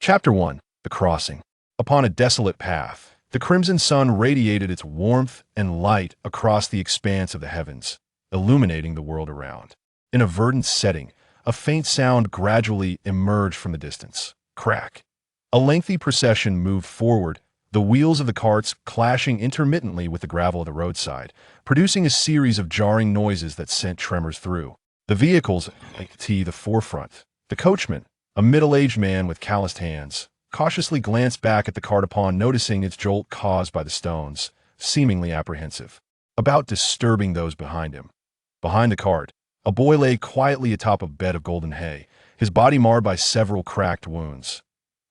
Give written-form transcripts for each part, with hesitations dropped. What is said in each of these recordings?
Chapter 1. The Crossing. Upon a desolate path, the crimson sun radiated its warmth and light across the expanse of the heavens, illuminating the world around. In a verdant setting, a faint sound gradually emerged from the distance. Crack. A lengthy procession moved forward, the wheels of the carts clashing intermittently with the gravel of the roadside, producing a series of jarring noises that sent tremors through. The vehicles at the forefront. The coachman, a middle-aged man with calloused hands, cautiously glanced back at the cart upon noticing its jolt caused by the stones, seemingly apprehensive about disturbing those behind him. Behind the cart, a boy lay quietly atop a bed of golden hay, his body marred by several cracked wounds.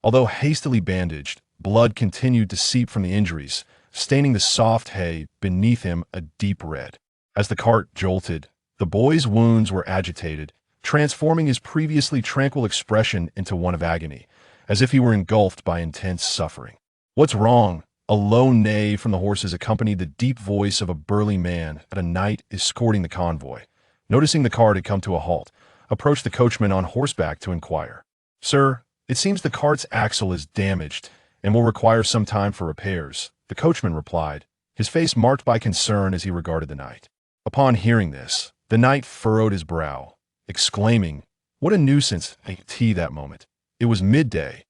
Although hastily bandaged, blood continued to seep from the injuries, staining the soft hay beneath him a deep red. As the cart jolted, the boy's wounds were agitated, transforming his previously tranquil expression into one of agony, as if he were engulfed by intense suffering. "What's wrong?" A low neigh from the horses accompanied the deep voice of a burly man at a knight escorting the convoy. Noticing the cart had come to a halt, approached the coachman on horseback to inquire. "Sir, it seems the cart's axle is damaged and will require some time for repairs," the coachman replied, his face marked by concern as he regarded the knight. Upon hearing this, the knight furrowed his brow, exclaiming, "What a nuisance!" that moment. It was midday.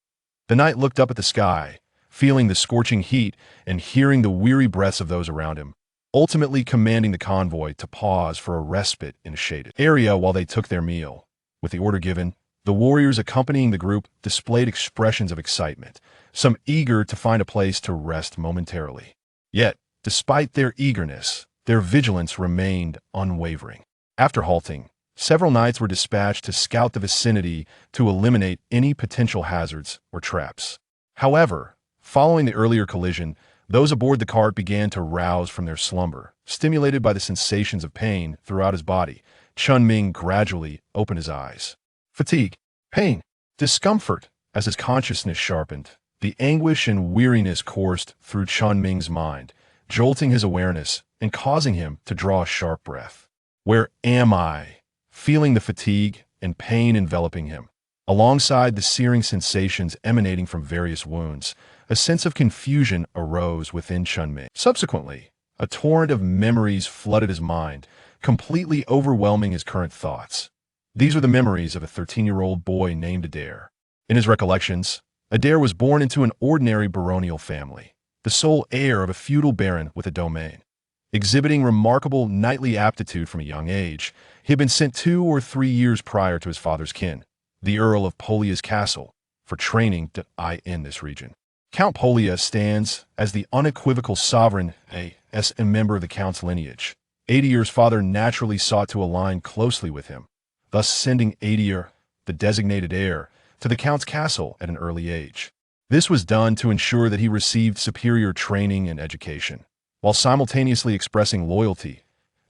The knight looked up at the sky, feeling the scorching heat and hearing the weary breaths of those around him, ultimately commanding the convoy to pause for a respite in a shaded area while they took their meal. With the order given, the warriors accompanying the group displayed expressions of excitement, some eager to find a place to rest momentarily. Yet, despite their eagerness, their vigilance remained unwavering. After halting, several knights were dispatched to scout the vicinity to eliminate any potential hazards or traps. However, following the earlier collision, those aboard the cart began to rouse from their slumber. Stimulated by the sensations of pain throughout his body, Chun Ming gradually opened his eyes. Fatigue, pain, discomfort. As his consciousness sharpened, the anguish and weariness coursed through Chun Ming's mind, jolting his awareness and causing him to draw a sharp breath. "Where am I?" Feeling the fatigue and pain enveloping him, alongside the searing sensations emanating from various wounds, a sense of confusion arose within Chun Ming. Subsequently, a torrent of memories flooded his mind, completely overwhelming his current thoughts. These were the memories of a 13-year-old boy named Adir. In his recollections, Adir was born into an ordinary baronial family, the sole heir of a feudal baron with a domain. Exhibiting remarkable knightly aptitude from a young age, he had been sent 2 or 3 years prior to his father's kin, the Earl of Polia's castle, for training in this region. Count Polia stands as the unequivocal sovereign as a member of the Count's lineage. Adir's father naturally sought to align closely with him, thus sending Adir, the designated heir, to the Count's castle at an early age. This was done to ensure that he received superior training and education, while simultaneously expressing loyalty.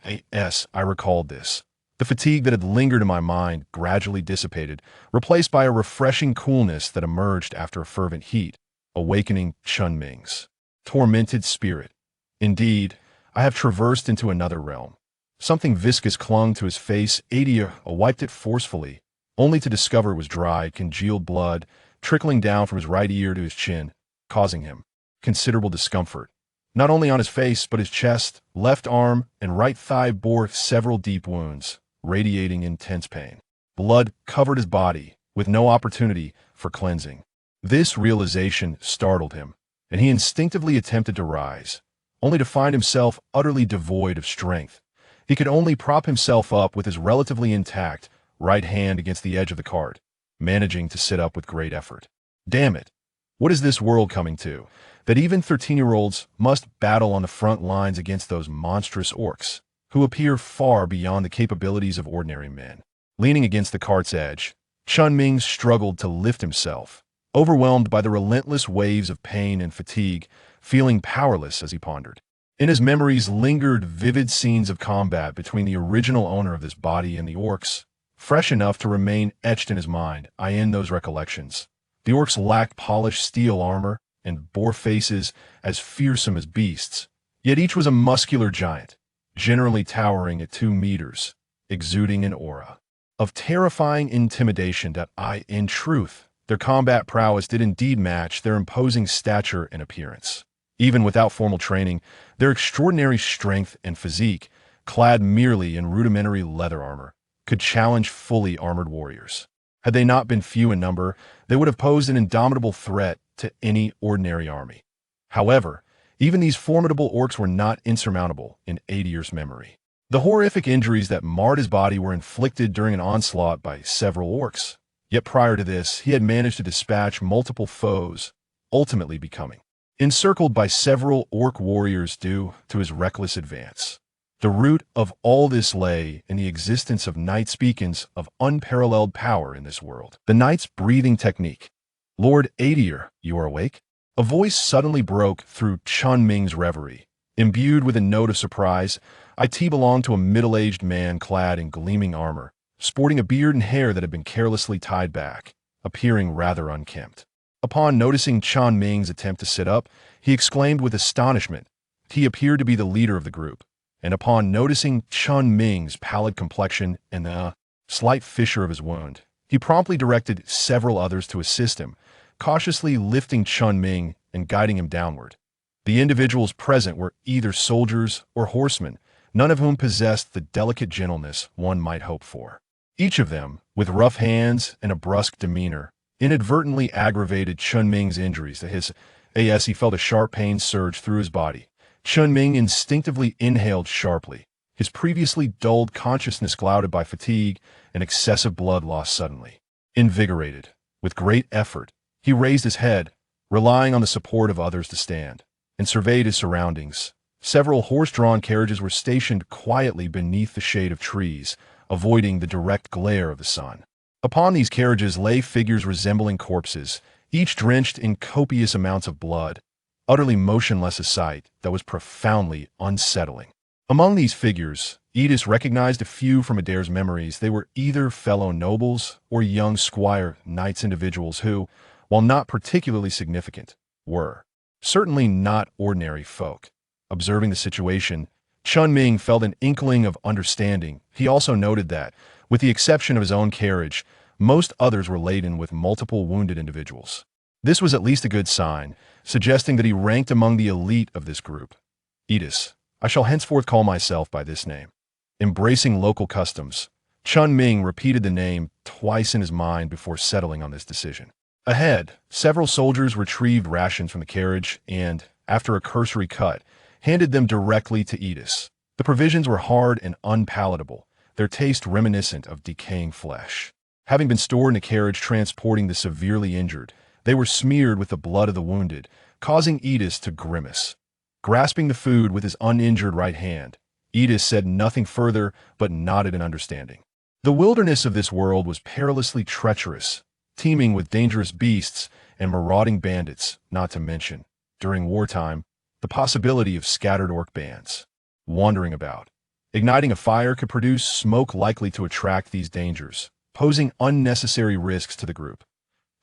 I recalled this. The fatigue that had lingered in my mind gradually dissipated, replaced by a refreshing coolness that emerged after a fervent heat, awakening Chun Ming's tormented spirit. Indeed, I have traversed into another realm. Something viscous clung to his face. Adir wiped it forcefully, only to discover it was dry, congealed blood trickling down from his right ear to his chin, causing him considerable discomfort. Not only on his face, but his chest, left arm, and right thigh bore several deep wounds, radiating intense pain. Blood covered his body, with no opportunity for cleansing. This realization startled him, and he instinctively attempted to rise, only to find himself utterly devoid of strength. He could only prop himself up with his relatively intact right hand against the edge of the cart, managing to sit up with great effort. Damn it! What is this world coming to, that even 13-year-olds must battle on the front lines against those monstrous orcs, who appear far beyond the capabilities of ordinary men? Leaning against the cart's edge, Chun Ming struggled to lift himself, overwhelmed by the relentless waves of pain and fatigue, feeling powerless as he pondered. In his memories lingered vivid scenes of combat between the original owner of this body and the orcs, fresh enough to remain etched in his mind. In those recollections, the orcs lacked polished steel armor and bore faces as fearsome as beasts, yet each was a muscular giant, generally towering at 2 meters, exuding an aura of terrifying intimidation. In truth, Their combat prowess did indeed match their imposing stature and appearance. Even without formal training, their extraordinary strength and physique, clad merely in rudimentary leather armor, could challenge fully armored warriors. Had they not been few in number, they would have posed an indomitable threat to any ordinary army. However, even these formidable orcs were not insurmountable in Adir's memory. The horrific injuries that marred his body were inflicted during an onslaught by several orcs. Yet prior to this, he had managed to dispatch multiple foes, ultimately becoming encircled by several orc warriors due to his reckless advance. The root of all this lay in the existence of knights' beacons of unparalleled power in this world. The knight's breathing technique. Lord Adir, you are awake? A voice suddenly broke through Chun Ming's reverie. Imbued with a note of surprise, IT belonged to a middle-aged man clad in gleaming armor, sporting a beard and hair that had been carelessly tied back, appearing rather unkempt. Upon noticing Chun Ming's attempt to sit up, he exclaimed with astonishment. He appeared to be the leader of the group, and upon noticing Chun Ming's pallid complexion and the slight fissure of his wound, he promptly directed several others to assist him, cautiously lifting Chun Ming and guiding him downward. The individuals present were either soldiers or horsemen, none of whom possessed the delicate gentleness one might hope for. Each of them, with rough hands and a brusque demeanor, inadvertently aggravated Chun Ming's injuries to his as he felt a sharp pain surge through his body. Chun Ming instinctively inhaled sharply, his previously dulled consciousness clouded by fatigue and excessive blood loss suddenly. Invigorated, with great effort, he raised his head, relying on the support of others to stand, and surveyed his surroundings. Several horse-drawn carriages were stationed quietly beneath the shade of trees, avoiding the direct glare of the sun. Upon these carriages lay figures resembling corpses, each drenched in copious amounts of blood, utterly motionless, a sight that was profoundly unsettling. Among these figures, Edis recognized a few from Adir's memories. They were either fellow nobles or young squire knights, individuals who, while not particularly significant, were certainly not ordinary folk. Observing the situation, Chun Ming felt an inkling of understanding. He also noted that, with the exception of his own carriage, most others were laden with multiple wounded individuals. This was at least a good sign, suggesting that he ranked among the elite of this group. Edis, I shall henceforth call myself by this name. Embracing local customs, Chun Ming repeated the name twice in his mind before settling on this decision. Ahead, several soldiers retrieved rations from the carriage and, after a cursory cut, handed them directly to Edis. The provisions were hard and unpalatable, their taste reminiscent of decaying flesh. Having been stored in a carriage transporting the severely injured, they were smeared with the blood of the wounded, causing Edis to grimace. Grasping the food with his uninjured right hand, Edis said nothing further but nodded in understanding. The wilderness of this world was perilously treacherous, teeming with dangerous beasts and marauding bandits, not to mention, during wartime, the possibility of scattered orc bands wandering about. Igniting a fire could produce smoke likely to attract these dangers, posing unnecessary risks to the group.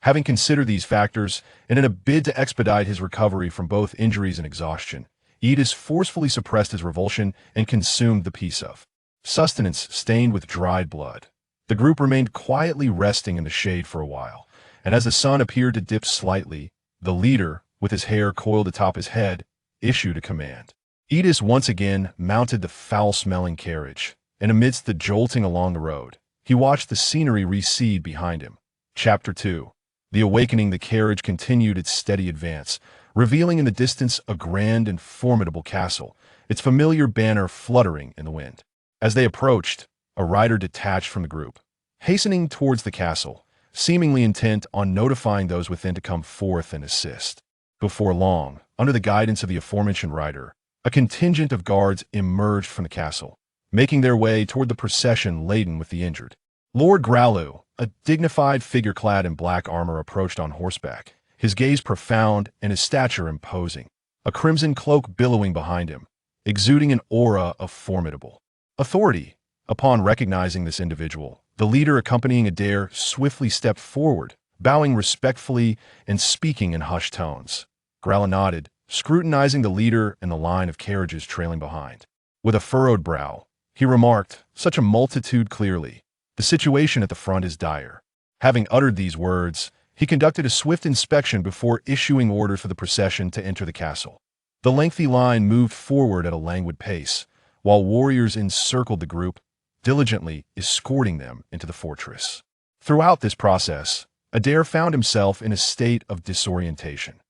Having considered these factors, and in a bid to expedite his recovery from both injuries and exhaustion, Edis forcefully suppressed his revulsion and consumed the piece of sustenance stained with dried blood. The group remained quietly resting in the shade for a while, and as the sun appeared to dip slightly, the leader, with his hair coiled atop his head, issued a command. Edis once again mounted the foul-smelling carriage, and amidst the jolting along the road, he watched the scenery recede behind him. Chapter 2. The Awakening. The carriage continued its steady advance, revealing in the distance a grand and formidable castle, its familiar banner fluttering in the wind. As they approached, a rider detached from the group, hastening towards the castle, seemingly intent on notifying those within to come forth and assist. Before long, under the guidance of the aforementioned rider, a contingent of guards emerged from the castle, making their way toward the procession laden with the injured. Lord Gralu, a dignified figure clad in black armor, approached on horseback, his gaze profound and his stature imposing, a crimson cloak billowing behind him, exuding an aura of formidable authority. Upon recognizing this individual, the leader accompanying Adir swiftly stepped forward, bowing respectfully and speaking in hushed tones. Gralu nodded, scrutinizing the leader and the line of carriages trailing behind. With a furrowed brow, he remarked, "Such a multitude clearly. The situation at the front is dire." Having uttered these words, He conducted a swift inspection before issuing orders for the procession to enter the castle. The lengthy line moved forward at a languid pace, while warriors encircled the group, diligently escorting them into the fortress. Throughout this process, Adir found himself in a state of disorientation.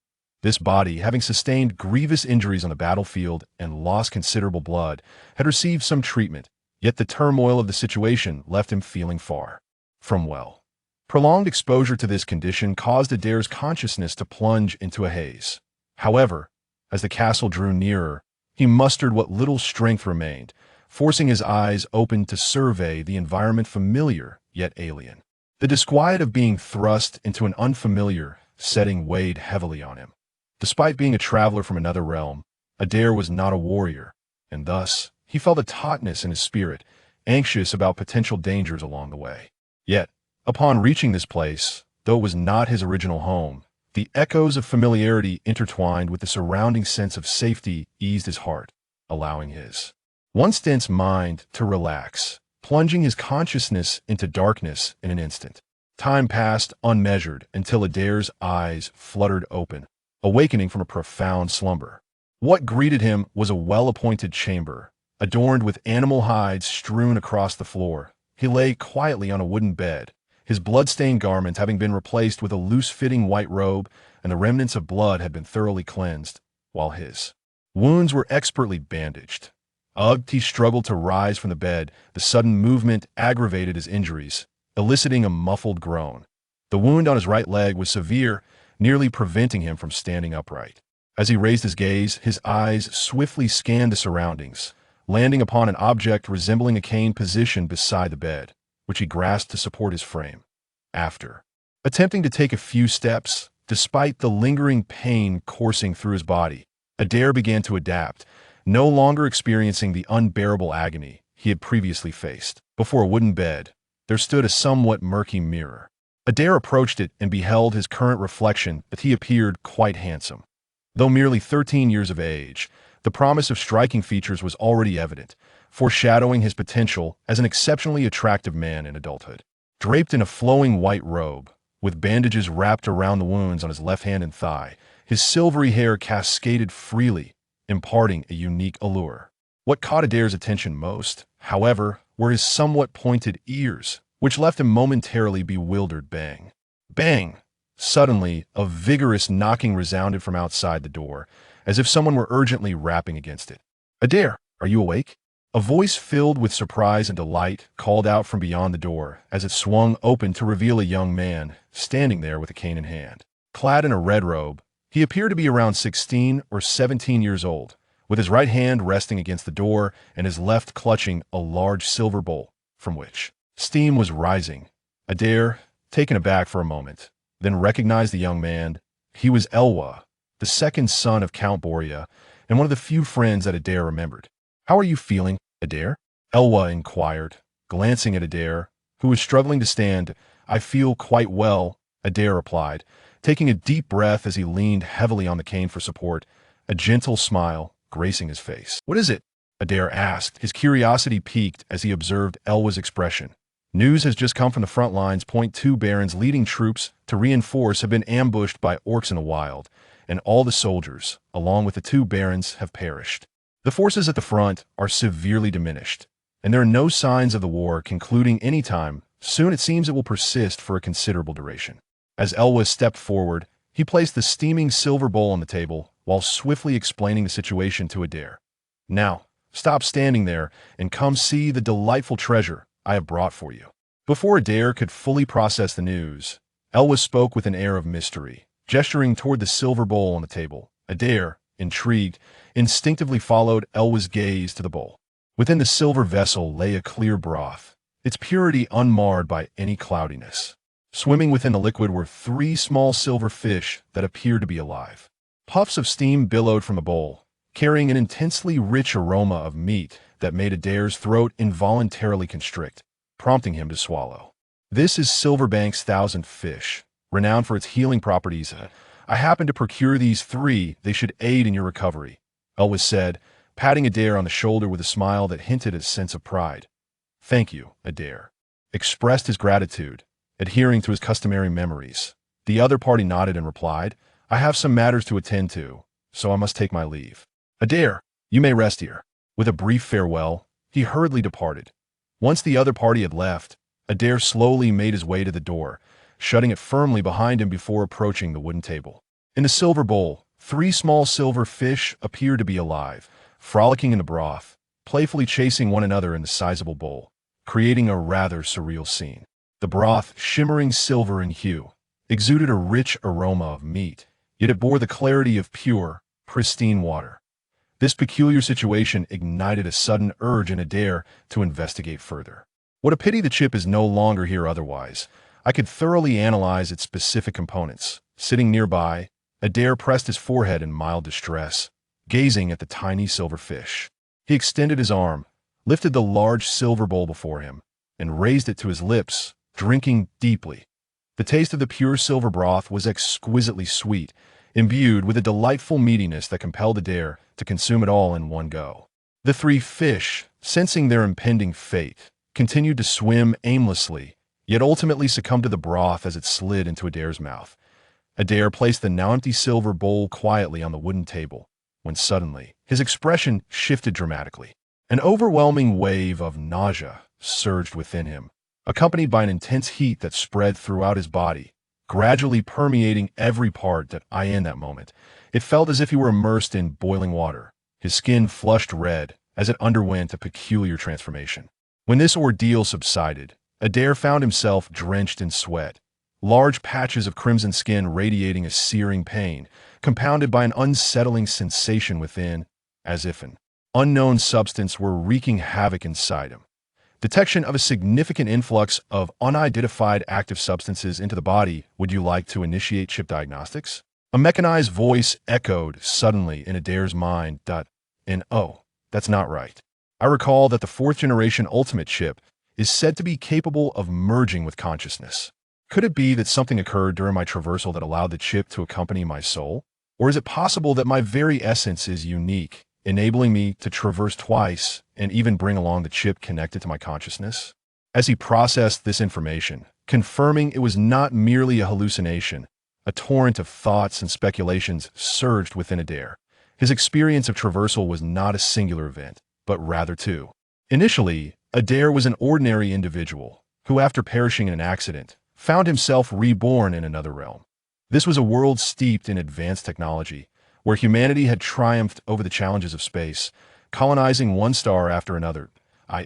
This body, having sustained grievous injuries on the battlefield and lost considerable blood, had received some treatment, yet the turmoil of the situation left him feeling far from well. Prolonged exposure to this condition caused Adir's consciousness to plunge into a haze. However, as the castle drew nearer, he mustered what little strength remained, forcing his eyes open to survey the environment familiar yet alien. The disquiet of being thrust into an unfamiliar setting weighed heavily on him. Despite being a traveler from another realm, Adir was not a warrior, and thus he felt a tautness in his spirit, anxious about potential dangers along the way. Yet, upon reaching this place, though it was not his original home, the echoes of familiarity intertwined with the surrounding sense of safety eased his heart, allowing his once dense mind to relax, plunging his consciousness into darkness in an instant. Time passed unmeasured until Adir's eyes fluttered open, awakening from a profound slumber. What greeted him was a well-appointed chamber, adorned with animal hides strewn across the floor. He lay quietly on a wooden bed, his blood-stained garment having been replaced with a loose-fitting white robe, and the remnants of blood had been thoroughly cleansed, while his wounds were expertly bandaged. He struggled to rise from the bed. The sudden movement aggravated his injuries, eliciting a muffled groan. The wound on his right leg was severe, nearly preventing him from standing upright. As he raised his gaze, his eyes swiftly scanned the surroundings, landing upon an object resembling a cane positioned beside the bed, which he grasped to support his frame. After attempting to take a few steps, despite the lingering pain coursing through his body, Adir began to adapt, no longer experiencing the unbearable agony he had previously faced. Before a wooden bed, there stood a somewhat murky mirror. Adir approached it and beheld his current reflection, that he appeared quite handsome. Though merely 13 years of age, the promise of striking features was already evident, foreshadowing his potential as an exceptionally attractive man in adulthood. Draped in a flowing white robe, with bandages wrapped around the wounds on his left hand and thigh, his silvery hair cascaded freely, imparting a unique allure. What caught Adir's attention most, however, were his somewhat pointed ears, which left him momentarily bewildered. Bang! Bang! Suddenly, a vigorous knocking resounded from outside the door, as if someone were urgently rapping against it. "Adir, are you awake?" A voice filled with surprise and delight called out from beyond the door as it swung open to reveal a young man standing there with a cane in hand. Clad in a red robe, he appeared to be around 16 or 17 years old, with his right hand resting against the door and his left clutching a large silver bowl, from which steam was rising. Adir, taken aback for a moment, then recognized the young man. He was Elwa, the second son of Count Boria, and one of the few friends that Adir remembered. "How are you feeling, Adir?" Elwa inquired, glancing at Adir, who was struggling to stand. "I feel quite well," Adir replied, taking a deep breath as he leaned heavily on the cane for support, a gentle smile gracing his face. "What is it?" Adir asked, his curiosity piqued as he observed Elwa's expression. "News has just come from the front lines. Point 2 Baron's leading troops to reinforce have been ambushed by orcs in the wild, and all the soldiers, along with the 2 barons, have perished. The forces at the front are severely diminished, and there are no signs of the war concluding any time soon. It seems it will persist for a considerable duration." As Elwa stepped forward, he placed the steaming silver bowl on the table while swiftly explaining the situation to Adir. "Now, stop standing there and come see the delightful treasure I have brought for you." Before Adir could fully process the news, Elwa spoke with an air of mystery, gesturing toward the silver bowl on the table. Adir, intrigued, instinctively followed Elwa's gaze to the bowl. Within the silver vessel lay a clear broth, its purity unmarred by any cloudiness. Swimming within the liquid were 3 small silver fish that appeared to be alive. Puffs of steam billowed from the bowl, carrying an intensely rich aroma of meat that made Adir's throat involuntarily constrict, prompting him to swallow. "This is Silverbank's 1,000 fish, renowned for its healing properties. I happen to procure these 3. They should aid in your recovery," Elwes said, patting Adir on the shoulder with a smile that hinted a sense of pride. "Thank you," Adir expressed his gratitude, adhering to his customary memories. The other party nodded and replied, "I have some matters to attend to, so I must take my leave. Adir, you may rest here." With a brief farewell, he hurriedly departed. Once the other party had left, Adir slowly made his way to the door, shutting it firmly behind him before approaching the wooden table. In the silver bowl, 3 small silver fish appeared to be alive, frolicking in the broth, playfully chasing one another in the sizable bowl, creating a rather surreal scene. The broth, shimmering silver in hue, exuded a rich aroma of meat, yet it bore the clarity of pure, pristine water. This peculiar situation ignited a sudden urge in Adir to investigate further. What a pity the chip is no longer here otherwise. I could thoroughly analyze its specific components. Sitting nearby, Adir pressed his forehead in mild distress, gazing at the tiny silver fish. He extended his arm, lifted the large silver bowl before him, and raised it to his lips, drinking deeply. The taste of the pure silver broth was exquisitely sweet, imbued with a delightful meatiness that compelled Adir to consume it all in one go. The 3 fish, sensing their impending fate, continued to swim aimlessly, yet ultimately succumbed to the broth as it slid into Adir's mouth. Adir placed the now empty silver bowl quietly on the wooden table, when suddenly his expression shifted dramatically. An overwhelming wave of nausea surged within him, accompanied by an intense heat that spread throughout his body, gradually permeating every part in that moment. It felt as if he were immersed in boiling water. His skin flushed red as it underwent a peculiar transformation. When this ordeal subsided, Adir found himself drenched in sweat, large patches of crimson skin radiating a searing pain, compounded by an unsettling sensation within, as if an unknown substance were wreaking havoc inside him. Detection of a significant influx of unidentified active substances into the body. Would you like to initiate chip diagnostics? A mechanized voice echoed suddenly in Adir's mind. Oh, that's not right. I recall that the 4th generation Ultimate chip is said to be capable of merging with consciousness. Could it be that something occurred during my traversal that allowed the chip to accompany my soul? Or is it possible that my very essence is unique, enabling me to traverse twice and even bring along the chip connected to my consciousness? As he processed this information, confirming it was not merely a hallucination, a torrent of thoughts and speculations surged within Adir. His experience of traversal was not a singular event, but rather 2. Initially, Adir was an ordinary individual who, after perishing in an accident, found himself reborn in another realm. This was a world steeped in advanced technology, where humanity had triumphed over the challenges of space, colonizing one star after another.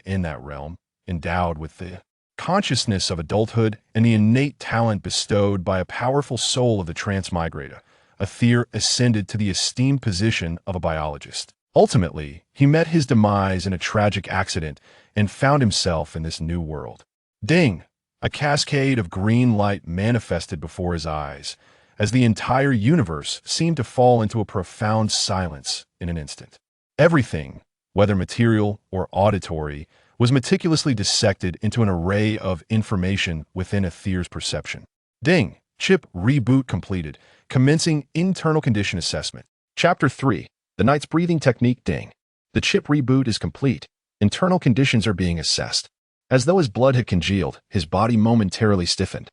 In that realm, endowed with the consciousness of adulthood and the innate talent bestowed by a powerful soul of the transmigrator, Adir ascended to the esteemed position of a biologist. Ultimately, he met his demise in a tragic accident and found himself in this new world. Ding! A cascade of green light manifested before his eyes, as the entire universe seemed to fall into a profound silence in an instant. Everything, whether material or auditory, was meticulously dissected into an array of information within Adir's perception. Ding! Chip reboot completed, commencing internal condition assessment. Chapter 3. The Knight's Breathing Technique. Ding! The chip reboot is complete. Internal conditions are being assessed. As though his blood had congealed, his body momentarily stiffened.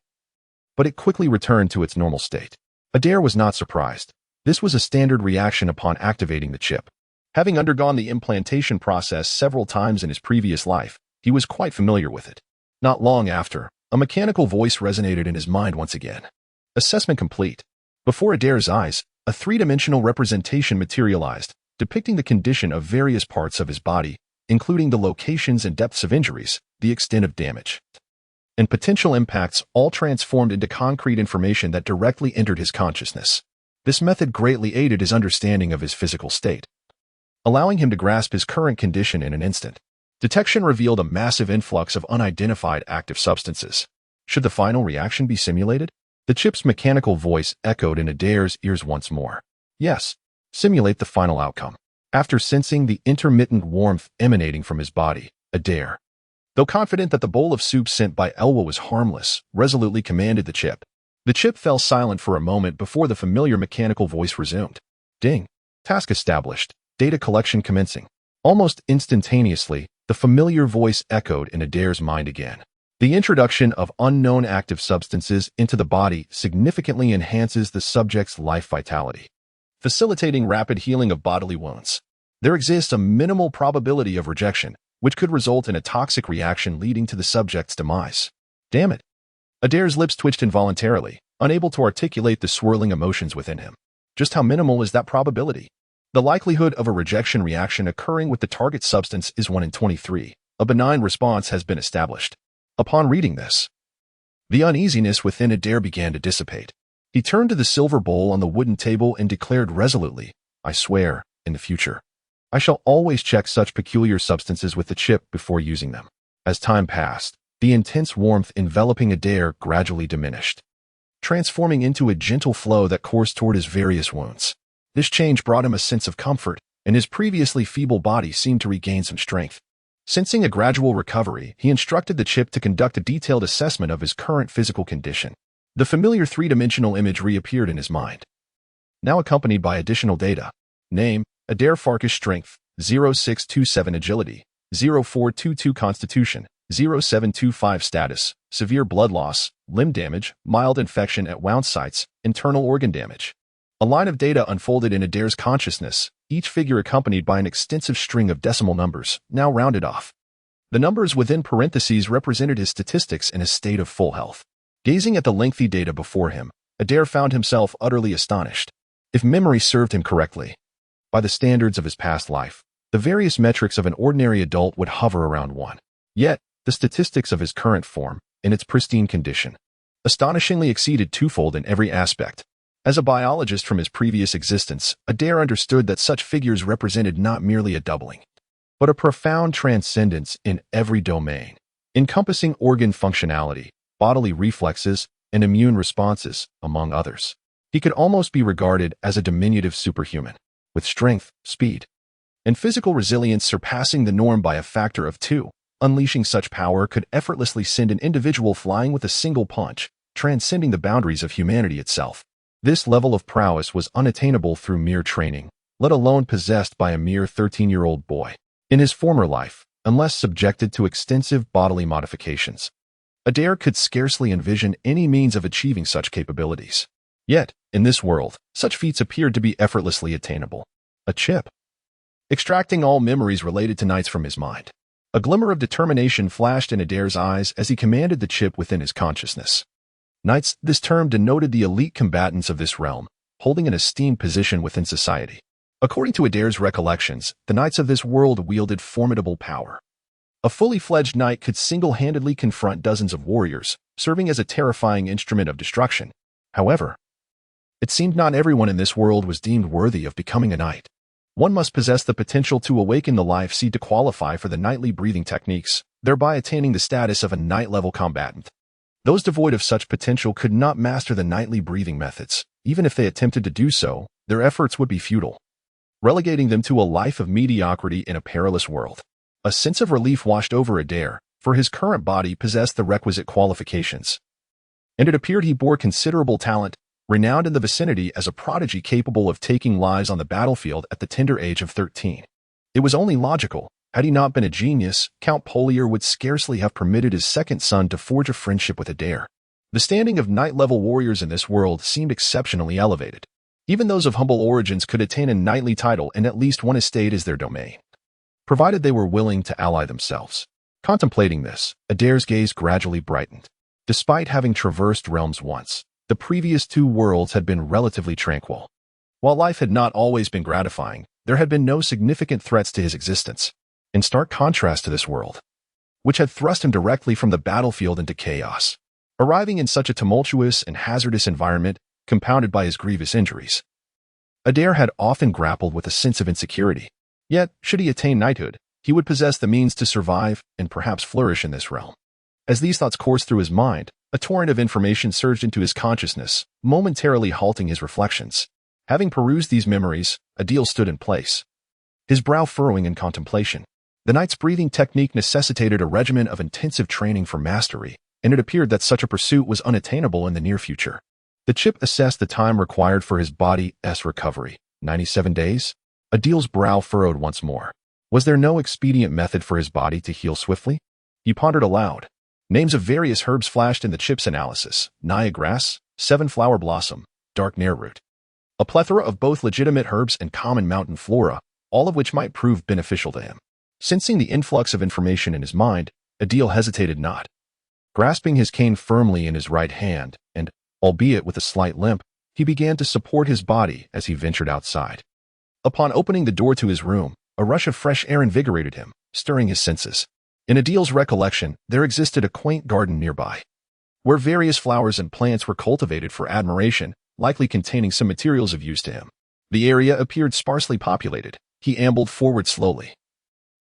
But it quickly returned to its normal state. Adir was not surprised. This was a standard reaction upon activating the chip. Having undergone the implantation process several times in his previous life, he was quite familiar with it. Not long after, a mechanical voice resonated in his mind once again. Assessment complete. Before Adir's eyes, a 3-dimensional representation materialized, depicting the condition of various parts of his body, including the locations and depths of injuries, the extent of damage, and potential impacts, all transformed into concrete information that directly entered his consciousness. This method greatly aided his understanding of his physical state, allowing him to grasp his current condition in an instant. Detection revealed a massive influx of unidentified active substances. Should the final reaction be simulated? The chip's mechanical voice echoed in Adir's ears once more. Yes, simulate the final outcome. After sensing the intermittent warmth emanating from his body, Adir, though confident that the bowl of soup sent by Elwa was harmless, resolutely commanded the chip. The chip fell silent for a moment before the familiar mechanical voice resumed. Ding! Task established. Data collection commencing. Almost instantaneously, the familiar voice echoed in Adir's mind again. The introduction of unknown active substances into the body significantly enhances the subject's life vitality, facilitating rapid healing of bodily wounds. There exists a minimal probability of rejection, which could result in a toxic reaction leading to the subject's demise. Damn it. Adir's lips twitched involuntarily, unable to articulate the swirling emotions within him. Just how minimal is that probability? The likelihood of a rejection reaction occurring with the target substance is 1 in 23. A benign response has been established. Upon reading this, the uneasiness within Adir began to dissipate. He turned to the silver bowl on the wooden table and declared resolutely, "I swear, in the future, I shall always check such peculiar substances with the chip before using them." As time passed, the intense warmth enveloping Adir gradually diminished, transforming into a gentle flow that coursed toward his various wounds. This change brought him a sense of comfort, and his previously feeble body seemed to regain some strength. Sensing a gradual recovery, he instructed the chip to conduct a detailed assessment of his current physical condition. The familiar three-dimensional image reappeared in his mind, now accompanied by additional data. Name: Adir Farkas. Strength: 0627. Agility: 0422. Constitution: 0725. Status: severe blood loss, limb damage, mild infection at wound sites, internal organ damage. A line of data unfolded in Adir's consciousness, each figure accompanied by an extensive string of decimal numbers, now rounded off. The numbers within parentheses represented his statistics in a state of full health. Gazing at the lengthy data before him, Adir found himself utterly astonished. If memory served him correctly, by the standards of his past life, the various metrics of an ordinary adult would hover around 1. Yet, the statistics of his current form, in its pristine condition, astonishingly exceeded twofold in every aspect. As a biologist from his previous existence, Adir understood that such figures represented not merely a doubling, but a profound transcendence in every domain, encompassing organ functionality, bodily reflexes, and immune responses, among others. He could almost be regarded as a diminutive superhuman, with strength, speed, and physical resilience surpassing the norm by a factor of 2. Unleashing such power could effortlessly send an individual flying with a single punch, transcending the boundaries of humanity itself. This level of prowess was unattainable through mere training, let alone possessed by a mere 13-year-old boy. In his former life, unless subjected to extensive bodily modifications, Adir could scarcely envision any means of achieving such capabilities. Yet, in this world, such feats appeared to be effortlessly attainable. A chip. Extracting all memories related to knights from his mind, a glimmer of determination flashed in Adir's eyes as he commanded the chip within his consciousness. Knights, this term denoted the elite combatants of this realm, holding an esteemed position within society. According to Adir's recollections, the knights of this world wielded formidable power. A fully fledged knight could single-handedly confront dozens of warriors, serving as a terrifying instrument of destruction. However, it seemed not everyone in this world was deemed worthy of becoming a knight. One must possess the potential to awaken the life seed to qualify for the knightly breathing techniques, thereby attaining the status of a knight-level combatant. Those devoid of such potential could not master the knightly breathing methods. Even if they attempted to do so, their efforts would be futile, relegating them to a life of mediocrity in a perilous world. A sense of relief washed over Adir, for his current body possessed the requisite qualifications, and it appeared he bore considerable talent, renowned in the vicinity as a prodigy capable of taking lives on the battlefield at the tender age of 13. It was only logical. Had he not been a genius, Count Polier would scarcely have permitted his second son to forge a friendship with Adir. The standing of knight-level warriors in this world seemed exceptionally elevated. Even those of humble origins could attain a knightly title and at least one estate as their domain, provided they were willing to ally themselves. Contemplating this, Adir's gaze gradually brightened. Despite having traversed realms once, the previous 2 worlds had been relatively tranquil. While life had not always been gratifying, there had been no significant threats to his existence. In stark contrast to this world, which had thrust him directly from the battlefield into chaos, arriving in such a tumultuous and hazardous environment, compounded by his grievous injuries, Adir had often grappled with a sense of insecurity. Yet, should he attain knighthood, he would possess the means to survive and perhaps flourish in this realm. As these thoughts coursed through his mind, a torrent of information surged into his consciousness, momentarily halting his reflections. Having perused these memories, Adir stood in place, his brow furrowing in contemplation. The knight's breathing technique necessitated a regimen of intensive training for mastery, and it appeared that such a pursuit was unattainable in the near future. The chip assessed the time required for his body's recovery. 97 days? Adir's brow furrowed once more. Was there no expedient method for his body to heal swiftly? He pondered aloud. Names of various herbs flashed in the chip's analysis: Naya grass, seven-flower blossom, dark nareroot. A plethora of both legitimate herbs and common mountain flora, all of which might prove beneficial to him. Sensing the influx of information in his mind, Adir hesitated not. Grasping his cane firmly in his right hand, and, albeit with a slight limp, he began to support his body as he ventured outside. Upon opening the door to his room, a rush of fresh air invigorated him, stirring his senses. In Adir's recollection, there existed a quaint garden nearby, where various flowers and plants were cultivated for admiration, likely containing some materials of use to him. The area appeared sparsely populated. He ambled forward slowly,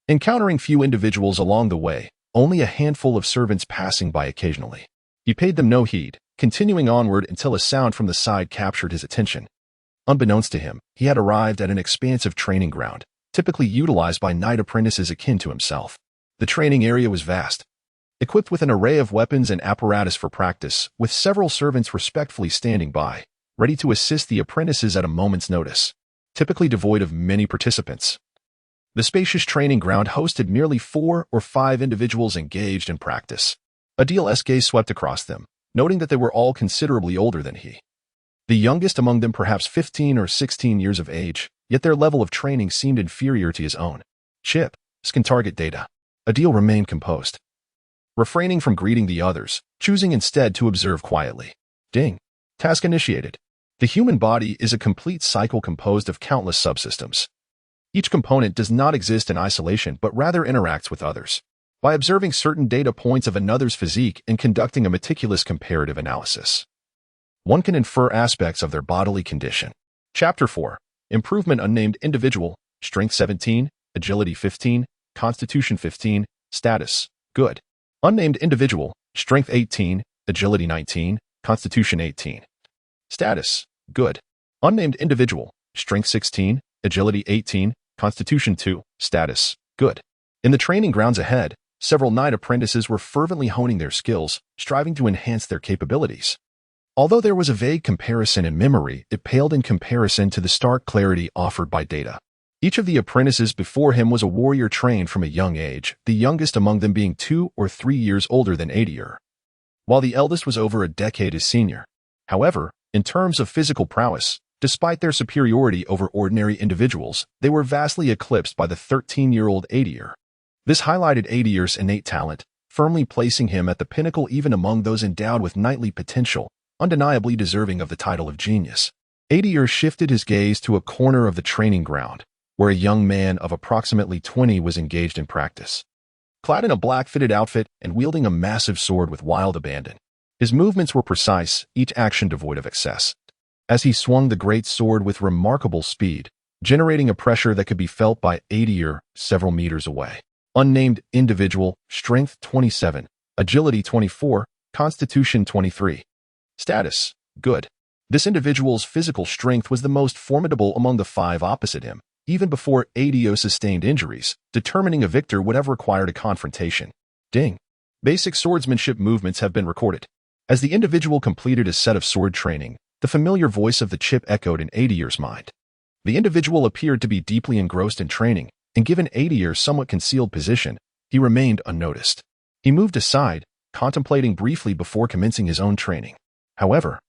encountering few individuals along the way, only a handful of servants passing by occasionally. He paid them no heed, continuing onward until a sound from the side captured his attention. Unbeknownst to him, he had arrived at an expansive training ground, typically utilized by knight apprentices akin to himself. The training area was vast, equipped with an array of weapons and apparatus for practice, with several servants respectfully standing by, ready to assist the apprentices at a moment's notice, typically devoid of many participants. The spacious training ground hosted merely 4 or 5 individuals engaged in practice. Adir's gaze swept across them, noting that they were all considerably older than he. The youngest among them perhaps 15 or 16 years of age, yet their level of training seemed inferior to his own. Chip, scan target data. Adir remained composed, refraining from greeting the others, choosing instead to observe quietly. Ding. Task initiated. The human body is a complete cycle composed of countless subsystems. Each component does not exist in isolation but rather interacts with others. By observing certain data points of another's physique and conducting a meticulous comparative analysis, one can infer aspects of their bodily condition. Chapter 4. Improvement. Unnamed individual, strength 17, agility 15, constitution 15, status, good. Unnamed individual, strength 18, agility 19, constitution 18. Status, good. Unnamed individual, strength 16, agility 18, constitution 2, status, good. In the training grounds ahead, several knight apprentices were fervently honing their skills, striving to enhance their capabilities. Although there was a vague comparison in memory, it paled in comparison to the stark clarity offered by data. Each of the apprentices before him was a warrior trained from a young age, the youngest among them being 2 or 3 years older than Adir, while the eldest was over a decade his senior. However, in terms of physical prowess, despite their superiority over ordinary individuals, they were vastly eclipsed by the 13-year-old Adir. This highlighted Adir's innate talent, firmly placing him at the pinnacle even among those endowed with knightly potential, undeniably deserving of the title of genius. Adir shifted his gaze to a corner of the training ground, where a young man of approximately 20 was engaged in practice. Clad in a black-fitted outfit and wielding a massive sword with wild abandon, his movements were precise, each action devoid of excess. As he swung the great sword with remarkable speed, generating a pressure that could be felt by Adir several meters away. Unnamed individual, strength 27, agility 24, constitution 23. Status, good. This individual's physical strength was the most formidable among the 5 opposite him, even before Adir sustained injuries, determining a victor would have required a confrontation. Ding. Basic swordsmanship movements have been recorded. As the individual completed a set of sword training, the familiar voice of the chip echoed in Adir's mind. The individual appeared to be deeply engrossed in training, and given Adir's somewhat concealed position, he remained unnoticed. He moved aside, contemplating briefly before commencing his own training. However,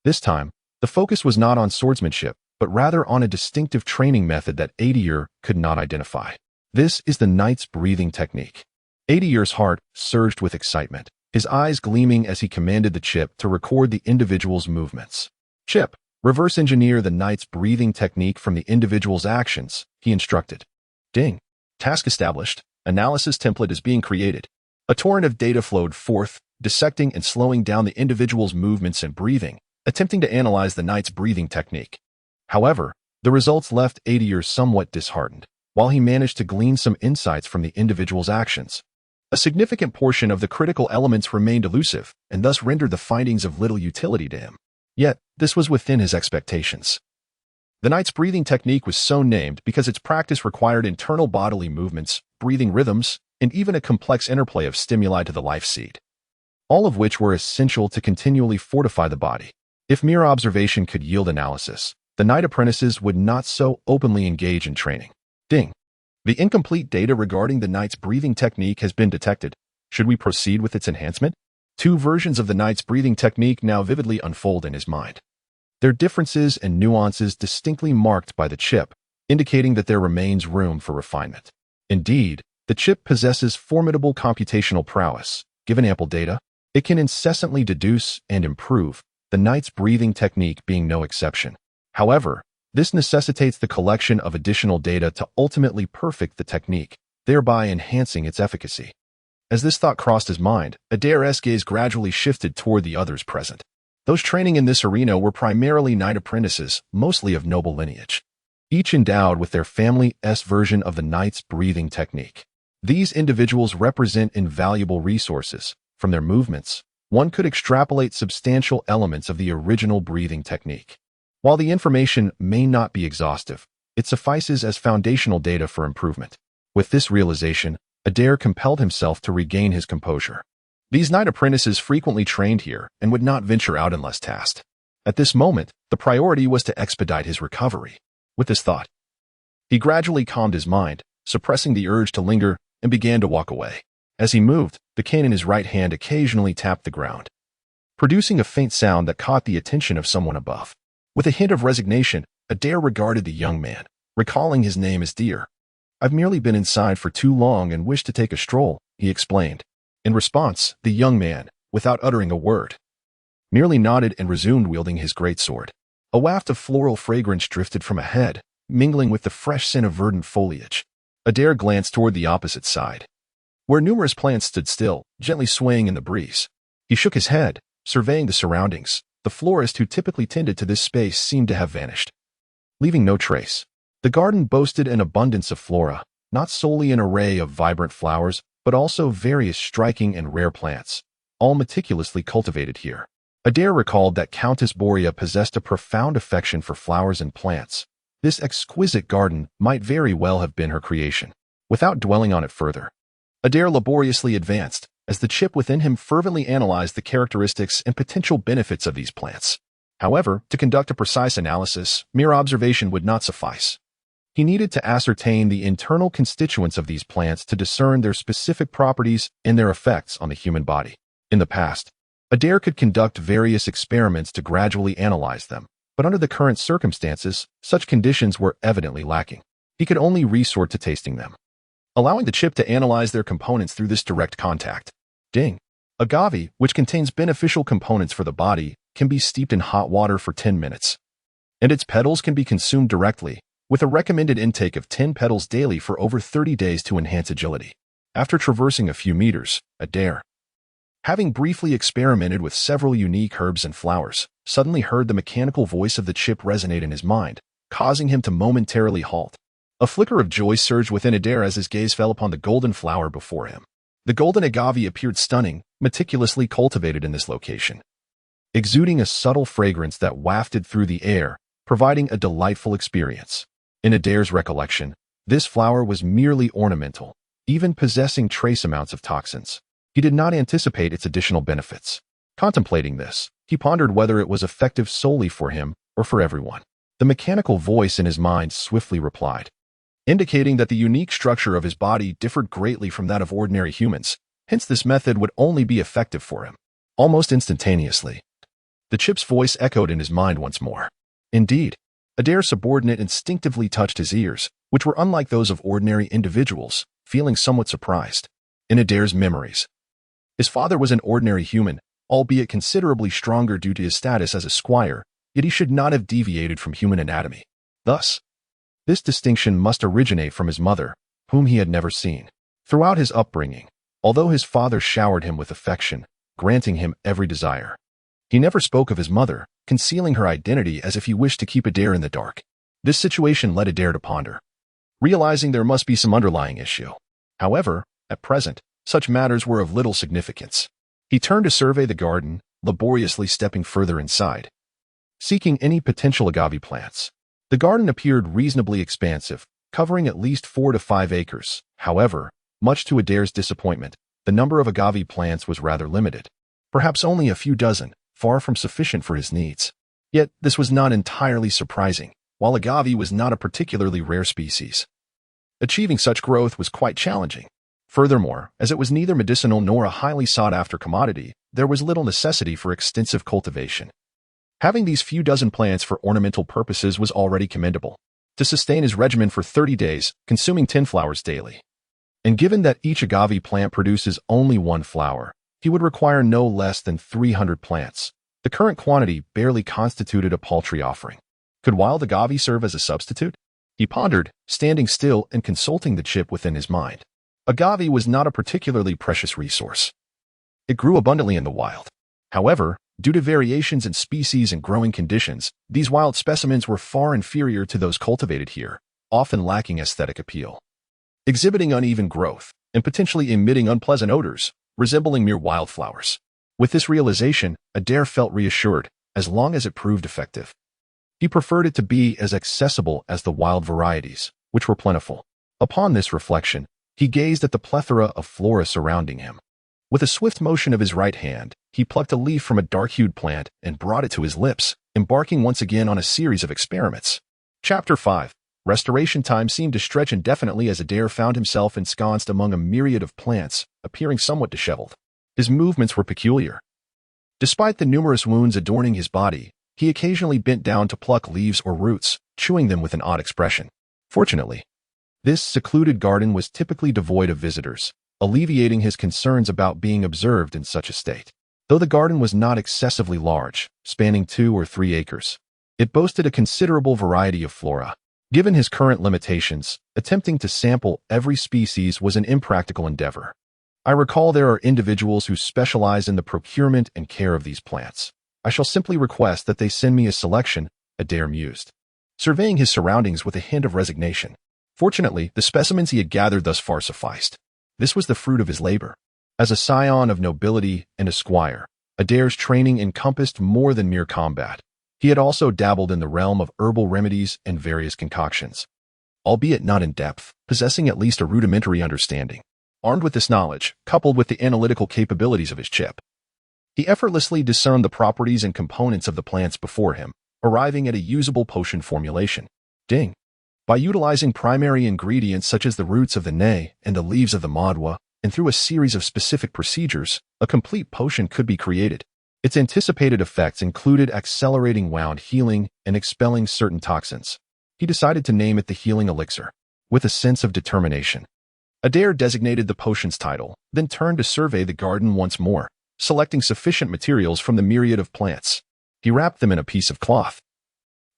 this time, the focus was not on swordsmanship, but rather on a distinctive training method that Adir could not identify. This is the knight's breathing technique. Adir's heart surged with excitement, his eyes gleaming as he commanded the chip to record the individual's movements. Chip, reverse engineer the knight's breathing technique from the individual's actions, he instructed. Ding. Task established. Analysis template is being created. A torrent of data flowed forth, dissecting and slowing down the individual's movements and breathing, attempting to analyze the knight's breathing technique. However, the results left Adir somewhat disheartened. While he managed to glean some insights from the individual's actions, a significant portion of the critical elements remained elusive and thus rendered the findings of little utility to him. Yet, this was within his expectations. The knight's breathing technique was so named because its practice required internal bodily movements, breathing rhythms, and even a complex interplay of stimuli to the life seed, all of which were essential to continually fortify the body. If mere observation could yield analysis, the knight apprentices would not so openly engage in training. Ding. The incomplete data regarding the knight's breathing technique has been detected. Should we proceed with its enhancement? Two versions of the knight's breathing technique now vividly unfold in his mind. Their differences and nuances distinctly marked by the chip, indicating that there remains room for refinement. Indeed, the chip possesses formidable computational prowess. Given ample data, it can incessantly deduce and improve, the knight's breathing technique being no exception. However, this necessitates the collection of additional data to ultimately perfect the technique, thereby enhancing its efficacy. As this thought crossed his mind, Adir's gaze gradually shifted toward the others present. Those training in this arena were primarily knight apprentices, mostly of noble lineage, each endowed with their family's version of the knight's breathing technique. These individuals represent invaluable resources. From their movements, one could extrapolate substantial elements of the original breathing technique. While the information may not be exhaustive, it suffices as foundational data for improvement. With this realization, Adir compelled himself to regain his composure. These knight apprentices frequently trained here and would not venture out unless tasked. At this moment, the priority was to expedite his recovery. With this thought, he gradually calmed his mind, suppressing the urge to linger, and began to walk away. As he moved, the cane in his right hand occasionally tapped the ground, producing a faint sound that caught the attention of someone above. With a hint of resignation, Adir regarded the young man, recalling his name as Adir. "I've merely been inside for too long and wish to take a stroll," he explained. In response, the young man, without uttering a word, merely nodded and resumed wielding his greatsword. A waft of floral fragrance drifted from ahead, mingling with the fresh scent of verdant foliage. Adir glanced toward the opposite side, where numerous plants stood still, gently swaying in the breeze. He shook his head, surveying the surroundings. The florist who typically tended to this space seemed to have vanished, leaving no trace. The garden boasted an abundance of flora, not solely an array of vibrant flowers, but also various striking and rare plants, all meticulously cultivated here. Adir recalled that Countess Borea possessed a profound affection for flowers and plants. This exquisite garden might very well have been her creation. Without dwelling on it further, Adir laboriously advanced, as the chip within him fervently analyzed the characteristics and potential benefits of these plants. However, to conduct a precise analysis, mere observation would not suffice. He needed to ascertain the internal constituents of these plants to discern their specific properties and their effects on the human body. In the past, Adir could conduct various experiments to gradually analyze them, but under the current circumstances, such conditions were evidently lacking. He could only resort to tasting them, allowing the chip to analyze their components through this direct contact. Ding. Agave, which contains beneficial components for the body, can be steeped in hot water for 10 minutes, and its petals can be consumed directly, with a recommended intake of 10 petals daily for over 30 days to enhance agility. After traversing a few meters, Adir, having briefly experimented with several unique herbs and flowers, suddenly heard the mechanical voice of the chip resonate in his mind, causing him to momentarily halt. A flicker of joy surged within Adir as his gaze fell upon the golden flower before him. The golden agave appeared stunning, meticulously cultivated in this location, exuding a subtle fragrance that wafted through the air, providing a delightful experience. In Adir's recollection, this flower was merely ornamental, even possessing trace amounts of toxins. He did not anticipate its additional benefits. Contemplating this, he pondered whether it was effective solely for him or for everyone. The mechanical voice in his mind swiftly replied, indicating that the unique structure of his body differed greatly from that of ordinary humans, hence this method would only be effective for him. Almost instantaneously, the chip's voice echoed in his mind once more. Indeed, Adir's subordinate instinctively touched his ears, which were unlike those of ordinary individuals, feeling somewhat surprised. In Adir's memories, his father was an ordinary human, albeit considerably stronger due to his status as a squire, yet he should not have deviated from human anatomy. Thus, this distinction must originate from his mother, whom he had never seen. Throughout his upbringing, although his father showered him with affection, granting him every desire, he never spoke of his mother, concealing her identity as if he wished to keep Adir in the dark. This situation led Adir to ponder, realizing there must be some underlying issue. However, at present, such matters were of little significance. He turned to survey the garden, laboriously stepping further inside, seeking any potential agave plants. The garden appeared reasonably expansive, covering at least 4 to 5 acres. However, much to Adir's disappointment, the number of agave plants was rather limited. Perhaps only a few dozen, far from sufficient for his needs. Yet, this was not entirely surprising. While agave was not a particularly rare species, achieving such growth was quite challenging. Furthermore, as it was neither medicinal nor a highly sought-after commodity, there was little necessity for extensive cultivation. Having these few dozen plants for ornamental purposes was already commendable. To sustain his regimen for 30 days, consuming 10 flowers daily. And given that each agave plant produces only one flower, he would require no less than 300 plants. The current quantity barely constituted a paltry offering. Could wild agave serve as a substitute? He pondered, standing still and consulting the chip within his mind. Agave was not a particularly precious resource. It grew abundantly in the wild. However, due to variations in species and growing conditions, these wild specimens were far inferior to those cultivated here, often lacking aesthetic appeal. Exhibiting uneven growth, and potentially emitting unpleasant odors, resembling mere wildflowers. With this realization, Adir felt reassured, as long as it proved effective. He preferred it to be as accessible as the wild varieties, which were plentiful. Upon this reflection, he gazed at the plethora of flora surrounding him. With a swift motion of his right hand, he plucked a leaf from a dark-hued plant and brought it to his lips, embarking once again on a series of experiments. Chapter 5. Restoration time seemed to stretch indefinitely as Adir found himself ensconced among a myriad of plants, appearing somewhat disheveled. His movements were peculiar. Despite the numerous wounds adorning his body, he occasionally bent down to pluck leaves or roots, chewing them with an odd expression. Fortunately, this secluded garden was typically devoid of visitors, alleviating his concerns about being observed in such a state. Though the garden was not excessively large, spanning 2 or 3 acres, it boasted a considerable variety of flora. Given his current limitations, attempting to sample every species was an impractical endeavor. I recall there are individuals who specialize in the procurement and care of these plants. I shall simply request that they send me a selection, Adir mused, surveying his surroundings with a hint of resignation. Fortunately, the specimens he had gathered thus far sufficed. This was the fruit of his labor. As a scion of nobility and a squire, Adir's training encompassed more than mere combat. He had also dabbled in the realm of herbal remedies and various concoctions, albeit not in depth, possessing at least a rudimentary understanding. Armed with this knowledge, coupled with the analytical capabilities of his chip, he effortlessly discerned the properties and components of the plants before him, arriving at a usable potion formulation. Ding! By utilizing primary ingredients such as the roots of the ney and the leaves of the madwa, and through a series of specific procedures, a complete potion could be created. Its anticipated effects included accelerating wound healing and expelling certain toxins. He decided to name it the healing elixir. With a sense of determination, Adir designated the potion's title, then turned to survey the garden once more, selecting sufficient materials from the myriad of plants. He wrapped them in a piece of cloth,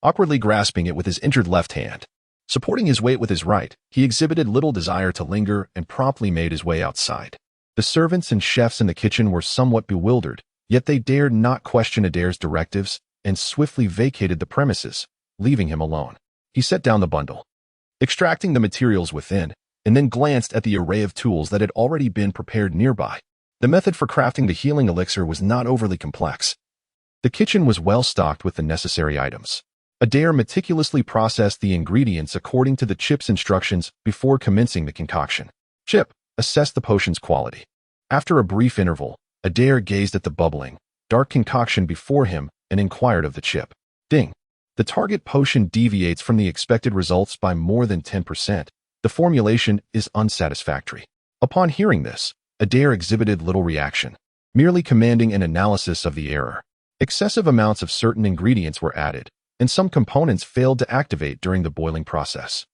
awkwardly grasping it with his injured left hand. Supporting his weight with his right, he exhibited little desire to linger and promptly made his way outside. The servants and chefs in the kitchen were somewhat bewildered, yet they dared not question Adir's directives and swiftly vacated the premises, leaving him alone. He set down the bundle, extracting the materials within, and then glanced at the array of tools that had already been prepared nearby. The method for crafting the healing elixir was not overly complex. The kitchen was well stocked with the necessary items. Adir meticulously processed the ingredients according to the chip's instructions before commencing the concoction. Chip assessed the potion's quality. After a brief interval, Adir gazed at the bubbling, dark concoction before him and inquired of the chip. Ding! The target potion deviates from the expected results by more than 10%. The formulation is unsatisfactory. Upon hearing this, Adir exhibited little reaction, merely commanding an analysis of the error. Excessive amounts of certain ingredients were added, and some components failed to activate during the boiling process.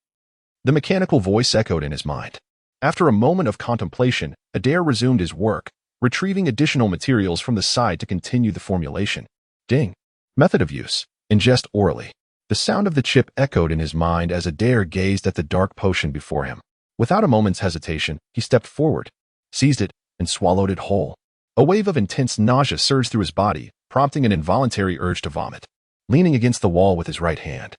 The mechanical voice echoed in his mind. After a moment of contemplation, Adir resumed his work, retrieving additional materials from the side to continue the formulation. Ding! Method of use. Ingest orally. The sound of the chip echoed in his mind as Adir gazed at the dark potion before him. Without a moment's hesitation, he stepped forward, seized it, and swallowed it whole. A wave of intense nausea surged through his body, prompting an involuntary urge to vomit. Leaning against the wall with his right hand,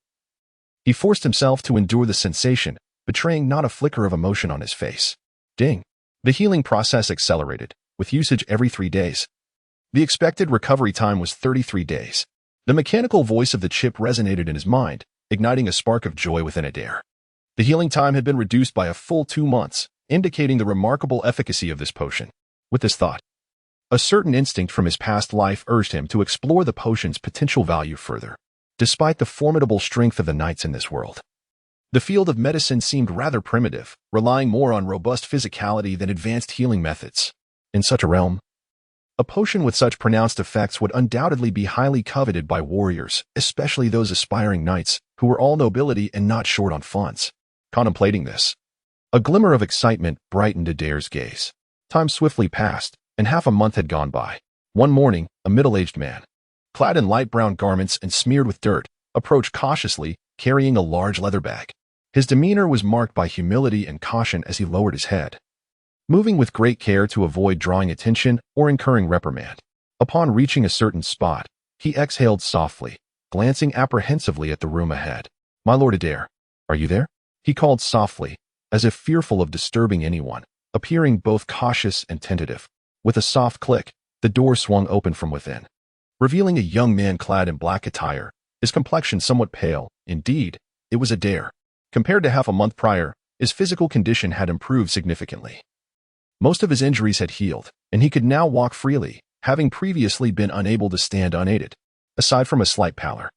he forced himself to endure the sensation, betraying not a flicker of emotion on his face. Ding! The healing process accelerated, with usage every 3 days. The expected recovery time was 33 days. The mechanical voice of the chip resonated in his mind, igniting a spark of joy within Adir. The healing time had been reduced by a full 2 months, indicating the remarkable efficacy of this potion. With this thought, a certain instinct from his past life urged him to explore the potion's potential value further, despite the formidable strength of the knights in this world. The field of medicine seemed rather primitive, relying more on robust physicality than advanced healing methods. In such a realm, a potion with such pronounced effects would undoubtedly be highly coveted by warriors, especially those aspiring knights, who were all nobility and not short on funds. Contemplating this, a glimmer of excitement brightened Adir's gaze. Time swiftly passed, and half a month had gone by. One morning, a middle-aged man, clad in light brown garments and smeared with dirt, approached cautiously, carrying a large leather bag. His demeanor was marked by humility and caution as he lowered his head, moving with great care to avoid drawing attention or incurring reprimand. Upon reaching a certain spot, he exhaled softly, glancing apprehensively at the room ahead. "My lord Adir, are you there?" he called softly, as if fearful of disturbing anyone, appearing both cautious and tentative. With a soft click, the door swung open from within, revealing a young man clad in black attire, his complexion somewhat pale. Indeed, it was Adir. Compared to half a month prior, his physical condition had improved significantly. Most of his injuries had healed, and he could now walk freely, having previously been unable to stand unaided. Aside from a slight pallor,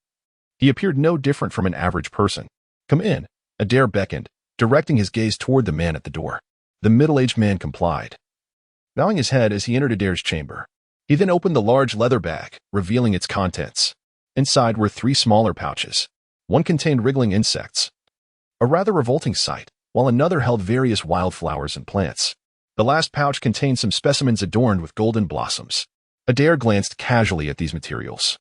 he appeared no different from an average person. "Come in," Adir beckoned, directing his gaze toward the man at the door. The middle-aged man complied, bowing his head as he entered Adir's chamber. He then opened the large leather bag, revealing its contents. Inside were 3 smaller pouches. One contained wriggling insects, a rather revolting sight, while another held various wildflowers and plants. The last pouch contained some specimens adorned with golden blossoms. Adir glanced casually at these materials,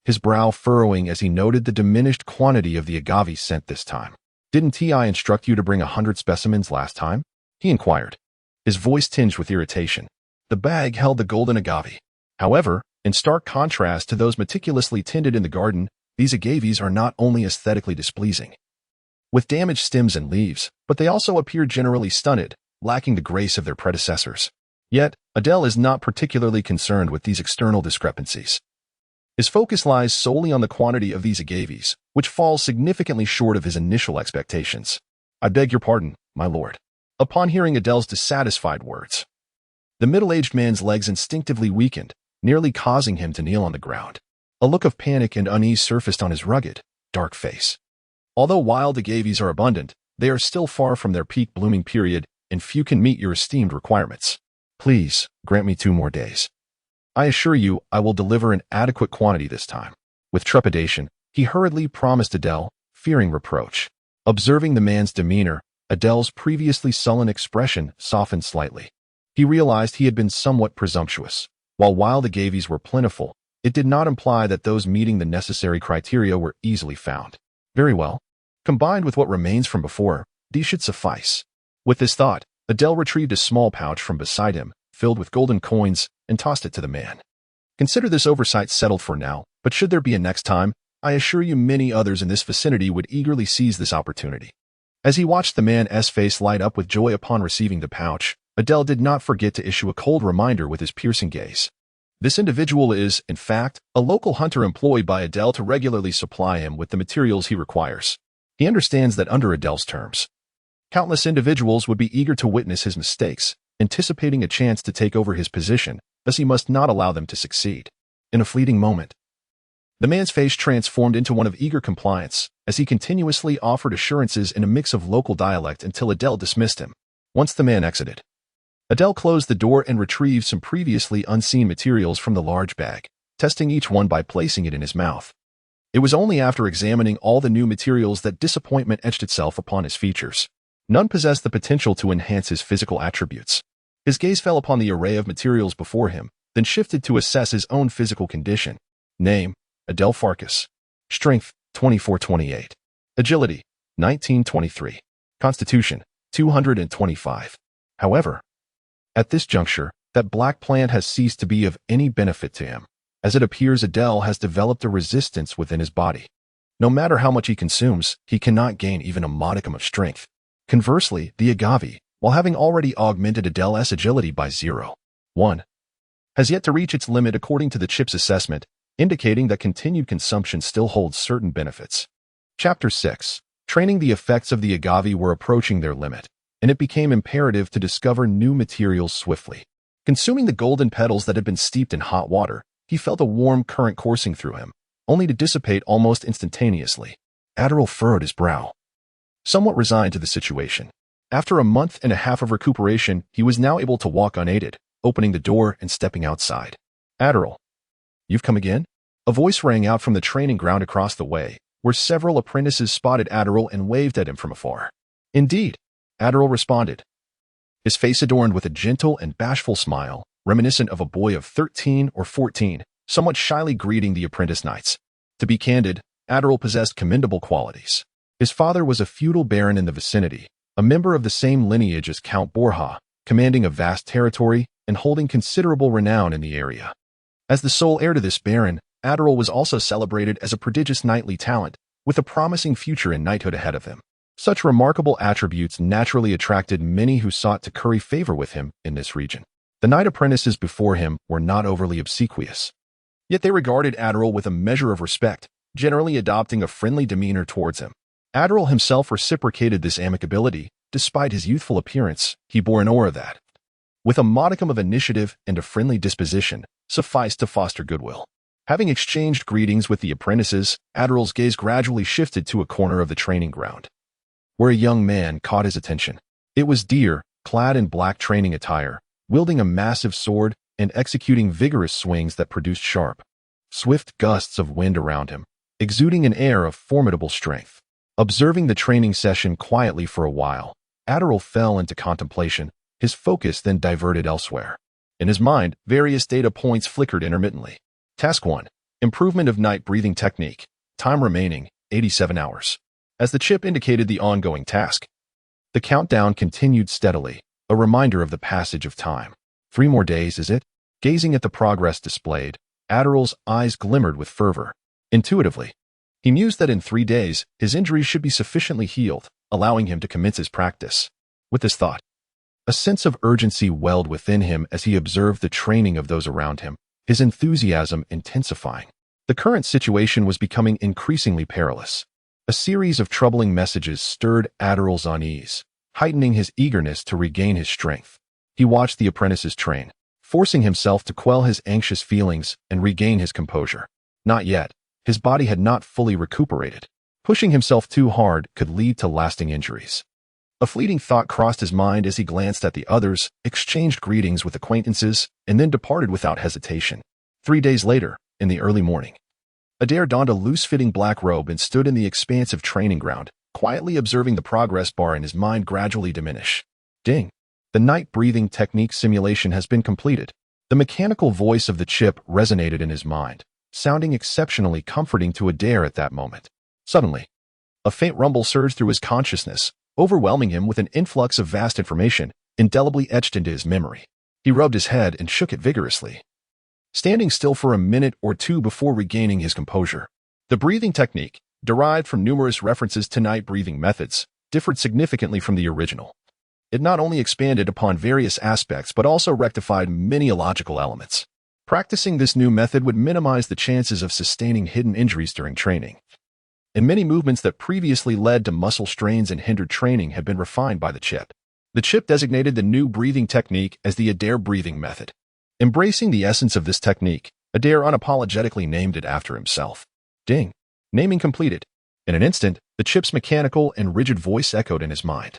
his brow furrowing as he noted the diminished quantity of the agave sent this time. "Didn't I instruct you to bring 100 specimens last time?" he inquired, his voice tinged with irritation. The bag held the golden agave. However, in stark contrast to those meticulously tended in the garden, these agaves are not only aesthetically displeasing, with damaged stems and leaves, but they also appear generally stunted, lacking the grace of their predecessors. Yet, Adir is not particularly concerned with these external discrepancies. His focus lies solely on the quantity of these agaves, which falls significantly short of his initial expectations. "I beg your pardon, my lord." Upon hearing Adir's dissatisfied words, the middle-aged man's legs instinctively weakened, nearly causing him to kneel on the ground. A look of panic and unease surfaced on his rugged, dark face. Although wild agaves are abundant, they are still far from their peak blooming period, and few can meet your esteemed requirements. "Please, grant me 2 more days. I assure you I will deliver an adequate quantity this time." With trepidation, he hurriedly promised Adir, fearing reproach. Observing the man's demeanor, Adir's previously sullen expression softened slightly. He realized he had been somewhat presumptuous. While wild agaves were plentiful, it did not imply that those meeting the necessary criteria were easily found. Very well. Combined with what remains from before, these should suffice. With this thought, Adir retrieved a small pouch from beside him, filled with golden coins, and tossed it to the man. "Consider this oversight settled for now, but should there be a next time, I assure you many others in this vicinity would eagerly seize this opportunity." As he watched the man's face light up with joy upon receiving the pouch, Adir did not forget to issue a cold reminder with his piercing gaze. This individual is, in fact, a local hunter employed by Adir to regularly supply him with the materials he requires. He understands that under Adir's terms, countless individuals would be eager to witness his mistakes, anticipating a chance to take over his position, thus he must not allow them to succeed. In a fleeting moment, the man's face transformed into one of eager compliance, as he continuously offered assurances in a mix of local dialect until Adir dismissed him. Once the man exited, Adir closed the door and retrieved some previously unseen materials from the large bag, testing each one by placing it in his mouth. It was only after examining all the new materials that disappointment etched itself upon his features. None possessed the potential to enhance his physical attributes. His gaze fell upon the array of materials before him, then shifted to assess his own physical condition. Name: Adir Farkas. Strength: 2428. Agility: 1923. Constitution: 225. However, at this juncture, that black plant has ceased to be of any benefit to him, as it appears Adir has developed a resistance within his body. No matter how much he consumes, he cannot gain even a modicum of strength. Conversely, the agave, while having already augmented Adir's agility by 0.1, has yet to reach its limit according to the chip's assessment, indicating that continued consumption still holds certain benefits. Chapter 6. Training. The effects of the agave were approaching their limit, and it became imperative to discover new materials swiftly. Consuming the golden petals that had been steeped in hot water, he felt a warm current coursing through him, only to dissipate almost instantaneously. Adir furrowed his brow, somewhat resigned to the situation. After a month and a half of recuperation, he was now able to walk unaided, opening the door and stepping outside. Adir, you've come again? A voice rang out from the training ground across the way, where several apprentices spotted Adir and waved at him from afar. Indeed, Adir responded, his face adorned with a gentle and bashful smile, reminiscent of a boy of 13 or 14, somewhat shyly greeting the apprentice knights. To be candid, Adir possessed commendable qualities. His father was a feudal baron in the vicinity, a member of the same lineage as Count Borja, commanding a vast territory and holding considerable renown in the area. As the sole heir to this baron, Adir was also celebrated as a prodigious knightly talent, with a promising future in knighthood ahead of him. Such remarkable attributes naturally attracted many who sought to curry favor with him in this region. The knight apprentices before him were not overly obsequious. Yet they regarded Adir with a measure of respect, generally adopting a friendly demeanor towards him. Adir himself reciprocated this amicability. Despite his youthful appearance, he bore an aura that, with a modicum of initiative and a friendly disposition, sufficed to foster goodwill. Having exchanged greetings with the apprentices, Adir's gaze gradually shifted to a corner of the training ground, where a young man caught his attention. It was Adir, clad in black training attire, wielding a massive sword and executing vigorous swings that produced sharp, swift gusts of wind around him, exuding an air of formidable strength. Observing the training session quietly for a while, Adir fell into contemplation, his focus then diverted elsewhere. In his mind, various data points flickered intermittently. Task 1. Improvement of night breathing technique. Time remaining, 87 hours. As the chip indicated the ongoing task, the countdown continued steadily, a reminder of the passage of time. 3 more days, is it? Gazing at the progress displayed, Adir's eyes glimmered with fervor. Intuitively, he mused that in 3 days, his injuries should be sufficiently healed, allowing him to commence his practice. With this thought, a sense of urgency welled within him as he observed the training of those around him, his enthusiasm intensifying. The current situation was becoming increasingly perilous. A series of troubling messages stirred Adir's unease, heightening his eagerness to regain his strength. He watched the apprentices train, forcing himself to quell his anxious feelings and regain his composure. Not yet. His body had not fully recuperated. Pushing himself too hard could lead to lasting injuries. A fleeting thought crossed his mind as he glanced at the others, exchanged greetings with acquaintances, and then departed without hesitation. 3 days later, in the early morning, Adir donned a loose-fitting black robe and stood in the expansive training ground, quietly observing the progress bar in his mind gradually diminish. Ding! The night breathing technique simulation has been completed. The mechanical voice of the chip resonated in his mind, sounding exceptionally comforting to Adir at that moment. Suddenly, a faint rumble surged through his consciousness, overwhelming him with an influx of vast information, indelibly etched into his memory. He rubbed his head and shook it vigorously, standing still for a minute or two before regaining his composure. The breathing technique, derived from numerous references to night breathing methods, differed significantly from the original. It not only expanded upon various aspects but also rectified many illogical elements. Practicing this new method would minimize the chances of sustaining hidden injuries during training. And many movements that previously led to muscle strains and hindered training had been refined by the chip. The chip designated the new breathing technique as the Adir breathing method. Embracing the essence of this technique, Adir unapologetically named it after himself. Ding! Naming completed. In an instant, the chip's mechanical and rigid voice echoed in his mind.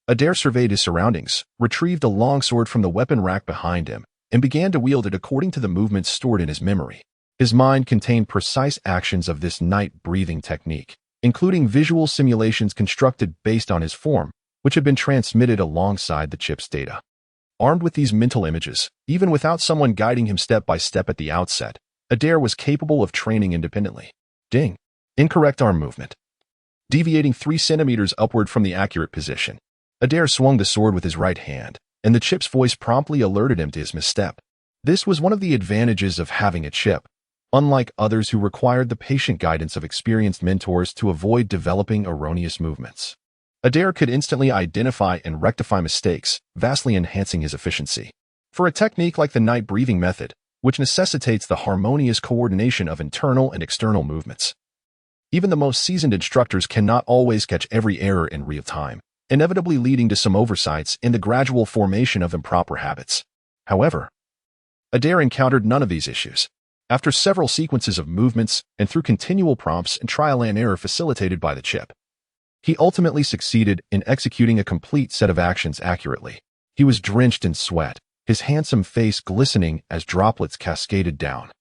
Adir surveyed his surroundings, retrieved a longsword from the weapon rack behind him, and began to wield it according to the movements stored in his memory. His mind contained precise actions of this night breathing technique, including visual simulations constructed based on his form, which had been transmitted alongside the chip's data. Armed with these mental images, even without someone guiding him step by step at the outset, Adir was capable of training independently. Ding! Incorrect arm movement. Deviating 3 centimeters upward from the accurate position, Adir swung the sword with his right hand, and the chip's voice promptly alerted him to his misstep. This was one of the advantages of having a chip, unlike others who required the patient guidance of experienced mentors to avoid developing erroneous movements. Adir could instantly identify and rectify mistakes, vastly enhancing his efficiency. For a technique like the night breathing method, which necessitates the harmonious coordination of internal and external movements, even the most seasoned instructors cannot always catch every error in real time, inevitably leading to some oversights in the gradual formation of improper habits. However, Adir encountered none of these issues. After several sequences of movements and through continual prompts and trial and error facilitated by the chip, He ultimately succeeded in executing a complete set of actions accurately. He was drenched in sweat, his handsome face glistening as droplets cascaded down.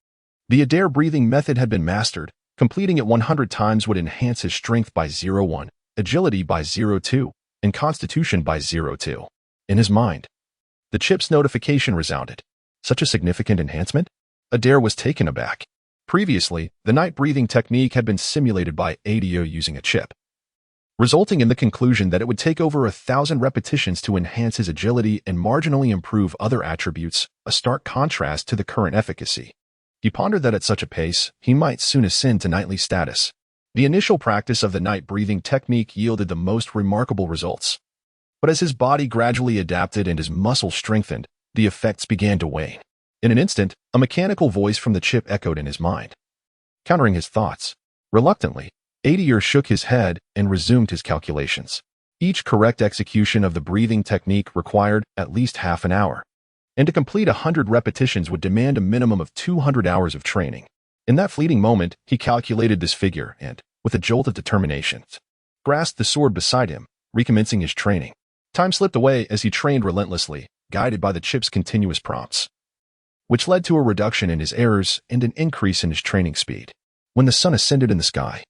The Adir breathing method had been mastered. Completing it 100 times would enhance his strength by 0.1, agility by 0.2, and constitution by 0.2. In his mind, the chip's notification resounded. Such a significant enhancement? Adir was taken aback. Previously, the night breathing technique had been simulated by Adir using a chip, resulting in the conclusion that it would take over 1,000 repetitions to enhance his agility and marginally improve other attributes, a stark contrast to the current efficacy. He pondered that at such a pace, he might soon ascend to knightly status. The initial practice of the night breathing technique yielded the most remarkable results. But as his body gradually adapted and his muscles strengthened, the effects began to wane. In an instant, a mechanical voice from the chip echoed in his mind, countering his thoughts. Reluctantly, Adir shook his head and resumed his calculations. Each correct execution of the breathing technique required at least half an hour, and to complete 100 repetitions would demand a minimum of 200 hours of training. In that fleeting moment, he calculated this figure and, with a jolt of determination, grasped the sword beside him, recommencing his training. Time slipped away as he trained relentlessly, guided by the chip's continuous prompts, which led to a reduction in his errors and an increase in his training speed. When the sun ascended in the sky,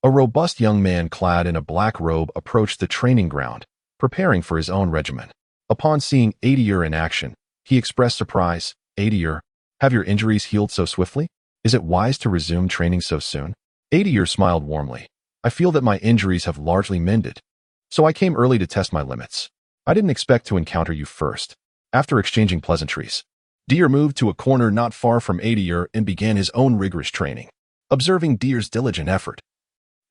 a robust young man clad in a black robe approached the training ground, preparing for his own regimen. Upon seeing Adir in action, he expressed surprise. Adir, have your injuries healed so swiftly? Is it wise to resume training so soon? Adir smiled warmly. I feel that my injuries have largely mended, so I came early to test my limits. I didn't expect to encounter you first. After exchanging pleasantries, Adir moved to a corner not far from Adir and began his own rigorous training. Observing Adir's diligent effort,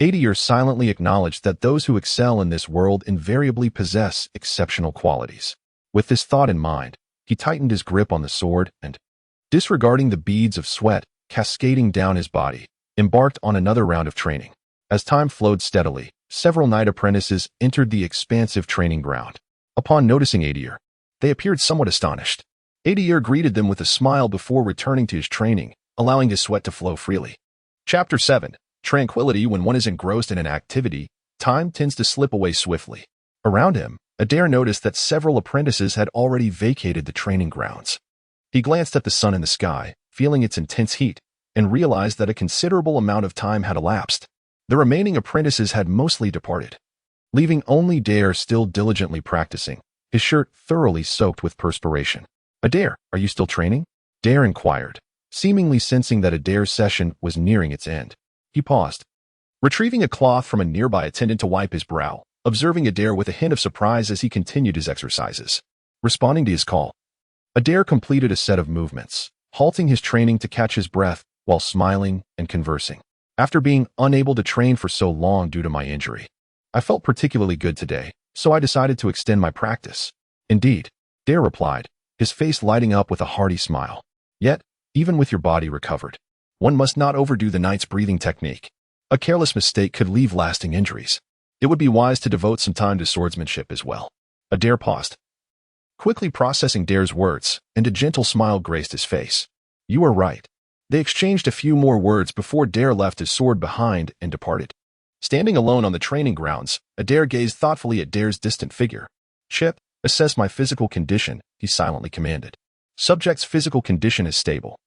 Adir silently acknowledged that those who excel in this world invariably possess exceptional qualities. With this thought in mind, he tightened his grip on the sword and, disregarding the beads of sweat cascading down his body, embarked on another round of training. As time flowed steadily, several knight apprentices entered the expansive training ground. Upon noticing Adir, they appeared somewhat astonished. Adir greeted them with a smile before returning to his training, allowing his sweat to flow freely. Chapter 7. Tranquility. When one is engrossed in an activity, time tends to slip away swiftly. Around him, Adir noticed that several apprentices had already vacated the training grounds. He glanced at the sun in the sky, feeling its intense heat, and realized that a considerable amount of time had elapsed. The remaining apprentices had mostly departed, leaving only Adir still diligently practicing, his shirt thoroughly soaked with perspiration. Adir, are you still training? Adir inquired, seemingly sensing that Adir's session was nearing its end. He paused, retrieving a cloth from a nearby attendant to wipe his brow, observing Adir with a hint of surprise as he continued his exercises. Responding to his call, Adir completed a set of movements, halting his training to catch his breath while smiling and conversing. After being unable to train for so long due to my injury, I felt particularly good today, so I decided to extend my practice. Indeed, Adir replied, his face lighting up with a hearty smile. Yet, even with your body recovered, one must not overdo the night's breathing technique. A careless mistake could leave lasting injuries. It would be wise to devote some time to swordsmanship as well. Adir paused, quickly processing Adir's words, and a gentle smile graced his face. You are right. They exchanged a few more words before Adir left his sword behind and departed. Standing alone on the training grounds, Adir gazed thoughtfully at Adir's distant figure. Chip, assess my physical condition, he silently commanded. Subject's physical condition is stable.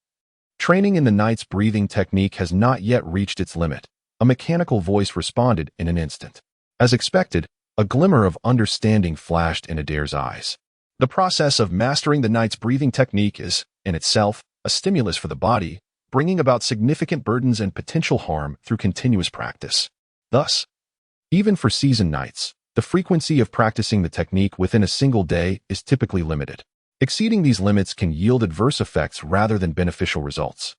Training in the night's breathing technique has not yet reached its limit. A mechanical voice responded in an instant. As expected, a glimmer of understanding flashed in Adir's eyes. The process of mastering the night's breathing technique is, in itself, a stimulus for the body, bringing about significant burdens and potential harm through continuous practice. Thus, even for seasoned knights, the frequency of practicing the technique within a single day is typically limited. Exceeding these limits can yield adverse effects rather than beneficial results.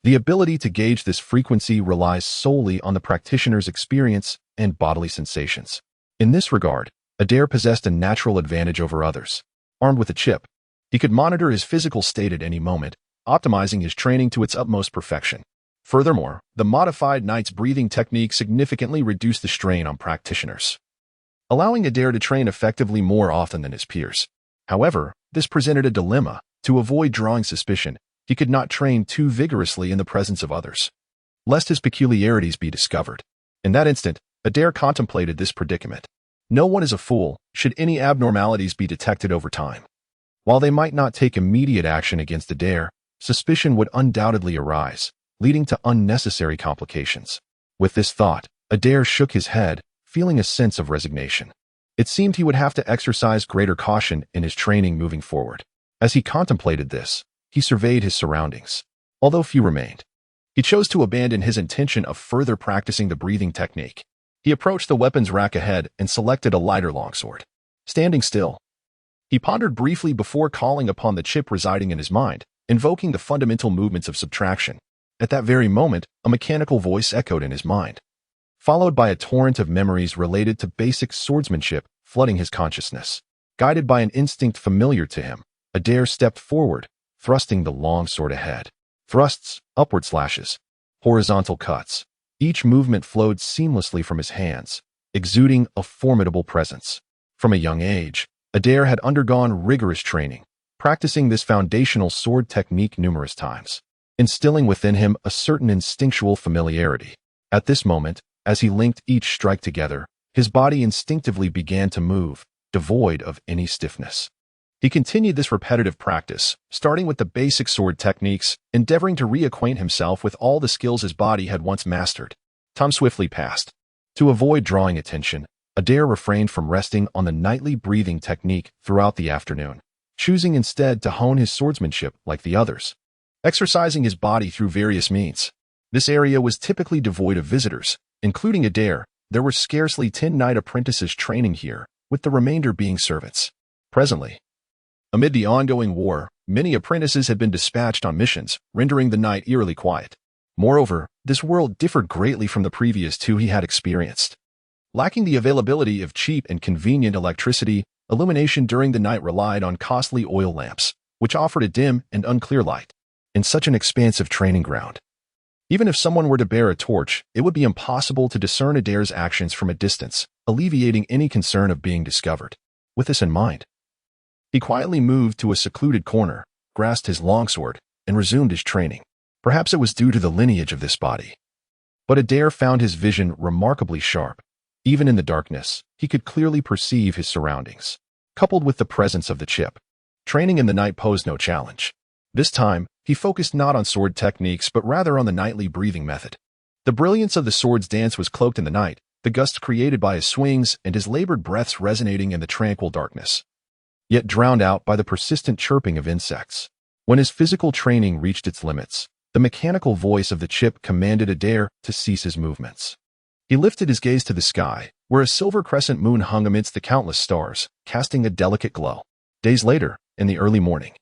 The ability to gauge this frequency relies solely on the practitioner's experience and bodily sensations. In this regard, Adir possessed a natural advantage over others. Armed with a chip, he could monitor his physical state at any moment, optimizing his training to its utmost perfection. Furthermore, the modified night's breathing technique significantly reduced the strain on practitioners, allowing Adir to train effectively more often than his peers. However, this presented a dilemma. To avoid drawing suspicion, he could not train too vigorously in the presence of others, lest his peculiarities be discovered. In that instant, Adir contemplated this predicament. No one is a fool, should any abnormalities be detected over time. While they might not take immediate action against Adir, suspicion would undoubtedly arise, leading to unnecessary complications. With this thought, Adir shook his head, feeling a sense of resignation. It seemed he would have to exercise greater caution in his training moving forward. As he contemplated this, he surveyed his surroundings. Although few remained, he chose to abandon his intention of further practicing the breathing technique. He approached the weapons rack ahead and selected a lighter longsword. Standing still, he pondered briefly before calling upon the chip residing in his mind, invoking the fundamental movements of subtraction. At that very moment, a mechanical voice echoed in his mind, followed by a torrent of memories related to basic swordsmanship flooding his consciousness. Guided by an instinct familiar to him, Adir stepped forward, thrusting the longsword ahead. Thrusts, upward slashes, horizontal cuts. Each movement flowed seamlessly from his hands, exuding a formidable presence. From a young age, Adir had undergone rigorous training, practicing this foundational sword technique numerous times, instilling within him a certain instinctual familiarity. At this moment, as he linked each strike together, his body instinctively began to move, devoid of any stiffness. He continued this repetitive practice, starting with the basic sword techniques, endeavoring to reacquaint himself with all the skills his body had once mastered. Time swiftly passed. To avoid drawing attention, Adir refrained from resting on the nightly breathing technique throughout the afternoon, choosing instead to hone his swordsmanship like the others, exercising his body through various means. This area was typically devoid of visitors, including Adir. There were scarcely 10 knight apprentices training here, with the remainder being servants. Presently, amid the ongoing war, many apprentices had been dispatched on missions, rendering the night eerily quiet. Moreover, this world differed greatly from the previous two he had experienced. Lacking the availability of cheap and convenient electricity, illumination during the night relied on costly oil lamps, which offered a dim and unclear light. In such an expansive training ground, even if someone were to bear a torch, it would be impossible to discern Adir's actions from a distance, alleviating any concern of being discovered. With this in mind, he quietly moved to a secluded corner, grasped his longsword, and resumed his training. Perhaps it was due to the lineage of this body, but Adir found his vision remarkably sharp. Even in the darkness, he could clearly perceive his surroundings. Coupled with the presence of the chip, training in the night posed no challenge. This time, he focused not on sword techniques but rather on the nightly breathing method. The brilliance of the sword's dance was cloaked in the night, the gusts created by his swings and his labored breaths resonating in the tranquil darkness, yet drowned out by the persistent chirping of insects. When his physical training reached its limits, the mechanical voice of the chip commanded Adir to cease his movements. He lifted his gaze to the sky, where a silver crescent moon hung amidst the countless stars, casting a delicate glow. Days later, in the early morning,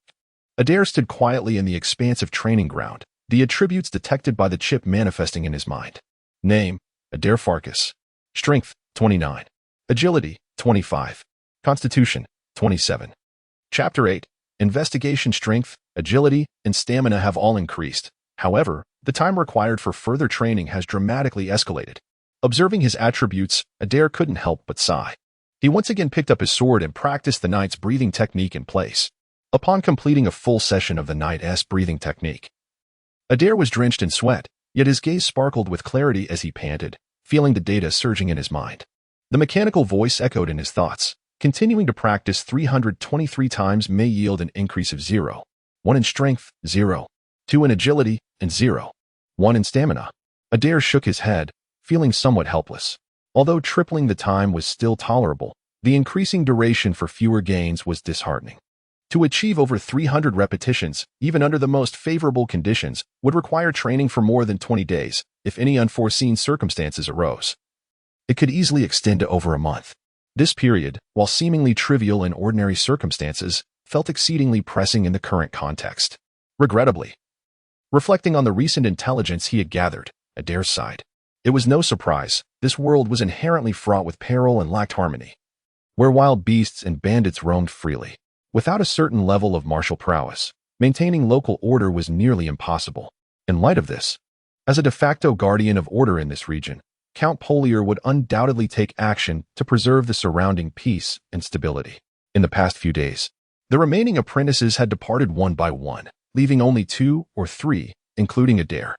Adir stood quietly in the expansive training ground, the attributes detected by the chip manifesting in his mind. Name, Adir Farkas. Strength, 29. Agility, 25. Constitution, 27. Chapter 8. Investigation. Strength, agility, and stamina have all increased. However, the time required for further training has dramatically escalated. Observing his attributes, Adir couldn't help but sigh. He once again picked up his sword and practiced the knight's breathing technique in place. Upon completing a full session of the knight's breathing technique, Adir was drenched in sweat, yet his gaze sparkled with clarity as he panted, feeling the data surging in his mind. The mechanical voice echoed in his thoughts. Continuing to practice 323 times may yield an increase of 0. 1 in strength, 0. 2 in agility, and 0. 1 in stamina. Adir shook his head, feeling somewhat helpless. Although tripling the time was still tolerable, the increasing duration for fewer gains was disheartening. To achieve over 300 repetitions, even under the most favorable conditions, would require training for more than 20 days, if any unforeseen circumstances arose. It could easily extend to over a month. This period, while seemingly trivial in ordinary circumstances, felt exceedingly pressing in the current context. Regrettably, reflecting on the recent intelligence he had gathered, Adir sighed. It was no surprise, this world was inherently fraught with peril and lacked harmony, where wild beasts and bandits roamed freely. Without a certain level of martial prowess, maintaining local order was nearly impossible. In light of this, as a de facto guardian of order in this region, Count Polier would undoubtedly take action to preserve the surrounding peace and stability. In the past few days, the remaining apprentices had departed one by one, leaving only 2 or 3, including Adir.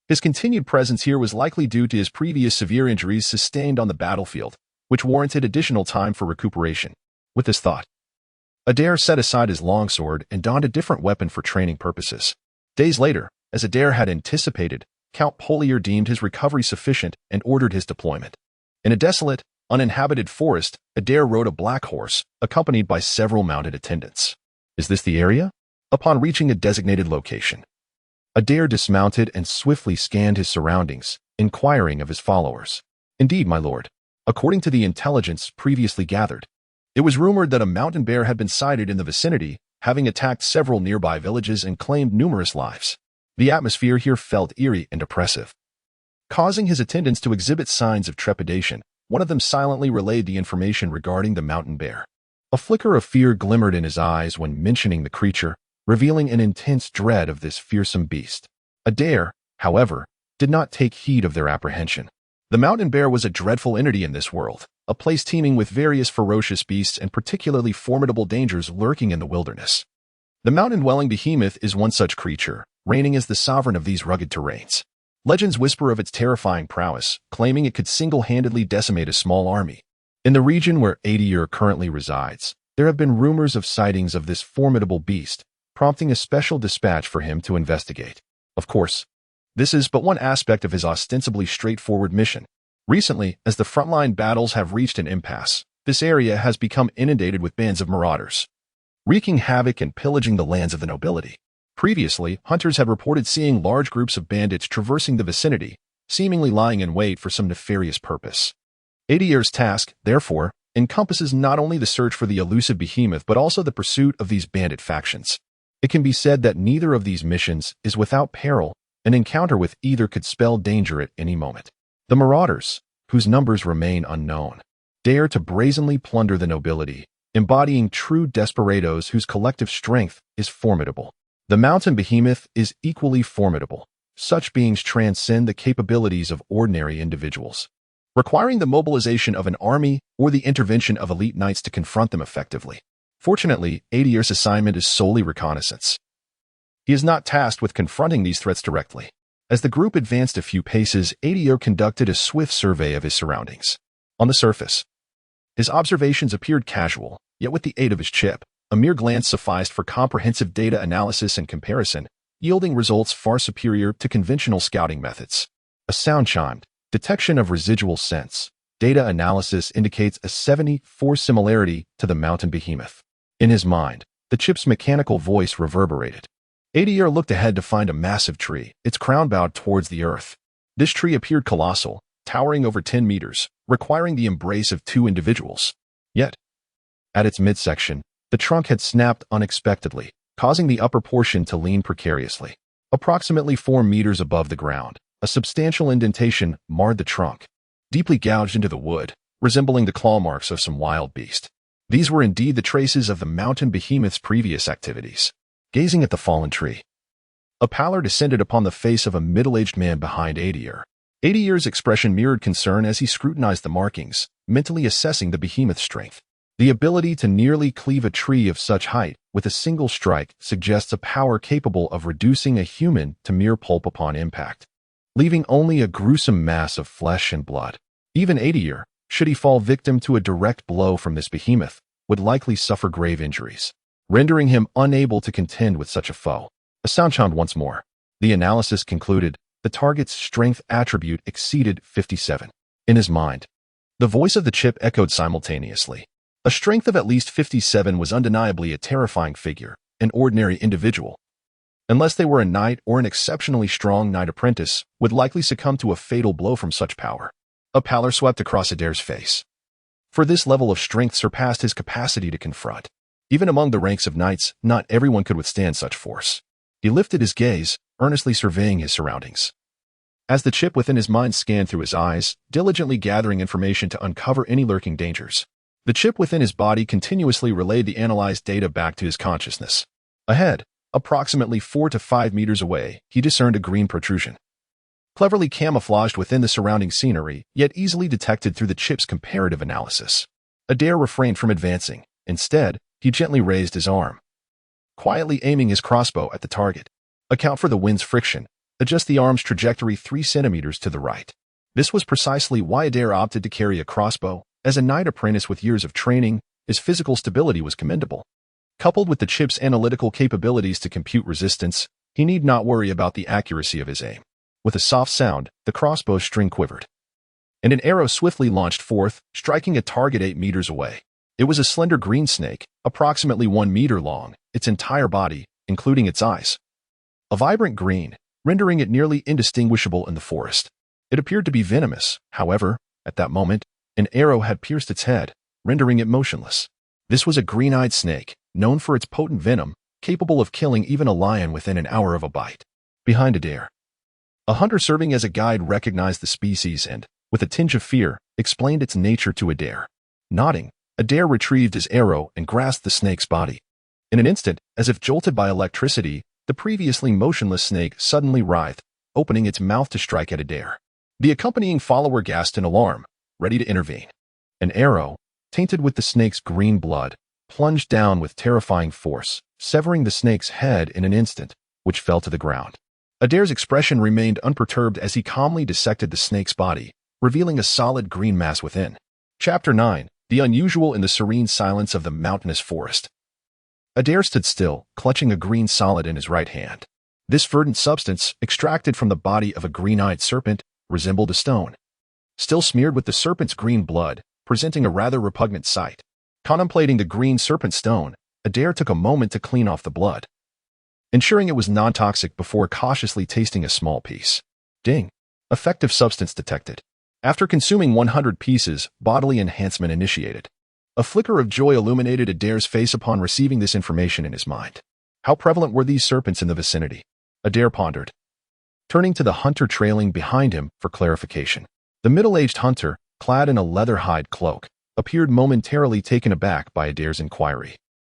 His continued presence here was likely due to his previous severe injuries sustained on the battlefield, which warranted additional time for recuperation. With this thought, Adir set aside his longsword and donned a different weapon for training purposes. Days later, as Adir had anticipated, Count Polier deemed his recovery sufficient and ordered his deployment. In a desolate, uninhabited forest, Adir rode a black horse, accompanied by several mounted attendants. Is this the area? Upon reaching a designated location, Adir dismounted and swiftly scanned his surroundings, inquiring of his followers. Indeed, my lord, according to the intelligence previously gathered, it was rumored that a mountain bear had been sighted in the vicinity, having attacked several nearby villages and claimed numerous lives. The atmosphere here felt eerie and oppressive. Causing his attendants to exhibit signs of trepidation, one of them silently relayed the information regarding the mountain bear. A flicker of fear glimmered in his eyes when mentioning the creature, revealing an intense dread of this fearsome beast. Adir, however, did not take heed of their apprehension. The mountain bear was a dreadful entity in this world, a place teeming with various ferocious beasts and particularly formidable dangers lurking in the wilderness. The mountain-dwelling behemoth is one such creature, reigning as the sovereign of these rugged terrains. Legends whisper of its terrifying prowess, claiming it could single-handedly decimate a small army. In the region where Adir currently resides, there have been rumors of sightings of this formidable beast, prompting a special dispatch for him to investigate. Of course, this is but one aspect of his ostensibly straightforward mission. Recently, as the frontline battles have reached an impasse, this area has become inundated with bands of marauders, wreaking havoc and pillaging the lands of the nobility. Previously, hunters had reported seeing large groups of bandits traversing the vicinity, seemingly lying in wait for some nefarious purpose. Adir's task, therefore, encompasses not only the search for the elusive behemoth but also the pursuit of these bandit factions. It can be said that neither of these missions is without peril. An encounter with either could spell danger at any moment. The marauders, whose numbers remain unknown, dare to brazenly plunder the nobility, embodying true desperados whose collective strength is formidable. The mountain behemoth is equally formidable. Such beings transcend the capabilities of ordinary individuals, requiring the mobilization of an army or the intervention of elite knights to confront them effectively. Fortunately, Adir's assignment is solely reconnaissance. He is not tasked with confronting these threats directly. As the group advanced a few paces, Adir conducted a swift survey of his surroundings. On the surface, his observations appeared casual, yet with the aid of his chip, a mere glance sufficed for comprehensive data analysis and comparison, yielding results far superior to conventional scouting methods. A sound chimed, detection of residual sense. Data analysis indicates a 74 similarity to the mountain behemoth. In his mind, the chip's mechanical voice reverberated. Adir looked ahead to find a massive tree, its crown bowed towards the earth. This tree appeared colossal, towering over 10 meters, requiring the embrace of two individuals. Yet, at its midsection, the trunk had snapped unexpectedly, causing the upper portion to lean precariously. Approximately 4 meters above the ground, a substantial indentation marred the trunk, deeply gouged into the wood, resembling the claw marks of some wild beast. These were indeed the traces of the mountain behemoth's previous activities. Gazing at the fallen tree, a pallor descended upon the face of a middle-aged man behind Adir. Adir's expression mirrored concern as he scrutinized the markings, mentally assessing the behemoth's strength. The ability to nearly cleave a tree of such height with a single strike suggests a power capable of reducing a human to mere pulp upon impact, leaving only a gruesome mass of flesh and blood. Even Adir, should he fall victim to a direct blow from this behemoth, would likely suffer grave injuries, rendering him unable to contend with such a foe. A sound chimed once more. The analysis concluded the target's strength attribute exceeded 57. In his mind, the voice of the chip echoed simultaneously. A strength of at least 57 was undeniably a terrifying figure, an ordinary individual, unless they were a knight or an exceptionally strong knight apprentice, would likely succumb to a fatal blow from such power. A pallor swept across Adir's face. For this level of strength surpassed his capacity to confront. Even among the ranks of knights, not everyone could withstand such force. He lifted his gaze, earnestly surveying his surroundings. As the chip within his mind scanned through his eyes, diligently gathering information to uncover any lurking dangers, the chip within his body continuously relayed the analyzed data back to his consciousness. Ahead, approximately 4 to 5 meters away, he discerned a green protrusion, cleverly camouflaged within the surrounding scenery, yet easily detected through the chip's comparative analysis. Adir refrained from advancing. Instead, he gently raised his arm, quietly aiming his crossbow at the target. Account for the wind's friction. Adjust the arm's trajectory 3 centimeters to the right. This was precisely why Adir opted to carry a crossbow. As a knight apprentice with years of training, his physical stability was commendable. Coupled with the chip's analytical capabilities to compute resistance, he need not worry about the accuracy of his aim. With a soft sound, the crossbow string quivered, and an arrow swiftly launched forth, striking a target 8 meters away. It was a slender green snake, approximately 1 meter long, its entire body, including its eyes, a vibrant green, rendering it nearly indistinguishable in the forest. It appeared to be venomous. However, at that moment, an arrow had pierced its head, rendering it motionless. This was a green-eyed snake, known for its potent venom, capable of killing even a lion within an hour of a bite. Behind Adir, a hunter serving as a guide recognized the species and, with a tinge of fear, explained its nature to Adir. Nodding, Adir retrieved his arrow and grasped the snake's body. In an instant, as if jolted by electricity, the previously motionless snake suddenly writhed, opening its mouth to strike at Adir. The accompanying follower gasped in alarm, ready to intervene. An arrow, tainted with the snake's green blood, plunged down with terrifying force, severing the snake's head in an instant, which fell to the ground. Adir's expression remained unperturbed as he calmly dissected the snake's body, revealing a solid green mass within. Chapter 9. The unusual in the serene silence of the mountainous forest. Adir stood still, clutching a green solid in his right hand. This verdant substance, extracted from the body of a green-eyed serpent, resembled a stone, still smeared with the serpent's green blood, presenting a rather repugnant sight. Contemplating the green serpent stone, Adir took a moment to clean off the blood, ensuring it was non-toxic before cautiously tasting a small piece. Ding! Effective substance detected. After consuming 100 pieces, bodily enhancement initiated. A flicker of joy illuminated Adir's face upon receiving this information in his mind. How prevalent were these serpents in the vicinity? Adir pondered, turning to the hunter trailing behind him for clarification. The middle-aged hunter, clad in a leather hide cloak, appeared momentarily taken aback by Adir's inquiry.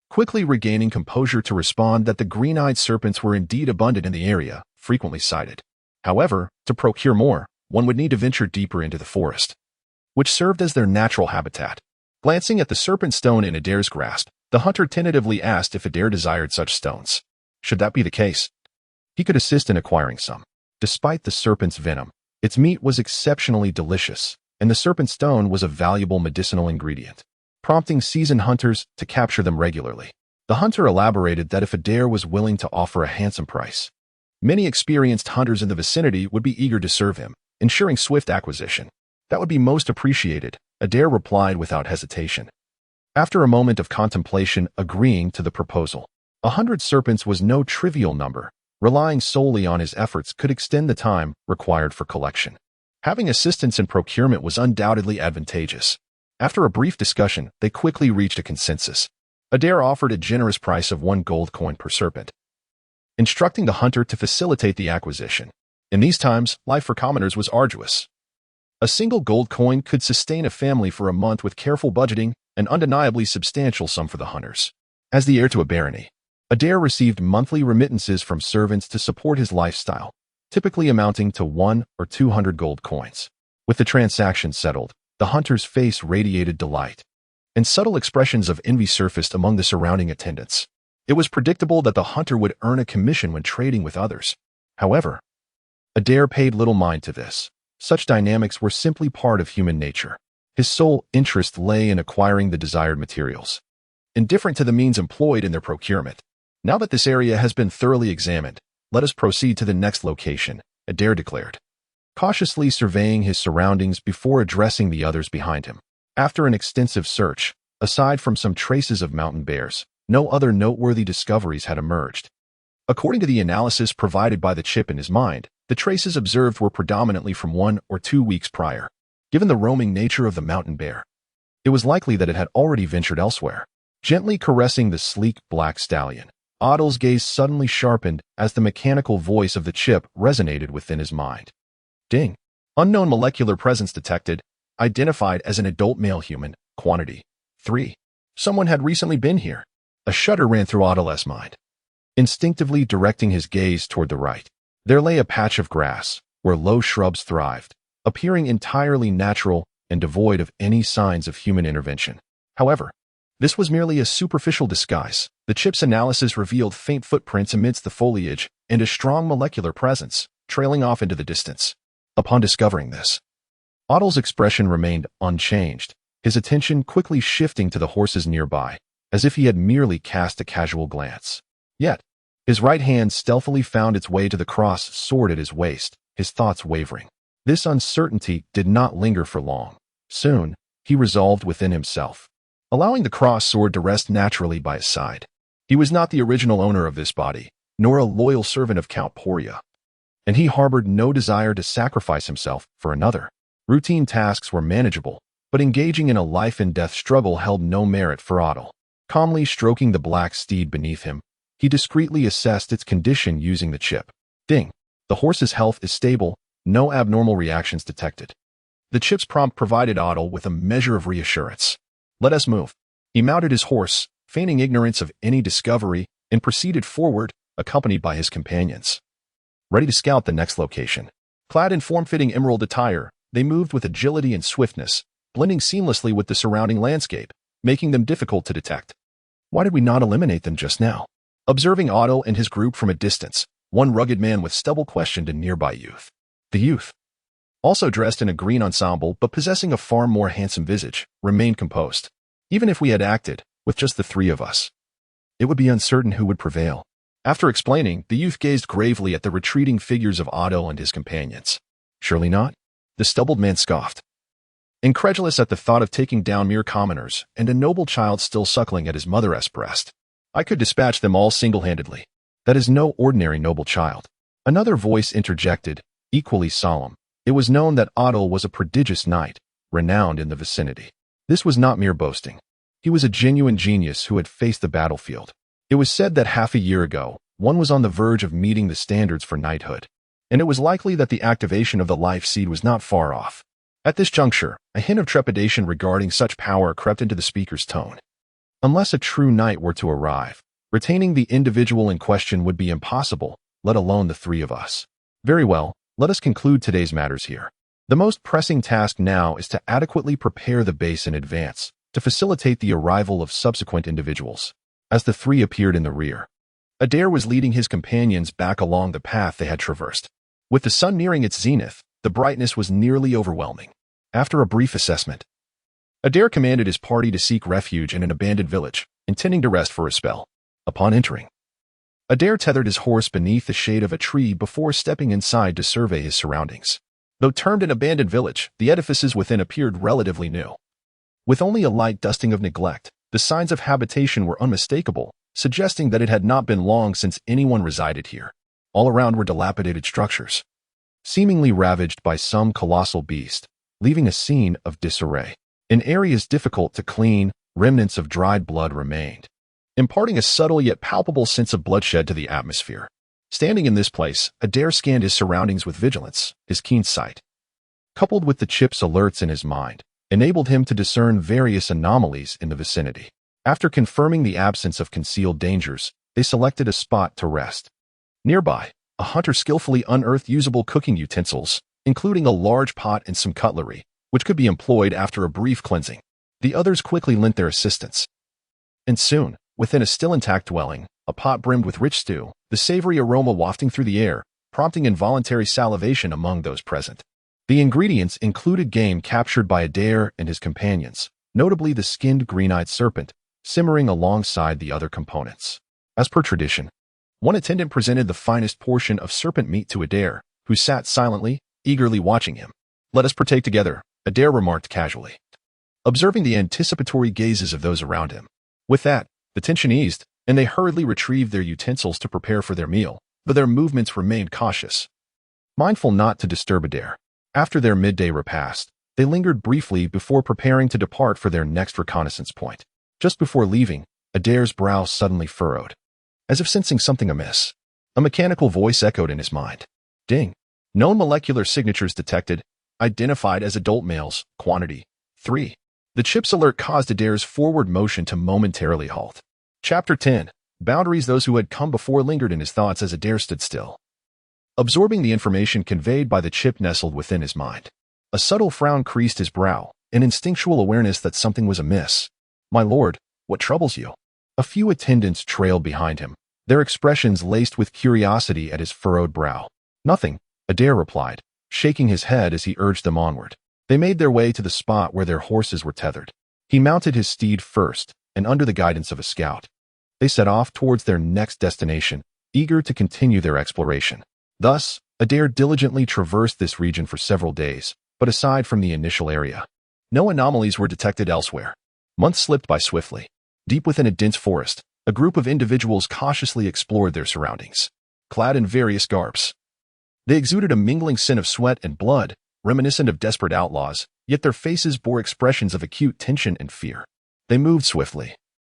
Quickly regaining composure to respond that the green-eyed serpents were indeed abundant in the area, frequently sighted. However, to procure more, one would need to venture deeper into the forest, which served as their natural habitat. Glancing at the serpent stone in Adir's grasp, the hunter tentatively asked if Adir desired such stones. Should that be the case, he could assist in acquiring some. Despite the serpent's venom, its meat was exceptionally delicious, and the serpent stone was a valuable medicinal ingredient, prompting seasoned hunters to capture them regularly. The hunter elaborated that if Adir was willing to offer a handsome price, many experienced hunters in the vicinity would be eager to serve him, ensuring swift acquisition. That would be most appreciated, Adir replied without hesitation. After a moment of contemplation, agreeing to the proposal. 100 serpents was no trivial number. Relying solely on his efforts could extend the time required for collection. Having assistance in procurement was undoubtedly advantageous. After a brief discussion, they quickly reached a consensus. Adir offered a generous price of 1 gold coin per serpent, instructing the hunter to facilitate the acquisition. In these times, life for commoners was arduous. A single gold coin could sustain a family for a month with careful budgeting, an undeniably substantial sum for the hunters. As the heir to a barony, Adir received monthly remittances from servants to support his lifestyle, typically amounting to 100 or 200 gold coins. With the transaction settled, the hunter's face radiated delight, and subtle expressions of envy surfaced among the surrounding attendants. It was predictable that the hunter would earn a commission when trading with others. However, Adir paid little mind to this. Such dynamics were simply part of human nature. His sole interest lay in acquiring the desired materials, indifferent to the means employed in their procurement. Now that this area has been thoroughly examined, let us proceed to the next location, Adir declared, cautiously surveying his surroundings before addressing the others behind him. After an extensive search, aside from some traces of mountain bears, no other noteworthy discoveries had emerged. According to the analysis provided by the chip in his mind, the traces observed were predominantly from 1 or 2 weeks prior. Given the roaming nature of the mountain bear, it was likely that it had already ventured elsewhere. Gently caressing the sleek black stallion, Adil's gaze suddenly sharpened as the mechanical voice of the chip resonated within his mind. Ding! Unknown molecular presence detected, identified as an adult male human, quantity 3. Someone had recently been here. A shudder ran through Adil's mind. Instinctively directing his gaze toward the right, there lay a patch of grass, where low shrubs thrived, appearing entirely natural and devoid of any signs of human intervention. However, this was merely a superficial disguise. The chip's analysis revealed faint footprints amidst the foliage and a strong molecular presence, trailing off into the distance. Upon discovering this, Otto's expression remained unchanged, his attention quickly shifting to the horses nearby, as if he had merely cast a casual glance. Yet, his right hand stealthily found its way to the crossed sword at his waist, his thoughts wavering. This uncertainty did not linger for long. Soon, he resolved within himself, allowing the crossed sword to rest naturally by his side. He was not the original owner of this body, nor a loyal servant of Count Poria, and he harbored no desire to sacrifice himself for another. Routine tasks were manageable, but engaging in a life-and-death struggle held no merit for Otto. Calmly stroking the black steed beneath him, he discreetly assessed its condition using the chip. Ding! The horse's health is stable, no abnormal reactions detected. The chip's prompt provided Otto with a measure of reassurance. Let us move. He mounted his horse, feigning ignorance of any discovery, and proceeded forward, accompanied by his companions. Ready to scout the next location. Clad in form-fitting emerald attire, they moved with agility and swiftness, blending seamlessly with the surrounding landscape, making them difficult to detect. Why did we not eliminate them just now? Observing Otto and his group from a distance, one rugged man with stubble questioned a nearby youth. The youth, also dressed in a green ensemble but possessing a far more handsome visage, remained composed. Even if we had acted, with just the three of us, it would be uncertain who would prevail. After explaining, the youth gazed gravely at the retreating figures of Otto and his companions. Surely not? The stubbled man scoffed, incredulous at the thought of taking down mere commoners and a noble child still suckling at his mother's breast. I could dispatch them all single-handedly. That is no ordinary noble child. Another voice interjected, equally solemn. It was known that Otto was a prodigious knight, renowned in the vicinity. This was not mere boasting. He was a genuine genius who had faced the battlefield. It was said that half a year ago, one was on the verge of meeting the standards for knighthood, and it was likely that the activation of the life seed was not far off. At this juncture, a hint of trepidation regarding such power crept into the speaker's tone. Unless a true knight were to arrive, retaining the individual in question would be impossible, let alone the three of us. Very well, let us conclude today's matters here. The most pressing task now is to adequately prepare the base in advance, to facilitate the arrival of subsequent individuals. As the three appeared in the rear, Adir was leading his companions back along the path they had traversed. With the sun nearing its zenith, the brightness was nearly overwhelming. After a brief assessment, Adir commanded his party to seek refuge in an abandoned village, intending to rest for a spell. Upon entering, Adir tethered his horse beneath the shade of a tree before stepping inside to survey his surroundings. Though termed an abandoned village, the edifices within appeared relatively new. With only a light dusting of neglect, the signs of habitation were unmistakable, suggesting that it had not been long since anyone resided here. All around were dilapidated structures, seemingly ravaged by some colossal beast, leaving a scene of disarray. In areas difficult to clean, remnants of dried blood remained, imparting a subtle yet palpable sense of bloodshed to the atmosphere. Standing in this place, Adir scanned his surroundings with vigilance. His keen sight, coupled with the chip's alerts in his mind, enabled him to discern various anomalies in the vicinity. After confirming the absence of concealed dangers, they selected a spot to rest. Nearby, a hunter skillfully unearthed usable cooking utensils, including a large pot and some cutlery, which could be employed after a brief cleansing. The others quickly lent their assistance. And soon, within a still intact dwelling, a pot brimmed with rich stew, the savory aroma wafting through the air, prompting involuntary salivation among those present. The ingredients included game captured by Adir and his companions, notably the skinned green-eyed serpent, simmering alongside the other components. As per tradition, one attendant presented the finest portion of serpent meat to Adir, who sat silently, eagerly watching him. Let us partake together, Adir remarked casually, observing the anticipatory gazes of those around him. With that, the tension eased, and they hurriedly retrieved their utensils to prepare for their meal, but their movements remained cautious, mindful not to disturb Adir. After their midday repast, they lingered briefly before preparing to depart for their next reconnaissance point. Just before leaving, Adir's brow suddenly furrowed, as if sensing something amiss. A mechanical voice echoed in his mind. Ding. Known molecular signatures detected, identified as adult males, quantity 3. The chip's alert caused Adir's forward motion to momentarily halt. Chapter 10. Boundaries. Those who had come before lingered in his thoughts as Adir stood still, absorbing the information conveyed by the chip nestled within his mind. A subtle frown creased his brow, an instinctual awareness that something was amiss. My lord, what troubles you? A few attendants trailed behind him, their expressions laced with curiosity at his furrowed brow. Nothing, Adir replied, shaking his head as he urged them onward. They made their way to the spot where their horses were tethered. He mounted his steed first, and under the guidance of a scout, they set off towards their next destination, eager to continue their exploration. Thus, Adir diligently traversed this region for several days, but aside from the initial area, no anomalies were detected elsewhere. Months slipped by swiftly. Deep within a dense forest, a group of individuals cautiously explored their surroundings. Clad in various garbs, they exuded a mingling scent of sweat and blood, reminiscent of desperate outlaws, yet their faces bore expressions of acute tension and fear. They moved swiftly,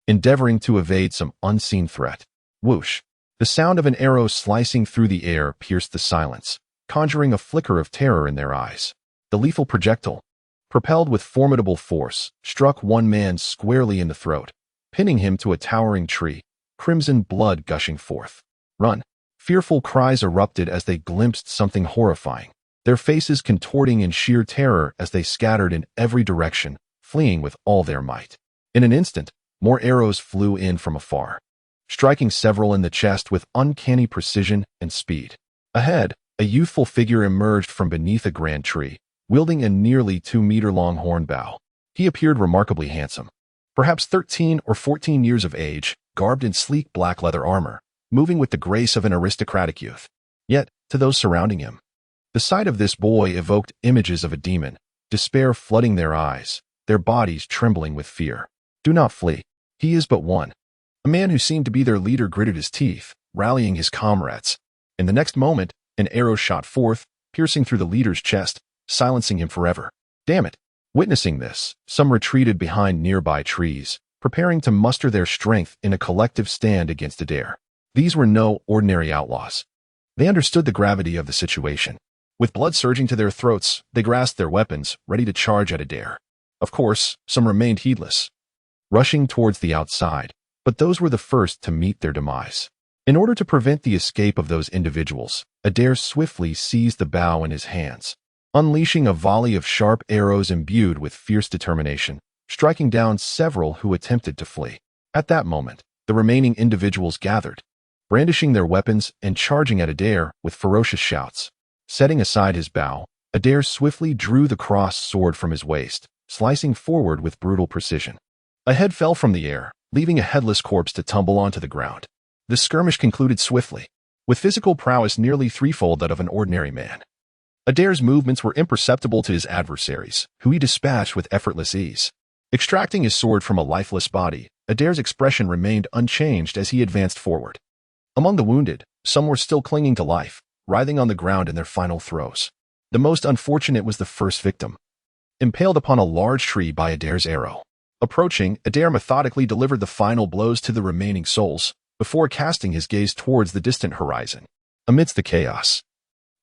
endeavoring to evade some unseen threat. Whoosh! The sound of an arrow slicing through the air pierced the silence, conjuring a flicker of terror in their eyes. The lethal projectile, propelled with formidable force, struck one man squarely in the throat, pinning him to a towering tree, crimson blood gushing forth. Run! Fearful cries erupted as they glimpsed something horrifying, their faces contorting in sheer terror as they scattered in every direction, fleeing with all their might. In an instant, more arrows flew in from afar, striking several in the chest with uncanny precision and speed. Ahead, a youthful figure emerged from beneath a grand tree, wielding a nearly 2-meter-long horn bow. He appeared remarkably handsome, perhaps 13 or 14 years of age, garbed in sleek black leather armor, moving with the grace of an aristocratic youth. Yet, to those surrounding him, the sight of this boy evoked images of a demon, despair flooding their eyes, their bodies trembling with fear. Do not flee. He is but one. A man who seemed to be their leader gritted his teeth, rallying his comrades. In the next moment, an arrow shot forth, piercing through the leader's chest, silencing him forever. Damn it! Witnessing this, some retreated behind nearby trees, preparing to muster their strength in a collective stand against Adir. These were no ordinary outlaws. They understood the gravity of the situation. With blood surging to their throats, they grasped their weapons, ready to charge at Adir. Of course, some remained heedless, rushing towards the outside, but those were the first to meet their demise. In order to prevent the escape of those individuals, Adir swiftly seized the bow in his hands, unleashing a volley of sharp arrows imbued with fierce determination, striking down several who attempted to flee. At that moment, the remaining individuals gathered, brandishing their weapons and charging at Adir with ferocious shouts. Setting aside his bow, Adir swiftly drew the crossed sword from his waist, slicing forward with brutal precision. A head fell from the air, leaving a headless corpse to tumble onto the ground. The skirmish concluded swiftly, with physical prowess nearly threefold that of an ordinary man. Adir's movements were imperceptible to his adversaries, who he dispatched with effortless ease. Extracting his sword from a lifeless body, Adir's expression remained unchanged as he advanced forward. Among the wounded, some were still clinging to life, writhing on the ground in their final throes. The most unfortunate was the first victim, impaled upon a large tree by Adir's arrow. Approaching, Adir methodically delivered the final blows to the remaining souls, before casting his gaze towards the distant horizon. Amidst the chaos,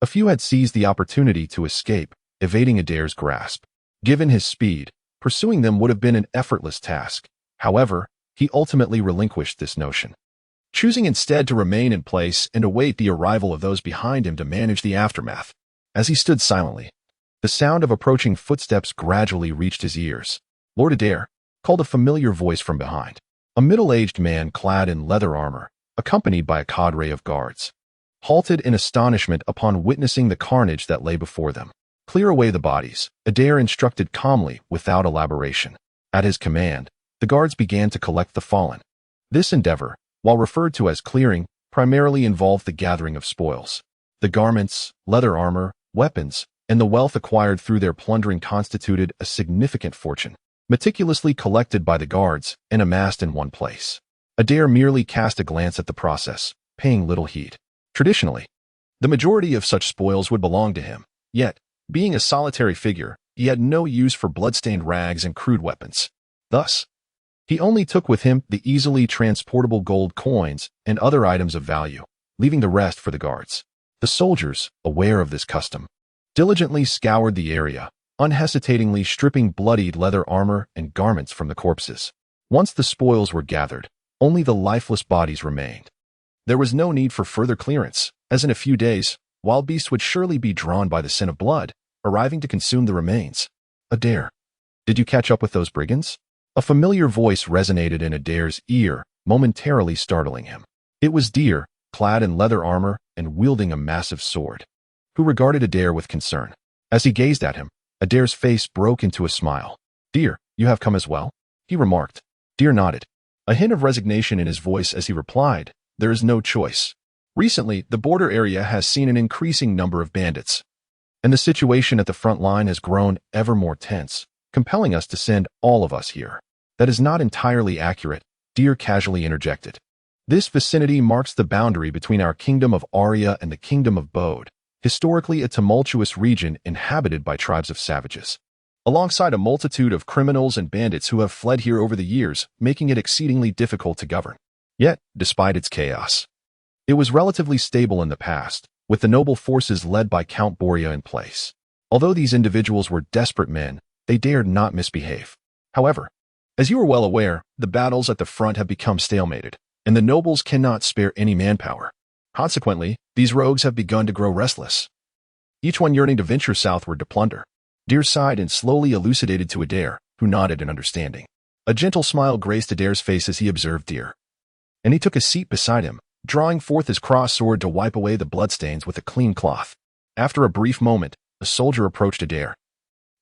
a few had seized the opportunity to escape, evading Adir's grasp. Given his speed, pursuing them would have been an effortless task. However, he ultimately relinquished this notion, choosing instead to remain in place and await the arrival of those behind him to manage the aftermath. As he stood silently, the sound of approaching footsteps gradually reached his ears. Lord Adir, called a familiar voice from behind. A middle-aged man clad in leather armor, accompanied by a cadre of guards, halted in astonishment upon witnessing the carnage that lay before them. Clear away the bodies, Adir instructed calmly, without elaboration. At his command, the guards began to collect the fallen. This endeavor, while referred to as clearing, primarily involved the gathering of spoils. The garments, leather armor, weapons, and the wealth acquired through their plundering constituted a significant fortune, meticulously collected by the guards and amassed in one place. Adir merely cast a glance at the process, paying little heed. Traditionally, the majority of such spoils would belong to him, yet, being a solitary figure, he had no use for blood-stained rags and crude weapons. Thus, he only took with him the easily transportable gold coins and other items of value, leaving the rest for the guards. The soldiers, aware of this custom, diligently scoured the area, unhesitatingly stripping bloodied leather armor and garments from the corpses. Once the spoils were gathered, only the lifeless bodies remained. There was no need for further clearance, as in a few days, wild beasts would surely be drawn by the scent of blood, arriving to consume the remains. Adir, did you catch up with those brigands? A familiar voice resonated in Adir's ear, momentarily startling him. It was Adir, clad in leather armor and wielding a massive sword. who regarded Adir with concern. As he gazed at him, Adir's face broke into a smile. "Dear, you have come as well?" he remarked. Adir nodded, a hint of resignation in his voice as he replied, "There is no choice. Recently, the border area has seen an increasing number of bandits, and the situation at the front line has grown ever more tense, compelling us to send all of us here." "That is not entirely accurate," Adir casually interjected. "This vicinity marks the boundary between our kingdom of Aria and the kingdom of Bode, historically a tumultuous region inhabited by tribes of savages, alongside a multitude of criminals and bandits who have fled here over the years, making it exceedingly difficult to govern. Yet, despite its chaos, it was relatively stable in the past, with the noble forces led by Count Boria in place. Although these individuals were desperate men, they dared not misbehave. However, as you are well aware, the battles at the front have become stalemated, and the nobles cannot spare any manpower. Consequently, these rogues have begun to grow restless, each one yearning to venture southward to plunder." Adir sighed and slowly elucidated to Adir, who nodded in understanding. A gentle smile graced Adir's face as he observed Adir, and he took a seat beside him, drawing forth his cross sword to wipe away the bloodstains with a clean cloth. After a brief moment, a soldier approached Adir,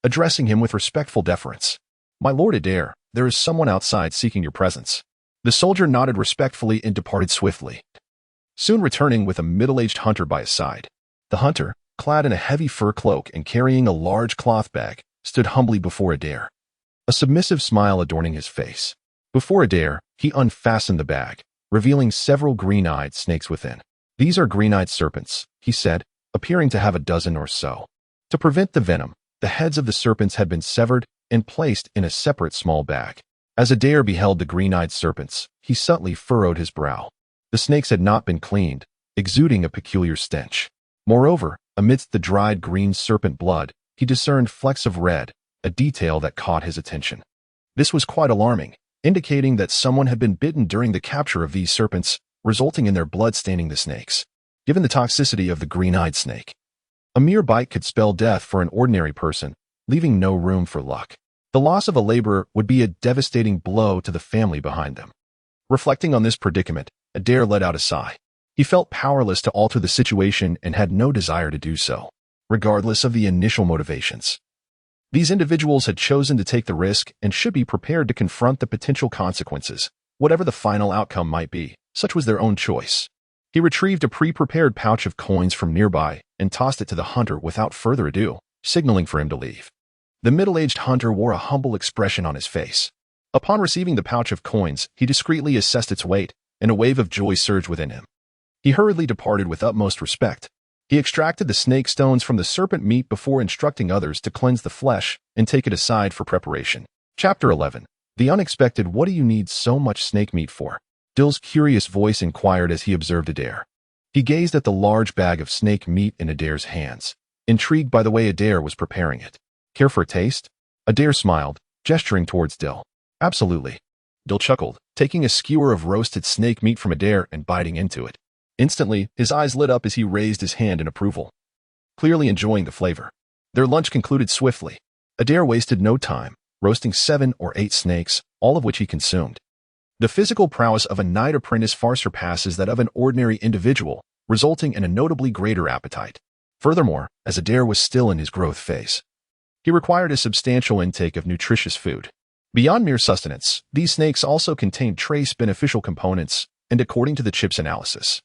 addressing him with respectful deference. "My lord Adir, there is someone outside seeking your presence." The soldier nodded respectfully and departed swiftly, soon returning with a middle-aged hunter by his side. The hunter, clad in a heavy fur cloak and carrying a large cloth bag, stood humbly before Adir, a submissive smile adorning his face. Before Adir, he unfastened the bag, revealing several green-eyed snakes within. "These are green-eyed serpents," he said, appearing to have a dozen or so. To prevent the venom, the heads of the serpents had been severed and placed in a separate small bag. As Adir beheld the green-eyed serpents, he subtly furrowed his brow. The snakes had not been cleaned, exuding a peculiar stench. Moreover, amidst the dried green serpent blood, he discerned flecks of red, a detail that caught his attention. This was quite alarming, indicating that someone had been bitten during the capture of these serpents, resulting in their blood staining the snakes. Given the toxicity of the green-eyed snake, a mere bite could spell death for an ordinary person, leaving no room for luck. The loss of a laborer would be a devastating blow to the family behind them. Reflecting on this predicament, Adir let out a sigh. He felt powerless to alter the situation and had no desire to do so, regardless of the initial motivations. These individuals had chosen to take the risk and should be prepared to confront the potential consequences, whatever the final outcome might be. Such was their own choice. He retrieved a pre-prepared pouch of coins from nearby and tossed it to the hunter without further ado, signaling for him to leave. The middle-aged hunter wore a humble expression on his face. Upon receiving the pouch of coins, he discreetly assessed its weight, and a wave of joy surged within him. He hurriedly departed with utmost respect. He extracted the snake stones from the serpent meat before instructing others to cleanse the flesh and take it aside for preparation. Chapter 11. The unexpected. "What do you need so much snake meat for?" Dill's curious voice inquired as he observed Adir. He gazed at the large bag of snake meat in Adir's hands, intrigued by the way Adir was preparing it. "Care for a taste?" Adir smiled, gesturing towards Dill. "Absolutely." Dill chuckled, taking a skewer of roasted snake meat from Adir and biting into it. Instantly, his eyes lit up as he raised his hand in approval, clearly enjoying the flavor. Their lunch concluded swiftly. Adir wasted no time, roasting 7 or 8 snakes, all of which he consumed. The physical prowess of a knight apprentice far surpasses that of an ordinary individual, resulting in a notably greater appetite. Furthermore, as Adir was still in his growth phase, he required a substantial intake of nutritious food. Beyond mere sustenance, these snakes also contained trace beneficial components, and according to the chip's analysis,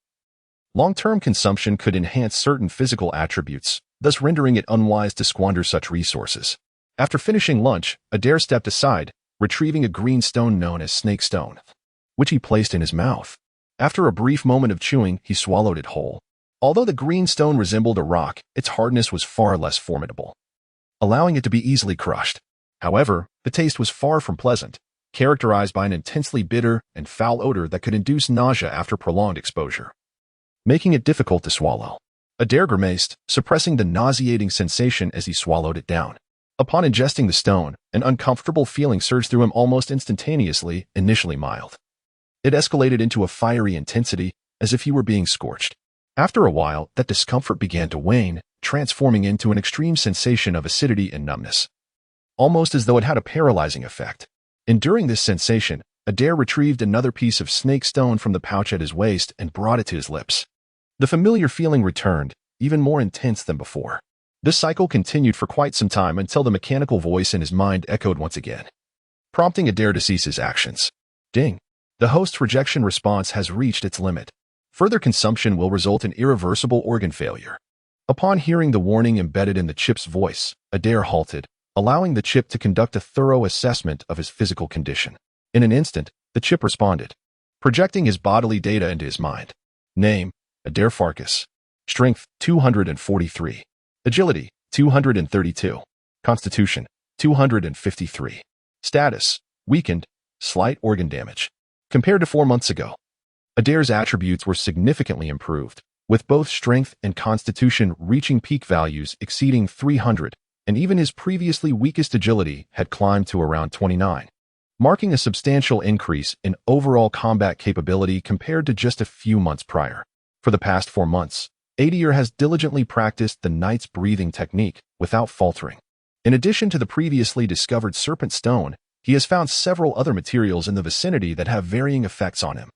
long-term consumption could enhance certain physical attributes, thus rendering it unwise to squander such resources. After finishing lunch, Adir stepped aside, retrieving a green stone known as snake stone, which he placed in his mouth. After a brief moment of chewing, he swallowed it whole. Although the green stone resembled a rock, its hardness was far less formidable, allowing it to be easily crushed. However, the taste was far from pleasant, characterized by an intensely bitter and foul odor that could induce nausea after prolonged exposure, making it difficult to swallow. Adir grimaced, suppressing the nauseating sensation as he swallowed it down. Upon ingesting the stone, an uncomfortable feeling surged through him almost instantaneously, initially mild. It escalated into a fiery intensity, as if he were being scorched. After a while, that discomfort began to wane, transforming into an extreme sensation of acidity and numbness, almost as though it had a paralyzing effect. Enduring this sensation, Adir retrieved another piece of snake stone from the pouch at his waist and brought it to his lips. The familiar feeling returned, even more intense than before. This cycle continued for quite some time until the mechanical voice in his mind echoed once again, prompting Adir to cease his actions. Ding. The host's rejection response has reached its limit. Further consumption will result in irreversible organ failure. Upon hearing the warning embedded in the chip's voice, Adir halted, allowing the chip to conduct a thorough assessment of his physical condition. In an instant, the chip responded, projecting his bodily data into his mind. Name, Adir Farkas. Strength, 243. Agility, 232. Constitution, 253. Status, weakened, slight organ damage. Compared to 4 months ago, Adir's attributes were significantly improved, with both strength and constitution reaching peak values exceeding 300, and even his previously weakest agility had climbed to around 29, marking a substantial increase in overall combat capability compared to just a few months prior. For the past 4 months, Adir has diligently practiced the knight's breathing technique without faltering. In addition to the previously discovered serpent stone, he has found several other materials in the vicinity that have varying effects on him.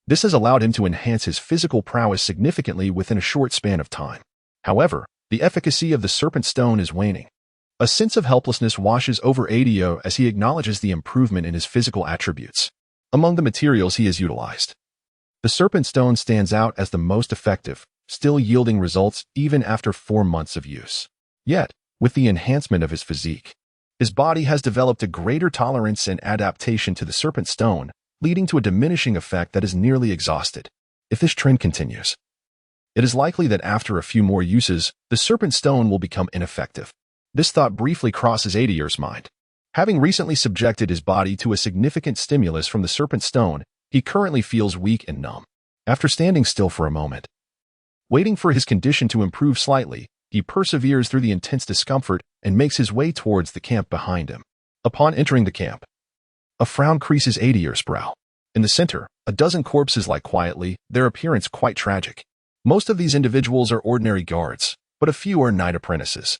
This has allowed him to enhance his physical prowess significantly within a short span of time. However, the efficacy of the serpent stone is waning. A sense of helplessness washes over Adir as he acknowledges the improvement in his physical attributes. Among the materials he has utilized, the serpent stone stands out as the most effective, still yielding results even after 4 months of use. Yet, with the enhancement of his physique, his body has developed a greater tolerance and adaptation to the serpent stone, leading to a diminishing effect that is nearly exhausted. If this trend continues, it is likely that after a few more uses, the serpent stone will become ineffective. This thought briefly crosses Adir's mind. Having recently subjected his body to a significant stimulus from the serpent stone, he currently feels weak and numb. After standing still for a moment, waiting for his condition to improve slightly, he perseveres through the intense discomfort and makes his way towards the camp behind him. Upon entering the camp, a frown creases Adir's brow. In the center, a dozen corpses lie quietly, their appearance quite tragic. Most of these individuals are ordinary guards, but a few are knight apprentices.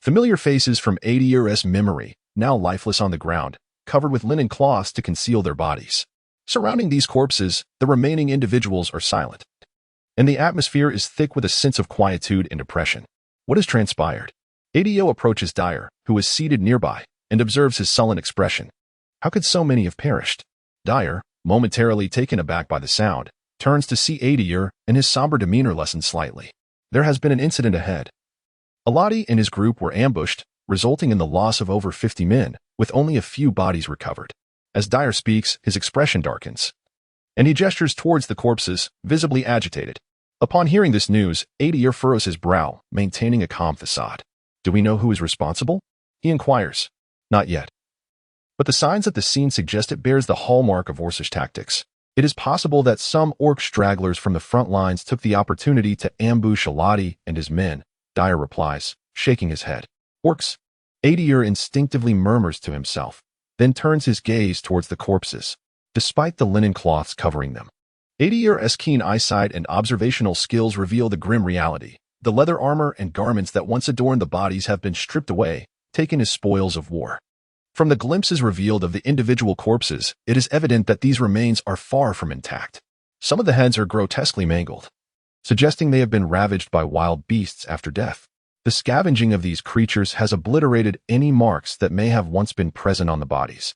Familiar faces from Adir's memory, now lifeless on the ground, covered with linen cloths to conceal their bodies. Surrounding these corpses, the remaining individuals are silent, and the atmosphere is thick with a sense of quietude and depression. What has transpired? Adir approaches Dyer, who is seated nearby, and observes his sullen expression. How could so many have perished? Dyer, momentarily taken aback by the sound, turns to see Adir, and his somber demeanor lessens slightly. There has been an incident ahead. Aladi and his group were ambushed, resulting in the loss of over 50 men, with only a few bodies recovered. As Dyer speaks, his expression darkens, and he gestures towards the corpses, visibly agitated. Upon hearing this news, Adir furrows his brow, maintaining a calm facade. Do we know who is responsible? He inquires. Not yet. But the signs at the scene suggest it bears the hallmark of Orcish tactics. It is possible that some orc stragglers from the front lines took the opportunity to ambush Aladi and his men, Dyer replies, shaking his head. Orcs? Adir instinctively murmurs to himself, then turns his gaze towards the corpses, despite the linen cloths covering them. Adir's keen eyesight and observational skills reveal the grim reality. The leather armor and garments that once adorned the bodies have been stripped away, taken as spoils of war. From the glimpses revealed of the individual corpses, it is evident that these remains are far from intact. Some of the heads are grotesquely mangled, suggesting they have been ravaged by wild beasts after death. The scavenging of these creatures has obliterated any marks that may have once been present on the bodies,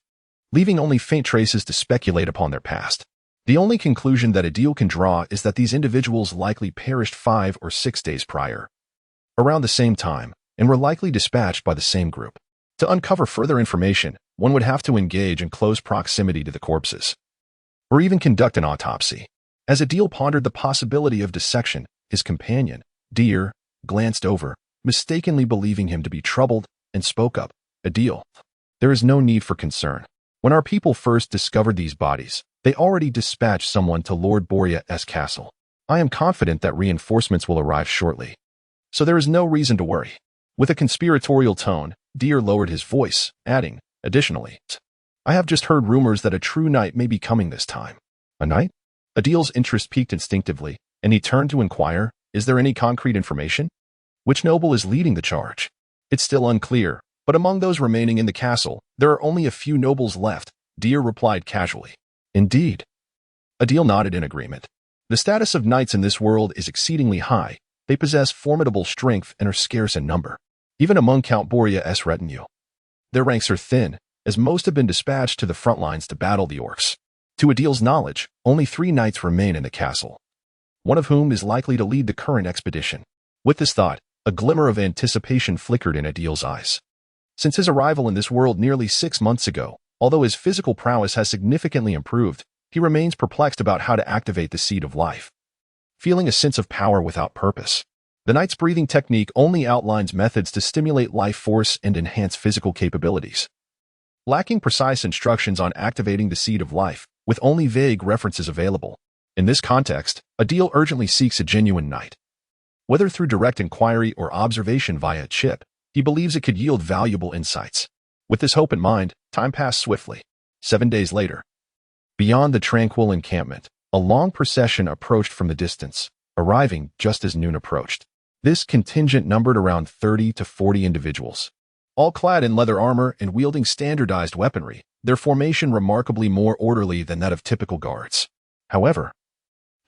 leaving only faint traces to speculate upon their past. The only conclusion that Adir can draw is that these individuals likely perished 5 or 6 days prior, around the same time, and were likely dispatched by the same group. To uncover further information, one would have to engage in close proximity to the corpses, or even conduct an autopsy. As Adir pondered the possibility of dissection, his companion, Adir, glanced over, mistakenly believing him to be troubled, and spoke up. Adir, there is no need for concern. When our people first discovered these bodies, they already dispatched someone to Lord Borea's castle. I am confident that reinforcements will arrive shortly, so there is no reason to worry. With a conspiratorial tone, Adir lowered his voice, adding, additionally, I have just heard rumors that a true knight may be coming this time. A knight? Adir's interest piqued instinctively, and he turned to inquire, is there any concrete information? Which noble is leading the charge? It's still unclear, but among those remaining in the castle, there are only a few nobles left, Adir replied casually. Indeed. Adir nodded in agreement. The status of knights in this world is exceedingly high. They possess formidable strength and are scarce in number, even among Count Boreas' retinue. Their ranks are thin, as most have been dispatched to the front lines to battle the orcs. To Adir's knowledge, only 3 knights remain in the castle, one of whom is likely to lead the current expedition. With this thought, a glimmer of anticipation flickered in Adir's eyes. Since his arrival in this world nearly 6 months ago, although his physical prowess has significantly improved, he remains perplexed about how to activate the seed of life. Feeling a sense of power without purpose, the knight's breathing technique only outlines methods to stimulate life force and enhance physical capabilities. Lacking precise instructions on activating the seed of life, with only vague references available. In this context, Adir urgently seeks a genuine knight. Whether through direct inquiry or observation via a chip, he believes it could yield valuable insights. With this hope in mind, time passed swiftly. 7 days later, beyond the tranquil encampment, a long procession approached from the distance, arriving just as noon approached. This contingent numbered around 30 to 40 individuals, all clad in leather armor and wielding standardized weaponry, their formation remarkably more orderly than that of typical guards. However,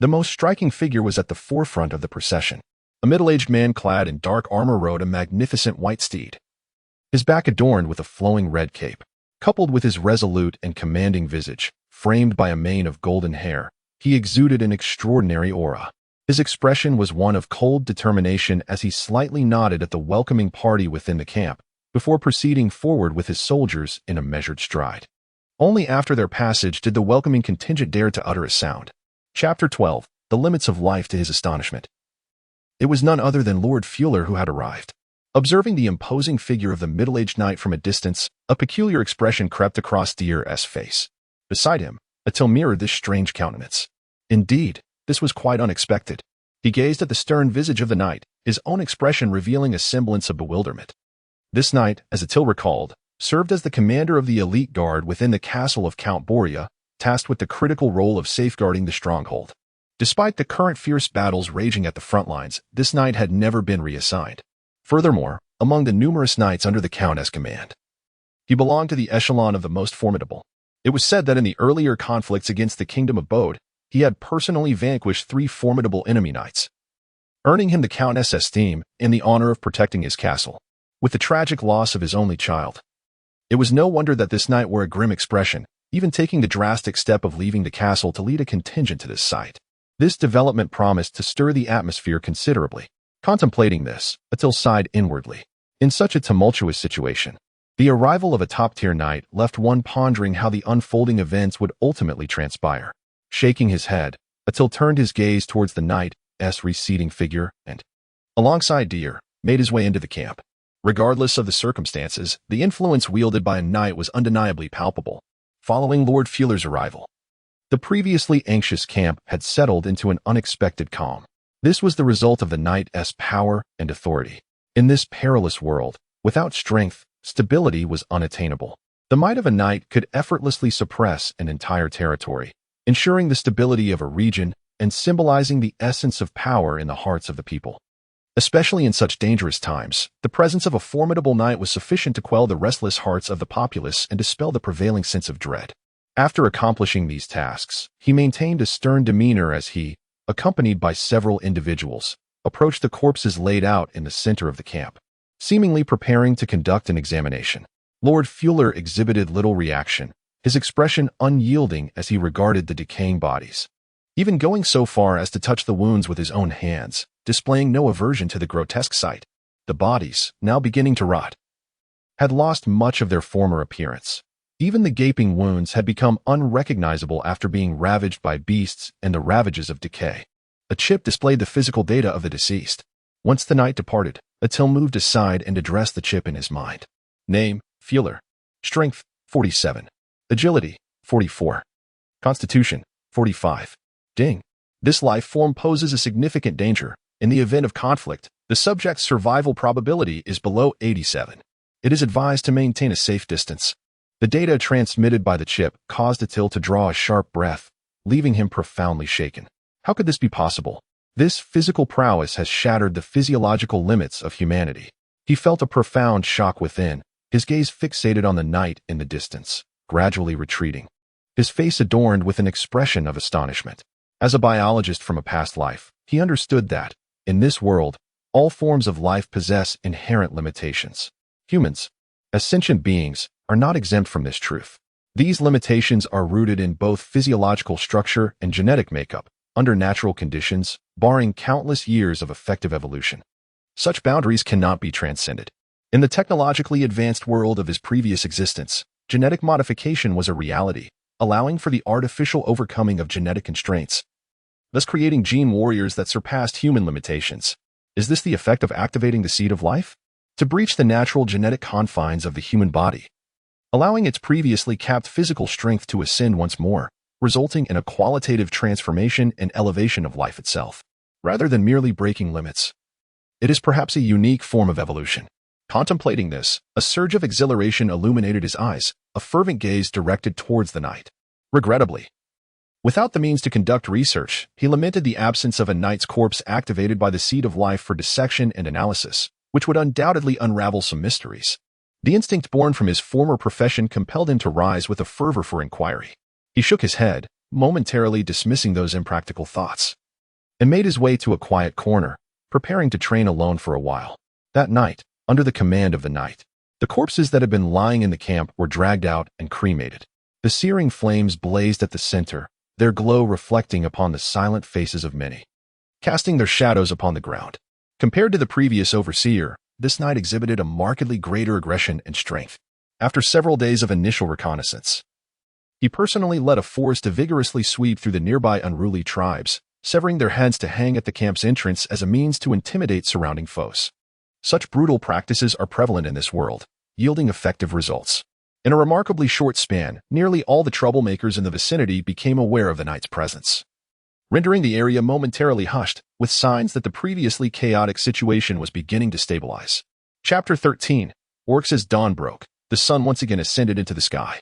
the most striking figure was at the forefront of the procession. A middle-aged man clad in dark armor rode a magnificent white steed, his back adorned with a flowing red cape. Coupled with his resolute and commanding visage, framed by a mane of golden hair, he exuded an extraordinary aura. His expression was one of cold determination as he slightly nodded at the welcoming party within the camp, before proceeding forward with his soldiers in a measured stride. Only after their passage did the welcoming contingent dare to utter a sound. Chapter 12. The Limits of Life. To his astonishment, it was none other than Lord Fuller who had arrived. Observing the imposing figure of the middle-aged knight from a distance, a peculiar expression crept across Adir's face. Beside him, Atil mirrored this strange countenance. Indeed, this was quite unexpected. He gazed at the stern visage of the knight, his own expression revealing a semblance of bewilderment. This knight, as Atil recalled, served as the commander of the elite guard within the castle of Count Borea, tasked with the critical role of safeguarding the stronghold. Despite the current fierce battles raging at the front lines, this knight had never been reassigned. Furthermore, among the numerous knights under the Count's command, he belonged to the echelon of the most formidable. It was said that in the earlier conflicts against the Kingdom of Bode, he had personally vanquished 3 formidable enemy knights, earning him the Count's esteem and the honor of protecting his castle. With the tragic loss of his only child, it was no wonder that this knight wore a grim expression, even taking the drastic step of leaving the castle to lead a contingent to this site. This development promised to stir the atmosphere considerably. Contemplating this, Atil sighed inwardly. In such a tumultuous situation, the arrival of a top-tier knight left one pondering how the unfolding events would ultimately transpire. Shaking his head, Atil turned his gaze towards the knight's receding figure and, alongside Adir, made his way into the camp. Regardless of the circumstances, the influence wielded by a knight was undeniably palpable. Following Lord Fuller's arrival, the previously anxious camp had settled into an unexpected calm. This was the result of the knight's power and authority. In this perilous world, without strength, stability was unattainable. The might of a knight could effortlessly suppress an entire territory, ensuring the stability of a region and symbolizing the essence of power in the hearts of the people. Especially in such dangerous times, the presence of a formidable knight was sufficient to quell the restless hearts of the populace and dispel the prevailing sense of dread. After accomplishing these tasks, he maintained a stern demeanor as he, accompanied by several individuals, approached the corpses laid out in the center of the camp, seemingly preparing to conduct an examination. Lord Fuller exhibited little reaction, his expression unyielding as he regarded the decaying bodies, even going so far as to touch the wounds with his own hands, displaying no aversion to the grotesque sight. The bodies, now beginning to rot, had lost much of their former appearance. Even the gaping wounds had become unrecognizable after being ravaged by beasts and the ravages of decay. A chip displayed the physical data of the deceased. Once the knight departed, Atil moved aside and addressed the chip in his mind. Name, Fuller. Strength, 47. Agility, 44. Constitution, 45. Ding. This life form poses a significant danger. In the event of conflict, the subject's survival probability is below 87. It is advised to maintain a safe distance. The data transmitted by the chip caused Atil to draw a sharp breath, leaving him profoundly shaken. How could this be possible? This physical prowess has shattered the physiological limits of humanity. He felt a profound shock within, his gaze fixated on the knight in the distance, gradually retreating, his face adorned with an expression of astonishment. As a biologist from a past life, he understood that, In this world, all forms of life possess inherent limitations. Humans, as sentient beings, are not exempt from this truth. These limitations are rooted in both physiological structure and genetic makeup, under natural conditions, barring countless years of effective evolution. Such boundaries cannot be transcended. In the technologically advanced world of his previous existence, genetic modification was a reality, allowing for the artificial overcoming of genetic constraints, thus creating gene warriors that surpassed human limitations. Is this the effect of activating the seed of life? To breach the natural genetic confines of the human body, allowing its previously capped physical strength to ascend once more, resulting in a qualitative transformation and elevation of life itself, rather than merely breaking limits. It is perhaps a unique form of evolution. Contemplating this, a surge of exhilaration illuminated his eyes, a fervent gaze directed towards the night. Regrettably, without the means to conduct research, he lamented the absence of a knight's corpse activated by the seed of life for dissection and analysis, which would undoubtedly unravel some mysteries. The instinct born from his former profession compelled him to rise with a fervor for inquiry. He shook his head, momentarily dismissing those impractical thoughts, and made his way to a quiet corner, preparing to train alone for a while. That night, under the command of the knight, the corpses that had been lying in the camp were dragged out and cremated. The searing flames blazed at the center, their glow reflecting upon the silent faces of many, casting their shadows upon the ground. Compared to the previous overseer, this knight exhibited a markedly greater aggression and strength. After several days of initial reconnaissance, he personally led a force to vigorously sweep through the nearby unruly tribes, severing their heads to hang at the camp's entrance as a means to intimidate surrounding foes. Such brutal practices are prevalent in this world, yielding effective results. In a remarkably short span, nearly all the troublemakers in the vicinity became aware of the knight's presence, rendering the area momentarily hushed, with signs that the previously chaotic situation was beginning to stabilize. Chapter 13. Orcs. As dawn broke, the sun once again ascended into the sky.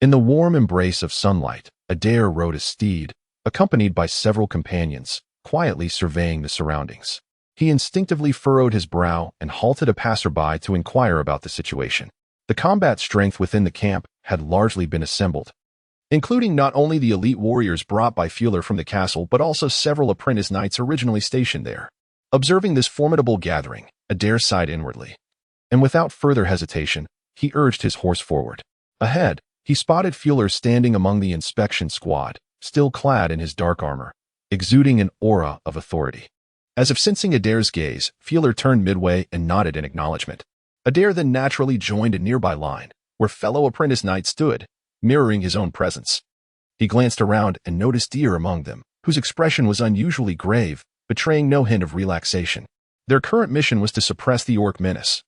In the warm embrace of sunlight, Adir rode a steed, accompanied by several companions, quietly surveying the surroundings. He instinctively furrowed his brow and halted a passerby to inquire about the situation. The combat strength within the camp had largely been assembled, including not only the elite warriors brought by Fuller from the castle but also several apprentice knights originally stationed there. Observing this formidable gathering, Adir sighed inwardly, and without further hesitation, he urged his horse forward. Ahead, he spotted Fuller standing among the inspection squad, still clad in his dark armor, exuding an aura of authority. As if sensing Adir's gaze, Fuller turned midway and nodded in acknowledgement. Adir then naturally joined a nearby line, where fellow apprentice knights stood, mirroring his own presence. He glanced around and noticed Deer among them, whose expression was unusually grave, betraying no hint of relaxation. Their current mission was to suppress the orc menace.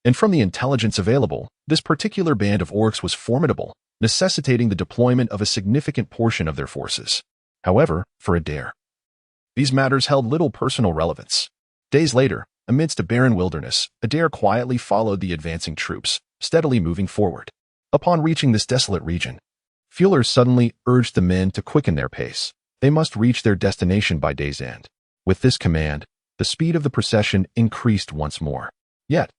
And from the intelligence available, this particular band of orcs was formidable, necessitating the deployment of a significant portion of their forces. However, for Adir, these matters held little personal relevance. Days later, amidst a barren wilderness, Adir quietly followed the advancing troops, steadily moving forward. Upon reaching this desolate region, Fuller suddenly urged the men to quicken their pace. They must reach their destination by day's end. With this command, the speed of the procession increased once more. Yet,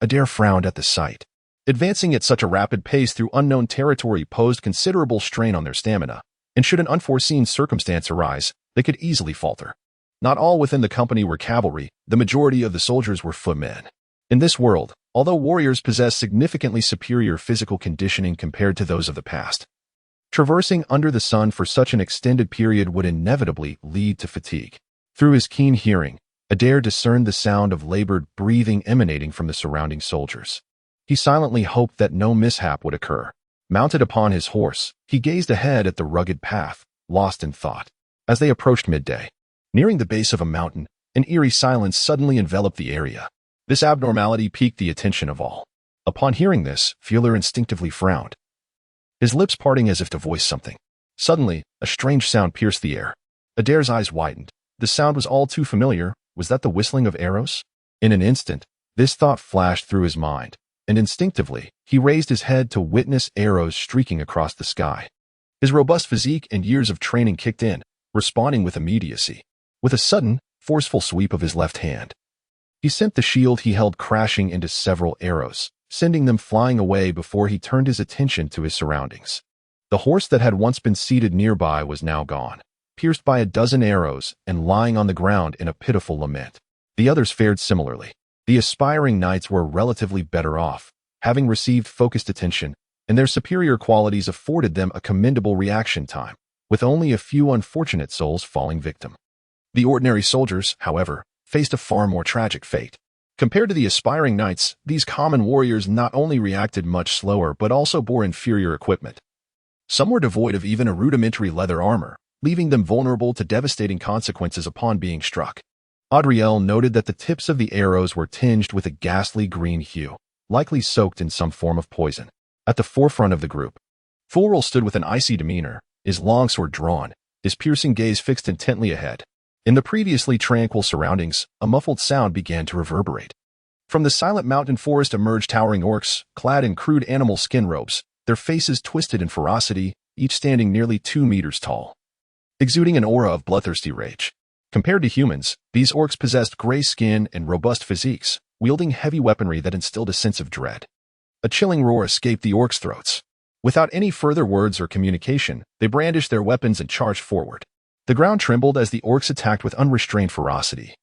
Adir frowned at the sight. Advancing at such a rapid pace through unknown territory posed considerable strain on their stamina, and should an unforeseen circumstance arise, they could easily falter. Not all within the company were cavalry, the majority of the soldiers were footmen. In this world, although warriors possess significantly superior physical conditioning compared to those of the past, traversing under the sun for such an extended period would inevitably lead to fatigue. Through his keen hearing, Adir discerned the sound of labored breathing emanating from the surrounding soldiers. He silently hoped that no mishap would occur. Mounted upon his horse, he gazed ahead at the rugged path, lost in thought. As they approached midday, nearing the base of a mountain, an eerie silence suddenly enveloped the area. This abnormality piqued the attention of all. Upon hearing this, Fuller instinctively frowned, his lips parting as if to voice something. Suddenly, a strange sound pierced the air. Adir's eyes widened. The sound was all too familiar. Was that the whistling of arrows? In an instant, this thought flashed through his mind, and instinctively, he raised his head to witness arrows streaking across the sky. His robust physique and years of training kicked in, responding with immediacy. With a sudden, forceful sweep of his left hand, he sent the shield he held crashing into several arrows, sending them flying away before he turned his attention to his surroundings. The horse that had once been seated nearby was now gone. pierced by a dozen arrows and lying on the ground in a pitiful lament. The others fared similarly. The aspiring knights were relatively better off, having received focused attention, and their superior qualities afforded them a commendable reaction time, with only a few unfortunate souls falling victim. The ordinary soldiers, however, faced a far more tragic fate. Compared to the aspiring knights, these common warriors not only reacted much slower but also bore inferior equipment. Some were devoid of even a rudimentary leather armor, leaving them vulnerable to devastating consequences upon being struck. Adir noted that the tips of the arrows were tinged with a ghastly green hue, likely soaked in some form of poison. At the forefront of the group, Fulril stood with an icy demeanor, his longsword drawn, his piercing gaze fixed intently ahead. In the previously tranquil surroundings, a muffled sound began to reverberate. From the silent mountain forest emerged towering orcs, clad in crude animal skin robes, their faces twisted in ferocity, each standing nearly 2 meters tall, exuding an aura of bloodthirsty rage. Compared to humans, these orcs possessed gray skin and robust physiques, wielding heavy weaponry that instilled a sense of dread. A chilling roar escaped the orcs' throats. Without any further words or communication, they brandished their weapons and charged forward. The ground trembled as the orcs attacked with unrestrained ferocity,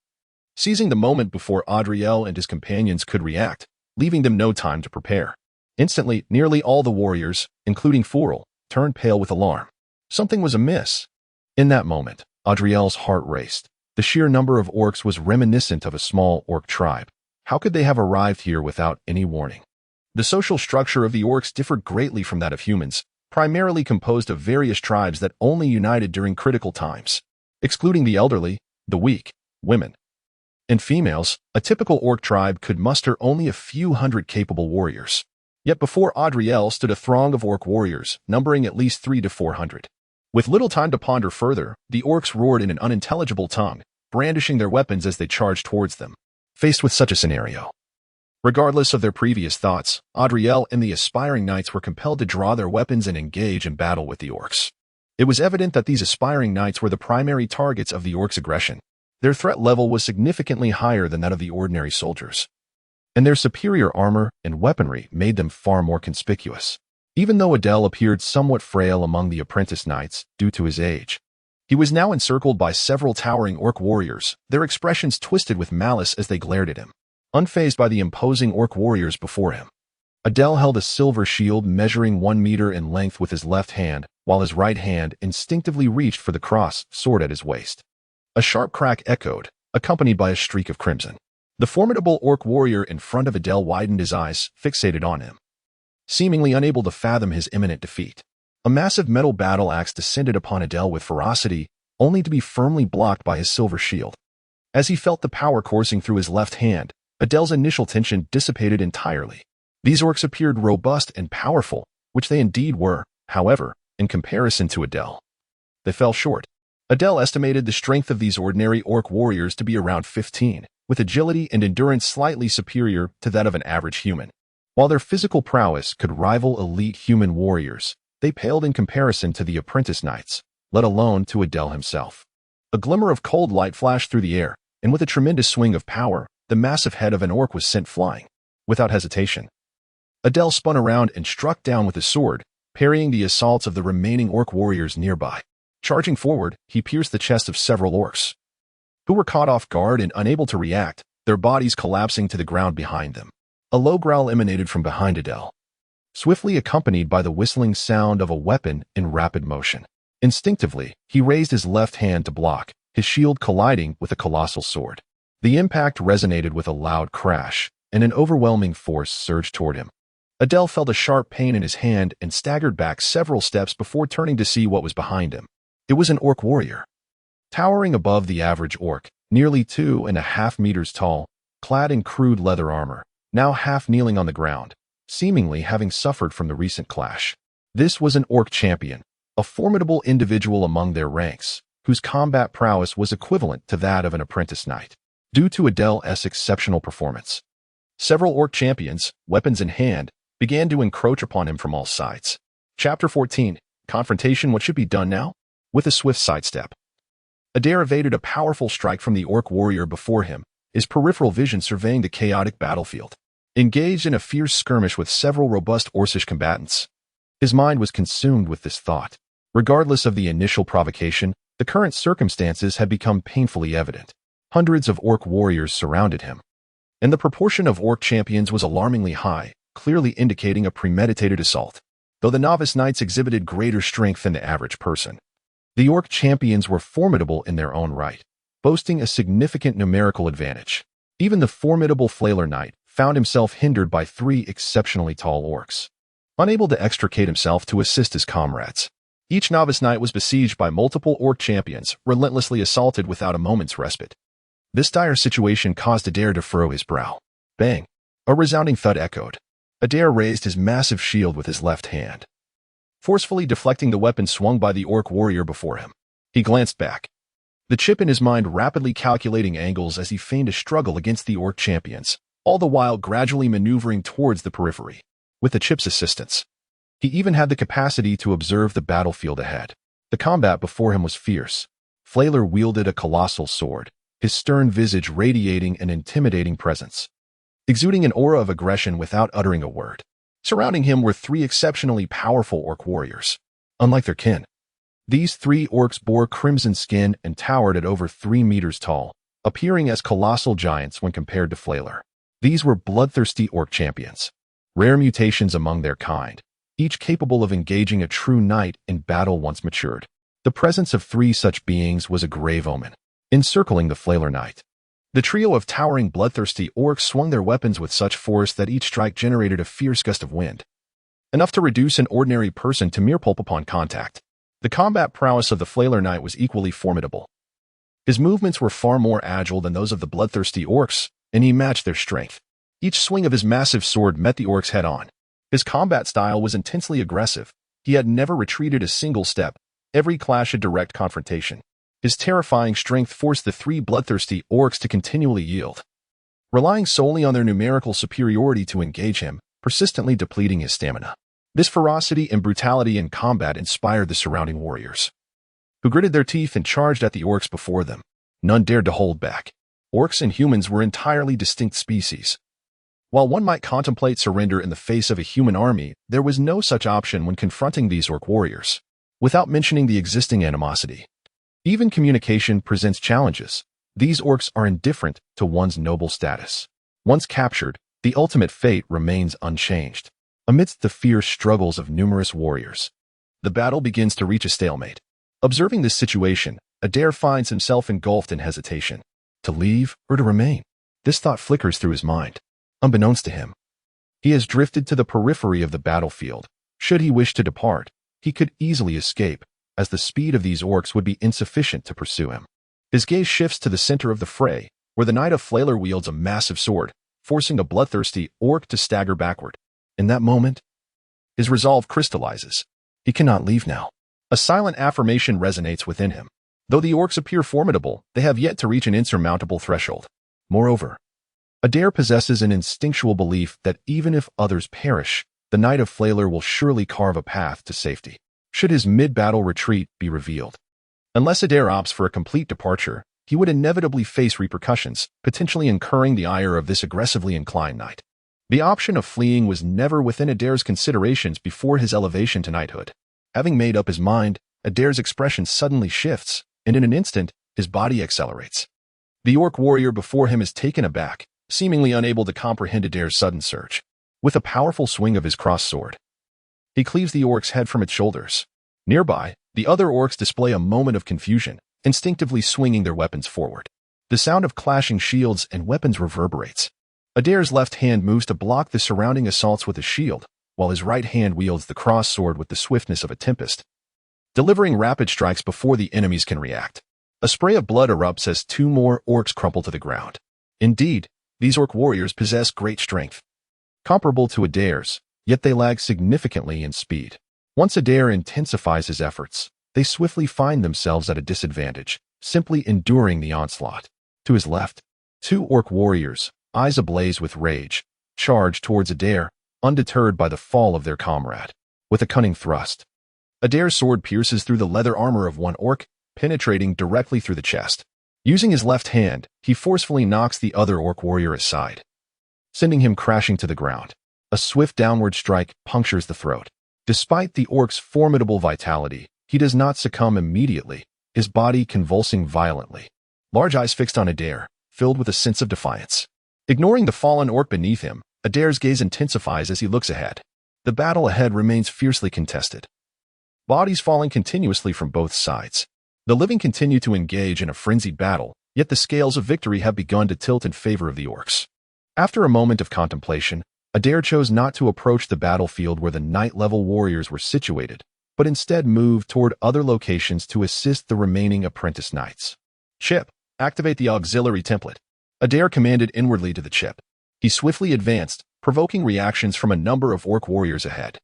seizing the moment before Adir and his companions could react, leaving them no time to prepare. Instantly, nearly all the warriors, including Fulril, turned pale with alarm. Something was amiss. In that moment, Adir's heart raced. The sheer number of orcs was reminiscent of a small orc tribe. How could they have arrived here without any warning? The social structure of the orcs differed greatly from that of humans, primarily composed of various tribes that only united during critical times. Excluding the elderly, the weak, women, and females, a typical orc tribe could muster only a few hundred capable warriors. Yet before Adir stood a throng of orc warriors, numbering at least 300 to 400. With little time to ponder further, the orcs roared in an unintelligible tongue, brandishing their weapons as they charged towards them. Faced with such a scenario, regardless of their previous thoughts, Adir and the aspiring knights were compelled to draw their weapons and engage in battle with the orcs. It was evident that these aspiring knights were the primary targets of the orcs' aggression. Their threat level was significantly higher than that of the ordinary soldiers, and their superior armor and weaponry made them far more conspicuous. Even though Adir appeared somewhat frail among the apprentice knights due to his age, he was now encircled by several towering orc warriors, their expressions twisted with malice as they glared at him. Unfazed by the imposing orc warriors before him, Adir held a silver shield measuring 1 meter in length with his left hand, while his right hand instinctively reached for the cross sword at his waist. A sharp crack echoed, accompanied by a streak of crimson. The formidable orc warrior in front of Adir widened his eyes, fixated on him, seemingly unable to fathom his imminent defeat. A massive metal battle axe descended upon Adir with ferocity, only to be firmly blocked by his silver shield. As he felt the power coursing through his left hand, Adir's initial tension dissipated entirely. These orcs appeared robust and powerful, which they indeed were, however, in comparison to Adir, they fell short. Adir estimated the strength of these ordinary orc warriors to be around 15, with agility and endurance slightly superior to that of an average human. While their physical prowess could rival elite human warriors, they paled in comparison to the apprentice knights, let alone to Adir himself. A glimmer of cold light flashed through the air, and with a tremendous swing of power, the massive head of an orc was sent flying. Without hesitation, Adir spun around and struck down with his sword, parrying the assaults of the remaining orc warriors nearby. Charging forward, he pierced the chest of several orcs, who were caught off guard and unable to react, their bodies collapsing to the ground behind them. A low growl emanated from behind Adir, swiftly accompanied by the whistling sound of a weapon in rapid motion. Instinctively, he raised his left hand to block, his shield colliding with a colossal sword. The impact resonated with a loud crash, and an overwhelming force surged toward him. Adir felt a sharp pain in his hand and staggered back several steps before turning to see what was behind him. It was an orc warrior, towering above the average orc, nearly 2.5 meters tall, clad in crude leather armor, now half kneeling on the ground, seemingly having suffered from the recent clash. This was an orc champion, a formidable individual among their ranks, whose combat prowess was equivalent to that of an apprentice knight. Due to Adir's exceptional performance, several orc champions, weapons in hand, began to encroach upon him from all sides. Chapter 14, Confrontation. What should be done now? With a swift sidestep, Adir evaded a powerful strike from the orc warrior before him, his peripheral vision surveying the chaotic battlefield. Engaged in a fierce skirmish with several robust orcish combatants, his mind was consumed with this thought. Regardless of the initial provocation, The current circumstances had become painfully evident. Hundreds of orc warriors surrounded him, and the proportion of orc champions was alarmingly high, clearly indicating a premeditated assault, though the novice knights exhibited greater strength than the average person. The orc champions were formidable in their own right, boasting a significant numerical advantage. Even the formidable flaler knight found himself hindered by 3 exceptionally tall orcs, unable to extricate himself to assist his comrades. Each novice knight was besieged by multiple orc champions, relentlessly assaulted without a moment's respite. This dire situation caused Adir to furrow his brow. Bang! A resounding thud echoed. Adir raised his massive shield with his left hand, forcefully deflecting the weapon swung by the orc warrior before him. He glanced back, the chip in his mind rapidly calculating angles as he feigned a struggle against the orc champions, all the while gradually maneuvering towards the periphery. With the chip's assistance, he even had the capacity to observe the battlefield ahead. The combat before him was fierce. Flaler wielded a colossal sword, his stern visage radiating an intimidating presence, exuding an aura of aggression without uttering a word. Surrounding him were 3 exceptionally powerful orc warriors. Unlike their kin, these 3 orcs bore crimson skin and towered at over 3 meters tall, appearing as colossal giants when compared to Flaler. These were bloodthirsty orc champions, rare mutations among their kind, each capable of engaging a true knight in battle once matured. The presence of 3 such beings was a grave omen, encircling the Flaler knight. The trio of towering bloodthirsty orcs swung their weapons with such force that each strike generated a fierce gust of wind, enough to reduce an ordinary person to mere pulp upon contact. The combat prowess of the Flaler knight was equally formidable. His movements were far more agile than those of the bloodthirsty orcs, and he matched their strength. Each swing of his massive sword met the orcs head-on. His combat style was intensely aggressive. He had never retreated a single step, every clash a direct confrontation. His terrifying strength forced the 3 bloodthirsty orcs to continually yield, relying solely on their numerical superiority to engage him, persistently depleting his stamina. This ferocity and brutality in combat inspired the surrounding warriors, who gritted their teeth and charged at the orcs before them. None dared to hold back. Orcs and humans were entirely distinct species. While one might contemplate surrender in the face of a human army, there was no such option when confronting these orc warriors, without mentioning the existing animosity. Even communication presents challenges. These orcs are indifferent to one's noble status. Once captured, the ultimate fate remains unchanged. Amidst the fierce struggles of numerous warriors, the battle begins to reach a stalemate. Observing this situation, Adir finds himself engulfed in hesitation. To leave or to remain? This thought flickers through his mind. Unbeknownst to him, he has drifted to the periphery of the battlefield. Should he wish to depart, he could easily escape, as the speed of these orcs would be insufficient to pursue him. His gaze shifts to the center of the fray, where the Knight of Flaler wields a massive sword, forcing a bloodthirsty orc to stagger backward. In that moment, his resolve crystallizes. He cannot leave now. A silent affirmation resonates within him. Though the orcs appear formidable, they have yet to reach an insurmountable threshold. Moreover, Adir possesses an instinctual belief that even if others perish, the Knight of Flaler will surely carve a path to safety, should his mid-battle retreat be revealed. Unless Adir opts for a complete departure, he would inevitably face repercussions, potentially incurring the ire of this aggressively inclined knight. The option of fleeing was never within Adir's considerations before his elevation to knighthood. Having made up his mind, Adir's expression suddenly shifts, and in an instant, his body accelerates. The orc warrior before him is taken aback, seemingly unable to comprehend Adir's sudden surge. With a powerful swing of his crossed sword, he cleaves the orc's head from its shoulders. Nearby, the other orcs display a moment of confusion, instinctively swinging their weapons forward. The sound of clashing shields and weapons reverberates. Adir's left hand moves to block the surrounding assaults with a shield, while his right hand wields the crossed sword with the swiftness of a tempest, delivering rapid strikes before the enemies can react. A spray of blood erupts as 2 more orcs crumple to the ground. Indeed, these orc warriors possess great strength, comparable to Adir's, yet they lag significantly in speed. Once Adir intensifies his efforts, they swiftly find themselves at a disadvantage, simply enduring the onslaught. To his left, 2 orc warriors, eyes ablaze with rage, charge towards Adir, undeterred by the fall of their comrade. With a cunning thrust, Adir's sword pierces through the leather armor of one orc, penetrating directly through the chest. Using his left hand, he forcefully knocks the other orc warrior aside, sending him crashing to the ground. A swift downward strike punctures the throat. Despite the orc's formidable vitality, he does not succumb immediately. his body convulsing violently. Large eyes fixed on Adir, filled with a sense of defiance. Ignoring the fallen orc beneath him, Adir's gaze intensifies as he looks ahead. The battle ahead remains fiercely contested. Bodies falling continuously from both sides. The living continue to engage in a frenzied battle, yet the scales of victory have begun to tilt in favor of the orcs. After a moment of contemplation, Adir chose not to approach the battlefield where the knight-level warriors were situated, but instead moved toward other locations to assist the remaining apprentice knights. Chip, activate the auxiliary template. Adir commanded inwardly to the chip. He swiftly advanced, provoking reactions from a number of orc warriors ahead.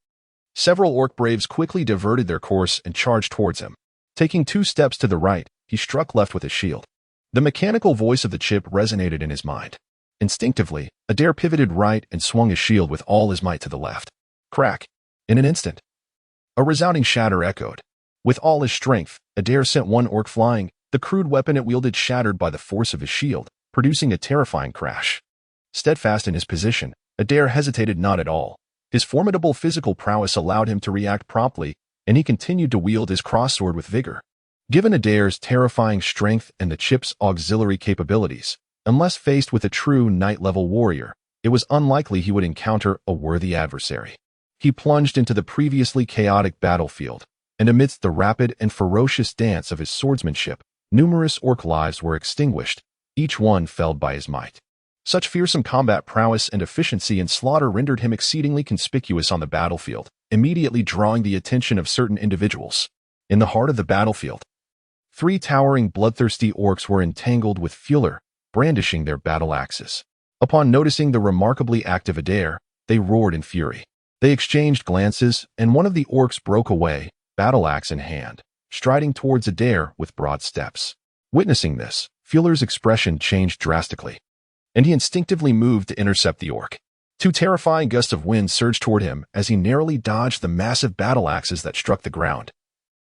Several orc braves quickly diverted their course and charged towards him. Taking 2 steps to the right, he struck left with his shield. The mechanical voice of the chip resonated in his mind. Instinctively, Adir pivoted right and swung his shield with all his might to the left. Crack! In an instant, a resounding shatter echoed. With all his strength, Adir sent one orc flying, the crude weapon it wielded shattered by the force of his shield, producing a terrifying crash. Steadfast in his position, Adir hesitated not at all. His formidable physical prowess allowed him to react promptly, and he continued to wield his crossword with vigor. Given Adir's terrifying strength and the chip's auxiliary capabilities, unless faced with a true knight-level warrior, it was unlikely he would encounter a worthy adversary. He plunged into the previously chaotic battlefield, and amidst the rapid and ferocious dance of his swordsmanship, numerous orc lives were extinguished, each one felled by his might. Such fearsome combat prowess and efficiency in slaughter rendered him exceedingly conspicuous on the battlefield, immediately drawing the attention of certain individuals. In the heart of the battlefield, 3 towering bloodthirsty orcs were entangled with Fuller, brandishing their battle axes. Upon noticing the remarkably active Adir, they roared in fury. They exchanged glances, and one of the orcs broke away, battle axe in hand, striding towards Adir with broad steps. Witnessing this, Fuller's expression changed drastically, and he instinctively moved to intercept the orc. 2 terrifying gusts of wind surged toward him as he narrowly dodged the massive battle axes that struck the ground,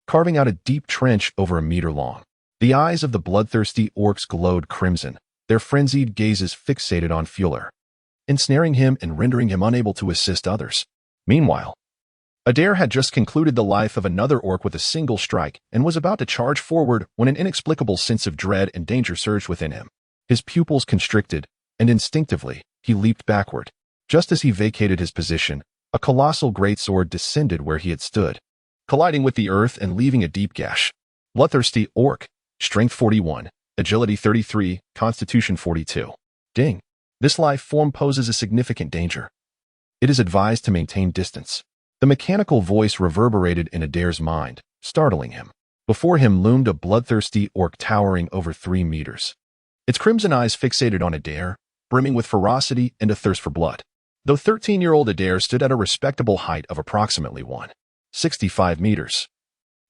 carving out a deep trench over a meter long. The eyes of the bloodthirsty orcs glowed crimson, their frenzied gazes fixated on Fuller, ensnaring him and rendering him unable to assist others. Meanwhile, Adir had just concluded the life of another orc with a single strike and was about to charge forward when an inexplicable sense of dread and danger surged within him. His pupils constricted, and instinctively, he leaped backward. Just as he vacated his position, a colossal greatsword descended where he had stood, colliding with the earth and leaving a deep gash. Bloodthirsty orc, strength 41, agility 33, constitution 42. Ding. This life form poses a significant danger. It is advised to maintain distance. The mechanical voice reverberated in Adir's mind, startling him. Before him loomed a bloodthirsty orc towering over 3 meters. Its crimson eyes fixated on Adir, brimming with ferocity and a thirst for blood. Though 13-year-old Adir stood at a respectable height of approximately 165 meters.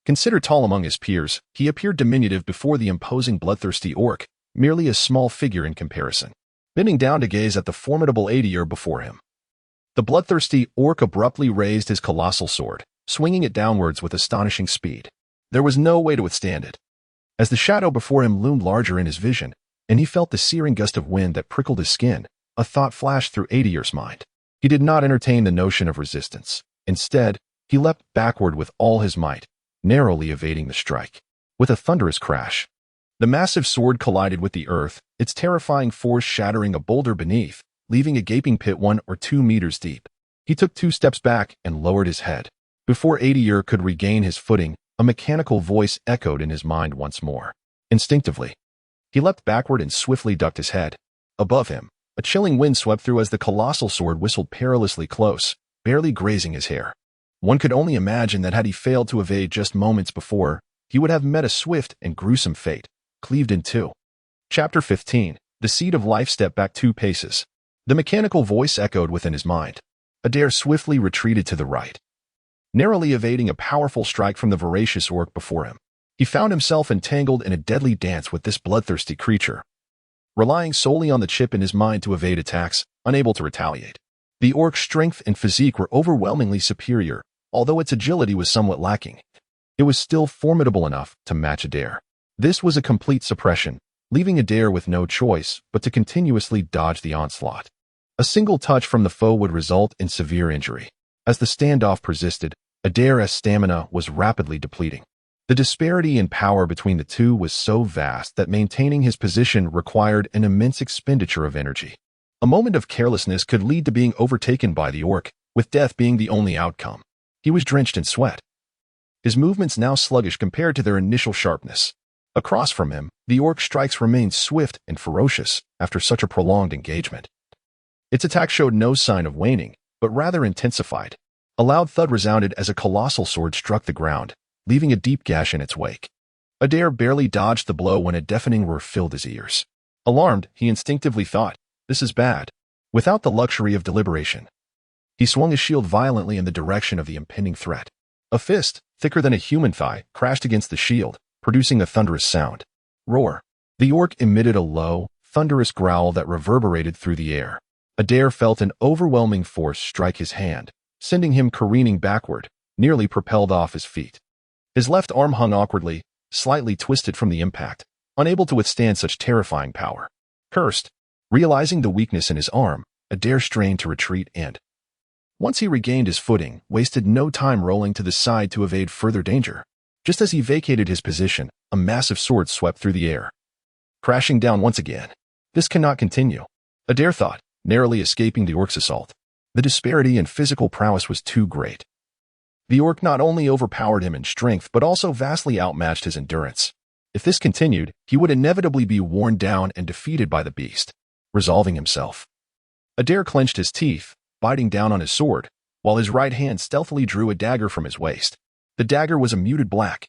Considered tall among his peers, he appeared diminutive before the imposing bloodthirsty orc, merely a small figure in comparison. Bending down to gaze at the formidable Adir before him, the bloodthirsty orc abruptly raised his colossal sword, swinging it downwards with astonishing speed. There was no way to withstand it. As the shadow before him loomed larger in his vision, and he felt the searing gust of wind that prickled his skin, a thought flashed through Adir's mind. He did not entertain the notion of resistance. Instead, he leapt backward with all his might, narrowly evading the strike. With a thunderous crash, the massive sword collided with the earth, its terrifying force shattering a boulder beneath, leaving a gaping pit 1 or 2 meters deep. He took 2 steps back and lowered his head. Before Adir could regain his footing, a mechanical voice echoed in his mind once more. Instinctively, he leapt backward and swiftly ducked his head. Above him, a chilling wind swept through as the colossal sword whistled perilously close, barely grazing his hair. One could only imagine that had he failed to evade just moments before, he would have met a swift and gruesome fate, cleaved in 2. Chapter 15. The Seed of Life stepped back 2 paces. The mechanical voice echoed within his mind. Adir swiftly retreated to the right, narrowly evading a powerful strike from the voracious orc before him. He found himself entangled in a deadly dance with this bloodthirsty creature, relying solely on the chip in his mind to evade attacks, unable to retaliate. The orc's strength and physique were overwhelmingly superior, although its agility was somewhat lacking. It was still formidable enough to match Adir. This was a complete suppression, leaving Adir with no choice but to continuously dodge the onslaught. A single touch from the foe would result in severe injury. As the standoff persisted, Adir's stamina was rapidly depleting. The disparity in power between the two was so vast that maintaining his position required an immense expenditure of energy. A moment of carelessness could lead to being overtaken by the orc, with death being the only outcome. He was drenched in sweat. His movements now sluggish compared to their initial sharpness. Across from him, the orc strikes remained swift and ferocious after such a prolonged engagement. Its attack showed no sign of waning, but rather intensified. A loud thud resounded as a colossal sword struck the ground, leaving a deep gash in its wake. Adir barely dodged the blow when a deafening roar filled his ears. Alarmed, he instinctively thought, "This is bad." Without the luxury of deliberation, he swung his shield violently in the direction of the impending threat. A fist, thicker than a human thigh, crashed against the shield, producing a thunderous sound. Roar. The orc emitted a low, thunderous growl that reverberated through the air. Adir felt an overwhelming force strike his hand, sending him careening backward, nearly propelled off his feet. His left arm hung awkwardly, slightly twisted from the impact, unable to withstand such terrifying power. Cursed. Realizing the weakness in his arm, Adir strained to retreat and, once he regained his footing, wasted no time rolling to the side to evade further danger. Just as he vacated his position, a massive sword swept through the air, crashing down once again. This cannot continue, Adir thought, narrowly escaping the orc's assault. The disparity in physical prowess was too great. The orc not only overpowered him in strength but also vastly outmatched his endurance. If this continued, he would inevitably be worn down and defeated by the beast. Resolving himself, Adir clenched his teeth, biting down on his sword, while his right hand stealthily drew a dagger from his waist. The dagger was a muted black,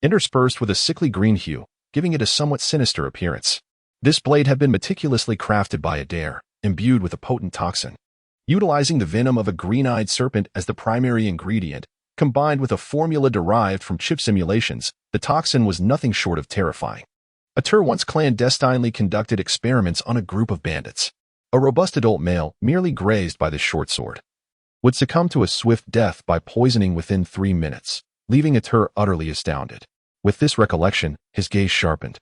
interspersed with a sickly green hue, giving it a somewhat sinister appearance. This blade had been meticulously crafted by Adir, imbued with a potent toxin. Utilizing the venom of a green-eyed serpent as the primary ingredient, combined with a formula derived from chip simulations, the toxin was nothing short of terrifying. Adir once clandestinely conducted experiments on a group of bandits. A robust adult male, merely grazed by this short sword, would succumb to a swift death by poisoning within 3 minutes, leaving Adir utterly astounded. With this recollection, his gaze sharpened,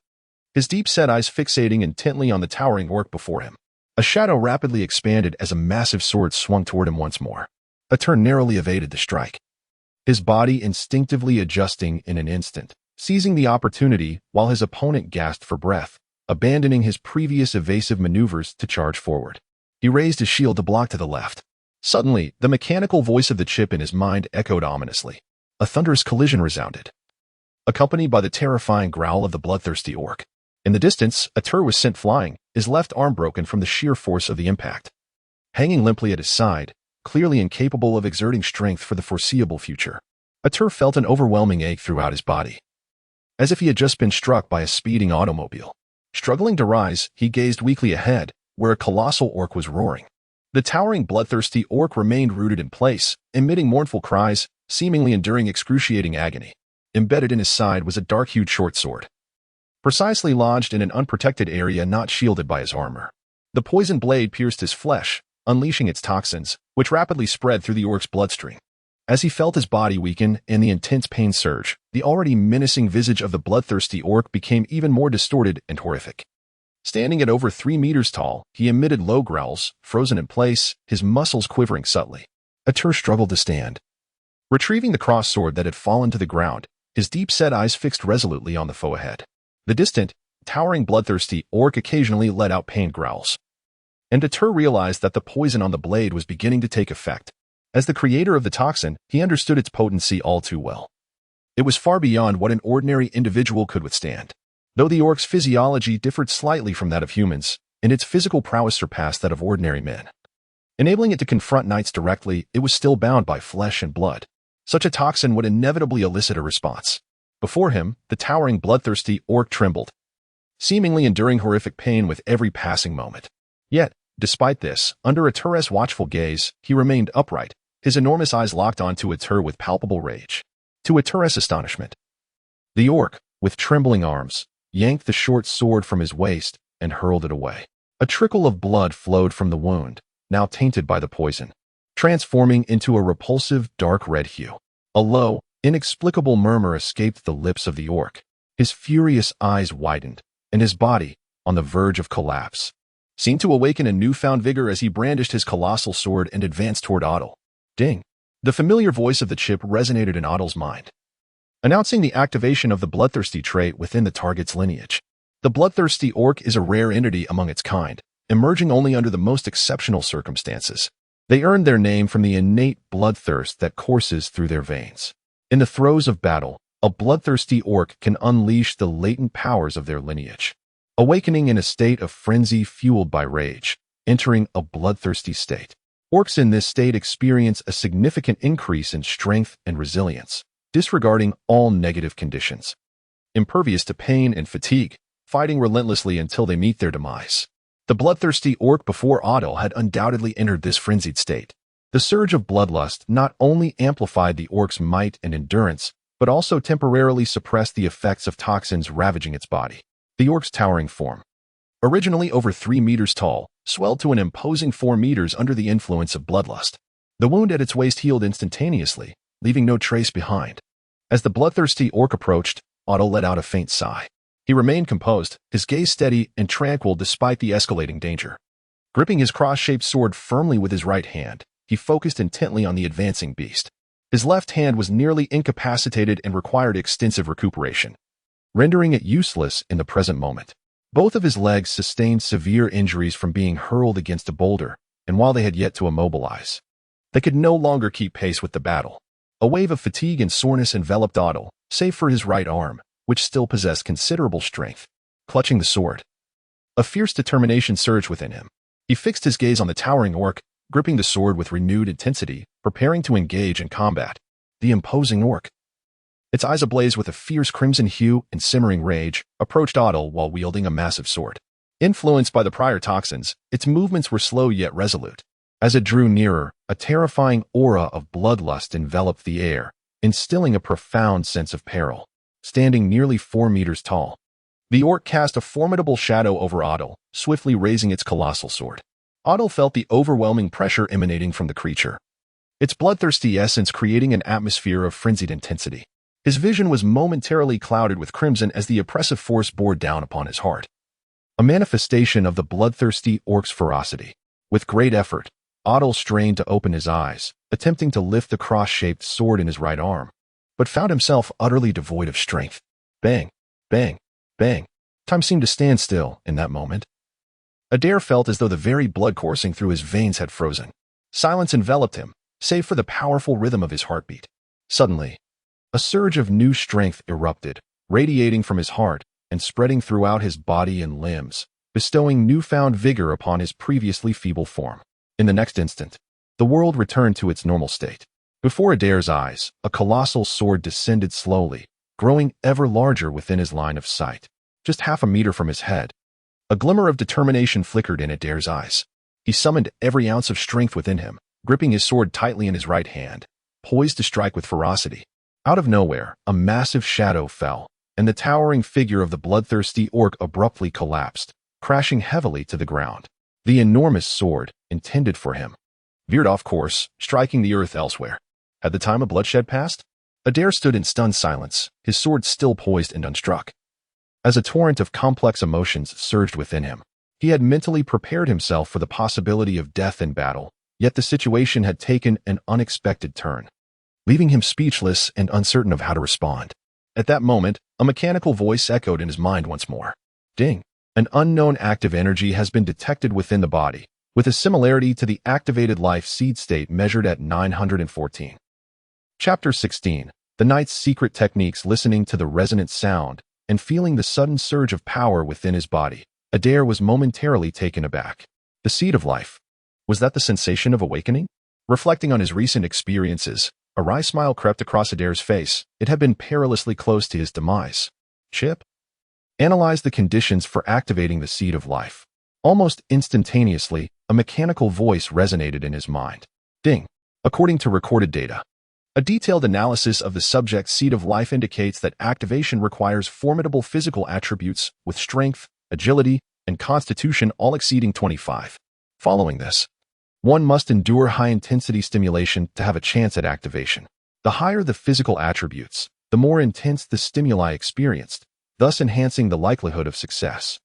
his deep-set eyes fixating intently on the towering orc before him. A shadow rapidly expanded as a massive sword swung toward him once more. Adir narrowly evaded the strike, his body instinctively adjusting in an instant, seizing the opportunity while his opponent gasped for breath, abandoning his previous evasive maneuvers to charge forward. He raised his shield to block to the left. Suddenly, the mechanical voice of the chip in his mind echoed ominously. A thunderous collision resounded, accompanied by the terrifying growl of the bloodthirsty orc. In the distance, Adir was sent flying, his left arm broken from the sheer force of the impact. Hanging limply at his side, clearly incapable of exerting strength for the foreseeable future, Adir felt an overwhelming ache throughout his body, as if he had just been struck by a speeding automobile. Struggling to rise, he gazed weakly ahead, where a colossal orc was roaring. The towering bloodthirsty orc remained rooted in place, emitting mournful cries, seemingly enduring excruciating agony. Embedded in his side was a dark-hued short sword, precisely lodged in an unprotected area not shielded by his armor. The poison blade pierced his flesh, unleashing its toxins, which rapidly spread through the orc's bloodstream. As he felt his body weaken and the intense pain surge, the already menacing visage of the bloodthirsty orc became even more distorted and horrific. Standing at over 3 meters tall, he emitted low growls, frozen in place, his muscles quivering subtly. Adir struggled to stand. Retrieving the cross sword that had fallen to the ground, his deep-set eyes fixed resolutely on the foe ahead. The distant, towering bloodthirsty orc occasionally let out pained growls, and Adir realized that the poison on the blade was beginning to take effect. As the creator of the toxin, he understood its potency all too well. It was far beyond what an ordinary individual could withstand. Though the orc's physiology differed slightly from that of humans, and its physical prowess surpassed that of ordinary men, enabling it to confront knights directly, it was still bound by flesh and blood. Such a toxin would inevitably elicit a response. Before him, the towering bloodthirsty orc trembled, seemingly enduring horrific pain with every passing moment. Yet, despite this, under Adir's watchful gaze, he remained upright, his enormous eyes locked onto Adir with palpable rage. To Adir's astonishment, the orc, with trembling arms, yanked the short sword from his waist and hurled it away. A trickle of blood flowed from the wound, now tainted by the poison, transforming into a repulsive dark red hue. A low, inexplicable murmur escaped the lips of the orc. His furious eyes widened, and his body, on the verge of collapse, seemed to awaken a newfound vigor as he brandished his colossal sword and advanced toward Adir. Ding! The familiar voice of the chip resonated in Adil's mind. announcing the activation of the bloodthirsty trait within the target's lineage. The bloodthirsty orc is a rare entity among its kind, emerging only under the most exceptional circumstances. They earned their name from the innate bloodthirst that courses through their veins. In the throes of battle, a bloodthirsty orc can unleash the latent powers of their lineage, awakening in a state of frenzy fueled by rage, entering a bloodthirsty state. Orcs in this state experience a significant increase in strength and resilience, disregarding all negative conditions. Impervious to pain and fatigue, fighting relentlessly until they meet their demise. The bloodthirsty orc before Adir had undoubtedly entered this frenzied state. The surge of bloodlust not only amplified the orc's might and endurance, but also temporarily suppressed the effects of toxins ravaging its body. The orc's towering form, originally over 3 meters tall, swelled to an imposing 4 meters under the influence of bloodlust. The wound at its waist healed instantaneously, leaving no trace behind. As the bloodthirsty orc approached, Adir let out a faint sigh. He remained composed, his gaze steady and tranquil despite the escalating danger. Gripping his cross-shaped sword firmly with his right hand, he focused intently on the advancing beast. His left hand was nearly incapacitated and required extensive recuperation, rendering it useless in the present moment. Both of his legs sustained severe injuries from being hurled against a boulder, and while they had yet to immobilize, they could no longer keep pace with the battle. A wave of fatigue and soreness enveloped Adir, save for his right arm, which still possessed considerable strength. Clutching the sword, a fierce determination surged within him. He fixed his gaze on the towering orc, gripping the sword with renewed intensity, preparing to engage in combat. The imposing orc, its eyes ablaze with a fierce crimson hue and simmering rage, approached Adir while wielding a massive sword. Influenced by the prior toxins, its movements were slow yet resolute. As it drew nearer, a terrifying aura of bloodlust enveloped the air, instilling a profound sense of peril. Standing nearly 4 meters tall, the orc cast a formidable shadow over Adir, swiftly raising its colossal sword. Adir felt the overwhelming pressure emanating from the creature, its bloodthirsty essence creating an atmosphere of frenzied intensity. His vision was momentarily clouded with crimson as the oppressive force bore down upon his heart, a manifestation of the bloodthirsty orc's ferocity. With great effort, Adir strained to open his eyes, attempting to lift the cross-shaped sword in his right arm, but found himself utterly devoid of strength. Bang, bang, bang. Time seemed to stand still in that moment. Adir felt as though the very blood coursing through his veins had frozen. Silence enveloped him, save for the powerful rhythm of his heartbeat. Suddenly, a surge of new strength erupted, radiating from his heart and spreading throughout his body and limbs, bestowing newfound vigor upon his previously feeble form. In the next instant, the world returned to its normal state. Before Adir's eyes, a colossal sword descended slowly, growing ever larger within his line of sight. Just half a meter from his head, a glimmer of determination flickered in Adir's eyes. He summoned every ounce of strength within him, gripping his sword tightly in his right hand, poised to strike with ferocity. Out of nowhere, a massive shadow fell, and the towering figure of the bloodthirsty orc abruptly collapsed, crashing heavily to the ground. The enormous sword, intended for him, veered off course, striking the earth elsewhere. Had the time of bloodshed passed? Adir stood in stunned silence, his sword still poised and unstruck. As a torrent of complex emotions surged within him, he had mentally prepared himself for the possibility of death in battle, yet the situation had taken an unexpected turn, leaving him speechless and uncertain of how to respond. At that moment, a mechanical voice echoed in his mind once more. Ding! An unknown active energy has been detected within the body, with a similarity to the activated life seed state measured at 914. Chapter 16. The Knight's Secret Techniques. Listening to the resonant sound and feeling the sudden surge of power within his body, Adir was momentarily taken aback. The seed of life. Was that the sensation of awakening? Reflecting on his recent experiences, a wry smile crept across Adir's face. It had been perilously close to his demise. Chip? Analyze the conditions for activating the seed of life. Almost instantaneously, a mechanical voice resonated in his mind. Ding. According to recorded data, a detailed analysis of the subject's seed of life indicates that activation requires formidable physical attributes with strength, agility, and constitution all exceeding 25. Following this, one must endure high-intensity stimulation to have a chance at activation. The higher the physical attributes, the more intense the stimuli experienced, thus enhancing the likelihood of success.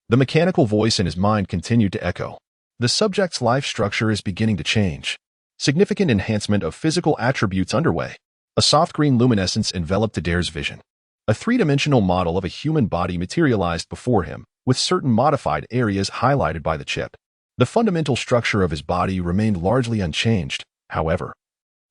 The mechanical voice in his mind continued to echo. The subject's life structure is beginning to change. Significant enhancement of physical attributes underway. A soft green luminescence enveloped Adir's vision. A three-dimensional model of a human body materialized before him, with certain modified areas highlighted by the chip. The fundamental structure of his body remained largely unchanged, however.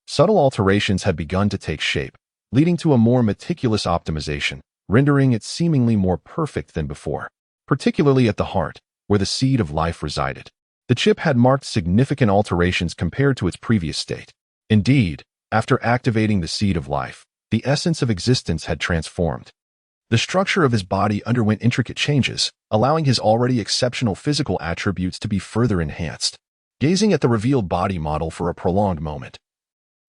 Subtle alterations had begun to take shape, leading to a more meticulous optimization, rendering it seemingly more perfect than before, particularly at the heart, where the seed of life resided. The chip had marked significant alterations compared to its previous state. Indeed, after activating the seed of life, the essence of existence had transformed. The structure of his body underwent intricate changes, allowing his already exceptional physical attributes to be further enhanced. Gazing at the revealed body model for a prolonged moment,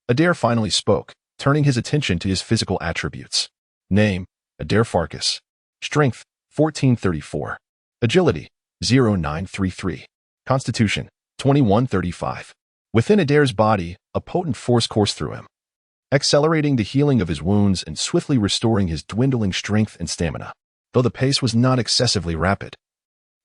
Adir finally spoke, turning his attention to his physical attributes. Name: Adir Farkas. Strength: 1434. Agility: 0933. Constitution: 2135. Within Adir's body, a potent force coursed through him, accelerating the healing of his wounds and swiftly restoring his dwindling strength and stamina. Though the pace was not excessively rapid,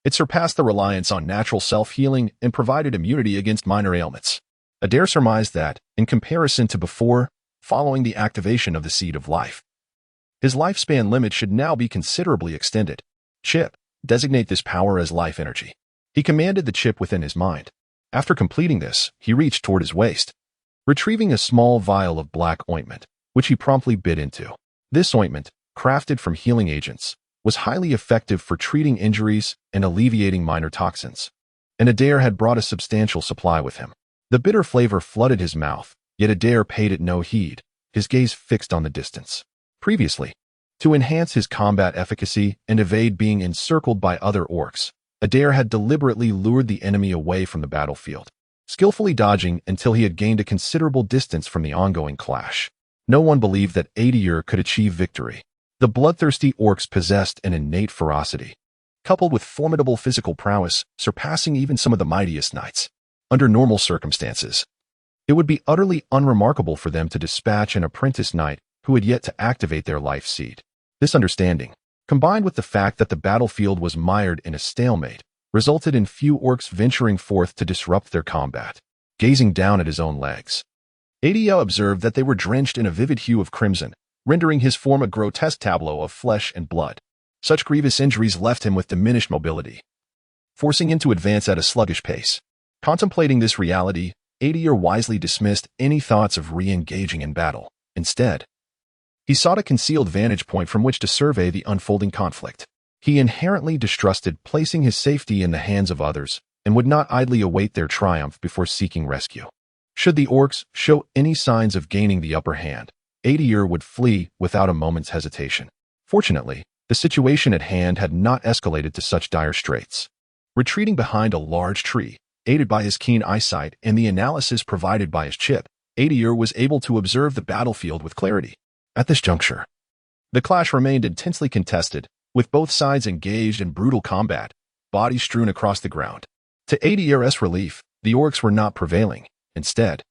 it surpassed the reliance on natural self-healing and provided immunity against minor ailments. Adir surmised that, in comparison to before, following the activation of the seed of life, his lifespan limit should now be considerably extended. Chip: designate this power as life energy. He commanded the chip within his mind. After completing this, he reached toward his waist, retrieving a small vial of black ointment, which he promptly bit into. This ointment, crafted from healing agents, was highly effective for treating injuries and alleviating minor toxins, and Adir had brought a substantial supply with him. The bitter flavor flooded his mouth, yet Adir paid it no heed, his gaze fixed on the distance. Previously, to enhance his combat efficacy and evade being encircled by other orcs, Adir had deliberately lured the enemy away from the battlefield, skillfully dodging until he had gained a considerable distance from the ongoing clash. No one believed that Adir could achieve victory. The bloodthirsty orcs possessed an innate ferocity, coupled with formidable physical prowess, surpassing even some of the mightiest knights. Under normal circumstances, it would be utterly unremarkable for them to dispatch an apprentice knight who had yet to activate their life seed. This understanding, combined with the fact that the battlefield was mired in a stalemate, resulted in few orcs venturing forth to disrupt their combat. Gazing down at his own legs, Adir observed that they were drenched in a vivid hue of crimson, rendering his form a grotesque tableau of flesh and blood. Such grievous injuries left him with diminished mobility, forcing him to advance at a sluggish pace. Contemplating this reality, Adir wisely dismissed any thoughts of re-engaging in battle. Instead, he sought a concealed vantage point from which to survey the unfolding conflict. He inherently distrusted placing his safety in the hands of others and would not idly await their triumph before seeking rescue. Should the orcs show any signs of gaining the upper hand, Adir would flee without a moment's hesitation. Fortunately, the situation at hand had not escalated to such dire straits. Retreating behind a large tree, aided by his keen eyesight and the analysis provided by his chip, Adir was able to observe the battlefield with clarity. At this juncture, the clash remained intensely contested, with both sides engaged in brutal combat, bodies strewn across the ground. To Adir's relief, the orcs were not prevailing. Instead,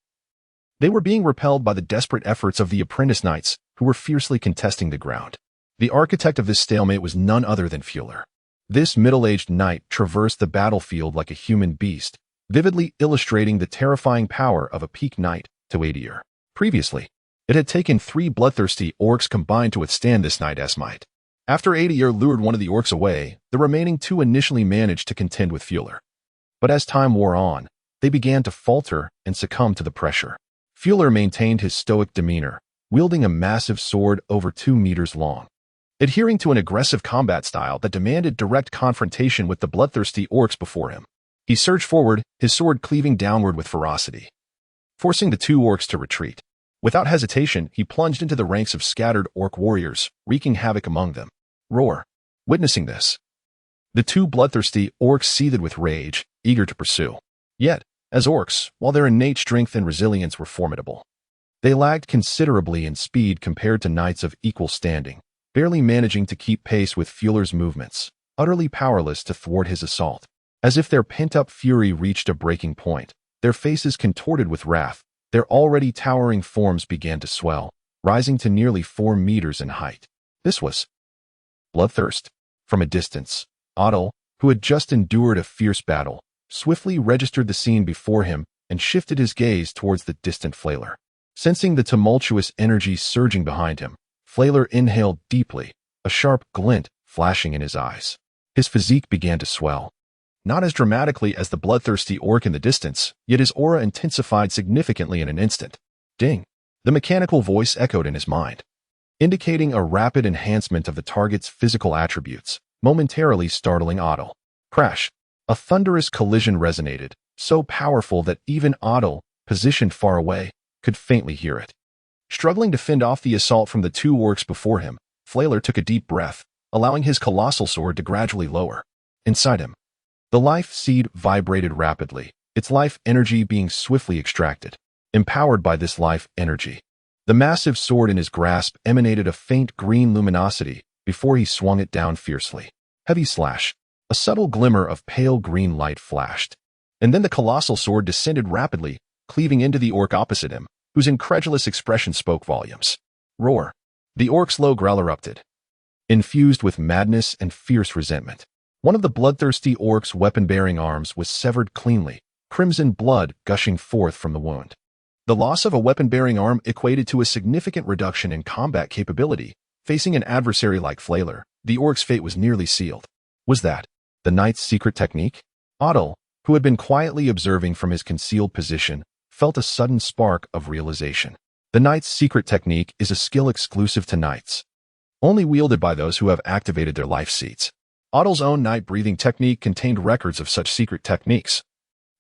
they were being repelled by the desperate efforts of the apprentice knights, who were fiercely contesting the ground. The architect of this stalemate was none other than Fuller. This middle-aged knight traversed the battlefield like a human beast, vividly illustrating the terrifying power of a peak knight to Adir. Previously, it had taken 3 bloodthirsty orcs combined to withstand this knight's might. After Adir lured one of the orcs away, the remaining 2 initially managed to contend with Fuller. But as time wore on, they began to falter and succumb to the pressure. Fuller maintained his stoic demeanor, wielding a massive sword over 2 meters long. Adhering to an aggressive combat style that demanded direct confrontation with the bloodthirsty orcs before him, he surged forward, his sword cleaving downward with ferocity, forcing the 2 orcs to retreat. Without hesitation, he plunged into the ranks of scattered orc warriors, wreaking havoc among them. Roar. Witnessing this, the 2 bloodthirsty orcs seethed with rage, eager to pursue. Yet, as orcs, while their innate strength and resilience were formidable, they lagged considerably in speed compared to knights of equal standing, barely managing to keep pace with Fuller's movements, utterly powerless to thwart his assault. As if their pent-up fury reached a breaking point, their faces contorted with wrath, their already towering forms began to swell, rising to nearly 4 meters in height. This was bloodthirst. From a distance, Otto, who had just endured a fierce battle, swiftly registered the scene before him and shifted his gaze towards the distant flailer. Sensing the tumultuous energy surging behind him, Flailer inhaled deeply, a sharp glint flashing in his eyes. His physique began to swell. Not as dramatically as the bloodthirsty orc in the distance, yet his aura intensified significantly in an instant. Ding! The mechanical voice echoed in his mind, indicating a rapid enhancement of the target's physical attributes, momentarily startling Adir. Crash! A thunderous collision resonated, so powerful that even Adir, positioned far away, could faintly hear it. Struggling to fend off the assault from the two orcs before him, Flailer took a deep breath, allowing his colossal sword to gradually lower. Inside him, the life seed vibrated rapidly, its life energy being swiftly extracted. Empowered by this life energy, the massive sword in his grasp emanated a faint green luminosity before he swung it down fiercely. Heavy slash. A subtle glimmer of pale green light flashed, and then the colossal sword descended rapidly, cleaving into the orc opposite him, whose incredulous expression spoke volumes. Roar! The orc's low growl erupted, infused with madness and fierce resentment. One of the bloodthirsty orc's weapon-bearing arms was severed cleanly, crimson blood gushing forth from the wound. The loss of a weapon-bearing arm equated to a significant reduction in combat capability. Facing an adversary like Flailer, the orc's fate was nearly sealed. Was that the knight's secret technique? Adir, who had been quietly observing from his concealed position, felt a sudden spark of realization. The knight's secret technique is a skill exclusive to knights, only wielded by those who have activated their life seeds. Adir's own night-breathing technique contained records of such secret techniques.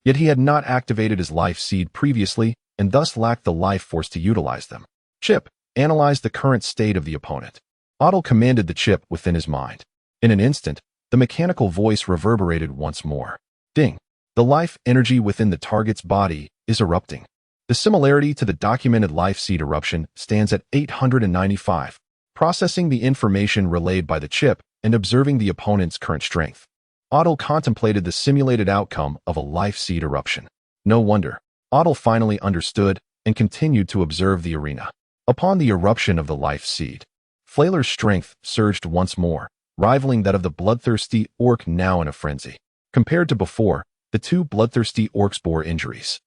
Yet he had not activated his life seed previously, and thus lacked the life force to utilize them. Chip, analyze the current state of the opponent. Adir commanded the chip within his mind. In an instant, the mechanical voice reverberated once more. Ding! The life energy within the target's body is erupting. The similarity to the documented life seed eruption stands at 895. Processing the information relayed by the chip and observing the opponent's current strength, Adir contemplated the simulated outcome of a life seed eruption. No wonder. Adir finally understood and continued to observe the arena. Upon the eruption of the life seed, Flailer's strength surged once more, rivaling that of the bloodthirsty orc now in a frenzy. Compared to before, the two bloodthirsty orcs bore injuries,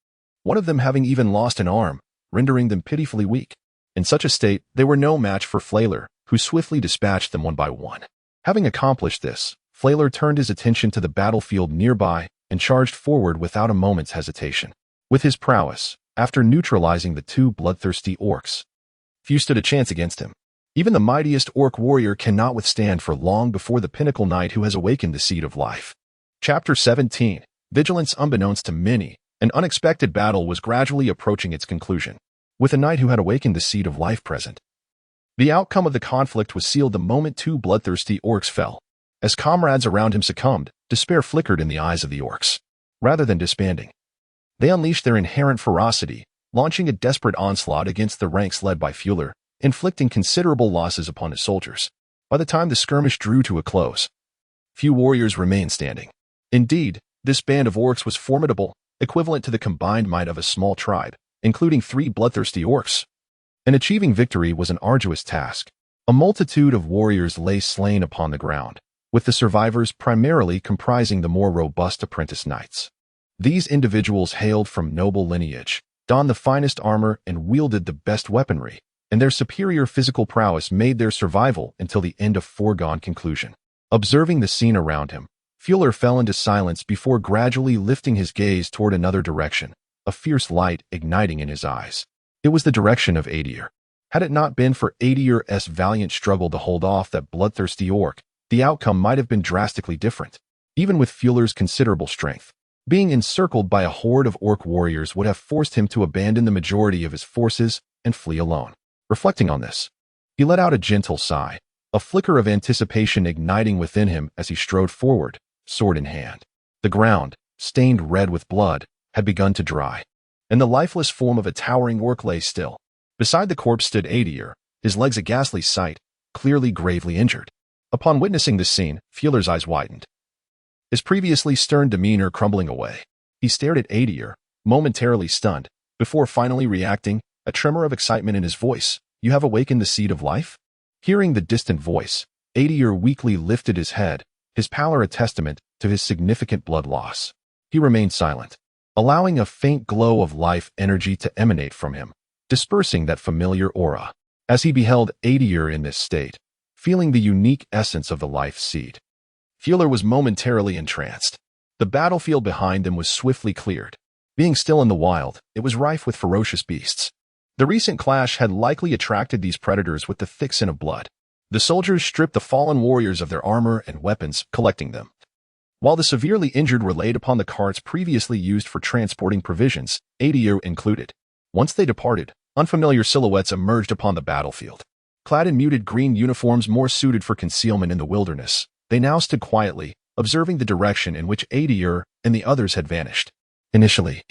one of them having even lost an arm, rendering them pitifully weak. In such a state, they were no match for Flailer, who swiftly dispatched them one by one. Having accomplished this, Flailer turned his attention to the battlefield nearby and charged forward without a moment's hesitation. With his prowess, after neutralizing the two bloodthirsty orcs, few stood a chance against him. Even the mightiest orc warrior cannot withstand for long before the pinnacle knight who has awakened the seed of life. Chapter 17. Vigilance. Unbeknownst to many, an unexpected battle was gradually approaching its conclusion, with a knight who had awakened the seed of life present. The outcome of the conflict was sealed the moment two bloodthirsty orcs fell. As comrades around him succumbed, despair flickered in the eyes of the orcs. Rather than disbanding, they unleashed their inherent ferocity, launching a desperate onslaught against the ranks led by Flailer, inflicting considerable losses upon his soldiers. By the time the skirmish drew to a close, few warriors remained standing. Indeed, this band of orcs was formidable, equivalent to the combined might of a small tribe, including 3 bloodthirsty orcs. And achieving victory was an arduous task. A multitude of warriors lay slain upon the ground, with the survivors primarily comprising the more robust apprentice knights. These individuals hailed from noble lineage, donned the finest armor, and wielded the best weaponry, and their superior physical prowess made their survival until the end a foregone conclusion. Observing the scene around him, Flailer fell into silence before gradually lifting his gaze toward another direction, a fierce light igniting in his eyes. It was the direction of Adir. Had it not been for Adir's valiant struggle to hold off that bloodthirsty orc, the outcome might have been drastically different. Even with Flailer's considerable strength, being encircled by a horde of orc warriors would have forced him to abandon the majority of his forces and flee alone. Reflecting on this, he let out a gentle sigh, a flicker of anticipation igniting within him as he strode forward, sword in hand. The ground, stained red with blood, had begun to dry, and the lifeless form of a towering orc lay still. Beside the corpse stood Adir, his legs a ghastly sight, clearly gravely injured. Upon witnessing this scene, Flailer's eyes widened, his previously stern demeanor crumbling away. He stared at Adir, momentarily stunned, before finally reacting, a tremor of excitement in his voice. "You have awakened the seed of life?" Hearing the distant voice, Adir weakly lifted his head, his pallor a testament to his significant blood loss. He remained silent, allowing a faint glow of life energy to emanate from him, dispersing that familiar aura. As he beheld Adir in this state, feeling the unique essence of the life seed, Fuller was momentarily entranced. The battlefield behind them was swiftly cleared. Being still in the wild, it was rife with ferocious beasts. The recent clash had likely attracted these predators with the thick scent of blood. The soldiers stripped the fallen warriors of their armor and weapons, collecting them, while the severely injured were laid upon the carts previously used for transporting provisions, Adir included. Once they departed, unfamiliar silhouettes emerged upon the battlefield. Clad in muted green uniforms more suited for concealment in the wilderness, they now stood quietly, observing the direction in which Adir and the others had vanished. Initially,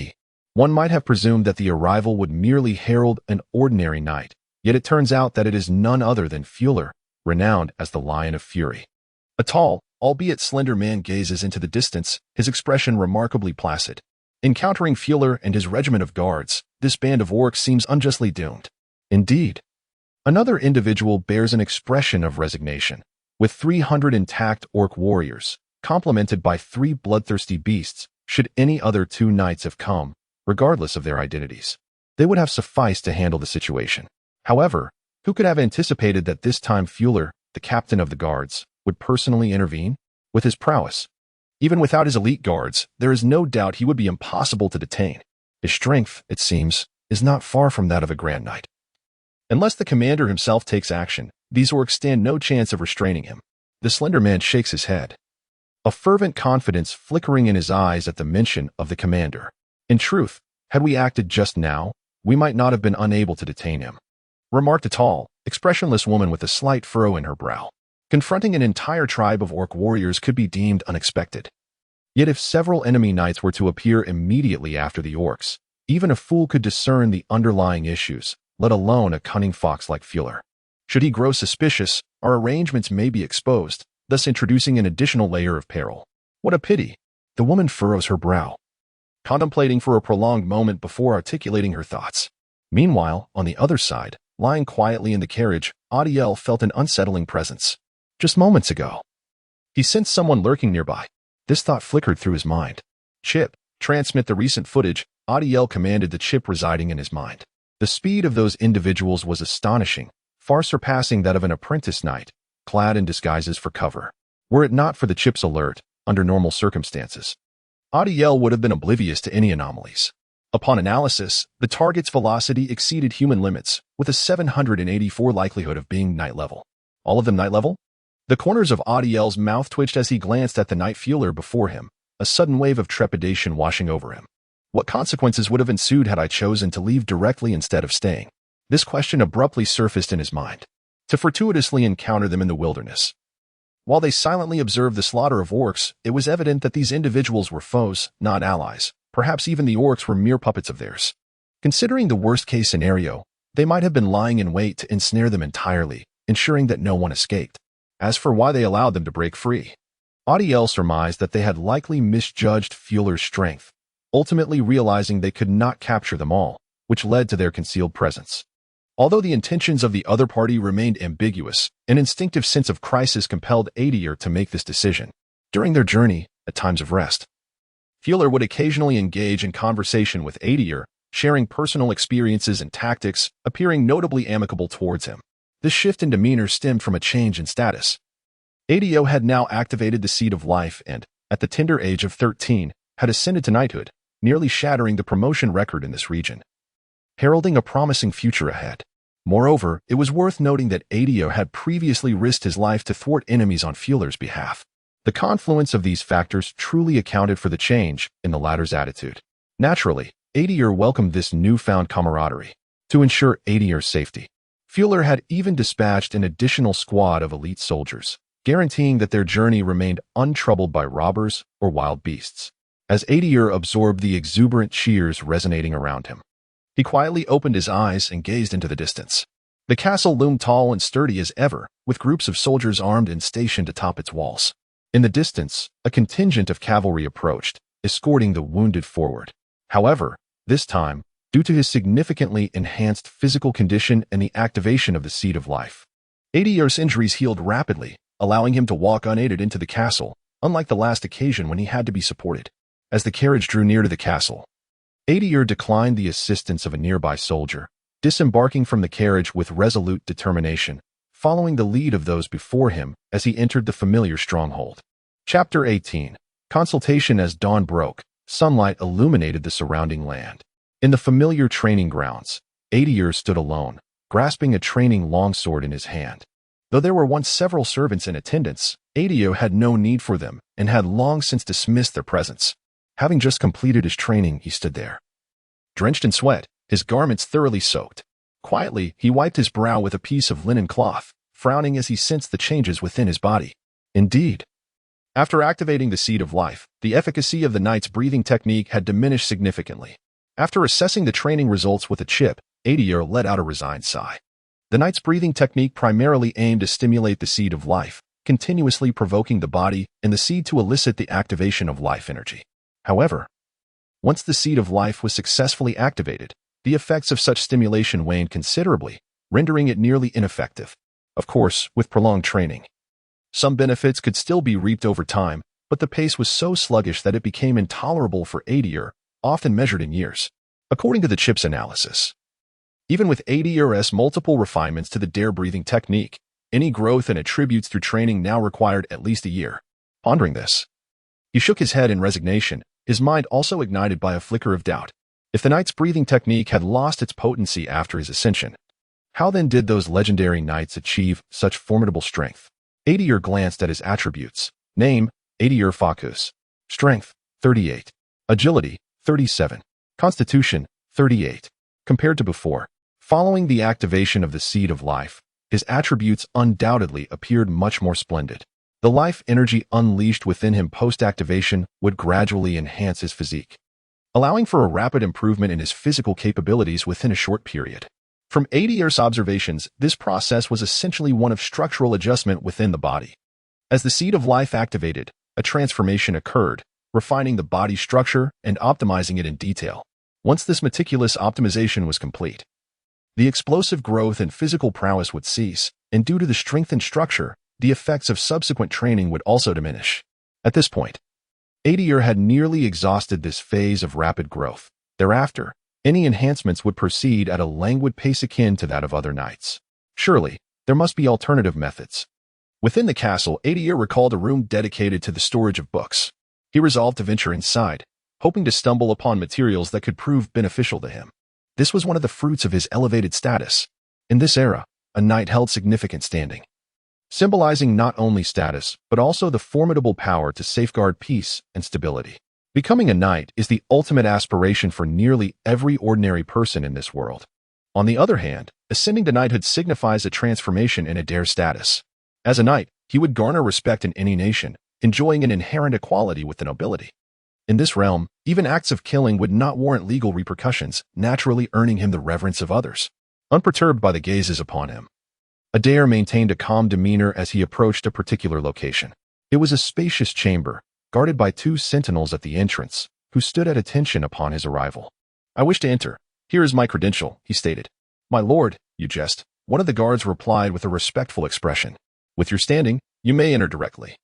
one might have presumed that the arrival would merely herald an ordinary night, yet it turns out that it is none other than Fuller, renowned as the Lion of Fury. A tall, albeit slender man gazes into the distance, his expression remarkably placid. Encountering Fuller and his regiment of guards, this band of orcs seems unjustly doomed. Indeed. Another individual bears an expression of resignation. With 300 intact orc warriors, complemented by 3 bloodthirsty beasts, should any other 2 knights have come, regardless of their identities, they would have sufficed to handle the situation. However, who could have anticipated that this time Fuller, the captain of the guards, would personally intervene? With his prowess, even without his elite guards, there is no doubt he would be impossible to detain. His strength, it seems, is not far from that of a grand knight. Unless the commander himself takes action, these orcs stand no chance of restraining him. The slender man shakes his head, a fervent confidence flickering in his eyes at the mention of the commander. In truth, had we acted just now, we might not have been unable to detain him, remarked a tall, expressionless woman with a slight furrow in her brow. Confronting an entire tribe of orc warriors could be deemed unexpected. Yet if several enemy knights were to appear immediately after the orcs, even a fool could discern the underlying issues, let alone a cunning fox like Fuller. Should he grow suspicious, our arrangements may be exposed, thus introducing an additional layer of peril. What a pity! The woman furrows her brow, contemplating for a prolonged moment before articulating her thoughts. Meanwhile, on the other side, lying quietly in the carriage, Adir felt an unsettling presence. Just moments ago, he sensed someone lurking nearby. This thought flickered through his mind. Chip, transmit the recent footage, Adir commanded the chip residing in his mind. The speed of those individuals was astonishing, far surpassing that of an apprentice knight, clad in disguises for cover. Were it not for the chip's alert, under normal circumstances, Adir would have been oblivious to any anomalies. Upon analysis, the target's velocity exceeded human limits, with a 784 likelihood of being night level. All of them night level? The corners of Adir's mouth twitched as he glanced at the night Fuller before him, a sudden wave of trepidation washing over him. What consequences would have ensued had I chosen to leave directly instead of staying? This question abruptly surfaced in his mind. To fortuitously encounter them in the wilderness. While they silently observed the slaughter of orcs, it was evident that these individuals were foes, not allies. Perhaps even the orcs were mere puppets of theirs. Considering the worst-case scenario, they might have been lying in wait to ensnare them entirely, ensuring that no one escaped. As for why they allowed them to break free, Adir surmised that they had likely misjudged Fuller's strength, ultimately realizing they could not capture them all, which led to their concealed presence. Although the intentions of the other party remained ambiguous, an instinctive sense of crisis compelled Adir to make this decision. During their journey, at times of rest, Fuller would occasionally engage in conversation with Adir, sharing personal experiences and tactics, appearing notably amicable towards him. This shift in demeanor stemmed from a change in status. Adir had now activated the Seed of Life and, at the tender age of 13, had ascended to knighthood, nearly shattering the promotion record in this region, heralding a promising future ahead. Moreover, it was worth noting that Adir had previously risked his life to thwart enemies on Fuller's behalf. The confluence of these factors truly accounted for the change in the latter's attitude. Naturally, Adir welcomed this newfound camaraderie. To ensure Adir's safety, Fuller had even dispatched an additional squad of elite soldiers, guaranteeing that their journey remained untroubled by robbers or wild beasts. As Adir absorbed the exuberant cheers resonating around him, he quietly opened his eyes and gazed into the distance. The castle loomed tall and sturdy as ever, with groups of soldiers armed and stationed atop its walls. In the distance, a contingent of cavalry approached, escorting the wounded forward. However, this time, due to his significantly enhanced physical condition and the activation of the Seed of Life, Adir's injuries healed rapidly, allowing him to walk unaided into the castle, unlike the last occasion when he had to be supported. As the carriage drew near to the castle, Adir declined the assistance of a nearby soldier, disembarking from the carriage with resolute determination, following the lead of those before him as he entered the familiar stronghold. Chapter 18. Consultation. As dawn broke, sunlight illuminated the surrounding land. In the familiar training grounds, Adir stood alone, grasping a training longsword in his hand. Though there were once several servants in attendance, Adir had no need for them and had long since dismissed their presence. Having just completed his training, he stood there, drenched in sweat, his garments thoroughly soaked. Quietly, he wiped his brow with a piece of linen cloth, frowning as he sensed the changes within his body. Indeed, after activating the seed of life, the efficacy of the knight's breathing technique had diminished significantly. After assessing the training results with a chip, Adir let out a resigned sigh. The knight's breathing technique primarily aimed to stimulate the seed of life, continuously provoking the body and the seed to elicit the activation of life energy. However, once the seed of life was successfully activated, the effects of such stimulation waned considerably, rendering it nearly ineffective. Of course, with prolonged training, some benefits could still be reaped over time, but the pace was so sluggish that it became intolerable for Adir, often measured in years. According to the chip's analysis, even with Adir's multiple refinements to the dare breathing technique, any growth and attributes through training now required at least a year. Pondering this, he shook his head in resignation, his mind also ignited by a flicker of doubt. If the knight's breathing technique had lost its potency after his ascension, how then did those legendary knights achieve such formidable strength? Adir glanced at his attributes. Name, Adir Fakus. Strength, 38. Agility, 37. Constitution, 38. Compared to before, following the activation of the seed of life, his attributes undoubtedly appeared much more splendid. The life energy unleashed within him post-activation would gradually enhance his physique, allowing for a rapid improvement in his physical capabilities within a short period. From Adir's observations, this process was essentially one of structural adjustment within the body. As the seed of life activated, a transformation occurred, refining the body structure and optimizing it in detail. Once this meticulous optimization was complete, the explosive growth and physical prowess would cease, and due to the strengthened structure, the effects of subsequent training would also diminish. At this point, Adir had nearly exhausted this phase of rapid growth. Thereafter, any enhancements would proceed at a languid pace akin to that of other knights. Surely, there must be alternative methods. Within the castle, Adir recalled a room dedicated to the storage of books. He resolved to venture inside, hoping to stumble upon materials that could prove beneficial to him. This was one of the fruits of his elevated status. In this era, a knight held significant standing, symbolizing not only status, but also the formidable power to safeguard peace and stability. Becoming a knight is the ultimate aspiration for nearly every ordinary person in this world. On the other hand, ascending to knighthood signifies a transformation in Adir's status. As a knight, he would garner respect in any nation, enjoying an inherent equality with the nobility. In this realm, even acts of killing would not warrant legal repercussions, naturally earning him the reverence of others. Unperturbed by the gazes upon him, Adir maintained a calm demeanor as he approached a particular location. It was a spacious chamber, guarded by 2 sentinels at the entrance, who stood at attention upon his arrival. "I wish to enter. Here is my credential," he stated. "My lord, you jest," one of the guards replied with a respectful expression. "With your standing, you may enter directly.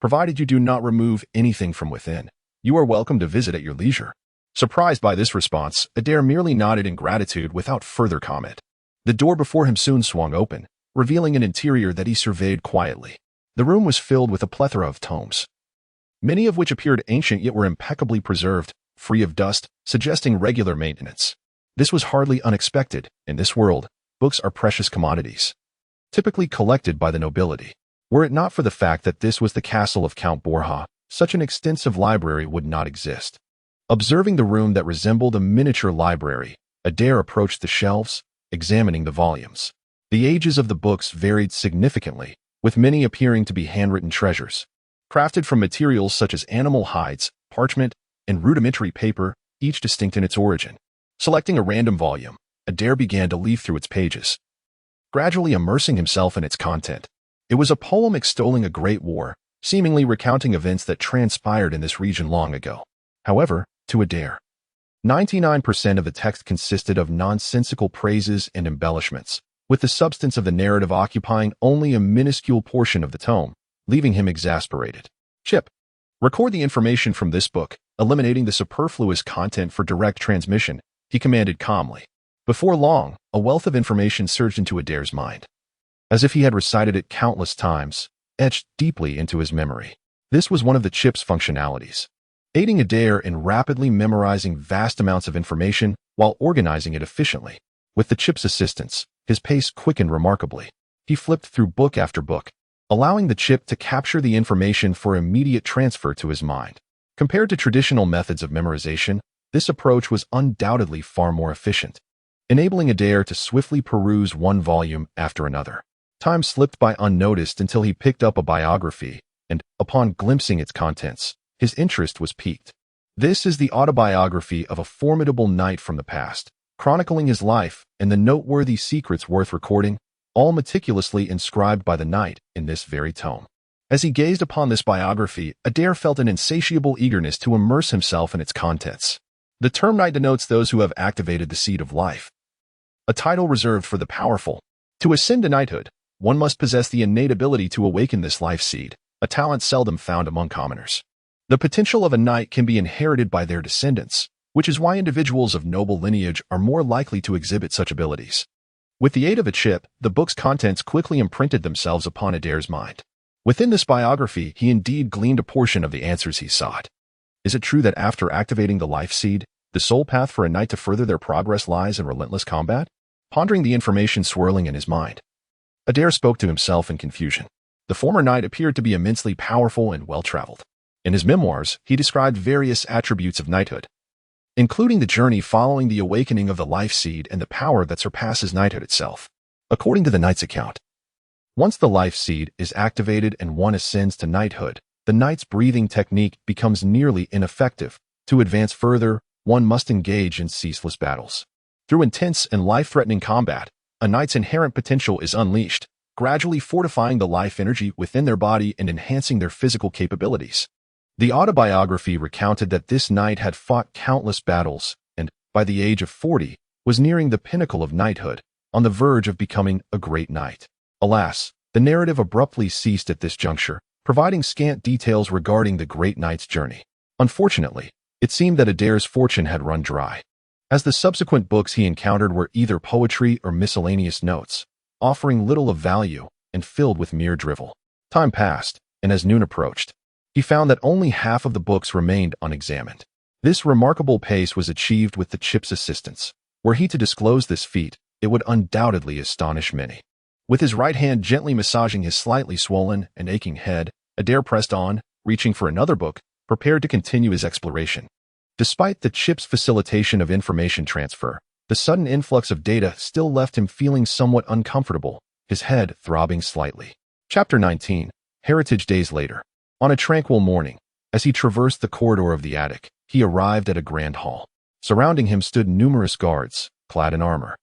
Provided you do not remove anything from within, you are welcome to visit at your leisure." Surprised by this response, Adir merely nodded in gratitude without further comment. The door before him soon swung open, revealing an interior that he surveyed quietly. The room was filled with a plethora of tomes, many of which appeared ancient yet were impeccably preserved, free of dust, suggesting regular maintenance. This was hardly unexpected. In this world, books are precious commodities, typically collected by the nobility. Were it not for the fact that this was the castle of Count Borja, such an extensive library would not exist. Observing the room that resembled a miniature library, Adir approached the shelves, examining the volumes. The ages of the books varied significantly, with many appearing to be handwritten treasures, crafted from materials such as animal hides, parchment, and rudimentary paper, each distinct in its origin. Selecting a random volume, Adir began to leaf through its pages, gradually immersing himself in its content. It was a poem extolling a great war, seemingly recounting events that transpired in this region long ago. However, to Adir, 99% of the text consisted of nonsensical praises and embellishments, with the substance of the narrative occupying only a minuscule portion of the tome, leaving him exasperated. "Chip, record the information from this book, eliminating the superfluous content for direct transmission," he commanded calmly. Before long, a wealth of information surged into Adir's mind, as if he had recited it countless times, etched deeply into his memory. This was one of the chip's functionalities, aiding Adir in rapidly memorizing vast amounts of information while organizing it efficiently. With the chip's assistance, his pace quickened remarkably. He flipped through book after book, allowing the chip to capture the information for immediate transfer to his mind. Compared to traditional methods of memorization, this approach was undoubtedly far more efficient, enabling Adir to swiftly peruse one volume after another. Time slipped by unnoticed until he picked up a biography, and, upon glimpsing its contents, his interest was piqued. This is the autobiography of a formidable knight from the past, chronicling his life and the noteworthy secrets worth recording, all meticulously inscribed by the knight in this very tome. As he gazed upon this biography, Adir felt an insatiable eagerness to immerse himself in its contents. The term knight denotes those who have activated the seed of life, a title reserved for the powerful. To ascend to knighthood, one must possess the innate ability to awaken this life seed, a talent seldom found among commoners. The potential of a knight can be inherited by their descendants, which is why individuals of noble lineage are more likely to exhibit such abilities. With the aid of a chip, the book's contents quickly imprinted themselves upon Adir's mind. Within this biography, he indeed gleaned a portion of the answers he sought. Is it true that after activating the life seed, the sole path for a knight to further their progress lies in relentless combat? Pondering the information swirling in his mind, Adir spoke to himself in confusion. The former knight appeared to be immensely powerful and well-traveled. In his memoirs, he described various attributes of knighthood, including the journey following the awakening of the life seed and the power that surpasses knighthood itself. According to the knight's account, once the life seed is activated and one ascends to knighthood, the knight's breathing technique becomes nearly ineffective. To advance further, one must engage in ceaseless battles. Through intense and life-threatening combat, a knight's inherent potential is unleashed, gradually fortifying the life energy within their body and enhancing their physical capabilities. The autobiography recounted that this knight had fought countless battles and, by the age of 40, was nearing the pinnacle of knighthood, on the verge of becoming a great knight. Alas, the narrative abruptly ceased at this juncture, providing scant details regarding the great knight's journey. Unfortunately, it seemed that Adir's fortune had run dry, as the subsequent books he encountered were either poetry or miscellaneous notes, offering little of value and filled with mere drivel. Time passed, and as noon approached, he found that only half of the books remained unexamined. This remarkable pace was achieved with the chip's assistance. Were he to disclose this feat, it would undoubtedly astonish many. With his right hand gently massaging his slightly swollen and aching head, Adir pressed on, reaching for another book, prepared to continue his exploration. Despite the chip's facilitation of information transfer, the sudden influx of data still left him feeling somewhat uncomfortable, his head throbbing slightly. Chapter 19. Heritage Days Later. On a tranquil morning, as he traversed the corridor of the attic, he arrived at a grand hall. Surrounding him stood numerous guards, clad in armor,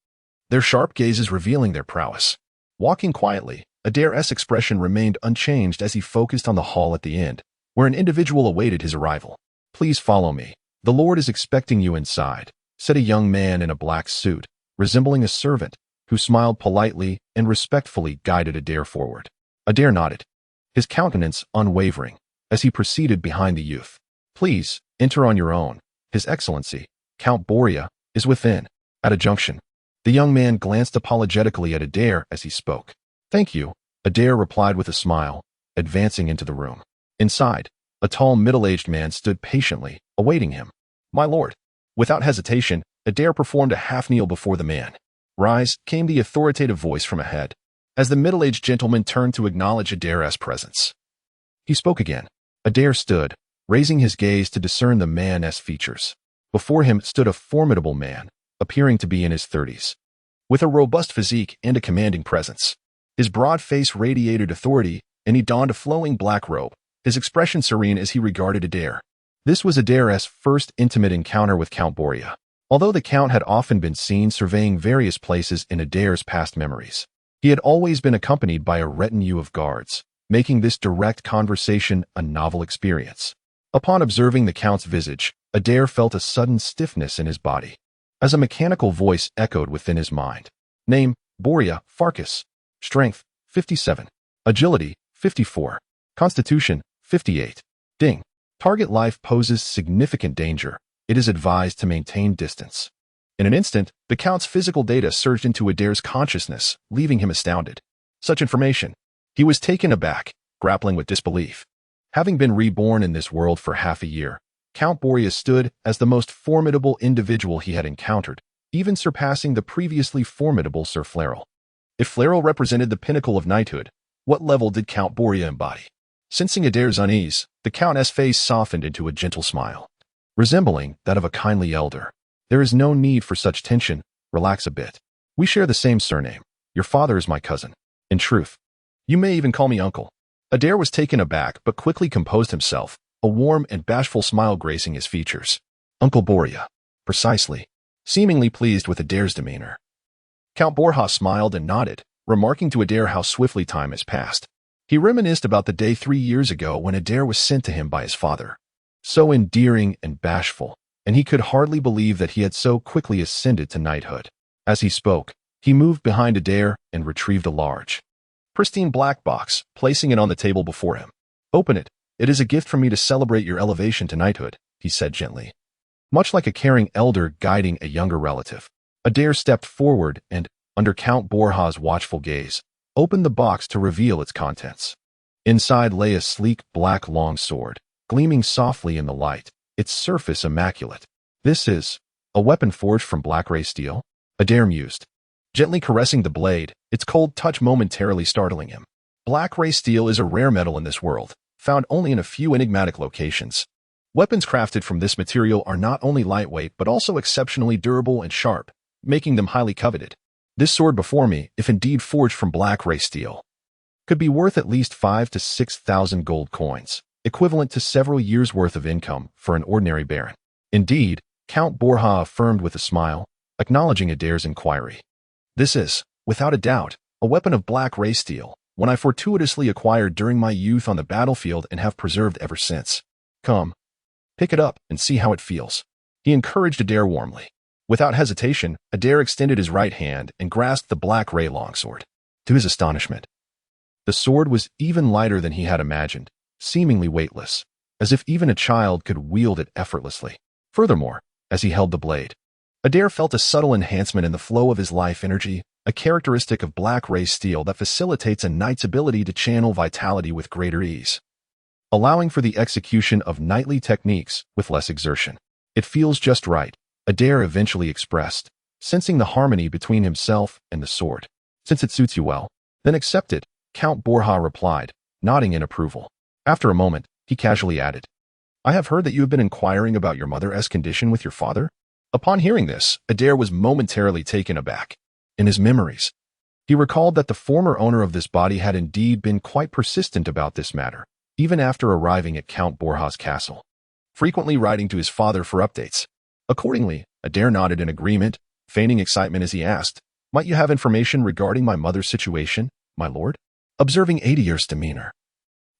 their sharp gazes revealing their prowess. Walking quietly, Adir's expression remained unchanged as he focused on the hall at the end, where an individual awaited his arrival. "Please follow me. The Lord is expecting you inside," said a young man in a black suit, resembling a servant, who smiled politely and respectfully guided Adir forward. Adir nodded, his countenance unwavering, as he proceeded behind the youth. "Please, enter on your own. His Excellency, Count Boria, is within." At a junction, the young man glanced apologetically at Adir as he spoke. "Thank you," Adir replied with a smile, advancing into the room. Inside, a tall middle-aged man stood patiently, awaiting him. "My lord." Without hesitation, Adir performed a half-kneel before the man. "Rise," came the authoritative voice from ahead, as the middle-aged gentleman turned to acknowledge Adir's presence. He spoke again. Adir stood, raising his gaze to discern the man's features. Before him stood a formidable man, appearing to be in his 30s, with a robust physique and a commanding presence. His broad face radiated authority, and he donned a flowing black robe, his expression serene as he regarded Adir. This was Adir's first intimate encounter with Count Boria, although the Count had often been seen surveying various places in Adir's past memories. He had always been accompanied by a retinue of guards, making this direct conversation a novel experience. Upon observing the Count's visage, Adir felt a sudden stiffness in his body, as a mechanical voice echoed within his mind. Name, Boria Farkas. Strength, 57. Agility, 54. Constitution, 58. Ding. Target life poses significant danger. It is advised to maintain distance. In an instant, the Count's physical data surged into Adir's consciousness, leaving him astounded. Such information. He was taken aback, grappling with disbelief. Having been reborn in this world for half a year, Count Boreas stood as the most formidable individual he had encountered, even surpassing the previously formidable Sir Flaerel. If Flaerel represented the pinnacle of knighthood, what level did Count Borea embody? Sensing Adir's unease, the Countess' face softened into a gentle smile, resembling that of a kindly elder. There is no need for such tension. Relax a bit. We share the same surname. Your father is my cousin. In truth, you may even call me uncle. Adir was taken aback but quickly composed himself, a warm and bashful smile gracing his features. Uncle Borea. Precisely. Seemingly pleased with Adir's demeanor. Count Borja smiled and nodded, remarking to Adir how swiftly time has passed. He reminisced about the day 3 years ago when Adir was sent to him by his father. So endearing and bashful, and he could hardly believe that he had so quickly ascended to knighthood. As he spoke, he moved behind Adir and retrieved a large, pristine black box, placing it on the table before him. Open it. It is a gift from me to celebrate your elevation to knighthood, he said gently. Much like a caring elder guiding a younger relative, Adir stepped forward and, under Count Borja's watchful gaze, opened the box to reveal its contents. Inside lay a sleek black long sword, gleaming softly in the light, its surface immaculate. This is a weapon forged from black ray steel? Adir mused, gently caressing the blade, its cold touch momentarily startling him. Black ray steel is a rare metal in this world, found only in a few enigmatic locations. Weapons crafted from this material are not only lightweight but also exceptionally durable and sharp, making them highly coveted. This sword before me, if indeed forged from black ray steel, could be worth at least 5,000 to 6,000 gold coins, equivalent to several years' worth of income for an ordinary baron. Indeed, Count Borja affirmed with a smile, acknowledging Adir's inquiry. This is, without a doubt, a weapon of black ray steel, one I fortuitously acquired during my youth on the battlefield and have preserved ever since. Come, pick it up and see how it feels. He encouraged Adir warmly. Without hesitation, Adir extended his right hand and grasped the black ray longsword. To his astonishment, the sword was even lighter than he had imagined, seemingly weightless, as if even a child could wield it effortlessly. Furthermore, as he held the blade, Adir felt a subtle enhancement in the flow of his life energy, a characteristic of black ray steel that facilitates a knight's ability to channel vitality with greater ease, allowing for the execution of knightly techniques with less exertion. It feels just right, Adir eventually expressed, sensing the harmony between himself and the sword. Since it suits you well, then accept it, Count Borja replied, nodding in approval. After a moment, he casually added, I have heard that you have been inquiring about your mother's condition with your father. Upon hearing this, Adir was momentarily taken aback. In his memories, he recalled that the former owner of this body had indeed been quite persistent about this matter, even after arriving at Count Borja's castle, frequently writing to his father for updates. Accordingly, Adir nodded in agreement, feigning excitement as he asked, Might you have information regarding my mother's situation, my lord? Observing Adir's demeanor,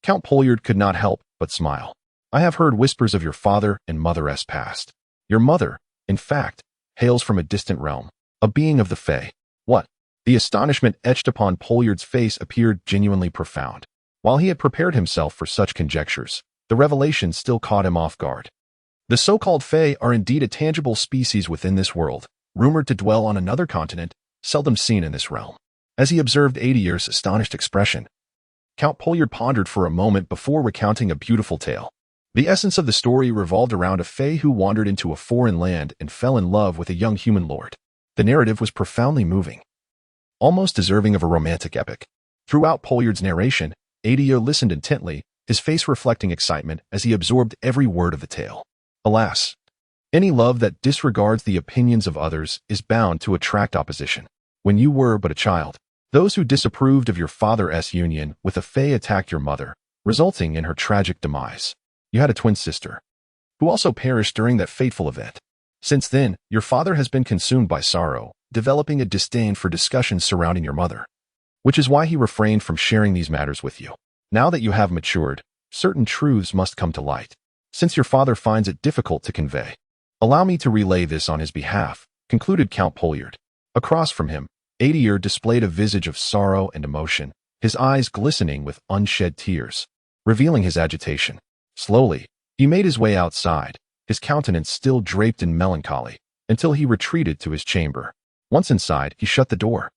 Count Polyard could not help but smile. I have heard whispers of your father and mother's past. Your mother, in fact, hails from a distant realm, a being of the Fae. What? The astonishment etched upon Polyard's face appeared genuinely profound. While he had prepared himself for such conjectures, the revelation still caught him off guard. The so-called Fae are indeed a tangible species within this world, rumored to dwell on another continent, seldom seen in this realm. As he observed Adir's astonished expression, Count Polyard pondered for a moment before recounting a beautiful tale. The essence of the story revolved around a Fae who wandered into a foreign land and fell in love with a young human lord. The narrative was profoundly moving, almost deserving of a romantic epic. Throughout Polyard's narration, Adir listened intently, his face reflecting excitement as he absorbed every word of the tale. Alas, any love that disregards the opinions of others is bound to attract opposition. When you were but a child, those who disapproved of your father's union with a Fae attacked your mother, resulting in her tragic demise. You had a twin sister, who also perished during that fateful event. Since then, your father has been consumed by sorrow, developing a disdain for discussions surrounding your mother, which is why he refrained from sharing these matters with you. Now that you have matured, certain truths must come to light, since your father finds it difficult to convey. Allow me to relay this on his behalf, concluded Count Polyard. Across from him, Adir displayed a visage of sorrow and emotion, his eyes glistening with unshed tears, revealing his agitation. Slowly, he made his way outside, his countenance still draped in melancholy, until he retreated to his chamber. Once inside, he shut the door,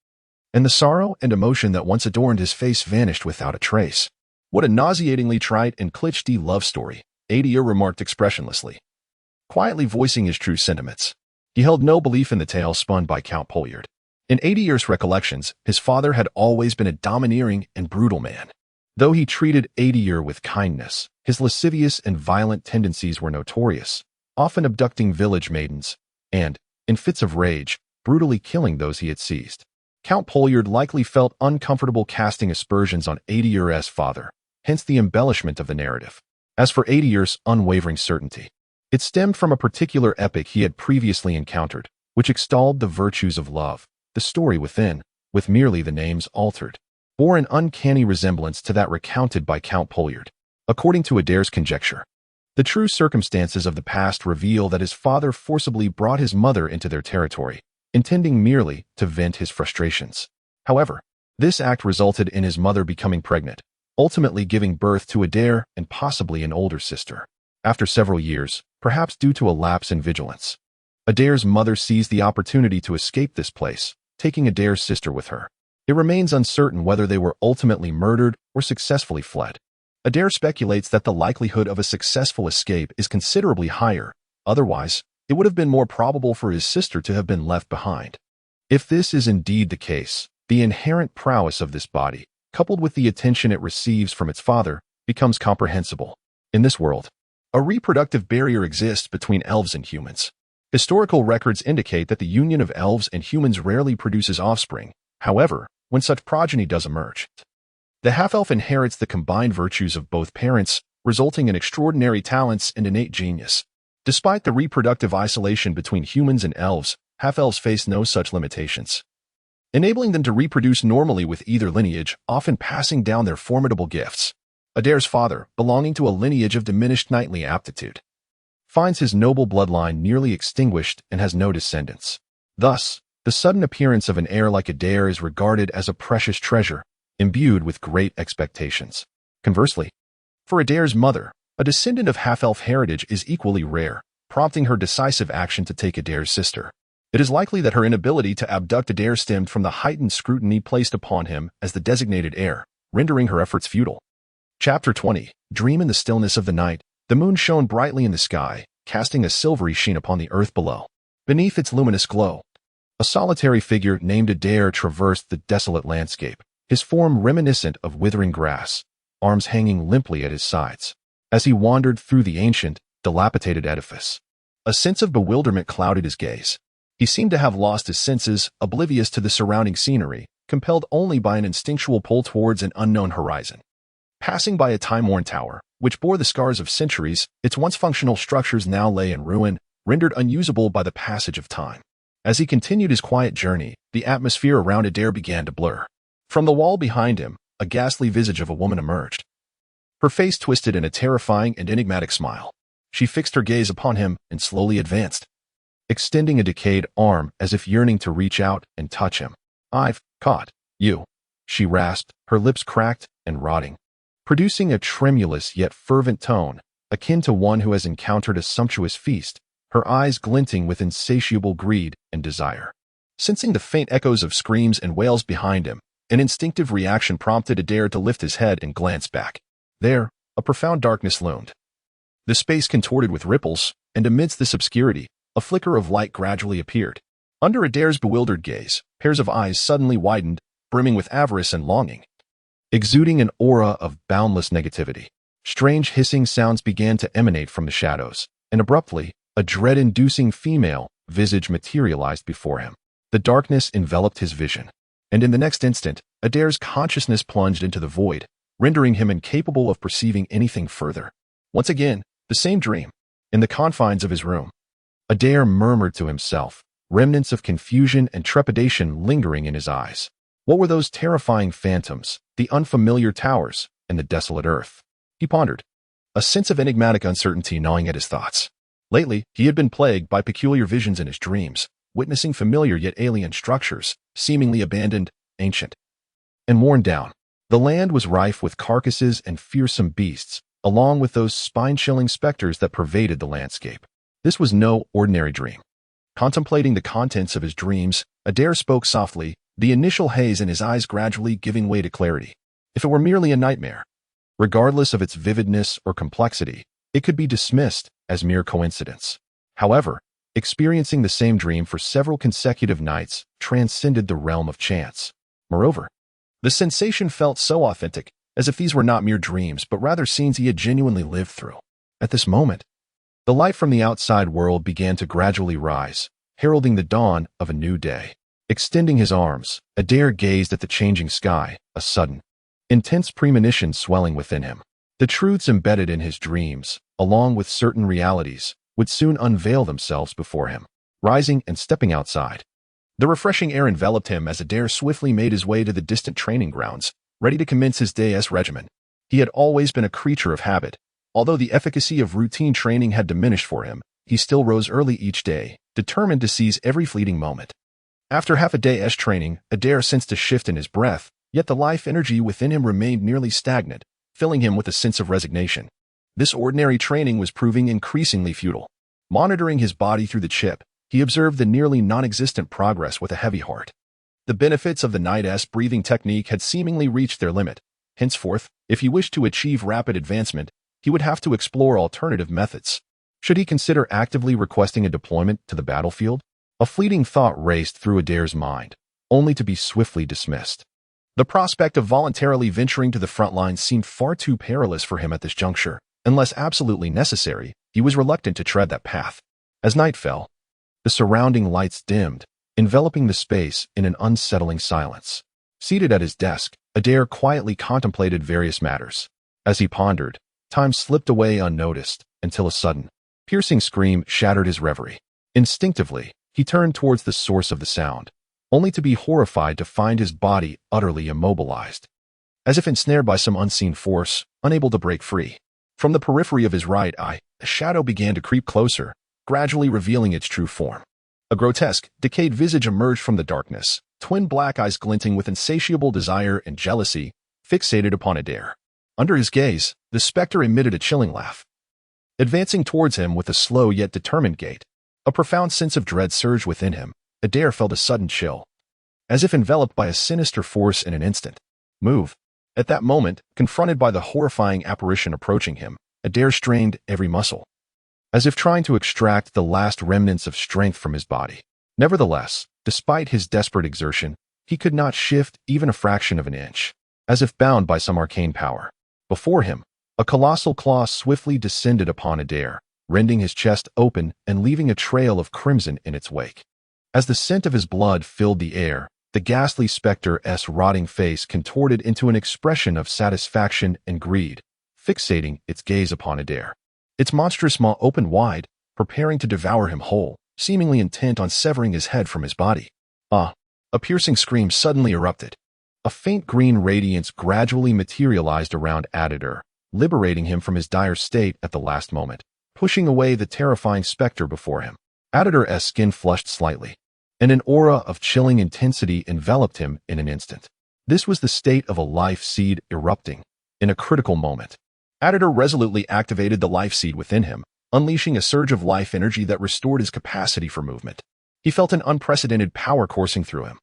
and the sorrow and emotion that once adorned his face vanished without a trace. "What a nauseatingly trite and cliché love story," Adir remarked expressionlessly, quietly voicing his true sentiments. He held no belief in the tale spun by Count Polyard. In Adir's recollections, his father had always been a domineering and brutal man. Though he treated Adir with kindness, his lascivious and violent tendencies were notorious, often abducting village maidens and, in fits of rage, brutally killing those he had seized. Count Polyard likely felt uncomfortable casting aspersions on Adir's father, hence the embellishment of the narrative. As for Adir's unwavering certainty, it stemmed from a particular epic he had previously encountered, which extolled the virtues of love. The story within, with merely the names altered, bore an uncanny resemblance to that recounted by Count Polyard. According to Adir's conjecture, the true circumstances of the past reveal that his father forcibly brought his mother into their territory, intending merely to vent his frustrations. However, this act resulted in his mother becoming pregnant, ultimately giving birth to Adir and possibly an older sister. After several years, perhaps due to a lapse in vigilance, Adir's mother seized the opportunity to escape this place, taking Adir's sister with her. It remains uncertain whether they were ultimately murdered or successfully fled. Adir speculates that the likelihood of a successful escape is considerably higher, otherwise, it would have been more probable for his sister to have been left behind. If this is indeed the case, the inherent prowess of this body, coupled with the attention it receives from its father, becomes comprehensible. In this world, a reproductive barrier exists between elves and humans. Historical records indicate that the union of elves and humans rarely produces offspring. However, when such progeny does emerge, the half-elf inherits the combined virtues of both parents, resulting in extraordinary talents and innate genius. Despite the reproductive isolation between humans and elves, half-elves face no such limitations, enabling them to reproduce normally with either lineage, often passing down their formidable gifts. Adir's father, belonging to a lineage of diminished knightly aptitude, finds his noble bloodline nearly extinguished and has no descendants. Thus, the sudden appearance of an heir like Adir is regarded as a precious treasure, imbued with great expectations. Conversely, for Adir's mother, a descendant of half-elf heritage is equally rare, prompting her decisive action to take Adir's sister. It is likely that her inability to abduct Adir stemmed from the heightened scrutiny placed upon him as the designated heir, rendering her efforts futile. Chapter 20. Dream in the stillness of the night. The moon shone brightly in the sky, casting a silvery sheen upon the earth below. Beneath its luminous glow, a solitary figure named Adir traversed the desolate landscape, his form reminiscent of withering grass, arms hanging limply at his sides. As he wandered through the ancient, dilapidated edifice, a sense of bewilderment clouded his gaze. He seemed to have lost his senses, oblivious to the surrounding scenery, compelled only by an instinctual pull towards an unknown horizon. Passing by a time-worn tower, which bore the scars of centuries, its once functional structures now lay in ruin, rendered unusable by the passage of time. As he continued his quiet journey, the atmosphere around Adir began to blur. From the wall behind him, a ghastly visage of a woman emerged. Her face twisted in a terrifying and enigmatic smile. She fixed her gaze upon him and slowly advanced, extending a decayed arm as if yearning to reach out and touch him. "I've caught you," she rasped, her lips cracked and rotting, producing a tremulous yet fervent tone, akin to one who has encountered a sumptuous feast, her eyes glinting with insatiable greed and desire. Sensing the faint echoes of screams and wails behind him, an instinctive reaction prompted Adir to lift his head and glance back. There, a profound darkness loomed. The space contorted with ripples, and amidst this obscurity, a flicker of light gradually appeared. Under Adir's bewildered gaze, pairs of eyes suddenly widened, brimming with avarice and longing, exuding an aura of boundless negativity. Strange hissing sounds began to emanate from the shadows, and abruptly, a dread-inducing female visage materialized before him. The darkness enveloped his vision, and in the next instant, Adir's consciousness plunged into the void, rendering him incapable of perceiving anything further. Once again, the same dream. In the confines of his room, Adir murmured to himself, remnants of confusion and trepidation lingering in his eyes. What were those terrifying phantoms, the unfamiliar towers, and the desolate earth? He pondered, a sense of enigmatic uncertainty gnawing at his thoughts. Lately, he had been plagued by peculiar visions in his dreams, witnessing familiar yet alien structures, seemingly abandoned, ancient, and worn down. The land was rife with carcasses and fearsome beasts, along with those spine-chilling specters that pervaded the landscape. This was no ordinary dream. Contemplating the contents of his dreams, Adir spoke softly, the initial haze in his eyes gradually giving way to clarity. If it were merely a nightmare, regardless of its vividness or complexity, it could be dismissed as mere coincidence. However, experiencing the same dream for several consecutive nights transcended the realm of chance. Moreover, the sensation felt so authentic, as if these were not mere dreams but rather scenes he had genuinely lived through. At this moment, the light from the outside world began to gradually rise, heralding the dawn of a new day. Extending his arms, Adir gazed at the changing sky, a sudden, intense premonition swelling within him. The truths embedded in his dreams, along with certain realities, would soon unveil themselves before him. Rising and stepping outside, the refreshing air enveloped him as Adir swiftly made his way to the distant training grounds, ready to commence his day's regimen. He had always been a creature of habit. Although the efficacy of routine training had diminished for him, he still rose early each day, determined to seize every fleeting moment. After half a day's training, Adir sensed a shift in his breath, yet the life energy within him remained nearly stagnant, filling him with a sense of resignation. This ordinary training was proving increasingly futile. Monitoring his body through the chip, he observed the nearly non-existent progress with a heavy heart. The benefits of the night's breathing technique had seemingly reached their limit. Henceforth, if he wished to achieve rapid advancement, he would have to explore alternative methods. Should he consider actively requesting a deployment to the battlefield? A fleeting thought raced through Adir's mind, only to be swiftly dismissed. The prospect of voluntarily venturing to the front lines seemed far too perilous for him at this juncture. Unless absolutely necessary, he was reluctant to tread that path. As night fell, the surrounding lights dimmed, enveloping the space in an unsettling silence. Seated at his desk, Adir quietly contemplated various matters. As he pondered, time slipped away unnoticed until a sudden, piercing scream shattered his reverie. Instinctively, he turned towards the source of the sound, only to be horrified to find his body utterly immobilized. As if ensnared by some unseen force, unable to break free. From the periphery of his right eye, a shadow began to creep closer, gradually revealing its true form. A grotesque, decayed visage emerged from the darkness, twin black eyes glinting with insatiable desire and jealousy, fixated upon Adir. Under his gaze, the specter emitted a chilling laugh. Advancing towards him with a slow yet determined gait, a profound sense of dread surged within him. Adir felt a sudden chill, as if enveloped by a sinister force in an instant. Move. At that moment, confronted by the horrifying apparition approaching him, Adir strained every muscle, as if trying to extract the last remnants of strength from his body. Nevertheless, despite his desperate exertion, he could not shift even a fraction of an inch, as if bound by some arcane power. Before him, a colossal claw swiftly descended upon Adir, rending his chest open and leaving a trail of crimson in its wake. As the scent of his blood filled the air, the ghastly specter's rotting face contorted into an expression of satisfaction and greed, fixating its gaze upon Adir. Its monstrous maw opened wide, preparing to devour him whole, seemingly intent on severing his head from his body. A piercing scream suddenly erupted. A faint green radiance gradually materialized around Adir, liberating him from his dire state at the last moment, pushing away the terrifying specter before him. Adir's skin flushed slightly, and an aura of chilling intensity enveloped him in an instant. This was the state of a life seed erupting. In a critical moment, Adir resolutely activated the life seed within him, unleashing a surge of life energy that restored his capacity for movement. He felt an unprecedented power coursing through him,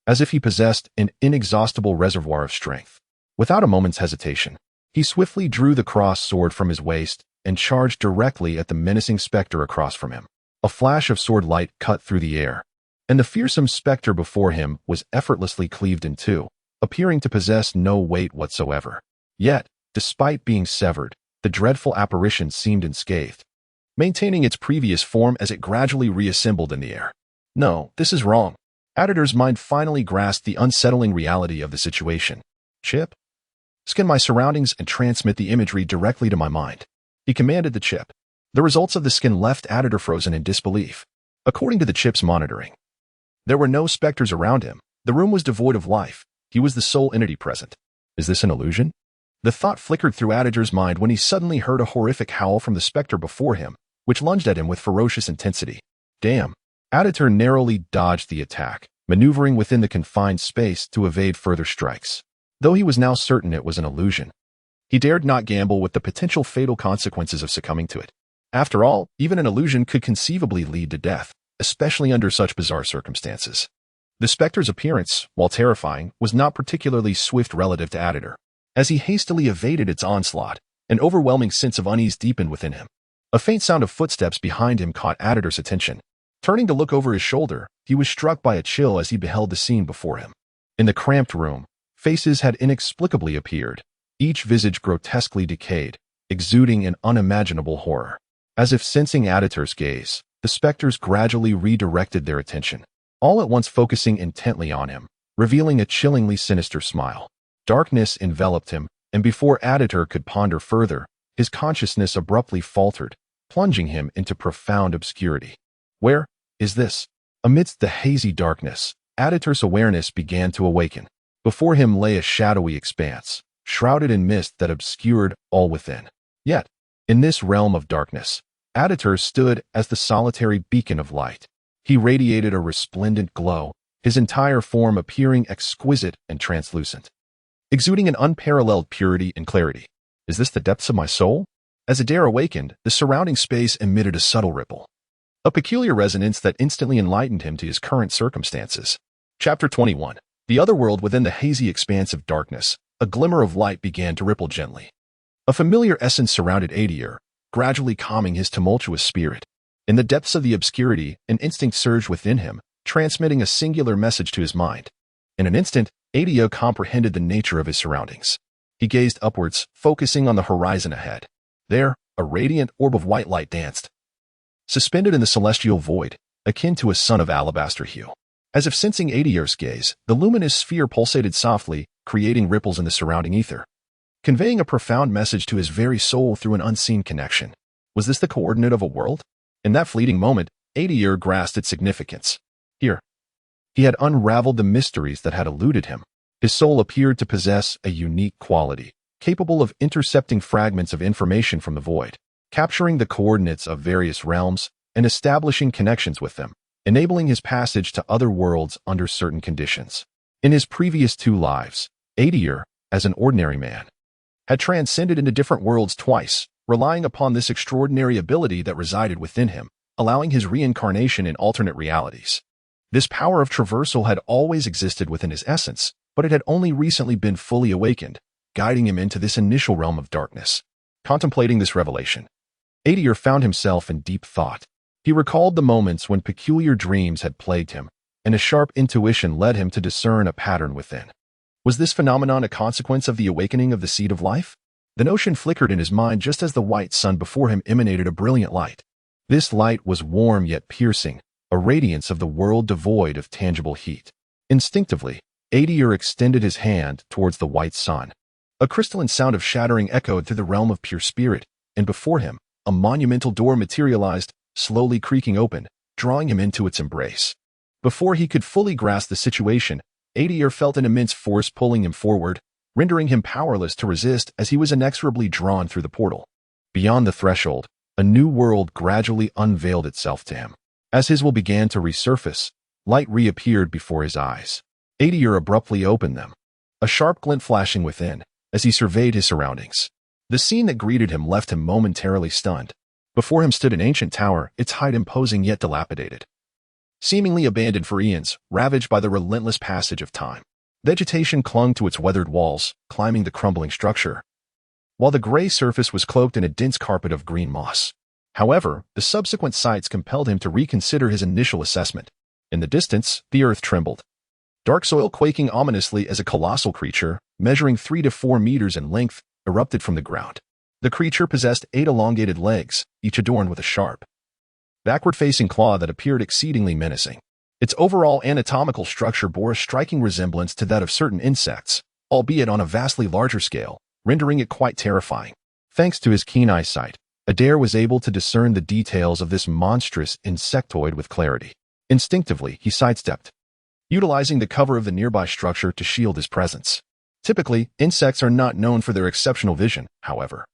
as if he possessed an inexhaustible reservoir of strength. Without a moment's hesitation, he swiftly drew the crossed sword from his waist and charged directly at the menacing specter across from him. A flash of sword light cut through the air, and the fearsome specter before him was effortlessly cleaved in two, appearing to possess no weight whatsoever. Yet, despite being severed, the dreadful apparition seemed unscathed, maintaining its previous form as it gradually reassembled in the air. No, this is wrong. Adir's mind finally grasped the unsettling reality of the situation. Chip? Scan my surroundings and transmit the imagery directly to my mind. He commanded the chip. The results of the scan left Adir frozen in disbelief. According to the chip's monitoring, there were no specters around him. The room was devoid of life. He was the sole entity present. Is this an illusion? The thought flickered through Adir's mind when he suddenly heard a horrific howl from the specter before him, which lunged at him with ferocious intensity. Damn. Adir narrowly dodged the attack, maneuvering within the confined space to evade further strikes. Though he was now certain it was an illusion, he dared not gamble with the potential fatal consequences of succumbing to it. After all, even an illusion could conceivably lead to death. especially under such bizarre circumstances. The specter's appearance, while terrifying, was not particularly swift relative to Adir. As he hastily evaded its onslaught, an overwhelming sense of unease deepened within him. A faint sound of footsteps behind him caught Adir's attention. Turning to look over his shoulder, he was struck by a chill as he beheld the scene before him. In the cramped room, faces had inexplicably appeared, each visage grotesquely decayed, exuding an unimaginable horror. As if sensing Adir's gaze, the specters gradually redirected their attention, all at once focusing intently on him, revealing a chillingly sinister smile. Darkness enveloped him, and before Adir could ponder further, his consciousness abruptly faltered, plunging him into profound obscurity. Where is this? Amidst the hazy darkness, Adir's awareness began to awaken. Before him lay a shadowy expanse, shrouded in mist that obscured all within. Yet, in this realm of darkness, Adir stood as the solitary beacon of light. He radiated a resplendent glow, his entire form appearing exquisite and translucent, exuding an unparalleled purity and clarity. Is this the depths of my soul? As Adir awakened, the surrounding space emitted a subtle ripple, a peculiar resonance that instantly enlightened him to his current circumstances. Chapter 21. The otherworld. Within the hazy expanse of darkness, a glimmer of light began to ripple gently. A familiar essence surrounded Adir, gradually calming his tumultuous spirit. In the depths of the obscurity, an instinct surged within him, transmitting a singular message to his mind. In an instant, Adir comprehended the nature of his surroundings. He gazed upwards, focusing on the horizon ahead. There, a radiant orb of white light danced, suspended in the celestial void, akin to a sun of alabaster hue. As if sensing Adir's gaze, the luminous sphere pulsated softly, creating ripples in the surrounding ether, conveying a profound message to his very soul through an unseen connection. Was this the coordinate of a world? In that fleeting moment, Adir grasped its significance. Here, he had unraveled the mysteries that had eluded him. His soul appeared to possess a unique quality, capable of intercepting fragments of information from the void, capturing the coordinates of various realms, and establishing connections with them, enabling his passage to other worlds under certain conditions. In his previous 2 lives, Adir, as an ordinary man, had transcended into different worlds twice, relying upon this extraordinary ability that resided within him, allowing his reincarnation in alternate realities. This power of traversal had always existed within his essence, but it had only recently been fully awakened, guiding him into this initial realm of darkness. Contemplating this revelation, Adir found himself in deep thought. He recalled the moments when peculiar dreams had plagued him, and a sharp intuition led him to discern a pattern within. Was this phenomenon a consequence of the awakening of the seed of life? The notion flickered in his mind just as the white sun before him emanated a brilliant light. This light was warm yet piercing, a radiance of the world devoid of tangible heat. Instinctively, Adir extended his hand towards the white sun. A crystalline sound of shattering echoed through the realm of pure spirit, and before him, a monumental door materialized, slowly creaking open, drawing him into its embrace. Before he could fully grasp the situation, Adir felt an immense force pulling him forward, rendering him powerless to resist as he was inexorably drawn through the portal. Beyond the threshold, a new world gradually unveiled itself to him. As his will began to resurface, light reappeared before his eyes. Adir abruptly opened them, a sharp glint flashing within, as he surveyed his surroundings. The scene that greeted him left him momentarily stunned. Before him stood an ancient tower, its height imposing yet dilapidated, seemingly abandoned for eons, ravaged by the relentless passage of time. Vegetation clung to its weathered walls, climbing the crumbling structure, while the gray surface was cloaked in a dense carpet of green moss. However, the subsequent sights compelled him to reconsider his initial assessment. In the distance, the earth trembled, dark soil quaking ominously as a colossal creature, measuring 3 to 4 meters in length, erupted from the ground. The creature possessed 8 elongated legs, each adorned with a sharp, backward-facing claw that appeared exceedingly menacing. Its overall anatomical structure bore a striking resemblance to that of certain insects, albeit on a vastly larger scale, rendering it quite terrifying. Thanks to his keen eyesight, Adir was able to discern the details of this monstrous insectoid with clarity. Instinctively, he sidestepped, utilizing the cover of the nearby structure to shield his presence. Typically, insects are not known for their exceptional vision, however.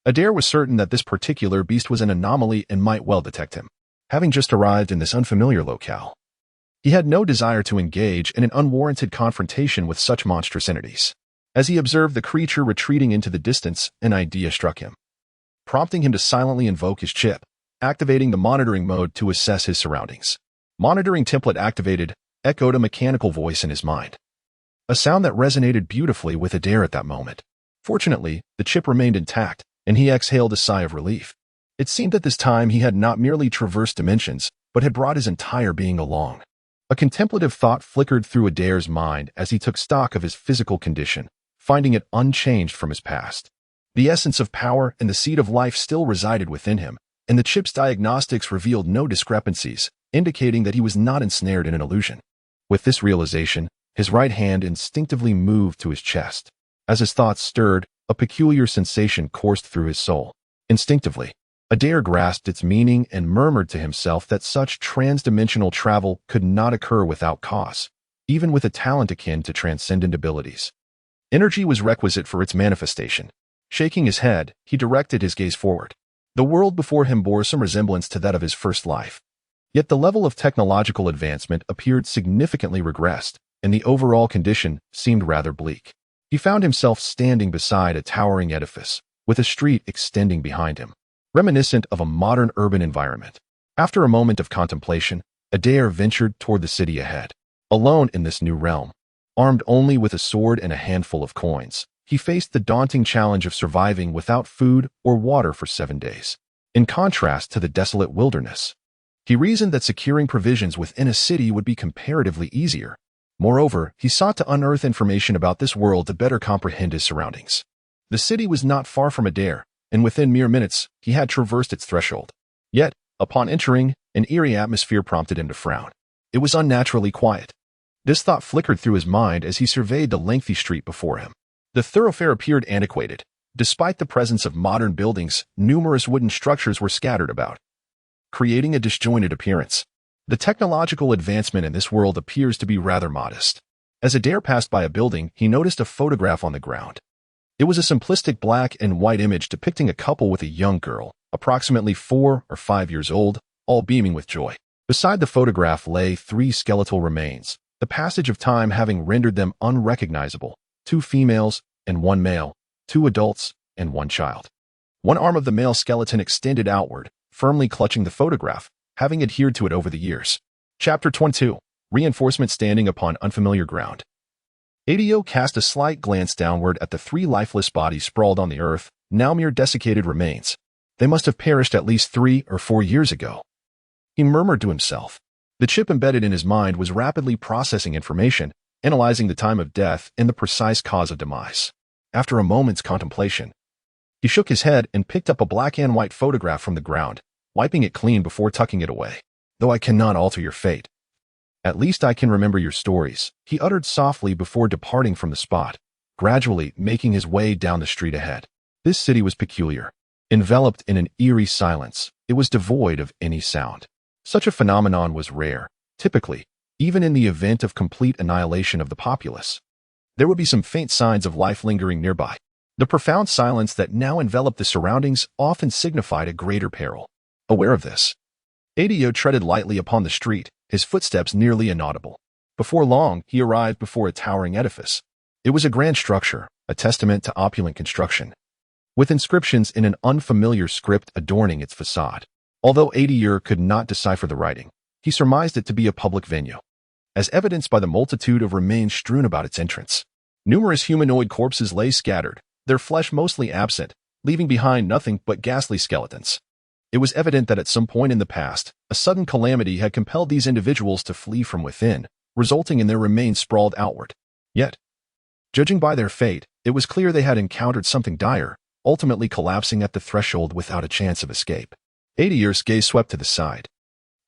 Adir was certain that this particular beast was an anomaly and might well detect him. Having just arrived in this unfamiliar locale, he had no desire to engage in an unwarranted confrontation with such monstrous entities. As he observed the creature retreating into the distance, an idea struck him, prompting him to silently invoke his chip. activating the monitoring mode to assess his surroundings. Monitoring template activated, echoed a mechanical voice in his mind. A sound that resonated beautifully with Adir at that moment. Fortunately, the chip remained intact, and he exhaled a sigh of relief. It seemed that this time he had not merely traversed dimensions, but had brought his entire being along. A contemplative thought flickered through Adir's mind as he took stock of his physical condition, finding it unchanged from his past. The essence of power and the seed of life still resided within him, and the chip's diagnostics revealed no discrepancies, indicating that he was not ensnared in an illusion. With this realization, his right hand instinctively moved to his chest. As his thoughts stirred, a peculiar sensation coursed through his soul. Instinctively, Adir grasped its meaning and murmured to himself that such transdimensional travel could not occur without cause, even with a talent akin to transcendent abilities. Energy was requisite for its manifestation. Shaking his head, he directed his gaze forward. The world before him bore some resemblance to that of his first life. Yet the level of technological advancement appeared significantly regressed, and the overall condition seemed rather bleak. He found himself standing beside a towering edifice, with a street extending behind him, reminiscent of a modern urban environment. After a moment of contemplation, Adir ventured toward the city ahead. Alone in this new realm, armed only with a sword and a handful of coins, he faced the daunting challenge of surviving without food or water for 7 days. In contrast to the desolate wilderness, he reasoned that securing provisions within a city would be comparatively easier. Moreover, he sought to unearth information about this world to better comprehend his surroundings. The city was not far from Adir, and within mere minutes, he had traversed its threshold. Yet, upon entering, an eerie atmosphere prompted him to frown. It was unnaturally quiet. This thought flickered through his mind as he surveyed the lengthy street before him. The thoroughfare appeared antiquated. Despite the presence of modern buildings, numerous wooden structures were scattered about, creating a disjointed appearance. The technological advancement in this world appears to be rather modest. As Adir passed by a building, he noticed a photograph on the ground. It was a simplistic black and white image depicting a couple with a young girl, approximately 4 or 5 years old, all beaming with joy. Beside the photograph lay 3 skeletal remains, the passage of time having rendered them unrecognizable: 2 females and 1 male, 2 adults and 1 child. One arm of the male skeleton extended outward, firmly clutching the photograph, having adhered to it over the years. Chapter 22. Reinforcement standing upon unfamiliar ground. Adir cast a slight glance downward at the 3 lifeless bodies sprawled on the earth, now mere desiccated remains. They must have perished at least 3 or 4 years ago. He murmured to himself. The chip embedded in his mind was rapidly processing information, analyzing the time of death and the precise cause of demise. After a moment's contemplation, he shook his head and picked up a black and white photograph from the ground, wiping it clean before tucking it away. Though I cannot alter your fate, at least I can remember your stories, he uttered softly before departing from the spot, gradually making his way down the street ahead. This city was peculiar. Enveloped in an eerie silence, it was devoid of any sound. Such a phenomenon was rare. Typically, even in the event of complete annihilation of the populace, there would be some faint signs of life lingering nearby. The profound silence that now enveloped the surroundings often signified a greater peril. Aware of this, Adir treaded lightly upon the street, his footsteps nearly inaudible. Before long, he arrived before a towering edifice. It was a grand structure, a testament to opulent construction, with inscriptions in an unfamiliar script adorning its facade. Although Adir could not decipher the writing, he surmised it to be a public venue, as evidenced by the multitude of remains strewn about its entrance. Numerous humanoid corpses lay scattered, their flesh mostly absent, leaving behind nothing but ghastly skeletons. It was evident that at some point in the past, a sudden calamity had compelled these individuals to flee from within, resulting in their remains sprawled outward. Yet, judging by their fate, it was clear they had encountered something dire, ultimately collapsing at the threshold without a chance of escape. Adir's gaze swept to the side.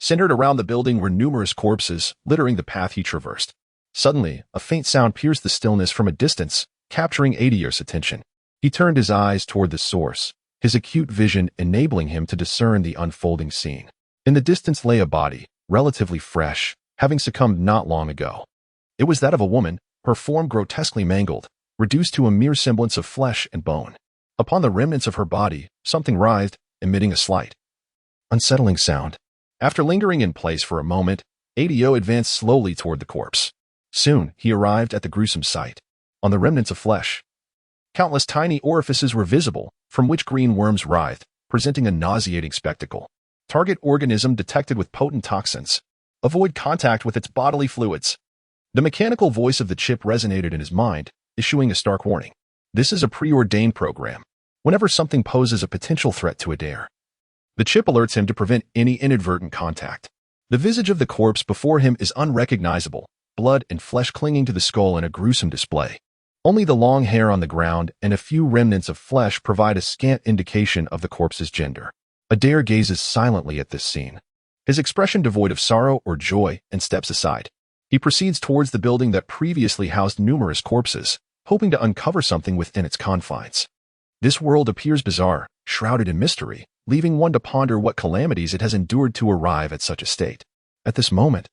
Centered around the building were numerous corpses, littering the path he traversed. Suddenly, a faint sound pierced the stillness from a distance, capturing Adir's attention. He turned his eyes toward the source, his acute vision enabling him to discern the unfolding scene. In the distance lay a body, relatively fresh, having succumbed not long ago. It was that of a woman, her form grotesquely mangled, reduced to a mere semblance of flesh and bone. Upon the remnants of her body, something writhed, emitting a slight, unsettling sound. After lingering in place for a moment, Adir advanced slowly toward the corpse. Soon, he arrived at the gruesome sight. On the remnants of flesh, countless tiny orifices were visible, from which green worms writhed, presenting a nauseating spectacle. Target organism detected with potent toxins. Avoid contact with its bodily fluids. The mechanical voice of the chip resonated in his mind, issuing a stark warning. This is a preordained program. Whenever something poses a potential threat to Adir, the chip alerts him to prevent any inadvertent contact. The visage of the corpse before him is unrecognizable, blood and flesh clinging to the skull in a gruesome display. Only the long hair on the ground and a few remnants of flesh provide a scant indication of the corpse's gender. Adir gazes silently at this scene, his expression devoid of sorrow or joy, and steps aside. He proceeds towards the building that previously housed numerous corpses, hoping to uncover something within its confines. This world appears bizarre, shrouded in mystery, leaving one to ponder what calamities it has endured to arrive at such a state. At this moment,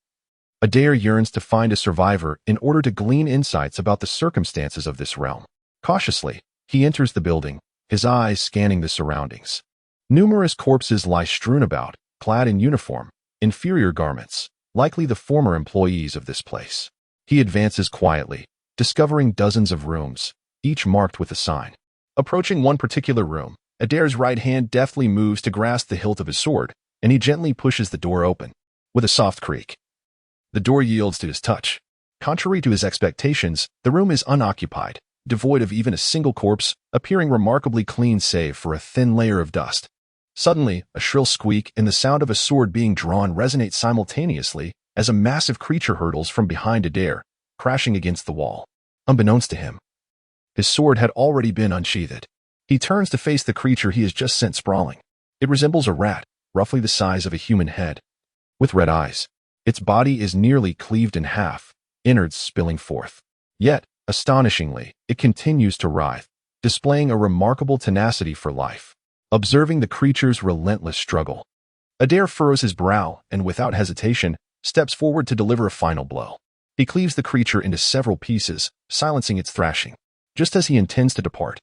Adir yearns to find a survivor in order to glean insights about the circumstances of this realm. Cautiously, he enters the building, his eyes scanning the surroundings. Numerous corpses lie strewn about, clad in uniform, inferior garments, likely the former employees of this place. He advances quietly, discovering dozens of rooms, each marked with a sign. Approaching one particular room, Adir's right hand deftly moves to grasp the hilt of his sword, and he gently pushes the door open. With a soft creak, the door yields to his touch. Contrary to his expectations, the room is unoccupied, devoid of even a single corpse, appearing remarkably clean save for a thin layer of dust. Suddenly, a shrill squeak and the sound of a sword being drawn resonate simultaneously as a massive creature hurtles from behind Adir, crashing against the wall. Unbeknownst to him, his sword had already been unsheathed. He turns to face the creature he has just sent sprawling. It resembles a rat, roughly the size of a human head, with red eyes. Its body is nearly cleaved in half, innards spilling forth. Yet, astonishingly, it continues to writhe, displaying a remarkable tenacity for life. Observing the creature's relentless struggle, Adir furrows his brow and, without hesitation, steps forward to deliver a final blow. He cleaves the creature into several pieces, silencing its thrashing. Just as he intends to depart,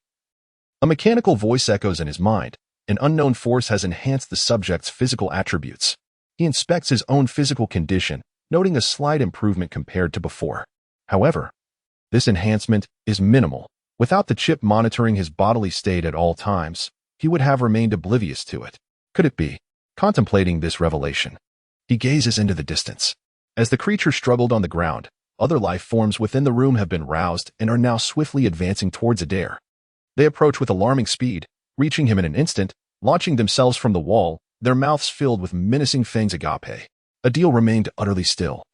a mechanical voice echoes in his mind. An unknown force has enhanced the subject's physical attributes. He inspects his own physical condition, noting a slight improvement compared to before. However, this enhancement is minimal. Without the chip monitoring his bodily state at all times, he would have remained oblivious to it. Could it be? Contemplating this revelation, he gazes into the distance. As the creature struggled on the ground, other life forms within the room have been roused and are now swiftly advancing towards Adir. They approach with alarming speed, reaching him in an instant, launching themselves from the wall, their mouths filled with menacing fangs. Adir remained utterly still,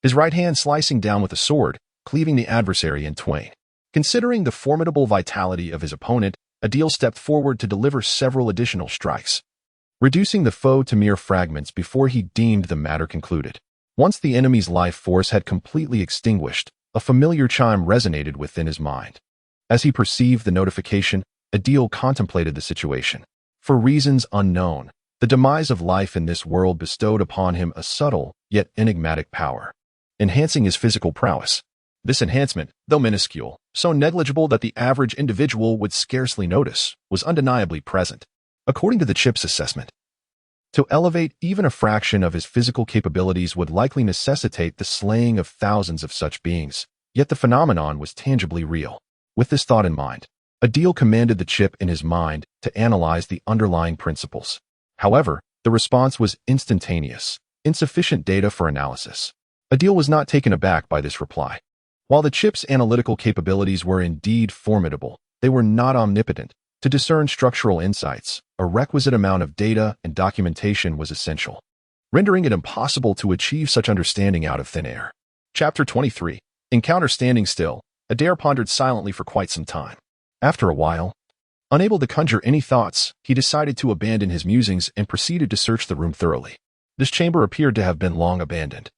his right hand slicing down with a sword, cleaving the adversary in twain. Considering the formidable vitality of his opponent, Adir stepped forward to deliver several additional strikes, reducing the foe to mere fragments before he deemed the matter concluded. Once the enemy's life force had completely extinguished, a familiar chime resonated within his mind. As he perceived the notification, Adir contemplated the situation. For reasons unknown, the demise of life in this world bestowed upon him a subtle, yet enigmatic power, enhancing his physical prowess. This enhancement, though minuscule, so negligible that the average individual would scarcely notice, was undeniably present. According to the chip's assessment, to elevate even a fraction of his physical capabilities would likely necessitate the slaying of thousands of such beings, yet the phenomenon was tangibly real. With this thought in mind, Adir commanded the chip in his mind to analyze the underlying principles. However, the response was instantaneous, insufficient data for analysis. Adir was not taken aback by this reply. While the chip's analytical capabilities were indeed formidable, they were not omnipotent. To discern structural insights, a requisite amount of data and documentation was essential, rendering it impossible to achieve such understanding out of thin air. Chapter 23. Encounter. Standing still, Adir pondered silently for quite some time. After a while, unable to conjure any thoughts, he decided to abandon his musings and proceeded to search the room thoroughly. This chamber appeared to have been long abandoned,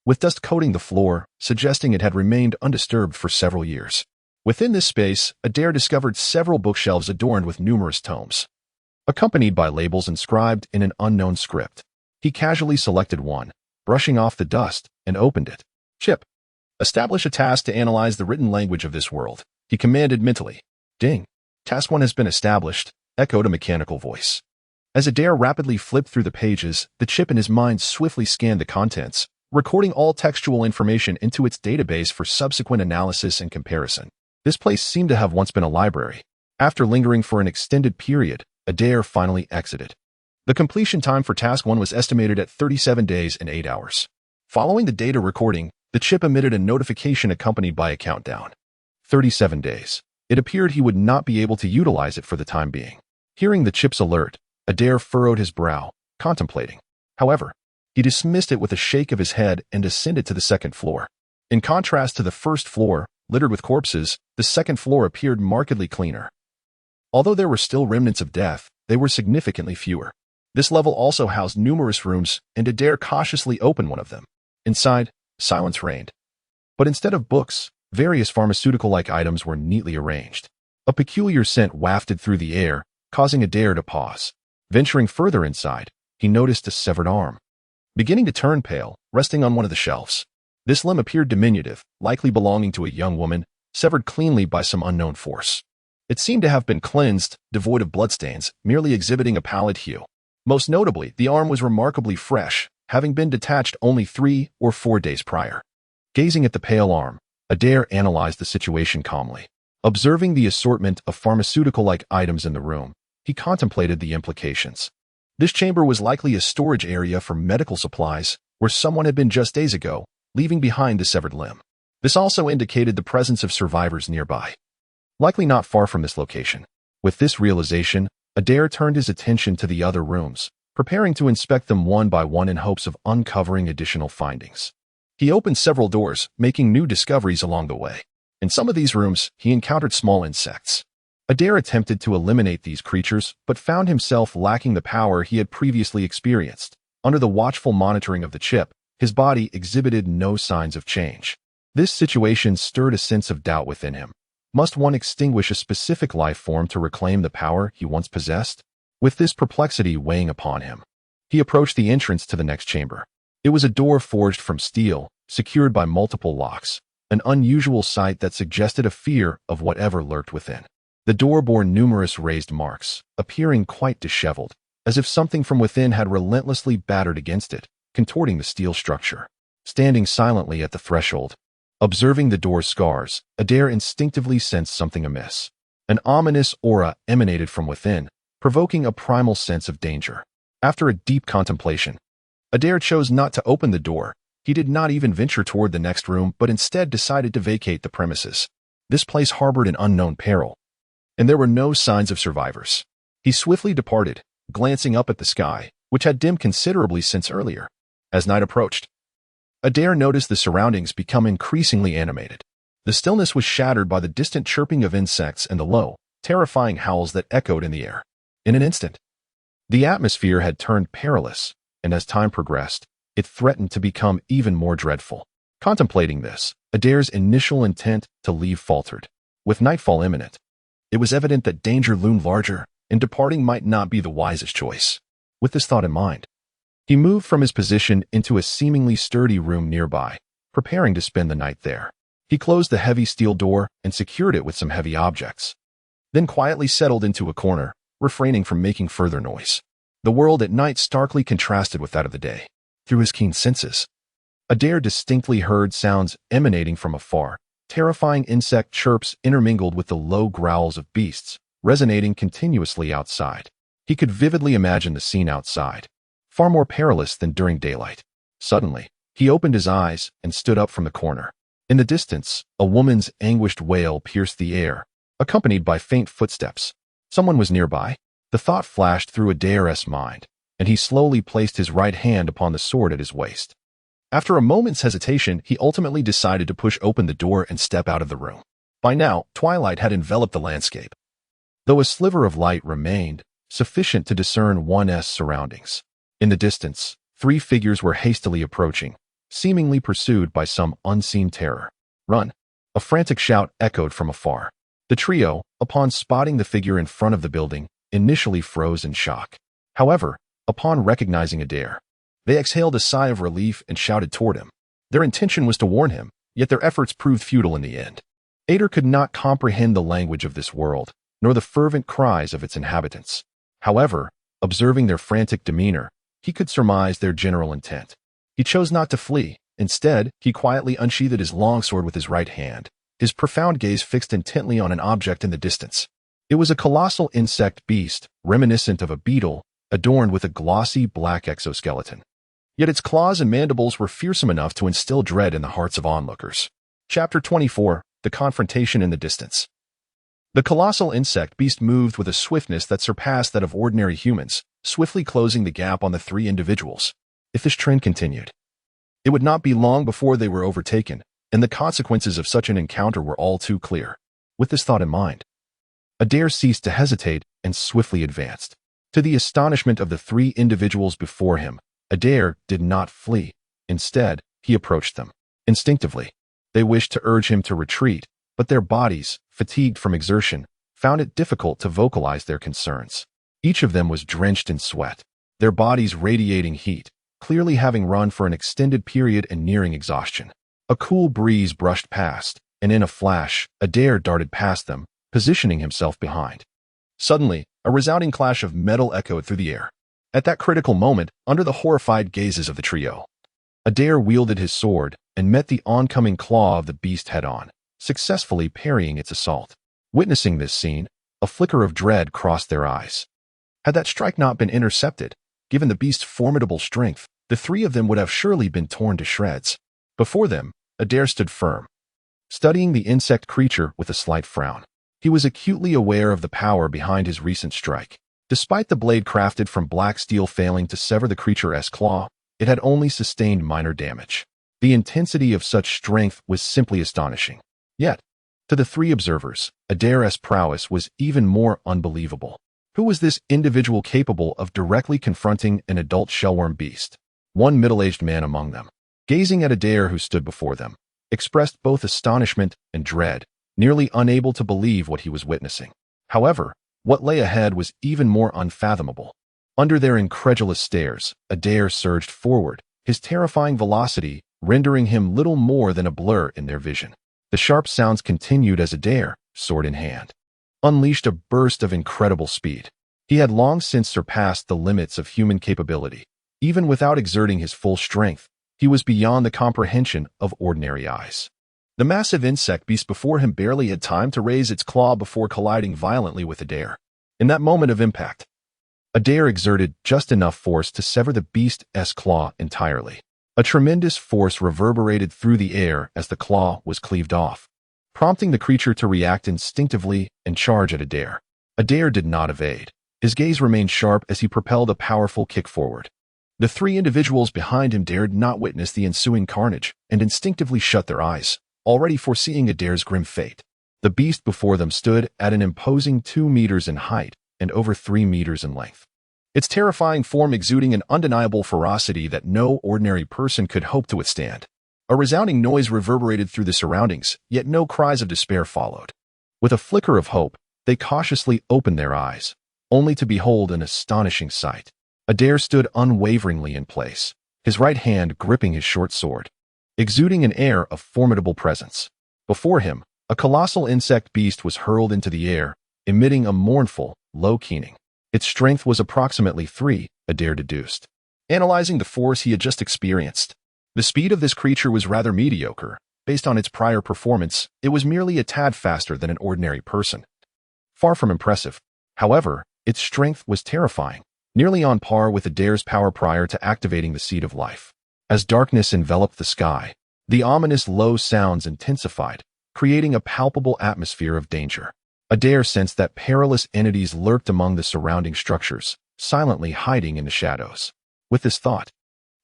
with dust coating the floor, suggesting it had remained undisturbed for several years. Within this space, Adir discovered several bookshelves adorned with numerous tomes, accompanied by labels inscribed in an unknown script. He casually selected one, brushing off the dust, and opened it. Chip, establish a task to analyze the written language of this world, he commanded mentally. Ding. Task 1 has been established, echoed a mechanical voice. As Adir rapidly flipped through the pages, the chip in his mind swiftly scanned the contents, recording all textual information into its database for subsequent analysis and comparison. This place seemed to have once been a library. After lingering for an extended period, Adir finally exited. The completion time for Task 1 was estimated at 37 days and 8 hours. Following the data recording, the chip emitted a notification accompanied by a countdown. 37 days. It appeared he would not be able to utilize it for the time being. Hearing the chip's alert, Adir furrowed his brow, contemplating. However, he dismissed it with a shake of his head and ascended to the second floor. In contrast to the first floor, littered with corpses, the second floor appeared markedly cleaner. Although there were still remnants of death, they were significantly fewer. This level also housed numerous rooms, and Adir cautiously opened one of them. Inside, silence reigned. But instead of books, various pharmaceutical-like items were neatly arranged. A peculiar scent wafted through the air, causing Adir to pause. Venturing further inside, he noticed a severed arm, beginning to turn pale, resting on one of the shelves. This limb appeared diminutive, likely belonging to a young woman, severed cleanly by some unknown force. It seemed to have been cleansed, devoid of bloodstains, merely exhibiting a pallid hue. Most notably, the arm was remarkably fresh, having been detached only 3 or 4 days prior. Gazing at the pale arm, Adir analyzed the situation calmly. Observing the assortment of pharmaceutical-like items in the room, he contemplated the implications. This chamber was likely a storage area for medical supplies, where someone had been just days ago, leaving behind the severed limb. This also indicated the presence of survivors nearby, likely not far from this location. With this realization, Adir turned his attention to the other rooms, preparing to inspect them one by one in hopes of uncovering additional findings. He opened several doors, making new discoveries along the way. In some of these rooms, he encountered small insects. Adir attempted to eliminate these creatures, but found himself lacking the power he had previously experienced. Under the watchful monitoring of the chip, his body exhibited no signs of change. This situation stirred a sense of doubt within him. Must one extinguish a specific life form to reclaim the power he once possessed? With this perplexity weighing upon him, he approached the entrance to the next chamber. It was a door forged from steel, secured by multiple locks, an unusual sight that suggested a fear of whatever lurked within. The door bore numerous raised marks, appearing quite disheveled, as if something from within had relentlessly battered against it, contorting the steel structure. Standing silently at the threshold, observing the door's scars, Adir instinctively sensed something amiss. An ominous aura emanated from within, provoking a primal sense of danger. After a deep contemplation, Adir chose not to open the door. He did not even venture toward the next room, but instead decided to vacate the premises. This place harbored an unknown peril, and there were no signs of survivors. He swiftly departed, glancing up at the sky, which had dimmed considerably since earlier. As night approached, Adir noticed the surroundings become increasingly animated. The stillness was shattered by the distant chirping of insects and the low, terrifying howls that echoed in the air. In an instant, the atmosphere had turned perilous, and as time progressed, it threatened to become even more dreadful. Contemplating this, Adir's initial intent to leave faltered. With nightfall imminent, it was evident that danger loomed larger, and departing might not be the wisest choice. With this thought in mind, he moved from his position into a seemingly sturdy room nearby, preparing to spend the night there. He closed the heavy steel door and secured it with some heavy objects, then quietly settled into a corner, refraining from making further noise. The world at night starkly contrasted with that of the day. Through his keen senses, Adir distinctly heard sounds emanating from afar, terrifying insect chirps intermingled with the low growls of beasts, resonating continuously outside. He could vividly imagine the scene outside, far more perilous than during daylight. Suddenly, he opened his eyes and stood up from the corner. In the distance, a woman's anguished wail pierced the air, accompanied by faint footsteps. Someone was nearby. The thought flashed through Adir's mind, and he slowly placed his right hand upon the sword at his waist. After a moment's hesitation, he ultimately decided to push open the door and step out of the room. By now, twilight had enveloped the landscape, though a sliver of light remained, sufficient to discern one's surroundings. In the distance, 3 figures were hastily approaching, seemingly pursued by some unseen terror. "Run!" A frantic shout echoed from afar. The trio, upon spotting the figure in front of the building, initially froze in shock. However, upon recognizing Adir, they exhaled a sigh of relief and shouted toward him. Their intention was to warn him, yet their efforts proved futile in the end. Adir could not comprehend the language of this world, nor the fervent cries of its inhabitants. However, observing their frantic demeanor, he could surmise their general intent. He chose not to flee. Instead, he quietly unsheathed his longsword with his right hand, his profound gaze fixed intently on an object in the distance. It was a colossal insect beast, reminiscent of a beetle, adorned with a glossy black exoskeleton. Yet its claws and mandibles were fearsome enough to instill dread in the hearts of onlookers. Chapter 24: The Confrontation in the Distance. The colossal insect beast moved with a swiftness that surpassed that of ordinary humans, swiftly closing the gap on the three individuals. If this trend continued, it would not be long before they were overtaken, and the consequences of such an encounter were all too clear. With this thought in mind, Adir ceased to hesitate and swiftly advanced. To the astonishment of the three individuals before him, Adir did not flee. Instead, he approached them. Instinctively, they wished to urge him to retreat, but their bodies, fatigued from exertion, found it difficult to vocalize their concerns. Each of them was drenched in sweat, their bodies radiating heat, clearly having run for an extended period and nearing exhaustion. A cool breeze brushed past, and in a flash, Adir darted past them, positioning himself behind. Suddenly, a resounding clash of metal echoed through the air. At that critical moment, under the horrified gazes of the trio, Adir wielded his sword and met the oncoming claw of the beast head-on, successfully parrying its assault. Witnessing this scene, a flicker of dread crossed their eyes. Had that strike not been intercepted, given the beast's formidable strength, the three of them would have surely been torn to shreds. Before them, Adir stood firm, studying the insect creature with a slight frown. He was acutely aware of the power behind his recent strike. Despite the blade crafted from black steel failing to sever the creature's claw, it had only sustained minor damage. The intensity of such strength was simply astonishing. Yet, to the three observers, Adir's prowess was even more unbelievable. Who was this individual capable of directly confronting an adult shellworm beast? One middle-aged man among them, gazing at Adir who stood before them, expressed both astonishment and dread, nearly unable to believe what he was witnessing. However, what lay ahead was even more unfathomable. Under their incredulous stares, Adir surged forward, his terrifying velocity rendering him little more than a blur in their vision. The sharp sounds continued as Adir, sword in hand, unleashed a burst of incredible speed. He had long since surpassed the limits of human capability. Even without exerting his full strength, he was beyond the comprehension of ordinary eyes. The massive insect beast before him barely had time to raise its claw before colliding violently with Adir. In that moment of impact, Adir exerted just enough force to sever the beast's claw entirely. A tremendous force reverberated through the air as the claw was cleaved off, prompting the creature to react instinctively and charge at Adir. Adir did not evade. His gaze remained sharp as he propelled a powerful kick forward. The three individuals behind him dared not witness the ensuing carnage and instinctively shut their eyes, already foreseeing Adir's grim fate. The beast before them stood at an imposing 2 meters in height and over 3 meters in length, its terrifying form exuding an undeniable ferocity that no ordinary person could hope to withstand. A resounding noise reverberated through the surroundings, yet no cries of despair followed. With a flicker of hope, they cautiously opened their eyes, only to behold an astonishing sight. Adir stood unwaveringly in place, his right hand gripping his short sword, exuding an air of formidable presence. Before him, a colossal insect beast was hurled into the air, emitting a mournful, low keening. Its strength was approximately 3, Adir deduced, analyzing the force he had just experienced. The speed of this creature was rather mediocre. Based on its prior performance, it was merely a tad faster than an ordinary person. Far from impressive. However, its strength was terrifying, nearly on par with Adir's power prior to activating the Seed of Life. As darkness enveloped the sky, the ominous low sounds intensified, creating a palpable atmosphere of danger. Adir sensed that perilous entities lurked among the surrounding structures, silently hiding in the shadows. With this thought,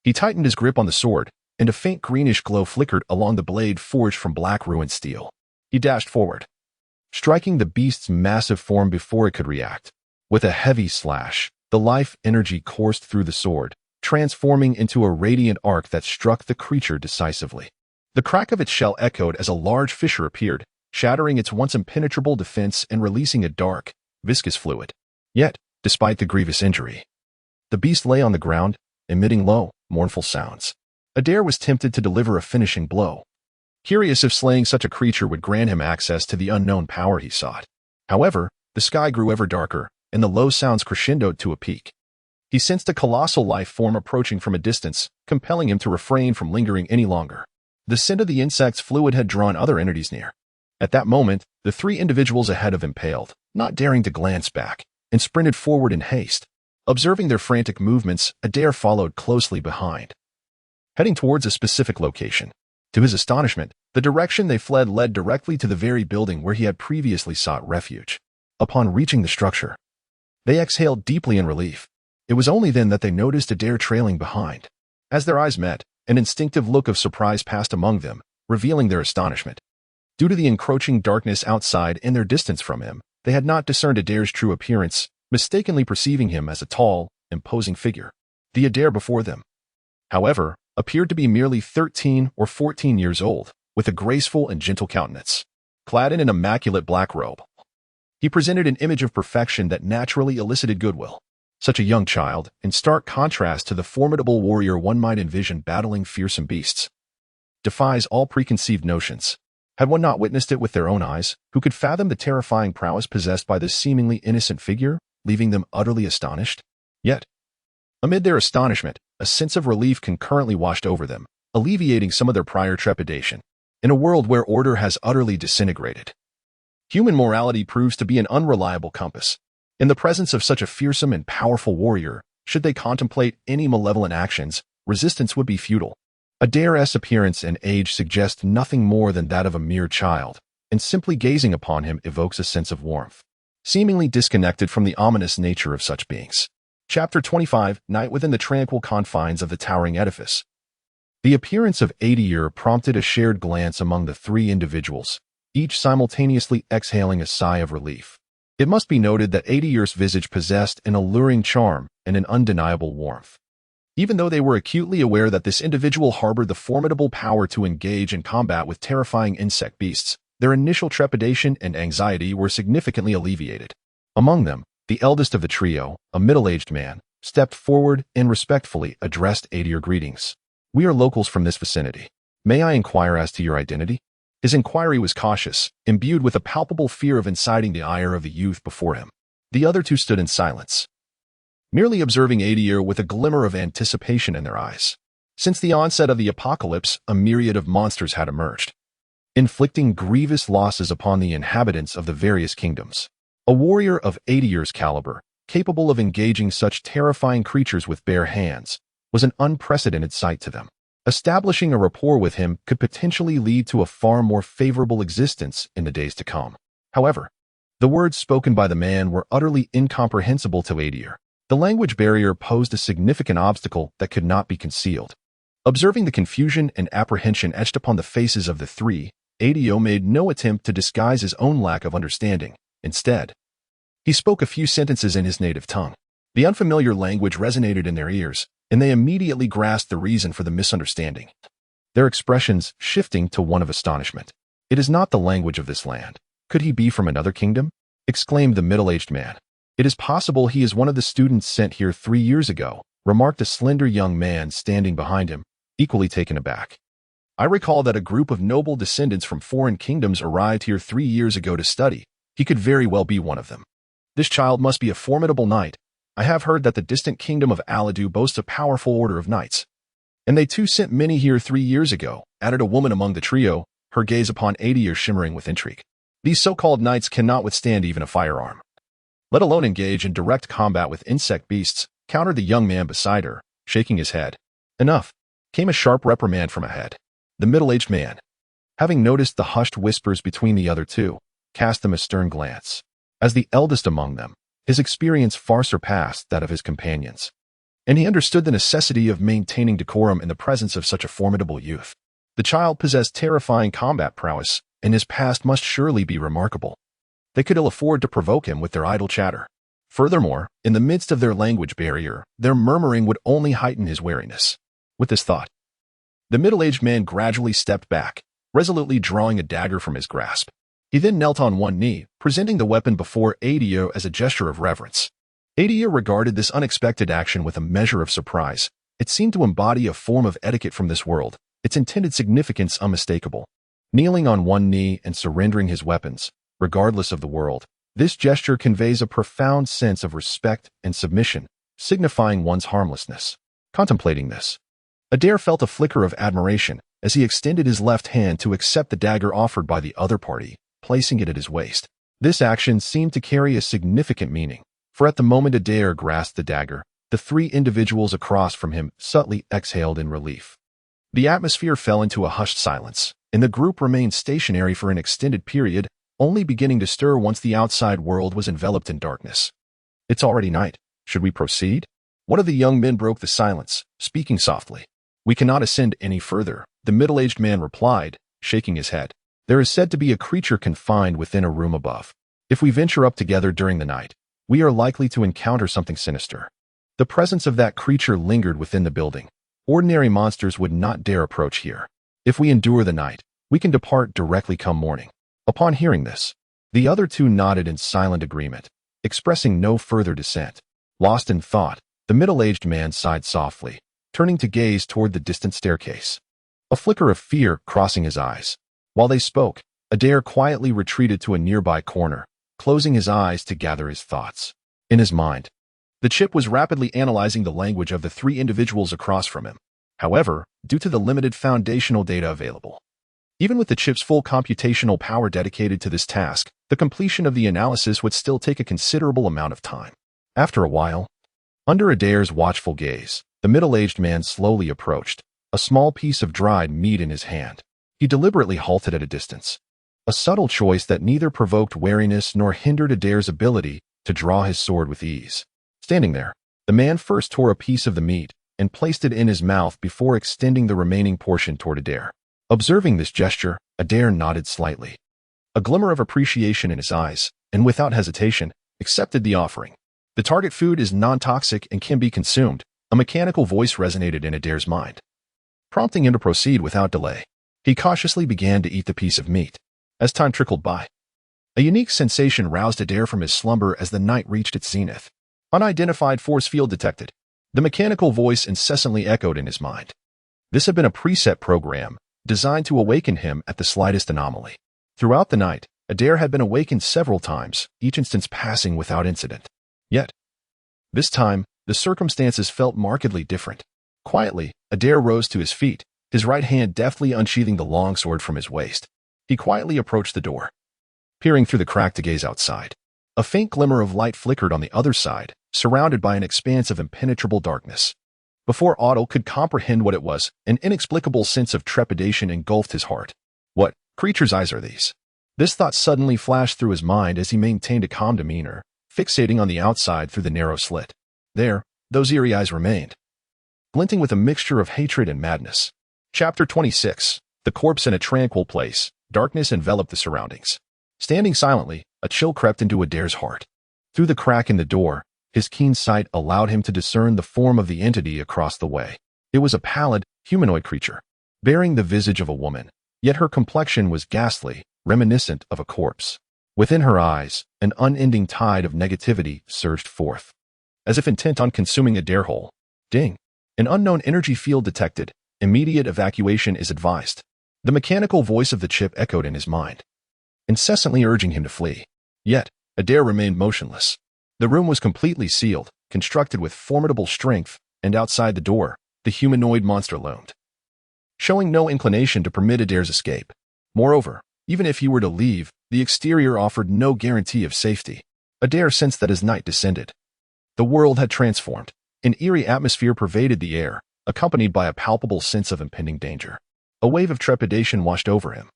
he tightened his grip on the sword, and a faint greenish glow flickered along the blade forged from black ruined steel. He dashed forward, striking the beast's massive form before it could react. With a heavy slash, the life energy coursed through the sword, transforming into a radiant arc that struck the creature decisively. The crack of its shell echoed as a large fissure appeared, shattering its once impenetrable defense and releasing a dark, viscous fluid. Yet, despite the grievous injury, the beast lay on the ground, emitting low, mournful sounds. Adir was tempted to deliver a finishing blow, curious if slaying such a creature would grant him access to the unknown power he sought. However, the sky grew ever darker, and the low sounds crescendoed to a peak. He sensed a colossal life form approaching from a distance, compelling him to refrain from lingering any longer. The scent of the insect's fluid had drawn other entities near. At that moment, the three individuals ahead of him paled, not daring to glance back, and sprinted forward in haste. Observing their frantic movements, Adir followed closely behind, heading towards a specific location. To his astonishment, the direction they fled led directly to the very building where he had previously sought refuge. Upon reaching the structure, they exhaled deeply in relief. It was only then that they noticed Adir trailing behind. As their eyes met, an instinctive look of surprise passed among them, revealing their astonishment. Due to the encroaching darkness outside and their distance from him, they had not discerned Adir's true appearance, mistakenly perceiving him as a tall, imposing figure. The Adir before them, however, appeared to be merely 13 or 14 years old, with a graceful and gentle countenance. Clad in an immaculate black robe, he presented an image of perfection that naturally elicited goodwill. Such a young child, in stark contrast to the formidable warrior one might envision battling fearsome beasts, defies all preconceived notions. Had one not witnessed it with their own eyes, who could fathom the terrifying prowess possessed by this seemingly innocent figure, leaving them utterly astonished? Yet, amid their astonishment, a sense of relief concurrently washed over them, alleviating some of their prior trepidation. In a world where order has utterly disintegrated, human morality proves to be an unreliable compass. In the presence of such a fearsome and powerful warrior, should they contemplate any malevolent actions, resistance would be futile. Adir's appearance and age suggest nothing more than that of a mere child, and simply gazing upon him evokes a sense of warmth, seemingly disconnected from the ominous nature of such beings. Chapter 25, Night within the tranquil confines of the towering edifice. The appearance of Adir prompted a shared glance among the three individuals, each simultaneously exhaling a sigh of relief. It must be noted that Adir's visage possessed an alluring charm and an undeniable warmth. Even though they were acutely aware that this individual harbored the formidable power to engage in combat with terrifying insect beasts, their initial trepidation and anxiety were significantly alleviated. Among them, the eldest of the trio, a middle-aged man, stepped forward and respectfully addressed Adir. Greetings. We are locals from this vicinity. May I inquire as to your identity? His inquiry was cautious, imbued with a palpable fear of inciting the ire of the youth before him. The other two stood in silence, merely observing Adir with a glimmer of anticipation in their eyes. Since the onset of the apocalypse, a myriad of monsters had emerged, inflicting grievous losses upon the inhabitants of the various kingdoms. A warrior of Adir's caliber, capable of engaging such terrifying creatures with bare hands, was an unprecedented sight to them. Establishing a rapport with him could potentially lead to a far more favorable existence in the days to come. However, the words spoken by the man were utterly incomprehensible to Adir. The language barrier posed a significant obstacle that could not be concealed. Observing the confusion and apprehension etched upon the faces of the three, Adir made no attempt to disguise his own lack of understanding. Instead, he spoke a few sentences in his native tongue. The unfamiliar language resonated in their ears, and they immediately grasped the reason for the misunderstanding, their expressions shifting to one of astonishment. "It is not the language of this land. Could he be from another kingdom?" exclaimed the middle-aged man. "It is possible he is one of the students sent here 3 years ago," remarked a slender young man standing behind him, equally taken aback. "I recall that a group of noble descendants from foreign kingdoms arrived here 3 years ago to study. He could very well be one of them. This child must be a formidable knight. I have heard that the distant kingdom of Aladu boasts a powerful order of knights. And they too sent many here 3 years ago," added a woman among the trio, her gaze upon Adir shimmering with intrigue. "These so-called knights cannot withstand even a firearm, let alone engage in direct combat with insect beasts," countered the young man beside her, shaking his head. "Enough," came a sharp reprimand from ahead. The middle-aged man, having noticed the hushed whispers between the other two, cast them a stern glance. As the eldest among them, his experience far surpassed that of his companions, and he understood the necessity of maintaining decorum in the presence of such a formidable youth. The child possessed terrifying combat prowess, and his past must surely be remarkable. They could ill afford to provoke him with their idle chatter. Furthermore, in the midst of their language barrier, their murmuring would only heighten his wariness. With this thought, the middle-aged man gradually stepped back, resolutely drawing a dagger from his grasp. He then knelt on one knee, presenting the weapon before Adir as a gesture of reverence. Adir regarded this unexpected action with a measure of surprise. It seemed to embody a form of etiquette from this world, its intended significance unmistakable. Kneeling on one knee and surrendering his weapons, regardless of the world, this gesture conveys a profound sense of respect and submission, signifying one's harmlessness. Contemplating this, Adir felt a flicker of admiration as he extended his left hand to accept the dagger offered by the other party, placing it at his waist. This action seemed to carry a significant meaning. For at the moment Adir grasped the dagger, the three individuals across from him subtly exhaled in relief. The atmosphere fell into a hushed silence, and the group remained stationary for an extended period, only beginning to stir once the outside world was enveloped in darkness. "It's already night. Should we proceed?" One of the young men broke the silence, speaking softly. "We cannot ascend any further," the middle-aged man replied, shaking his head. "There is said to be a creature confined within a room above. If we venture up together during the night, we are likely to encounter something sinister." The presence of that creature lingered within the building. Ordinary monsters would not dare approach here. "If we endure the night, we can depart directly come morning." Upon hearing this, the other two nodded in silent agreement, expressing no further dissent. Lost in thought, the middle-aged man sighed softly, turning to gaze toward the distant staircase. A flicker of fear crossing his eyes. While they spoke, Adir quietly retreated to a nearby corner, closing his eyes to gather his thoughts. In his mind, the chip was rapidly analyzing the language of the three individuals across from him. However, due to the limited foundational data available, even with the chip's full computational power dedicated to this task, the completion of the analysis would still take a considerable amount of time. After a while, under Adir's watchful gaze, the middle-aged man slowly approached, a small piece of dried meat in his hand. He deliberately halted at a distance, a subtle choice that neither provoked wariness nor hindered Adir's ability to draw his sword with ease. Standing there, the man first tore a piece of the meat and placed it in his mouth before extending the remaining portion toward Adir. Observing this gesture, Adir nodded slightly, a glimmer of appreciation in his eyes, and without hesitation, accepted the offering. "The target food is non-toxic and can be consumed," a mechanical voice resonated in Adir's mind, prompting him to proceed without delay. He cautiously began to eat the piece of meat. As time trickled by, a unique sensation roused Adir from his slumber as the night reached its zenith. "Unidentified force field detected," the mechanical voice incessantly echoed in his mind. This had been a preset program, designed to awaken him at the slightest anomaly. Throughout the night, Adir had been awakened several times, each instance passing without incident. Yet, this time, the circumstances felt markedly different. Quietly, Adir rose to his feet, his right hand deftly unsheathing the longsword from his waist. He quietly approached the door, peering through the crack to gaze outside. A faint glimmer of light flickered on the other side, surrounded by an expanse of impenetrable darkness. Before Otto could comprehend what it was, an inexplicable sense of trepidation engulfed his heart. What creature's eyes are these? This thought suddenly flashed through his mind as he maintained a calm demeanor, fixating on the outside through the narrow slit. There, those eerie eyes remained, glinting with a mixture of hatred and madness. Chapter 26. The corpse in a tranquil place. Darkness enveloped the surroundings. Standing silently, a chill crept into Adir's heart. Through the crack in the door, his keen sight allowed him to discern the form of the entity across the way. It was a pallid, humanoid creature, bearing the visage of a woman, yet her complexion was ghastly, reminiscent of a corpse. Within her eyes, an unending tide of negativity surged forth, as if intent on consuming Adir whole. Ding! An unknown energy field detected. Immediate evacuation is advised. The mechanical voice of the chip echoed in his mind, incessantly urging him to flee. Yet, Adir remained motionless. The room was completely sealed, constructed with formidable strength, and outside the door, the humanoid monster loomed, showing no inclination to permit Adir's escape. Moreover, even if he were to leave, the exterior offered no guarantee of safety. Adir sensed that as night descended, the world had transformed. An eerie atmosphere pervaded the air, accompanied by a palpable sense of impending danger. A wave of trepidation washed over him,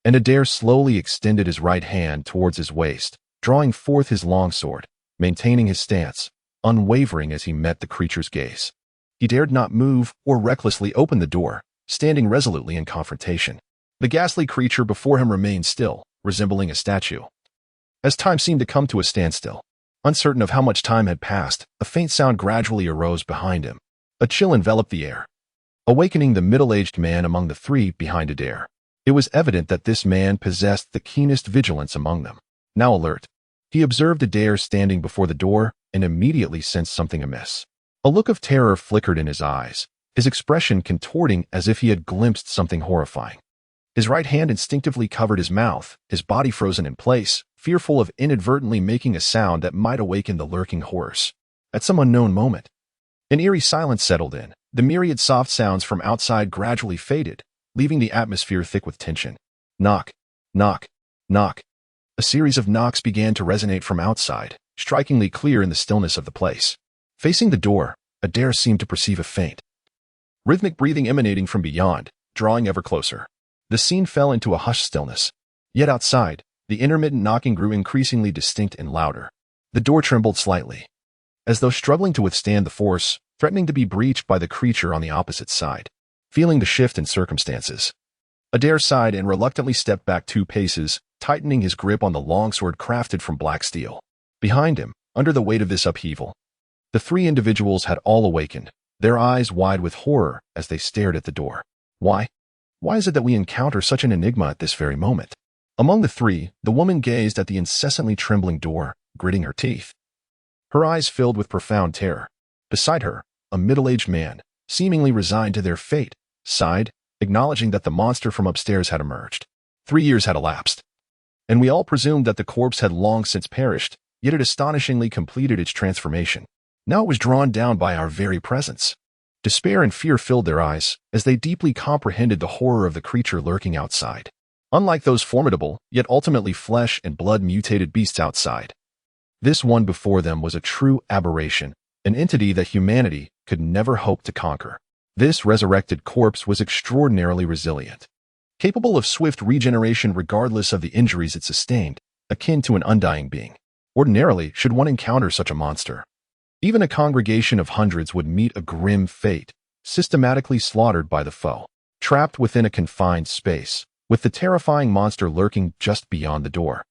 and Adir slowly extended his right hand towards his waist, drawing forth his longsword, maintaining his stance, unwavering as he met the creature's gaze. He dared not move or recklessly open the door, standing resolutely in confrontation. The ghastly creature before him remained still, resembling a statue. As time seemed to come to a standstill, uncertain of how much time had passed, a faint sound gradually arose behind him. A chill enveloped the air, awakening the middle-aged man among the three behind Adir. It was evident that this man possessed the keenest vigilance among them. Now alert, he observed Adir standing before the door and immediately sensed something amiss. A look of terror flickered in his eyes, his expression contorting as if he had glimpsed something horrifying. His right hand instinctively covered his mouth, his body frozen in place, fearful of inadvertently making a sound that might awaken the lurking horrors. At some unknown moment, an eerie silence settled in. The myriad soft sounds from outside gradually faded, leaving the atmosphere thick with tension. Knock, knock, knock. A series of knocks began to resonate from outside, strikingly clear in the stillness of the place. Facing the door, Adir seemed to perceive a faint, rhythmic breathing emanating from beyond, drawing ever closer. The scene fell into a hushed stillness. Yet outside, the intermittent knocking grew increasingly distinct and louder. The door trembled slightly, as though struggling to withstand the force, threatening to be breached by the creature on the opposite side. Feeling the shift in circumstances, Adir sighed and reluctantly stepped back 2 paces, tightening his grip on the longsword crafted from black steel. Behind him, under the weight of this upheaval, the 3 individuals had all awakened, their eyes wide with horror as they stared at the door. Why? Why is it that we encounter such an enigma at this very moment? Among the 3, the woman gazed at the incessantly trembling door, gritting her teeth. Her eyes filled with profound terror. Beside her, a middle-aged man, seemingly resigned to their fate, sighed, acknowledging that the monster from upstairs had emerged. 3 years had elapsed, and we all presumed that the corpse had long since perished, yet it astonishingly completed its transformation. Now it was drawn down by our very presence. Despair and fear filled their eyes, as they deeply comprehended the horror of the creature lurking outside. Unlike those formidable, yet ultimately flesh and blood-mutated beasts outside, this one before them was a true aberration, an entity that humanity could never hope to conquer. This resurrected corpse was extraordinarily resilient, capable of swift regeneration regardless of the injuries it sustained, akin to an undying being. Ordinarily, should one encounter such a monster, even a congregation of hundreds would meet a grim fate, systematically slaughtered by the foe. Trapped within a confined space, with the terrifying monster lurking just beyond the door.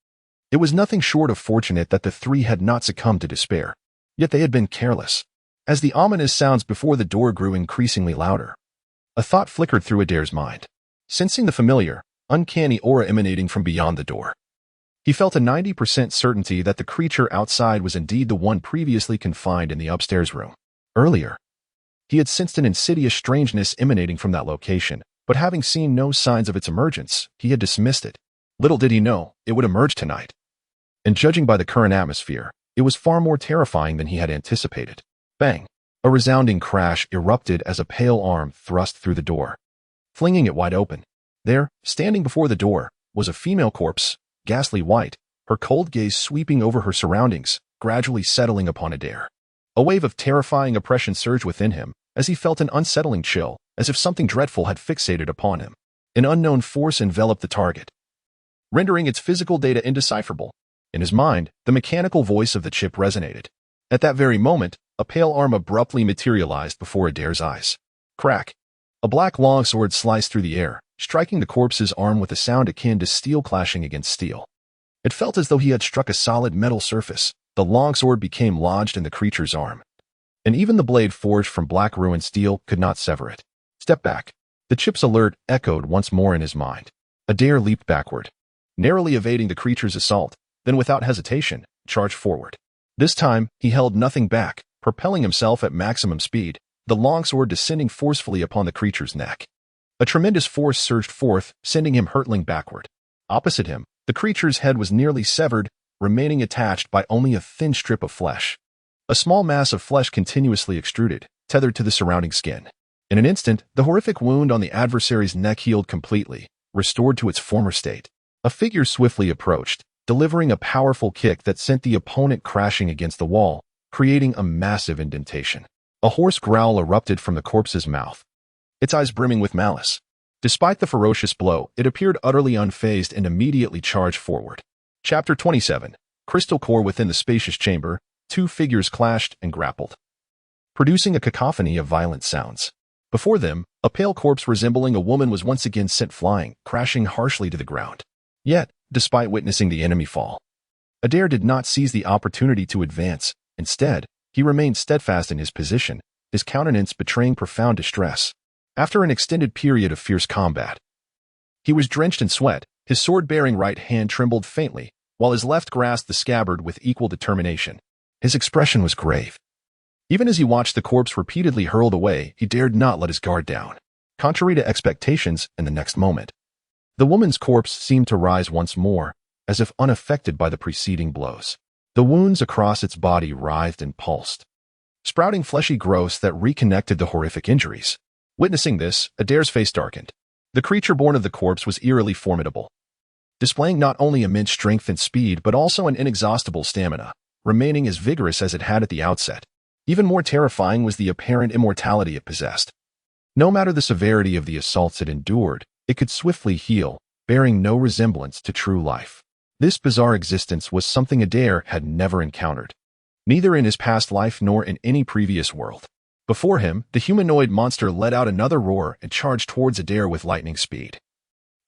It was nothing short of fortunate that the 3 had not succumbed to despair, yet they had been careless. As the ominous sounds before the door grew increasingly louder, a thought flickered through Adir's mind. Sensing the familiar, uncanny aura emanating from beyond the door, he felt a 90% certainty that the creature outside was indeed the one previously confined in the upstairs room. Earlier, he had sensed an insidious strangeness emanating from that location, but having seen no signs of its emergence, he had dismissed it. Little did he know, it would emerge tonight. And judging by the current atmosphere, it was far more terrifying than he had anticipated. Bang! A resounding crash erupted as a pale arm thrust through the door, flinging it wide open. There, standing before the door, was a female corpse, ghastly white, her cold gaze sweeping over her surroundings, gradually settling upon Adir. A wave of terrifying oppression surged within him, as he felt an unsettling chill, as if something dreadful had fixated upon him. An unknown force enveloped the target, rendering its physical data indecipherable. In his mind, the mechanical voice of the chip resonated. At that very moment, a pale arm abruptly materialized before Adir's eyes. Crack! A black longsword sliced through the air, striking the corpse's arm with a sound akin to steel clashing against steel. It felt as though he had struck a solid metal surface. The longsword became lodged in the creature's arm, and even the blade forged from black ruined steel could not sever it. Step back. The chip's alert echoed once more in his mind. Adir leaped backward, narrowly evading the creature's assault, then without hesitation, charged forward. This time, he held nothing back, propelling himself at maximum speed, the longsword descending forcefully upon the creature's neck. A tremendous force surged forth, sending him hurtling backward. Opposite him, the creature's head was nearly severed, remaining attached by only a thin strip of flesh. A small mass of flesh continuously extruded, tethered to the surrounding skin. In an instant, the horrific wound on the adversary's neck healed completely, restored to its former state. A figure swiftly approached, delivering a powerful kick that sent the opponent crashing against the wall, creating a massive indentation. A hoarse growl erupted from the corpse's mouth, its eyes brimming with malice. Despite the ferocious blow, it appeared utterly unfazed and immediately charged forward. Chapter 27. Crystal core. Within the spacious chamber, 2 figures clashed and grappled, producing a cacophony of violent sounds. Before them, a pale corpse resembling a woman was once again sent flying, crashing harshly to the ground. Yet, despite witnessing the enemy fall, Adir did not seize the opportunity to advance. Instead, he remained steadfast in his position, his countenance betraying profound distress. After an extended period of fierce combat, he was drenched in sweat, his sword-bearing right hand trembled faintly, while his left grasped the scabbard with equal determination. His expression was grave. Even as he watched the corpse repeatedly hurled away, he dared not let his guard down. Contrary to expectations, in the next moment, the woman's corpse seemed to rise once more, as if unaffected by the preceding blows. The wounds across its body writhed and pulsed, sprouting fleshy growths that reconnected the horrific injuries. Witnessing this, Adir's face darkened. The creature born of the corpse was eerily formidable, displaying not only immense strength and speed but also an inexhaustible stamina. remaining as vigorous as it had at the outset. Even more terrifying was the apparent immortality it possessed. No matter the severity of the assaults it endured, it could swiftly heal, bearing no resemblance to true life. This bizarre existence was something Adir had never encountered, neither in his past life nor in any previous world. Before him, the humanoid monster let out another roar and charged towards Adir with lightning speed.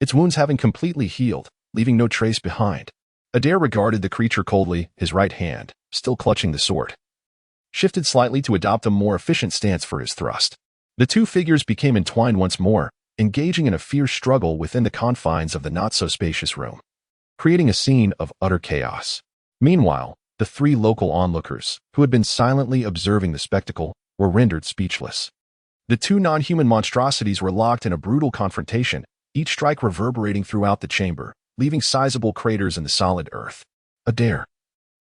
Its wounds having completely healed, leaving no trace behind. Adir regarded the creature coldly, his right hand, still clutching the sword, shifted slightly to adopt a more efficient stance for his thrust. The two figures became entwined once more, engaging in a fierce struggle within the confines of the not-so-spacious room, creating a scene of utter chaos. Meanwhile, the three local onlookers, who had been silently observing the spectacle, were rendered speechless. The two non-human monstrosities were locked in a brutal confrontation, each strike reverberating throughout the chamber, leaving sizable craters in the solid earth. Adir,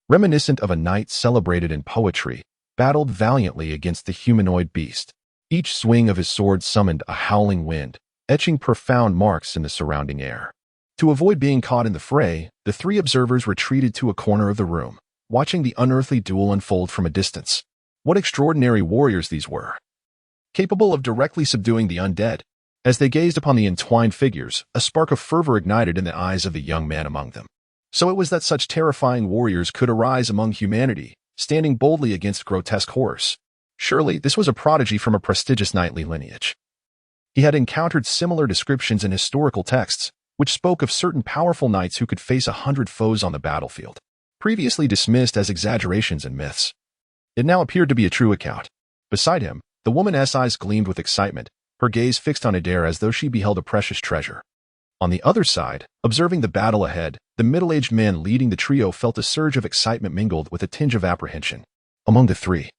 reminiscent of a knight celebrated in poetry, battled valiantly against the humanoid beast. Each swing of his sword summoned a howling wind, etching profound marks in the surrounding air. To avoid being caught in the fray, the three observers retreated to a corner of the room, watching the unearthly duel unfold from a distance. What extraordinary warriors these were, capable of directly subduing the undead. As they gazed upon the entwined figures, a spark of fervor ignited in the eyes of the young man among them. So it was that such terrifying warriors could arise among humanity, standing boldly against grotesque horrors. Surely this was a prodigy from a prestigious knightly lineage. He had encountered similar descriptions in historical texts, which spoke of certain powerful knights who could face 100 foes on the battlefield, previously dismissed as exaggerations and myths. It now appeared to be a true account. Beside him, the woman's eyes gleamed with excitement, her gaze fixed on Adir as though she beheld a precious treasure. On the other side, observing the battle ahead, the middle-aged man leading the trio felt a surge of excitement mingled with a tinge of apprehension. Among the three,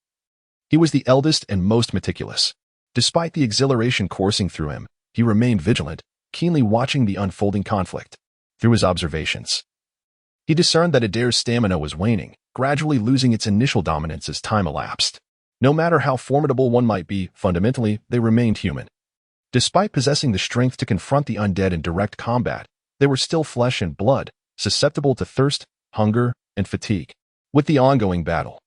he was the eldest and most meticulous. Despite the exhilaration coursing through him, he remained vigilant, keenly watching the unfolding conflict. Through his observations, he discerned that Adir's stamina was waning, gradually losing its initial dominance as time elapsed. No matter how formidable one might be, fundamentally, they remained human. Despite possessing the strength to confront the undead in direct combat, they were still flesh and blood, susceptible to thirst, hunger, and fatigue. With the ongoing battle,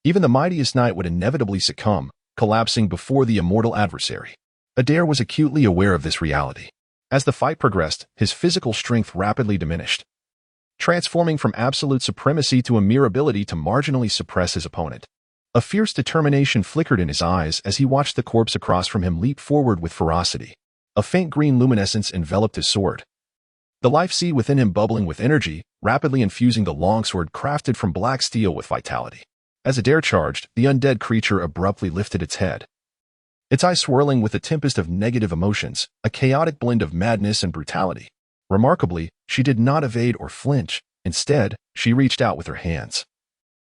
even the mightiest knight would inevitably succumb, collapsing before the immortal adversary. Adir was acutely aware of this reality. As the fight progressed, his physical strength rapidly diminished, transforming from absolute supremacy to a mere ability to marginally suppress his opponent. A fierce determination flickered in his eyes as he watched the corpse across from him leap forward with ferocity. A faint green luminescence enveloped his sword, the life seed within him bubbling with energy, rapidly infusing the longsword crafted from black steel with vitality. As Adir charged, the undead creature abruptly lifted its head, its eyes swirling with a tempest of negative emotions, a chaotic blend of madness and brutality. Remarkably, she did not evade or flinch. Instead, she reached out with her hands,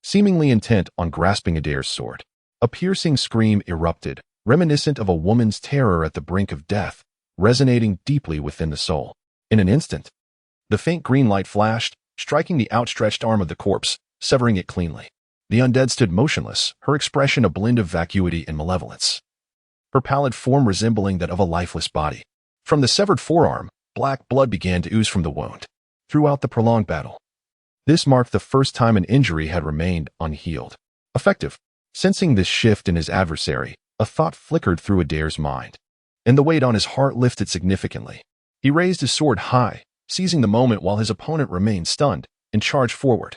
seemingly intent on grasping Adir's sword. A piercing scream erupted, reminiscent of a woman's terror at the brink of death, resonating deeply within the soul. In an instant, the faint green light flashed, striking the outstretched arm of the corpse, severing it cleanly. The undead stood motionless, her expression a blend of vacuity and malevolence, her pallid form resembling that of a lifeless body. From the severed forearm, black blood began to ooze from the wound. Throughout the prolonged battle, this marked the first time an injury had remained unhealed. Effective. Sensing this shift in his adversary, a thought flickered through Adir's mind, and the weight on his heart lifted significantly. He raised his sword high, seizing the moment while his opponent remained stunned, and charged forward,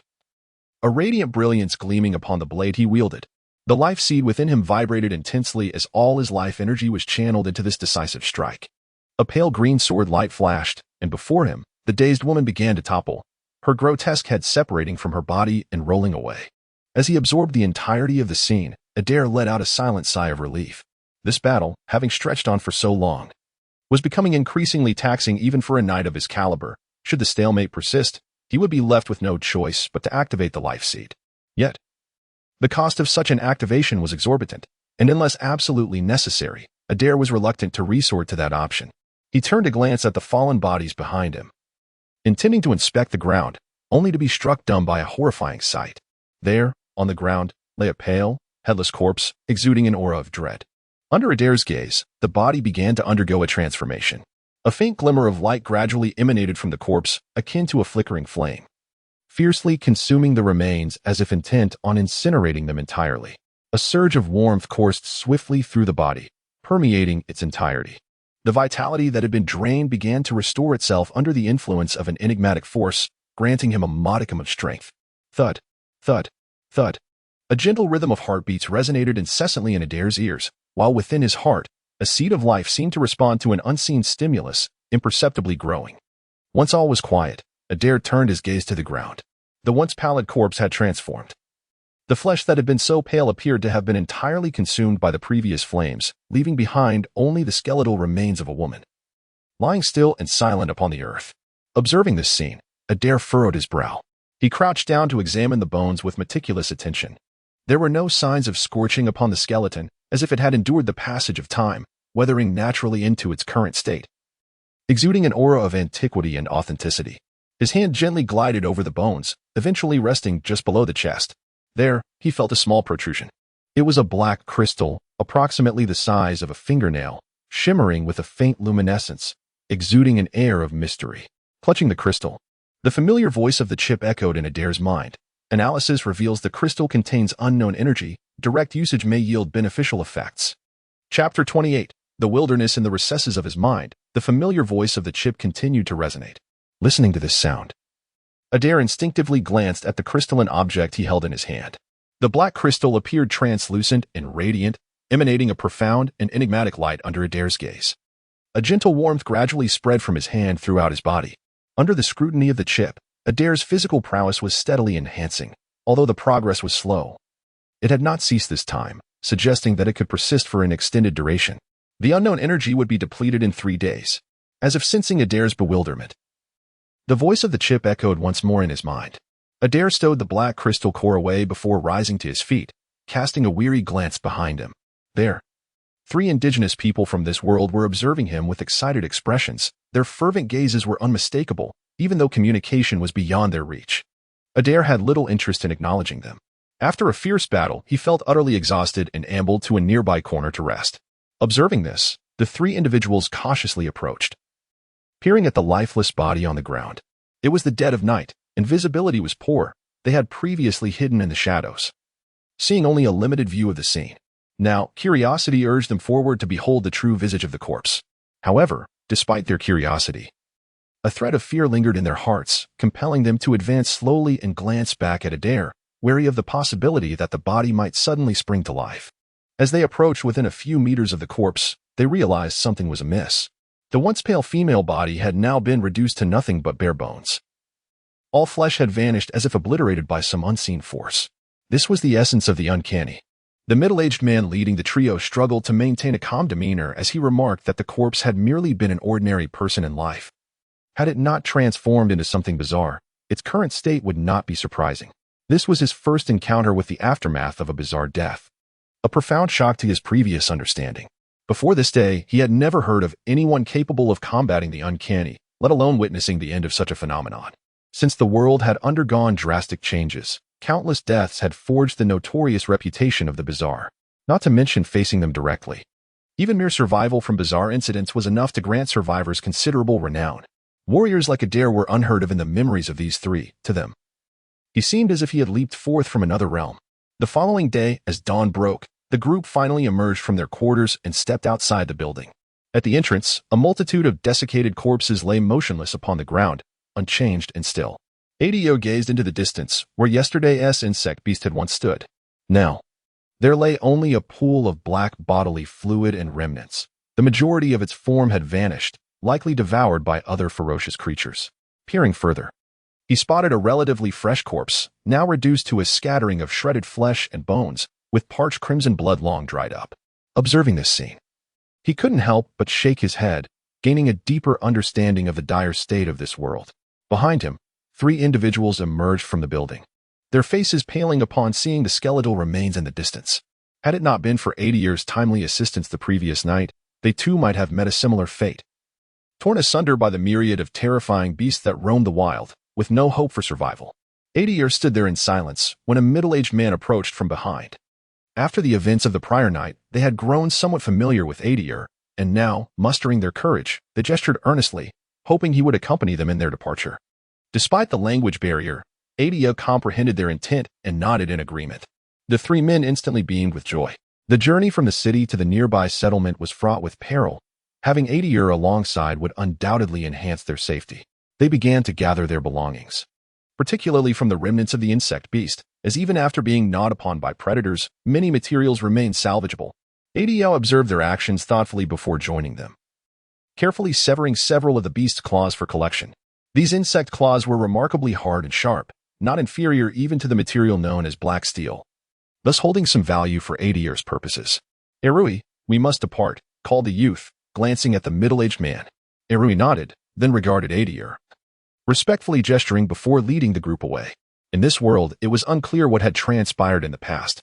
a radiant brilliance gleaming upon the blade he wielded. The life seed within him vibrated intensely as all his life energy was channeled into this decisive strike. A pale green sword light flashed, and before him, the dazed woman began to topple, her grotesque head separating from her body and rolling away. As he absorbed the entirety of the scene, Adir let out a silent sigh of relief. This battle, having stretched on for so long, was becoming increasingly taxing even for a knight of his caliber. Should the stalemate persist, he would be left with no choice but to activate the life seed. Yet, the cost of such an activation was exorbitant, and unless absolutely necessary, Adir was reluctant to resort to that option. He turned to glance at the fallen bodies behind him, intending to inspect the ground, only to be struck dumb by a horrifying sight. There, on the ground, lay a pale, headless corpse, exuding an aura of dread. Under Adir's gaze, the body began to undergo a transformation. A faint glimmer of light gradually emanated from the corpse, akin to a flickering flame, fiercely consuming the remains as if intent on incinerating them entirely. A surge of warmth coursed swiftly through the body, permeating its entirety. The vitality that had been drained began to restore itself under the influence of an enigmatic force, granting him a modicum of strength. Thud, thud, thud. A gentle rhythm of heartbeats resonated incessantly in Adir's ears, while within his heart, a seed of life seemed to respond to an unseen stimulus, imperceptibly growing. Once all was quiet, Adir turned his gaze to the ground. The once pallid corpse had transformed. The flesh that had been so pale appeared to have been entirely consumed by the previous flames, leaving behind only the skeletal remains of a woman, lying still and silent upon the earth. Observing this scene, Adir furrowed his brow. He crouched down to examine the bones with meticulous attention. There were no signs of scorching upon the skeleton, as if it had endured the passage of time, weathering naturally into its current state. Exuding an aura of antiquity and authenticity, his hand gently glided over the bones, eventually resting just below the chest. There, he felt a small protrusion. It was a black crystal, approximately the size of a fingernail, shimmering with a faint luminescence, exuding an air of mystery. Clutching the crystal, the familiar voice of the chip echoed in Adir's mind. Analysis reveals the crystal contains unknown energy. Direct usage may yield beneficial effects. Chapter 28. The wilderness in the recesses of his mind. The familiar voice of the chip continued to resonate. Listening to this sound, Adir instinctively glanced at the crystalline object he held in his hand. The black crystal appeared translucent and radiant, emanating a profound and enigmatic light under Adir's gaze. A gentle warmth gradually spread from his hand throughout his body. Under the scrutiny of the chip, Adir's physical prowess was steadily enhancing, although the progress was slow. It had not ceased this time, suggesting that it could persist for an extended duration. The unknown energy would be depleted in 3 days. As if sensing Adir's bewilderment, the voice of the chip echoed once more in his mind. Adir stowed the black crystal core away before rising to his feet, casting a weary glance behind him. There, 3 indigenous people from this world were observing him with excited expressions. Their fervent gazes were unmistakable, even though communication was beyond their reach. Adir had little interest in acknowledging them. After a fierce battle, he felt utterly exhausted and ambled to a nearby corner to rest. Observing this, the 3 individuals cautiously approached. Peering at the lifeless body on the ground, it was the dead of night, and visibility was poor. They had previously hidden in the shadows, seeing only a limited view of the scene. Now, curiosity urged them forward to behold the true visage of the corpse. However, despite their curiosity, a thread of fear lingered in their hearts, compelling them to advance slowly and glance back at Adir, wary of the possibility that the body might suddenly spring to life. As they approached within a few meters of the corpse, they realized something was amiss. The once pale female body had now been reduced to nothing but bare bones. All flesh had vanished as if obliterated by some unseen force. This was the essence of the uncanny. The middle-aged man leading the trio struggled to maintain a calm demeanor as he remarked that the corpse had merely been an ordinary person in life. Had it not transformed into something bizarre, its current state would not be surprising. This was his first encounter with the aftermath of a bizarre death, a profound shock to his previous understanding. Before this day, he had never heard of anyone capable of combating the uncanny, let alone witnessing the end of such a phenomenon. Since the world had undergone drastic changes, countless deaths had forged the notorious reputation of the bizarre, not to mention facing them directly. Even mere survival from bizarre incidents was enough to grant survivors considerable renown. Warriors like Adir were unheard of in the memories of these 3, to them. He seemed as if he had leaped forth from another realm. The following day, as dawn broke, the group finally emerged from their quarters and stepped outside the building. At the entrance, a multitude of desiccated corpses lay motionless upon the ground, unchanged and still. Adir gazed into the distance, where yesterday's insect beast had once stood. Now, there lay only a pool of black bodily fluid and remnants. The majority of its form had vanished, likely devoured by other ferocious creatures. Peering further, he spotted a relatively fresh corpse, now reduced to a scattering of shredded flesh and bones, with parched crimson blood long dried up. Observing this scene, he couldn't help but shake his head, gaining a deeper understanding of the dire state of this world. Behind him, 3 individuals emerged from the building, their faces paling upon seeing the skeletal remains in the distance. Had it not been for Adir's timely assistance the previous night, they too might have met a similar fate. Torn asunder by the myriad of terrifying beasts that roamed the wild, with no hope for survival, Adir stood there in silence when a middle-aged man approached from behind. After the events of the prior night, they had grown somewhat familiar with Adir, and now, mustering their courage, they gestured earnestly, hoping he would accompany them in their departure. Despite the language barrier, Adir comprehended their intent and nodded in agreement. The three men instantly beamed with joy. The journey from the city to the nearby settlement was fraught with peril. Having Adir alongside would undoubtedly enhance their safety. They began to gather their belongings, particularly from the remnants of the insect beast, as even after being gnawed upon by predators, many materials remained salvageable. Adir observed their actions thoughtfully before joining them, carefully severing several of the beast's claws for collection. These insect claws were remarkably hard and sharp, not inferior even to the material known as black steel, thus holding some value for Adir's purposes. "Erui, we must depart," called the youth, glancing at the middle-aged man. Erui nodded, then regarded Adir, respectfully gesturing before leading the group away. In this world, it was unclear what had transpired in the past.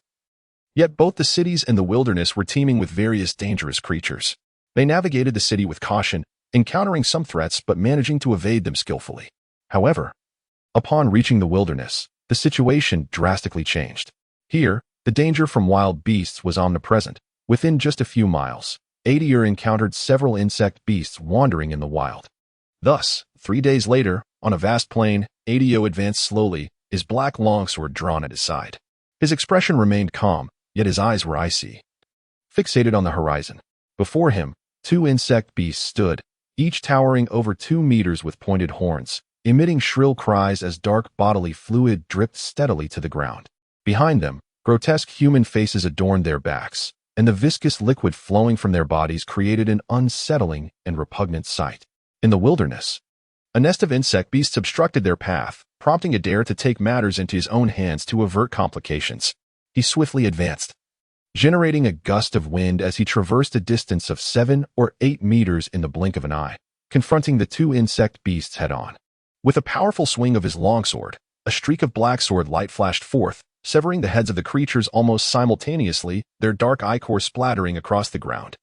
Yet both the cities and the wilderness were teeming with various dangerous creatures. They navigated the city with caution, encountering some threats but managing to evade them skillfully. However, upon reaching the wilderness, the situation drastically changed. Here, the danger from wild beasts was omnipresent. Within just a few miles, Adir encountered several insect beasts wandering in the wild. Thus, 3 days later, on a vast plain, Adir advanced slowly, his black longsword drawn at his side. His expression remained calm, yet his eyes were icy, fixated on the horizon. Before him, 2 insect beasts stood, each towering over 2 meters with pointed horns, emitting shrill cries as dark bodily fluid dripped steadily to the ground. Behind them, grotesque human faces adorned their backs, and the viscous liquid flowing from their bodies created an unsettling and repugnant sight. In the wilderness, a nest of insect beasts obstructed their path, prompting Adir to take matters into his own hands to avert complications. He swiftly advanced, generating a gust of wind as he traversed a distance of 7 or 8 meters in the blink of an eye, confronting the 2 insect beasts head-on. With a powerful swing of his longsword, a streak of black sword light flashed forth, severing the heads of the creatures almost simultaneously, their dark ichor splattering across the ground.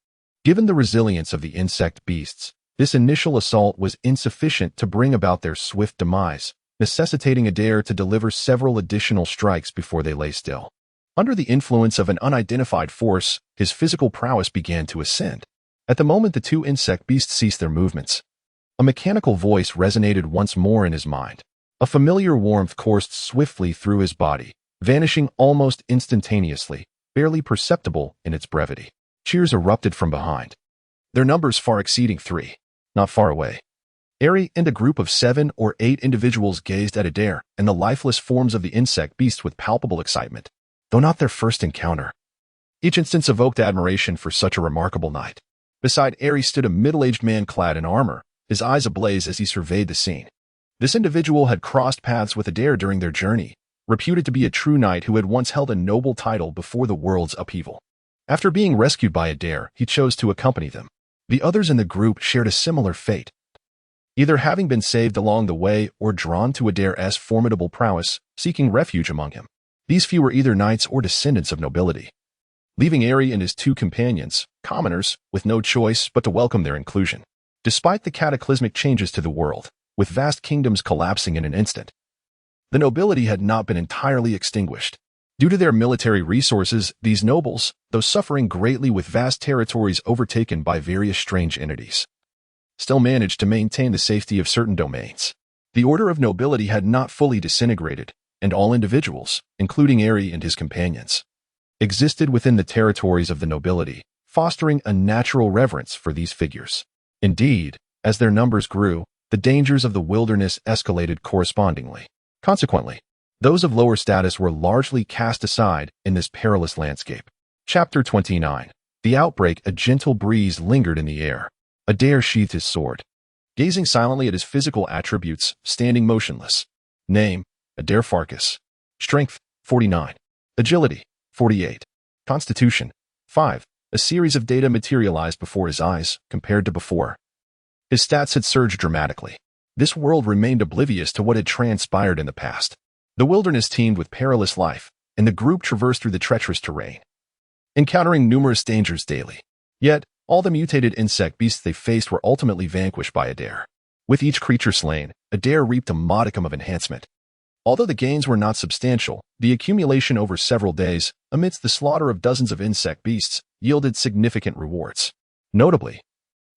Given the resilience of the insect beasts, this initial assault was insufficient to bring about their swift demise, necessitating Adir to deliver several additional strikes before they lay still. Under the influence of an unidentified force, his physical prowess began to ascend. At the moment the 2 insect beasts ceased their movements, a mechanical voice resonated once more in his mind. A familiar warmth coursed swiftly through his body, vanishing almost instantaneously, barely perceptible in its brevity. Cheers erupted from behind, their numbers far exceeding 3. Not far away, Ari and a group of 7 or 8 individuals gazed at Adir and the lifeless forms of the insect beast with palpable excitement, though not their first encounter. Each instance evoked admiration for such a remarkable knight. Beside Ari stood a middle-aged man clad in armor, his eyes ablaze as he surveyed the scene. This individual had crossed paths with Adir during their journey, reputed to be a true knight who had once held a noble title before the world's upheaval. After being rescued by Adir, he chose to accompany them. The others in the group shared a similar fate, either having been saved along the way or drawn to Adir's formidable prowess, seeking refuge among him. These few were either knights or descendants of nobility, leaving Ari and his 2 companions, commoners, with no choice but to welcome their inclusion. Despite the cataclysmic changes to the world, with vast kingdoms collapsing in an instant, the nobility had not been entirely extinguished. Due to their military resources, these nobles, though suffering greatly with vast territories overtaken by various strange entities, still managed to maintain the safety of certain domains. The order of nobility had not fully disintegrated, and all individuals, including Ari and his companions, existed within the territories of the nobility, fostering a natural reverence for these figures. Indeed, as their numbers grew, the dangers of the wilderness escalated correspondingly. Consequently, those of lower status were largely cast aside in this perilous landscape. Chapter 29. The outbreak. A gentle breeze lingered in the air. Adir sheathed his sword, gazing silently at his physical attributes, standing motionless. Name: Adir Farkas. Strength: 49. Agility: 48. Constitution: 5. A series of data materialized before his eyes, compared to before. His stats had surged dramatically. This world remained oblivious to what had transpired in the past. The wilderness teemed with perilous life, and the group traversed through the treacherous terrain, encountering numerous dangers daily. Yet, all the mutated insect beasts they faced were ultimately vanquished by Adir. With each creature slain, Adir reaped a modicum of enhancement. Although the gains were not substantial, the accumulation over several days, amidst the slaughter of dozens of insect beasts, yielded significant rewards. Notably,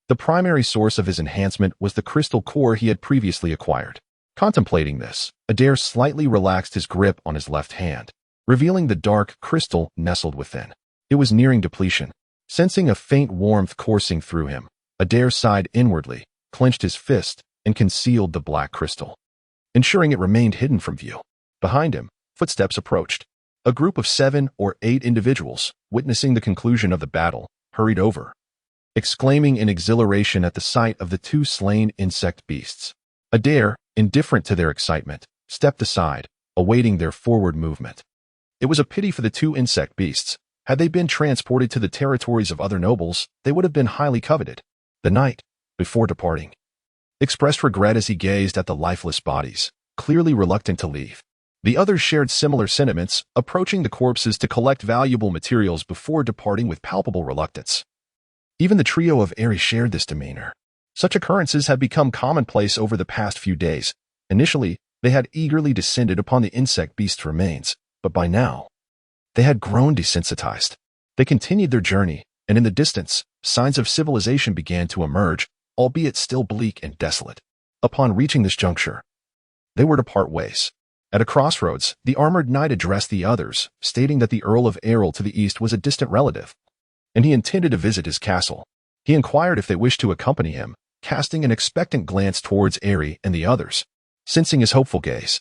the primary source of his enhancement was the crystal core he had previously acquired. Contemplating this, Adir slightly relaxed his grip on his left hand, revealing the dark crystal nestled within. It was nearing depletion. Sensing a faint warmth coursing through him, Adir sighed inwardly, clenched his fist, and concealed the black crystal, ensuring it remained hidden from view. Behind him, footsteps approached. A group of 7 or 8 individuals, witnessing the conclusion of the battle, hurried over, exclaiming in exhilaration at the sight of the 2 slain insect beasts. Adir, indifferent to their excitement, stepped aside, awaiting their forward movement. It was a pity for the 2 insect beasts. Had they been transported to the territories of other nobles, they would have been highly coveted. The knight, before departing, expressed regret as he gazed at the lifeless bodies, clearly reluctant to leave. The others shared similar sentiments, approaching the corpses to collect valuable materials before departing with palpable reluctance. Even the trio of Ares shared this demeanor. Such occurrences had become commonplace over the past few days. Initially, they had eagerly descended upon the insect beast's remains, but by now, they had grown desensitized. They continued their journey, and in the distance, signs of civilization began to emerge, albeit still bleak and desolate. Upon reaching this juncture, they were to part ways. At a crossroads, the armored knight addressed the others, stating that the Earl of Errol to the east was a distant relative, and he intended to visit his castle. He inquired if they wished to accompany him, casting an expectant glance towards Aerie and the others. Sensing his hopeful gaze,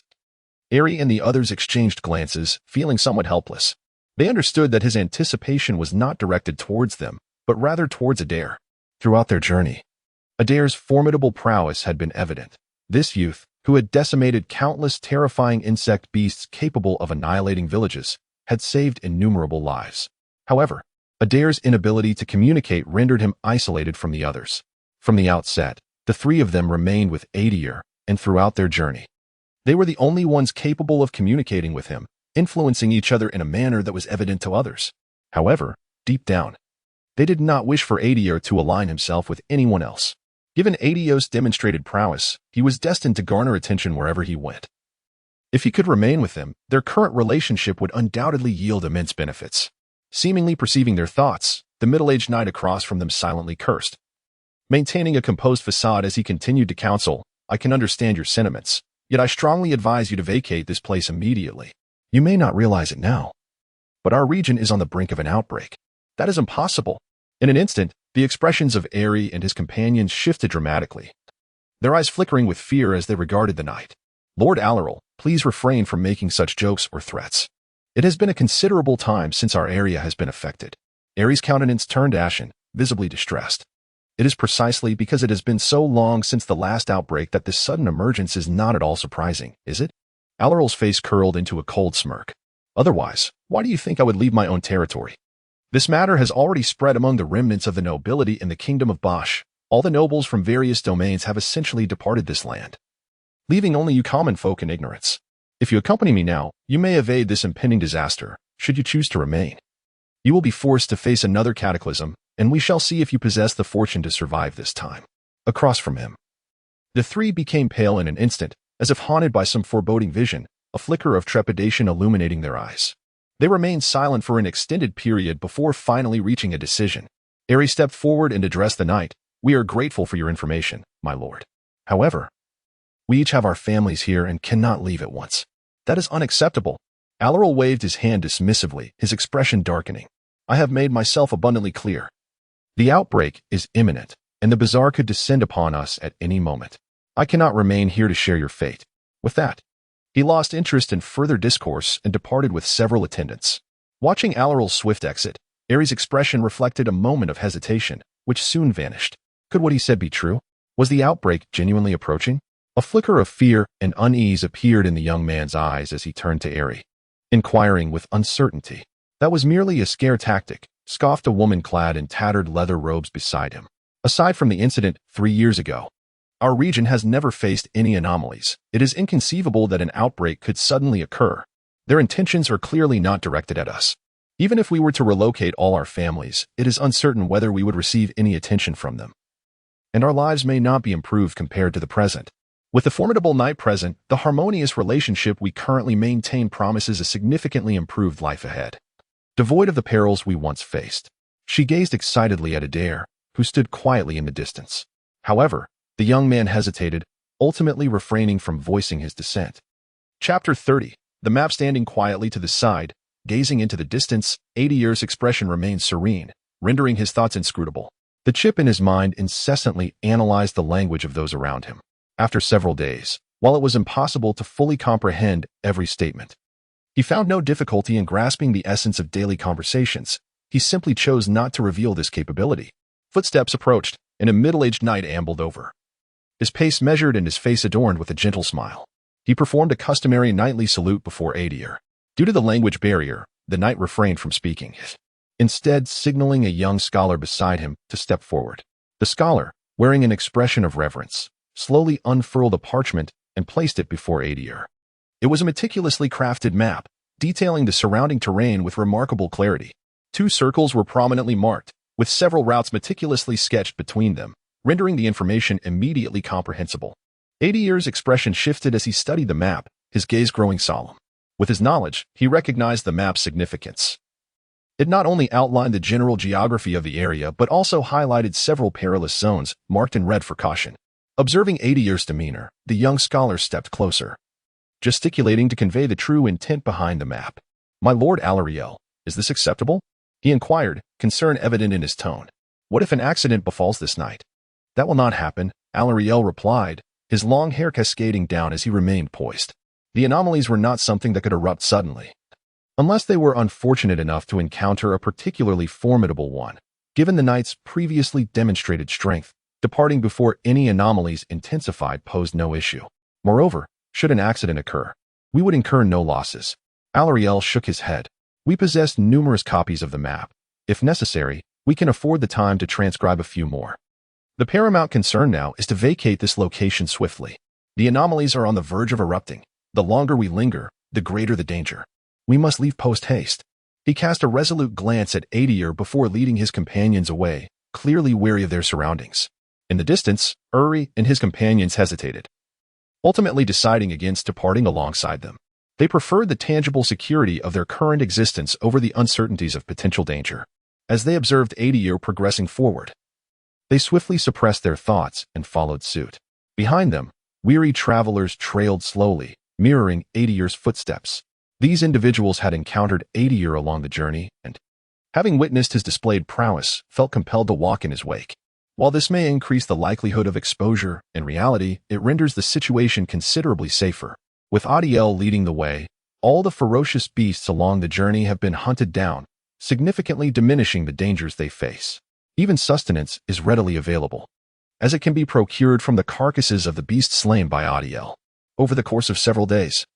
Aerie and the others exchanged glances, feeling somewhat helpless. They understood that his anticipation was not directed towards them, but rather towards Adir. Throughout their journey, Adir's formidable prowess had been evident. This youth, who had decimated countless terrifying insect beasts capable of annihilating villages, had saved innumerable lives. However, Adir's inability to communicate rendered him isolated from the others. From the outset, the 3 of them remained with Adir, and throughout their journey, they were the only ones capable of communicating with him, influencing each other in a manner that was evident to others. However, deep down, they did not wish for Adir to align himself with anyone else. Given Adir's demonstrated prowess, he was destined to garner attention wherever he went. If he could remain with them, their current relationship would undoubtedly yield immense benefits. Seemingly perceiving their thoughts, the middle-aged knight across from them silently cursed. Maintaining a composed facade as he continued to counsel, "I can understand your sentiments, yet I strongly advise you to vacate this place immediately. You may not realize it now, but our region is on the brink of an outbreak. That is impossible." In an instant, the expressions of Aerie and his companions shifted dramatically, their eyes flickering with fear as they regarded the knight. "Lord Alaral, please refrain from making such jokes or threats. It has been a considerable time since our area has been affected." Aerie's countenance turned ashen, visibly distressed. "It is precisely because it has been so long since the last outbreak that this sudden emergence is not at all surprising, is it?" Alaral's face curled into a cold smirk. "Otherwise, why do you think I would leave my own territory? This matter has already spread among the remnants of the nobility in the kingdom of Bosch. All the nobles from various domains have essentially departed this land, leaving only you common folk in ignorance. If you accompany me now, you may evade this impending disaster, should you choose to remain. You will be forced to face another cataclysm, and we shall see if you possess the fortune to survive this time." Across from him, the 3 became pale in an instant, as if haunted by some foreboding vision, a flicker of trepidation illuminating their eyes. They remained silent for an extended period before finally reaching a decision. Aerie stepped forward and addressed the knight. "We are grateful for your information, my lord. However, we each have our families here and cannot leave at once. That is unacceptable." Alaral waved his hand dismissively, his expression darkening. "I have made myself abundantly clear. The outbreak is imminent, and the bazaar could descend upon us at any moment. I cannot remain here to share your fate." With that, he lost interest in further discourse and departed with several attendants. Watching Alaral's swift exit, Aerie's expression reflected a moment of hesitation, which soon vanished. Could what he said be true? Was the outbreak genuinely approaching? A flicker of fear and unease appeared in the young man's eyes as he turned to Aerie, inquiring with uncertainty. "That was merely a scare tactic," scoffed a woman clad in tattered leather robes beside him. "Aside from the incident 3 years ago, our region has never faced any anomalies. It is inconceivable that an outbreak could suddenly occur. Their intentions are clearly not directed at us. Even if we were to relocate all our families, it is uncertain whether we would receive any attention from them, and our lives may not be improved compared to the present. With the formidable knight present, the harmonious relationship we currently maintain promises a significantly improved life ahead, devoid of the perils we once faced." She gazed excitedly at Adir, who stood quietly in the distance. However, the young man hesitated, ultimately refraining from voicing his dissent. Chapter 30. The map standing quietly to the side, gazing into the distance, Adir's expression remained serene, rendering his thoughts inscrutable. The chip in his mind incessantly analyzed the language of those around him. After several days, while it was impossible to fully comprehend every statement, he found no difficulty in grasping the essence of daily conversations. He simply chose not to reveal this capability. Footsteps approached, and a middle-aged knight ambled over. His pace measured and his face adorned with a gentle smile. He performed a customary knightly salute before Adir. Due to the language barrier, the knight refrained from speaking, instead signaling a young scholar beside him to step forward. The scholar, wearing an expression of reverence, slowly unfurled a parchment and placed it before Adir. It was a meticulously crafted map, detailing the surrounding terrain with remarkable clarity. 2 circles were prominently marked, with several routes meticulously sketched between them, rendering the information immediately comprehensible. Adir's expression shifted as he studied the map, his gaze growing solemn. With his knowledge, he recognized the map's significance. It not only outlined the general geography of the area but also highlighted several perilous zones, marked in red for caution. Observing Adir's demeanor, the young scholar stepped closer, gesticulating to convey the true intent behind the map. "My lord Alariel, is this acceptable?" he inquired, concern evident in his tone. "What if an accident befalls this night?" "That will not happen," Alariel replied, his long hair cascading down as he remained poised. The anomalies were not something that could erupt suddenly, unless they were unfortunate enough to encounter a particularly formidable one. Given the knight's previously demonstrated strength, departing before any anomalies intensified posed no issue. Moreover, should an accident occur, we would incur no losses. Alariel shook his head. "We possess numerous copies of the map. If necessary, we can afford the time to transcribe a few more. The paramount concern now is to vacate this location swiftly. The anomalies are on the verge of erupting. The longer we linger, the greater the danger. We must leave post-haste." He cast a resolute glance at Adir before leading his companions away, clearly wary of their surroundings. In the distance, Uri and his companions hesitated, ultimately deciding against departing alongside them. They preferred the tangible security of their current existence over the uncertainties of potential danger. As they observed Adir progressing forward, they swiftly suppressed their thoughts and followed suit. Behind them, weary travelers trailed slowly, mirroring Adir's footsteps. These individuals had encountered Adir along the journey and, having witnessed his displayed prowess, felt compelled to walk in his wake. While this may increase the likelihood of exposure, in reality, it renders the situation considerably safer. With Adir leading the way, all the ferocious beasts along the journey have been hunted down, significantly diminishing the dangers they face. Even sustenance is readily available, as it can be procured from the carcasses of the beasts slain by Adir. Over the course of several days,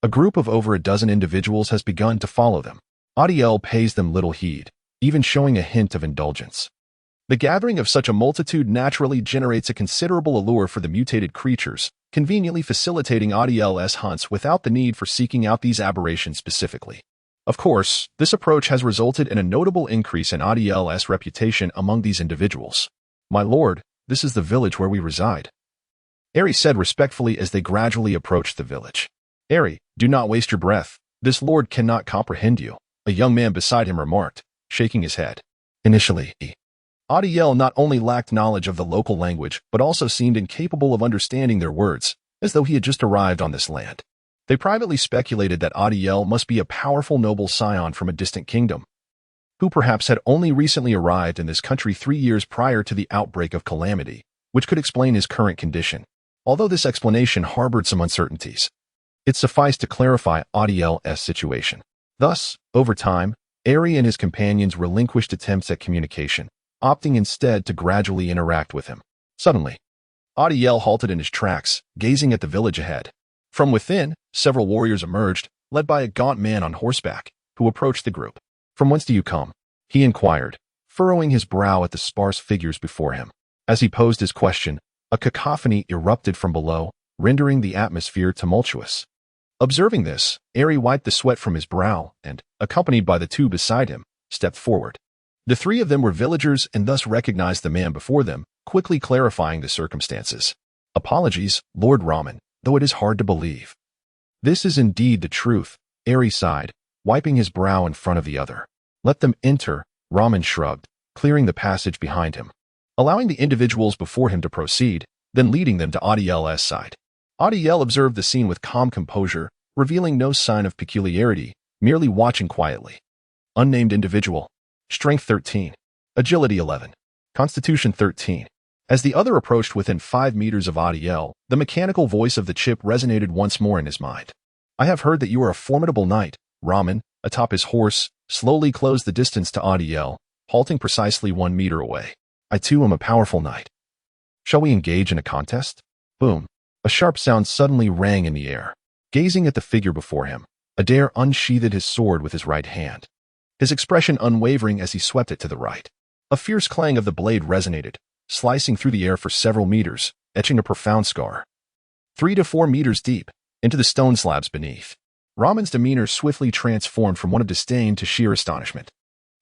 a group of over a dozen individuals has begun to follow them. Adir pays them little heed, even showing a hint of indulgence. The gathering of such a multitude naturally generates a considerable allure for the mutated creatures, conveniently facilitating Adir's hunts without the need for seeking out these aberrations specifically. Of course, this approach has resulted in a notable increase in Adir's reputation among these individuals. "My lord, this is the village where we reside," Ari said respectfully as they gradually approached the village. "Ari, do not waste your breath. This lord cannot comprehend you," a young man beside him remarked, shaking his head. Initially, Adir not only lacked knowledge of the local language, but also seemed incapable of understanding their words, as though he had just arrived on this land. They privately speculated that Adir must be a powerful noble scion from a distant kingdom, who perhaps had only recently arrived in this country 3 years prior to the outbreak of calamity, which could explain his current condition. Although this explanation harbored some uncertainties, it sufficed to clarify Adir's situation. Thus, over time, Ari and his companions relinquished attempts at communication, opting instead to gradually interact with him. Suddenly, Adir halted in his tracks, gazing at the village ahead. From within, several warriors emerged, led by a gaunt man on horseback, who approached the group. "From whence do you come?" he inquired, furrowing his brow at the sparse figures before him. As he posed his question, a cacophony erupted from below, rendering the atmosphere tumultuous. Observing this, Ari wiped the sweat from his brow and, accompanied by the 2 beside him, stepped forward. The 3 of them were villagers and thus recognized the man before them, quickly clarifying the circumstances. "Apologies, Lord Raman, though it is hard to believe." "This is indeed the truth," Ari sighed, wiping his brow in front of the other. "Let them enter," Raman shrugged, clearing the passage behind him. Allowing the individuals before him to proceed, then leading them to Adiel's side. Adiel observed the scene with calm composure, revealing no sign of peculiarity, merely watching quietly. Unnamed individual. Strength 13. Agility 11. Constitution 13. As the other approached within 5 meters of Adiel, the mechanical voice of the chip resonated once more in his mind. I have heard that you are a formidable knight. Raman, atop his horse, slowly closed the distance to Adiel, halting precisely 1 meter away. I too am a powerful knight. Shall we engage in a contest? Boom. A sharp sound suddenly rang in the air. Gazing at the figure before him, Adir unsheathed his sword with his right hand, his expression unwavering as he swept it to the right. A fierce clang of the blade resonated, slicing through the air for several meters, etching a profound scar. 3 to 4 meters deep, into the stone slabs beneath. Raman's demeanor swiftly transformed from one of disdain to sheer astonishment.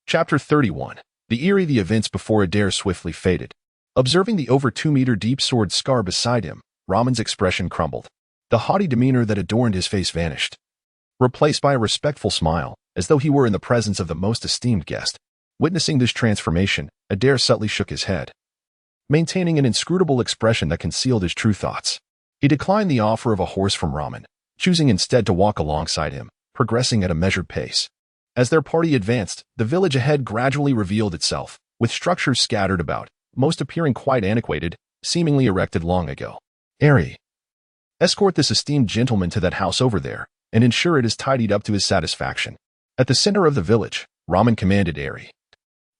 Chapter 31. The events before Adir swiftly faded. Observing the over 2-meter deep sword scar beside him, Raman's expression crumbled. The haughty demeanor that adorned his face vanished, replaced by a respectful smile, as though he were in the presence of the most esteemed guest. Witnessing this transformation, Adir subtly shook his head, maintaining an inscrutable expression that concealed his true thoughts. He declined the offer of a horse from Raman, choosing instead to walk alongside him, progressing at a measured pace. As their party advanced, the village ahead gradually revealed itself, with structures scattered about, most appearing quite antiquated, seemingly erected long ago. Ari, escort this esteemed gentleman to that house over there, and ensure it is tidied up to his satisfaction. At the center of the village, Raman commanded Ari,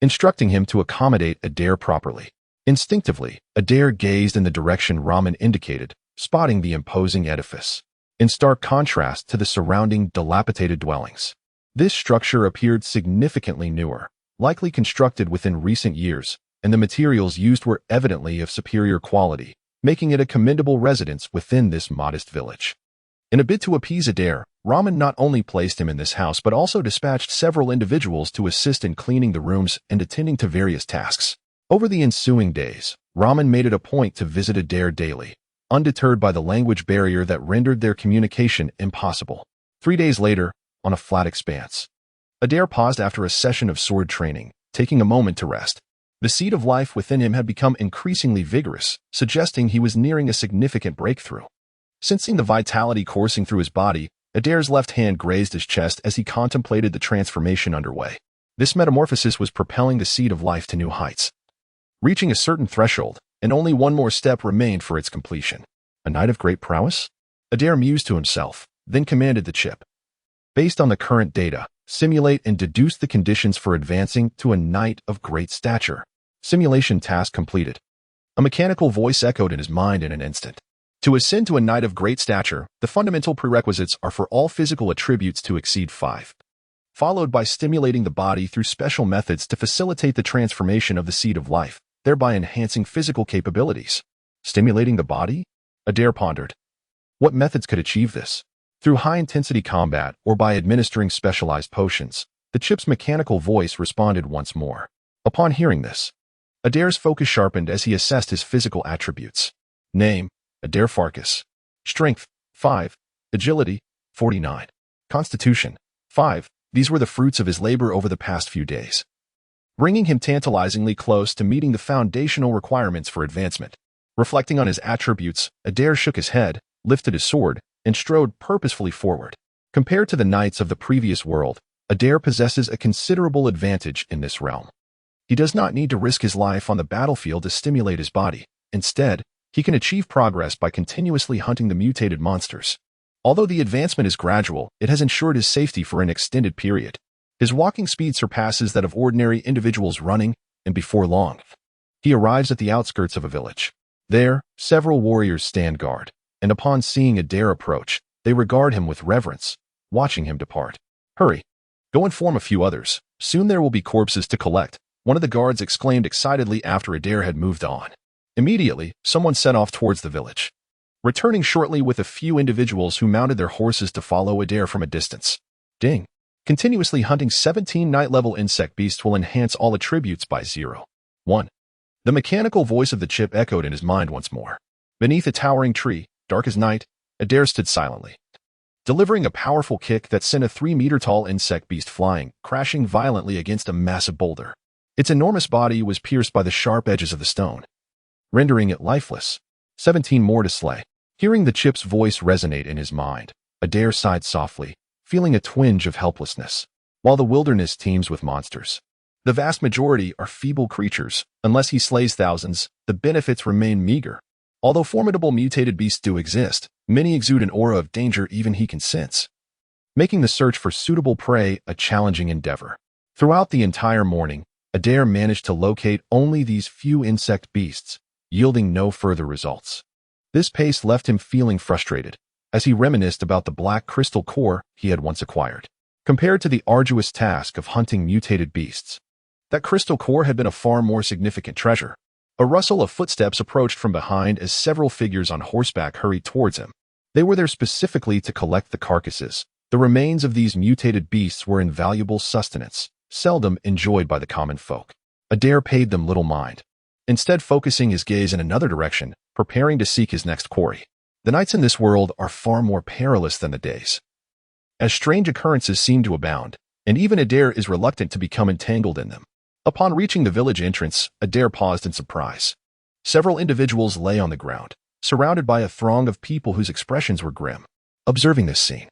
instructing him to accommodate Adir properly. Instinctively, Adir gazed in the direction Raman indicated, spotting the imposing edifice, in stark contrast to the surrounding dilapidated dwellings. This structure appeared significantly newer, likely constructed within recent years, and the materials used were evidently of superior quality, making it a commendable residence within this modest village. In a bid to appease Adir, Raman not only placed him in this house but also dispatched several individuals to assist in cleaning the rooms and attending to various tasks. Over the ensuing days, Raman made it a point to visit Adir daily, undeterred by the language barrier that rendered their communication impossible. 3 days later, on a flat expanse, Adir paused after a session of sword training, taking a moment to rest. The seed of life within him had become increasingly vigorous, suggesting he was nearing a significant breakthrough. Sensing the vitality coursing through his body, Adir's left hand grazed his chest as he contemplated the transformation underway. This metamorphosis was propelling the seed of life to new heights. Reaching a certain threshold, and only one more step remained for its completion. A knight of great prowess? Adir mused to himself, then commanded the chip. Based on the current data, simulate and deduce the conditions for advancing to a knight of great stature. Simulation task completed. A mechanical voice echoed in his mind in an instant. To ascend to a knight of great stature, the fundamental prerequisites are for all physical attributes to exceed 5, followed by stimulating the body through special methods to facilitate the transformation of the seed of life, thereby enhancing physical capabilities. Stimulating the body? Adir pondered. What methods could achieve this? Through high-intensity combat or by administering specialized potions? The chip's mechanical voice responded once more. Upon hearing this, Adir's focus sharpened as he assessed his physical attributes. Name: Adir Farkas. Strength: 5. Agility: 49. Constitution: 5. These were the fruits of his labor over the past few days, bringing him tantalizingly close to meeting the foundational requirements for advancement. Reflecting on his attributes, Adir shook his head, lifted his sword, and strode purposefully forward. Compared to the knights of the previous world, Adir possesses a considerable advantage in this realm. He does not need to risk his life on the battlefield to stimulate his body. Instead, he can achieve progress by continuously hunting the mutated monsters. Although the advancement is gradual, it has ensured his safety for an extended period. His walking speed surpasses that of ordinary individuals running, and before long, he arrives at the outskirts of a village. There, several warriors stand guard, and upon seeing Adir approach, they regard him with reverence, watching him depart. Hurry! Go inform a few others. Soon there will be corpses to collect, one of the guards exclaimed excitedly after Adir had moved on. Immediately, someone set off towards the village, returning shortly with a few individuals who mounted their horses to follow Adir from a distance. Ding! Continuously hunting 17 night-level insect beasts will enhance all attributes by 0.1. The mechanical voice of the chip echoed in his mind once more. Beneath a towering tree, dark as night, Adir stood silently, delivering a powerful kick that sent a 3-meter-tall insect beast flying, crashing violently against a massive boulder. Its enormous body was pierced by the sharp edges of the stone, rendering it lifeless. 17 more to slay. Hearing the chip's voice resonate in his mind, Adir sighed softly, feeling a twinge of helplessness. While the wilderness teems with monsters, the vast majority are feeble creatures. Unless he slays thousands, the benefits remain meager. Although formidable mutated beasts do exist, many exude an aura of danger even he can sense, making the search for suitable prey a challenging endeavor. Throughout the entire morning, Adir managed to locate only these few insect beasts, yielding no further results. This pace left him feeling frustrated, as he reminisced about the black crystal core he had once acquired. Compared to the arduous task of hunting mutated beasts, that crystal core had been a far more significant treasure. A rustle of footsteps approached from behind as several figures on horseback hurried towards him. They were there specifically to collect the carcasses. The remains of these mutated beasts were invaluable sustenance, seldom enjoyed by the common folk. Adir paid them little mind, instead focusing his gaze in another direction, preparing to seek his next quarry. The nights in this world are far more perilous than the days, as strange occurrences seem to abound, and even Adir is reluctant to become entangled in them. Upon reaching the village entrance, Adir paused in surprise. Several individuals lay on the ground, surrounded by a throng of people whose expressions were grim. Observing this scene,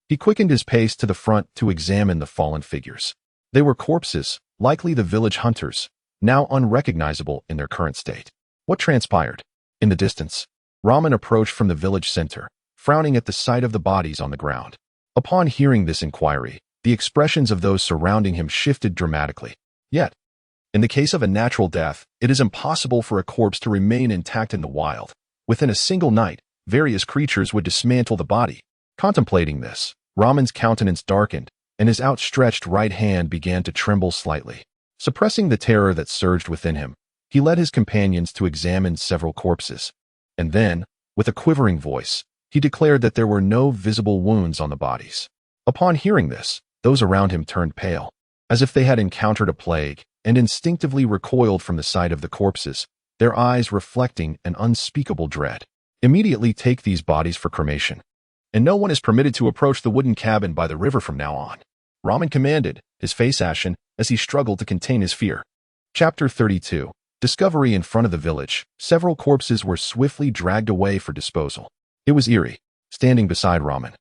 he quickened his pace to the front to examine the fallen figures. They were corpses, likely the village hunters, now unrecognizable in their current state. What transpired? In the distance, Raman approached from the village center, frowning at the sight of the bodies on the ground. Upon hearing this inquiry, the expressions of those surrounding him shifted dramatically. Yet, in the case of a natural death, it is impossible for a corpse to remain intact in the wild. Within a single night, various creatures would dismantle the body. Contemplating this, Raman's countenance darkened, and his outstretched right hand began to tremble slightly. Suppressing the terror that surged within him, he led his companions to examine several corpses. And then, with a quivering voice, he declared that there were no visible wounds on the bodies. Upon hearing this, those around him turned pale, as if they had encountered a plague, and instinctively recoiled from the sight of the corpses, their eyes reflecting an unspeakable dread. Immediately take these bodies for cremation, and no one is permitted to approach the wooden cabin by the river from now on, Raman commanded, his face ashen, as he struggled to contain his fear. Chapter 32. Discovery. In front of the village, several corpses were swiftly dragged away for disposal. It was eerie. Standing beside Raman,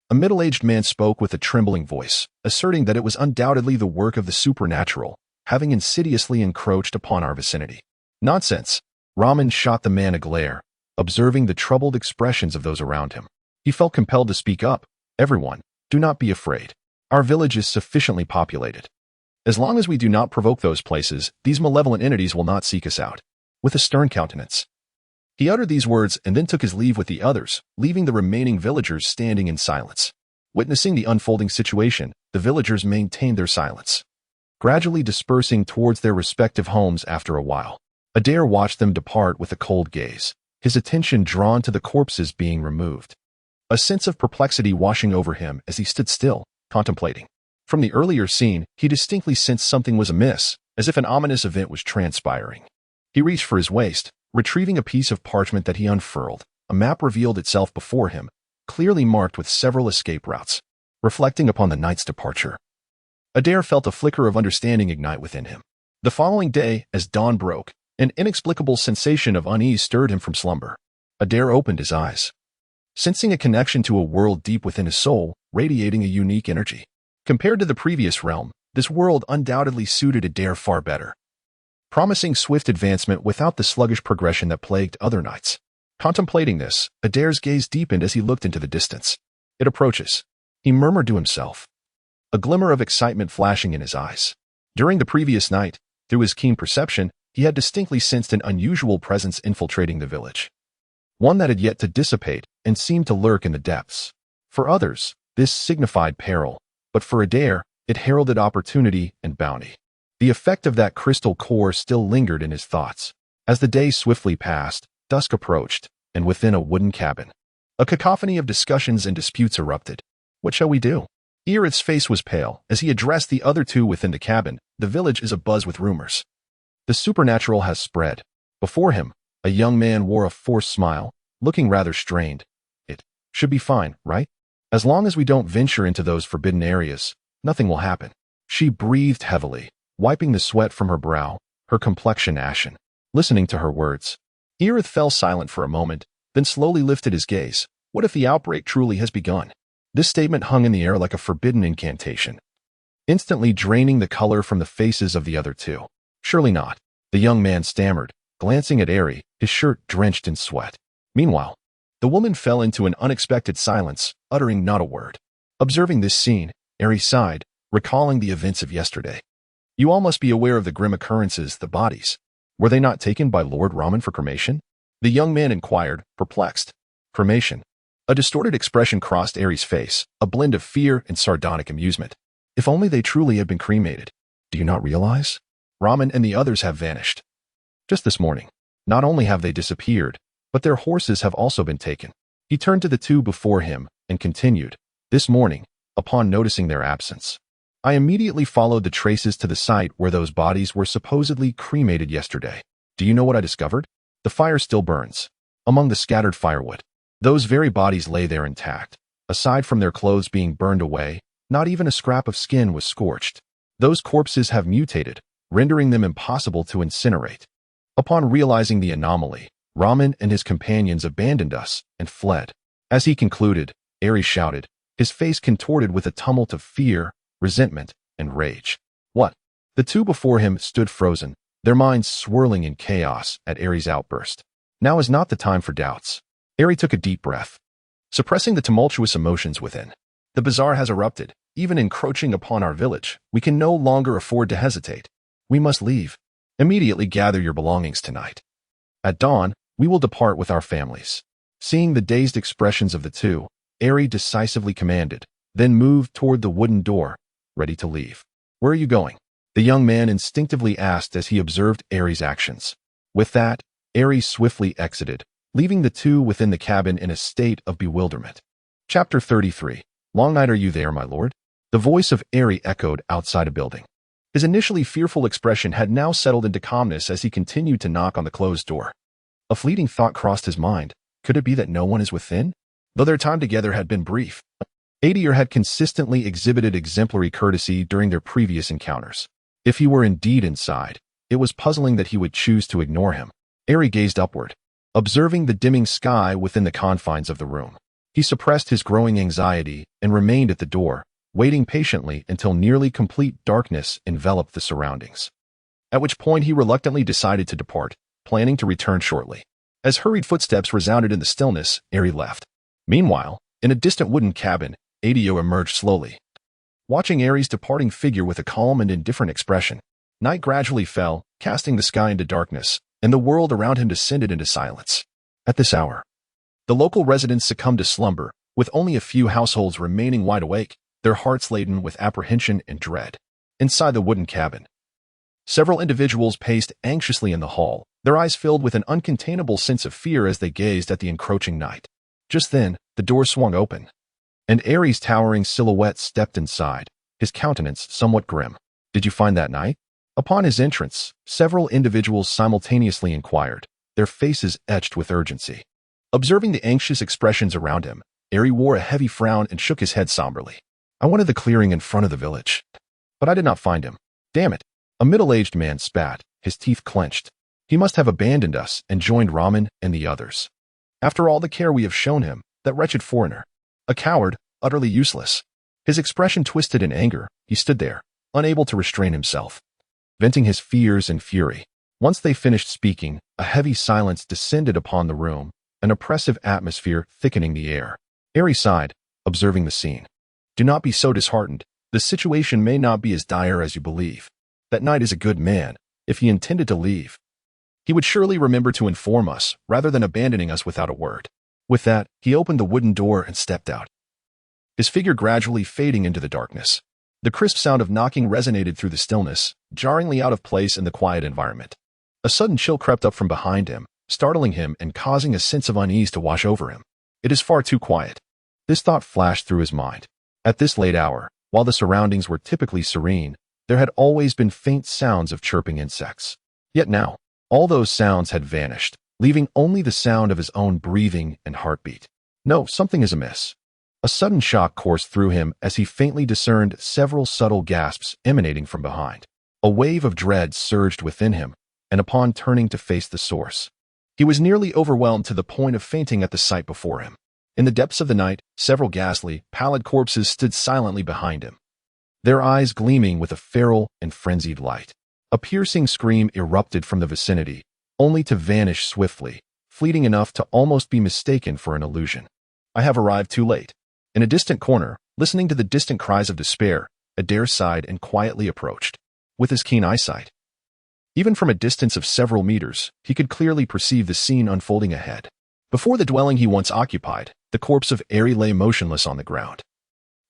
a middle-aged man spoke with a trembling voice, asserting that it was undoubtedly the work of the supernatural, having insidiously encroached upon our vicinity. Nonsense! Raman shot the man a glare, observing the troubled expressions of those around him. He felt compelled to speak up. Everyone, do not be afraid. Our village is sufficiently populated. As long as we do not provoke those places, these malevolent entities will not seek us out. With a stern countenance, he uttered these words and then took his leave with the others, leaving the remaining villagers standing in silence. Witnessing the unfolding situation, the villagers maintained their silence, gradually dispersing towards their respective homes after a while. Adir watched them depart with a cold gaze, his attention drawn to the corpses being removed. A sense of perplexity washing over him as he stood still, contemplating. From the earlier scene, he distinctly sensed something was amiss, as if an ominous event was transpiring. He reached for his waist, retrieving a piece of parchment that he unfurled. A map revealed itself before him, clearly marked with several escape routes. Reflecting upon the night's departure, Adir felt a flicker of understanding ignite within him. The following day, as dawn broke, an inexplicable sensation of unease stirred him from slumber. Adir opened his eyes, sensing a connection to a world deep within his soul, radiating a unique energy. Compared to the previous realm, this world undoubtedly suited Adir far better, promising swift advancement without the sluggish progression that plagued other nights. Contemplating this, Adir's gaze deepened as he looked into the distance. It approaches, he murmured to himself, a glimmer of excitement flashing in his eyes. During the previous night, through his keen perception, he had distinctly sensed an unusual presence infiltrating the village, one that had yet to dissipate and seemed to lurk in the depths. For others, this signified peril, but for Adir, it heralded opportunity and bounty. The effect of that crystal core still lingered in his thoughts. As the day swiftly passed, dusk approached, and within a wooden cabin, a cacophony of discussions and disputes erupted. What shall we do? Irit's face was pale as he addressed the other two within the cabin. The village is abuzz with rumors. The supernatural has spread. Before him, a young man wore a forced smile, looking rather strained. It should be fine, right? As long as we don't venture into those forbidden areas, nothing will happen. She breathed heavily, wiping the sweat from her brow, her complexion ashen. Listening to her words, Adir fell silent for a moment, then slowly lifted his gaze. What if the outbreak truly has begun? This statement hung in the air like a forbidden incantation, instantly draining the color from the faces of the other two. Surely not, the young man stammered, glancing at Adir, his shirt drenched in sweat. Meanwhile, the woman fell into an unexpected silence, uttering not a word. Observing this scene, Adir sighed, recalling the events of yesterday. You all must be aware of the grim occurrences, the bodies. Were they not taken by Lord Raman for cremation? The young man inquired, perplexed. Cremation. A distorted expression crossed Adir's face, a blend of fear and sardonic amusement. If only they truly had been cremated. Do you not realize? Raman and the others have vanished. Just this morning. Not only have they disappeared, but their horses have also been taken. He turned to the two before him and continued, this morning, upon noticing their absence, I immediately followed the traces to the site where those bodies were supposedly cremated yesterday. Do you know what I discovered? The fire still burns. Among the scattered firewood, those very bodies lay there intact. Aside from their clothes being burned away, not even a scrap of skin was scorched. Those corpses have mutated, rendering them impossible to incinerate. Upon realizing the anomaly, Raman and his companions abandoned us and fled. As he concluded, Adir shouted, his face contorted with a tumult of fear, resentment, and rage. What? The two before him stood frozen, their minds swirling in chaos at Adir's outburst. Now is not the time for doubts. Adir took a deep breath, suppressing the tumultuous emotions within. The bazaar has erupted, even encroaching upon our village. We can no longer afford to hesitate. We must leave. Immediately gather your belongings tonight. At dawn, we will depart with our families. Seeing the dazed expressions of the two, Adir decisively commanded, then moved toward the wooden door, ready to leave. Where are you going? The young man instinctively asked as he observed Adir's actions. With that, Adir swiftly exited, leaving the two within the cabin in a state of bewilderment. Chapter 33. Long night, are you there, my lord? The voice of Adir echoed outside a building. His initially fearful expression had now settled into calmness as he continued to knock on the closed door. A fleeting thought crossed his mind. Could it be that no one is within? Though their time together had been brief, Adir had consistently exhibited exemplary courtesy during their previous encounters. If he were indeed inside, it was puzzling that he would choose to ignore him. Adir gazed upward, observing the dimming sky within the confines of the room. He suppressed his growing anxiety and remained at the door, waiting patiently until nearly complete darkness enveloped the surroundings. At which point he reluctantly decided to depart, planning to return shortly. As hurried footsteps resounded in the stillness, Adir left. Meanwhile, in a distant wooden cabin, Adir emerged slowly. Watching Adir's departing figure with a calm and indifferent expression, night gradually fell, casting the sky into darkness, and the world around him descended into silence. At this hour, the local residents succumbed to slumber, with only a few households remaining wide awake, their hearts laden with apprehension and dread. Inside the wooden cabin, several individuals paced anxiously in the hall, their eyes filled with an uncontainable sense of fear as they gazed at the encroaching night. Just then, the door swung open, and Adir's towering silhouette stepped inside, his countenance somewhat grim. Did you find that knight? Upon his entrance, several individuals simultaneously inquired, their faces etched with urgency. Observing the anxious expressions around him, Adir wore a heavy frown and shook his head somberly. I wanted the clearing in front of the village, but I did not find him. Damn it. A middle-aged man spat, his teeth clenched. He must have abandoned us and joined Raman and the others. After all the care we have shown him, that wretched foreigner. A coward, utterly useless. His expression twisted in anger, he stood there, unable to restrain himself, venting his fears and fury. Once they finished speaking, a heavy silence descended upon the room, an oppressive atmosphere thickening the air. Adir sighed, observing the scene. Do not be so disheartened. The situation may not be as dire as you believe. That knight is a good man. If he intended to leave, he would surely remember to inform us, rather than abandoning us without a word. With that, he opened the wooden door and stepped out, his figure gradually fading into the darkness. The crisp sound of knocking resonated through the stillness, jarringly out of place in the quiet environment. A sudden chill crept up from behind him, startling him and causing a sense of unease to wash over him. It is far too quiet. This thought flashed through his mind. At this late hour, while the surroundings were typically serene, there had always been faint sounds of chirping insects. Yet now, all those sounds had vanished, leaving only the sound of his own breathing and heartbeat. No, something is amiss. A sudden shock coursed through him as he faintly discerned several subtle gasps emanating from behind. A wave of dread surged within him, and upon turning to face the source, He was nearly overwhelmed to the point of fainting at the sight before him. In the depths of the night, several ghastly, pallid corpses stood silently behind him, their eyes gleaming with a feral and frenzied light. A piercing scream erupted from the vicinity, only to vanish swiftly, fleeting enough to almost be mistaken for an illusion. I have arrived too late. In a distant corner, listening to the distant cries of despair, Adir sighed and quietly approached. With his keen eyesight, even from a distance of several meters, he could clearly perceive the scene unfolding ahead. Before the dwelling he once occupied, the corpse of Adir lay motionless on the ground,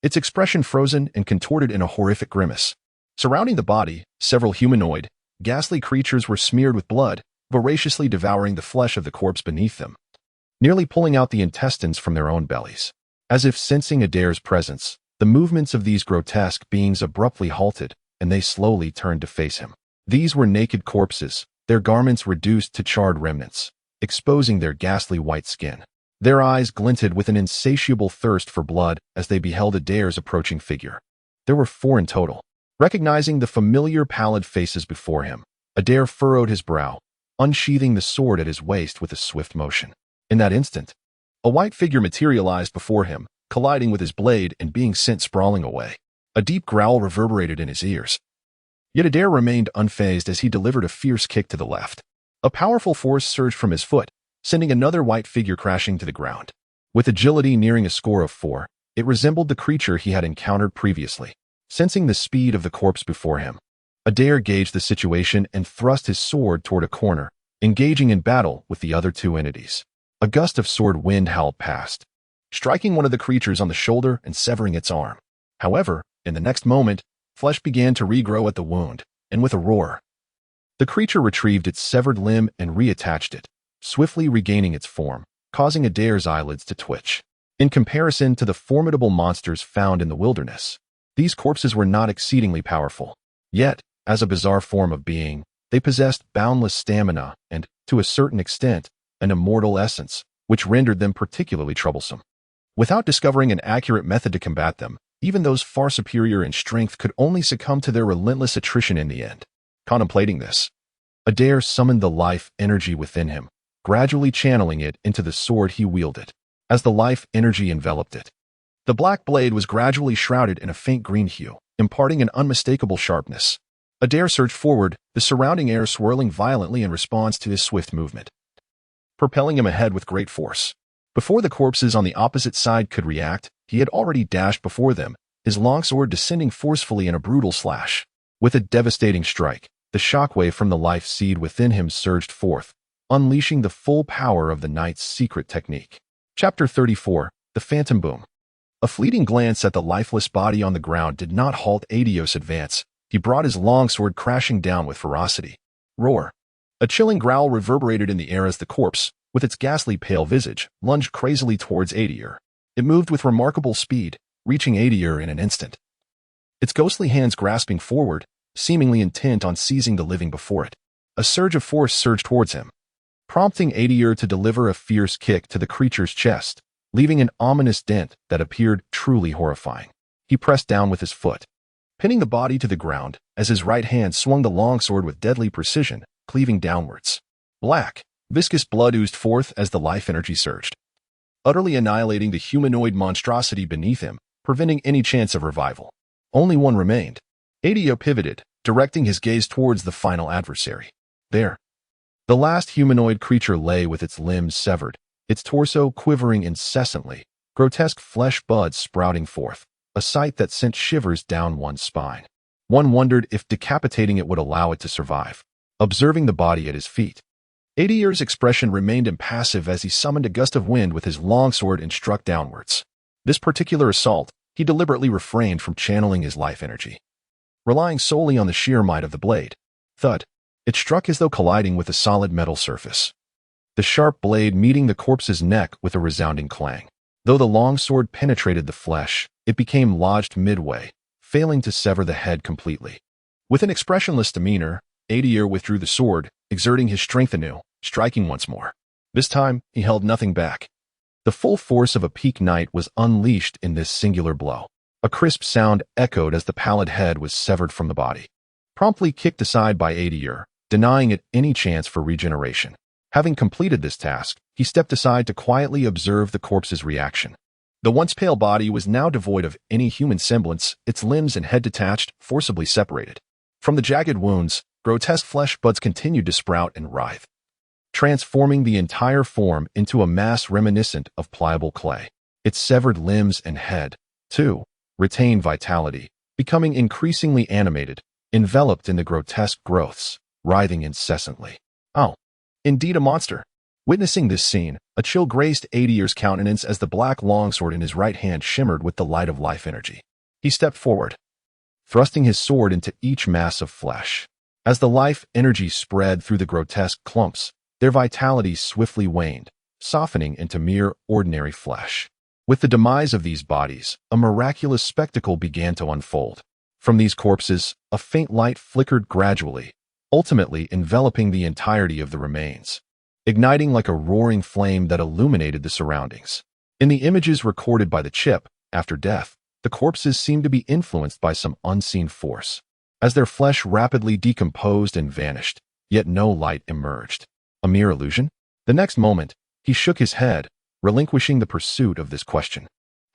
its expression frozen and contorted in a horrific grimace. Surrounding the body, several humanoid, ghastly creatures were smeared with blood, voraciously devouring the flesh of the corpse beneath them, nearly pulling out the intestines from their own bellies. As if sensing Adir's presence, the movements of these grotesque beings abruptly halted, and they slowly turned to face him. These were naked corpses, their garments reduced to charred remnants, exposing their ghastly white skin. Their eyes glinted with an insatiable thirst for blood as they beheld Adir's approaching figure. There were 4 in total. Recognizing the familiar pallid faces before him, Adir furrowed his brow, unsheathing the sword at his waist with a swift motion. In that instant, a white figure materialized before him, colliding with his blade and being sent sprawling away. A deep growl reverberated in his ears. Yet Adir remained unfazed as he delivered a fierce kick to the left. A powerful force surged from his foot, sending another white figure crashing to the ground. With agility nearing a score of 4, it resembled the creature he had encountered previously. Sensing the speed of the corpse before him, Adir gauged the situation and thrust his sword toward a corner, engaging in battle with the other 2 entities. A gust of sword wind howled past, striking one of the creatures on the shoulder and severing its arm. However, in the next moment, flesh began to regrow at the wound, and with a roar, the creature retrieved its severed limb and reattached it, swiftly regaining its form, causing Adir's eyelids to twitch. In comparison to the formidable monsters found in the wilderness, these corpses were not exceedingly powerful. Yet, as a bizarre form of being, they possessed boundless stamina and, to a certain extent, an immortal essence, which rendered them particularly troublesome. Without discovering an accurate method to combat them, even those far superior in strength could only succumb to their relentless attrition in the end. Contemplating this, Adir summoned the life energy within him, gradually channeling it into the sword he wielded. As the life energy enveloped it, the black blade was gradually shrouded in a faint green hue, imparting an unmistakable sharpness. Adir surged forward, the surrounding air swirling violently in response to his swift movement, propelling him ahead with great force. Before the corpses on the opposite side could react, he had already dashed before them, his longsword descending forcefully in a brutal slash. With a devastating strike, the shockwave from the life seed within him surged forth, unleashing the full power of the knight's secret technique. Chapter 34, The Phantom Boom. A fleeting glance at the lifeless body on the ground did not halt Adir's advance. He brought his longsword crashing down with ferocity. Roar. A chilling growl reverberated in the air as the corpse, with its ghastly pale visage, lunged crazily towards Adir. It moved with remarkable speed, reaching Adir in an instant, its ghostly hands grasping forward, seemingly intent on seizing the living before it. A surge of force surged towards him, prompting Adir to deliver a fierce kick to the creature's chest, leaving an ominous dent that appeared truly horrifying. He pressed down with his foot, pinning the body to the ground as his right hand swung the longsword with deadly precision, cleaving downwards. Black, viscous blood oozed forth as the life energy surged, utterly annihilating the humanoid monstrosity beneath him, preventing any chance of revival. Only one remained. Adir pivoted, directing his gaze towards the final adversary. There, the last humanoid creature lay with its limbs severed, its torso quivering incessantly, grotesque flesh buds sprouting forth, a sight that sent shivers down one's spine. One wondered if decapitating it would allow it to survive. Observing the body at his feet, Adir's expression remained impassive as he summoned a gust of wind with his longsword and struck downwards. This particular assault, he deliberately refrained from channeling his life energy, relying solely on the sheer might of the blade. Thud. It struck as though colliding with a solid metal surface, the sharp blade meeting the corpse's neck with a resounding clang. Though the longsword penetrated the flesh, it became lodged midway, failing to sever the head completely. With an expressionless demeanor, Adir withdrew the sword, exerting his strength anew, striking once more. This time, he held nothing back. The full force of a peak knight was unleashed in this singular blow. A crisp sound echoed as the pallid head was severed from the body, promptly kicked aside by Adir, denying it any chance for regeneration. Having completed this task, he stepped aside to quietly observe the corpse's reaction. The once pale body was now devoid of any human semblance, its limbs and head detached, forcibly separated. From the jagged wounds, grotesque flesh buds continued to sprout and writhe, transforming the entire form into a mass reminiscent of pliable clay. Its severed limbs and head, too, retained vitality, becoming increasingly animated, enveloped in the grotesque growths, writhing incessantly. Oh, indeed a monster. Witnessing this scene, a chill graced Adir's countenance as the black longsword in his right hand shimmered with the light of life energy. He stepped forward, thrusting his sword into each mass of flesh. As the life energy spread through the grotesque clumps, their vitality swiftly waned, softening into mere ordinary flesh. With the demise of these bodies, a miraculous spectacle began to unfold. From these corpses, a faint light flickered gradually, ultimately enveloping the entirety of the remains, igniting like a roaring flame that illuminated the surroundings. In the images recorded by the chip, after death, the corpses seemed to be influenced by some unseen force. As their flesh rapidly decomposed and vanished, yet no light emerged. A mere illusion? The next moment, he shook his head, relinquishing the pursuit of this question.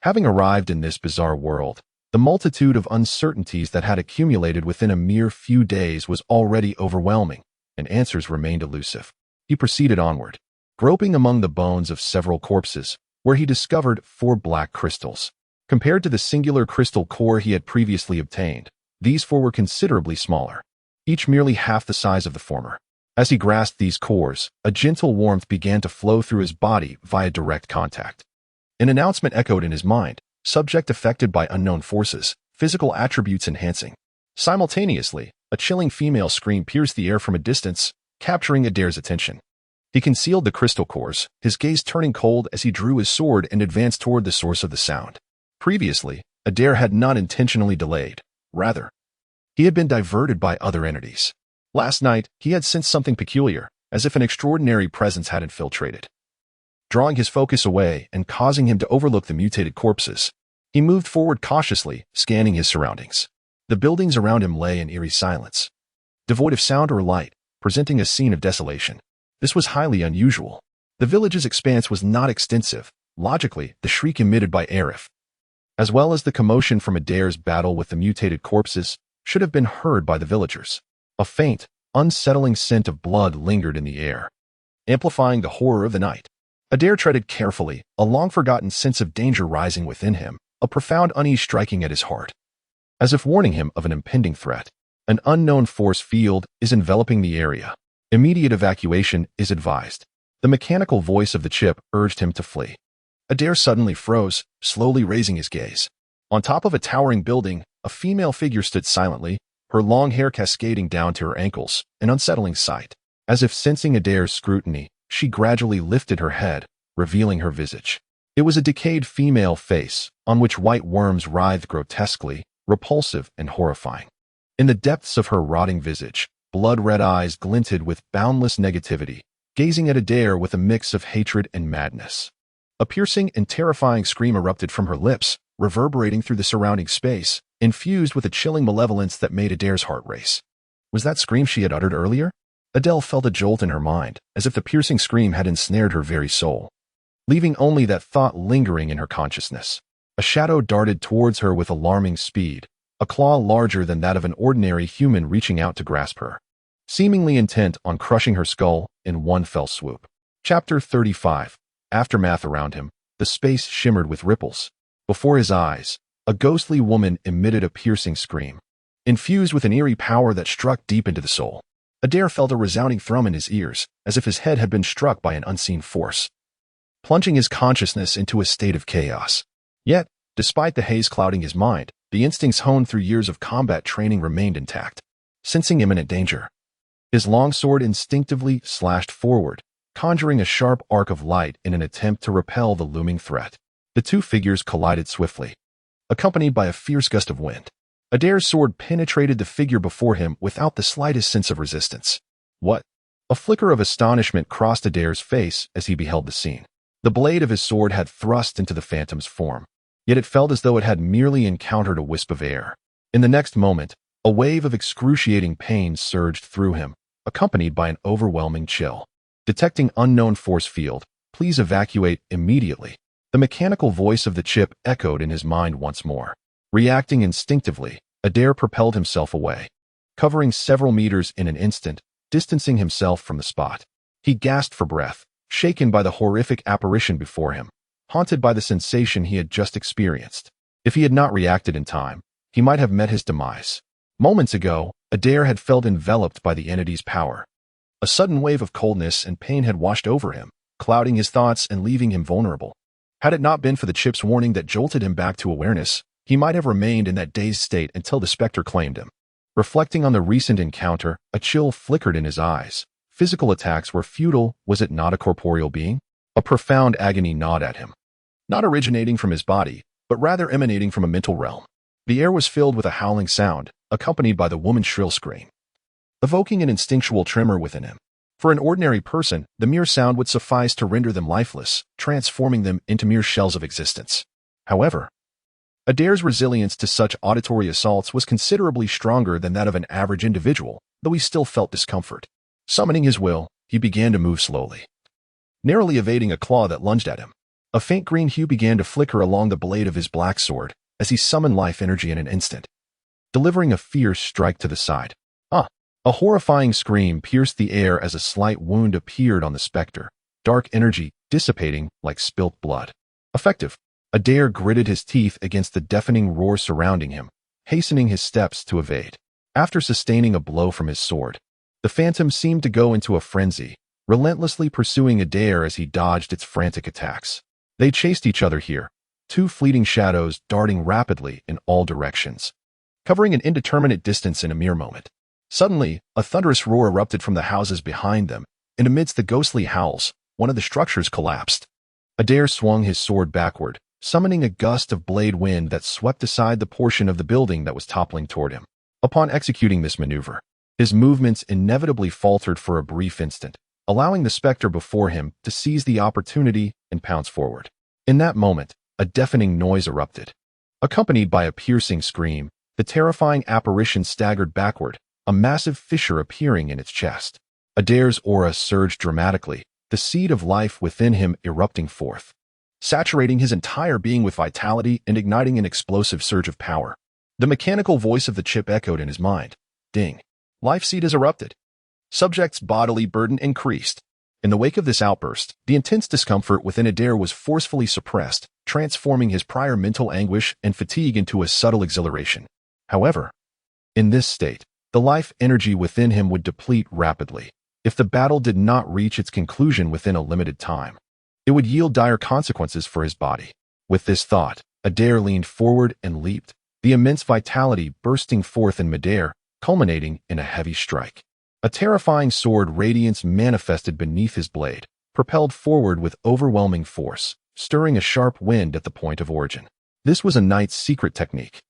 Having arrived in this bizarre world, the multitude of uncertainties that had accumulated within a mere few days was already overwhelming, and answers remained elusive. He proceeded onward, groping among the bones of several corpses, where he discovered 4 black crystals. Compared to the singular crystal core he had previously obtained, these 4 were considerably smaller, each merely half the size of the former. As he grasped these cores, a gentle warmth began to flow through his body via direct contact. An announcement echoed in his mind, subject affected by unknown forces, physical attributes enhancing. Simultaneously, a chilling female scream pierced the air from a distance, capturing Adir's attention. He concealed the crystal cores, his gaze turning cold as he drew his sword and advanced toward the source of the sound. Previously, Adir had not intentionally delayed. Rather, he had been diverted by other entities. Last night, he had sensed something peculiar, as if an extraordinary presence had infiltrated. Drawing his focus away and causing him to overlook the mutated corpses, he moved forward cautiously, scanning his surroundings. The buildings around him lay in eerie silence, devoid of sound or light, presenting a scene of desolation. This was highly unusual. The village's expanse was not extensive. Logically, the shriek emitted by Arif, as well as the commotion from Adir's battle with the mutated corpses, should have been heard by the villagers. A faint, unsettling scent of blood lingered in the air, amplifying the horror of the night. Adir treaded carefully, a long-forgotten sense of danger rising within him, a profound unease striking at his heart. As if warning him of an impending threat, an unknown force field is enveloping the area. Immediate evacuation is advised. The mechanical voice of the chip urged him to flee. Adir suddenly froze, slowly raising his gaze. On top of a towering building, a female figure stood silently, her long hair cascading down to her ankles, an unsettling sight. As if sensing Adir's scrutiny, she gradually lifted her head, revealing her visage. It was a decayed female face, on which white worms writhed grotesquely, repulsive and horrifying. In the depths of her rotting visage, blood-red eyes glinted with boundless negativity, gazing at Adir with a mix of hatred and madness. A piercing and terrifying scream erupted from her lips, reverberating through the surrounding space, infused with a chilling malevolence that made Adir's heart race. Was that scream she had uttered earlier? Adele felt a jolt in her mind, as if the piercing scream had ensnared her very soul, leaving only that thought lingering in her consciousness. A shadow darted towards her with alarming speed, a claw larger than that of an ordinary human reaching out to grasp her, seemingly intent on crushing her skull in one fell swoop. Chapter 35. Aftermath. Around him, the space shimmered with ripples. Before his eyes, a ghostly woman emitted a piercing scream, infused with an eerie power that struck deep into the soul. Adir felt a resounding thrum in his ears, as if his head had been struck by an unseen force, plunging his consciousness into a state of chaos. Yet, despite the haze clouding his mind, the instincts honed through years of combat training remained intact. Sensing imminent danger, his longsword instinctively slashed forward, conjuring a sharp arc of light in an attempt to repel the looming threat. The two figures collided swiftly, accompanied by a fierce gust of wind. Adir's sword penetrated the figure before him without the slightest sense of resistance. What? A flicker of astonishment crossed Adir's face as he beheld the scene. The blade of his sword had thrust into the phantom's form, yet it felt as though it had merely encountered a wisp of air. In the next moment, a wave of excruciating pain surged through him, accompanied by an overwhelming chill. Detecting unknown force field. Please evacuate immediately. The mechanical voice of the chip echoed in his mind once more. Reacting instinctively, Adir propelled himself away, covering several meters in an instant, distancing himself from the spot. He gasped for breath, shaken by the horrific apparition before him, haunted by the sensation he had just experienced. If he had not reacted in time, he might have met his demise. Moments ago, Adir had felt enveloped by the entity's power. A sudden wave of coldness and pain had washed over him, clouding his thoughts and leaving him vulnerable. Had it not been for the chip's warning that jolted him back to awareness, he might have remained in that dazed state until the specter claimed him. Reflecting on the recent encounter, a chill flickered in his eyes. Physical attacks were futile. Was it not a corporeal being? A profound agony gnawed at him, not originating from his body, but rather emanating from a mental realm. The air was filled with a howling sound, accompanied by the woman's shrill scream, evoking an instinctual tremor within him. For an ordinary person, the mere sound would suffice to render them lifeless, transforming them into mere shells of existence. However, Adir's resilience to such auditory assaults was considerably stronger than that of an average individual, though he still felt discomfort. Summoning his will, he began to move slowly, narrowly evading a claw that lunged at him. A faint green hue began to flicker along the blade of his black sword as he summoned life energy in an instant, delivering a fierce strike to the side. A horrifying scream pierced the air as a slight wound appeared on the specter, dark energy dissipating like spilt blood. Effective. Adir gritted his teeth against the deafening roar surrounding him, hastening his steps to evade. After sustaining a blow from his sword, the phantom seemed to go into a frenzy, relentlessly pursuing Adir as he dodged its frantic attacks. They chased each other here, two fleeting shadows darting rapidly in all directions, covering an indeterminate distance in a mere moment. Suddenly, a thunderous roar erupted from the houses behind them, and amidst the ghostly howls, one of the structures collapsed. Adir swung his sword backward, summoning a gust of blade wind that swept aside the portion of the building that was toppling toward him. Upon executing this maneuver, his movements inevitably faltered for a brief instant, allowing the specter before him to seize the opportunity and pounce forward. In that moment, a deafening noise erupted. Accompanied by a piercing scream, the terrifying apparition staggered backward, a massive fissure appearing in its chest. Adir's aura surged dramatically, the seed of life within him erupting forth, saturating his entire being with vitality and igniting an explosive surge of power. The mechanical voice of the chip echoed in his mind. Ding. Life seed has erupted. Subject's bodily burden increased. In the wake of this outburst, the intense discomfort within Adir was forcefully suppressed, transforming his prior mental anguish and fatigue into a subtle exhilaration. However, in this state, the life energy within him would deplete rapidly. If the battle did not reach its conclusion within a limited time, it would yield dire consequences for his body. With this thought, Adir leaned forward and leaped, the immense vitality bursting forth in midair, culminating in a heavy strike. A terrifying sword radiance manifested beneath his blade, propelled forward with overwhelming force, stirring a sharp wind at the point of origin. This was a knight's secret technique,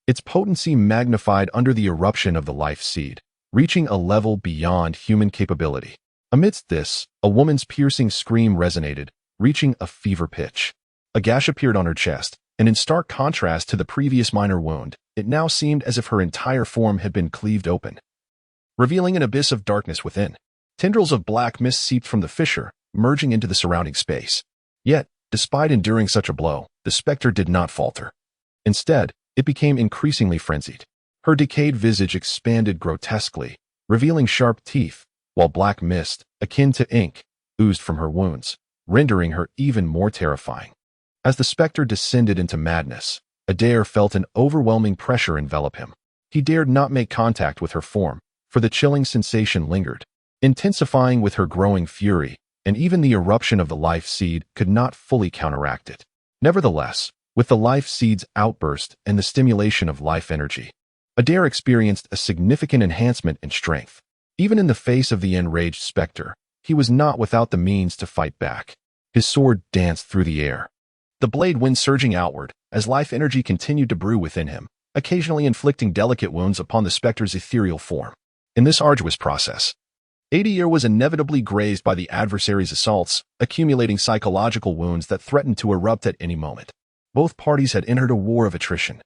its potency magnified under the eruption of the life seed, reaching a level beyond human capability. Amidst this, a woman's piercing scream resonated, reaching a fever pitch. A gash appeared on her chest, and in stark contrast to the previous minor wound, it now seemed as if her entire form had been cleaved open, revealing an abyss of darkness within. Tendrils of black mist seeped from the fissure, merging into the surrounding space. Yet, despite enduring such a blow, the specter did not falter. Instead, it became increasingly frenzied. Her decayed visage expanded grotesquely, revealing sharp teeth, while black mist, akin to ink, oozed from her wounds, rendering her even more terrifying. As the specter descended into madness, Adir felt an overwhelming pressure envelop him. He dared not make contact with her form, for the chilling sensation lingered, intensifying with her growing fury, and even the eruption of the life seed could not fully counteract it. Nevertheless, with the life seed's outburst and the stimulation of life energy, Adir experienced a significant enhancement in strength. Even in the face of the enraged specter, he was not without the means to fight back. His sword danced through the air, the blade wind surging outward as life energy continued to brew within him, occasionally inflicting delicate wounds upon the specter's ethereal form. In this arduous process, Adir was inevitably grazed by the adversary's assaults, accumulating psychological wounds that threatened to erupt at any moment. Both parties had entered a war of attrition.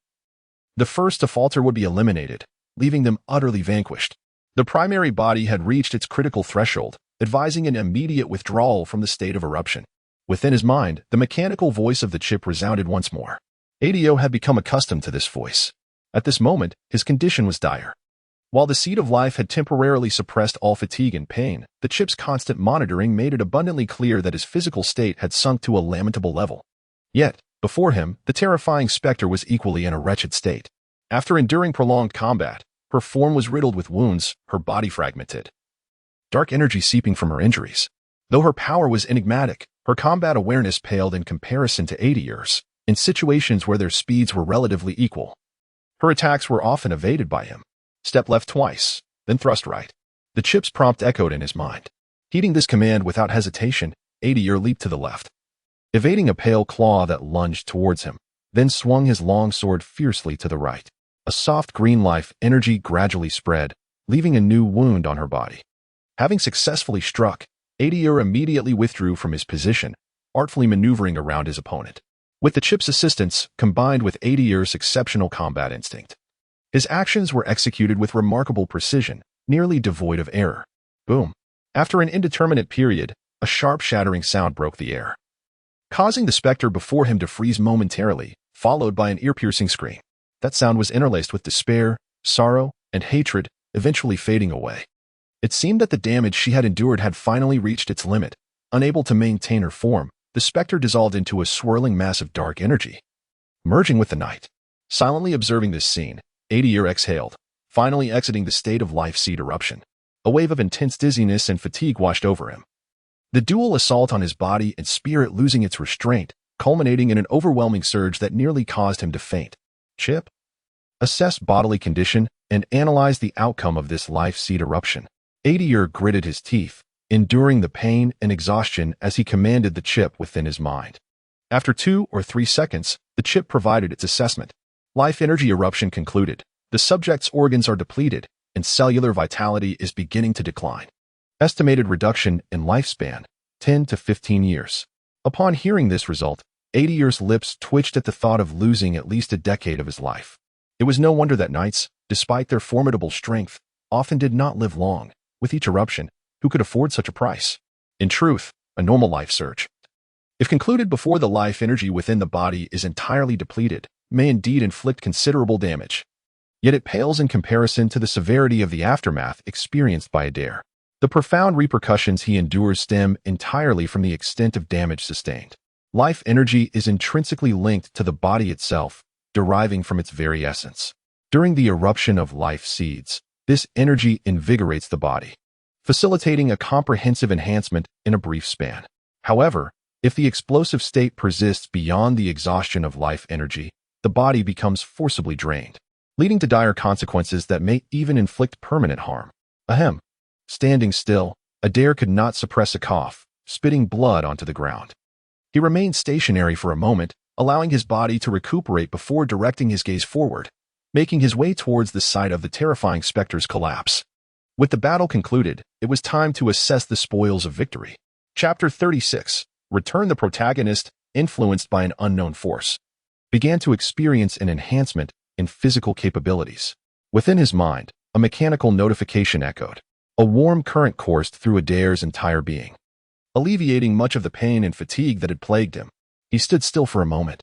The first to falter would be eliminated, leaving them utterly vanquished. The primary body had reached its critical threshold, advising an immediate withdrawal from the state of eruption. Within his mind, the mechanical voice of the chip resounded once more. Adir had become accustomed to this voice. At this moment, his condition was dire. While the seed of life had temporarily suppressed all fatigue and pain, the chip's constant monitoring made it abundantly clear that his physical state had sunk to a lamentable level. Yet, before him, the terrifying specter was equally in a wretched state. After enduring prolonged combat, her form was riddled with wounds, her body fragmented. Dark energy seeping from her injuries. Though her power was enigmatic, her combat awareness paled in comparison to Adir's, in situations where their speeds were relatively equal. Her attacks were often evaded by him. Step left twice, then thrust right. The chip's prompt echoed in his mind. Heeding this command without hesitation, Adir leaped to the left, evading a pale claw that lunged towards him, then swung his long sword fiercely to the right. A soft green life energy gradually spread, leaving a new wound on her body. Having successfully struck, Adir immediately withdrew from his position, artfully maneuvering around his opponent. With the chip's assistance, combined with Adir's exceptional combat instinct, his actions were executed with remarkable precision, nearly devoid of error. Boom. After an indeterminate period, a sharp shattering sound broke the air, causing the specter before him to freeze momentarily, followed by an ear-piercing scream. That sound was interlaced with despair, sorrow, and hatred, eventually fading away. It seemed that the damage she had endured had finally reached its limit. Unable to maintain her form, the specter dissolved into a swirling mass of dark energy, merging with the night. Silently observing this scene, Adir exhaled, finally exiting the state of life seed eruption. A wave of intense dizziness and fatigue washed over him. The dual assault on his body and spirit losing its restraint, culminating in an overwhelming surge that nearly caused him to faint. Chip assessed bodily condition and analyzed the outcome of this life seed eruption. Adir gritted his teeth, enduring the pain and exhaustion as he commanded the chip within his mind. After 2 or 3 seconds, the chip provided its assessment. Life energy eruption concluded. The subject's organs are depleted, and cellular vitality is beginning to decline. Estimated reduction in lifespan, 10 to 15 years. Upon hearing this result, Adir's lips twitched at the thought of losing at least a decade of his life. It was no wonder that knights, despite their formidable strength, often did not live long. With each eruption, who could afford such a price? In truth, a normal life surge, if concluded before the life energy within the body is entirely depleted, may indeed inflict considerable damage. Yet it pales in comparison to the severity of the aftermath experienced by Adir. The profound repercussions he endures stem entirely from the extent of damage sustained. Life energy is intrinsically linked to the body itself, deriving from its very essence. During the eruption of life seeds, this energy invigorates the body, facilitating a comprehensive enhancement in a brief span. However, if the explosive state persists beyond the exhaustion of life energy, the body becomes forcibly drained, leading to dire consequences that may even inflict permanent harm. Ahem. Standing still, Adir could not suppress a cough, spitting blood onto the ground. He remained stationary for a moment, allowing his body to recuperate before directing his gaze forward, making his way towards the site of the terrifying specter's collapse. With the battle concluded, it was time to assess the spoils of victory. Chapter 36. Return. The protagonist, influenced by an unknown force, began to experience an enhancement in physical capabilities. Within his mind, a mechanical notification echoed. A warm current coursed through Adir's entire being, alleviating much of the pain and fatigue that had plagued him. He stood still for a moment,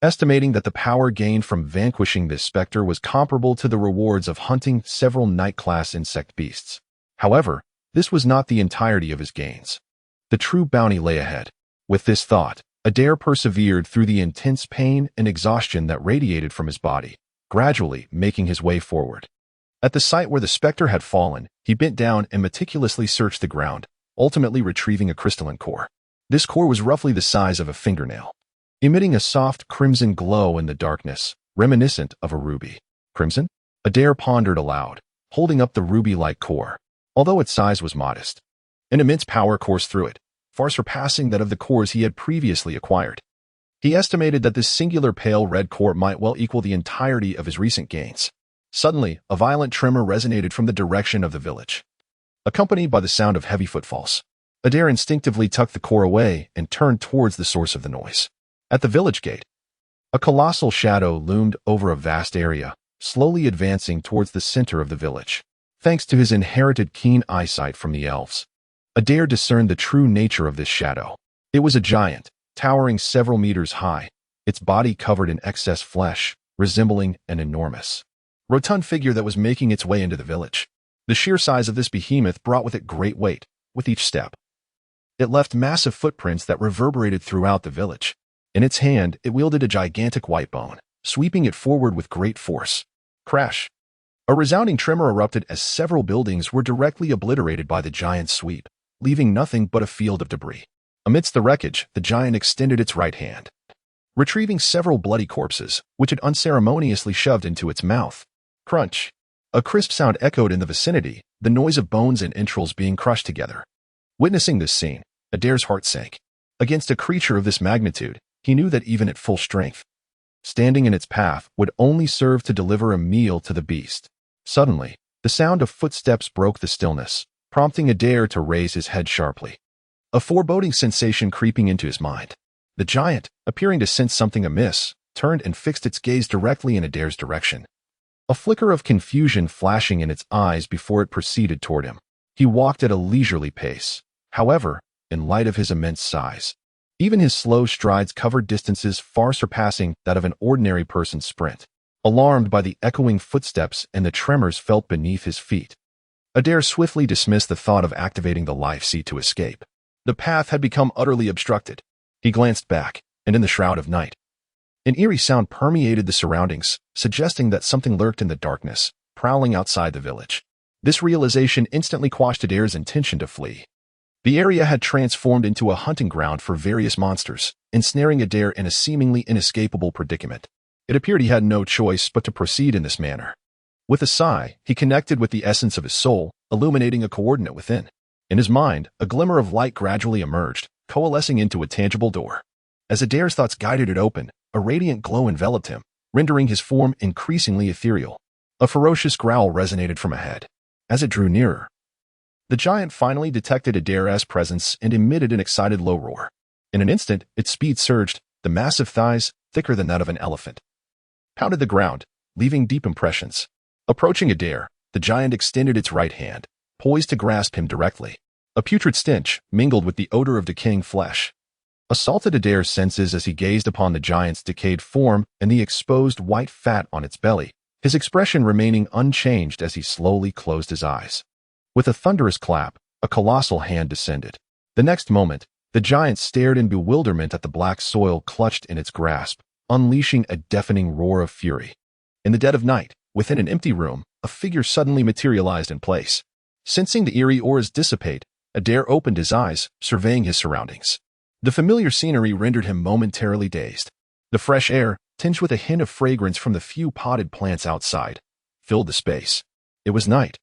estimating that the power gained from vanquishing this specter was comparable to the rewards of hunting several night-class insect beasts. However, this was not the entirety of his gains. The true bounty lay ahead. With this thought, Adir persevered through the intense pain and exhaustion that radiated from his body, gradually making his way forward. At the site where the specter had fallen, he bent down and meticulously searched the ground, ultimately retrieving a crystalline core. This core was roughly the size of a fingernail, emitting a soft crimson glow in the darkness, reminiscent of a ruby. Crimson? Adir pondered aloud, holding up the ruby-like core. Although its size was modest, an immense power coursed through it, far surpassing that of the cores he had previously acquired. He estimated that this singular pale red core might well equal the entirety of his recent gains. Suddenly, a violent tremor resonated from the direction of the village, accompanied by the sound of heavy footfalls. Adir instinctively tucked the core away and turned towards the source of the noise. At the village gate, a colossal shadow loomed over a vast area, slowly advancing towards the center of the village. Thanks to his inherited keen eyesight from the elves, Adir discerned the true nature of this shadow. It was a giant, towering several meters high, its body covered in excess flesh, resembling an enormous, rotund figure that was making its way into the village. The sheer size of this behemoth brought with it great weight, with each step. It left massive footprints that reverberated throughout the village. In its hand, it wielded a gigantic white bone, sweeping it forward with great force. Crash! A resounding tremor erupted as several buildings were directly obliterated by the giant's sweep, leaving nothing but a field of debris. Amidst the wreckage, the giant extended its right hand, retrieving several bloody corpses, which it unceremoniously shoved into its mouth. Crunch! A crisp sound echoed in the vicinity, the noise of bones and entrails being crushed together. Witnessing this scene, Adir's heart sank. Against a creature of this magnitude, he knew that even at full strength, standing in its path would only serve to deliver a meal to the beast. Suddenly, the sound of footsteps broke the stillness, prompting Adir to raise his head sharply. A foreboding sensation creeping into his mind. The giant, appearing to sense something amiss, turned and fixed its gaze directly in Adir's direction. A flicker of confusion flashing in its eyes before it proceeded toward him. He walked at a leisurely pace. However, in light of his immense size, even his slow strides covered distances far surpassing that of an ordinary person's sprint. Alarmed by the echoing footsteps and the tremors felt beneath his feet, Adir swiftly dismissed the thought of activating the life seed to escape. The path had become utterly obstructed. He glanced back, and in the shroud of night, an eerie sound permeated the surroundings, suggesting that something lurked in the darkness, prowling outside the village. This realization instantly quashed Adir's intention to flee. The area had transformed into a hunting ground for various monsters, ensnaring Adir in a seemingly inescapable predicament. It appeared he had no choice but to proceed in this manner. With a sigh, he connected with the essence of his soul, illuminating a coordinate within. In his mind, a glimmer of light gradually emerged, coalescing into a tangible door. As Adir's thoughts guided it open, a radiant glow enveloped him, rendering his form increasingly ethereal. A ferocious growl resonated from ahead. As it drew nearer, the giant finally detected Adir's presence and emitted an excited low roar. In an instant, its speed surged, the massive thighs, thicker than that of an elephant, pounded the ground, leaving deep impressions. Approaching Adir, the giant extended its right hand, poised to grasp him directly. A putrid stench mingled with the odor of decaying flesh, assaulted Adir's senses as he gazed upon the giant's decayed form and the exposed white fat on its belly, his expression remaining unchanged as he slowly closed his eyes. With a thunderous clap, a colossal hand descended. The next moment, the giant stared in bewilderment at the black soil clutched in its grasp, unleashing a deafening roar of fury. In the dead of night, within an empty room, a figure suddenly materialized in place. Sensing the eerie auras dissipate, Adir opened his eyes, surveying his surroundings. The familiar scenery rendered him momentarily dazed. The fresh air, tinged with a hint of fragrance from the few potted plants outside, filled the space. It was night,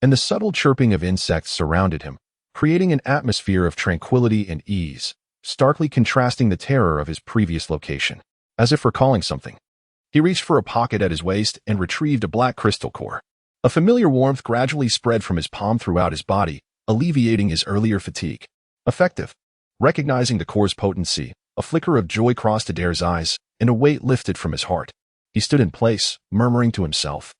and the subtle chirping of insects surrounded him, creating an atmosphere of tranquility and ease, starkly contrasting the terror of his previous location. As if recalling something, he reached for a pocket at his waist and retrieved a black crystal core. A familiar warmth gradually spread from his palm throughout his body, alleviating his earlier fatigue. Effective. Recognizing the core's potency, a flicker of joy crossed Adir's eyes, and a weight lifted from his heart. He stood in place, murmuring to himself,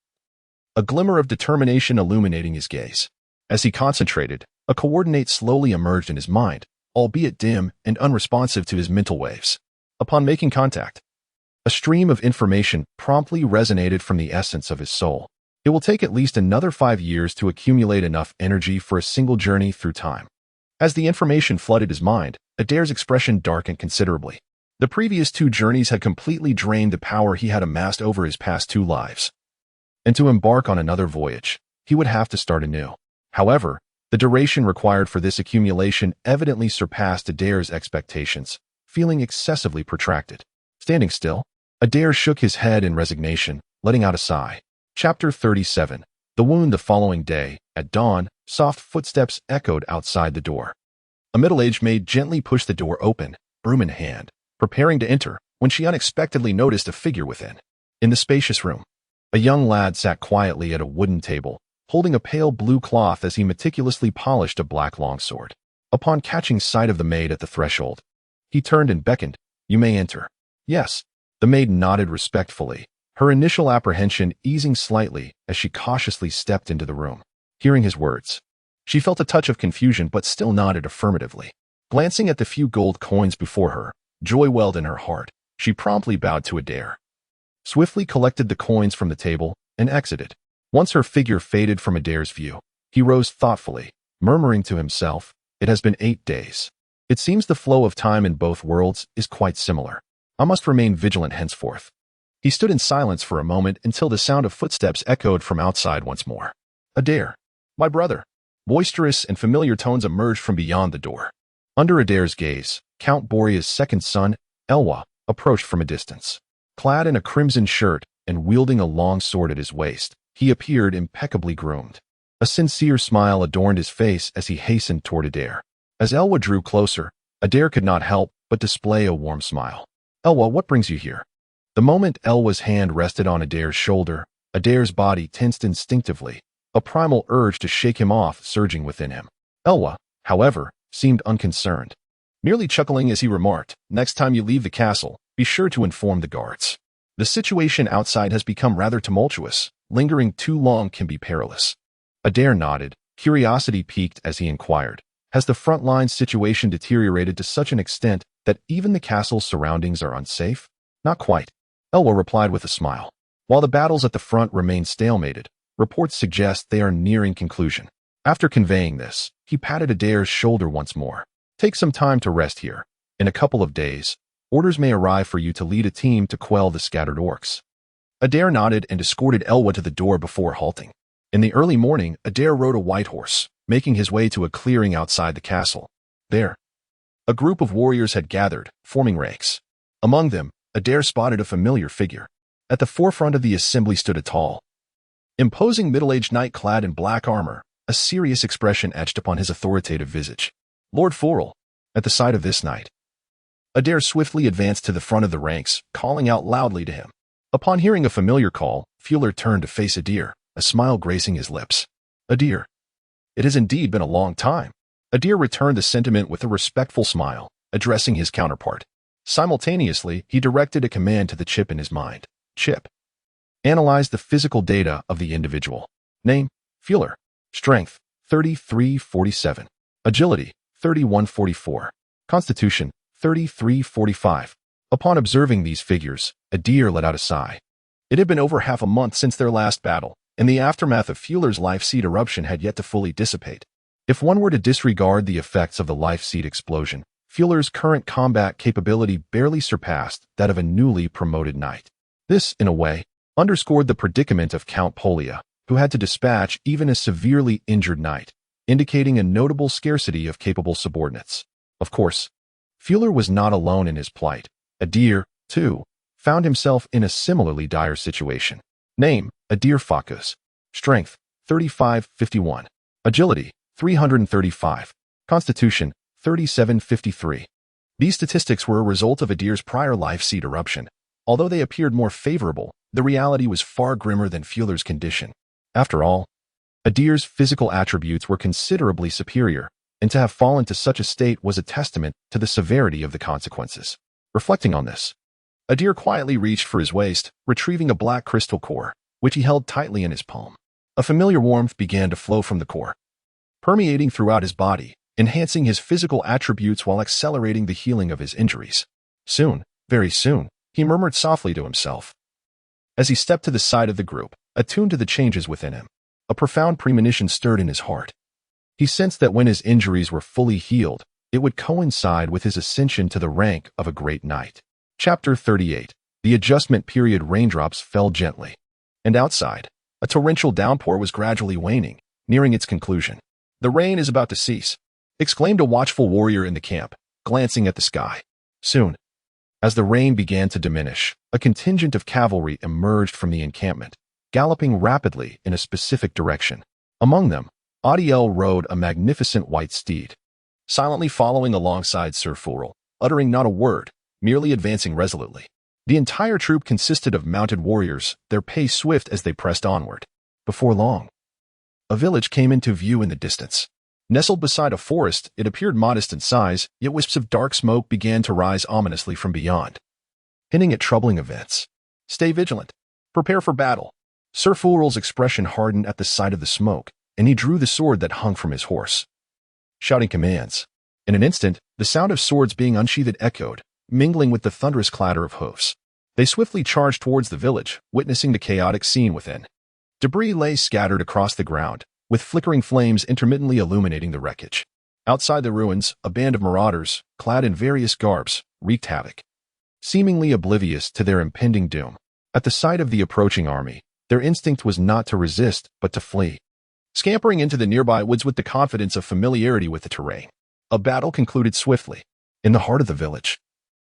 a glimmer of determination illuminating his gaze. As he concentrated, a coordinate slowly emerged in his mind, albeit dim and unresponsive to his mental waves. Upon making contact, a stream of information promptly resonated from the essence of his soul. It will take at least another 5 years to accumulate enough energy for a single journey through time. As the information flooded his mind, Adir's expression darkened considerably. The previous 2 journeys had completely drained the power he had amassed over his past 2 lives. And to embark on another voyage, he would have to start anew. However, the duration required for this accumulation evidently surpassed Adir's expectations, feeling excessively protracted. Standing still, Adir shook his head in resignation, letting out a sigh. Chapter 37. The Wound. The following day, at dawn, soft footsteps echoed outside the door. A middle-aged maid gently pushed the door open, broom in hand, preparing to enter, when she unexpectedly noticed a figure within. In the spacious room, a young lad sat quietly at a wooden table, holding a pale blue cloth as he meticulously polished a black longsword. Upon catching sight of the maid at the threshold, he turned and beckoned. "You may enter." "Yes." The maid nodded respectfully, her initial apprehension easing slightly as she cautiously stepped into the room. Hearing his words, She felt a touch of confusion but still nodded affirmatively. Glancing at the few gold coins before her, joy welled in her heart. She promptly bowed to Adir, swiftly collected the coins from the table, and exited. Once her figure faded from Adir's view, he rose thoughtfully, murmuring to himself, "It has been 8 days. It seems the flow of time in both worlds is quite similar. I must remain vigilant henceforth." He stood in silence for a moment until the sound of footsteps echoed from outside once more. "Adir, my brother." Boisterous and familiar tones emerged from beyond the door. Under Adir's gaze, Count Boria's second son, Elwa, approached from a distance. Clad in a crimson shirt and wielding a long sword at his waist, he appeared impeccably groomed. A sincere smile adorned his face as he hastened toward Adir. As Elwa drew closer, Adir could not help but display a warm smile. "Elwa, what brings you here?" The moment Elwa's hand rested on Adir's shoulder, Adir's body tensed instinctively, a primal urge to shake him off surging within him. Elwa, however, seemed unconcerned, merely chuckling as he remarked, "Next time you leave the castle, be sure to inform the guards. The situation outside has become rather tumultuous. Lingering too long can be perilous." Adir nodded, curiosity piqued as he inquired, "Has the front line situation deteriorated to such an extent that even the castle's surroundings are unsafe?" "Not quite," Elwa replied with a smile. "While the battles at the front remain stalemated, reports suggest they are nearing conclusion." After conveying this, he patted Adir's shoulder once more. "Take some time to rest here. In a couple of days, orders may arrive for you to lead a team to quell the scattered orcs." Adir nodded and escorted Elwa to the door before halting. In the early morning, Adir rode a white horse, making his way to a clearing outside the castle. There, a group of warriors had gathered, forming ranks. Among them, Adir spotted a familiar figure. At the forefront of the assembly stood a tall, imposing middle-aged knight clad in black armor, a serious expression etched upon his authoritative visage. Lord Forel. At the sight of this knight, Adir swiftly advanced to the front of the ranks, calling out loudly to him. Upon hearing a familiar call, Fuller turned to face Adir, a smile gracing his lips. "Adir, it has indeed been a long time." Adir returned the sentiment with a respectful smile, addressing his counterpart. Simultaneously, he directed a command to the chip in his mind. "Chip, analyze the physical data of the individual. Name, Fuller. Strength, 3347. Agility, 3144. Constitution, 3345. Upon observing these figures, Adir let out a sigh. It had been over half a month since their last battle, and the aftermath of Fuller's life seed eruption had yet to fully dissipate. If one were to disregard the effects of the life seed explosion, Fuller's current combat capability barely surpassed that of a newly promoted knight. This, in a way, underscored the predicament of Count Polia, who had to dispatch even a severely injured knight, indicating a notable scarcity of capable subordinates. Of course, Fuller was not alone in his plight. Adir, too, found himself in a similarly dire situation. Name, Adir Fakus. Strength, 3551. Agility, 335. Constitution, 3753. These statistics were a result of Adir's prior life seed eruption. Although they appeared more favorable, the reality was far grimmer than Fuller's condition. After all, Adir's physical attributes were considerably superior, and to have fallen to such a state was a testament to the severity of the consequences. Reflecting on this, Adir quietly reached for his waist, retrieving a black crystal core, which he held tightly in his palm. A familiar warmth began to flow from the core, permeating throughout his body, enhancing his physical attributes while accelerating the healing of his injuries. Soon, very soon, he murmured softly to himself. As he stepped to the side of the group, attuned to the changes within him, a profound premonition stirred in his heart. He sensed that when his injuries were fully healed, it would coincide with his ascension to the rank of a great knight. Chapter 38. The adjustment period. Raindrops fell gently, and outside, a torrential downpour was gradually waning, nearing its conclusion. "The rain is about to cease," exclaimed a watchful warrior in the camp, glancing at the sky. Soon, as the rain began to diminish, a contingent of cavalry emerged from the encampment, galloping rapidly in a specific direction. Among them, Adir rode a magnificent white steed, silently following alongside Sir Furel, uttering not a word, merely advancing resolutely. The entire troop consisted of mounted warriors, their pace swift as they pressed onward. Before long, a village came into view in the distance. Nestled beside a forest, it appeared modest in size, yet wisps of dark smoke began to rise ominously from beyond, hinting at troubling events. "Stay vigilant. Prepare for battle." Sir Furel's expression hardened at the sight of the smoke, and he drew the sword that hung from his horse, shouting commands. In an instant, the sound of swords being unsheathed echoed, mingling with the thunderous clatter of hoofs. They swiftly charged towards the village, witnessing the chaotic scene within. Debris lay scattered across the ground, with flickering flames intermittently illuminating the wreckage. Outside the ruins, a band of marauders, clad in various garbs, wreaked havoc, seemingly oblivious to their impending doom. At the sight of the approaching army, their instinct was not to resist, but to flee, scampering into the nearby woods with the confidence of familiarity with the terrain. A battle concluded swiftly. In the heart of the village,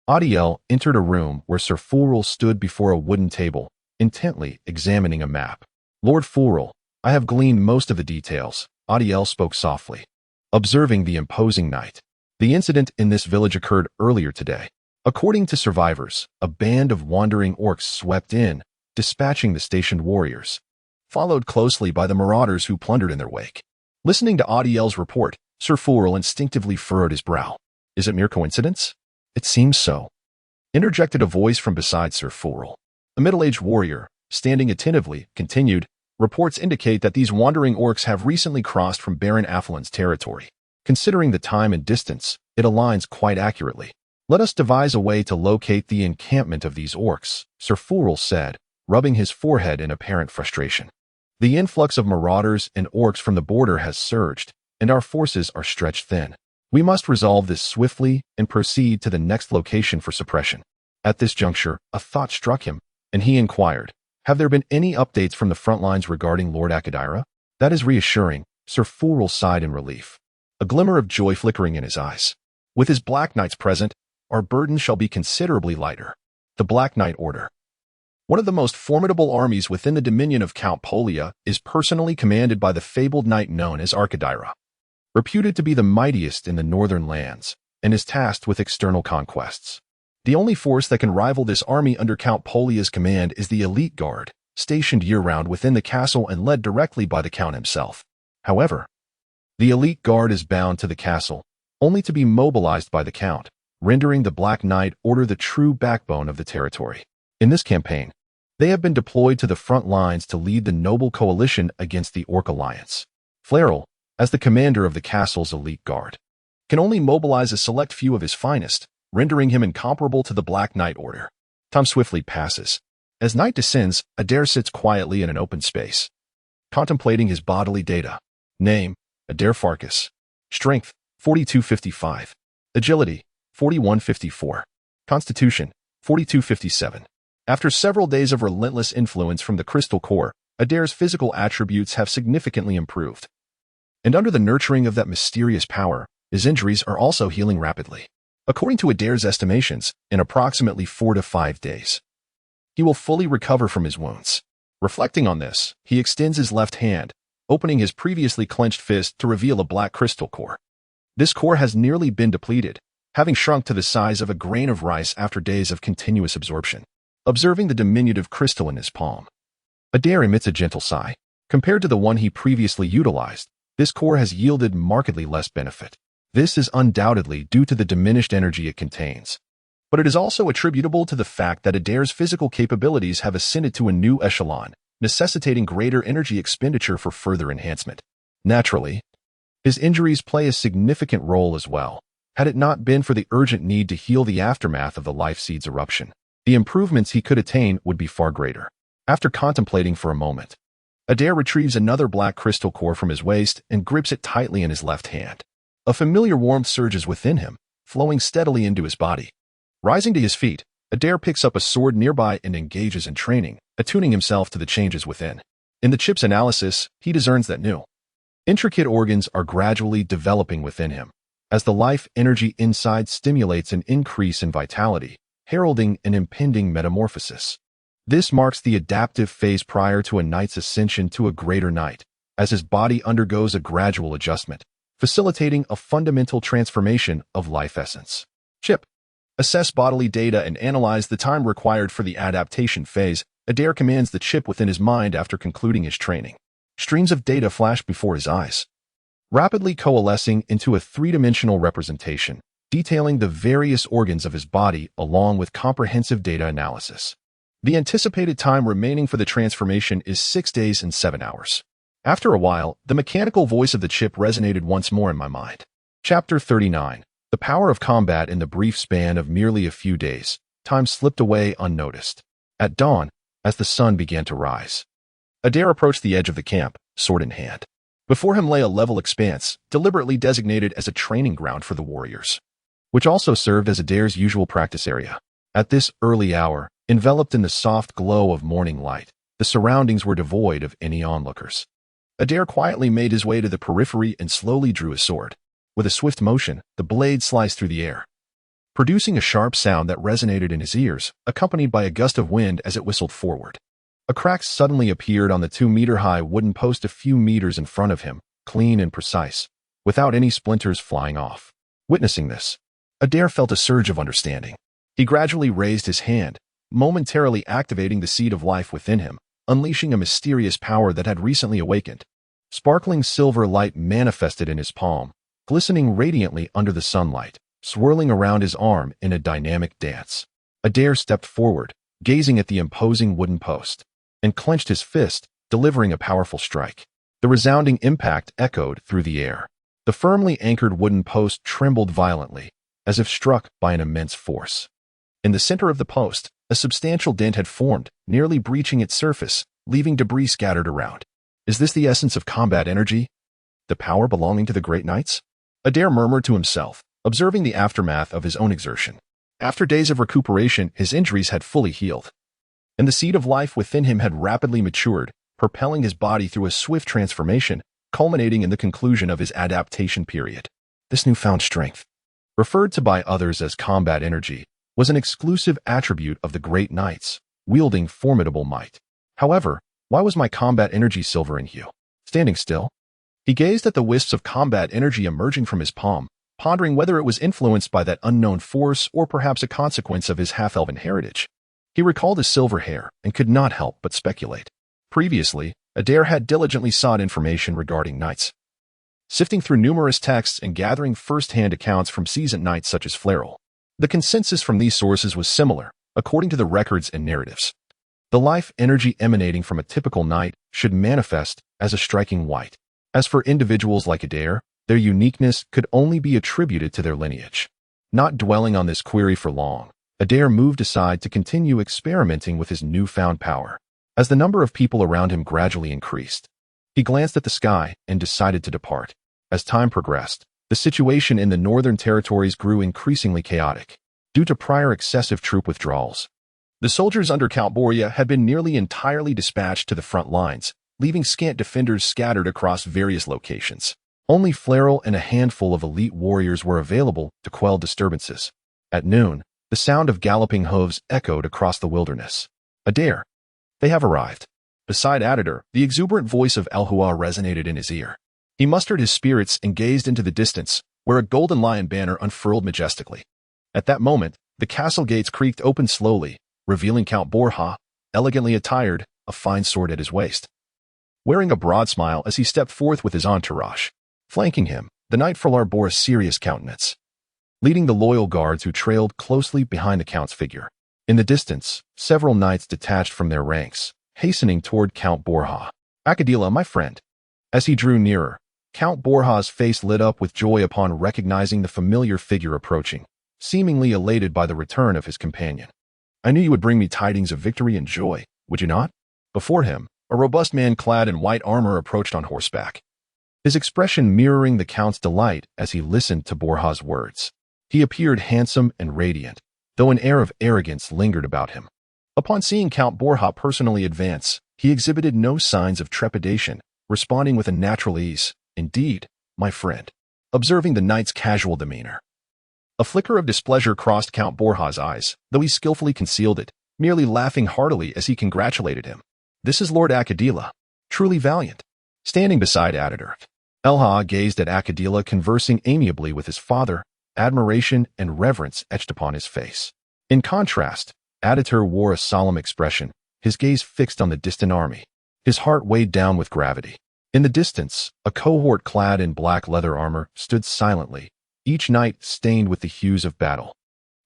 Adir entered a room where Sir Furul stood before a wooden table, intently examining a map. Lord Furul, I have gleaned most of the details, Adir spoke softly, observing the imposing knight. The incident in this village occurred earlier today. According to survivors, a band of wandering orcs swept in, dispatching the stationed warriors, followed closely by the marauders who plundered in their wake. Listening to Adir's report, Sir Furul instinctively furrowed his brow. Is it mere coincidence? It seems so, interjected a voice from beside Sir Furul. A middle-aged warrior, standing attentively, continued, reports indicate that these wandering orcs have recently crossed from Baron Affalin's territory. Considering the time and distance, it aligns quite accurately. Let us devise a way to locate the encampment of these orcs, Sir Furul said, rubbing his forehead in apparent frustration. The influx of marauders and orcs from the border has surged, and our forces are stretched thin. We must resolve this swiftly and proceed to the next location for suppression. At this juncture, a thought struck him, and he inquired, have there been any updates from the front lines regarding Lord Adir? That is reassuring, Sir Furul sighed in relief, a glimmer of joy flickering in his eyes. With his Black Knights present, our burden shall be considerably lighter. The Black Knight Order, one of the most formidable armies within the dominion of Count Polia, is personally commanded by the fabled knight known as Adir, reputed to be the mightiest in the northern lands, and is tasked with external conquests. The only force that can rival this army under Count Polia's command is the elite guard, stationed year-round within the castle and led directly by the Count himself. However, the elite guard is bound to the castle, only to be mobilized by the Count, rendering the Black Knight Order the true backbone of the territory. In this campaign, they have been deployed to the front lines to lead the noble coalition against the Orc Alliance. Flairel, as the commander of the castle's elite guard, can only mobilize a select few of his finest, rendering him incomparable to the Black Knight Order. Time swiftly passes. As night descends, Adir sits quietly in an open space, contemplating his bodily data. Name, Adir Farkas. Strength, 4255. Agility, 4154. Constitution, 4257. After several days of relentless influence from the crystal core, Adir's physical attributes have significantly improved. And under the nurturing of that mysterious power, his injuries are also healing rapidly. According to Adir's estimations, in approximately 4 to 5 days, he will fully recover from his wounds. Reflecting on this, he extends his left hand, opening his previously clenched fist to reveal a black crystal core. This core has nearly been depleted, having shrunk to the size of a grain of rice after days of continuous absorption. Observing the diminutive crystal in his palm, Adir emits a gentle sigh. Compared to the one he previously utilized, this core has yielded markedly less benefit. This is undoubtedly due to the diminished energy it contains, but it is also attributable to the fact that Adir's physical capabilities have ascended to a new echelon, necessitating greater energy expenditure for further enhancement. Naturally, his injuries play a significant role as well. Had it not been for the urgent need to heal the aftermath of the Life Seed's eruption, the improvements he could attain would be far greater. After contemplating for a moment, Adir retrieves another black crystal core from his waist and grips it tightly in his left hand. A familiar warmth surges within him, flowing steadily into his body. Rising to his feet, Adir picks up a sword nearby and engages in training, attuning himself to the changes within. In the chip's analysis, he discerns that new, intricate organs are gradually developing within him, as the life energy inside stimulates an increase in vitality, heralding an impending metamorphosis. This marks the adaptive phase prior to a knight's ascension to a greater knight, as his body undergoes a gradual adjustment, facilitating a fundamental transformation of life essence. Chip. Assess bodily data and analyze the time required for the adaptation phase. Adir commands the chip within his mind after concluding his training. Streams of data flash before his eyes, rapidly coalescing into a three-dimensional representation, detailing the various organs of his body along with comprehensive data analysis. The anticipated time remaining for the transformation is 6 days and 7 hours. After a while, the mechanical voice of the chip resonated once more in my mind. Chapter 39. The power of combat. In the brief span of merely a few days, time slipped away unnoticed. At dawn, as the sun began to rise, Adir approached the edge of the camp, sword in hand. Before him lay a level expanse, deliberately designated as a training ground for the warriors, which also served as Adir's usual practice area. At this early hour, enveloped in the soft glow of morning light, the surroundings were devoid of any onlookers. Adir quietly made his way to the periphery and slowly drew his sword. With a swift motion, the blade sliced through the air, producing a sharp sound that resonated in his ears, accompanied by a gust of wind as it whistled forward. A crack suddenly appeared on the 2-meter-high wooden post a few meters in front of him, clean and precise, without any splinters flying off. Witnessing this, Adir felt a surge of understanding. He gradually raised his hand, momentarily activating the seed of life within him, unleashing a mysterious power that had recently awakened. Sparkling silver light manifested in his palm, glistening radiantly under the sunlight, swirling around his arm in a dynamic dance. Adir stepped forward, gazing at the imposing wooden post, and clenched his fist, delivering a powerful strike. The resounding impact echoed through the air. The firmly anchored wooden post trembled violently, as if struck by an immense force. In the center of the post, a substantial dent had formed, nearly breaching its surface, leaving debris scattered around. Is this the essence of combat energy? The power belonging to the great knights? Adir murmured to himself, observing the aftermath of his own exertion. After days of recuperation, his injuries had fully healed, and the seed of life within him had rapidly matured, propelling his body through a swift transformation, culminating in the conclusion of his adaptation period. This newfound strength, referred to by others as combat energy, was an exclusive attribute of the great knights, wielding formidable might. However, why was my combat energy silver in hue? Standing still, he gazed at the wisps of combat energy emerging from his palm, pondering whether it was influenced by that unknown force or perhaps a consequence of his half-elven heritage. He recalled his silver hair and could not help but speculate. Previously, Adir had diligently sought information regarding knights, sifting through numerous texts and gathering first-hand accounts from seasoned knights such as Flairel. The consensus from these sources was similar, according to the records and narratives. The life energy emanating from a typical knight should manifest as a striking white. As for individuals like Adir, their uniqueness could only be attributed to their lineage. Not dwelling on this query for long, Adir moved aside to continue experimenting with his newfound power. As the number of people around him gradually increased, he glanced at the sky and decided to depart. As time progressed, the situation in the northern territories grew increasingly chaotic. Due to prior excessive troop withdrawals, the soldiers under Count Boria had been nearly entirely dispatched to the front lines, leaving scant defenders scattered across various locations. Only Flairel and a handful of elite warriors were available to quell disturbances. At noon, the sound of galloping hooves echoed across the wilderness. Adir, they have arrived. Beside Adir, the exuberant voice of Elhua resonated in his ear. He mustered his spirits and gazed into the distance, where a golden lion banner unfurled majestically. At that moment, the castle gates creaked open slowly, revealing Count Borja, elegantly attired, a fine sword at his waist, wearing a broad smile as he stepped forth with his entourage. Flanking him, the Knight Furlar bore a serious countenance, leading the loyal guards who trailed closely behind the Count's figure. In the distance, several knights detached from their ranks, hastening toward Count Borja. Akadila, my friend. As he drew nearer, Count Borja's face lit up with joy upon recognizing the familiar figure approaching, seemingly elated by the return of his companion. I knew you would bring me tidings of victory and joy, would you not? Before him, a robust man clad in white armor approached on horseback, his expression mirroring the Count's delight as he listened to Borja's words. He appeared handsome and radiant, though an air of arrogance lingered about him. Upon seeing Count Borja personally advance, he exhibited no signs of trepidation, responding with a natural ease. Indeed, my friend, observing the knight's casual demeanor. A flicker of displeasure crossed Count Borja's eyes, though he skillfully concealed it, merely laughing heartily as he congratulated him. This is Lord Akadila, truly valiant. Standing beside Adir, Elha gazed at Akadila conversing amiably with his father, admiration and reverence etched upon his face. In contrast, Adir wore a solemn expression, his gaze fixed on the distant army, his heart weighed down with gravity. In the distance, a cohort clad in black leather armor stood silently, each knight stained with the hues of battle,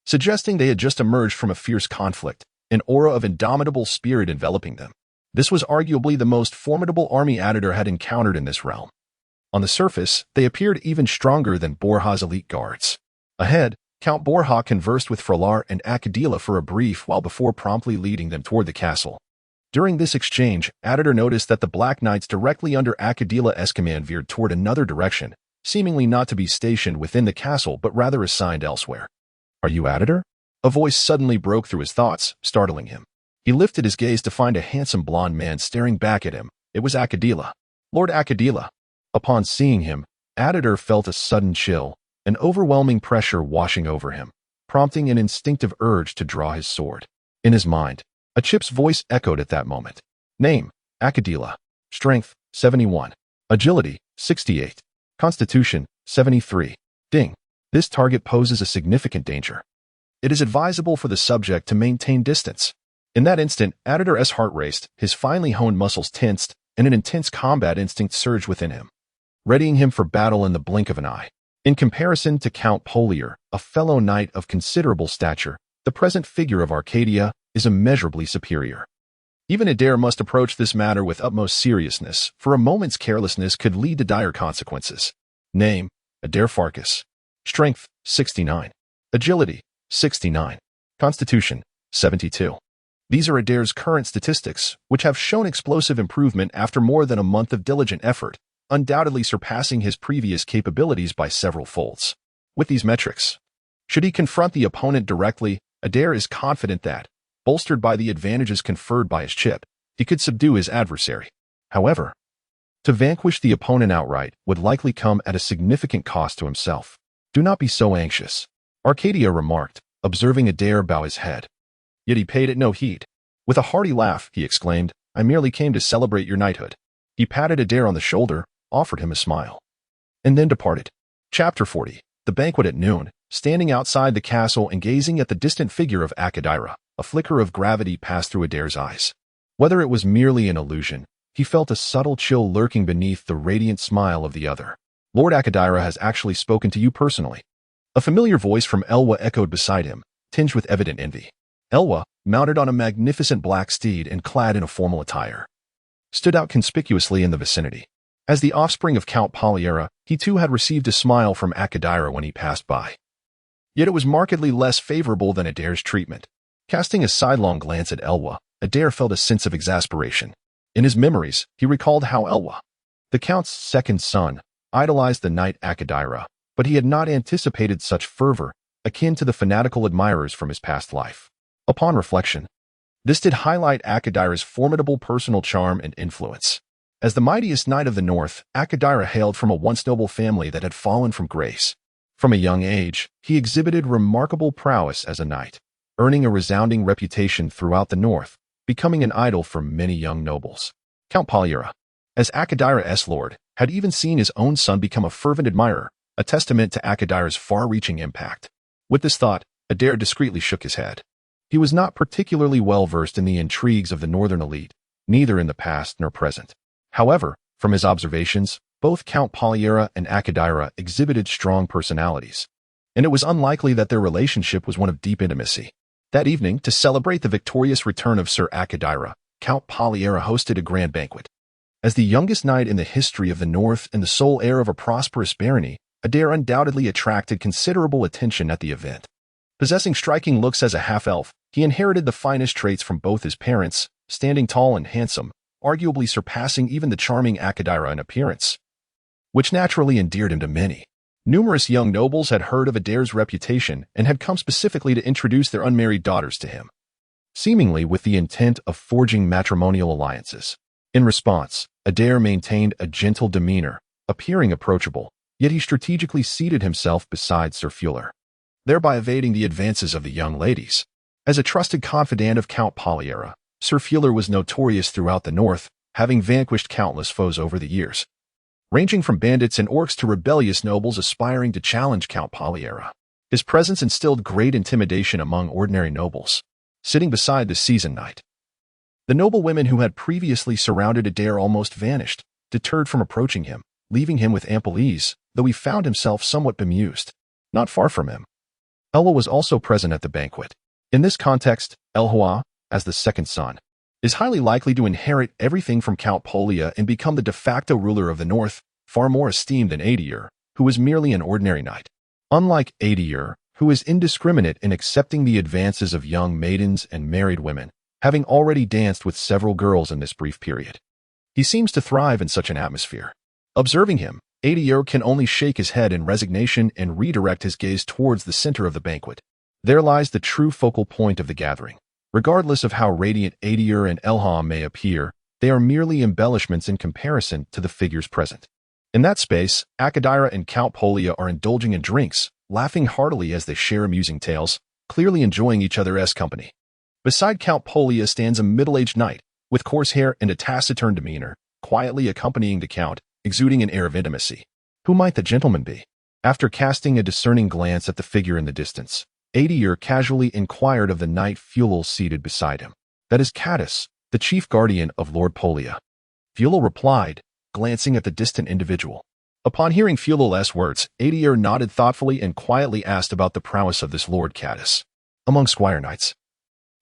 suggesting they had just emerged from a fierce conflict, an aura of indomitable spirit enveloping them. This was arguably the most formidable army Adir had encountered in this realm. On the surface, they appeared even stronger than Borja's elite guards. Ahead, Count Borja conversed with Frelar and Akadila for a brief while before promptly leading them toward the castle. During this exchange, Adir noticed that the Black Knights directly under Akadila's command veered toward another direction, seemingly not to be stationed within the castle but rather assigned elsewhere. "Are you Adir?" A voice suddenly broke through his thoughts, startling him. He lifted his gaze to find a handsome blond man staring back at him. It was Akadila. Lord Akadila. Upon seeing him, Adir felt a sudden chill, an overwhelming pressure washing over him, prompting an instinctive urge to draw his sword. In his mind, a chip's voice echoed at that moment. Name, Akadila. Strength, 71. Agility, 68. Constitution, 73. Ding. This target poses a significant danger. It is advisable for the subject to maintain distance. In that instant, Adir's heart raced, his finely honed muscles tensed, and an intense combat instinct surged within him, readying him for battle in the blink of an eye. In comparison to Count Polier, a fellow knight of considerable stature, the present figure of Arcadia is immeasurably superior. Even Adir must approach this matter with utmost seriousness, for a moment's carelessness could lead to dire consequences. Name, Adir Farkas. Strength, 69. Agility, 69. Constitution, 72. These are Adir's current statistics, which have shown explosive improvement after more than a month of diligent effort, undoubtedly surpassing his previous capabilities by several folds. With these metrics, should he confront the opponent directly, Adir is confident that, bolstered by the advantages conferred by his chip, he could subdue his adversary. However, to vanquish the opponent outright would likely come at a significant cost to himself. "Do not be so anxious," Arcadia remarked, observing Adir bow his head. Yet he paid it no heed. With a hearty laugh, he exclaimed, "I merely came to celebrate your knighthood." He patted Adir on the shoulder, offered him a smile, and then departed. Chapter 40. The banquet at noon. Standing outside the castle and gazing at the distant figure of Akadira, a flicker of gravity passed through Adir's eyes. Whether it was merely an illusion, he felt a subtle chill lurking beneath the radiant smile of the other. "Lord Akadira has actually spoken to you personally." A familiar voice from Elwa echoed beside him, tinged with evident envy. Elwa, mounted on a magnificent black steed and clad in a formal attire, stood out conspicuously in the vicinity. As the offspring of Count Poliera, he too had received a smile from Akadira when he passed by. Yet it was markedly less favorable than Adir's treatment. Casting a sidelong glance at Elwa, Adir felt a sense of exasperation. In his memories, he recalled how Elwa, the Count's second son, idolized the knight Akadira, but he had not anticipated such fervor, akin to the fanatical admirers from his past life. Upon reflection, this did highlight Akadira's formidable personal charm and influence. As the mightiest knight of the North, Akadira hailed from a once noble family that had fallen from grace. From a young age, he exhibited remarkable prowess as a knight, earning a resounding reputation throughout the North, becoming an idol for many young nobles. Count Poliera, as Akadira's lord, had even seen his own son become a fervent admirer, a testament to Akadira's far-reaching impact. With this thought, Adir discreetly shook his head. He was not particularly well-versed in the intrigues of the northern elite, neither in the past nor present. However, from his observations, both Count Poliera and Akadira exhibited strong personalities, and it was unlikely that their relationship was one of deep intimacy. That evening, to celebrate the victorious return of Sir Akadira, Count Poliera hosted a grand banquet. As the youngest knight in the history of the North and the sole heir of a prosperous barony, Adir undoubtedly attracted considerable attention at the event. Possessing striking looks as a half-elf, he inherited the finest traits from both his parents, standing tall and handsome, arguably surpassing even the charming Akadira in appearance, which naturally endeared him to many. Numerous young nobles had heard of Adir's reputation and had come specifically to introduce their unmarried daughters to him, seemingly with the intent of forging matrimonial alliances. In response, Adir maintained a gentle demeanor, appearing approachable, yet he strategically seated himself beside Sir Fuller, thereby evading the advances of the young ladies. As a trusted confidant of Count Poliera, Sir Fuller was notorious throughout the North, having vanquished countless foes over the years, ranging from bandits and orcs to rebellious nobles aspiring to challenge Count Poliera. His presence instilled great intimidation among ordinary nobles. Sitting beside the seasoned knight, the noble women who had previously surrounded Adir almost vanished, deterred from approaching him, leaving him with ample ease, though he found himself somewhat bemused. Not far from him, Elwa was also present at the banquet. In this context, Elhua, as the second son, is highly likely to inherit everything from Count Polia and become the de facto ruler of the North, far more esteemed than Adir, who was merely an ordinary knight. Unlike Adir, who is indiscriminate in accepting the advances of young maidens and married women, having already danced with several girls in this brief period. He seems to thrive in such an atmosphere. Observing him, Adir can only shake his head in resignation and redirect his gaze towards the center of the banquet. There lies the true focal point of the gathering. Regardless of how radiant Adir and Elham may appear, they are merely embellishments in comparison to the figures present. In that space, Adir and Count Polia are indulging in drinks, laughing heartily as they share amusing tales, clearly enjoying each other's company. Beside Count Polia stands a middle-aged knight, with coarse hair and a taciturn demeanor, quietly accompanying the Count, exuding an air of intimacy. Who might the gentleman be? After casting a discerning glance at the figure in the distance, Adir casually inquired of the knight Fulal seated beside him. That is Caddis, the chief guardian of Lord Polia. Fulal replied, glancing at the distant individual. Upon hearing Fulal's words, Adir nodded thoughtfully and quietly asked about the prowess of this Lord Caddis. Among squire knights,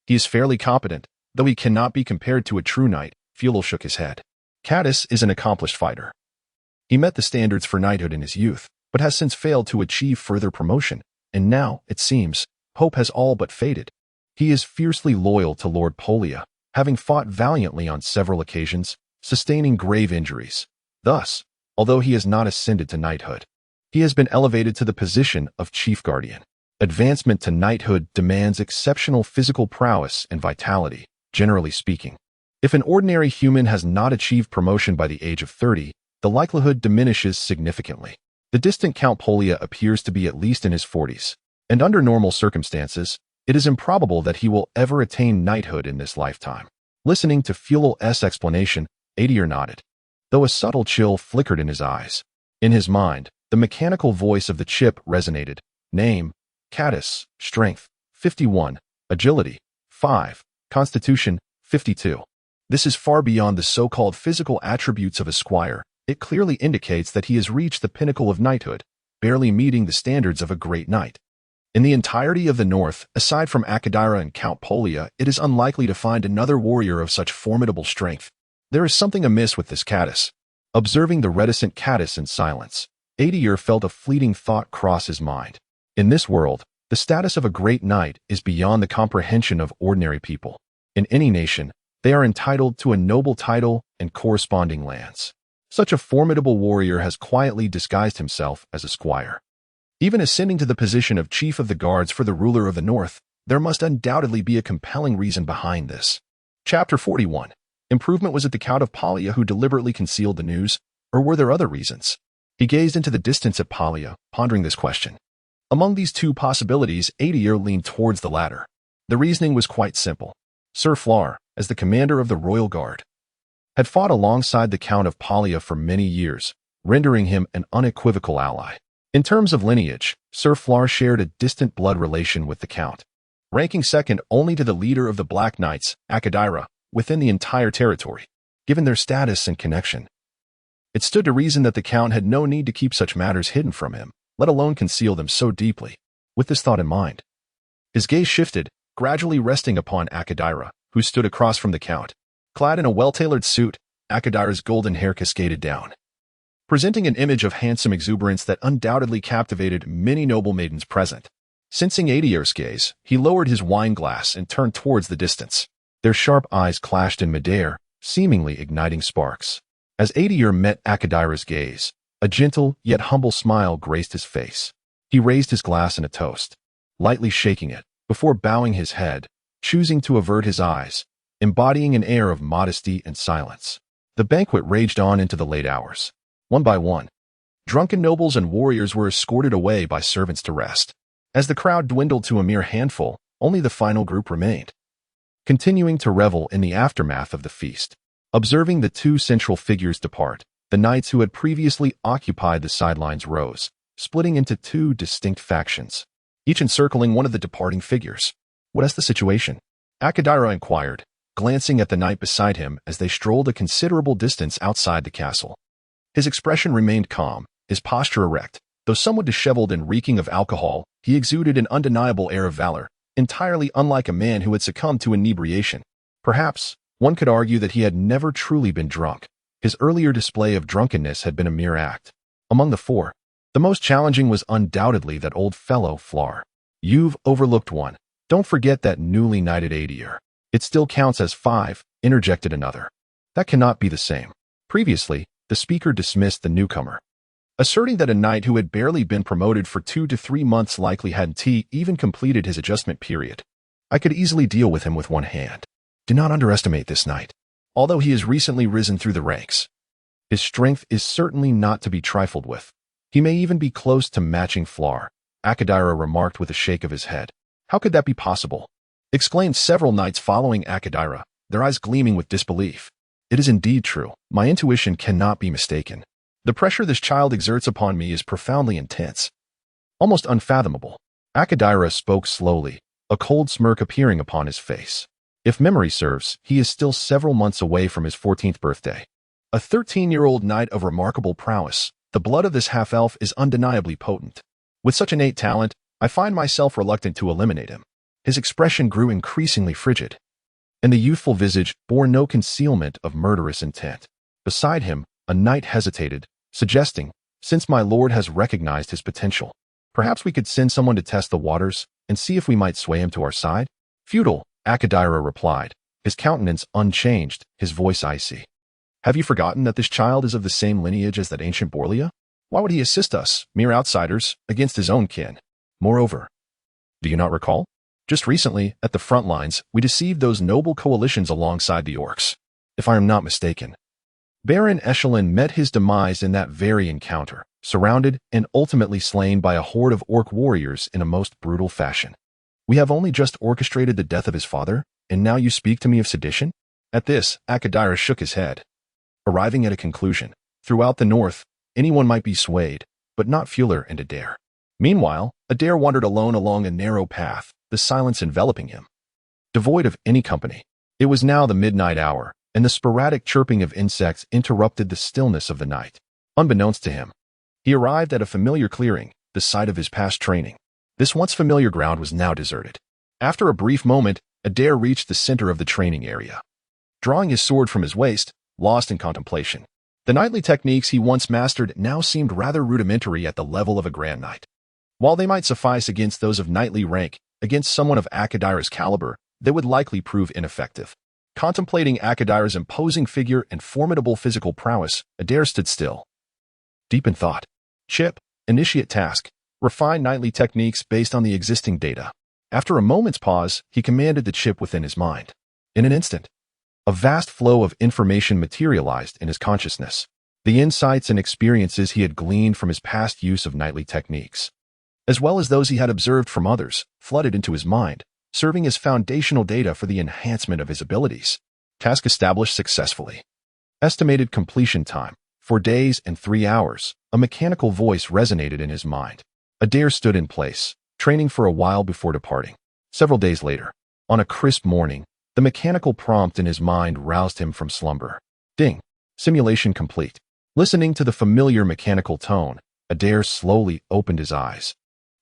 he is fairly competent, though he cannot be compared to a true knight. Fulal shook his head. Caddis is an accomplished fighter. He met the standards for knighthood in his youth, but has since failed to achieve further promotion, and now, it seems, hope has all but faded. He is fiercely loyal to Lord Polia, having fought valiantly on several occasions, sustaining grave injuries. Thus, although he has not ascended to knighthood, he has been elevated to the position of chief guardian. Advancement to knighthood demands exceptional physical prowess and vitality, generally speaking. If an ordinary human has not achieved promotion by the age of 30, the likelihood diminishes significantly. The distant Count Polia appears to be at least in his 40s, and under normal circumstances, it is improbable that he will ever attain knighthood in this lifetime. Listening to Fulal's explanation, Adir nodded, though a subtle chill flickered in his eyes. In his mind, the mechanical voice of the chip resonated. Name, Caddis, Strength, 51, Agility, 5, Constitution, 52. This is far beyond the so-called physical attributes of a squire. It clearly indicates that he has reached the pinnacle of knighthood, barely meeting the standards of a great knight. In the entirety of the North, aside from Adir and Count Polia, it is unlikely to find another warrior of such formidable strength. There is something amiss with this Caddis. Observing the reticent Caddis in silence, Adir felt a fleeting thought cross his mind. In this world, the status of a great knight is beyond the comprehension of ordinary people. In any nation, they are entitled to a noble title and corresponding lands. Such a formidable warrior has quietly disguised himself as a squire. Even ascending to the position of chief of the guards for the ruler of the North, there must undoubtedly be a compelling reason behind this. Chapter 41. Improvement. Was it the Count of Polia who deliberately concealed the news, or were there other reasons? He gazed into the distance at Polia, pondering this question. Among these two possibilities, Adir leaned towards the latter. The reasoning was quite simple. Sir Flar, as the commander of the Royal Guard, had fought alongside the Count of Polia for many years, rendering him an unequivocal ally. In terms of lineage, Sir Flar shared a distant blood relation with the Count, ranking second only to the leader of the Black Knights, Adir, within the entire territory. Given their status and connection, it stood to reason that the Count had no need to keep such matters hidden from him, let alone conceal them so deeply. With this thought in mind, his gaze shifted, gradually resting upon Adir, who stood across from the Count. Clad in a well-tailored suit, Adir's golden hair cascaded down, presenting an image of handsome exuberance that undoubtedly captivated many noble maidens present. Sensing Adir's gaze, he lowered his wine glass and turned towards the distance. Their sharp eyes clashed in midair, seemingly igniting sparks. As Adir met Adir's gaze, a gentle yet humble smile graced his face. He raised his glass in a toast, lightly shaking it, before bowing his head, choosing to avert his eyes, embodying an air of modesty and silence. The banquet raged on into the late hours. One by one, drunken nobles and warriors were escorted away by servants to rest. As the crowd dwindled to a mere handful, only the final group remained, continuing to revel in the aftermath of the feast. Observing the two central figures depart, the knights who had previously occupied the sidelines rose, splitting into two distinct factions, each encircling one of the departing figures. "What is the situation?" Adir inquired, glancing at the knight beside him as they strolled a considerable distance outside the castle. His expression remained calm, his posture erect. Though somewhat disheveled and reeking of alcohol, he exuded an undeniable air of valor, entirely unlike a man who had succumbed to inebriation. "Perhaps," One could argue that he had never truly been drunk. His earlier display of drunkenness had been a mere act. Among the four, the most challenging was undoubtedly that old fellow, Flar. You've overlooked one. Don't forget that newly knighted Adir. It still counts as 5, interjected another. That cannot be the same. Previously, the speaker dismissed the newcomer, asserting that a knight who had barely been promoted for 2 to 3 months likely hadn't even completed his adjustment period. I could easily deal with him with one hand. Do not underestimate this knight. Although he has recently risen through the ranks, his strength is certainly not to be trifled with. He may even be close to matching Flar, Adir remarked with a shake of his head. How could that be possible? Exclaimed several knights following Adir, their eyes gleaming with disbelief. It is indeed true. My intuition cannot be mistaken. The pressure this child exerts upon me is profoundly intense, almost unfathomable. Adir spoke slowly, a cold smirk appearing upon his face. If memory serves, he is still several months away from his 14th birthday. A 13-year-old knight of remarkable prowess, the blood of this half-elf is undeniably potent. With such innate talent, I find myself reluctant to eliminate him. His expression grew increasingly frigid, and the youthful visage bore no concealment of murderous intent. Beside him, a knight hesitated, suggesting, since my lord has recognized his potential, perhaps we could send someone to test the waters and see if we might sway him to our side? Futile, Adir replied, his countenance unchanged, his voice icy. Have you forgotten that this child is of the same lineage as that ancient Borlia? Why would he assist us, mere outsiders, against his own kin? Moreover, do you not recall? Just recently, at the front lines, we deceived those noble coalitions alongside the orcs. If I am not mistaken, Baron Echelon met his demise in that very encounter, surrounded and ultimately slain by a horde of orc warriors in a most brutal fashion. We have only just orchestrated the death of his father, and now you speak to me of sedition? At this, Adir shook his head, arriving at a conclusion. Throughout the north, anyone might be swayed, but not Fuller and Adir. Meanwhile, Adir wandered alone along a narrow path, the silence enveloping him, devoid of any company. It was now the midnight hour, and the sporadic chirping of insects interrupted the stillness of the night. Unbeknownst to him, he arrived at a familiar clearing, the site of his past training. This once familiar ground was now deserted. After a brief moment, Adir reached the center of the training area. Drawing his sword from his waist, lost in contemplation, the knightly techniques he once mastered now seemed rather rudimentary at the level of a grand knight. While they might suffice against those of knightly rank, against someone of Adir's caliber, they would likely prove ineffective. Contemplating Adir's imposing figure and formidable physical prowess, Adir stood still, deep in thought. Chip, initiate task, refine knightly techniques based on the existing data. After a moment's pause, he commanded the chip within his mind. In an instant, a vast flow of information materialized in his consciousness. The insights and experiences he had gleaned from his past use of knightly techniques, as well as those he had observed from others, flooded into his mind, serving as foundational data for the enhancement of his abilities. Task established successfully. Estimated completion time, 4 days and 3 hours. A mechanical voice resonated in his mind. Adir stood in place, training for a while before departing. Several days later, on a crisp morning, the mechanical prompt in his mind roused him from slumber. Ding. Simulation complete. Listening to the familiar mechanical tone, Adir slowly opened his eyes,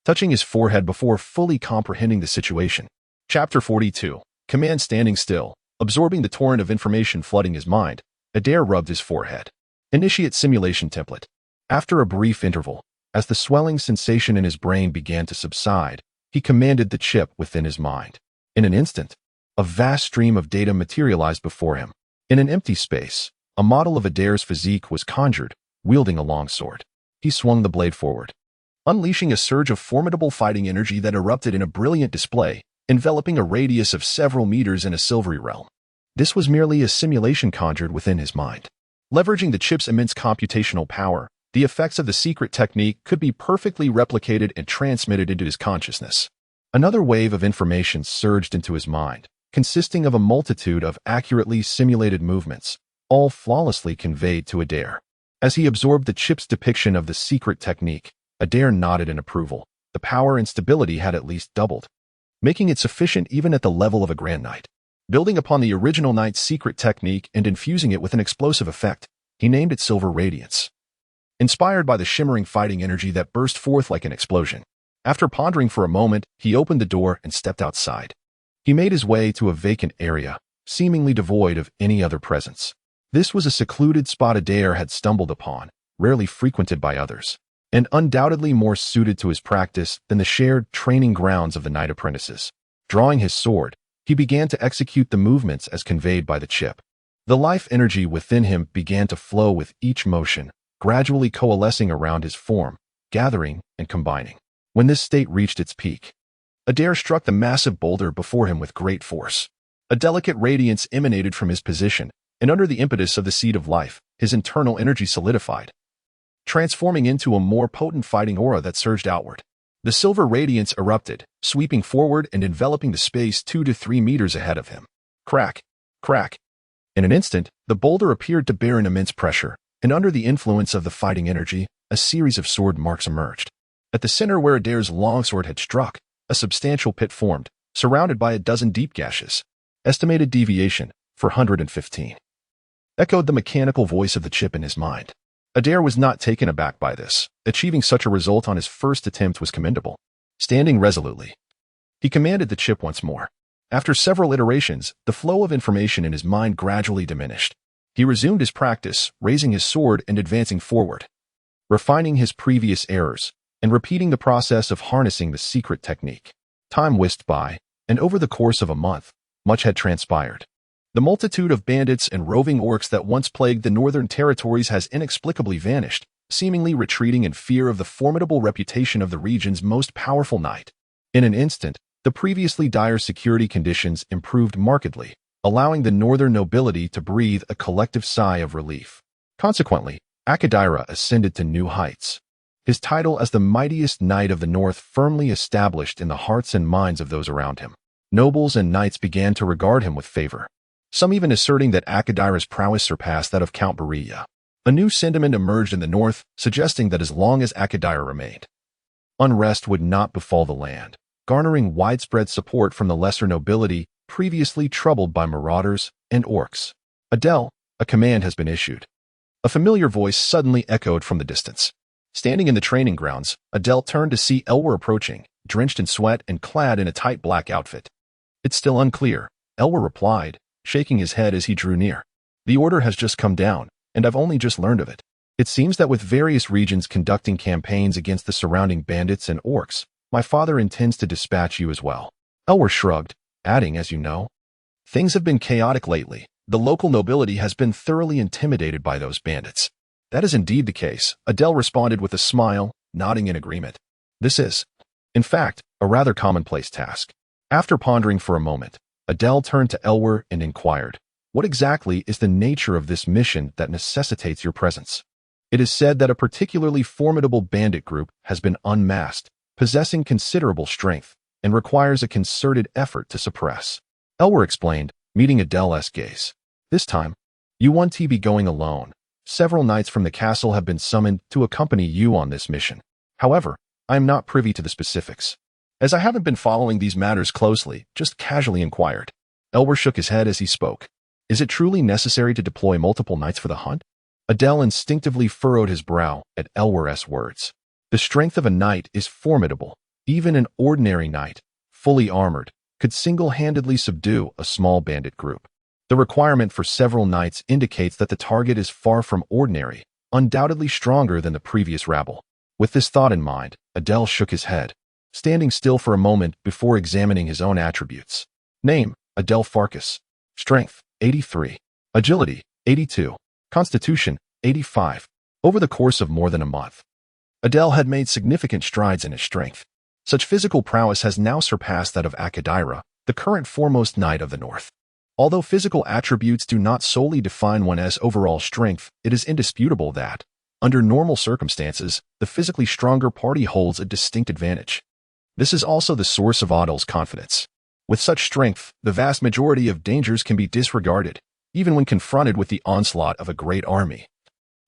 touching his forehead before fully comprehending the situation. Chapter 42. Command standing still. Absorbing the torrent of information flooding his mind, Adir rubbed his forehead. Initiate simulation template. After a brief interval, as the swelling sensation in his brain began to subside, he commanded the chip within his mind. In an instant, a vast stream of data materialized before him. In an empty space, a model of Adir's physique was conjured, wielding a longsword. He swung the blade forward, unleashing a surge of formidable fighting energy that erupted in a brilliant display, enveloping a radius of several meters in a silvery realm. This was merely a simulation conjured within his mind. Leveraging the chip's immense computational power, the effects of the secret technique could be perfectly replicated and transmitted into his consciousness. Another wave of information surged into his mind, consisting of a multitude of accurately simulated movements, all flawlessly conveyed to Adir. As he absorbed the chip's depiction of the secret technique, Adir nodded in approval. The power and stability had at least doubled, making it sufficient even at the level of a grand knight. Building upon the original knight's secret technique and infusing it with an explosive effect, he named it Silver Radiance, inspired by the shimmering fighting energy that burst forth like an explosion. After pondering for a moment, he opened the door and stepped outside. He made his way to a vacant area, seemingly devoid of any other presence. This was a secluded spot Adir had stumbled upon, rarely frequented by others, and undoubtedly more suited to his practice than the shared training grounds of the knight apprentices. Drawing his sword, he began to execute the movements as conveyed by the chip. The life energy within him began to flow with each motion, gradually coalescing around his form, gathering and combining. When this state reached its peak, Adir struck the massive boulder before him with great force. A delicate radiance emanated from his position, and under the impetus of the seed of life, his internal energy solidified, transforming into a more potent fighting aura that surged outward. The silver radiance erupted, sweeping forward and enveloping the space 2 to 3 meters ahead of him. Crack, crack. In an instant, the boulder appeared to bear an immense pressure, and under the influence of the fighting energy, a series of sword marks emerged. At the center where Adir's longsword had struck, a substantial pit formed, surrounded by a dozen deep gashes. Estimated deviation, 415. Echoed the mechanical voice of the chip in his mind. Adir was not taken aback by this. Achieving such a result on his first attempt was commendable. Standing resolutely, he commanded the chip once more. After several iterations, the flow of information in his mind gradually diminished. He resumed his practice, raising his sword and advancing forward, refining his previous errors, and repeating the process of harnessing the secret technique. Time whisked by, and over the course of a month, much had transpired. The multitude of bandits and roving orcs that once plagued the northern territories has inexplicably vanished, seemingly retreating in fear of the formidable reputation of the region's most powerful knight. In an instant, the previously dire security conditions improved markedly, allowing the northern nobility to breathe a collective sigh of relief. Consequently, Adir ascended to new heights. His title as the mightiest knight of the north firmly established in the hearts and minds of those around him. Nobles and knights began to regard him with favor, some even asserting that Adir's prowess surpassed that of Count Berea. A new sentiment emerged in the north, suggesting that as long as Adir remained, unrest would not befall the land, garnering widespread support from the lesser nobility previously troubled by marauders and orcs. Adele, a command has been issued. A familiar voice suddenly echoed from the distance. Standing in the training grounds, Adele turned to see Elwer approaching, drenched in sweat and clad in a tight black outfit. It's still unclear, Elwer replied, shaking his head as he drew near. The order has just come down, and I've only just learned of it. It seems that with various regions conducting campaigns against the surrounding bandits and orcs, my father intends to dispatch you as well. Elwer shrugged, adding, as you know, things have been chaotic lately. The local nobility has been thoroughly intimidated by those bandits. That is indeed the case, Adele responded with a smile, nodding in agreement. This is, in fact, a rather commonplace task. After pondering for a moment, Adele turned to Elwer and inquired, what exactly is the nature of this mission that necessitates your presence? It is said that a particularly formidable bandit group has been unmasked, possessing considerable strength, and requires a concerted effort to suppress. Elwer explained, meeting Adele's gaze. This time, you won't be going alone. Several knights from the castle have been summoned to accompany you on this mission. However, I am not privy to the specifics. As I haven't been following these matters closely, just casually inquired. Elwer shook his head as he spoke. Is it truly necessary to deploy multiple knights for the hunt? Adele instinctively furrowed his brow at Elwer's words. The strength of a knight is formidable. Even an ordinary knight, fully armored, could single-handedly subdue a small bandit group. The requirement for several knights indicates that the target is far from ordinary, undoubtedly stronger than the previous rabble. With this thought in mind, Adele shook his head, standing still for a moment before examining his own attributes. Name, Adele Farkas. Strength, 83. Agility, 82. Constitution, 85. Over the course of more than a month, Adele had made significant strides in his strength. Such physical prowess has now surpassed that of Adir, the current foremost knight of the north. Although physical attributes do not solely define one's overall strength, it is indisputable that, under normal circumstances, the physically stronger party holds a distinct advantage. This is also the source of Adel's confidence. With such strength, the vast majority of dangers can be disregarded, even when confronted with the onslaught of a great army.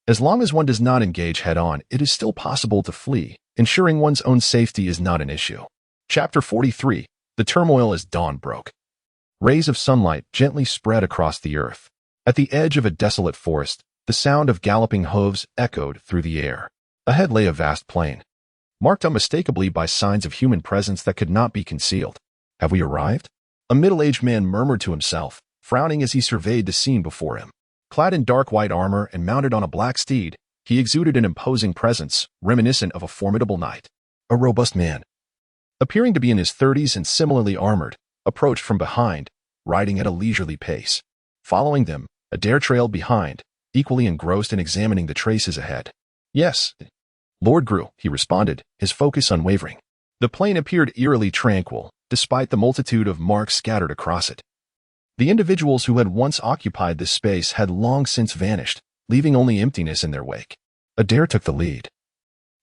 As long as one does not engage head-on, it is still possible to flee. Ensuring one's own safety is not an issue. Chapter 43. The turmoil as dawn broke. Rays of sunlight gently spread across the earth. At the edge of a desolate forest, the sound of galloping hooves echoed through the air. Ahead lay a vast plain, marked unmistakably by signs of human presence that could not be concealed. Have we arrived? A middle-aged man murmured to himself, frowning as he surveyed the scene before him. Clad in dark white armor and mounted on a black steed, he exuded an imposing presence, reminiscent of a formidable knight. A robust man, appearing to be in his 30s and similarly armored, approached from behind, riding at a leisurely pace. Following them, Adir trailed behind, equally engrossed in examining the traces ahead. "Yes, Lord Gru," he responded, his focus unwavering. The plain appeared eerily tranquil, despite the multitude of marks scattered across it. The individuals who had once occupied this space had long since vanished, leaving only emptiness in their wake. Adir took the lead,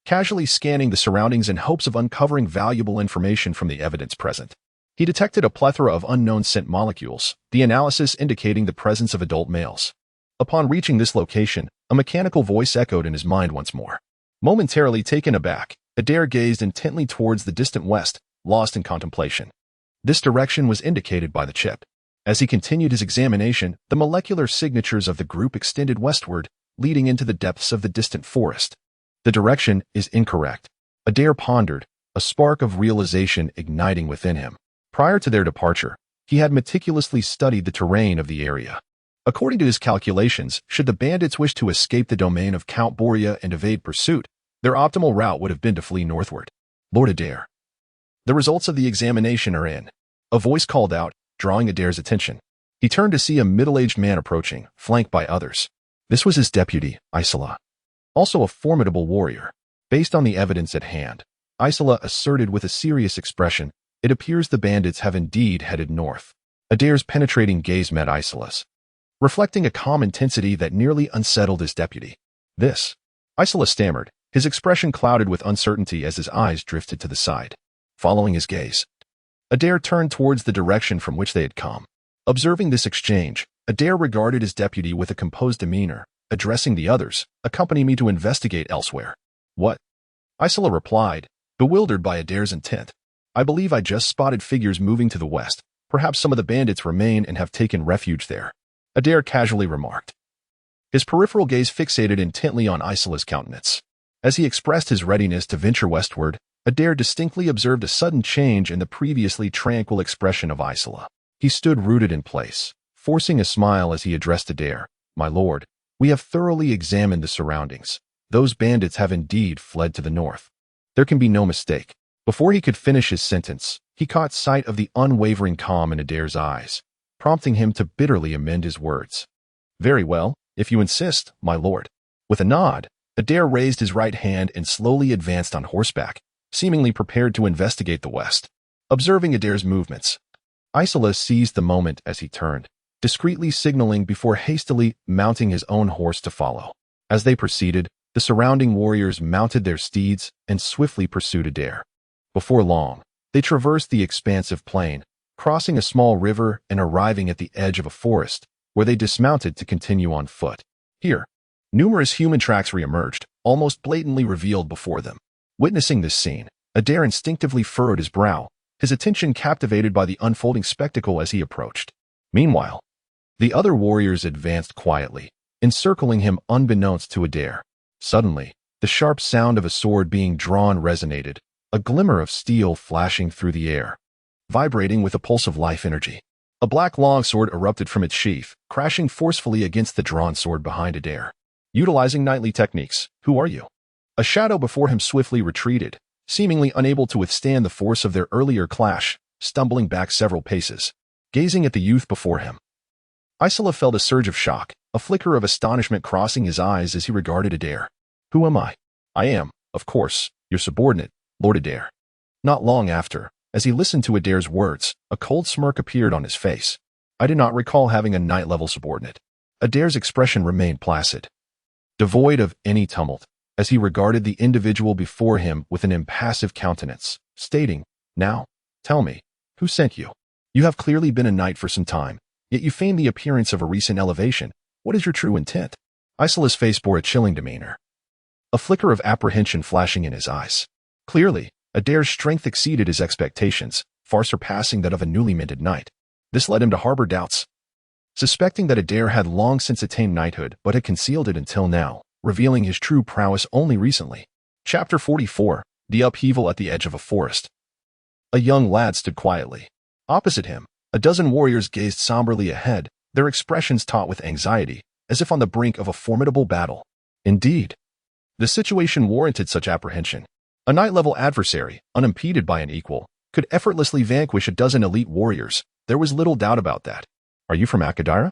casually scanning the surroundings in hopes of uncovering valuable information from the evidence present. He detected a plethora of unknown scent molecules, the analysis indicating the presence of adult males. Upon reaching this location, a mechanical voice echoed in his mind once more. Momentarily taken aback, Adir gazed intently towards the distant west, lost in contemplation. This direction was indicated by the chip. As he continued his examination, the molecular signatures of the group extended westward, leading into the depths of the distant forest. The direction is incorrect, Adir pondered, a spark of realization igniting within him. Prior to their departure, he had meticulously studied the terrain of the area. According to his calculations, should the bandits wish to escape the domain of Count Boria and evade pursuit, their optimal route would have been to flee northward. "Lord Adir, the results of the examination are in," a voice called out, drawing Adir's attention. He turned to see a middle-aged man approaching, flanked by others. This was his deputy, Isola, also a formidable warrior. Based on the evidence at hand, Isola asserted with a serious expression, "It appears the bandits have indeed headed north." Adir's penetrating gaze met Isola's, reflecting a calm intensity that nearly unsettled his deputy. "This," Isola stammered, his expression clouded with uncertainty as his eyes drifted to the side. Following his gaze, Adir turned towards the direction from which they had come. Observing this exchange, Adir regarded his deputy with a composed demeanor, addressing the others, "Accompany me to investigate elsewhere." "What?" Isola replied, bewildered by Adir's intent. "I believe I just spotted figures moving to the west. Perhaps some of the bandits remain and have taken refuge there," Adir casually remarked. His peripheral gaze fixated intently on Isola's countenance. As he expressed his readiness to venture westward, Adir distinctly observed a sudden change in the previously tranquil expression of Isola. He stood rooted in place, forcing a smile as he addressed Adir. "My lord, we have thoroughly examined the surroundings. Those bandits have indeed fled to the north. There can be no mistake." Before he could finish his sentence, he caught sight of the unwavering calm in Adir's eyes, prompting him to bitterly amend his words. "Very well, if you insist, my lord." With a nod, Adir raised his right hand and slowly advanced on horseback, seemingly prepared to investigate the west. Observing Adir's movements, Isola seized the moment as he turned, discreetly signaling before hastily mounting his own horse to follow. As they proceeded, the surrounding warriors mounted their steeds and swiftly pursued Adir. Before long, they traversed the expansive plain, crossing a small river and arriving at the edge of a forest, where they dismounted to continue on foot. Here, numerous human tracks reemerged, almost blatantly revealed before them. Witnessing this scene, Adir instinctively furrowed his brow, his attention captivated by the unfolding spectacle as he approached. Meanwhile, the other warriors advanced quietly, encircling him unbeknownst to Adir. Suddenly, the sharp sound of a sword being drawn resonated, a glimmer of steel flashing through the air, vibrating with a pulse of life energy. A black longsword erupted from its sheath, crashing forcefully against the drawn sword behind Adir. Utilizing knightly techniques, "Who are you?" A shadow before him swiftly retreated, seemingly unable to withstand the force of their earlier clash, stumbling back several paces. Gazing at the youth before him, Isola felt a surge of shock, a flicker of astonishment crossing his eyes as he regarded Adir. "Who am I?" "I am, of course, your subordinate, Lord Adir." Not long after, as he listened to Adir's words, a cold smirk appeared on his face. "I do not recall having a knight-level subordinate." Adir's expression remained placid, devoid of any tumult, as he regarded the individual before him with an impassive countenance, stating, "Now, tell me, who sent you? You have clearly been a knight for some time, yet you feign the appearance of a recent elevation. What is your true intent?" Isola's face bore a chilling demeanor, a flicker of apprehension flashing in his eyes. Clearly, Adir's strength exceeded his expectations, far surpassing that of a newly minted knight. This led him to harbor doubts, suspecting that Adir had long since attained knighthood but had concealed it until now, revealing his true prowess only recently. Chapter 44, The Upheaval at the Edge of a Forest. A young lad stood quietly. Opposite him, A dozen warriors gazed somberly ahead, their expressions taut with anxiety, as if on the brink of a formidable battle. Indeed, the situation warranted such apprehension. A knight-level adversary, unimpeded by an equal, could effortlessly vanquish a dozen elite warriors. There was little doubt about that. "Are you from Adir?"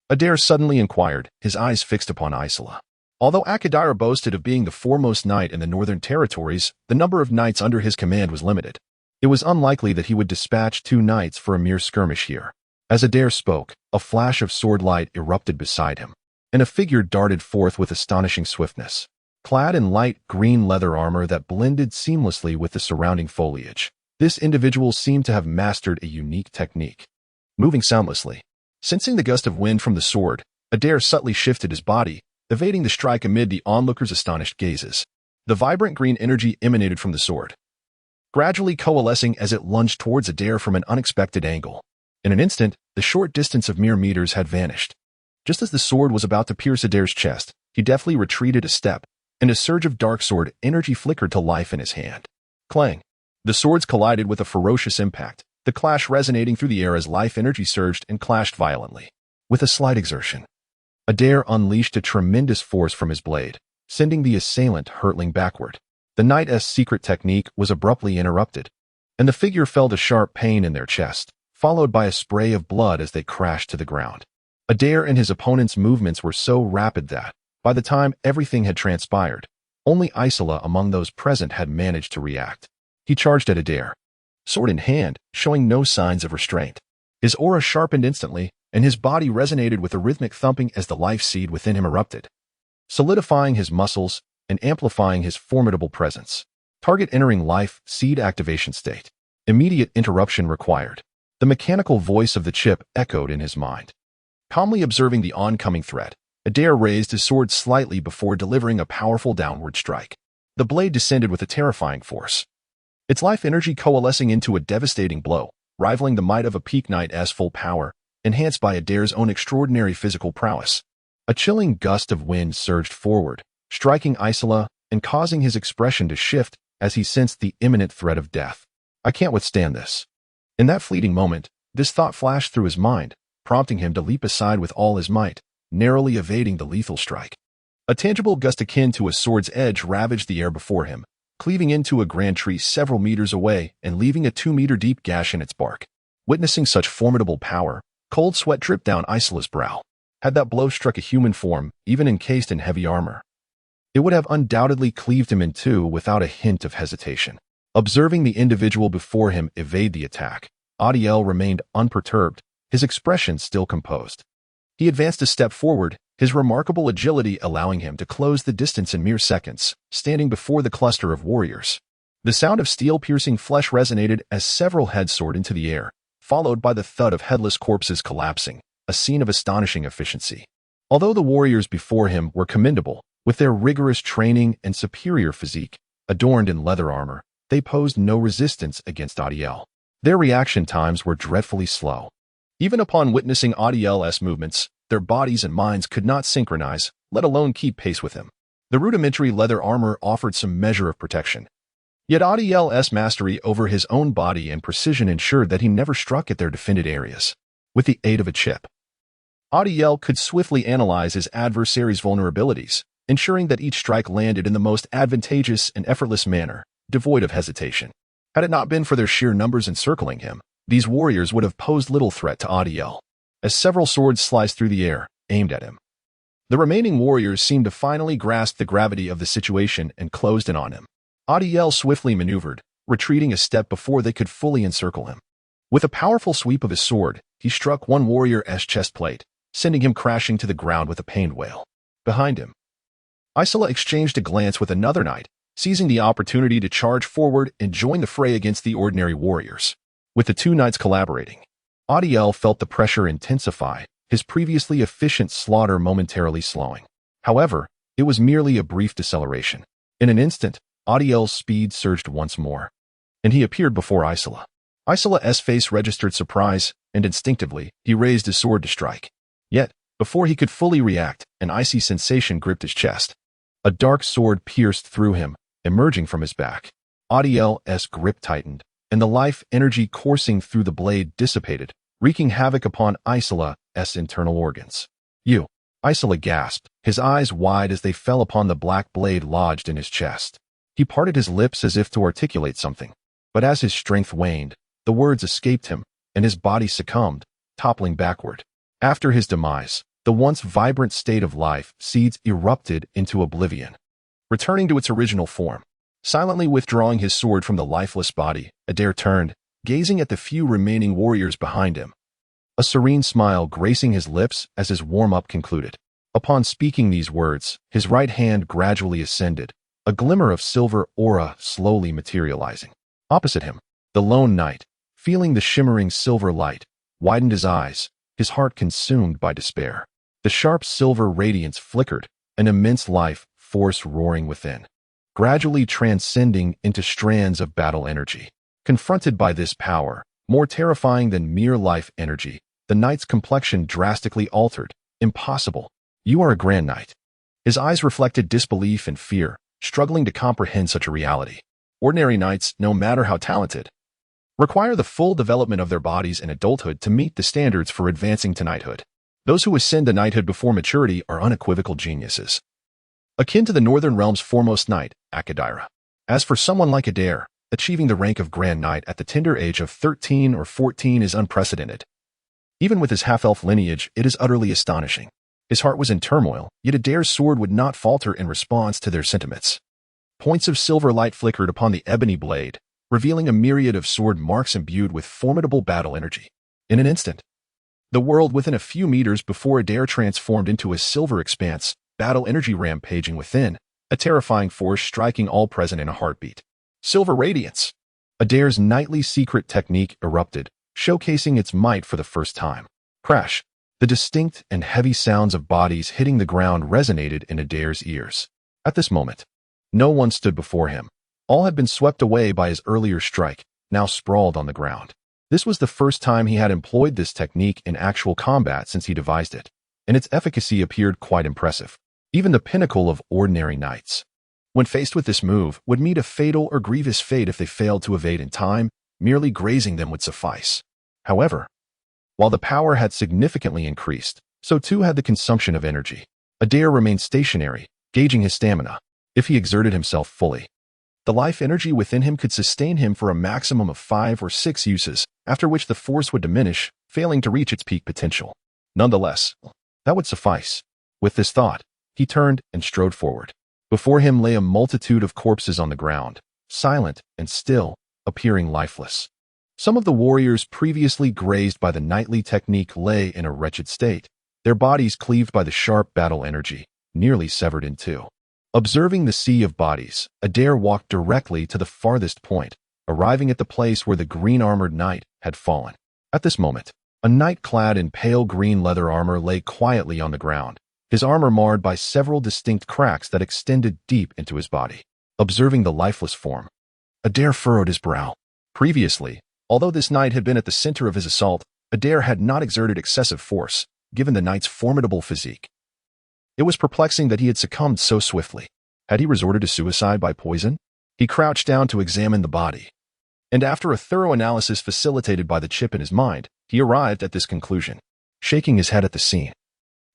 Adir suddenly inquired, his eyes fixed upon Isola. Although Adir boasted of being the foremost knight in the northern territories, the number of knights under his command was limited. It was unlikely that he would dispatch 2 knights for a mere skirmish here. As Adir spoke, a flash of sword light erupted beside him, and a figure darted forth with astonishing swiftness, clad in light green leather armor that blended seamlessly with the surrounding foliage. This individual seemed to have mastered a unique technique. Moving soundlessly, sensing the gust of wind from the sword, Adir subtly shifted his body, evading the strike amid the onlookers' astonished gazes. The vibrant green energy emanated from the sword, gradually coalescing as it lunged towards Adir from an unexpected angle. In an instant, the short distance of mere meters had vanished. Just as the sword was about to pierce Adir's chest, he deftly retreated a step, and a surge of dark sword energy flickered to life in his hand. Clang! The swords collided with a ferocious impact, the clash resonating through the air as life energy surged and clashed violently. With a slight exertion, Adir unleashed a tremendous force from his blade, sending the assailant hurtling backward. The knight's secret technique was abruptly interrupted, and the figure felt a sharp pain in their chest, followed by a spray of blood as they crashed to the ground. Adir and his opponent's movements were so rapid that, by the time everything had transpired, only Isola among those present had managed to react. He charged at Adir, sword in hand, showing no signs of restraint. His aura sharpened instantly, and his body resonated with a rhythmic thumping as the life seed within him erupted, solidifying his muscles and amplifying his formidable presence. Target entering life seed activation state. Immediate interruption required. The mechanical voice of the chip echoed in his mind. Calmly observing the oncoming threat, Adir raised his sword slightly before delivering a powerful downward strike. The blade descended with a terrifying force, its life energy coalescing into a devastating blow, rivaling the might of a peak knight's full power, enhanced by Adir's own extraordinary physical prowess. A chilling gust of wind surged forward, striking Isola and causing his expression to shift as he sensed the imminent threat of death. "I can't withstand this." In that fleeting moment, this thought flashed through his mind, prompting him to leap aside with all his might, narrowly evading the lethal strike. A tangible gust akin to a sword's edge ravaged the air before him, cleaving into a grand tree several meters away and leaving a 2-meter-deep gash in its bark. Witnessing such formidable power, cold sweat dripped down Isola's brow. Had that blow struck a human form, even encased in heavy armor, it would have undoubtedly cleaved him in two without a hint of hesitation. Observing the individual before him evade the attack, Adir remained unperturbed, his expression still composed. He advanced a step forward, his remarkable agility allowing him to close the distance in mere seconds, standing before the cluster of warriors. The sound of steel piercing flesh resonated as several heads soared into the air, followed by the thud of headless corpses collapsing, a scene of astonishing efficiency. Although the warriors before him were commendable, with their rigorous training and superior physique, adorned in leather armor, they posed no resistance against Adir. Their reaction times were dreadfully slow. Even upon witnessing Adir's movements, their bodies and minds could not synchronize, let alone keep pace with him. The rudimentary leather armor offered some measure of protection, yet Adir's mastery over his own body and precision ensured that he never struck at their defended areas. With the aid of a chip, Adir could swiftly analyze his adversary's vulnerabilities, ensuring that each strike landed in the most advantageous and effortless manner, devoid of hesitation. Had it not been for their sheer numbers encircling him, these warriors would have posed little threat to Adir, as several swords sliced through the air, aimed at him. The remaining warriors seemed to finally grasp the gravity of the situation and closed in on him. Adir swiftly maneuvered, retreating a step before they could fully encircle him. With a powerful sweep of his sword, he struck one warrior's chest plate, sending him crashing to the ground with a pained wail. Behind him, Isola exchanged a glance with another knight, seizing the opportunity to charge forward and join the fray against the ordinary warriors. With the two knights collaborating, Adir felt the pressure intensify, his previously efficient slaughter momentarily slowing. However, it was merely a brief deceleration. In an instant, Adir's speed surged once more, and he appeared before Isola. Isola's face registered surprise, and instinctively, he raised his sword to strike. Yet, before he could fully react, an icy sensation gripped his chest. A dark sword pierced through him, emerging from his back. Adir's grip tightened, and the life energy coursing through the blade dissipated, wreaking havoc upon Isola's internal organs. You. Isola gasped, his eyes wide as they fell upon the black blade lodged in his chest. He parted his lips as if to articulate something, but as his strength waned, the words escaped him, and his body succumbed, toppling backward. After his demise, the once vibrant state of life seeds erupted into oblivion. Returning to its original form, silently withdrawing his sword from the lifeless body, Adir turned, gazing at the few remaining warriors behind him. A serene smile gracing his lips as his warm-up concluded. Upon speaking these words, his right hand gradually ascended, a glimmer of silver aura slowly materializing. Opposite him, the lone knight, feeling the shimmering silver light, widened his eyes, his heart consumed by despair. The sharp silver radiance flickered, an immense life force roaring within, gradually transcending into strands of battle energy. Confronted by this power, more terrifying than mere life energy, the knight's complexion drastically altered. Impossible. You are a grand knight. His eyes reflected disbelief and fear, struggling to comprehend such a reality. Ordinary knights, no matter how talented, require the full development of their bodies in adulthood to meet the standards for advancing to knighthood. Those who ascend to knighthood before maturity are unequivocal geniuses, akin to the Northern Realm's foremost knight, Adir. As for someone like Adir, achieving the rank of Grand Knight at the tender age of 13 or 14 is unprecedented. Even with his half-elf lineage, it is utterly astonishing. His heart was in turmoil, yet Adir's sword would not falter in response to their sentiments. Points of silver light flickered upon the ebony blade, revealing a myriad of sword marks imbued with formidable battle energy. In an instant, the world within a few meters before Adir transformed into a silver expanse, battle energy rampaging within, a terrifying force striking all present in a heartbeat. Silver radiance. Adir's nightly secret technique erupted, showcasing its might for the first time. Crash. The distinct and heavy sounds of bodies hitting the ground resonated in Adir's ears. At this moment, no one stood before him. All had been swept away by his earlier strike, now sprawled on the ground. This was the first time he had employed this technique in actual combat since he devised it, and its efficacy appeared quite impressive. Even the pinnacle of ordinary knights, when faced with this move, would meet a fatal or grievous fate if they failed to evade in time. Merely grazing them would suffice. However, while the power had significantly increased, so too had the consumption of energy. Adir remained stationary, gauging his stamina. If he exerted himself fully, the life energy within him could sustain him for a maximum of 5 or 6 uses, after which the force would diminish, failing to reach its peak potential. Nonetheless, that would suffice. With this thought, he turned and strode forward. Before him lay a multitude of corpses on the ground, silent and still, appearing lifeless. Some of the warriors previously grazed by the knightly technique lay in a wretched state, their bodies cleaved by the sharp battle energy, nearly severed in two. Observing the sea of bodies, Adir walked directly to the farthest point, arriving at the place where the green-armored knight had fallen. At this moment, a knight clad in pale green leather armor lay quietly on the ground, his armor marred by several distinct cracks that extended deep into his body. Observing the lifeless form, Adir furrowed his brow. Previously, although this knight had been at the center of his assault, Adir had not exerted excessive force, given the knight's formidable physique. It was perplexing that he had succumbed so swiftly. Had he resorted to suicide by poison? He crouched down to examine the body, and after a thorough analysis facilitated by the chip in his mind, he arrived at this conclusion. Shaking his head at the scene,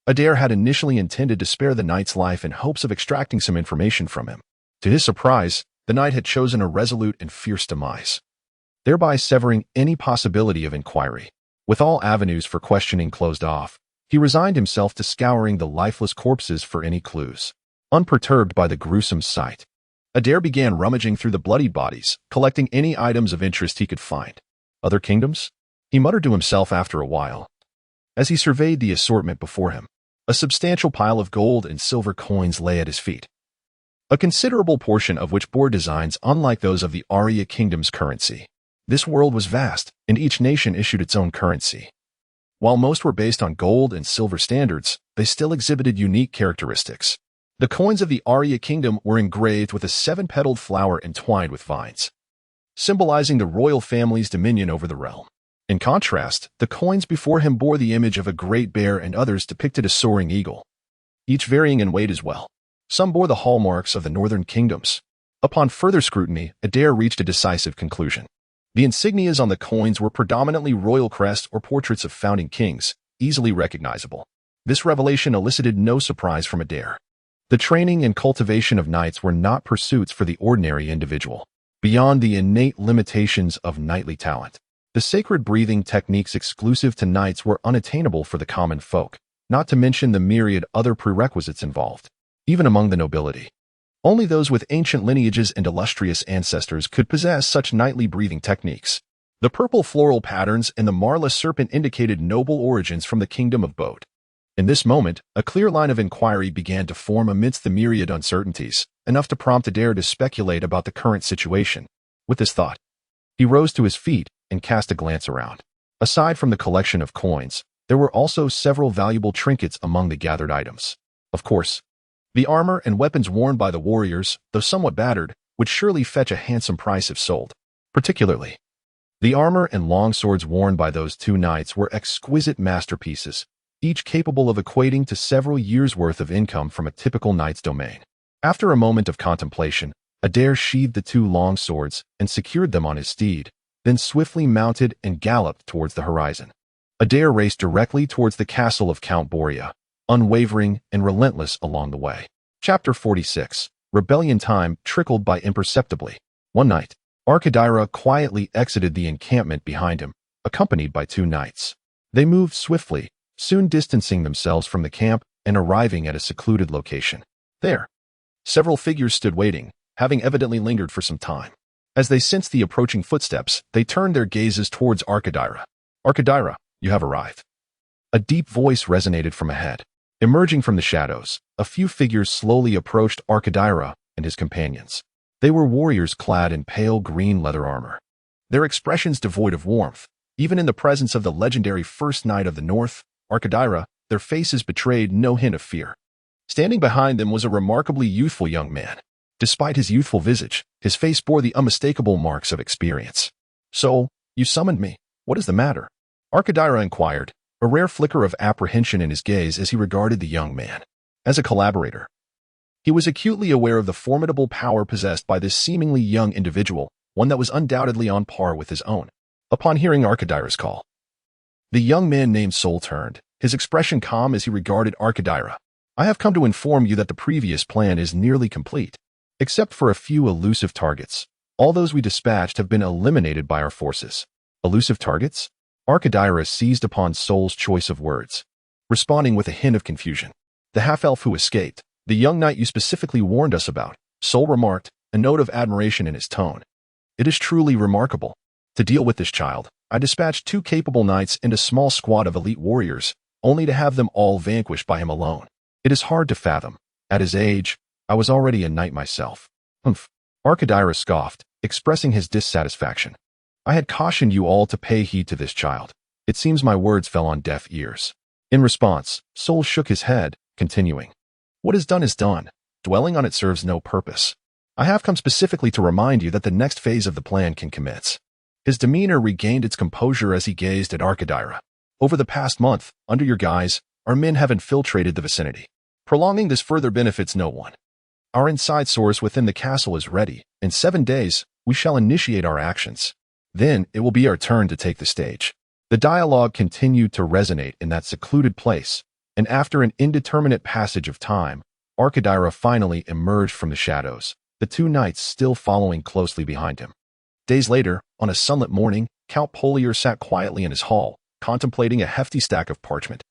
Adir had initially intended to spare the knight's life in hopes of extracting some information from him. To his surprise, the knight had chosen a resolute and fierce demise, thereby severing any possibility of inquiry. With all avenues for questioning closed off, he resigned himself to scouring the lifeless corpses for any clues. Unperturbed by the gruesome sight, Adir began rummaging through the bloodied bodies, collecting any items of interest he could find. Other kingdoms? He muttered to himself after a while, as he surveyed the assortment before him. A substantial pile of gold and silver coins lay at his feet, a considerable portion of which bore designs unlike those of the Arya Kingdom's currency. This world was vast, and each nation issued its own currency. While most were based on gold and silver standards, they still exhibited unique characteristics. The coins of the Arya Kingdom were engraved with a 7-petaled flower entwined with vines, symbolizing the royal family's dominion over the realm. In contrast, the coins before him bore the image of a great bear and others depicted a soaring eagle, each varying in weight as well. Some bore the hallmarks of the northern kingdoms. Upon further scrutiny, Adir reached a decisive conclusion. The insignias on the coins were predominantly royal crests or portraits of founding kings, easily recognizable. This revelation elicited no surprise from Adir. The training and cultivation of knights were not pursuits for the ordinary individual. Beyond the innate limitations of knightly talent, the sacred breathing techniques exclusive to knights were unattainable for the common folk, not to mention the myriad other prerequisites involved. Even among the nobility, only those with ancient lineages and illustrious ancestors could possess such knightly breathing techniques. The purple floral patterns and the marless serpent indicated noble origins from the kingdom of Bod. In this moment, a clear line of inquiry began to form amidst the myriad uncertainties, enough to prompt Adir to speculate about the current situation. With this thought, he rose to his feet and cast a glance around. Aside from the collection of coins, there were also several valuable trinkets among the gathered items. Of course, the armor and weapons worn by the warriors, though somewhat battered, would surely fetch a handsome price if sold. Particularly, the armor and long swords worn by those two knights were exquisite masterpieces, each capable of equating to several years' worth of income from a typical knight's domain. After a moment of contemplation, Adir sheathed the two long swords and secured them on his steed, then swiftly mounted and galloped towards the horizon. Adir raced directly towards the castle of Count Borea, unwavering and relentless along the way. Chapter 46. Rebellion time trickled by imperceptibly. One night, Adir quietly exited the encampment behind him, accompanied by two knights. They moved swiftly, soon distancing themselves from the camp and arriving at a secluded location. There, several figures stood waiting, having evidently lingered for some time. As they sensed the approaching footsteps, they turned their gazes towards Adir. Adir, you have arrived. A deep voice resonated from ahead. Emerging from the shadows, a few figures slowly approached Adir and his companions. They were warriors clad in pale green leather armor. Their expressions devoid of warmth. Even in the presence of the legendary First Knight of the North, Adir, their faces betrayed no hint of fear. Standing behind them was a remarkably youthful young man. Despite his youthful visage, his face bore the unmistakable marks of experience. So, you summoned me. What is the matter? Adir inquired, a rare flicker of apprehension in his gaze as he regarded the young man. As a collaborator, he was acutely aware of the formidable power possessed by this seemingly young individual, one that was undoubtedly on par with his own. Upon hearing Adir's call, the young man named Sol turned, his expression calm as he regarded Adir. I have come to inform you that the previous plan is nearly complete. Except for a few elusive targets, all those we dispatched have been eliminated by our forces. Elusive targets? Adir seized upon Sol's choice of words, responding with a hint of confusion. The half-elf who escaped, the young knight you specifically warned us about, Sol remarked, a note of admiration in his tone. It is truly remarkable. To deal with this child, I dispatched two capable knights and a small squad of elite warriors, only to have them all vanquished by him alone. It is hard to fathom. At his age, I was already a knight myself. Humph. Adir scoffed, expressing his dissatisfaction. I had cautioned you all to pay heed to this child. It seems my words fell on deaf ears. In response, Sol shook his head, continuing. What is done. Dwelling on it serves no purpose. I have come specifically to remind you that the next phase of the plan can commence. His demeanor regained its composure as he gazed at Adir. Over the past month, under your guise, our men have infiltrated the vicinity. Prolonging this further benefits no one. Our inside source within the castle is ready. In 7 days, we shall initiate our actions. Then it will be our turn to take the stage. The dialogue continued to resonate in that secluded place, and after an indeterminate passage of time, Adir finally emerged from the shadows, the two knights still following closely behind him. Days later, on a sunlit morning, Count Polier sat quietly in his hall, contemplating a hefty stack of parchment.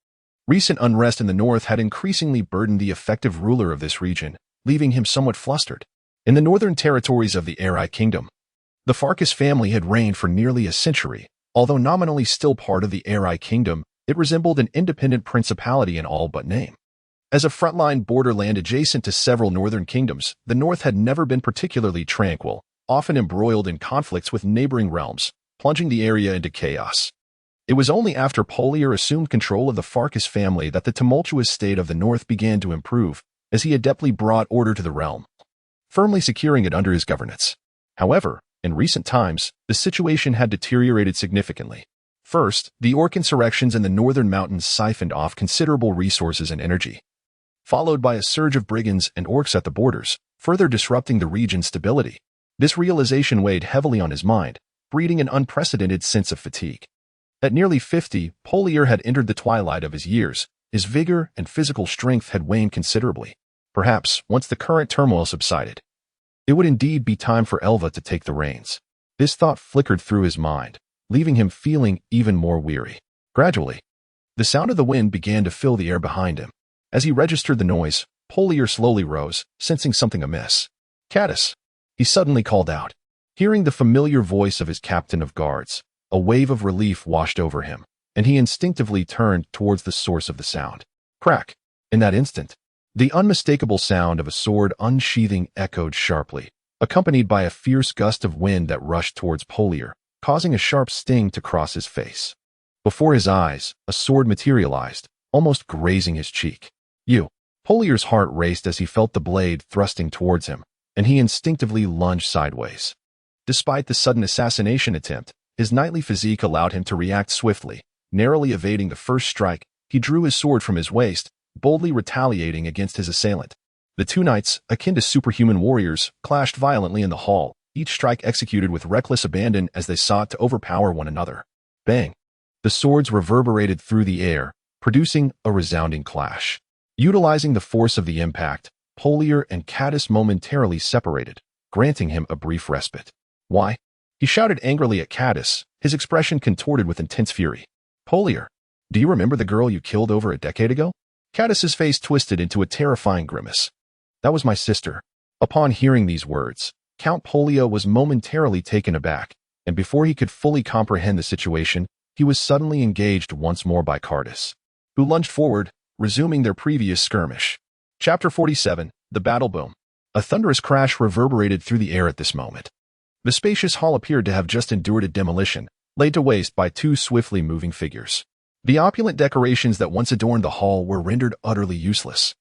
Recent unrest in the north had increasingly burdened the effective ruler of this region, leaving him somewhat flustered. In the northern territories of the Adir Kingdom, the Farkas family had reigned for nearly a century. Although nominally still part of the Adir Kingdom, it resembled an independent principality in all but name. As a frontline borderland adjacent to several northern kingdoms, the north had never been particularly tranquil, often embroiled in conflicts with neighboring realms, plunging the area into chaos. It was only after Polier assumed control of the Farkas family that the tumultuous state of the north began to improve, as he adeptly brought order to the realm, firmly securing it under his governance. However, in recent times, the situation had deteriorated significantly. First, the orc insurrections in the northern mountains siphoned off considerable resources and energy, followed by a surge of brigands and orcs at the borders, further disrupting the region's stability. This realization weighed heavily on his mind, breeding an unprecedented sense of fatigue. At nearly 50, Polier had entered the twilight of his years. His vigor and physical strength had waned considerably. Perhaps, once the current turmoil subsided, it would indeed be time for Elva to take the reins. This thought flickered through his mind, leaving him feeling even more weary. Gradually, the sound of the wind began to fill the air behind him. As he registered the noise, Polier slowly rose, sensing something amiss. "Caddis!" he suddenly called out. Hearing the familiar voice of his captain of guards, a wave of relief washed over him, and he instinctively turned towards the source of the sound. Crack! In that instant, the unmistakable sound of a sword unsheathing echoed sharply, accompanied by a fierce gust of wind that rushed towards Polier, causing a sharp sting to cross his face. Before his eyes, a sword materialized, almost grazing his cheek. Polier's heart raced as he felt the blade thrusting towards him, and he instinctively lunged sideways. Despite the sudden assassination attempt, his knightly physique allowed him to react swiftly. Narrowly evading the first strike, he drew his sword from his waist, boldly retaliating against his assailant. The two knights, akin to superhuman warriors, clashed violently in the hall, each strike executed with reckless abandon as they sought to overpower one another. Bang! The swords reverberated through the air, producing a resounding clash. Utilizing the force of the impact, Polier and Caddis momentarily separated, granting him a brief respite. "Why?" he shouted angrily at Caddis, his expression contorted with intense fury. "Polier, do you remember the girl you killed over a decade ago?" Caddis's face twisted into a terrifying grimace. "That was my sister." Upon hearing these words, Count Polio was momentarily taken aback, and before he could fully comprehend the situation, he was suddenly engaged once more by Caddis, who lunged forward, resuming their previous skirmish. Chapter 47, The Battle Boom. A thunderous crash reverberated through the air at this moment. The spacious hall appeared to have just endured a demolition, laid to waste by two swiftly moving figures. The opulent decorations that once adorned the hall were rendered utterly useless.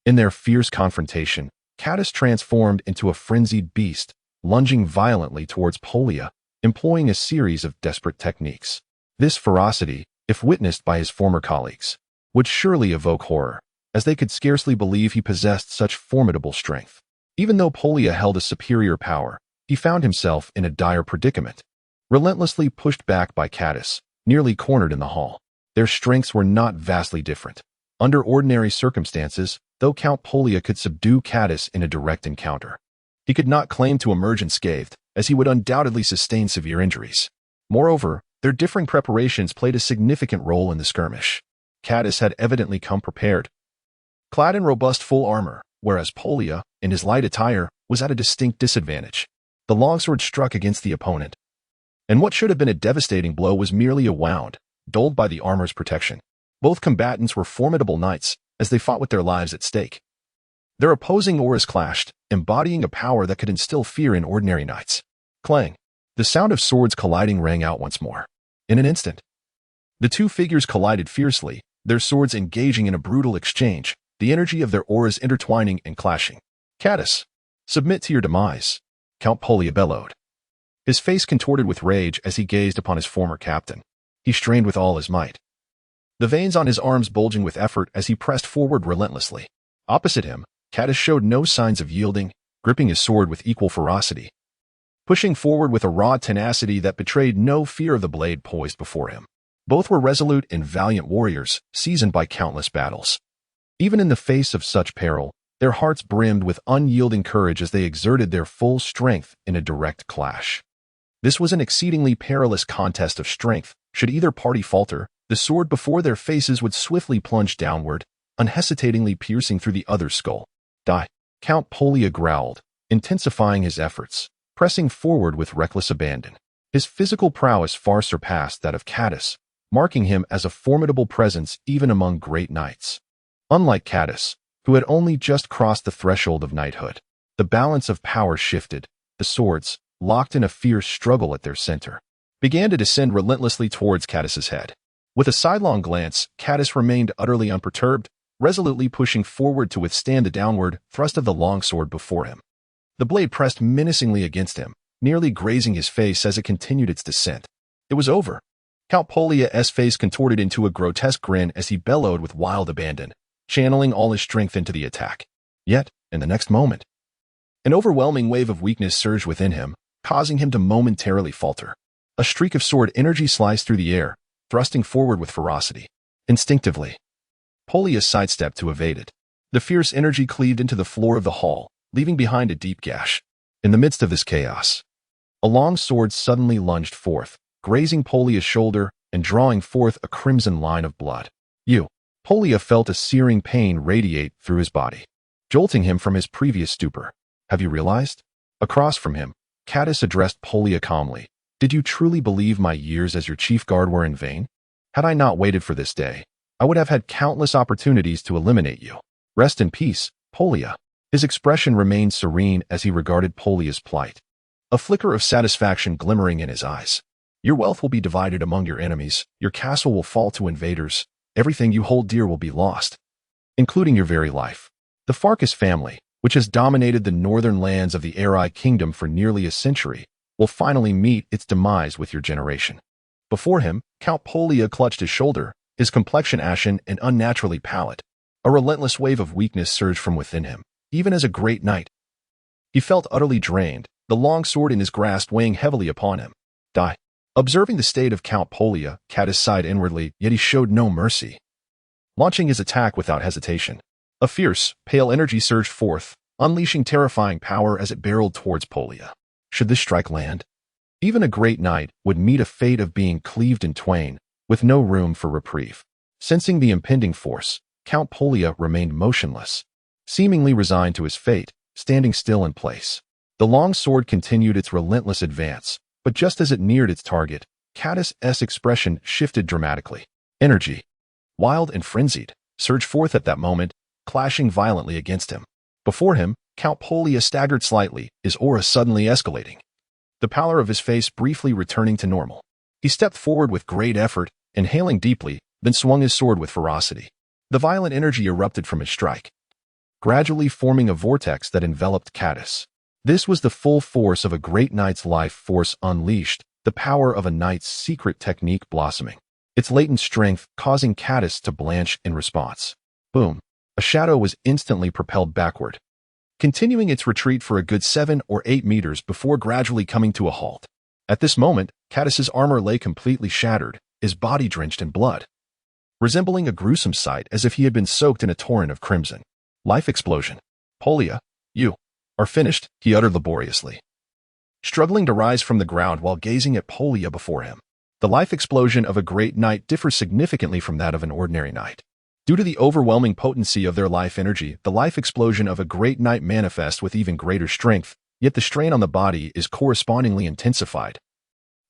In their fierce confrontation, Caddis transformed into a frenzied beast, lunging violently towards Polia, employing a series of desperate techniques. This ferocity, if witnessed by his former colleagues, would surely evoke horror, as they could scarcely believe he possessed such formidable strength. Even though Polia held a superior power, he found himself in a dire predicament. Relentlessly pushed back by Caddis, nearly cornered in the hall. Their strengths were not vastly different. Under ordinary circumstances, though Count Polia could subdue Caddis in a direct encounter, he could not claim to emerge unscathed, as he would undoubtedly sustain severe injuries. Moreover, their differing preparations played a significant role in the skirmish. Caddis had evidently come prepared, clad in robust full armor, whereas Polia, in his light attire, was at a distinct disadvantage. The longsword struck against the opponent, and what should have been a devastating blow was merely a wound, dulled by the armor's protection. Both combatants were formidable knights, as they fought with their lives at stake. Their opposing auras clashed, embodying a power that could instill fear in ordinary knights. Clang! The sound of swords colliding rang out once more. In an instant, the two figures collided fiercely, their swords engaging in a brutal exchange, the energy of their auras intertwining and clashing. "Caddis, submit to your demise," Count Polia bellowed. His face contorted with rage as he gazed upon his former captain. He strained with all his might, the veins on his arms bulging with effort as he pressed forward relentlessly. Opposite him, Caddis showed no signs of yielding, gripping his sword with equal ferocity, pushing forward with a raw tenacity that betrayed no fear of the blade poised before him. Both were resolute and valiant warriors, seasoned by countless battles. Even in the face of such peril, their hearts brimmed with unyielding courage as they exerted their full strength in a direct clash. This was an exceedingly perilous contest of strength. Should either party falter, the sword before their faces would swiftly plunge downward, unhesitatingly piercing through the other's skull. "Die!" Count Polia growled, intensifying his efforts, pressing forward with reckless abandon. His physical prowess far surpassed that of Caddis, marking him as a formidable presence even among great knights. Unlike Caddis, who had only just crossed the threshold of knighthood, the balance of power shifted. The swords, locked in a fierce struggle at their center, began to descend relentlessly towards Caddis's head. With a sidelong glance, Caddis remained utterly unperturbed, resolutely pushing forward to withstand the downward thrust of the longsword before him. The blade pressed menacingly against him, nearly grazing his face as it continued its descent. It was over. Count Polia's face contorted into a grotesque grin as he bellowed with wild abandon, channeling all his strength into the attack. Yet, in the next moment, an overwhelming wave of weakness surged within him, causing him to momentarily falter. A streak of sword energy sliced through the air, thrusting forward with ferocity. Instinctively, Polia sidestepped to evade it. The fierce energy cleaved into the floor of the hall, leaving behind a deep gash. In the midst of this chaos, a long sword suddenly lunged forth, grazing Polia's shoulder and drawing forth a crimson line of blood. Polia felt a searing pain radiate through his body, jolting him from his previous stupor. Have you realized? Across from him, Caddis addressed Polia calmly. Did you truly believe my years as your chief guard were in vain? Had I not waited for this day, I would have had countless opportunities to eliminate you. Rest in peace, Polia. His expression remained serene as he regarded Polia's plight, a flicker of satisfaction glimmering in his eyes. Your wealth will be divided among your enemies, your castle will fall to invaders, everything you hold dear will be lost, including your very life. The Farkas family, which has dominated the northern lands of the Arai kingdom for nearly a century, will finally meet its demise with your generation. Before him, Count Polia clutched his shoulder, his complexion ashen and unnaturally pallid. A relentless wave of weakness surged from within him, even as a great knight. He felt utterly drained, the long sword in his grasp weighing heavily upon him. Die. Observing the state of Count Polia, Caddis sighed inwardly, yet he showed no mercy. Launching his attack without hesitation, a fierce, pale energy surged forth, unleashing terrifying power as it barreled towards Polia. Should this strike land, even a great knight would meet a fate of being cleaved in twain, with no room for reprieve. Sensing the impending force, Count Polia remained motionless, seemingly resigned to his fate, standing still in place. The long sword continued its relentless advance, but just as it neared its target, Caddis' expression shifted dramatically. Energy, wild and frenzied, surged forth at that moment, clashing violently against him. Before him, Count Polia staggered slightly, his aura suddenly escalating, the pallor of his face briefly returning to normal. He stepped forward with great effort, inhaling deeply, then swung his sword with ferocity. The violent energy erupted from his strike, gradually forming a vortex that enveloped Caddis. This was the full force of a great knight's life force unleashed, the power of a knight's secret technique blossoming, its latent strength causing Caddis to blanch in response. Boom! A shadow was instantly propelled backward, continuing its retreat for a good 7 or 8 meters before gradually coming to a halt. At this moment, Caddis's armor lay completely shattered, his body drenched in blood, resembling a gruesome sight as if he had been soaked in a torrent of crimson. Life explosion. Polia, you are finished, he uttered laboriously, struggling to rise from the ground while gazing at Polia before him. The life explosion of a great knight differs significantly from that of an ordinary knight. Due to the overwhelming potency of their life energy, the life explosion of a great knight manifests with even greater strength, yet the strain on the body is correspondingly intensified,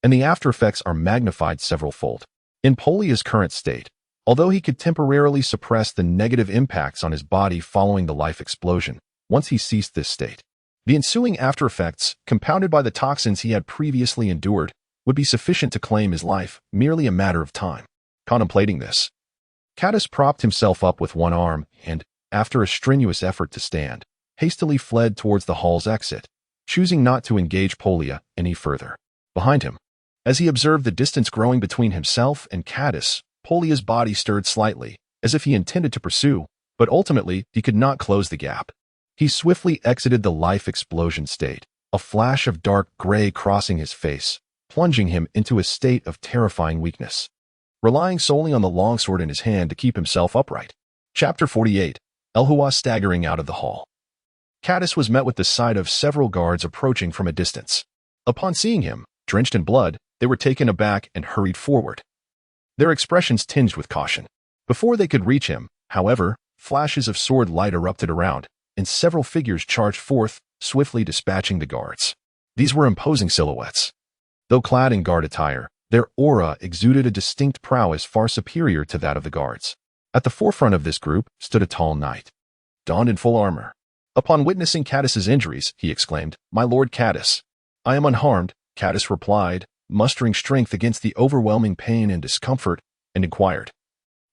and the after effects are magnified several-fold. In Polia's current state, although he could temporarily suppress the negative impacts on his body following the life explosion, once he ceased this state, the ensuing after effects, compounded by the toxins he had previously endured, would be sufficient to claim his life, merely a matter of time. Contemplating this, Caddis propped himself up with one arm and, after a strenuous effort to stand, hastily fled towards the hall's exit, choosing not to engage Polia any further. Behind him, as he observed the distance growing between himself and Caddis, Polia's body stirred slightly, as if he intended to pursue, but ultimately he could not close the gap. He swiftly exited the life explosion state, a flash of dark gray crossing his face, plunging him into a state of terrifying weakness, relying solely on the longsword in his hand to keep himself upright. Chapter 48. Elhua staggering out of the hall. Caddis was met with the sight of several guards approaching from a distance. Upon seeing him, drenched in blood, they were taken aback and hurried forward, their expressions tinged with caution. Before they could reach him, however, flashes of sword light erupted around, and several figures charged forth, swiftly dispatching the guards. These were imposing silhouettes. Though clad in guard attire, their aura exuded a distinct prowess far superior to that of the guards. At the forefront of this group stood a tall knight, donned in full armor. Upon witnessing Caddis's injuries, he exclaimed, "My lord Caddis." "I am unharmed," Caddis replied, mustering strength against the overwhelming pain and discomfort, and inquired,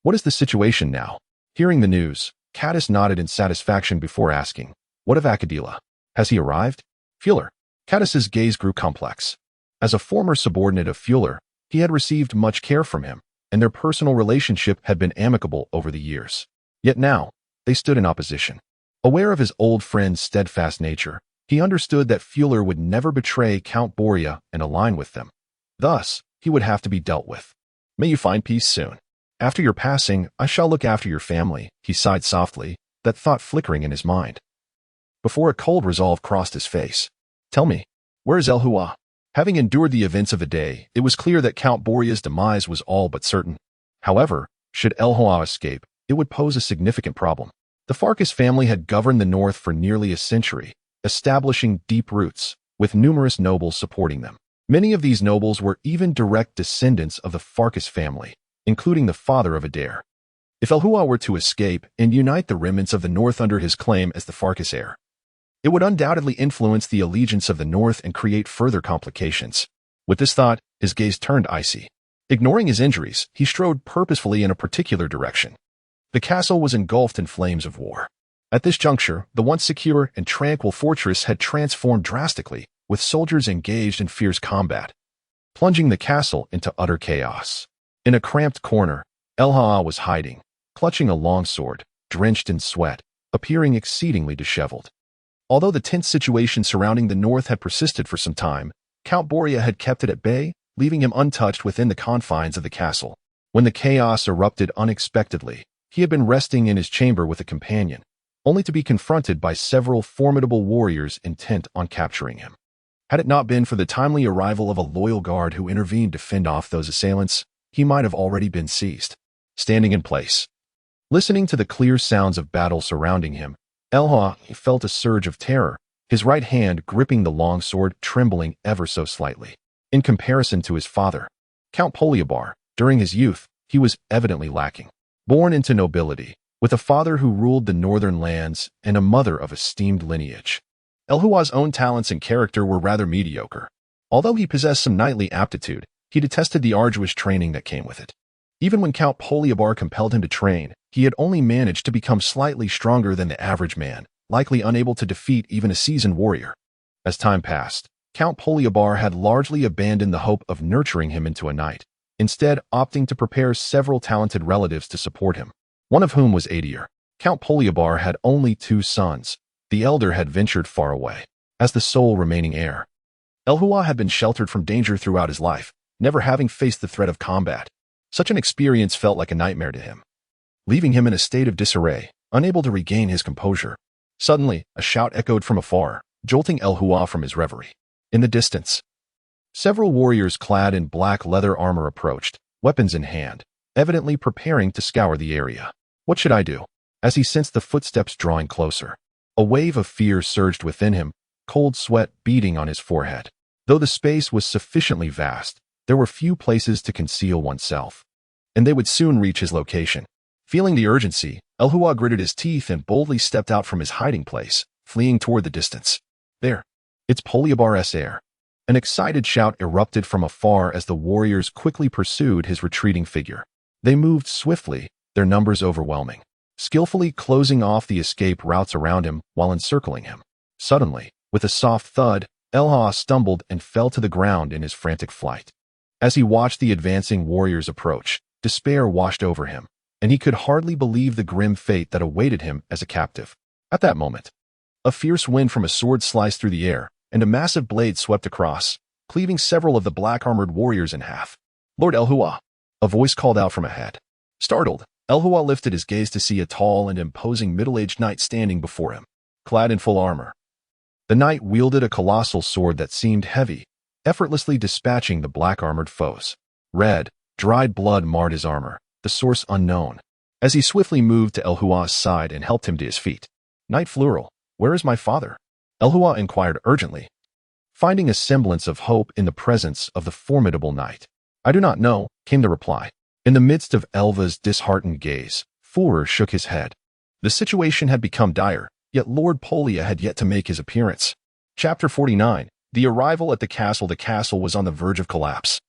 "What is the situation now?" Hearing the news, Caddis nodded in satisfaction before asking, "What of Akadila? Has he arrived?" Fueler. Caddis's gaze grew complex. As a former subordinate of Fueler, he had received much care from him, and their personal relationship had been amicable over the years. Yet now, they stood in opposition. Aware of his old friend's steadfast nature, he understood that Fueler would never betray Count Borea and align with them. Thus, he would have to be dealt with. May you find peace soon. After your passing, I shall look after your family, he sighed softly, that thought flickering in his mind. Before a cold resolve crossed his face. Tell me, where is Elhua? Having endured the events of the day, it was clear that Count Boria's demise was all but certain. However, should Elhua escape, it would pose a significant problem. The Farkas family had governed the north for nearly a century, establishing deep roots, with numerous nobles supporting them. Many of these nobles were even direct descendants of the Farkas family, including the father of Adir. If Elhua were to escape and unite the remnants of the north under his claim as the Farkas heir, it would undoubtedly influence the allegiance of the north and create further complications. With this thought, his gaze turned icy. Ignoring his injuries, he strode purposefully in a particular direction. The castle was engulfed in flames of war. At this juncture, the once secure and tranquil fortress had transformed drastically, with soldiers engaged in fierce combat, plunging the castle into utter chaos. In a cramped corner, Elhua was hiding, clutching a long sword, drenched in sweat, appearing exceedingly disheveled. Although the tense situation surrounding the north had persisted for some time, Count Boria had kept it at bay, leaving him untouched within the confines of the castle. When the chaos erupted unexpectedly, he had been resting in his chamber with a companion, only to be confronted by several formidable warriors intent on capturing him. Had it not been for the timely arrival of a loyal guard who intervened to fend off those assailants, he might have already been seized. Standing in place, listening to the clear sounds of battle surrounding him, Elhua felt a surge of terror, his right hand gripping the long sword trembling ever so slightly. In comparison to his father, Count Poliabar, during his youth, he was evidently lacking. Born into nobility, with a father who ruled the northern lands and a mother of esteemed lineage, Elhua's own talents and character were rather mediocre. Although he possessed some knightly aptitude, he detested the arduous training that came with it. Even when Count Poliabar compelled him to train, he had only managed to become slightly stronger than the average man, likely unable to defeat even a seasoned warrior. As time passed, Count Poliabar had largely abandoned the hope of nurturing him into a knight, instead opting to prepare several talented relatives to support him, one of whom was Adir. Count Poliabar had only 2 sons. The elder had ventured far away, as the sole remaining heir. Elhua had been sheltered from danger throughout his life, never having faced the threat of combat. Such an experience felt like a nightmare to him, leaving him in a state of disarray, unable to regain his composure. Suddenly, a shout echoed from afar, jolting Elhua from his reverie. In the distance, several warriors clad in black leather armor approached, weapons in hand, evidently preparing to scour the area. What should I do? As he sensed the footsteps drawing closer, a wave of fear surged within him, cold sweat beading on his forehead. Though the space was sufficiently vast, there were few places to conceal oneself, and they would soon reach his location. Feeling the urgency, Elhua gritted his teeth and boldly stepped out from his hiding place, fleeing toward the distance. There, it's Poliabar's heir. An excited shout erupted from afar as the warriors quickly pursued his retreating figure. They moved swiftly, their numbers overwhelming, skillfully closing off the escape routes around him while encircling him. Suddenly, with a soft thud, Elhua stumbled and fell to the ground in his frantic flight. As he watched the advancing warriors approach, despair washed over him, and he could hardly believe the grim fate that awaited him as a captive. At that moment, a fierce wind from a sword sliced through the air, and a massive blade swept across, cleaving several of the black-armored warriors in half. "Lord Elhua!" a voice called out from ahead. Startled, Elhua lifted his gaze to see a tall and imposing middle-aged knight standing before him, clad in full armor. The knight wielded a colossal sword that seemed heavy, effortlessly dispatching the black-armored foes. Red, dried blood marred his armor, the source unknown. As he swiftly moved to Elhua's side and helped him to his feet, "Knight Flural, where is my father?" Elhua inquired urgently, finding a semblance of hope in the presence of the formidable knight. "I do not know," came the reply. In the midst of Elva's disheartened gaze, Fuhrer shook his head. The situation had become dire, yet Lord Polia had yet to make his appearance. Chapter 49. The arrival at the castle. The castle was on the verge of collapse.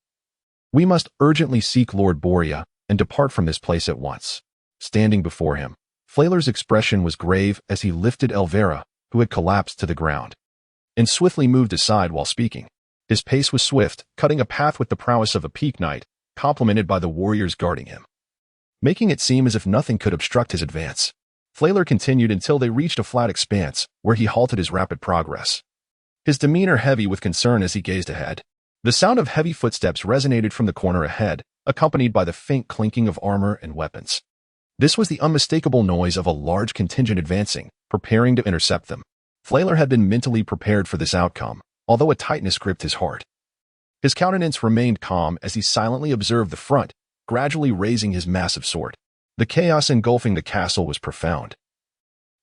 "We must urgently seek Lord Boria and depart from this place at once." Standing before him, Flaler's expression was grave as he lifted Elvera, who had collapsed to the ground, and swiftly moved aside while speaking. His pace was swift, cutting a path with the prowess of a peak knight, complemented by the warriors guarding him, making it seem as if nothing could obstruct his advance. Flaler continued until they reached a flat expanse, where he halted his rapid progress, his demeanor heavy with concern as he gazed ahead. The sound of heavy footsteps resonated from the corner ahead, accompanied by the faint clinking of armor and weapons. This was the unmistakable noise of a large contingent advancing, preparing to intercept them. Flailer had been mentally prepared for this outcome, although a tightness gripped his heart. His countenance remained calm as he silently observed the front, gradually raising his massive sword. The chaos engulfing the castle was profound.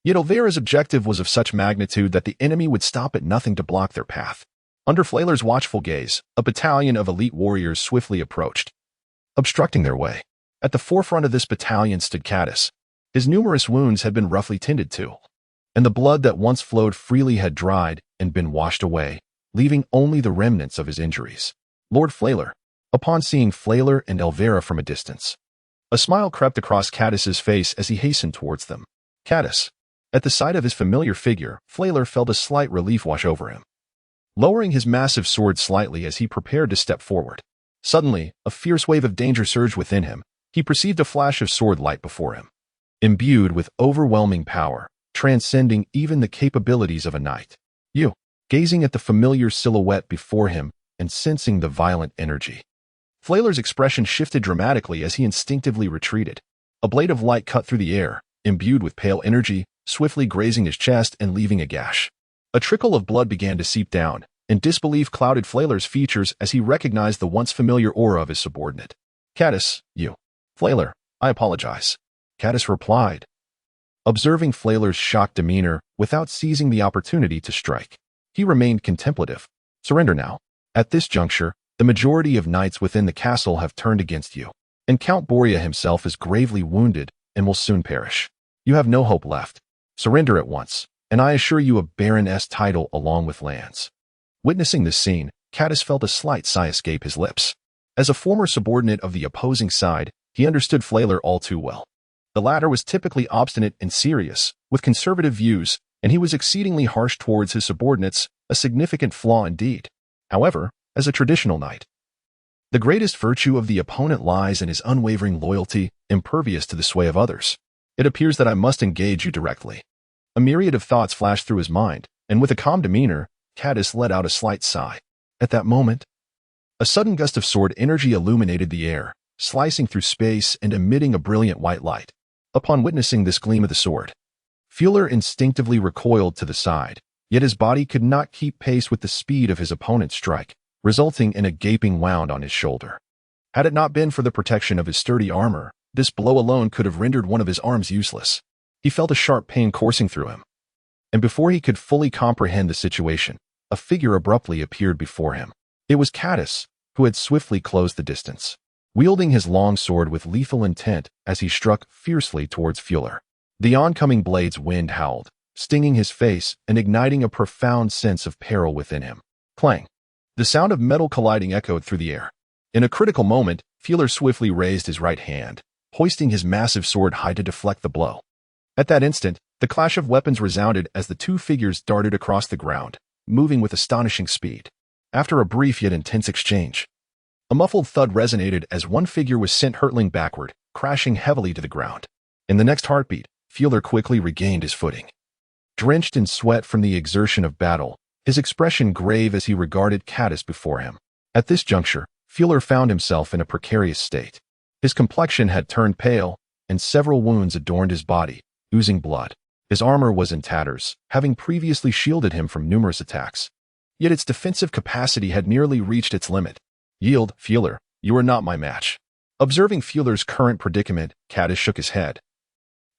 Yet Elvira's objective was of such magnitude that the enemy would stop at nothing to block their path. Under Flailer's watchful gaze, a battalion of elite warriors swiftly approached, obstructing their way. At the forefront of this battalion stood Caddis. His numerous wounds had been roughly tended to, and the blood that once flowed freely had dried and been washed away, leaving only the remnants of his injuries. Lord Flailer, upon seeing Flailer and Elvira from a distance, a smile crept across Caddis's face as he hastened towards them. Caddis. At the sight of his familiar figure, Flailer felt a slight relief wash over him, lowering his massive sword slightly as he prepared to step forward. Suddenly, a fierce wave of danger surged within him. He perceived a flash of sword light before him, imbued with overwhelming power, transcending even the capabilities of a knight. You, gazing at the familiar silhouette before him and sensing the violent energy. Flailer's expression shifted dramatically as he instinctively retreated. A blade of light cut through the air, imbued with pale energy, swiftly grazing his chest and leaving a gash. A trickle of blood began to seep down, and disbelief clouded Flailer's features as he recognized the once familiar aura of his subordinate. Caddis, you. Flailer, I apologize. Caddis replied, observing Flailer's shocked demeanor without seizing the opportunity to strike. He remained contemplative. Surrender now. At this juncture, the majority of knights within the castle have turned against you, and Count Borea himself is gravely wounded and will soon perish. You have no hope left. Surrender at once, and I assure you a Baroness title along with lands. Witnessing this scene, Caddis felt a slight sigh escape his lips. As a former subordinate of the opposing side, he understood Flailer all too well. The latter was typically obstinate and serious, with conservative views, and he was exceedingly harsh towards his subordinates, a significant flaw indeed. However, as a traditional knight, the greatest virtue of the opponent lies in his unwavering loyalty, impervious to the sway of others. It appears that I must engage you directly. A myriad of thoughts flashed through his mind, and with a calm demeanor, Caddis let out a slight sigh. At that moment, a sudden gust of sword energy illuminated the air, slicing through space and emitting a brilliant white light. Upon witnessing this gleam of the sword, Flailer instinctively recoiled to the side, yet his body could not keep pace with the speed of his opponent's strike, resulting in a gaping wound on his shoulder. Had it not been for the protection of his sturdy armor, this blow alone could have rendered one of his arms useless. He felt a sharp pain coursing through him, and before he could fully comprehend the situation, a figure abruptly appeared before him. It was Caddis, who had swiftly closed the distance, wielding his long sword with lethal intent as he struck fiercely towards Flailer. The oncoming blade's wind howled, stinging his face and igniting a profound sense of peril within him. Clang! The sound of metal colliding echoed through the air. In a critical moment, Flailer swiftly raised his right hand, hoisting his massive sword high to deflect the blow. At that instant, the clash of weapons resounded as the two figures darted across the ground, moving with astonishing speed. After a brief yet intense exchange, a muffled thud resonated as one figure was sent hurtling backward, crashing heavily to the ground. In the next heartbeat, Flailer quickly regained his footing. Drenched in sweat from the exertion of battle, his expression grave as he regarded Caddis before him. At this juncture, Flailer found himself in a precarious state. His complexion had turned pale, and several wounds adorned his body, oozing blood. His armor was in tatters, having previously shielded him from numerous attacks. Yet its defensive capacity had nearly reached its limit. Yield, Flailer, you are not my match. Observing Flailer's current predicament, Caddis shook his head,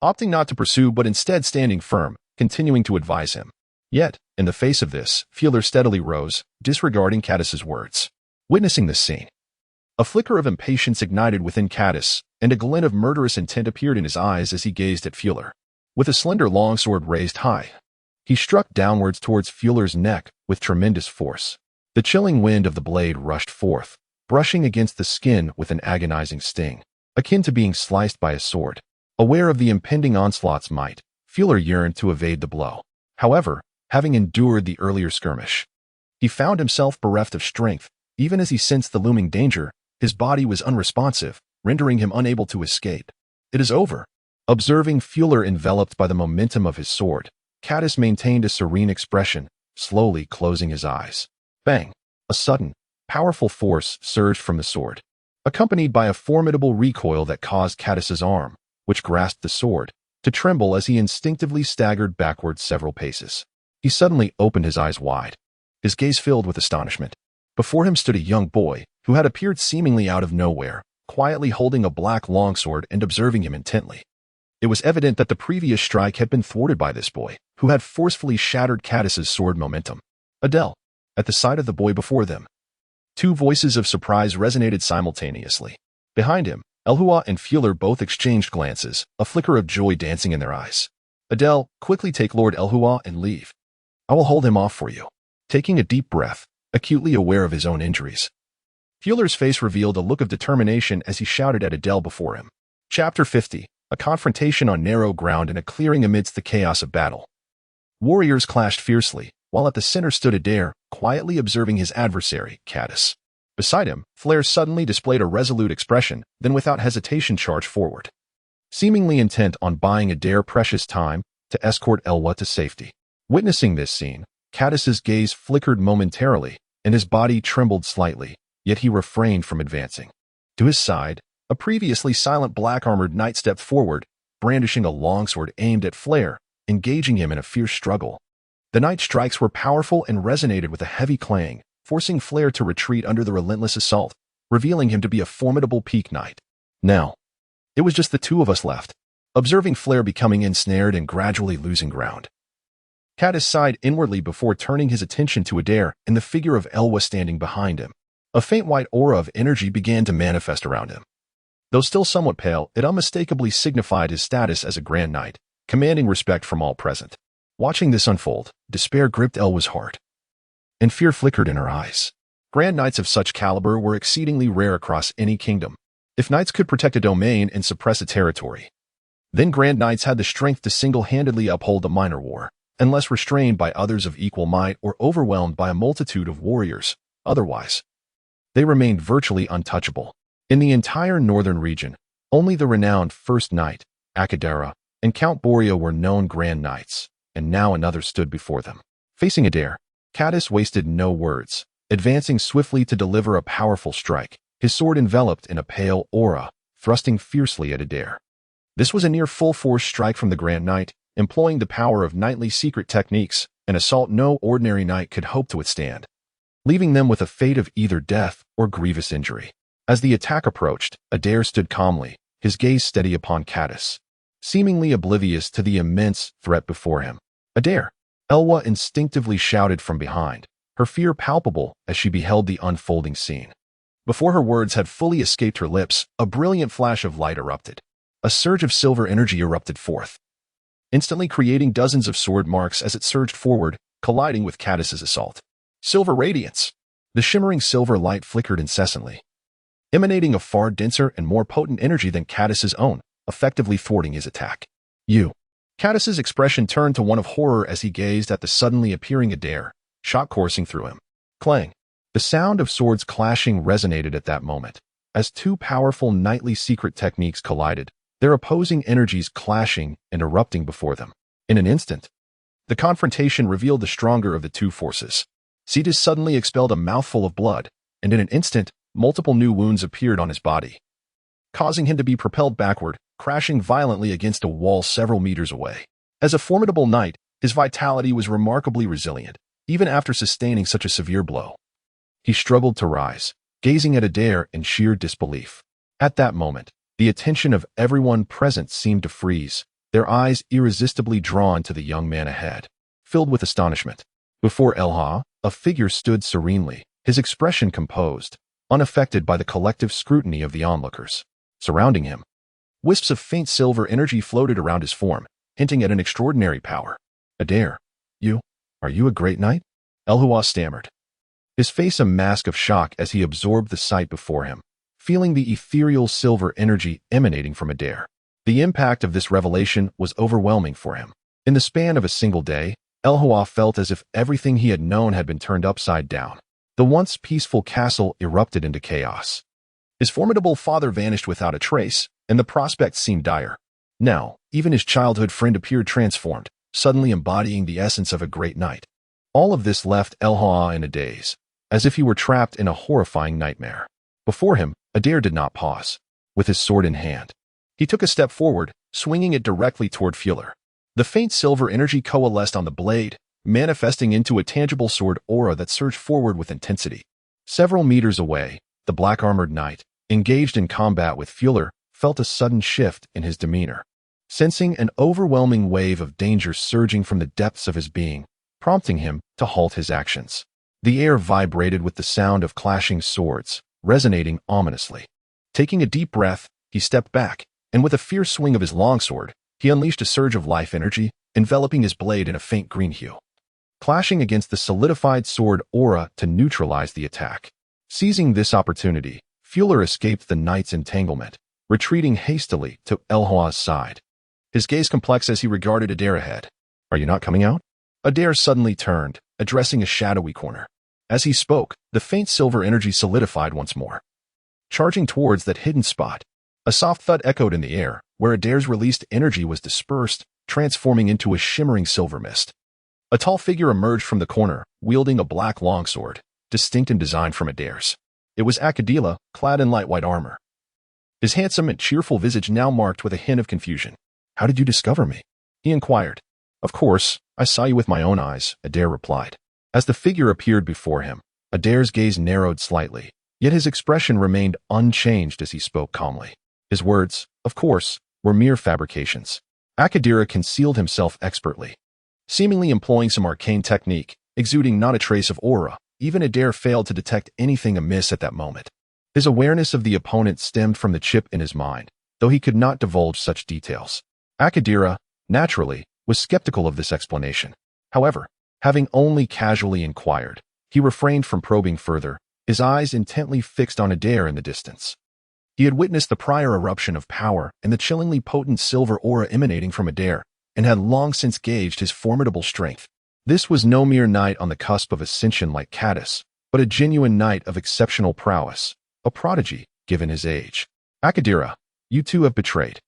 opting not to pursue but instead standing firm, continuing to advise him. Yet, in the face of this, Flailer steadily rose, disregarding Caddis's words. Witnessing this scene, a flicker of impatience ignited within Caddis, and a glint of murderous intent appeared in his eyes as he gazed at Flailer. With a slender longsword raised high, he struck downwards towards Flailer's neck with tremendous force. The chilling wind of the blade rushed forth, brushing against the skin with an agonizing sting, akin to being sliced by a sword. Aware of the impending onslaught's might, Flailer yearned to evade the blow. However, having endured the earlier skirmish, he found himself bereft of strength. Even as he sensed the looming danger, his body was unresponsive, rendering him unable to escape. It is over. Observing Flailer enveloped by the momentum of his sword, Caddis maintained a serene expression, slowly closing his eyes. Bang! A sudden, Powerful force surged from the sword, accompanied by a formidable recoil that caused Cadis's arm, which grasped the sword, to tremble as he instinctively staggered backward several paces. He suddenly opened his eyes wide, his gaze filled with astonishment. Before him stood a young boy who had appeared seemingly out of nowhere, quietly holding a black longsword and observing him intently. It was evident that the previous strike had been thwarted by this boy, who had forcefully shattered Cadis's sword momentum. Adele, at the sight of the boy before them. Two voices of surprise resonated simultaneously. Behind him, Elhua and Fuller both exchanged glances, a flicker of joy dancing in their eyes. Adele, quickly take Lord Elhua and leave. I will hold him off for you. Taking a deep breath, acutely aware of his own injuries. Fuller's face revealed a look of determination as he shouted at Adele before him. Chapter 50. A confrontation on narrow ground in a clearing amidst the chaos of battle. Warriors clashed fiercely, while at the center stood Adir, quietly observing his adversary, Cadis. Beside him, Flare suddenly displayed a resolute expression, then without hesitation charged forward, seemingly intent on buying Adir precious time to escort Elwa to safety. Witnessing this scene, Cadis's gaze flickered momentarily, and his body trembled slightly, yet he refrained from advancing. To his side, a previously silent black-armored knight stepped forward, brandishing a longsword aimed at Flare, engaging him in a fierce struggle. The knight's strikes were powerful and resonated with a heavy clang, forcing Flare to retreat under the relentless assault, revealing him to be a formidable peak knight. Now, it was just the two of us left, observing Flare becoming ensnared and gradually losing ground. Cadis sighed inwardly before turning his attention to Adir and the figure of Elwa standing behind him. A faint white aura of energy began to manifest around him. Though still somewhat pale, it unmistakably signified his status as a Grand Knight, commanding respect from all present. Watching this unfold, despair gripped Elwa's heart, and fear flickered in her eyes. Grand Knights of such caliber were exceedingly rare across any kingdom. If knights could protect a domain and suppress a territory, then Grand Knights had the strength to single-handedly uphold a minor war, unless restrained by others of equal might or overwhelmed by a multitude of warriors. Otherwise, they remained virtually untouchable. In the entire northern region, only the renowned First Knight, Akadara, and Count Borea were known Grand Knights, and now another stood before them. Facing Adir, Cadis wasted no words, advancing swiftly to deliver a powerful strike, his sword enveloped in a pale aura, thrusting fiercely at Adir. This was a near full-force strike from the Grand Knight, employing the power of knightly secret techniques, an assault no ordinary knight could hope to withstand, leaving them with a fate of either death or grievous injury. As the attack approached, Adir stood calmly, his gaze steady upon Cadis, seemingly oblivious to the immense threat before him. Adir! Elwa instinctively shouted from behind, her fear palpable as she beheld the unfolding scene. Before her words had fully escaped her lips, a brilliant flash of light erupted. A surge of silver energy erupted forth, instantly creating dozens of sword marks as it surged forward, colliding with Cadis's assault. Silver radiance! The shimmering silver light flickered incessantly, emanating a far denser and more potent energy than Cadis's own, effectively thwarting his attack. Cadis's expression turned to one of horror as he gazed at the suddenly appearing Adir, shock coursing through him. Clang! The sound of swords clashing resonated at that moment, as two powerful knightly secret techniques collided, their opposing energies clashing and erupting before them. In an instant, the confrontation revealed the stronger of the two forces. Cetus suddenly expelled a mouthful of blood, and in an instant, multiple new wounds appeared on his body, causing him to be propelled backward, crashing violently against a wall several meters away. As a formidable knight, his vitality was remarkably resilient, even after sustaining such a severe blow. He struggled to rise, gazing at Adir in sheer disbelief. At that moment, the attention of everyone present seemed to freeze, their eyes irresistibly drawn to the young man ahead. Filled with astonishment, before Elha, a figure stood serenely, his expression composed, unaffected by the collective scrutiny of the onlookers. Surrounding him, wisps of faint silver energy floated around his form, hinting at an extraordinary power. Adir, are you a great knight? Elhua stammered, his face a mask of shock as he absorbed the sight before him, feeling the ethereal silver energy emanating from Adir. The impact of this revelation was overwhelming for him. In the span of a single day, Elhua felt as if everything he had known had been turned upside down. The once peaceful castle erupted into chaos. His formidable father vanished without a trace, and the prospects seemed dire. Now, even his childhood friend appeared transformed, suddenly embodying the essence of a great knight. All of this left Elhua in a daze, as if he were trapped in a horrifying nightmare. Before him, Adir did not pause. With his sword in hand, he took a step forward, swinging it directly toward Fuller. The faint silver energy coalesced on the blade, manifesting into a tangible sword aura that surged forward with intensity. Several meters away, the black-armored knight, engaged in combat with Fuller, felt a sudden shift in his demeanor. Sensing an overwhelming wave of danger surging from the depths of his being, prompting him to halt his actions. The air vibrated with the sound of clashing swords, resonating ominously. Taking a deep breath, he stepped back, and with a fierce swing of his longsword, he unleashed a surge of life energy, enveloping his blade in a faint green hue, clashing against the solidified sword aura to neutralize the attack. Seizing this opportunity, Fuller escaped the knight's entanglement, retreating hastily to Elhoa's side. His gaze complex as he regarded Adir ahead. "Are you not coming out?" Adir suddenly turned, addressing a shadowy corner. As he spoke, the faint silver energy solidified once more, charging towards that hidden spot. A soft thud echoed in the air, where Adir's released energy was dispersed, transforming into a shimmering silver mist. A tall figure emerged from the corner, wielding a black longsword, distinct in design from Adir's. It was Akadila, clad in light white armor. His handsome and cheerful visage now marked with a hint of confusion. "How did you discover me?" he inquired. "Of course, I saw you with my own eyes," Adir replied. As the figure appeared before him, Adir's gaze narrowed slightly, yet his expression remained unchanged as he spoke calmly. His words, of course, were mere fabrications. Akadira concealed himself expertly, seemingly employing some arcane technique, exuding not a trace of aura. Even Adir failed to detect anything amiss at that moment. His awareness of the opponent stemmed from the chip in his mind, though he could not divulge such details. Akadira, naturally, was skeptical of this explanation. However, having only casually inquired, he refrained from probing further, his eyes intently fixed on Adir in the distance. He had witnessed the prior eruption of power and the chillingly potent silver aura emanating from Adir, and had long since gauged his formidable strength. This was no mere knight on the cusp of ascension like Cadus, but a genuine knight of exceptional prowess, a prodigy, given his age. "Akadira, you two have betrayed."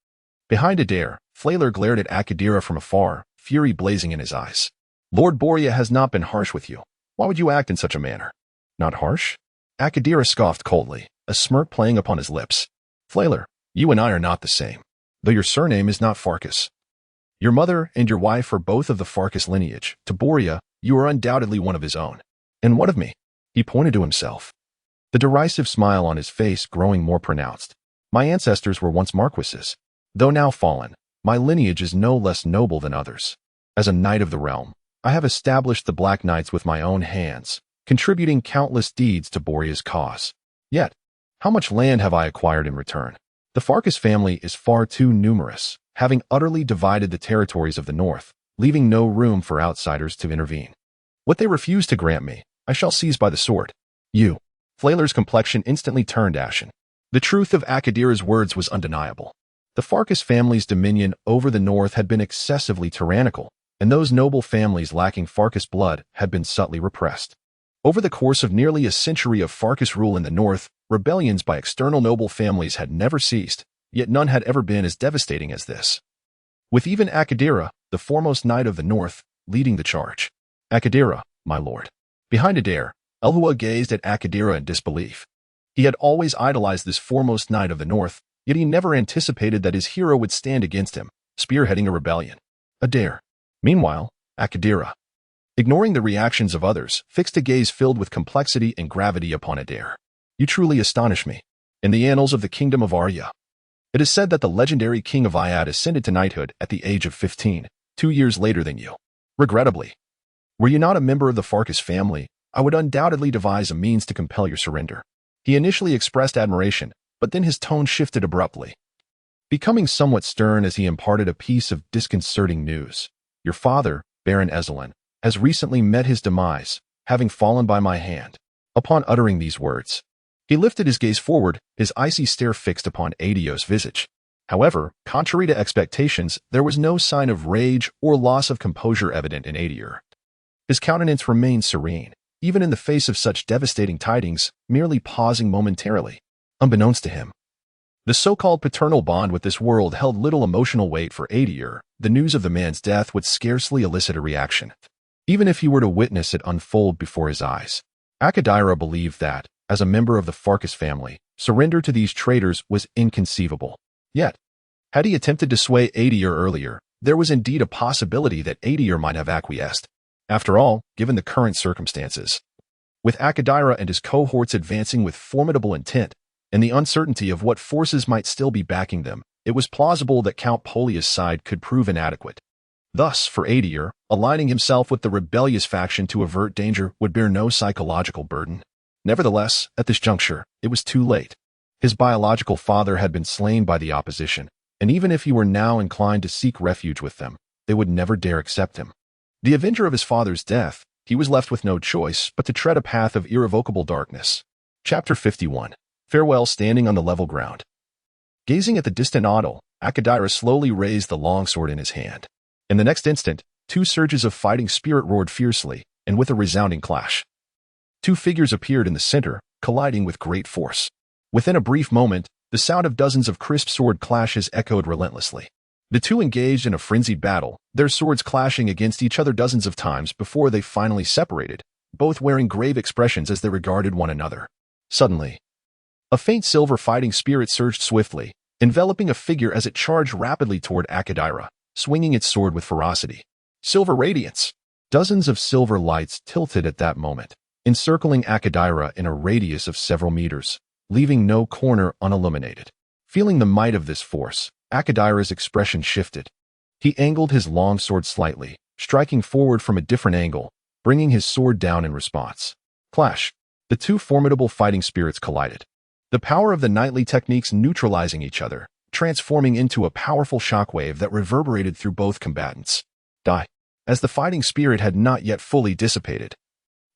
Behind Adir, Flaler glared at Akadira from afar, fury blazing in his eyes. "Lord Borea has not been harsh with you. Why would you act in such a manner?" "Not harsh?" Akadira scoffed coldly, a smirk playing upon his lips. "Flaler, you and I are not the same, though your surname is not Farkas. Your mother and your wife are both of the Farkas lineage. To Borea, you are undoubtedly one of his own. And what of me?" He pointed to himself, the derisive smile on his face growing more pronounced. "My ancestors were once marquises. Though now fallen, my lineage is no less noble than others. As a knight of the realm, I have established the Black Knights with my own hands, contributing countless deeds to Borea's cause. Yet, how much land have I acquired in return? The Farkas family is far too numerous, having utterly divided the territories of the north, leaving no room for outsiders to intervene. What they refuse to grant me, I shall seize by the sword." "You." Flaler's complexion instantly turned ashen. The truth of Akadira's words was undeniable. The Farkas family's dominion over the north had been excessively tyrannical, and those noble families lacking Farkas blood had been subtly repressed. Over the course of nearly a century of Farkas rule in the north, rebellions by external noble families had never ceased, yet none had ever been as devastating as this. With even Akadira, the foremost knight of the north, leading the charge. "Akadira, my lord." Behind Adir, Elhua gazed at Akadira in disbelief. He had always idolized this foremost knight of the north, yet he never anticipated that his hero would stand against him, spearheading a rebellion. Adir. Meanwhile, Akadira, ignoring the reactions of others, fixed a gaze filled with complexity and gravity upon Adir. "You truly astonish me. In the annals of the kingdom of Arya, it is said that the legendary king of Ayad ascended to knighthood at the age of 15, 2 years later than you. Regrettably, were you not a member of the Farkas family, I would undoubtedly devise a means to compel your surrender." He initially expressed admiration, but then his tone shifted abruptly, becoming somewhat stern as he imparted a piece of disconcerting news. "Your father, Baron Ezelin, has recently met his demise, having fallen by my hand." Upon uttering these words, he lifted his gaze forward, his icy stare fixed upon Adio's visage. However, contrary to expectations, there was no sign of rage or loss of composure evident in Adir. His countenance remained serene, even in the face of such devastating tidings, merely pausing momentarily. Unbeknownst to him, the so-called paternal bond with this world held little emotional weight for Adir. The news of the man's death would scarcely elicit a reaction, even if he were to witness it unfold before his eyes. Akadira believed that, as a member of the Farkas family, surrender to these traitors was inconceivable. Yet, had he attempted to sway Adir earlier, there was indeed a possibility that Adir might have acquiesced. After all, given the current circumstances, with Akadira and his cohorts advancing with formidable intent, and the uncertainty of what forces might still be backing them, it was plausible that Count Polia's side could prove inadequate. Thus, for Adir, aligning himself with the rebellious faction to avert danger would bear no psychological burden. Nevertheless, at this juncture, it was too late. His biological father had been slain by the opposition, and even if he were now inclined to seek refuge with them, they would never dare accept him. The avenger of his father's death, he was left with no choice but to tread a path of irrevocable darkness. Chapter 51. Farewell. Standing on the level ground. Gazing at the distant Adir, Akadira slowly raised the longsword in his hand. In the next instant, two surges of fighting spirit roared fiercely, and with a resounding clash, two figures appeared in the center, colliding with great force. Within a brief moment, the sound of dozens of crisp sword clashes echoed relentlessly. The two engaged in a frenzied battle, their swords clashing against each other dozens of times before they finally separated, both wearing grave expressions as they regarded one another. Suddenly, a faint silver fighting spirit surged swiftly, enveloping a figure as it charged rapidly toward Akadira, swinging its sword with ferocity. Silver radiance! Dozens of silver lights tilted at that moment, encircling Akadira in a radius of several meters, leaving no corner unilluminated. Feeling the might of this force, Akadira's expression shifted. He angled his longsword slightly, striking forward from a different angle, bringing his sword down in response. Clash! The two formidable fighting spirits collided. The power of the knightly techniques neutralizing each other, transforming into a powerful shockwave that reverberated through both combatants. Die! As the fighting spirit had not yet fully dissipated,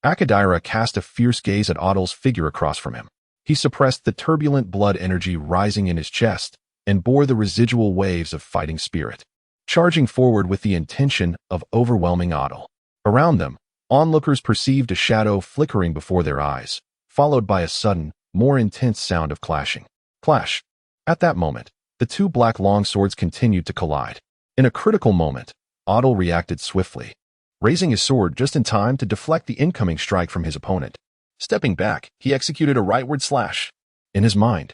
Akadira cast a fierce gaze at Adir's figure across from him. He suppressed the turbulent blood energy rising in his chest and bore the residual waves of fighting spirit, charging forward with the intention of overwhelming Adir. Around them, onlookers perceived a shadow flickering before their eyes, followed by a sudden, more intense sound of clashing. Clash! At that moment, the two black longswords continued to collide. In a critical moment, Adir reacted swiftly, raising his sword just in time to deflect the incoming strike from his opponent. Stepping back, he executed a rightward slash. In his mind,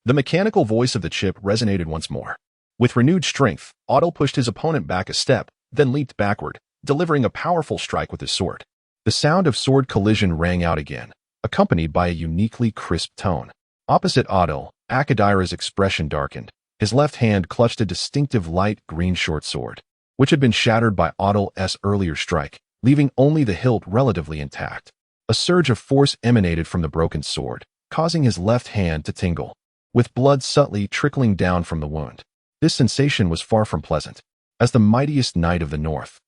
the mechanical voice of the chip resonated once more. With renewed strength, Adir pushed his opponent back a step, then leaped backward, delivering a powerful strike with his sword. The sound of sword collision rang out again, accompanied by a uniquely crisp tone. Opposite Adir, Akadira's expression darkened. His left hand clutched a distinctive light green short sword, which had been shattered by Adir's earlier strike, leaving only the hilt relatively intact. A surge of force emanated from the broken sword, causing his left hand to tingle, with blood subtly trickling down from the wound. This sensation was far from pleasant. As the mightiest knight of the North,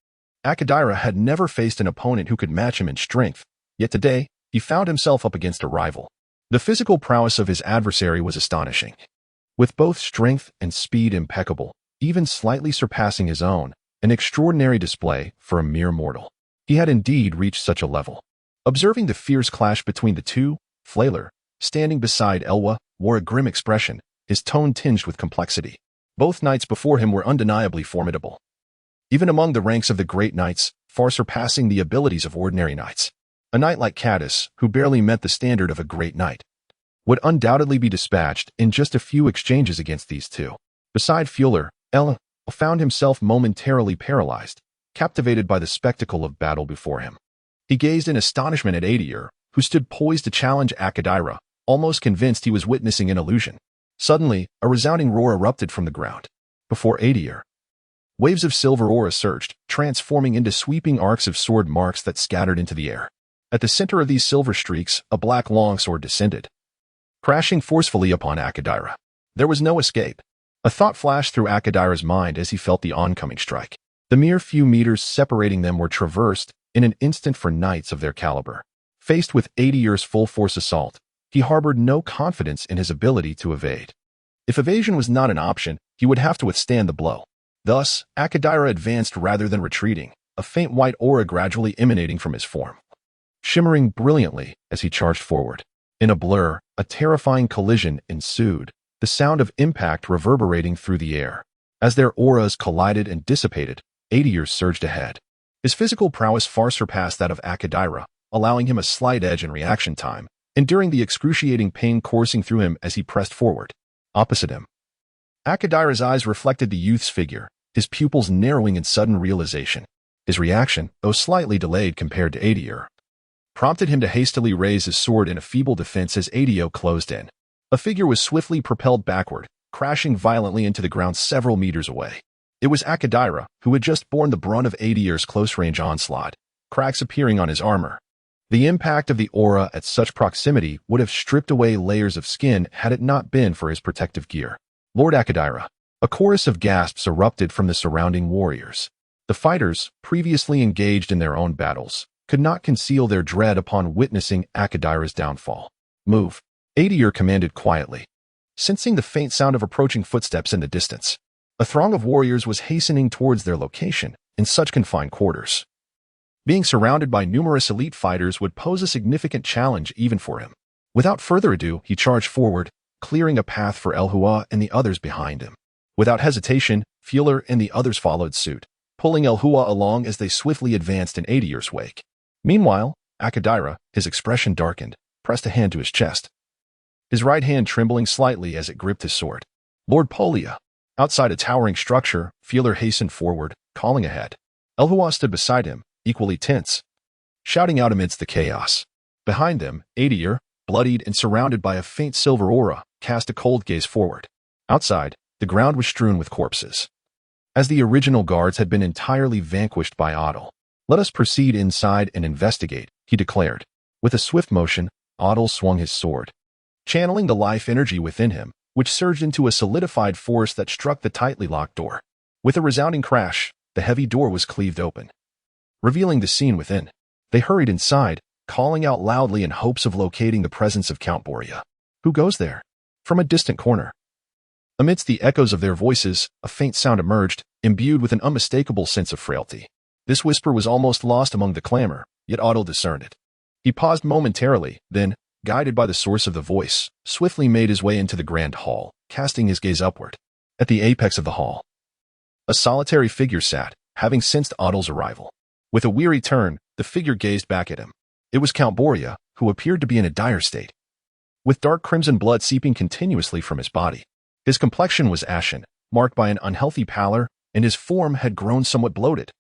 Akadira had never faced an opponent who could match him in strength, yet today, he found himself up against a rival. The physical prowess of his adversary was astonishing. With both strength and speed impeccable, even slightly surpassing his own, an extraordinary display for a mere mortal. He had indeed reached such a level. Observing the fierce clash between the two, Flaler, standing beside Elwa, wore a grim expression, his tone tinged with complexity. Both knights before him were undeniably formidable. Even among the ranks of the great knights, far surpassing the abilities of ordinary knights. A knight like Caddis, who barely met the standard of a great knight, would undoubtedly be dispatched in just a few exchanges against these two. Beside Fuller, Ella found himself momentarily paralyzed, captivated by the spectacle of battle before him. He gazed in astonishment at Adir, who stood poised to challenge Akadira, almost convinced he was witnessing an illusion. Suddenly, a resounding roar erupted from the ground. Before Adir, waves of silver aura surged, transforming into sweeping arcs of sword marks that scattered into the air. At the center of these silver streaks, a black longsword descended, crashing forcefully upon Akadira. There was no escape. A thought flashed through Akadira's mind as he felt the oncoming strike. The mere few meters separating them were traversed in an instant for knights of their caliber. Faced with Adir's full-force assault, he harbored no confidence in his ability to evade. If evasion was not an option, he would have to withstand the blow. Thus, Akadira advanced rather than retreating, a faint white aura gradually emanating from his form, shimmering brilliantly as he charged forward. In a blur, a terrifying collision ensued, the sound of impact reverberating through the air. As their auras collided and dissipated, Adir surged ahead. His physical prowess far surpassed that of Akadira, allowing him a slight edge in reaction time, enduring the excruciating pain coursing through him as he pressed forward. Opposite him, Akadira's eyes reflected the youth's figure, his pupils narrowing in sudden realization. His reaction, though slightly delayed compared to Adir, prompted him to hastily raise his sword in a feeble defense as Adio closed in. A figure was swiftly propelled backward, crashing violently into the ground several meters away. It was Akadira, who had just borne the brunt of Adir's close-range onslaught, cracks appearing on his armor. The impact of the aura at such proximity would have stripped away layers of skin had it not been for his protective gear. Lord Akadira. A chorus of gasps erupted from the surrounding warriors. The fighters, previously engaged in their own battles, could not conceal their dread upon witnessing Akadira's downfall. Move, Adir commanded quietly, sensing the faint sound of approaching footsteps in the distance. A throng of warriors was hastening towards their location in such confined quarters. Being surrounded by numerous elite fighters would pose a significant challenge even for him. Without further ado, he charged forward, clearing a path for Elhua and the others behind him. Without hesitation, Fueler and the others followed suit, pulling Elhua along as they swiftly advanced in Adir's wake. Meanwhile, Akadira, his expression darkened, pressed a hand to his chest, his right hand trembling slightly as it gripped his sword. Lord Polia. Outside a towering structure, Fueler hastened forward, calling ahead. Elhua stood beside him, equally tense, shouting out amidst the chaos. Behind them, Adir, bloodied and surrounded by a faint silver aura, cast a cold gaze forward. Outside, the ground was strewn with corpses, as the original guards had been entirely vanquished by Adil. Let us proceed inside and investigate, he declared. With a swift motion, Adil swung his sword, channeling the life energy within him, which surged into a solidified force that struck the tightly locked door. With a resounding crash, the heavy door was cleaved open, revealing the scene within. They hurried inside, calling out loudly in hopes of locating the presence of Count Boria. Who goes there? From a distant corner. Amidst the echoes of their voices, a faint sound emerged, imbued with an unmistakable sense of frailty. This whisper was almost lost among the clamor, yet Adil discerned it. He paused momentarily, then, guided by the source of the voice, swiftly made his way into the grand hall, casting his gaze upward. At the apex of the hall, a solitary figure sat, having sensed Adil's arrival. With a weary turn, the figure gazed back at him. It was Count Boria, who appeared to be in a dire state, with dark crimson blood seeping continuously from his body. His complexion was ashen, marked by an unhealthy pallor, and his form had grown somewhat bloated,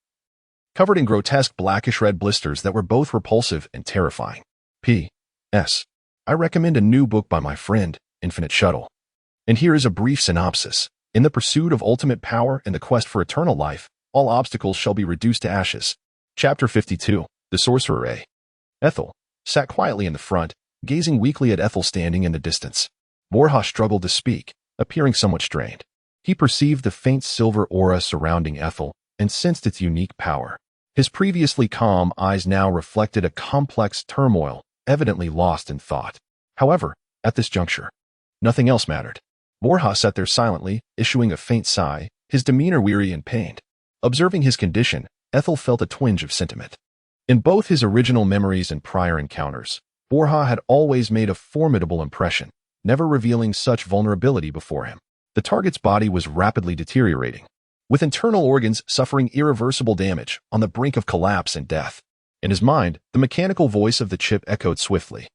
covered in grotesque blackish-red blisters that were both repulsive and terrifying. P.S. I recommend a new book by my friend, Infinite Shuttle. And here is a brief synopsis. In the pursuit of ultimate power and the quest for eternal life, all obstacles shall be reduced to ashes. Chapter 52. The Sorcerer A. Ethel sat quietly in the front, gazing weakly at Ethel standing in the distance. Borja struggled to speak, appearing somewhat strained. He perceived the faint silver aura surrounding Ethel and sensed its unique power. His previously calm eyes now reflected a complex turmoil, evidently lost in thought. However, at this juncture, nothing else mattered. Borja sat there silently, issuing a faint sigh, his demeanor weary and pained. Observing his condition, Ethel felt a twinge of sentiment. In both his original memories and prior encounters, Borja had always made a formidable impression, never revealing such vulnerability before him. The target's body was rapidly deteriorating, with internal organs suffering irreversible damage, on the brink of collapse and death. In his mind, the mechanical voice of the chip echoed swiftly,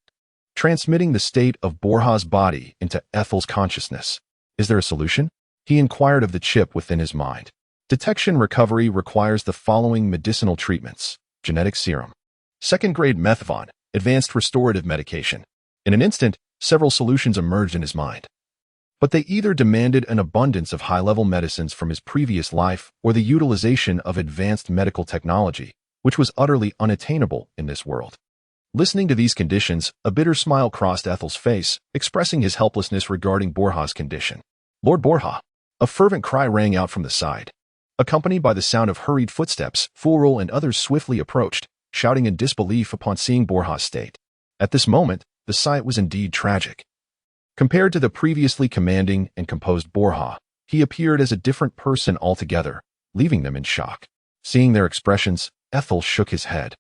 transmitting the state of Borja's body into Ethel's consciousness. Is there a solution? He inquired of the chip within his mind. Detection recovery requires the following medicinal treatments: genetic serum, second-grade methadone, advanced restorative medication. In an instant, several solutions emerged in his mind. But they either demanded an abundance of high-level medicines from his previous life or the utilization of advanced medical technology, which was utterly unattainable in this world. Listening to these conditions, a bitter smile crossed Ethel's face, expressing his helplessness regarding Borja's condition. Lord Borja! A fervent cry rang out from the side. Accompanied by the sound of hurried footsteps, Fulrul and others swiftly approached, shouting in disbelief upon seeing Borja's state. At this moment, the sight was indeed tragic. Compared to the previously commanding and composed Borja, he appeared as a different person altogether, leaving them in shock. Seeing their expressions, Ethel shook his head.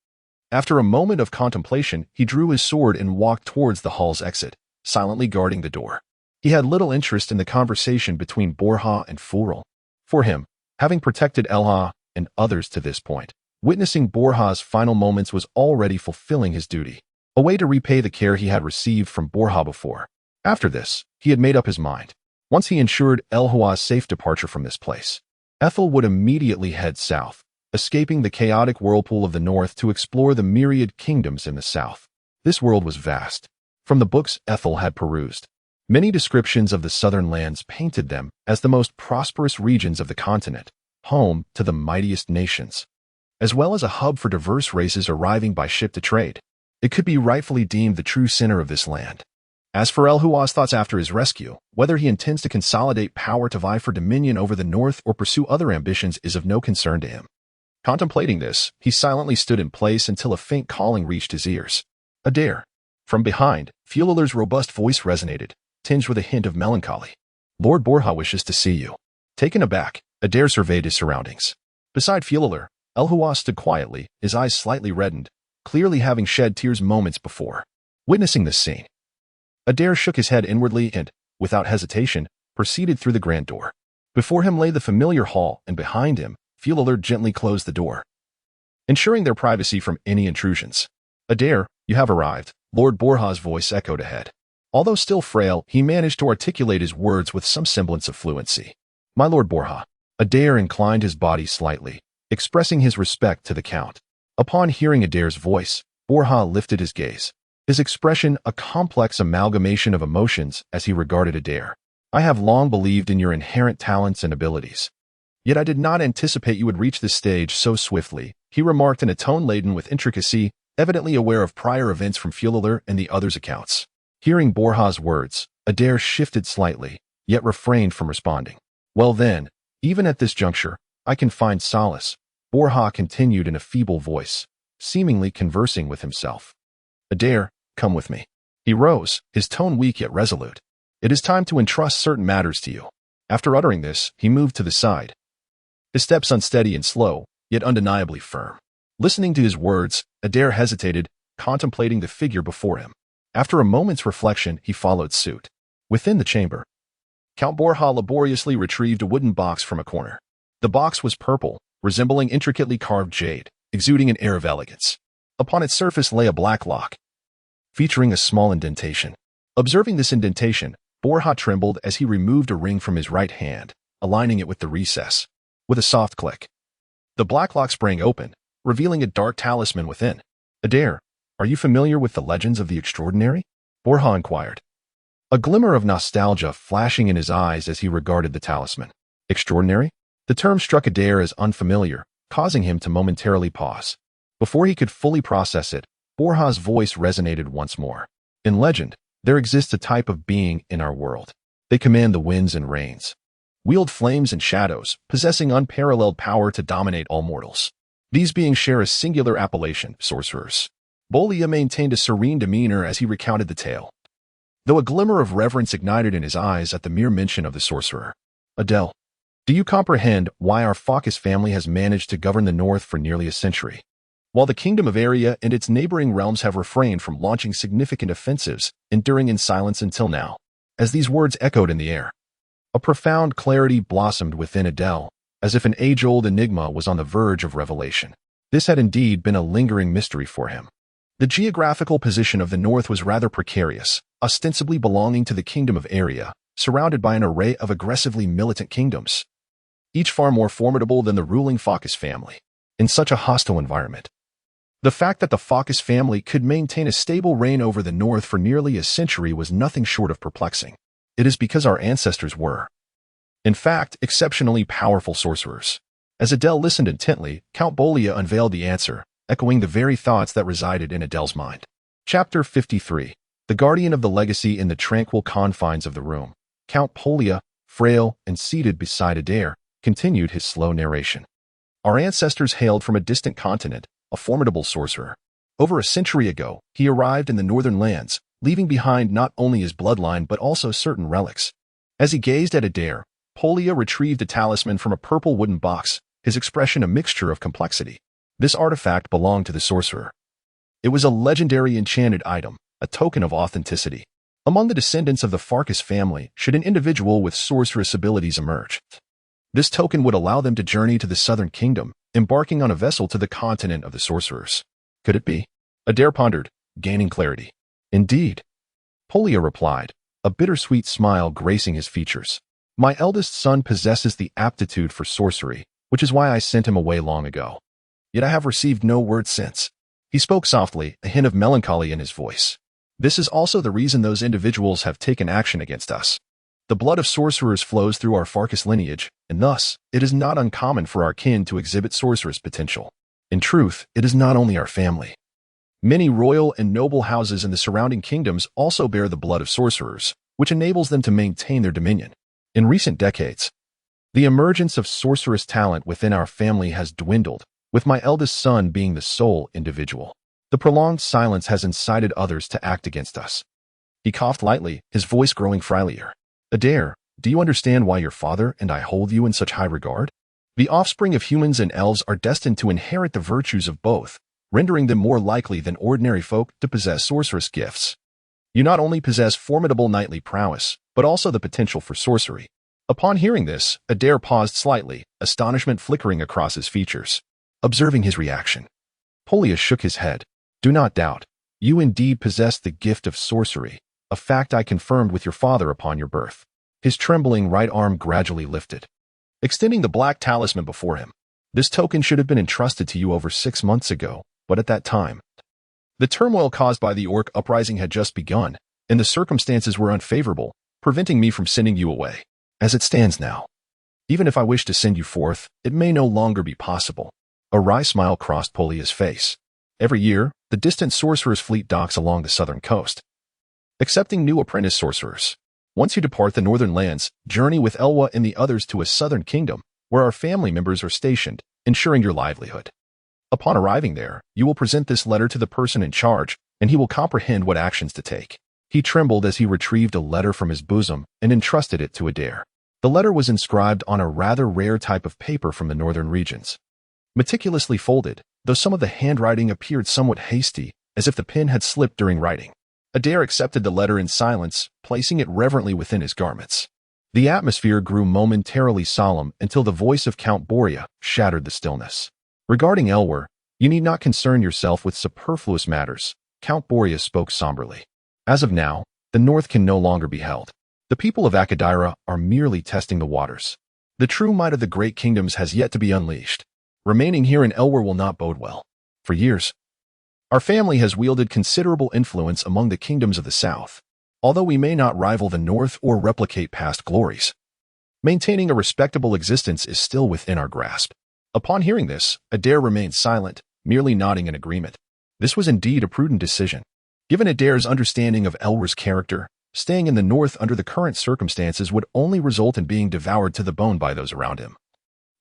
After a moment of contemplation, he drew his sword and walked towards the hall's exit, silently guarding the door. He had little interest in the conversation between Borja and Fulrul. For him, having protected Elha and others to this point, Witnessing Borja's final moments was already fulfilling his duty, a way to repay the care he had received from Borja before. After this, he had made up his mind. Once he ensured Elhua's safe departure from this place, Ethel would immediately head south, escaping the chaotic whirlpool of the north to explore the myriad kingdoms in the south. This world was vast. From the books Ethel had perused, many descriptions of the southern lands painted them as the most prosperous regions of the continent, home to the mightiest nations, as well as a hub for diverse races arriving by ship to trade. It could be rightfully deemed the true center of this land. As for Elhua's thoughts after his rescue, whether he intends to consolidate power to vie for dominion over the north or pursue other ambitions is of no concern to him. Contemplating this, he silently stood in place until a faint calling reached his ears. Adir. From behind, Fulaler's robust voice resonated, tinged with a hint of melancholy. Lord Borja wishes to see you. Taken aback, Adir surveyed his surroundings. Beside Fulaler, Elhua stood quietly, his eyes slightly reddened, clearly having shed tears moments before. Witnessing this scene, Adir shook his head inwardly and, without hesitation, proceeded through the grand door. Before him lay the familiar hall, and behind him, Fulaler gently closed the door, ensuring their privacy from any intrusions. Adir, you have arrived, Lord Borja's voice echoed ahead. Although still frail, he managed to articulate his words with some semblance of fluency. My Lord Borja. Adir inclined his body slightly, expressing his respect to the Count. Upon hearing Adir's voice, Borja lifted his gaze, his expression a complex amalgamation of emotions as he regarded Adir. I have long believed in your inherent talents and abilities. Yet I did not anticipate you would reach this stage so swiftly, he remarked in a tone laden with intricacy, evidently aware of prior events from Fulaler and the others' accounts. Hearing Borja's words, Adir shifted slightly, yet refrained from responding. Well then, even at this juncture, I can find solace, Borja continued in a feeble voice, seemingly conversing with himself. Adir, come with me. He rose, his tone weak yet resolute. It is time to entrust certain matters to you. After uttering this, he moved to the side, his steps unsteady and slow, yet undeniably firm. Listening to his words, Adir hesitated, contemplating the figure before him. After a moment's reflection, he followed suit. Within the chamber, Count Borja laboriously retrieved a wooden box from a corner. The box was purple, resembling intricately carved jade, exuding an air of elegance. Upon its surface lay a black lock, featuring a small indentation. Observing this indentation, Borja trembled as he removed a ring from his right hand, aligning it with the recess. With a soft click, the black lock sprang open, revealing a dark talisman within. Adir, are you familiar with the legends of the extraordinary? Borja inquired, a glimmer of nostalgia flashing in his eyes as he regarded the talisman. Extraordinary? The term struck Adir as unfamiliar, causing him to momentarily pause. Before he could fully process it, Borja's voice resonated once more. In legend, there exists a type of being in our world. They command the winds and rains, wield flames and shadows, possessing unparalleled power to dominate all mortals. These beings share a singular appellation, sorcerers. Bolia maintained a serene demeanor as he recounted the tale, though a glimmer of reverence ignited in his eyes at the mere mention of the sorcerer. Adele, do you comprehend why our Focus family has managed to govern the north for nearly a century? While the Kingdom of Aria and its neighboring realms have refrained from launching significant offensives, enduring in silence until now. As these words echoed in the air, a profound clarity blossomed within Adele, as if an age-old enigma was on the verge of revelation. This had indeed been a lingering mystery for him. The geographical position of the north was rather precarious, ostensibly belonging to the Kingdom of Aria, surrounded by an array of aggressively militant kingdoms, each far more formidable than the ruling Focus family. In such a hostile environment, the fact that the Focus family could maintain a stable reign over the north for nearly a century was nothing short of perplexing. It is because our ancestors were, in fact, exceptionally powerful sorcerers. As Adele listened intently, Count Bolia unveiled the answer, echoing the very thoughts that resided in Adele's mind. Chapter 53. The Guardian of the Legacy. In the tranquil confines of the room, Count Bolia, frail and seated beside Adir, continued his slow narration. Our ancestors hailed from a distant continent, a formidable sorcerer. Over a century ago, he arrived in the northern lands, leaving behind not only his bloodline but also certain relics. As he gazed at Adir, Bolia retrieved a talisman from a purple wooden box, his expression a mixture of complexity. This artifact belonged to the sorcerer. It was a legendary enchanted item, a token of authenticity. Among the descendants of the Farkas family, should an individual with sorceress abilities emerge, this token would allow them to journey to the southern kingdom, embarking on a vessel to the continent of the sorcerers. Could it be? Adir pondered, gaining clarity. Indeed. Polia replied, a bittersweet smile gracing his features. My eldest son possesses the aptitude for sorcery, which is why I sent him away long ago. Yet I have received no word since. He spoke softly, a hint of melancholy in his voice. This is also the reason those individuals have taken action against us. The blood of sorcerers flows through our Farkas lineage, and thus, it is not uncommon for our kin to exhibit sorcerous potential. In truth, it is not only our family. Many royal and noble houses in the surrounding kingdoms also bear the blood of sorcerers, which enables them to maintain their dominion. In recent decades, the emergence of sorcerous talent within our family has dwindled, with my eldest son being the sole individual. The prolonged silence has incited others to act against us. He coughed lightly, his voice growing frilier. Adir, do you understand why your father and I hold you in such high regard? The offspring of humans and elves are destined to inherit the virtues of both, rendering them more likely than ordinary folk to possess sorcerous gifts. You not only possess formidable knightly prowess, but also the potential for sorcery. Upon hearing this, Adir paused slightly, astonishment flickering across his features. Observing his reaction, Polia shook his head. Do not doubt. You indeed possess the gift of sorcery, a fact I confirmed with your father upon your birth. His trembling right arm gradually lifted, extending the black talisman before him. This token should have been entrusted to you over 6 months ago, but at that time, the turmoil caused by the orc uprising had just begun, and the circumstances were unfavorable, preventing me from sending you away. As it stands now, even if I wish to send you forth, it may no longer be possible. A wry smile crossed Polia's face. Every year, the distant sorcerer's fleet docks along the southern coast, accepting new apprentice sorcerers. Once you depart the northern lands, journey with Elwa and the others to a southern kingdom, where our family members are stationed, ensuring your livelihood. Upon arriving there, you will present this letter to the person in charge, and he will comprehend what actions to take. He trembled as he retrieved a letter from his bosom and entrusted it to Adir. The letter was inscribed on a rather rare type of paper from the northern regions. Meticulously folded, though some of the handwriting appeared somewhat hasty, as if the pen had slipped during writing. Adir accepted the letter in silence, placing it reverently within his garments. The atmosphere grew momentarily solemn until the voice of Count Borea shattered the stillness. Regarding Elwer, you need not concern yourself with superfluous matters, Count Borea spoke somberly. As of now, the north can no longer be held. The people of Adir are merely testing the waters. The true might of the great kingdoms has yet to be unleashed. Remaining here in Elwer will not bode well. For years, our family has wielded considerable influence among the kingdoms of the south, although we may not rival the north or replicate past glories. Maintaining a respectable existence is still within our grasp. Upon hearing this, Adir remained silent, merely nodding in agreement. This was indeed a prudent decision. Given Adir's understanding of Elwer's character, staying in the north under the current circumstances would only result in being devoured to the bone by those around him.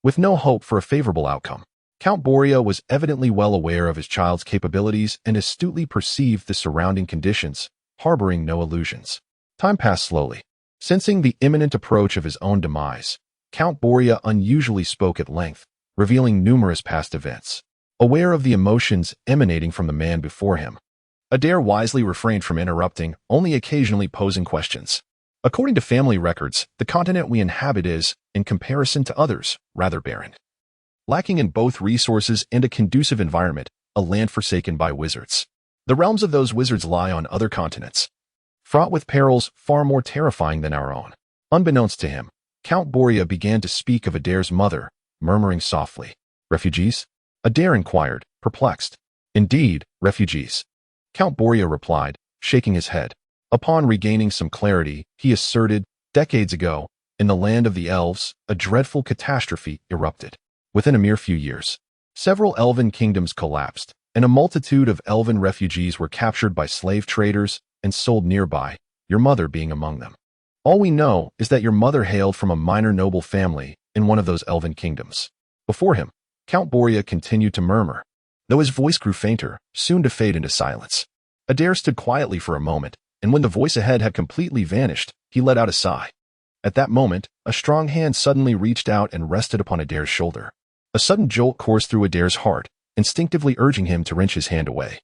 With no hope for a favorable outcome, Count Borea was evidently well aware of his child's capabilities and astutely perceived the surrounding conditions, harboring no illusions. Time passed slowly. Sensing the imminent approach of his own demise, Count Borea unusually spoke at length, revealing numerous past events. Aware of the emotions emanating from the man before him, Adir wisely refrained from interrupting, only occasionally posing questions. According to family records, the continent we inhabit is, in comparison to others, rather barren. Lacking in both resources and a conducive environment, a land forsaken by wizards. The realms of those wizards lie on other continents, fraught with perils far more terrifying than our own. Unbeknownst to him, Count Borea began to speak of Adir's mother, murmuring softly. Refugees? Adir inquired, perplexed. Indeed, refugees. Count Borea replied, shaking his head. Upon regaining some clarity, he asserted, decades ago, in the land of the elves, a dreadful catastrophe erupted. Within a mere few years, several elven kingdoms collapsed, and a multitude of elven refugees were captured by slave traders and sold nearby, your mother being among them. All we know is that your mother hailed from a minor noble family in one of those elven kingdoms. Before him, Count Borea continued to murmur, though his voice grew fainter, soon to fade into silence. Adir stood quietly for a moment, and when the voice ahead had completely vanished, he let out a sigh. At that moment, a strong hand suddenly reached out and rested upon Adir's shoulder. A sudden jolt coursed through Adir's heart, instinctively urging him to wrench his hand away.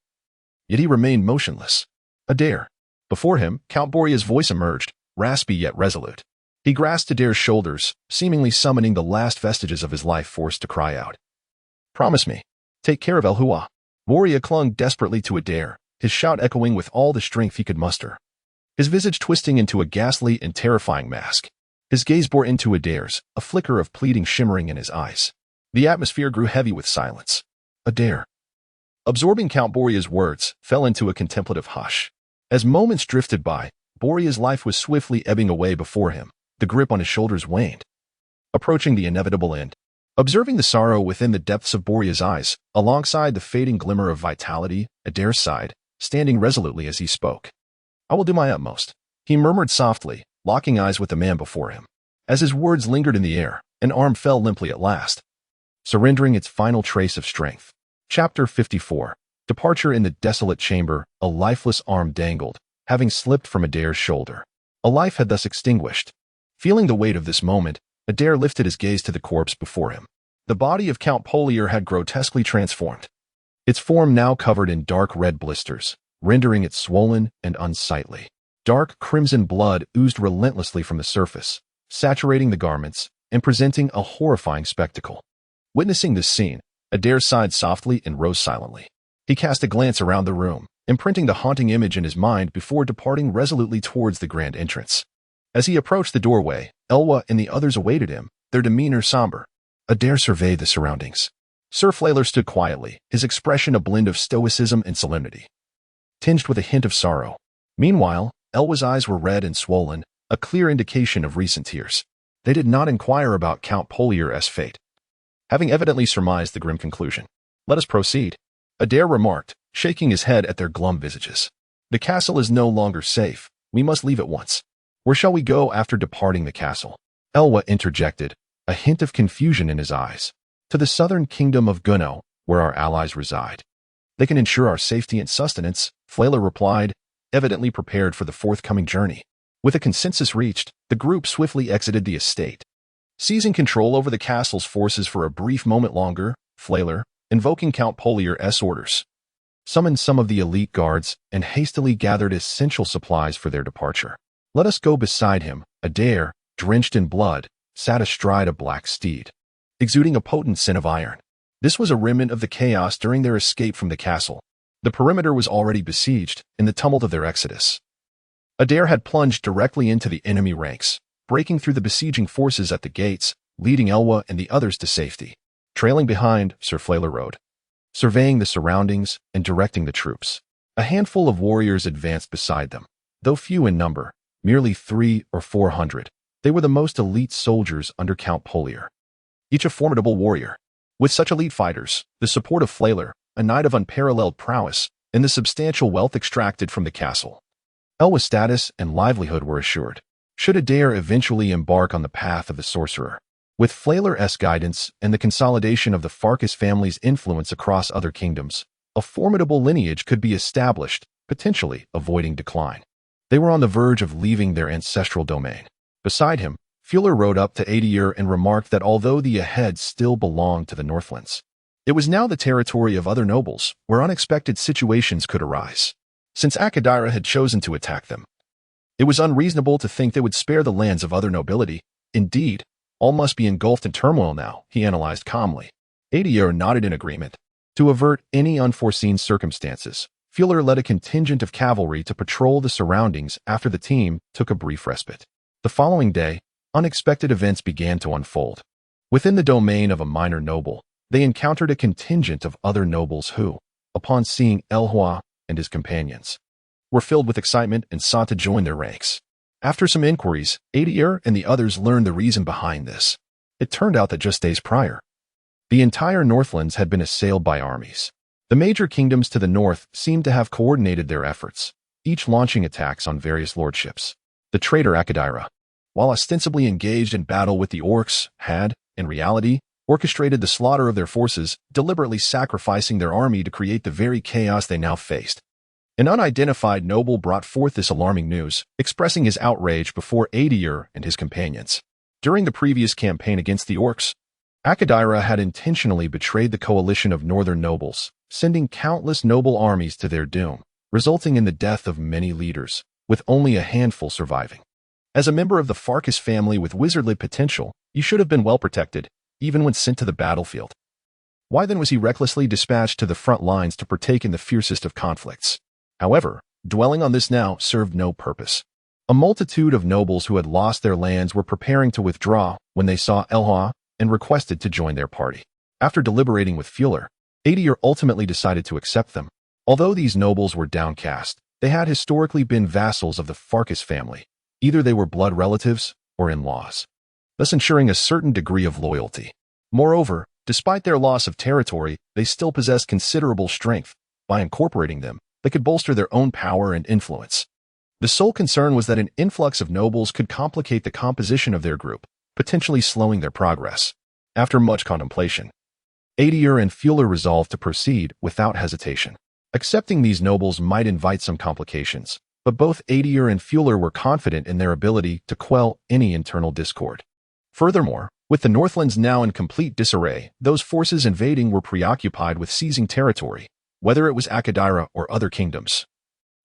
Yet he remained motionless. Adir. Before him, Count Borea's voice emerged, raspy yet resolute. He grasped Adir's shoulders, seemingly summoning the last vestiges of his life force to cry out. Promise me. Take care of Elhua. Boria clung desperately to Adir, his shout echoing with all the strength he could muster. His visage twisting into a ghastly and terrifying mask. His gaze bore into Adir's, a flicker of pleading shimmering in his eyes. The atmosphere grew heavy with silence. Adir. Absorbing Count Boria's words, fell into a contemplative hush. As moments drifted by, Boria's life was swiftly ebbing away before him. The grip on his shoulders waned. Approaching the inevitable end. Observing the sorrow within the depths of Boria's eyes, alongside the fading glimmer of vitality, Adir sighed, standing resolutely as he spoke. I will do my utmost, he murmured softly, locking eyes with the man before him. As his words lingered in the air, an arm fell limply at last, surrendering its final trace of strength. Chapter 54. Departure. In the desolate chamber, a lifeless arm dangled, having slipped from Adir's shoulder. A life had thus extinguished. Feeling the weight of this moment, Adir lifted his gaze to the corpse before him. The body of Count Polier had grotesquely transformed. Its form now covered in dark red blisters, rendering it swollen and unsightly. Dark crimson blood oozed relentlessly from the surface, saturating the garments and presenting a horrifying spectacle. Witnessing this scene, Adir sighed softly and rose silently. He cast a glance around the room, imprinting the haunting image in his mind before departing resolutely towards the grand entrance. As he approached the doorway, Elwa and the others awaited him, their demeanor somber. Adir surveyed the surroundings. Sir Flaler stood quietly, his expression a blend of stoicism and solemnity, tinged with a hint of sorrow. Meanwhile, Elwa's eyes were red and swollen, a clear indication of recent tears. They did not inquire about Count Polier's fate, having evidently surmised the grim conclusion. Let us proceed, Adir remarked, shaking his head at their glum visages. The castle is no longer safe. We must leave at once. Where shall we go after departing the castle? Elwa interjected, a hint of confusion in his eyes. To the southern kingdom of Gunno, where our allies reside. They can ensure our safety and sustenance, Flaler replied, evidently prepared for the forthcoming journey. With a consensus reached, the group swiftly exited the estate. Seizing control over the castle's forces for a brief moment longer, Flaler, invoking Count Polier's orders, summoned some of the elite guards and hastily gathered essential supplies for their departure. Let us go beside him. Adir, drenched in blood, sat astride a black steed, exuding a potent scent of iron. This was a remnant of the chaos during their escape from the castle. The perimeter was already besieged in the tumult of their exodus. Adir had plunged directly into the enemy ranks, breaking through the besieging forces at the gates, leading Elwa and the others to safety. Trailing behind, Sir Flaler rode, surveying the surroundings and directing the troops. A handful of warriors advanced beside them. Though few in number, merely 300 or 400, they were the most elite soldiers under Count Polier. Each a formidable warrior. With such elite fighters, the support of Flaler, a knight of unparalleled prowess, and the substantial wealth extracted from the castle, Elwa's status and livelihood were assured. Should Adir eventually embark on the path of the sorcerer, with Flaler's guidance and the consolidation of the Farkas family's influence across other kingdoms, a formidable lineage could be established, potentially avoiding decline. They were on the verge of leaving their ancestral domain. Beside him, Fuller rode up to Adir and remarked that although the Ahead still belonged to the Northlands, it was now the territory of other nobles, where unexpected situations could arise. Since Akadira had chosen to attack them, it was unreasonable to think they would spare the lands of other nobility. Indeed, all must be engulfed in turmoil now, he analyzed calmly. Adir nodded in agreement. To avert any unforeseen circumstances, Fuller led a contingent of cavalry to patrol the surroundings after the team took a brief respite. The following day, unexpected events began to unfold. Within the domain of a minor noble, they encountered a contingent of other nobles who, upon seeing Elhua and his companions, were filled with excitement and sought to join their ranks. After some inquiries, Adir and the others learned the reason behind this. It turned out that just days prior, the entire Northlands had been assailed by armies. The major kingdoms to the north seemed to have coordinated their efforts, each launching attacks on various lordships. The traitor Akadira, while ostensibly engaged in battle with the orcs, had, in reality, orchestrated the slaughter of their forces, deliberately sacrificing their army to create the very chaos they now faced. An unidentified noble brought forth this alarming news, expressing his outrage before Adir and his companions. During the previous campaign against the orcs, Akadira had intentionally betrayed the coalition of northern nobles, sending countless noble armies to their doom, resulting in the death of many leaders, with only a handful surviving. As a member of the Farkas family with wizardly potential, you should have been well protected, even when sent to the battlefield. Why then was he recklessly dispatched to the front lines to partake in the fiercest of conflicts? However, dwelling on this now served no purpose. A multitude of nobles who had lost their lands were preparing to withdraw when they saw Elha and requested to join their party. After deliberating with Fuller, Adir ultimately decided to accept them. Although these nobles were downcast, they had historically been vassals of the Farkas family. Either they were blood relatives or in-laws, thus ensuring a certain degree of loyalty. Moreover, despite their loss of territory, they still possessed considerable strength. By incorporating them, they could bolster their own power and influence. The sole concern was that an influx of nobles could complicate the composition of their group, potentially slowing their progress. After much contemplation, Adir and Fuller resolved to proceed without hesitation. Accepting these nobles might invite some complications, but both Adir and Fuller were confident in their ability to quell any internal discord. Furthermore, with the Northlands now in complete disarray, those forces invading were preoccupied with seizing territory, whether it was Akadira or other kingdoms.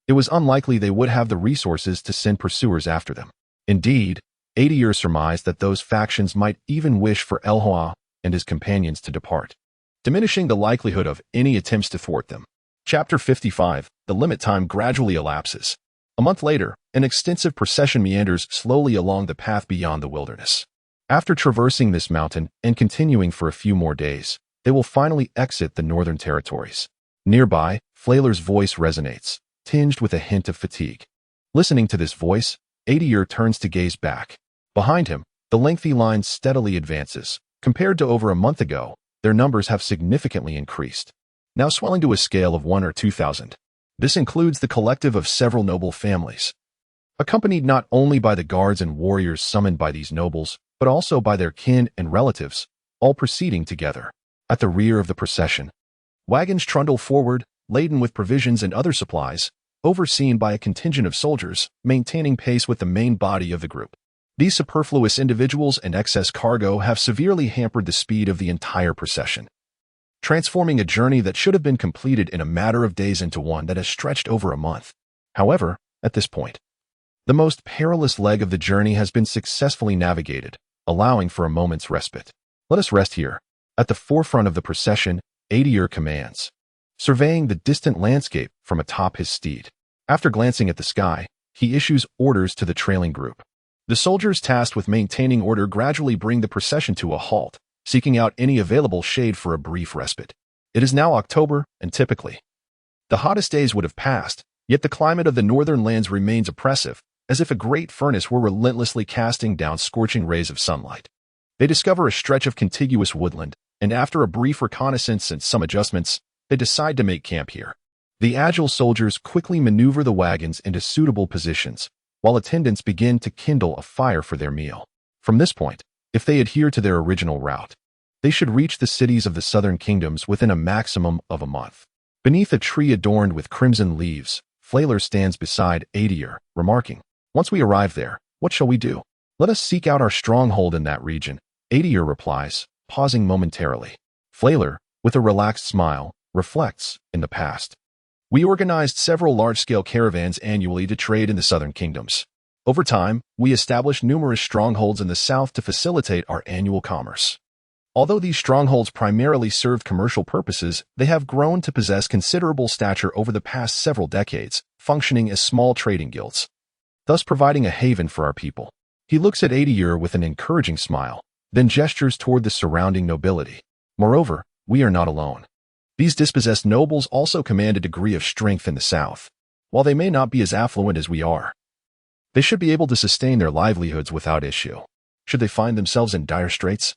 It was unlikely they would have the resources to send pursuers after them. Indeed, Adir surmised that those factions might even wish for Elhoa and his companions to depart, diminishing the likelihood of any attempts to thwart them. Chapter 55. The limit time gradually elapses. A month later, an extensive procession meanders slowly along the path beyond the wilderness. After traversing this mountain and continuing for a few more days, they will finally exit the northern territories. Nearby, Flayler's voice resonates, tinged with a hint of fatigue. Listening to this voice, Adir turns to gaze back. Behind him, the lengthy line steadily advances. Compared to over a month ago, their numbers have significantly increased, now swelling to a scale of 1 or 2,000. This includes the collective of several noble families, accompanied not only by the guards and warriors summoned by these nobles, but also by their kin and relatives, all proceeding together. At the rear of the procession, wagons trundle forward, laden with provisions and other supplies, overseen by a contingent of soldiers, maintaining pace with the main body of the group. These superfluous individuals and excess cargo have severely hampered the speed of the entire procession, transforming a journey that should have been completed in a matter of days into one that has stretched over a month. However, at this point, the most perilous leg of the journey has been successfully navigated, allowing for a moment's respite. Let us rest here. At the forefront of the procession, Adir commands, surveying the distant landscape from atop his steed. After glancing at the sky, he issues orders to the trailing group. The soldiers tasked with maintaining order gradually bring the procession to a halt, seeking out any available shade for a brief respite. It is now October, and typically, the hottest days would have passed, yet the climate of the northern lands remains oppressive, as if a great furnace were relentlessly casting down scorching rays of sunlight. They discover a stretch of contiguous woodland, and after a brief reconnaissance and some adjustments, they decide to make camp here. The agile soldiers quickly maneuver the wagons into suitable positions, while attendants begin to kindle a fire for their meal. From this point, if they adhere to their original route, they should reach the cities of the southern kingdoms within a maximum of a month. Beneath a tree adorned with crimson leaves, Flayler stands beside Adir, remarking, "Once we arrive there, what shall we do? Let us seek out our stronghold in that region," Adir replies, pausing momentarily. Flayler, with a relaxed smile, reflects, "In the past, we organized several large-scale caravans annually to trade in the southern kingdoms. Over time, we established numerous strongholds in the south to facilitate our annual commerce. Although these strongholds primarily served commercial purposes, they have grown to possess considerable stature over the past several decades, functioning as small trading guilds, thus providing a haven for our people." He looks at Adir with an encouraging smile, then gestures toward the surrounding nobility. "Moreover, we are not alone. These dispossessed nobles also command a degree of strength in the south. While they may not be as affluent as we are, they should be able to sustain their livelihoods without issue, should they find themselves in dire straits.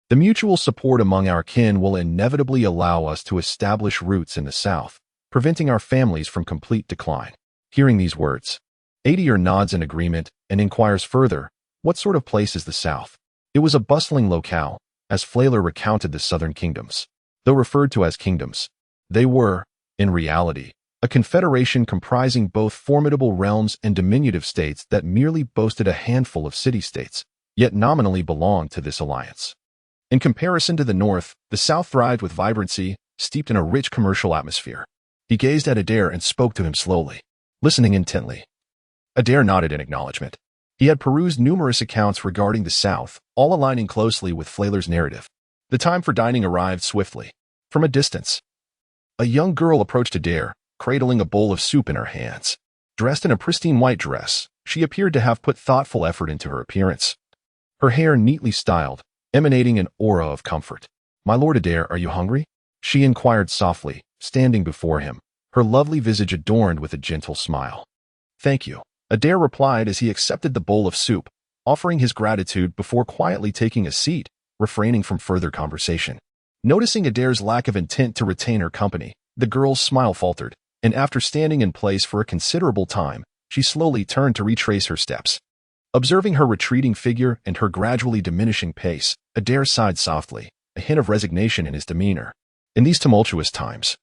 The mutual support among our kin will inevitably allow us to establish roots in the south, preventing our families from complete decline." Hearing these words, Adir nods in agreement and inquires further, "What sort of place is the south?" It was a bustling locale, as Flayler recounted the southern kingdoms. Though referred to as kingdoms, they were, in reality, a confederation comprising both formidable realms and diminutive states that merely boasted a handful of city-states, yet nominally belonged to this alliance. In comparison to the north, the south thrived with vibrancy, steeped in a rich commercial atmosphere. He gazed at Adir and spoke to him slowly, listening intently. Adir nodded in acknowledgement. He had perused numerous accounts regarding the south, all aligning closely with Flayler's narrative. The time for dining arrived swiftly. From a distance, a young girl approached Adir, cradling a bowl of soup in her hands. Dressed in a pristine white dress, she appeared to have put thoughtful effort into her appearance. Her hair neatly styled, emanating an aura of comfort. "My lord Adir, are you hungry?" she inquired softly, standing before him, her lovely visage adorned with a gentle smile. "Thank you," Adir replied as he accepted the bowl of soup, offering his gratitude before quietly taking a seat, refraining from further conversation. Noticing Adir's lack of intent to retain her company, the girl's smile faltered, and after standing in place for a considerable time, she slowly turned to retrace her steps. Observing her retreating figure and her gradually diminishing pace, Adir sighed softly, a hint of resignation in his demeanor. In these tumultuous times,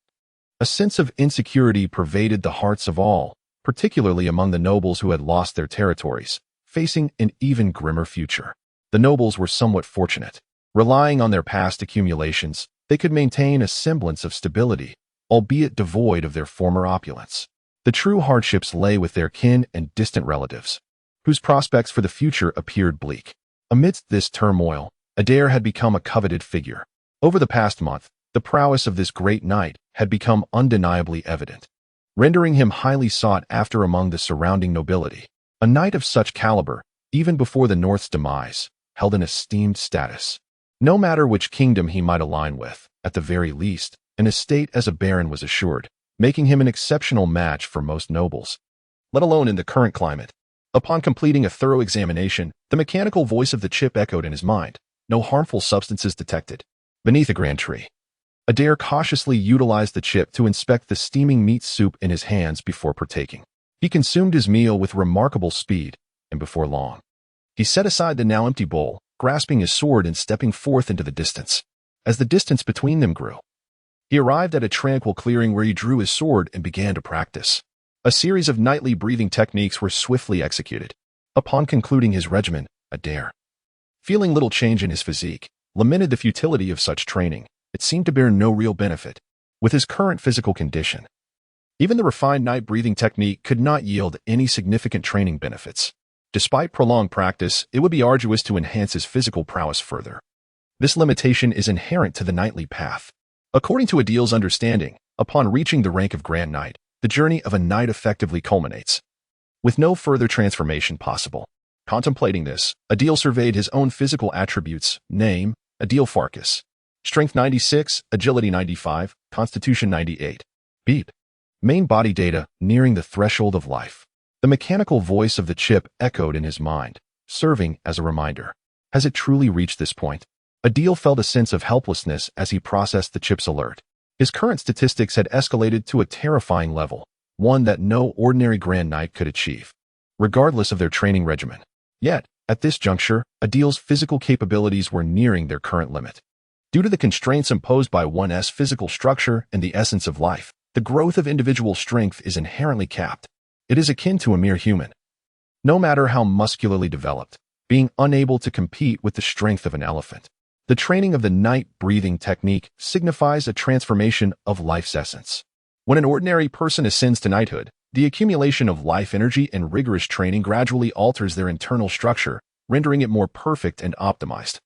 a sense of insecurity pervaded the hearts of all, particularly among the nobles who had lost their territories, facing an even grimmer future. The nobles were somewhat fortunate. Relying on their past accumulations, they could maintain a semblance of stability, albeit devoid of their former opulence. The true hardships lay with their kin and distant relatives, whose prospects for the future appeared bleak. Amidst this turmoil, Adir had become a coveted figure. Over the past month, the prowess of this great knight had become undeniably evident, rendering him highly sought after among the surrounding nobility. A knight of such caliber, even before the North's demise, held an esteemed status. No matter which kingdom he might align with, at the very least, an estate as a baron was assured, making him an exceptional match for most nobles, let alone in the current climate. Upon completing a thorough examination, the mechanical voice of the chip echoed in his mind. No harmful substances detected. Beneath a grand tree, Adir cautiously utilized the chip to inspect the steaming meat soup in his hands before partaking. He consumed his meal with remarkable speed, and before long, he set aside the now empty bowl, grasping his sword and stepping forth into the distance. As the distance between them grew, he arrived at a tranquil clearing where he drew his sword and began to practice. A series of nightly breathing techniques were swiftly executed. Upon concluding his regimen, Adir, feeling little change in his physique, lamented the futility of such training. It seemed to bear no real benefit. With his current physical condition, even the refined night breathing technique could not yield any significant training benefits. Despite prolonged practice, it would be arduous to enhance his physical prowess further. This limitation is inherent to the knightly path. According to Adir's understanding, upon reaching the rank of Grand Knight, the journey of a knight effectively culminates, with no further transformation possible. Contemplating this, Adir surveyed his own physical attributes: name, Adir Farkas, strength 96, agility 95, constitution 98. Beep. Main body data, nearing the threshold of life. The mechanical voice of the chip echoed in his mind, serving as a reminder. Has it truly reached this point? Adir felt a sense of helplessness as he processed the chip's alert. His current statistics had escalated to a terrifying level, one that no ordinary Grand Knight could achieve, regardless of their training regimen. Yet, at this juncture, Adir's physical capabilities were nearing their current limit. Due to the constraints imposed by one's physical structure and the essence of life, the growth of individual strength is inherently capped. It is akin to a mere human, no matter how muscularly developed, being unable to compete with the strength of an elephant. The training of the night breathing technique signifies a transformation of life's essence. When an ordinary person ascends to knighthood, the accumulation of life energy and rigorous training gradually alters their internal structure, rendering it more perfect and optimized,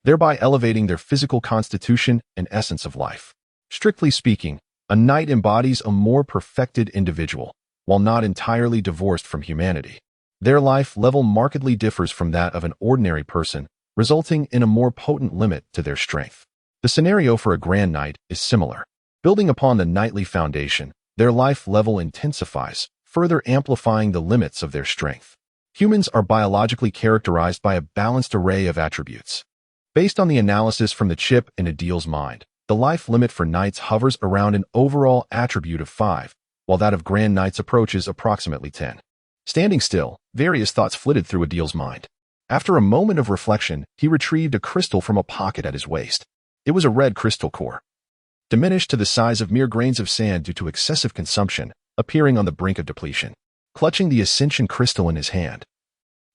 thereby elevating their physical constitution and essence of life. Strictly speaking, a knight embodies a more perfected individual, while not entirely divorced from humanity. Their life level markedly differs from that of an ordinary person, resulting in a more potent limit to their strength. The scenario for a Grand Knight is similar. Building upon the knightly foundation, their life level intensifies, further amplifying the limits of their strength. Humans are biologically characterized by a balanced array of attributes. Based on the analysis from the chip in Adir's mind, the life limit for knights hovers around an overall attribute of 5, while that of Grand Knights approaches approximately 10. Standing still, various thoughts flitted through Adir's mind. After a moment of reflection, he retrieved a crystal from a pocket at his waist. It was a red crystal core, diminished to the size of mere grains of sand due to excessive consumption, appearing on the brink of depletion. Clutching the ascension crystal in his hand,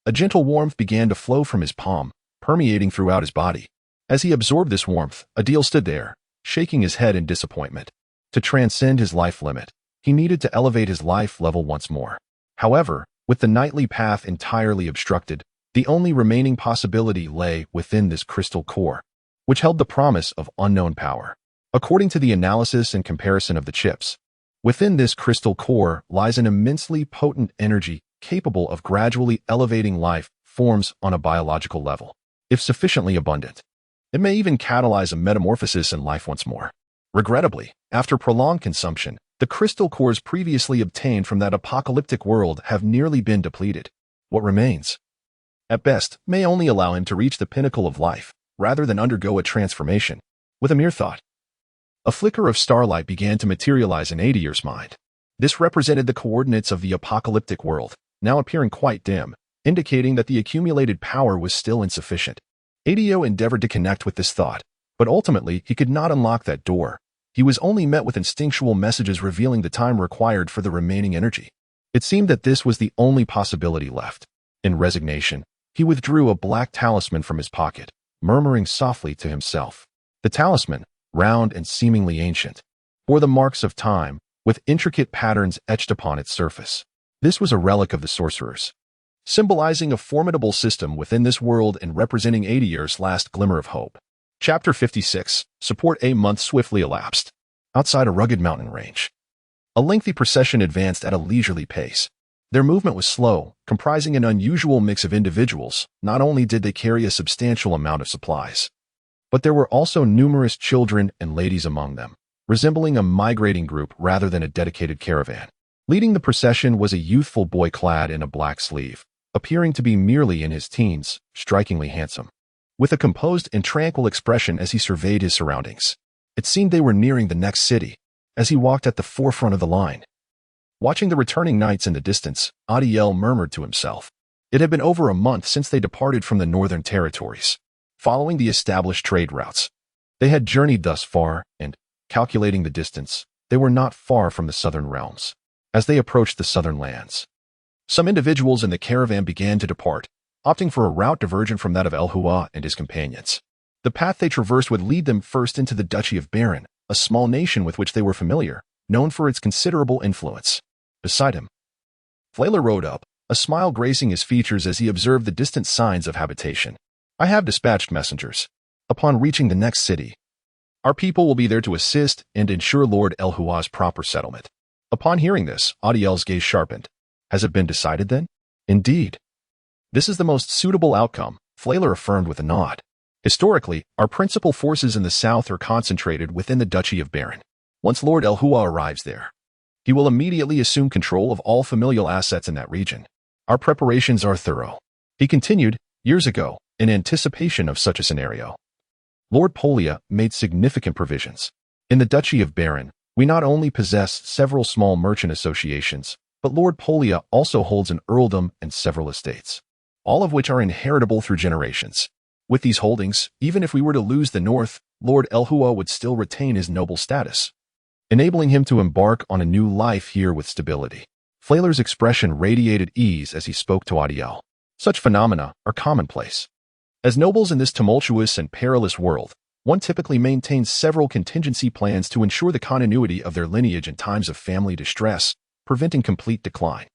a gentle warmth began to flow from his palm, permeating throughout his body. As he absorbed this warmth, Adir stood there, shaking his head in disappointment. To transcend his life limit, he needed to elevate his life level once more. However, with the knightly path entirely obstructed, the only remaining possibility lay within this crystal core, which held the promise of unknown power. According to the analysis and comparison of the chips, within this crystal core lies an immensely potent energy capable of gradually elevating life forms on a biological level. If sufficiently abundant, it may even catalyze a metamorphosis in life once more. Regrettably, after prolonged consumption, the crystal cores previously obtained from that apocalyptic world have nearly been depleted. What remains, at best, may only allow him to reach the pinnacle of life, rather than undergo a transformation. With a mere thought, a flicker of starlight began to materialize in Adir's mind. This represented the coordinates of the apocalyptic world, now appearing quite dim, indicating that the accumulated power was still insufficient. Adir endeavored to connect with this thought, but ultimately he could not unlock that door. He was only met with instinctual messages revealing the time required for the remaining energy. It seemed that this was the only possibility left. In resignation, he withdrew a black talisman from his pocket, murmuring softly to himself. The talisman, round and seemingly ancient, bore the marks of time, with intricate patterns etched upon its surface. This was a relic of the sorcerers, symbolizing a formidable system within this world and representing Adir's last glimmer of hope. Chapter 56. Support. A month swiftly elapsed. Outside a rugged mountain range, a lengthy procession advanced at a leisurely pace. Their movement was slow, comprising an unusual mix of individuals. Not only did they carry a substantial amount of supplies, but there were also numerous children and ladies among them, resembling a migrating group rather than a dedicated caravan. Leading the procession was a youthful boy clad in a black sleeve, appearing to be merely in his teens, strikingly handsome, with a composed and tranquil expression as he surveyed his surroundings. It seemed they were nearing the next city, as he walked at the forefront of the line. Watching the returning knights in the distance, Adir murmured to himself. It had been over a month since they departed from the northern territories, following the established trade routes. They had journeyed thus far, and, calculating the distance, they were not far from the southern realms. As they approached the southern lands, some individuals in the caravan began to depart, opting for a route divergent from that of Elhua and his companions. The path they traversed would lead them first into the Duchy of Baron, a small nation with which they were familiar, known for its considerable influence. Beside him, Flayler rode up, a smile gracing his features as he observed the distant signs of habitation. I have dispatched messengers. Upon reaching the next city, our people will be there to assist and ensure Lord Elhua's proper settlement. Upon hearing this, Adir's gaze sharpened. Has it been decided then? Indeed. This is the most suitable outcome, Flayler affirmed with a nod. Historically, our principal forces in the south are concentrated within the Duchy of Baron. Once Lord Elhua arrives there, he will immediately assume control of all familial assets in that region. Our preparations are thorough. He continued, years ago, in anticipation of such a scenario, Lord Polia made significant provisions. In the Duchy of Baron, we not only possess several small merchant associations, but Lord Polia also holds an earldom and several estates, all of which are inheritable through generations. With these holdings, even if we were to lose the north, Lord Elhua would still retain his noble status, enabling him to embark on a new life here with stability. Flayler's expression radiated ease as he spoke to Adir. Such phenomena are commonplace. As nobles in this tumultuous and perilous world, one typically maintains several contingency plans to ensure the continuity of their lineage in times of family distress, preventing complete decline.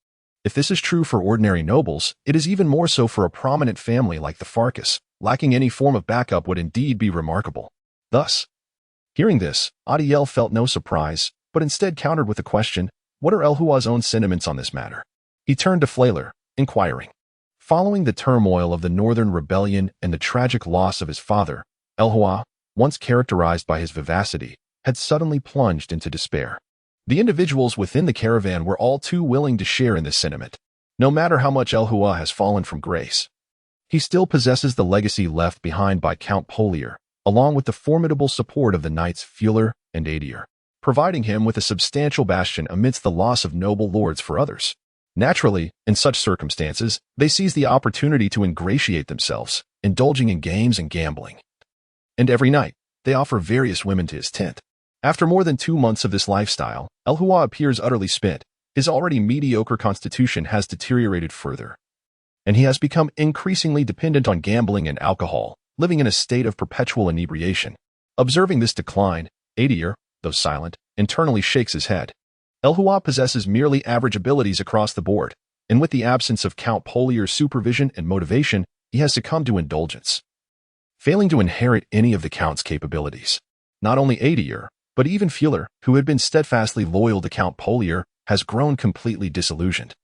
If this is true for ordinary nobles, it is even more so for a prominent family like the Farkas. Lacking any form of backup would indeed be remarkable. Thus, hearing this, Adir felt no surprise, but instead countered with the question, what are Elhua's own sentiments on this matter? He turned to Flayler, inquiring. Following the turmoil of the Northern Rebellion and the tragic loss of his father, Elhua, once characterized by his vivacity, had suddenly plunged into despair. The individuals within the caravan were all too willing to share in this sentiment. No matter how much Elhua has fallen from grace, he still possesses the legacy left behind by Count Polier, along with the formidable support of the knights Fuller and Adir, providing him with a substantial bastion amidst the loss of noble lords for others. Naturally, in such circumstances, they seize the opportunity to ingratiate themselves, indulging in games and gambling. And every night, they offer various women to his tent. After more than 2 months of this lifestyle, Elhua appears utterly spent. His already mediocre constitution has deteriorated further, and he has become increasingly dependent on gambling and alcohol, living in a state of perpetual inebriation. Observing this decline, Adir, though silent, internally shakes his head. Elhua possesses merely average abilities across the board, and with the absence of Count Polier's supervision and motivation, he has succumbed to indulgence, failing to inherit any of the Count's capabilities. Not only Adir, but even Fuller, who had been steadfastly loyal to Count Polier, has grown completely disillusioned,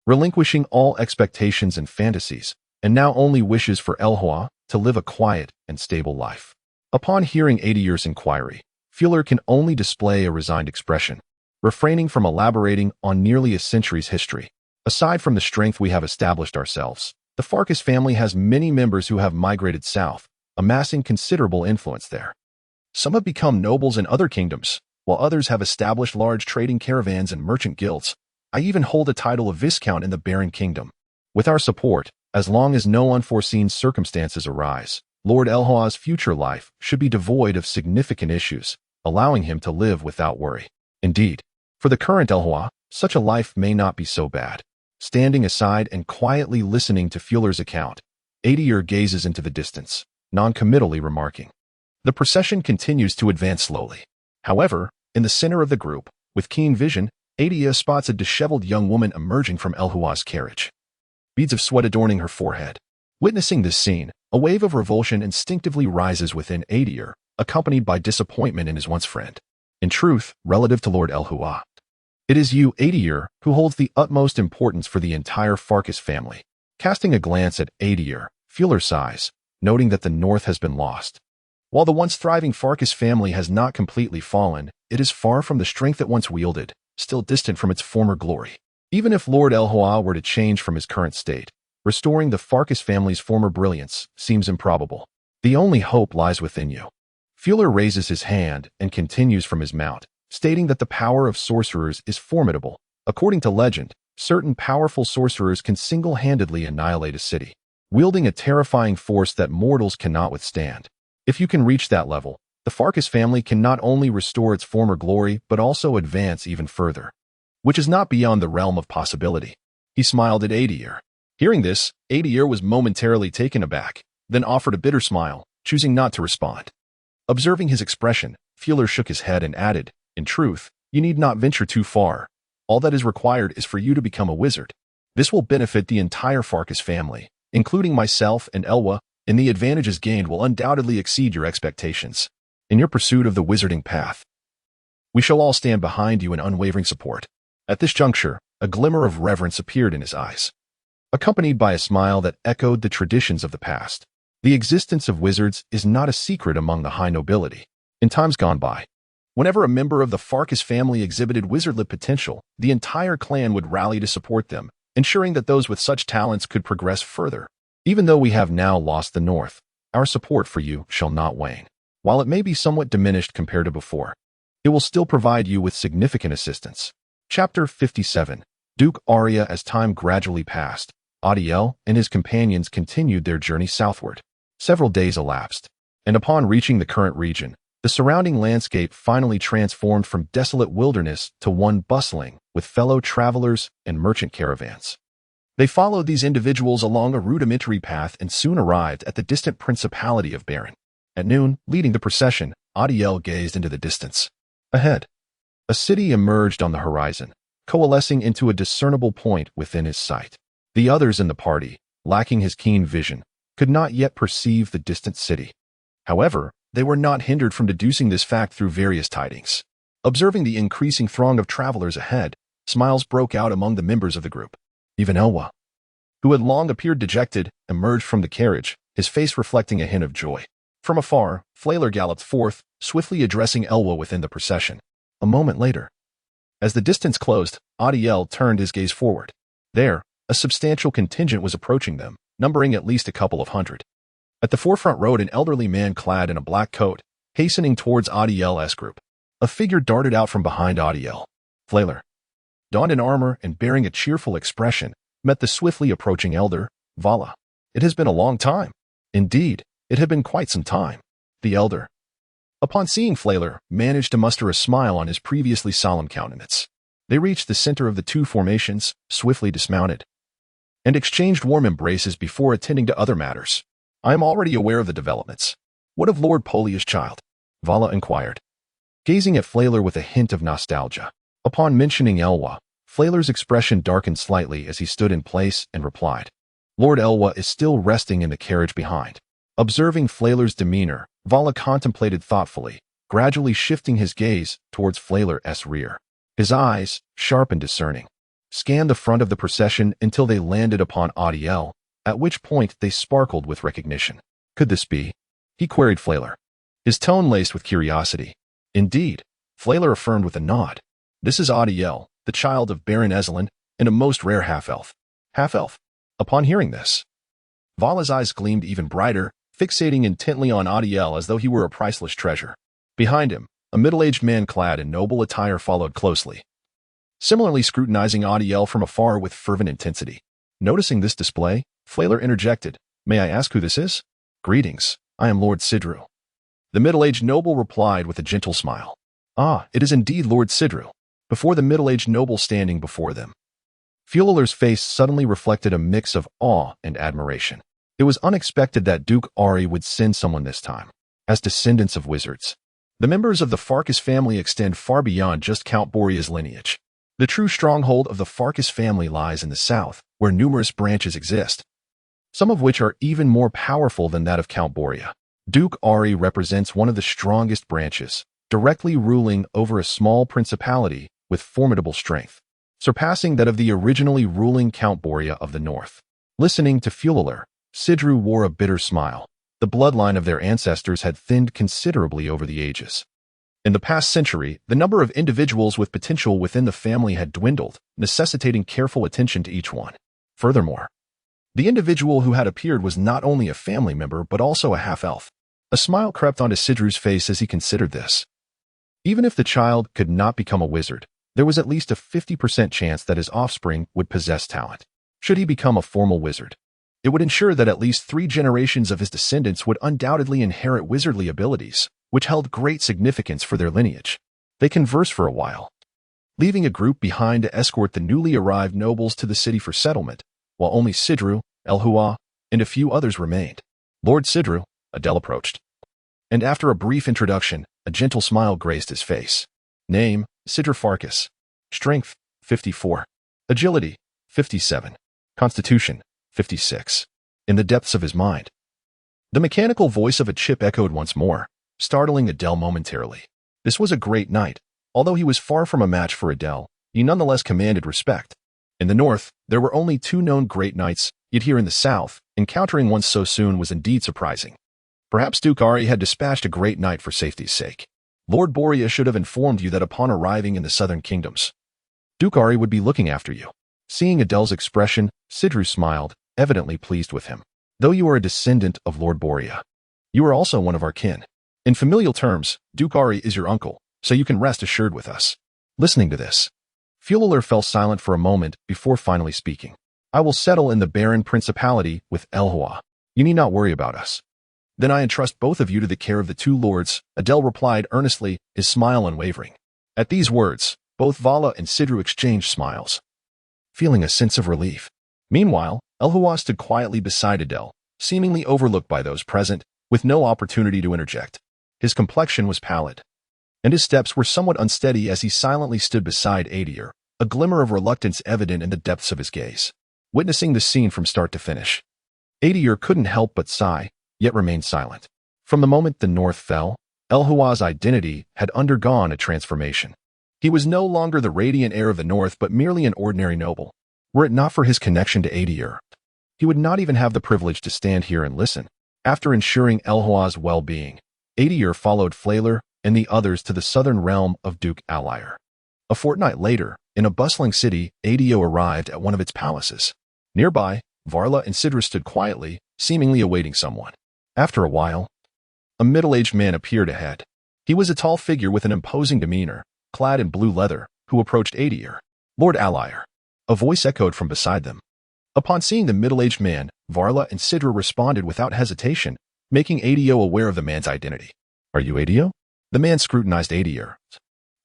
relinquishing all expectations and fantasies, and now only wishes for Elhua to live a quiet and stable life. Upon hearing Adir's inquiry, Fuller can only display a resigned expression, refraining from elaborating on nearly a century's history. Aside from the strength we have established ourselves, the Farkas family has many members who have migrated south, amassing considerable influence there. Some have become nobles in other kingdoms, while others have established large trading caravans and merchant guilds. I even hold a title of Viscount in the Barren Kingdom. With our support, as long as no unforeseen circumstances arise, Lord Elhua's future life should be devoid of significant issues, allowing him to live without worry. Indeed, for the current Elhua, such a life may not be so bad. Standing aside and quietly listening to Fuller's account, Adir gazes into the distance, non-committally remarking, "The procession continues to advance slowly." However, in the center of the group, with keen vision, Adir spots a disheveled young woman emerging from Elhua's carriage, beads of sweat adorning her forehead. Witnessing this scene, a wave of revulsion instinctively rises within Adir, accompanied by disappointment in his once friend. In truth, relative to Lord Elhua, it is you, Adir, who holds the utmost importance for the entire Farkas family. Casting a glance at Adir, Fuller sighs, noting that the north has been lost. While the once thriving Farkas family has not completely fallen, it is far from the strength it once wielded, still distant from its former glory. Even if Lord Elhua were to change from his current state, restoring the Farkas family's former brilliance seems improbable. The only hope lies within you. Fuller raises his hand and continues from his mount, stating that the power of sorcerers is formidable. According to legend, certain powerful sorcerers can single-handedly annihilate a city, wielding a terrifying force that mortals cannot withstand. If you can reach that level, the Farkas family can not only restore its former glory but also advance even further, which is not beyond the realm of possibility. He smiled at Adir. Hearing this, Adir was momentarily taken aback, then offered a bitter smile, choosing not to respond. Observing his expression, Fuller shook his head and added, "In truth, you need not venture too far. All that is required is for you to become a wizard. This will benefit the entire Farkas family, including myself and Elwa, and the advantages gained will undoubtedly exceed your expectations. In your pursuit of the wizarding path, we shall all stand behind you in unwavering support." At this juncture, a glimmer of reverence appeared in his eyes, accompanied by a smile that echoed the traditions of the past. The existence of wizards is not a secret among the high nobility. In times gone by, whenever a member of the Farkas family exhibited wizardly potential, the entire clan would rally to support them, ensuring that those with such talents could progress further. Even though we have now lost the north, our support for you shall not wane. While it may be somewhat diminished compared to before, it will still provide you with significant assistance. Chapter 57. Duke Arya. As time gradually passed, Adir and his companions continued their journey southward. Several days elapsed, and upon reaching the current region, the surrounding landscape finally transformed from desolate wilderness to one bustling with fellow travelers and merchant caravans. They followed these individuals along a rudimentary path and soon arrived at the distant principality of Barren. At noon, leading the procession, Adir gazed into the distance. Ahead, a city emerged on the horizon, coalescing into a discernible point within his sight. The others in the party, lacking his keen vision, could not yet perceive the distant city. However, they were not hindered from deducing this fact through various tidings. Observing the increasing throng of travelers ahead, smiles broke out among the members of the group. Even Elwa, who had long appeared dejected, emerged from the carriage, his face reflecting a hint of joy. From afar, Flailer galloped forth, swiftly addressing Elwa within the procession. A moment later, as the distance closed, Adir turned his gaze forward. There, a substantial contingent was approaching them, numbering at least a couple of hundred. At the forefront rode an elderly man clad in a black coat, hastening towards Adir's group. A figure darted out from behind Adir. Flailer, donned in armor and bearing a cheerful expression, met the swiftly approaching elder, Vala. "It has been a long time." Indeed, it had been quite some time. The elder, upon seeing Flailer, managed to muster a smile on his previously solemn countenance. They reached the center of the two formations, swiftly dismounted, and exchanged warm embraces before attending to other matters. "I am already aware of the developments. What of Lord Polier's child?" Vala inquired, gazing at Flailer with a hint of nostalgia. Upon mentioning Elwa, Flailer's expression darkened slightly as he stood in place and replied, "Lord Elwa is still resting in the carriage behind." Observing Flailer's demeanor, Vala contemplated thoughtfully, gradually shifting his gaze towards Flailor's rear. His eyes, sharp and discerning, scanned the front of the procession until they landed upon Adir, at which point they sparkled with recognition. Could this be? He queried Flailor, his tone laced with curiosity. Indeed, Flailor affirmed with a nod. This is Adir, the child of Baron Ezelin, and a most rare half-elf. Half-elf? Upon hearing this, Vala's eyes gleamed even brighter, fixating intently on Adir as though he were a priceless treasure. Behind him, a middle-aged man clad in noble attire followed closely, similarly scrutinizing Adir from afar with fervent intensity. Noticing this display, Flailor interjected, "May I ask who this is?" "Greetings, I am Lord Sidru." The middle-aged noble replied with a gentle smile. "Ah, it is indeed Lord Sidru." Before the middle-aged noble standing before them, Flailor's face suddenly reflected a mix of awe and admiration. It was unexpected that Duke Ari would send someone this time. As descendants of wizards, the members of the Farkas family extend far beyond just Count Borea's lineage. The true stronghold of the Farkas family lies in the south, where numerous branches exist, some of which are even more powerful than that of Count Borea. Duke Ari represents one of the strongest branches, directly ruling over a small principality with formidable strength, surpassing that of the originally ruling Count Borea of the north. Listening to Flailor, Sidru wore a bitter smile. The bloodline of their ancestors had thinned considerably over the ages. In the past century, the number of individuals with potential within the family had dwindled, necessitating careful attention to each one. Furthermore, the individual who had appeared was not only a family member but also a half-elf. A smile crept onto Sidru's face as he considered this. Even if the child could not become a wizard, there was at least a 50% chance that his offspring would possess talent. Should he become a formal wizard, it would ensure that at least 3 generations of his descendants would undoubtedly inherit wizardly abilities, which held great significance for their lineage. They conversed for a while, leaving a group behind to escort the newly arrived nobles to the city for settlement, while only Sidru, Elhua, and a few others remained. "Lord Sidru," Adir approached, and after a brief introduction, a gentle smile graced his face. Name, Sidru Farkas. Strength, 54. Agility, 57. Constitution, 56. In the depths of his mind, the mechanical voice of a chip echoed once more, startling Adir momentarily. This was a great knight. Although he was far from a match for Adir, he nonetheless commanded respect. In the north, there were only 2 known great knights, yet here in the south, encountering one so soon was indeed surprising. Perhaps Duke Ari had dispatched a great knight for safety's sake. Lord Borea should have informed you that upon arriving in the southern kingdoms, Duke Ari would be looking after you. Seeing Adir's expression, Sidru smiled, evidently pleased with him. Though you are a descendant of Lord Borea, you are also one of our kin. In familial terms, Duke Ari is your uncle, so you can rest assured with us. Listening to this, Flailor fell silent for a moment before finally speaking. "I will settle in the Baron Principality with Elhua. You need not worry about us." "Then I entrust both of you to the care of the 2 lords," Adir replied earnestly, his smile unwavering. At these words, both Vala and Sidru exchanged smiles, feeling a sense of relief. Meanwhile, Elhua stood quietly beside Adir, seemingly overlooked by those present, with no opportunity to interject. His complexion was pallid, and his steps were somewhat unsteady as he silently stood beside Adir, a glimmer of reluctance evident in the depths of his gaze. Witnessing the scene from start to finish, Adir couldn't help but sigh, yet remained silent. From the moment the north fell, Elhua's identity had undergone a transformation. He was no longer the radiant heir of the north but merely an ordinary noble. Were it not for his connection to Adir, he would not even have the privilege to stand here and listen. After ensuring Elhua's well-being, Adir followed Flailor and the others to the southern realm of Duke Alir. A fortnight later, in a bustling city, Adir arrived at one of its palaces. Nearby, Varla and Sidra stood quietly, seemingly awaiting someone. After a while, a middle-aged man appeared ahead. He was a tall figure with an imposing demeanor, clad in blue leather, who approached Adir. "Lord Alir," a voice echoed from beside them. Upon seeing the middle-aged man, Varla and Sidra responded without hesitation, making Adir aware of the man's identity. "Are you Adir?" The man scrutinized Adir,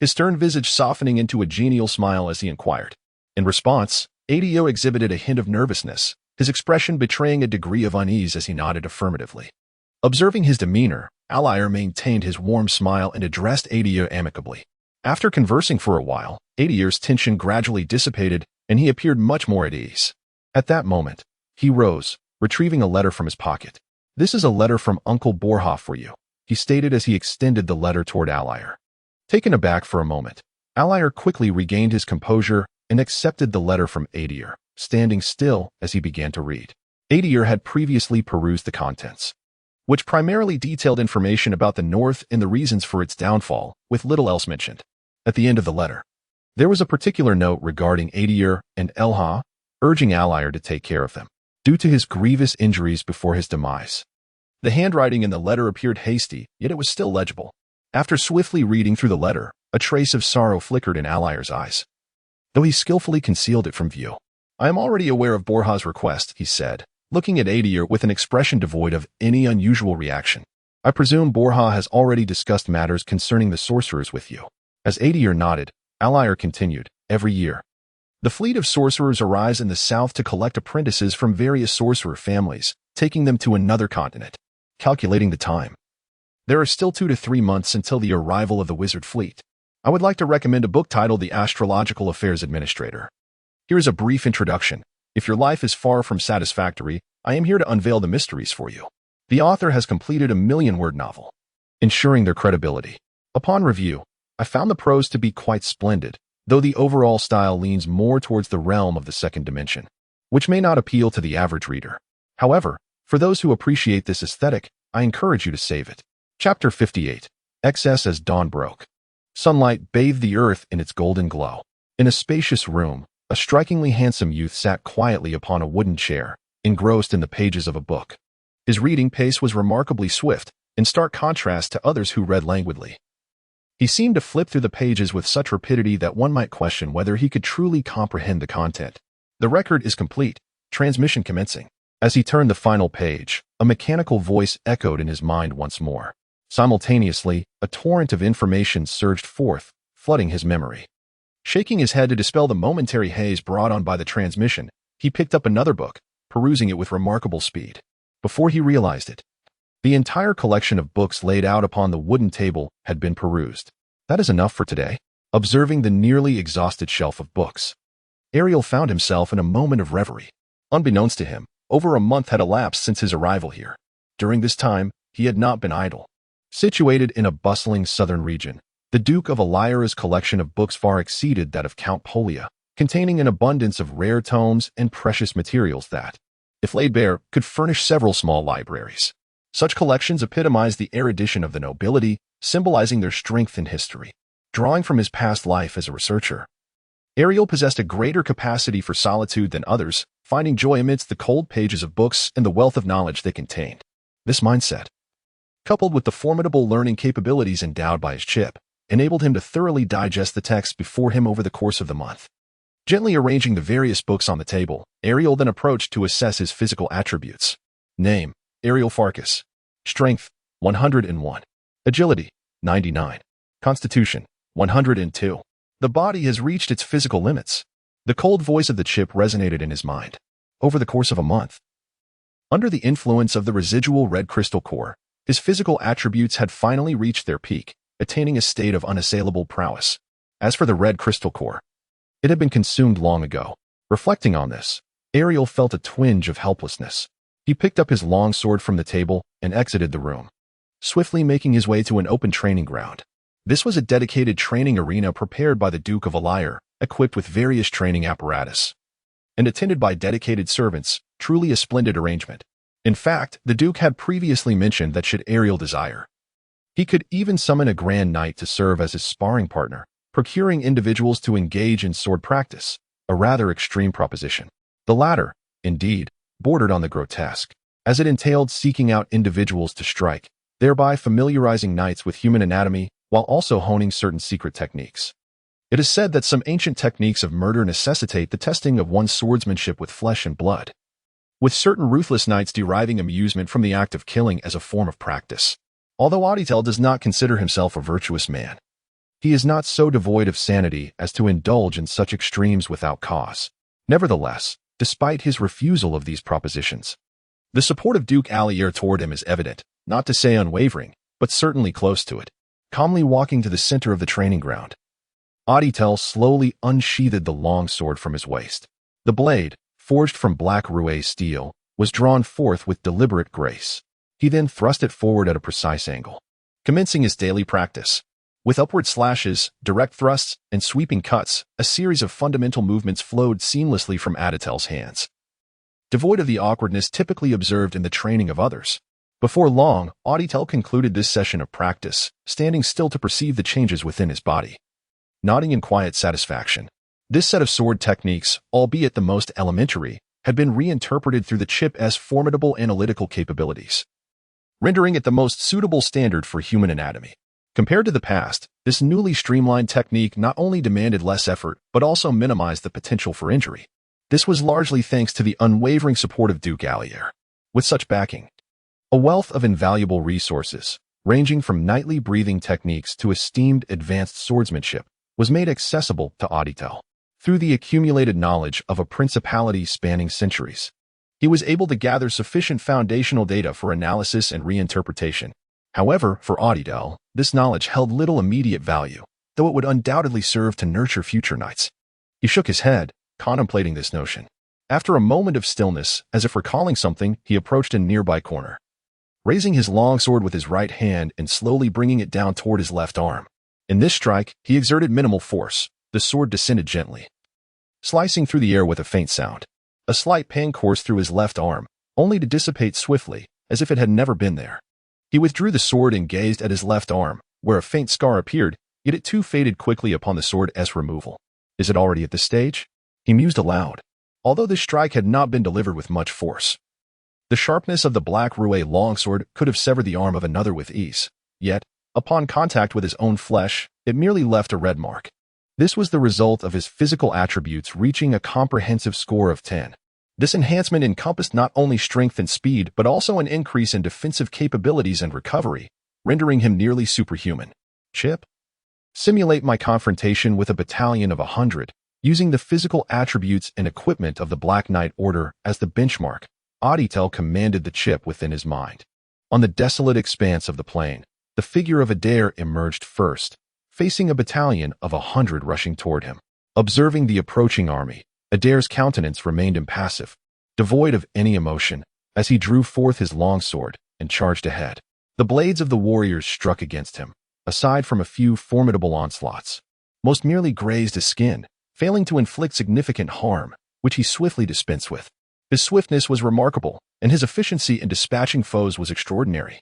his stern visage softening into a genial smile as he inquired. In response, Adir exhibited a hint of nervousness, his expression betraying a degree of unease as he nodded affirmatively. Observing his demeanor, Alir maintained his warm smile and addressed Adir amicably. After conversing for a while, Adir's tension gradually dissipated, and he appeared much more at ease. At that moment, he rose, retrieving a letter from his pocket. "This is a letter from Uncle Borhoff for you." he stated as he extended the letter toward Adir. Taken aback for a moment, Adir quickly regained his composure and accepted the letter from Adir, standing still as he began to read. Adir had previously perused the contents, which primarily detailed information about the North and the reasons for its downfall, with little else mentioned. At the end of the letter, there was a particular note regarding Adir and Elha, urging Adir to take care of them, due to his grievous injuries before his demise. The handwriting in the letter appeared hasty, yet it was still legible. After swiftly reading through the letter, a trace of sorrow flickered in Adir's eyes, though he skillfully concealed it from view. "I am already aware of Borja's request," he said, looking at Adir with an expression devoid of any unusual reaction. "I presume Borja has already discussed matters concerning the sorcerers with you." As Adir nodded, Adir continued, "Every year, the fleet of sorcerers arrives in the south to collect apprentices from various sorcerer families, taking them to another continent. Calculating the time, there are still 2 to 3 months until the arrival of the wizard fleet. I would like to recommend a book titled The Astrological Affairs Administrator. Here is a brief introduction. If your life is far from satisfactory, I am here to unveil the mysteries for you." The author has completed a 1,000,000-word novel, ensuring their credibility. Upon review, I found the prose to be quite splendid, though the overall style leans more towards the realm of the second dimension, which may not appeal to the average reader. However, for those who appreciate this aesthetic, I encourage you to save it. Chapter 58. Excess as dawn broke. Sunlight bathed the earth in its golden glow. In a spacious room, a strikingly handsome youth sat quietly upon a wooden chair, engrossed in the pages of a book. His reading pace was remarkably swift, in stark contrast to others who read languidly. He seemed to flip through the pages with such rapidity that one might question whether he could truly comprehend the content. "The record is complete. Transmission commencing." As he turned the final page, a mechanical voice echoed in his mind once more. Simultaneously, a torrent of information surged forth, flooding his memory. Shaking his head to dispel the momentary haze brought on by the transmission, he picked up another book, perusing it with remarkable speed. Before he realized it, the entire collection of books laid out upon the wooden table had been perused. "That is enough for today." Observing the nearly exhausted shelf of books, Ariel found himself in a moment of reverie. Unbeknownst to him, over a month had elapsed since his arrival here. During this time, he had not been idle. Situated in a bustling southern region, the Duke of Adir's collection of books far exceeded that of Count Polia, containing an abundance of rare tomes and precious materials that, if laid bare, could furnish several small libraries. Such collections epitomize the erudition of the nobility, symbolizing their strength in history. Drawing from his past life as a researcher, Ariel possessed a greater capacity for solitude than others, finding joy amidst the cold pages of books and the wealth of knowledge they contained. This mindset, coupled with the formidable learning capabilities endowed by his chip, enabled him to thoroughly digest the text before him over the course of the month. Gently arranging the various books on the table, Ariel then approached to assess his physical attributes. Name: Ariel Farkas. Strength: 101. Agility: 99. Constitution: 102. The body has reached its physical limits. The cold voice of the chip resonated in his mind. Over the course of a month, under the influence of the residual red crystal core, his physical attributes had finally reached their peak, attaining a state of unassailable prowess. As for the red crystal core, it had been consumed long ago. Reflecting on this, Ariel felt a twinge of helplessness. He picked up his long sword from the table and exited the room, swiftly making his way to an open training ground. This was a dedicated training arena prepared by the Duke of Adir, equipped with various training apparatus, and attended by dedicated servants, truly a splendid arrangement. In fact, the Duke had previously mentioned that should Ariel desire, he could even summon a Grand Knight to serve as his sparring partner, procuring individuals to engage in sword practice, a rather extreme proposition. The latter, indeed, bordered on the grotesque, as it entailed seeking out individuals to strike, thereby familiarizing knights with human anatomy while also honing certain secret techniques. It is said that some ancient techniques of murder necessitate the testing of one's swordsmanship with flesh and blood, with certain ruthless knights deriving amusement from the act of killing as a form of practice. Although Adir does not consider himself a virtuous man, he is not so devoid of sanity as to indulge in such extremes without cause. Nevertheless, despite his refusal of these propositions, the support of Duke Adir toward him is evident, not to say unwavering, but certainly close to it. Calmly walking to the center of the training ground, Adir slowly unsheathed the long sword from his waist. The blade, forged from black roué steel, was drawn forth with deliberate grace. He then thrust it forward at a precise angle, commencing his daily practice. With upward slashes, direct thrusts, and sweeping cuts, a series of fundamental movements flowed seamlessly from Aditel's hands, devoid of the awkwardness typically observed in the training of others. Before long, Aditel concluded this session of practice, standing still to perceive the changes within his body, nodding in quiet satisfaction. This set of sword techniques, albeit the most elementary, had been reinterpreted through the chip's formidable analytical capabilities, rendering it the most suitable standard for human anatomy. Compared to the past, this newly streamlined technique not only demanded less effort, but also minimized the potential for injury. This was largely thanks to the unwavering support of Duke Adir. With such backing, a wealth of invaluable resources, ranging from nightly breathing techniques to esteemed advanced swordsmanship, was made accessible to Aditel. Through the accumulated knowledge of a principality spanning centuries, he was able to gather sufficient foundational data for analysis and reinterpretation. However, for Aditel, this knowledge held little immediate value, though it would undoubtedly serve to nurture future knights. He shook his head, contemplating this notion. After a moment of stillness, as if recalling something, he approached a nearby corner, raising his longsword with his right hand and slowly bringing it down toward his left arm. In this strike, he exerted minimal force. The sword descended gently, slicing through the air with a faint sound. A slight pang coursed through his left arm, only to dissipate swiftly, as if it had never been there. He withdrew the sword and gazed at his left arm, where a faint scar appeared, yet it too faded quickly upon the sword's removal. Is it already at this stage? He mused aloud. Although this strike had not been delivered with much force, the sharpness of the black roué longsword could have severed the arm of another with ease. Yet, upon contact with his own flesh, it merely left a red mark. This was the result of his physical attributes reaching a comprehensive score of 10. This enhancement encompassed not only strength and speed, but also an increase in defensive capabilities and recovery, rendering him nearly superhuman. Chip? Simulate my confrontation with a battalion of 100, using the physical attributes and equipment of the Black Knight Order as the benchmark. Aditel commanded the chip within his mind. On the desolate expanse of the plain, the figure of Adir emerged first, facing a battalion of 100 rushing toward him. Observing the approaching army, Adir's countenance remained impassive, devoid of any emotion, as he drew forth his longsword and charged ahead. The blades of the warriors struck against him, aside from a few formidable onslaughts. Most merely grazed his skin, failing to inflict significant harm, which he swiftly dispensed with. His swiftness was remarkable, and his efficiency in dispatching foes was extraordinary,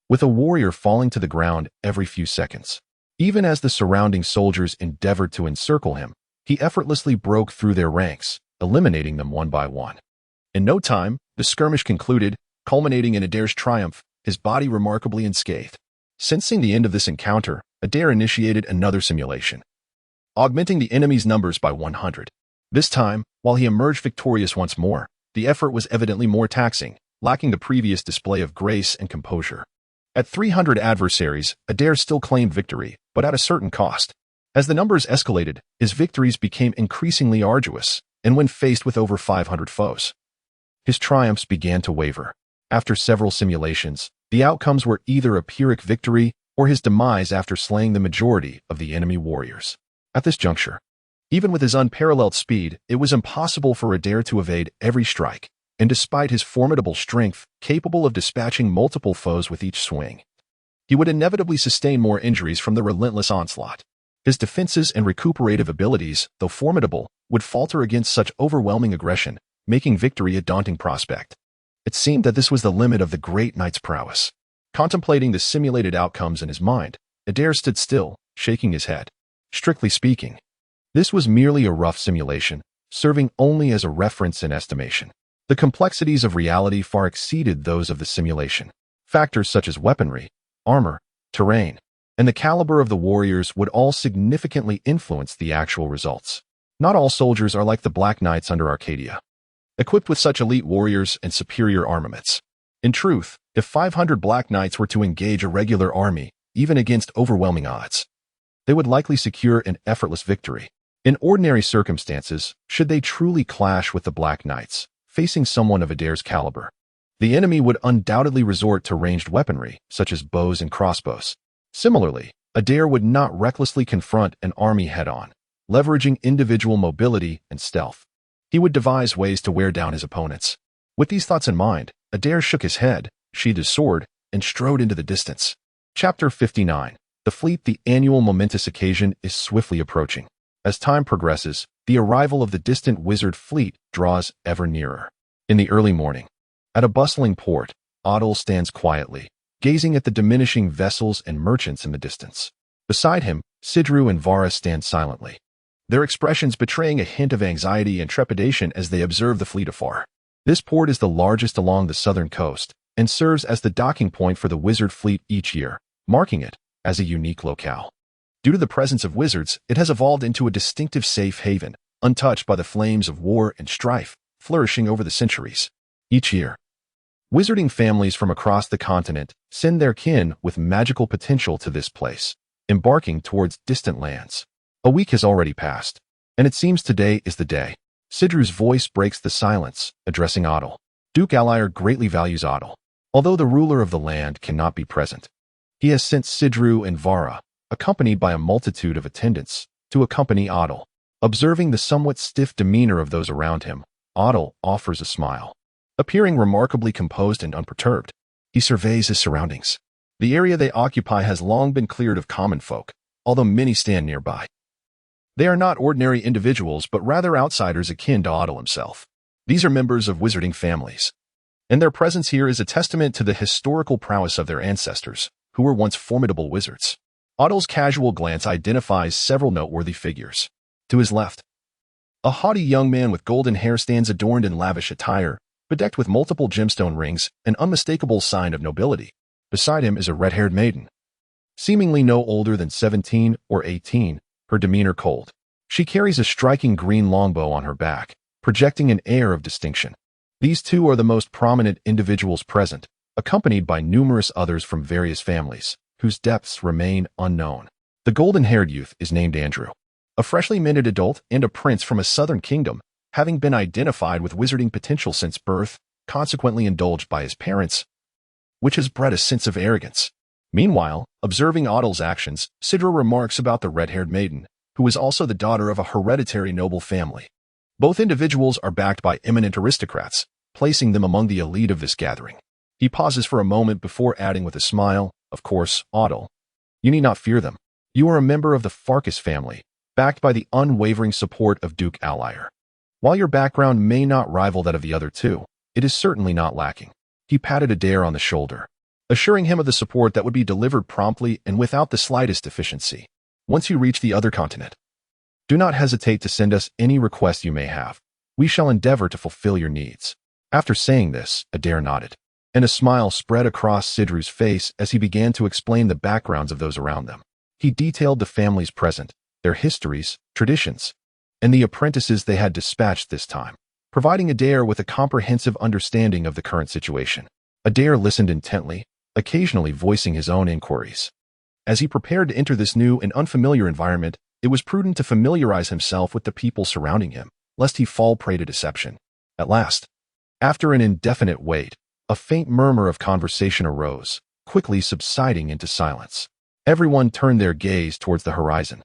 with a warrior falling to the ground every few seconds. Even as the surrounding soldiers endeavored to encircle him, he effortlessly broke through their ranks, eliminating them one by one. In no time, the skirmish concluded, culminating in Adir's triumph, his body remarkably unscathed. Sensing the end of this encounter, Adir initiated another simulation, augmenting the enemy's numbers by 100. This time, while he emerged victorious once more, the effort was evidently more taxing, lacking the previous display of grace and composure. At 300 adversaries, Adir still claimed victory, but at a certain cost. As the numbers escalated, his victories became increasingly arduous, and when faced with over 500 foes, his triumphs began to waver. After several simulations, the outcomes were either a Pyrrhic victory or his demise after slaying the majority of the enemy warriors. At this juncture, even with his unparalleled speed, it was impossible for Adir to evade every strike, and despite his formidable strength, capable of dispatching multiple foes with each swing, he would inevitably sustain more injuries from the relentless onslaught. His defenses and recuperative abilities, though formidable, would falter against such overwhelming aggression, making victory a daunting prospect. It seemed that this was the limit of the great knight's prowess. Contemplating the simulated outcomes in his mind, Adir stood still, shaking his head. Strictly speaking, this was merely a rough simulation, serving only as a reference and estimation. The complexities of reality far exceeded those of the simulation. Factors such as weaponry, armor, terrain, and the caliber of the warriors would all significantly influence the actual results. Not all soldiers are like the Black Knights under Arcadia, equipped with such elite warriors and superior armaments. In truth, if 500 Black Knights were to engage a regular army, even against overwhelming odds, they would likely secure an effortless victory. In ordinary circumstances, should they truly clash with the Black Knights, facing someone of Adir's caliber, the enemy would undoubtedly resort to ranged weaponry, such as bows and crossbows. Similarly, Adir would not recklessly confront an army head-on, leveraging individual mobility and stealth. He would devise ways to wear down his opponents. With these thoughts in mind, Adir shook his head, sheathed his sword, and strode into the distance. Chapter 59. The fleet. The annual momentous occasion is swiftly approaching. As time progresses, the arrival of the distant wizard fleet draws ever nearer. In the early morning, at a bustling port, Adir stands quietly, gazing at the diminishing vessels and merchants in the distance. Beside him, Sidru and Vara stand silently, their expressions betraying a hint of anxiety and trepidation as they observe the fleet afar. This port is the largest along the southern coast and serves as the docking point for the wizard fleet each year, marking it as a unique locale. Due to the presence of wizards, it has evolved into a distinctive safe haven, untouched by the flames of war and strife, flourishing over the centuries. Each year, wizarding families from across the continent send their kin with magical potential to this place, embarking towards distant lands. A week has already passed, and it seems today is the day. Sidru's voice breaks the silence, addressing Adir. Duke Adir greatly values Adir. Although the ruler of the land cannot be present, he has sent Sidru and Vara, accompanied by a multitude of attendants, to accompany Adir. Observing the somewhat stiff demeanor of those around him, Adir offers a smile. Appearing remarkably composed and unperturbed, he surveys his surroundings. The area they occupy has long been cleared of common folk, although many stand nearby. They are not ordinary individuals, but rather outsiders akin to Adir himself. These are members of wizarding families, and their presence here is a testament to the historical prowess of their ancestors, who were once formidable wizards. Adir's casual glance identifies several noteworthy figures. To his left, a haughty young man with golden hair stands adorned in lavish attire, bedecked with multiple gemstone rings, an unmistakable sign of nobility. Beside him is a red-haired maiden, seemingly no older than 17 or 18, her demeanor cold. She carries a striking green longbow on her back, projecting an air of distinction. These two are the most prominent individuals present, accompanied by numerous others from various families, whose depths remain unknown. The golden-haired youth is named Andrew, a freshly minted adult and a prince from a southern kingdom, having been identified with wizarding potential since birth, consequently indulged by his parents, which has bred a sense of arrogance. Meanwhile, observing Adir's actions, Sidru remarks about the red-haired maiden, who is also the daughter of a hereditary noble family. Both individuals are backed by eminent aristocrats, placing them among the elite of this gathering. He pauses for a moment before adding with a smile, "Of course, Adir, you need not fear them. You are a member of the Farkas family, backed by the unwavering support of Duke Adir. While your background may not rival that of the other two, it is certainly not lacking." He patted Adir on the shoulder, assuring him of the support that would be delivered promptly and without the slightest deficiency. "Once you reach the other continent, do not hesitate to send us any requests you may have. We shall endeavor to fulfill your needs." After saying this, Adir nodded, and a smile spread across Sidru's face as he began to explain the backgrounds of those around them. He detailed the families present, their histories, traditions, and the apprentices they had dispatched this time, providing Adir with a comprehensive understanding of the current situation. Adir listened intently, occasionally voicing his own inquiries. As he prepared to enter this new and unfamiliar environment, it was prudent to familiarize himself with the people surrounding him, lest he fall prey to deception. At last, after an indefinite wait, a faint murmur of conversation arose, quickly subsiding into silence. Everyone turned their gaze towards the horizon,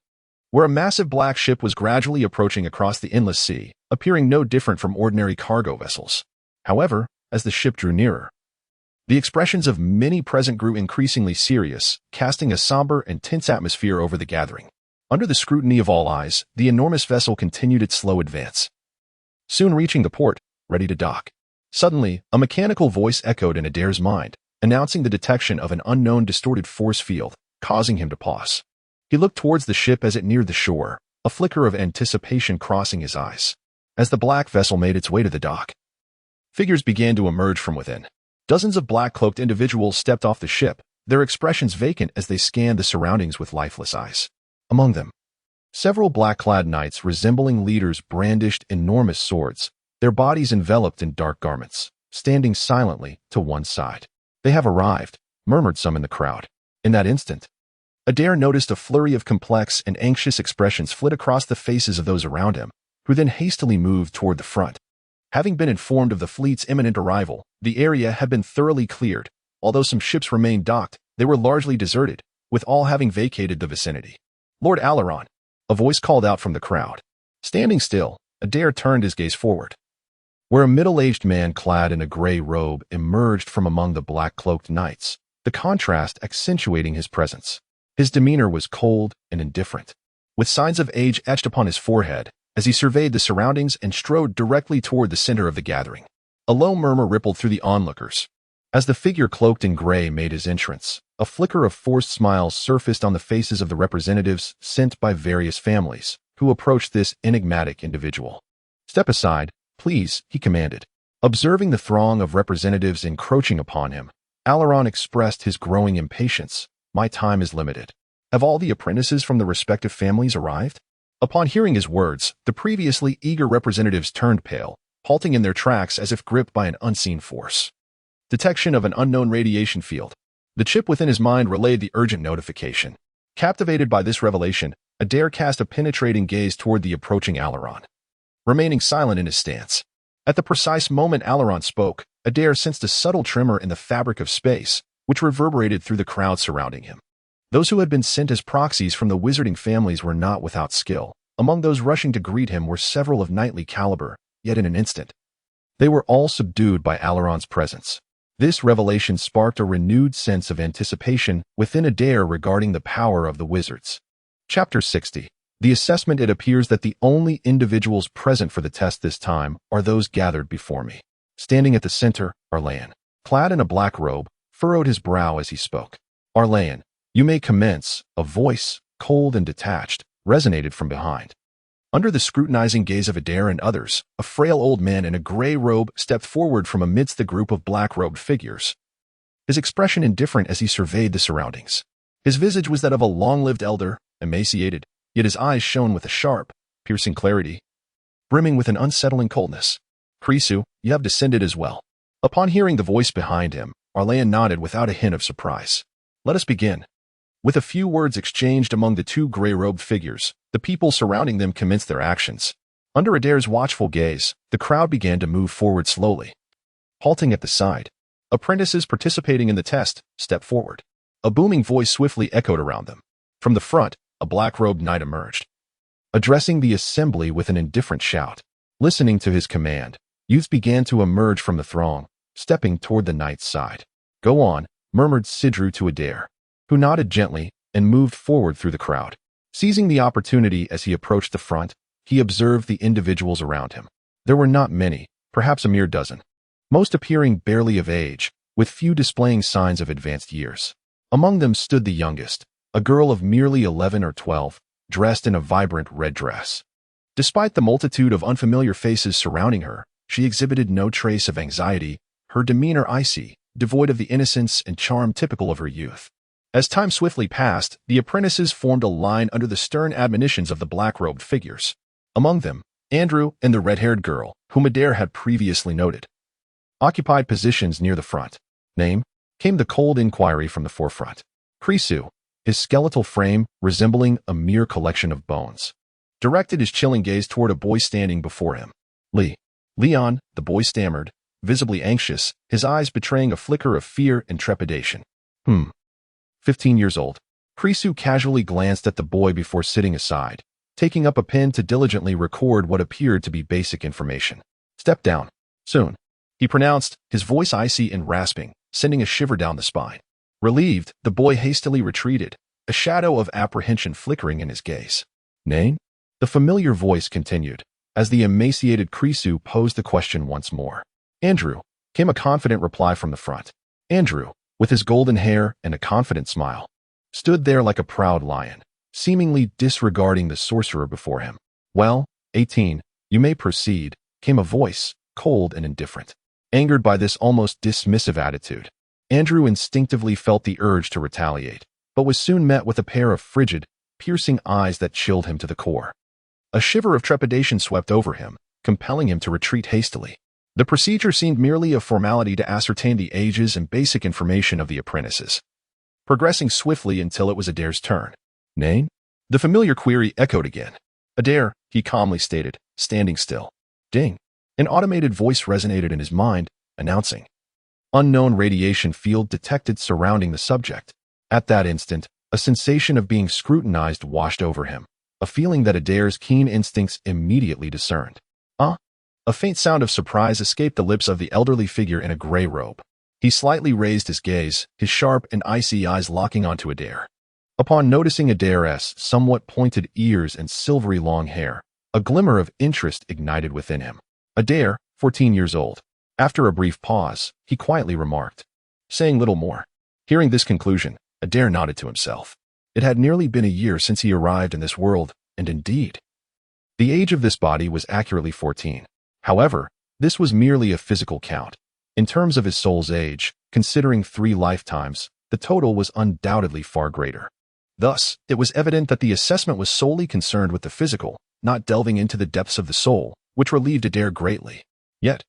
where a massive black ship was gradually approaching across the endless sea, appearing no different from ordinary cargo vessels. However, as the ship drew nearer, the expressions of many present grew increasingly serious, casting a somber and tense atmosphere over the gathering. Under the scrutiny of all eyes, the enormous vessel continued its slow advance, soon reaching the port, ready to dock. Suddenly, a mechanical voice echoed in Adir's mind, announcing the detection of an unknown distorted force field, causing him to pause. He looked towards the ship as it neared the shore, a flicker of anticipation crossing his eyes. As the black vessel made its way to the dock, figures began to emerge from within. Dozens of black-cloaked individuals stepped off the ship, their expressions vacant as they scanned the surroundings with lifeless eyes. Among them, several black-clad knights resembling leaders brandished enormous swords, their bodies enveloped in dark garments, standing silently to one side. "They have arrived," murmured some in the crowd. In that instant, Adir noticed a flurry of complex and anxious expressions flit across the faces of those around him, who then hastily moved toward the front. Having been informed of the fleet's imminent arrival, the area had been thoroughly cleared. Although some ships remained docked, they were largely deserted, with all having vacated the vicinity. "Lord Alaron," a voice called out from the crowd. Standing still, Adir turned his gaze forward, where a middle-aged man clad in a gray robe emerged from among the black-cloaked knights, the contrast accentuating his presence. His demeanor was cold and indifferent, with signs of age etched upon his forehead as he surveyed the surroundings and strode directly toward the center of the gathering. A low murmur rippled through the onlookers. As the figure cloaked in gray made his entrance, a flicker of forced smiles surfaced on the faces of the representatives sent by various families who approached this enigmatic individual. "Step aside, please," he commanded. Observing the throng of representatives encroaching upon him, Alaron expressed his growing impatience. "My time is limited. Have all the apprentices from the respective families arrived?" Upon hearing his words, the previously eager representatives turned pale, halting in their tracks as if gripped by an unseen force. Detection of an unknown radiation field. The chip within his mind relayed the urgent notification. Captivated by this revelation, Adir cast a penetrating gaze toward the approaching Alaron, remaining silent in his stance. At the precise moment Alaron spoke, Adir sensed a subtle tremor in the fabric of space, which reverberated through the crowd surrounding him. Those who had been sent as proxies from the wizarding families were not without skill. Among those rushing to greet him were several of knightly caliber, yet in an instant, they were all subdued by Alaron's presence. This revelation sparked a renewed sense of anticipation within Adir regarding the power of the wizards. Chapter 60. The assessment. It appears that the only individuals present for the test this time are those gathered before me. Standing at the center, Arlayan, clad in a black robe, furrowed his brow as he spoke. "Arlayan, you may commence," a voice, cold and detached, resonated from behind. Under the scrutinizing gaze of Adir and others, a frail old man in a gray robe stepped forward from amidst the group of black-robed figures, his expression indifferent as he surveyed the surroundings. His visage was that of a long-lived elder, emaciated, yet his eyes shone with a sharp, piercing clarity, brimming with an unsettling coldness. "Krisu, you have descended as well." Upon hearing the voice behind him, Arlayan nodded without a hint of surprise. "Let us begin." With a few words exchanged among the two gray-robed figures, the people surrounding them commenced their actions. Under Adir's watchful gaze, the crowd began to move forward slowly. Halting at the side, apprentices participating in the test stepped forward. A booming voice swiftly echoed around them. From the front, a black-robed knight emerged, addressing the assembly with an indifferent shout. Listening to his command, youths began to emerge from the throng, stepping toward the knight's side. "Go on," murmured Sidru to Adir, who nodded gently and moved forward through the crowd. Seizing the opportunity as he approached the front, he observed the individuals around him. There were not many, perhaps a mere dozen, most appearing barely of age, with few displaying signs of advanced years. Among them stood the youngest, a girl of merely 11 or 12, dressed in a vibrant red dress. Despite the multitude of unfamiliar faces surrounding her, she exhibited no trace of anxiety, her demeanor icy, devoid of the innocence and charm typical of her youth. As time swiftly passed, the apprentices formed a line under the stern admonitions of the black-robed figures. Among them, Andrew and the red-haired girl, whom Adir had previously noted, occupied positions near the front. "Name?" came the cold inquiry from the forefront. Krisu, his skeletal frame resembling a mere collection of bones, directed his chilling gaze toward a boy standing before him. Leon, the boy stammered, visibly anxious, his eyes betraying a flicker of fear and trepidation. 15 years old. Krisu casually glanced at the boy before sitting aside, taking up a pen to diligently record what appeared to be basic information. "Step down. Soon," he pronounced, his voice icy and rasping, sending a shiver down the spine. Relieved, the boy hastily retreated, a shadow of apprehension flickering in his gaze. "Name?" The familiar voice continued, as the emaciated Krisu posed the question once more. "Andrew," came a confident reply from the front. Andrew, with his golden hair and a confident smile, stood there like a proud lion, seemingly disregarding the sorcerer before him. "Well, 18, you may proceed," came a voice, cold and indifferent. Angered by this almost dismissive attitude, Andrew instinctively felt the urge to retaliate, but was soon met with a pair of frigid, piercing eyes that chilled him to the core. A shiver of trepidation swept over him, compelling him to retreat hastily. The procedure seemed merely a formality to ascertain the ages and basic information of the apprentices, progressing swiftly until it was Adir's turn. "Name?" The familiar query echoed again. "Adir," he calmly stated, standing still. Ding! An automated voice resonated in his mind, announcing, "Unknown radiation field detected surrounding the subject." At that instant, a sensation of being scrutinized washed over him, a feeling that Adir's keen instincts immediately discerned. A faint sound of surprise escaped the lips of the elderly figure in a gray robe. He slightly raised his gaze, his sharp and icy eyes locking onto Adir. Upon noticing Adir's somewhat pointed ears and silvery long hair, a glimmer of interest ignited within him. Adir, 14 years old. After a brief pause, he quietly remarked, saying little more. Hearing this conclusion, Adir nodded to himself. It had nearly been a year since he arrived in this world, and indeed, the age of this body was accurately 14. However, this was merely a physical count. In terms of his soul's age, considering 3 lifetimes, the total was undoubtedly far greater. Thus, it was evident that the assessment was solely concerned with the physical, not delving into the depths of the soul, which relieved Adir greatly. Yet,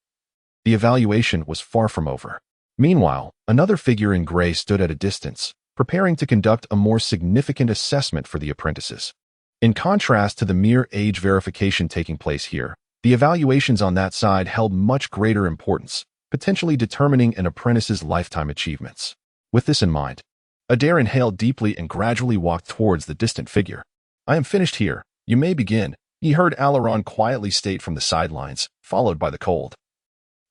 the evaluation was far from over. Meanwhile, another figure in gray stood at a distance, preparing to conduct a more significant assessment for the apprentices. In contrast to the mere age verification taking place here, the evaluations on that side held much greater importance, potentially determining an apprentice's lifetime achievements. With this in mind, Adir inhaled deeply and gradually walked towards the distant figure. "I am finished here. You may begin," he heard Alaron quietly state from the sidelines, followed by the cold,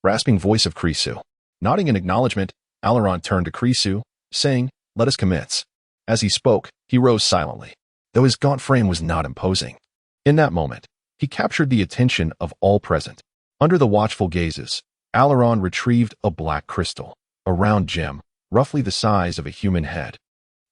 rasping voice of Krisu. Nodding in acknowledgement, Alaron turned to Krisu, saying, "Let us commence." As he spoke, he rose silently, though his gaunt frame was not imposing. In that moment, he captured the attention of all present. Under the watchful gazes, Alaron retrieved a black crystal, a round gem, roughly the size of a human head,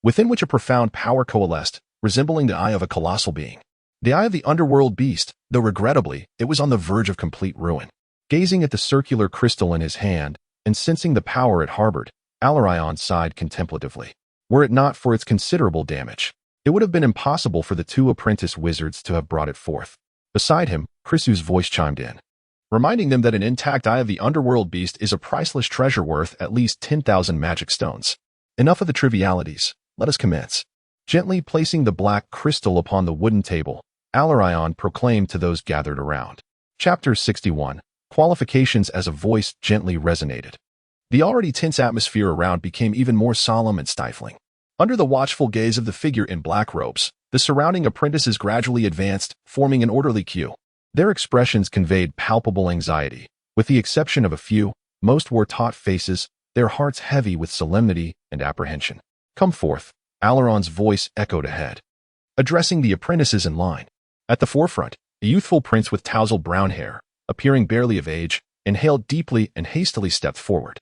within which a profound power coalesced, resembling the eye of a colossal being. The eye of the underworld beast, though regrettably, it was on the verge of complete ruin. Gazing at the circular crystal in his hand, and sensing the power it harbored, Alarion sighed contemplatively. Were it not for its considerable damage, it would have been impossible for the 2 apprentice wizards to have brought it forth. Beside him, Krisu's voice chimed in, reminding them that an intact eye of the underworld beast is a priceless treasure worth at least 10,000 magic stones. Enough of the trivialities, let us commence. Gently placing the black crystal upon the wooden table, Alarion proclaimed to those gathered around. Chapter 61. Qualifications. As a voice gently resonated, the already tense atmosphere around became even more solemn and stifling. Under the watchful gaze of the figure in black robes, the surrounding apprentices gradually advanced, forming an orderly queue. Their expressions conveyed palpable anxiety. With the exception of a few, most wore taut faces, their hearts heavy with solemnity and apprehension. "Come forth," Alaron's voice echoed ahead, addressing the apprentices in line. At the forefront, a youthful prince with tousled brown hair, appearing barely of age, inhaled deeply and hastily stepped forward.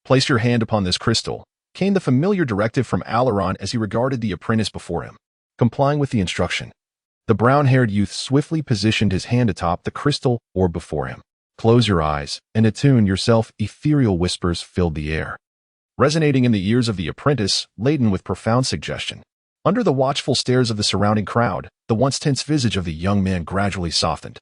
"Place your hand upon this crystal," came the familiar directive from Alaron as he regarded the apprentice before him. Complying with the instruction, the brown-haired youth swiftly positioned his hand atop the crystal orb before him. "Close your eyes and attune yourself." Ethereal whispers filled the air, resonating in the ears of the apprentice, laden with profound suggestion. Under the watchful stares of the surrounding crowd, the once tense visage of the young man gradually softened,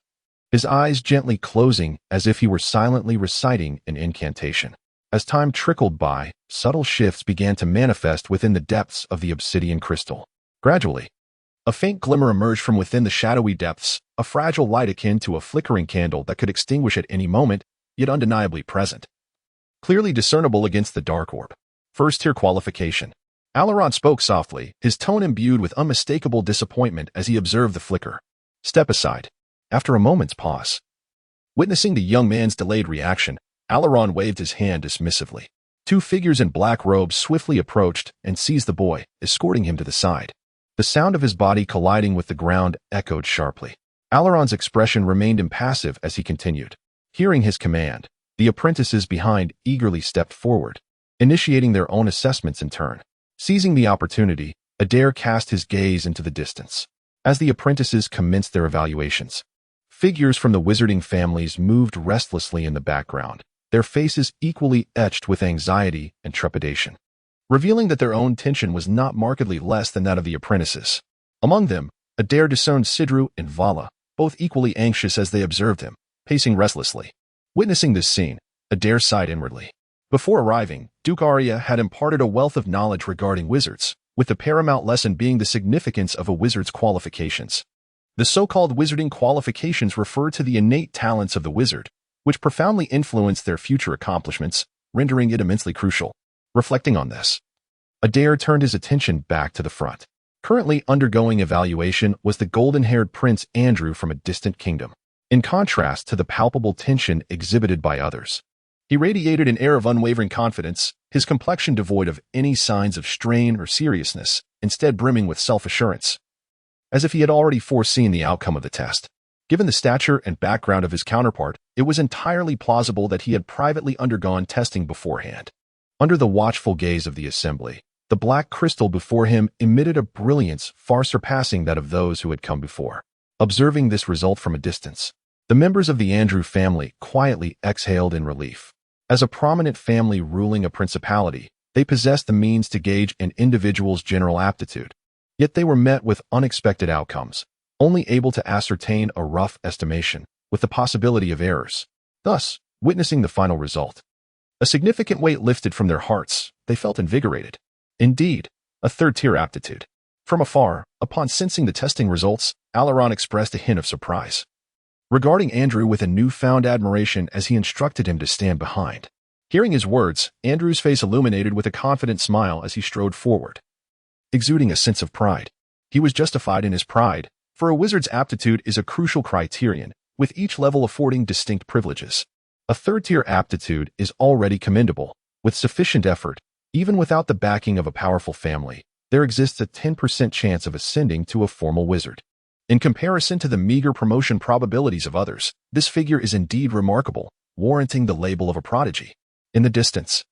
his eyes gently closing as if he were silently reciting an incantation. As time trickled by, subtle shifts began to manifest within the depths of the obsidian crystal. Gradually, a faint glimmer emerged from within the shadowy depths, a fragile light akin to a flickering candle that could extinguish at any moment, yet undeniably present, clearly discernible against the dark orb. "First-tier qualification." Alaron spoke softly, his tone imbued with unmistakable disappointment as he observed the flicker. "Step aside." After a moment's pause, witnessing the young man's delayed reaction, Alaron waved his hand dismissively. 2 figures in black robes swiftly approached and seized the boy, escorting him to the side. The sound of his body colliding with the ground echoed sharply. Alaron's expression remained impassive as he continued. Hearing his command, the apprentices behind eagerly stepped forward, initiating their own assessments in turn. Seizing the opportunity, Adir cast his gaze into the distance. As the apprentices commenced their evaluations, figures from the wizarding families moved restlessly in the background, their faces equally etched with anxiety and trepidation, revealing that their own tension was not markedly less than that of the apprentices. Among them, Adir discerned Sidru and Vala, both equally anxious as they observed him, pacing restlessly. Witnessing this scene, Adir sighed inwardly. Before arriving, Duke Arya had imparted a wealth of knowledge regarding wizards, with the paramount lesson being the significance of a wizard's qualifications. The so-called wizarding qualifications refer to the innate talents of the wizard, which profoundly influence their future accomplishments, rendering it immensely crucial. Reflecting on this, Adir turned his attention back to the front. Currently undergoing evaluation was the golden-haired Prince Andrew from a distant kingdom. In contrast to the palpable tension exhibited by others, He radiated an air of unwavering confidence, his complexion devoid of any signs of strain or seriousness, instead brimming with self-assurance, as if he had already foreseen the outcome of the test. Given the stature and background of his counterpart, it was entirely plausible that he had privately undergone testing beforehand. Under the watchful gaze of the assembly, the black crystal before him emitted a brilliance far surpassing that of those who had come before. Observing this result from a distance, the members of the Andrew family quietly exhaled in relief. As a prominent family ruling a principality, they possessed the means to gauge an individual's general aptitude. Yet they were met with unexpected outcomes, only able to ascertain a rough estimation, with the possibility of errors. Thus, witnessing the final result, a significant weight lifted from their hearts. They felt invigorated. Indeed, a third-tier aptitude. From afar, upon sensing the testing results, Alaron expressed a hint of surprise, regarding Andrew with a newfound admiration as he instructed him to stand behind. Hearing his words, Andrew's face illuminated with a confident smile as he strode forward, exuding a sense of pride. He was justified in his pride, for a wizard's aptitude is a crucial criterion, with each level affording distinct privileges. A third-tier aptitude is already commendable. With sufficient effort, even without the backing of a powerful family, there exists a 10% chance of ascending to a formal wizard. In comparison to the meager promotion probabilities of others, this figure is indeed remarkable, warranting the label of a prodigy. In the distance,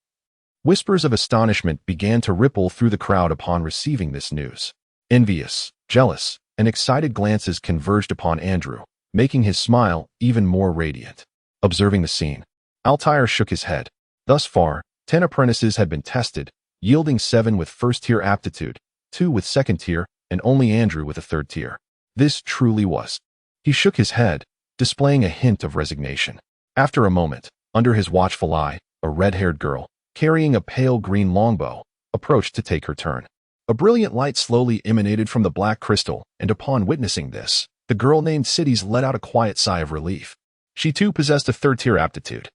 whispers of astonishment began to ripple through the crowd upon receiving this news. Envious, jealous, and excited glances converged upon Andrew, making his smile even more radiant. Observing the scene, Adir shook his head. Thus far, 10 apprentices had been tested, yielding 7 with first-tier aptitude, 2 with second-tier, and only Andrew with a third-tier. This truly was. He shook his head, displaying a hint of resignation. After a moment, under his watchful eye, a red-haired girl, carrying a pale green longbow, approached to take her turn. A brilliant light slowly emanated from the black crystal, and upon witnessing this, the girl named Cities let out a quiet sigh of relief. She too possessed a third-tier aptitude,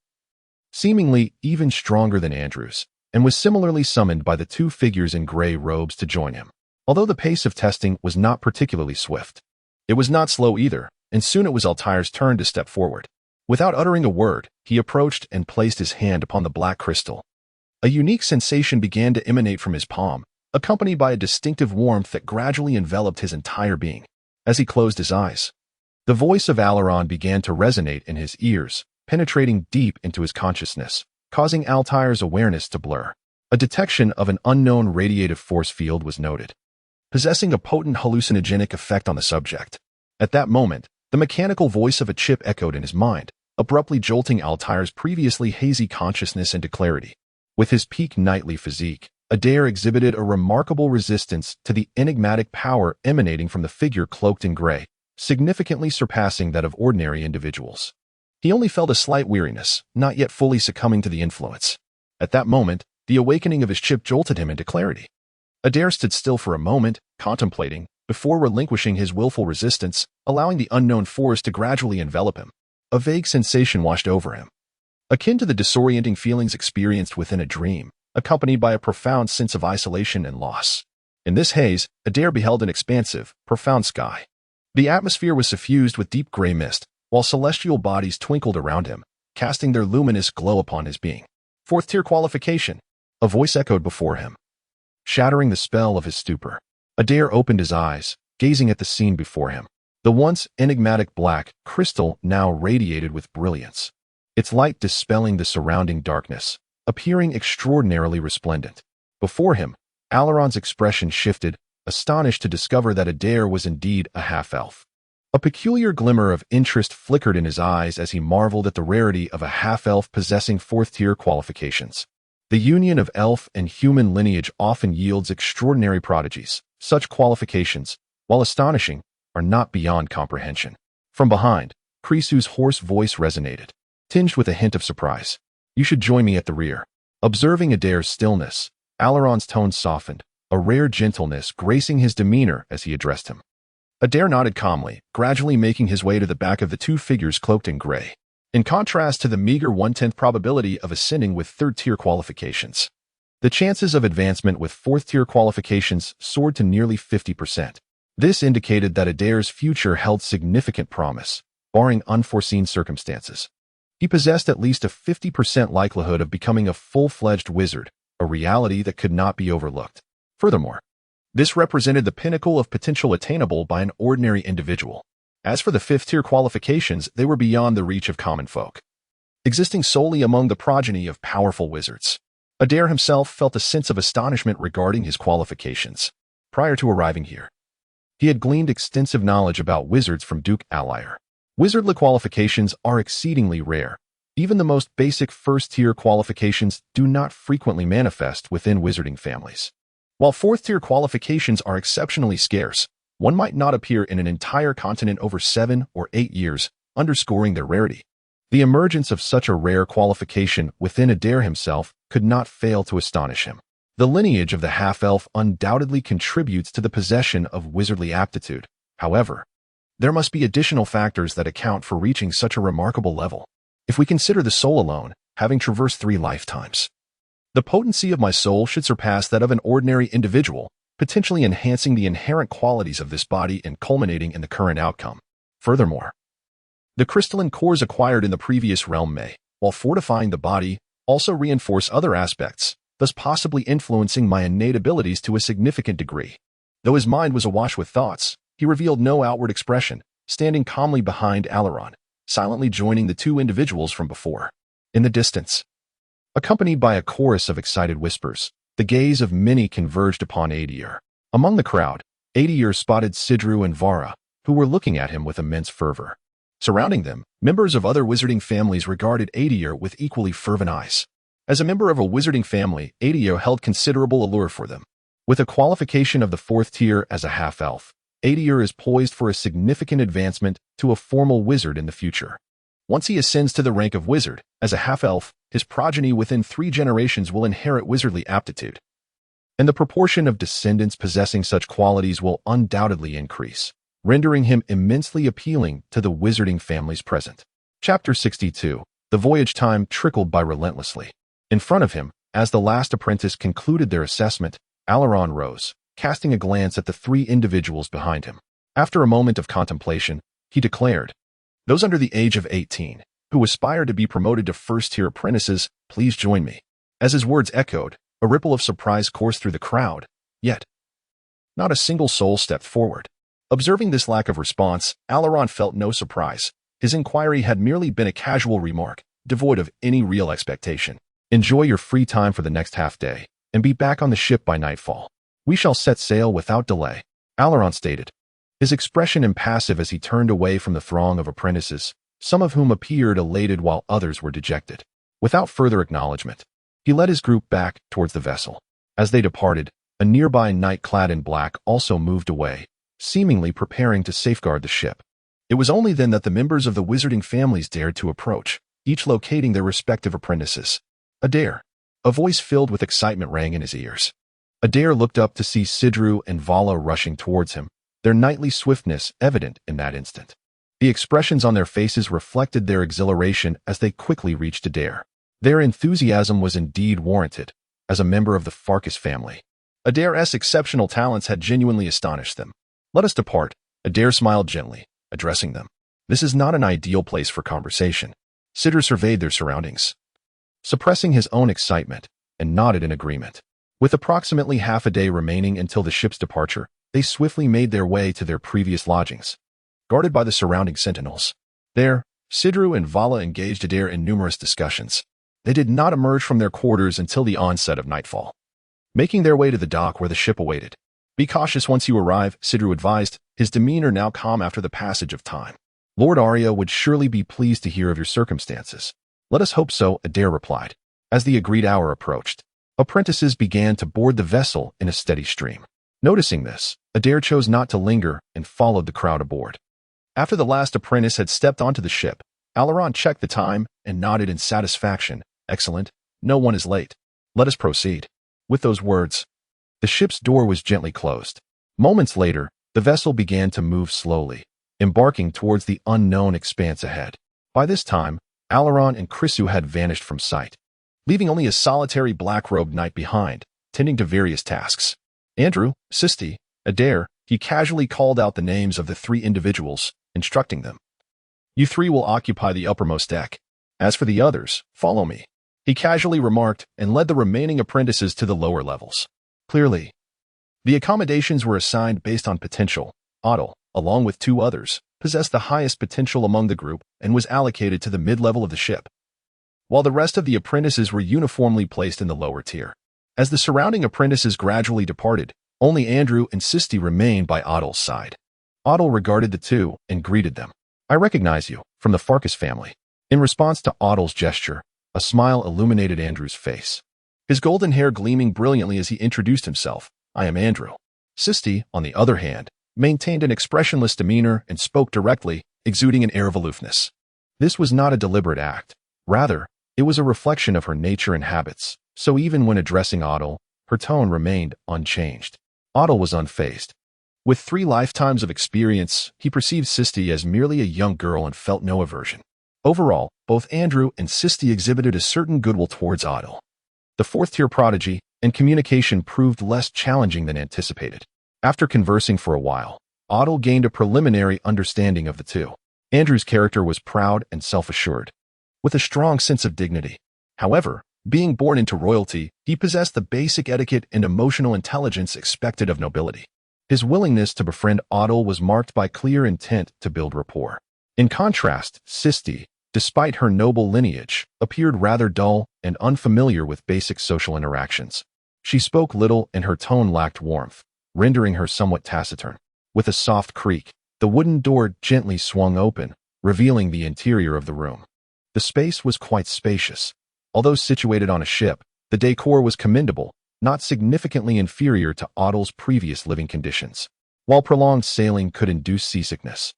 seemingly even stronger than Andrew's, and was similarly summoned by the 2 figures in gray robes to join him. Although the pace of testing was not particularly swift, it was not slow either, and soon it was Altair's turn to step forward. Without uttering a word, he approached and placed his hand upon the black crystal. A unique sensation began to emanate from his palm, accompanied by a distinctive warmth that gradually enveloped his entire being. As he closed his eyes, the voice of Alaron began to resonate in his ears, penetrating deep into his consciousness, causing Altair's awareness to blur. A detection of an unknown radiative force field was noted, possessing a potent hallucinogenic effect on the subject. At that moment, the mechanical voice of a chip echoed in his mind, abruptly jolting Altair's previously hazy consciousness into clarity. With his peak knightly physique, Adir exhibited a remarkable resistance to the enigmatic power emanating from the figure cloaked in gray, significantly surpassing that of ordinary individuals. He only felt a slight weariness, not yet fully succumbing to the influence. At that moment, the awakening of his chip jolted him into clarity. Adir stood still for a moment, contemplating, before relinquishing his willful resistance, allowing the unknown force to gradually envelop him. A vague sensation washed over him, akin to the disorienting feelings experienced within a dream, accompanied by a profound sense of isolation and loss. In this haze, Adir beheld an expansive, profound sky. The atmosphere was suffused with deep gray mist, while celestial bodies twinkled around him, casting their luminous glow upon his being. 4th-tier qualification. A voice echoed before him, shattering the spell of his stupor. Adir opened his eyes, gazing at the scene before him. The once enigmatic black crystal now radiated with brilliance, its light dispelling the surrounding darkness, appearing extraordinarily resplendent. Before him, Alaron's expression shifted, astonished to discover that Adir was indeed a half-elf. A peculiar glimmer of interest flickered in his eyes as he marveled at the rarity of a half-elf possessing 4th-tier qualifications. The union of elf and human lineage often yields extraordinary prodigies. Such qualifications, while astonishing, are not beyond comprehension. From behind, Krisu's hoarse voice resonated, tinged with a hint of surprise. You should join me at the rear. Observing Adir's stillness, Alaron's tone softened, a rare gentleness gracing his demeanor as he addressed him. Adir nodded calmly, gradually making his way to the back of the 2 figures cloaked in gray. In contrast to the meager 1/10 probability of ascending with 3rd-tier qualifications, the chances of advancement with 4th-tier qualifications soared to nearly 50%. This indicated that Adir's future held significant promise, barring unforeseen circumstances. He possessed at least a 50% likelihood of becoming a full-fledged wizard, a reality that could not be overlooked. Furthermore, this represented the pinnacle of potential attainable by an ordinary individual. As for the fifth-tier qualifications, they were beyond the reach of common folk, existing solely among the progeny of powerful wizards. Adir himself felt a sense of astonishment regarding his qualifications. Prior to arriving here, he had gleaned extensive knowledge about wizards from Duke Adir. Wizardly qualifications are exceedingly rare. Even the most basic first-tier qualifications do not frequently manifest within wizarding families. While fourth-tier qualifications are exceptionally scarce, one might not appear in an entire continent over 7 or 8 years, underscoring their rarity. The emergence of such a rare qualification within Adir himself could not fail to astonish him. The lineage of the half-elf undoubtedly contributes to the possession of wizardly aptitude. However, there must be additional factors that account for reaching such a remarkable level. If we consider the soul alone, having traversed 3 lifetimes, the potency of my soul should surpass that of an ordinary individual, potentially enhancing the inherent qualities of this body and culminating in the current outcome. Furthermore, the crystalline cores acquired in the previous realm may, while fortifying the body, also reinforce other aspects, thus possibly influencing my innate abilities to a significant degree. Though his mind was awash with thoughts, he revealed no outward expression, standing calmly behind Adir, silently joining the 2 individuals from before. In the distance, accompanied by a chorus of excited whispers, the gaze of many converged upon Adir. Among the crowd, Adir spotted Sidru and Vara, who were looking at him with immense fervor. Surrounding them, members of other wizarding families regarded Adir with equally fervent eyes. As a member of a wizarding family, Adir held considerable allure for them. With a qualification of the 4th tier as a half-elf, Adir is poised for a significant advancement to a formal wizard in the future. Once he ascends to the rank of wizard, as a half-elf, his progeny within 3 generations will inherit wizardly aptitude, and the proportion of descendants possessing such qualities will undoubtedly increase, rendering him immensely appealing to the wizarding families present. Chapter 62. The voyage time trickled by relentlessly. In front of him, as the last apprentice concluded their assessment, Adir rose, casting a glance at the 3 individuals behind him. After a moment of contemplation, he declared, "Those under the age of 18, who aspire to be promoted to first-tier apprentices, please join me." As his words echoed, a ripple of surprise coursed through the crowd, yet not a single soul stepped forward. Observing this lack of response, Adir felt no surprise. His inquiry had merely been a casual remark, devoid of any real expectation. "Enjoy your free time for the next half-day, and be back on the ship by nightfall. We shall set sail without delay," Adir stated, his expression impassive as he turned away from the throng of apprentices, some of whom appeared elated while others were dejected. Without further acknowledgement, he led his group back towards the vessel. As they departed, a nearby knight clad in black also moved away, seemingly preparing to safeguard the ship. It was only then that the members of the wizarding families dared to approach, each locating their respective apprentices. "Adir." A voice filled with excitement rang in his ears. Adir looked up to see Sidru and Vala rushing towards him, their knightly swiftness evident in that instant. The expressions on their faces reflected their exhilaration as they quickly reached Adir. Their enthusiasm was indeed warranted. As a member of the Farkas family, Adir's exceptional talents had genuinely astonished them. "Let us depart," Adir smiled gently, addressing them. "This is not an ideal place for conversation." Sidru surveyed their surroundings, suppressing his own excitement, and nodded in agreement. With approximately half a day remaining until the ship's departure, they swiftly made their way to their previous lodgings, guarded by the surrounding sentinels. There, Sidru and Vala engaged Adir in numerous discussions. They did not emerge from their quarters until the onset of nightfall, making their way to the dock where the ship awaited. "Be cautious once you arrive," Sidru advised, his demeanor now calm after the passage of time. "Lord Arya would surely be pleased to hear of your circumstances." "Let us hope so," Adir replied. As the agreed hour approached, apprentices began to board the vessel in a steady stream. Noticing this, Adir chose not to linger and followed the crowd aboard. After the last apprentice had stepped onto the ship, Adir checked the time and nodded in satisfaction. "Excellent. No one is late. Let us proceed." With those words, the ship's door was gently closed. Moments later, the vessel began to move slowly, embarking towards the unknown expanse ahead. By this time, Adir and Krisu had vanished from sight, leaving only a solitary black-robed knight behind, tending to various tasks. "Andrew, Sisti, Adir," he casually called out the names of the 3 individuals, instructing them. "You 3 will occupy the uppermost deck." As for the others, follow me, he casually remarked and led the remaining apprentices to the lower levels. Clearly, the accommodations were assigned based on potential. Adir, along with two others, possessed the highest potential among the group and was allocated to the mid-level of the ship, while the rest of the apprentices were uniformly placed in the lower tier. As the surrounding apprentices gradually departed, only Andrew and Sisti remained by Adir's side. Adir regarded the two and greeted them. "I recognize you, from the Farkas family." In response to Adir's gesture, a smile illuminated Andrew's face, his golden hair gleaming brilliantly as he introduced himself. "I am Andrew." Sisti, on the other hand, maintained an expressionless demeanor and spoke directly, exuding an air of aloofness. This was not a deliberate act. Rather, it was a reflection of her nature and habits, so even when addressing Adir, her tone remained unchanged. Adir was unfazed. With 3 lifetimes of experience, he perceived Sisti as merely a young girl and felt no aversion. Overall, both Andrew and Sisti exhibited a certain goodwill towards Adir. The 4th-tier prodigy and communication proved less challenging than anticipated. After conversing for a while, Adir gained a preliminary understanding of the two. Andrew's character was proud and self-assured, with a strong sense of dignity. However, being born into royalty, he possessed the basic etiquette and emotional intelligence expected of nobility. His willingness to befriend Adir was marked by clear intent to build rapport. In contrast, Sisti, despite her noble lineage, appeared rather dull and unfamiliar with basic social interactions. She spoke little and her tone lacked warmth, rendering her somewhat taciturn. With a soft creak, the wooden door gently swung open, revealing the interior of the room. The space was quite spacious. Although situated on a ship, the decor was commendable, not significantly inferior to Adir's previous living conditions. While prolonged sailing could induce seasickness,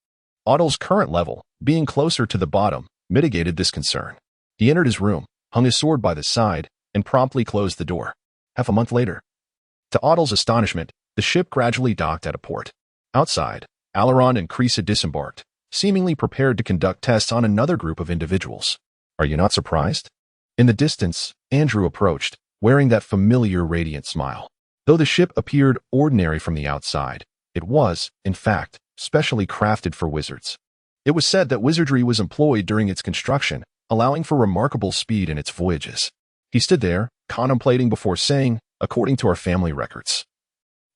Adir's current level, being closer to the bottom, mitigated this concern. He entered his room, hung his sword by the side, and promptly closed the door. Half a month later, to Adir's astonishment, the ship gradually docked at a port. Outside, Alaron and Creasa disembarked, seemingly prepared to conduct tests on another group of individuals. "Are you not surprised?" In the distance, Andrew approached, wearing that familiar radiant smile. Though the ship appeared ordinary from the outside, it was, in fact, specially crafted for wizards. It was said that wizardry was employed during its construction, allowing for remarkable speed in its voyages. He stood there, contemplating before saying, "According to our family records,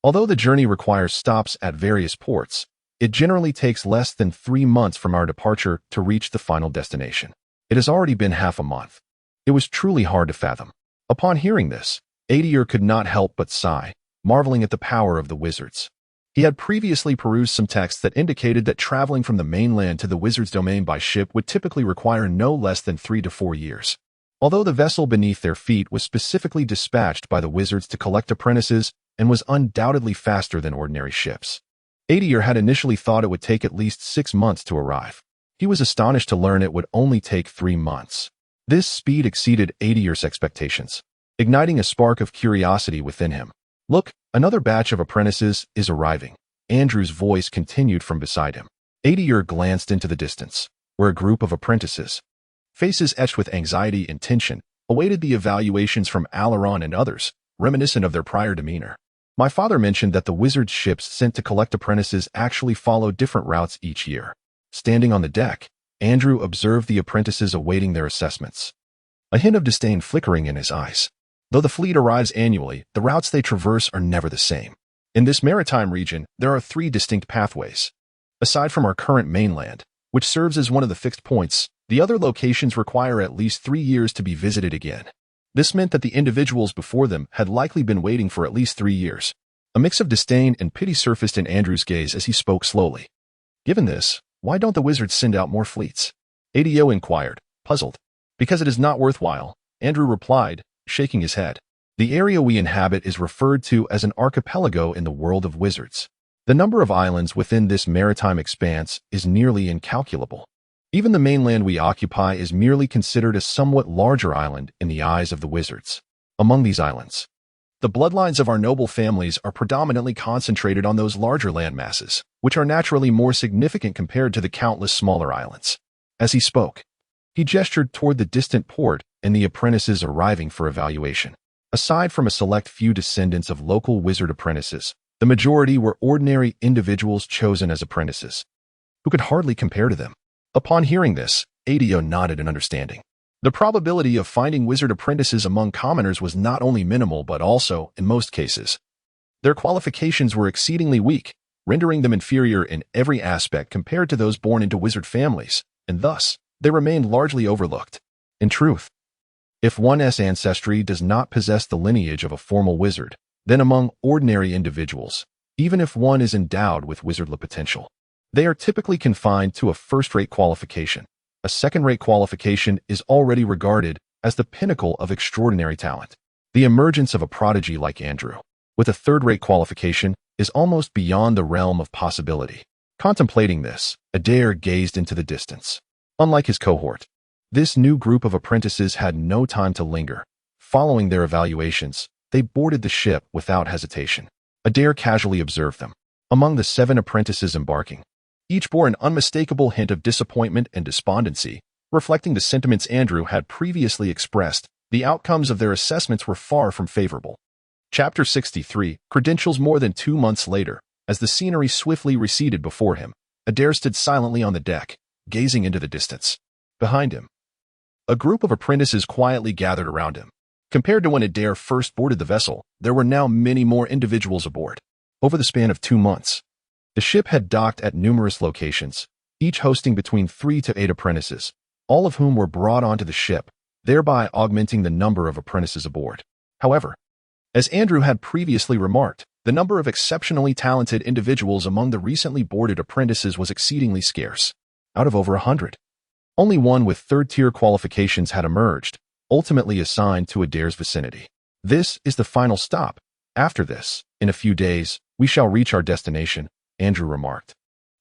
although the journey requires stops at various ports, it generally takes less than 3 months from our departure to reach the final destination. It has already been half a month." It was truly hard to fathom. Upon hearing this, Adir could not help but sigh, marveling at the power of the wizards. He had previously perused some texts that indicated that traveling from the mainland to the wizard's domain by ship would typically require no less than 3 to 4 years. Although the vessel beneath their feet was specifically dispatched by the wizards to collect apprentices and was undoubtedly faster than ordinary ships, Adir had initially thought it would take at least 6 months to arrive. He was astonished to learn it would only take 3 months. This speed exceeded Adir's expectations, igniting a spark of curiosity within him. "Look, another batch of apprentices is arriving," Andrew's voice continued from beside him. Adir glanced into the distance, where a group of apprentices, faces etched with anxiety and tension, awaited the evaluations from Alaron and others, reminiscent of their prior demeanor. "My father mentioned that the wizard's ships sent to collect apprentices actually follow different routes each year." Standing on the deck, Andrew observed the apprentices awaiting their assessments, a hint of disdain flickering in his eyes. Though the fleet arrives annually, the routes they traverse are never the same. In this maritime region, there are 3 distinct pathways. Aside from our current mainland, which serves as one of the fixed points, the other locations require at least 3 years to be visited again. This meant that the individuals before them had likely been waiting for at least 3 years. A mix of disdain and pity surfaced in Andrew's gaze as he spoke slowly. "Given this, why don't the wizards send out more fleets?" Adir inquired, puzzled. "Because it is not worthwhile," Andrew replied, shaking his head. "The area we inhabit is referred to as an archipelago in the world of wizards. The number of islands within this maritime expanse is nearly incalculable. Even the mainland we occupy is merely considered a somewhat larger island in the eyes of the wizards. Among these islands, the bloodlines of our noble families are predominantly concentrated on those larger landmasses, which are naturally more significant compared to the countless smaller islands." As he spoke, he gestured toward the distant port and the apprentices arriving for evaluation. Aside from a select few descendants of local wizard apprentices, the majority were ordinary individuals chosen as apprentices, who could hardly compare to them. Upon hearing this, Adir nodded in understanding. The probability of finding wizard apprentices among commoners was not only minimal but also, in most cases, their qualifications were exceedingly weak, rendering them inferior in every aspect compared to those born into wizard families, and thus, they remained largely overlooked. In truth, if one's ancestry does not possess the lineage of a formal wizard, then among ordinary individuals, even if one is endowed with wizardly potential, they are typically confined to a first-rate qualification. A second-rate qualification is already regarded as the pinnacle of extraordinary talent. The emergence of a prodigy like Andrew, with a third-rate qualification, is almost beyond the realm of possibility. Contemplating this, Adir gazed into the distance. Unlike his cohort, this new group of apprentices had no time to linger. Following their evaluations, they boarded the ship without hesitation. Adir casually observed them. Among the 7 apprentices embarking, each bore an unmistakable hint of disappointment and despondency, reflecting the sentiments Andrew had previously expressed. The outcomes of their assessments were far from favorable. Chapter 63, Credentials. More than 2 months later, as the scenery swiftly receded before him, Adir stood silently on the deck, gazing into the distance. Behind him, a group of apprentices quietly gathered around him. Compared to when Adir first boarded the vessel, there were now many more individuals aboard. Over the span of 2 months, the ship had docked at numerous locations, each hosting between 3 to 8 apprentices, all of whom were brought onto the ship, thereby augmenting the number of apprentices aboard. However, as Andrew had previously remarked, the number of exceptionally talented individuals among the recently boarded apprentices was exceedingly scarce. Out of over 100, only one with third-tier qualifications had emerged, ultimately assigned to Adir's vicinity. This is the final stop. After this, in a few days, we shall reach our destination, Andrew remarked,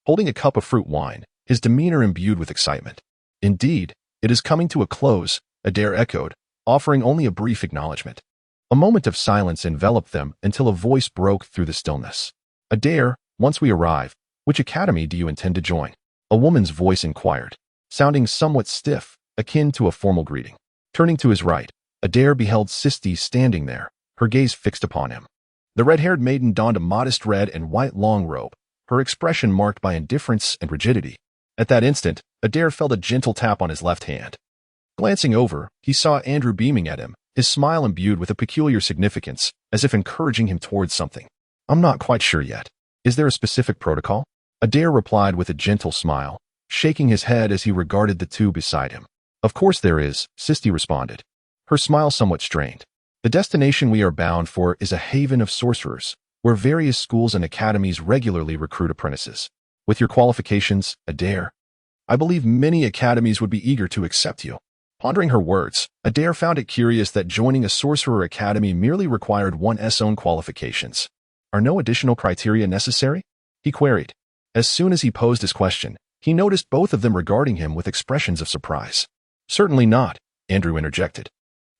holding a cup of fruit wine, his demeanor imbued with excitement. Indeed, it is coming to a close, Adir echoed, offering only a brief acknowledgement. A moment of silence enveloped them until a voice broke through the stillness. Adir, once we arrive, which academy do you intend to join? A woman's voice inquired, sounding somewhat stiff, akin to a formal greeting. Turning to his right, Adir beheld Sisti standing there, her gaze fixed upon him. The red-haired maiden donned a modest red and white long robe, her expression marked by indifference and rigidity. At that instant, Adir felt a gentle tap on his left hand. Glancing over, he saw Andrew beaming at him, his smile imbued with a peculiar significance, as if encouraging him towards something. I'm not quite sure yet. Is there a specific protocol? Adir replied with a gentle smile, shaking his head as he regarded the two beside him. Of course there is, Sisti responded, her smile somewhat strained. The destination we are bound for is a haven of sorcerers, where various schools and academies regularly recruit apprentices. With your qualifications, Adir, I believe many academies would be eager to accept you. Pondering her words, Adir found it curious that joining a sorcerer academy merely required one's own qualifications. Are no additional criteria necessary? He queried. As soon as he posed his question, he noticed both of them regarding him with expressions of surprise. Certainly not, Andrew interjected.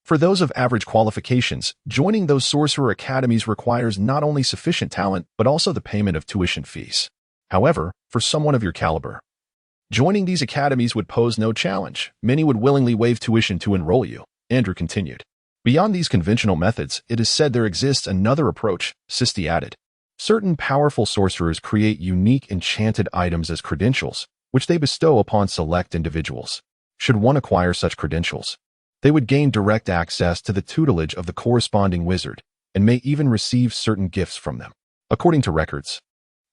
For those of average qualifications, joining those sorcerer academies requires not only sufficient talent, but also the payment of tuition fees. However, for someone of your caliber, joining these academies would pose no challenge. Many would willingly waive tuition to enroll you, Andrew continued. Beyond these conventional methods, it is said there exists another approach, Sisti added. Certain powerful sorcerers create unique enchanted items as credentials, which they bestow upon select individuals. Should one acquire such credentials, they would gain direct access to the tutelage of the corresponding wizard, and may even receive certain gifts from them. According to records,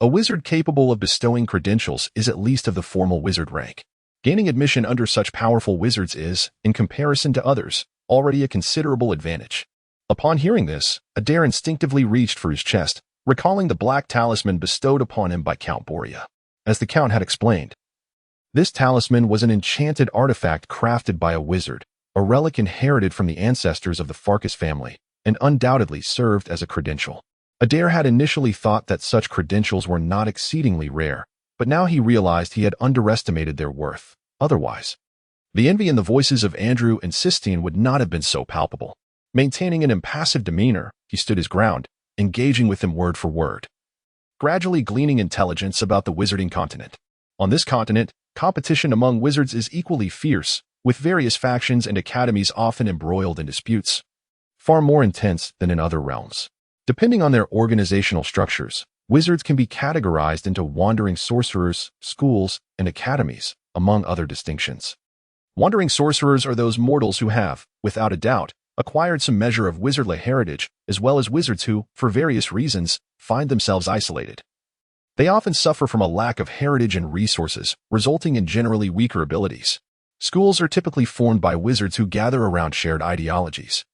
a wizard capable of bestowing credentials is at least of the formal wizard rank. Gaining admission under such powerful wizards is, in comparison to others, already a considerable advantage. Upon hearing this, Adir instinctively reached for his chest, recalling the black talisman bestowed upon him by Count Borea. As the Count had explained, this talisman was an enchanted artifact crafted by a wizard, a relic inherited from the ancestors of the Farkas family, and undoubtedly served as a credential. Adir had initially thought that such credentials were not exceedingly rare, but now he realized he had underestimated their worth. Otherwise, the envy in the voices of Andrew and Sistine would not have been so palpable. Maintaining an impassive demeanor, he stood his ground, engaging with them word for word, gradually gleaning intelligence about the wizarding continent. On this continent, competition among wizards is equally fierce, with various factions and academies often embroiled in disputes, far more intense than in other realms. Depending on their organizational structures, wizards can be categorized into wandering sorcerers, schools, and academies, among other distinctions. Wandering sorcerers are those mortals who have, without a doubt, acquired some measure of wizardly heritage, as well as wizards who, for various reasons, find themselves isolated. They often suffer from a lack of heritage and resources, resulting in generally weaker abilities. Schools are typically formed by wizards who gather around shared ideologies,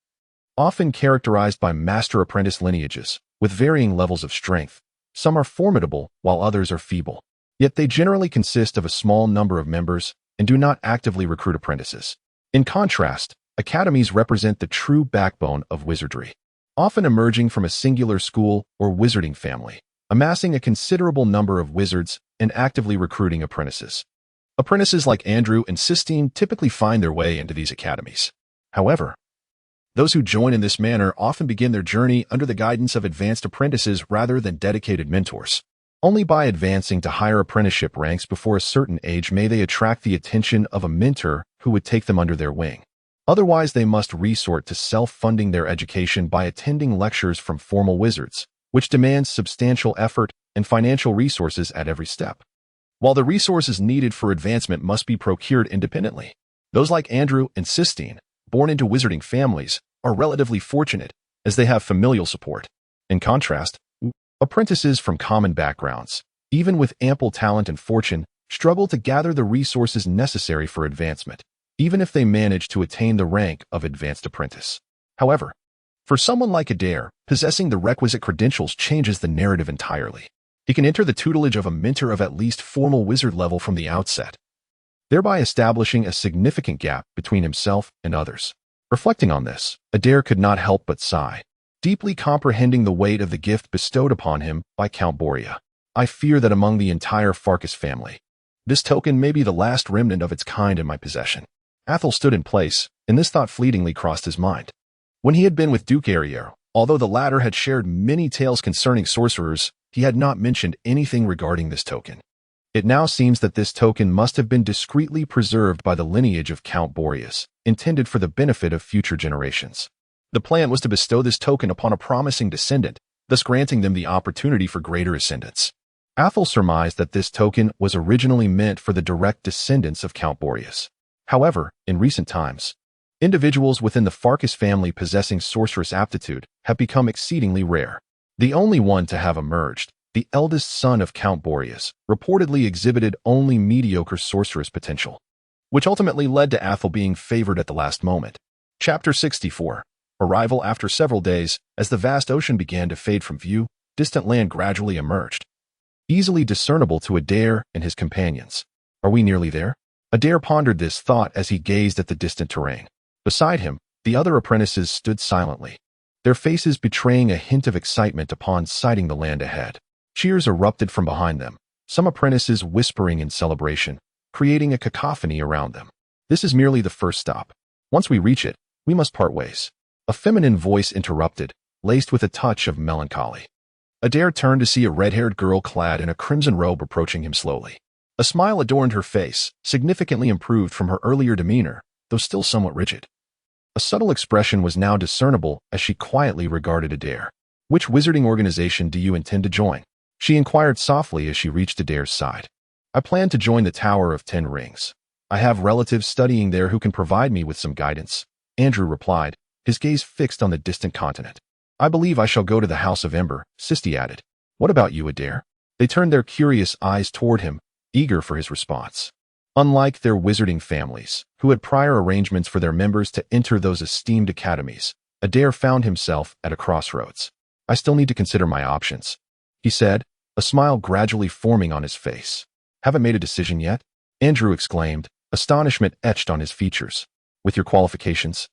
often characterized by master-apprentice lineages, with varying levels of strength. Some are formidable, while others are feeble. Yet they generally consist of a small number of members and do not actively recruit apprentices. In contrast, academies represent the true backbone of wizardry, often emerging from a singular school or wizarding family, amassing a considerable number of wizards and actively recruiting apprentices. Apprentices like Andrew and Sistine typically find their way into these academies. However, those who join in this manner often begin their journey under the guidance of advanced apprentices rather than dedicated mentors. Only by advancing to higher apprenticeship ranks before a certain age may they attract the attention of a mentor who would take them under their wing. Otherwise, they must resort to self-funding their education by attending lectures from formal wizards, which demands substantial effort and financial resources at every step. While the resources needed for advancement must be procured independently, those like Andrew and Sistine, born into wizarding families, are relatively fortunate as they have familial support. In contrast, apprentices from common backgrounds, even with ample talent and fortune, struggle to gather the resources necessary for advancement, even if they manage to attain the rank of advanced apprentice. However, for someone like Adir, possessing the requisite credentials changes the narrative entirely. He can enter the tutelage of a mentor of at least formal wizard level from the outset, thereby establishing a significant gap between himself and others. Reflecting on this, Adir could not help but sigh, deeply comprehending the weight of the gift bestowed upon him by Count Borea. I fear that among the entire Farkas family, this token may be the last remnant of its kind in my possession. Athel stood in place, and this thought fleetingly crossed his mind. When he had been with Duke Adir, although the latter had shared many tales concerning sorcerers, he had not mentioned anything regarding this token. It now seems that this token must have been discreetly preserved by the lineage of Count Boreas, intended for the benefit of future generations. The plan was to bestow this token upon a promising descendant, thus granting them the opportunity for greater ascendance. Athel surmised that this token was originally meant for the direct descendants of Count Boreas. However, in recent times, individuals within the Farkas family possessing sorceress aptitude have become exceedingly rare. The only one to have emerged, the eldest son of Count Boreas, reportedly exhibited only mediocre sorceress potential, which ultimately led to Athel being favored at the last moment. Chapter 64. Arrival. After several days, as the vast ocean began to fade from view, distant land gradually emerged, easily discernible to Adir and his companions. Are we nearly there? Adir pondered this thought as he gazed at the distant terrain. Beside him, the other apprentices stood silently, their faces betraying a hint of excitement upon sighting the land ahead. Cheers erupted from behind them, some apprentices whispering in celebration, creating a cacophony around them. This is merely the first stop. Once we reach it, we must part ways. A feminine voice interrupted, laced with a touch of melancholy. Adir turned to see a red-haired girl clad in a crimson robe approaching him slowly. A smile adorned her face, significantly improved from her earlier demeanor, though still somewhat rigid. A subtle expression was now discernible as she quietly regarded Adir. Which wizarding organization do you intend to join? She inquired softly as she reached Adir's side. I plan to join the Tower of 10 Rings. I have relatives studying there who can provide me with some guidance, Andrew replied, his gaze fixed on the distant continent. I believe I shall go to the House of Ember, Sisti added. What about you, Adir? They turned their curious eyes toward him, eager for his response. Unlike their wizarding families, who had prior arrangements for their members to enter those esteemed academies, Adir found himself at a crossroads. I still need to consider my options, he said, a smile gradually forming on his face. Haven't made a decision yet? Andrew exclaimed, astonishment etched on his features. With your qualifications?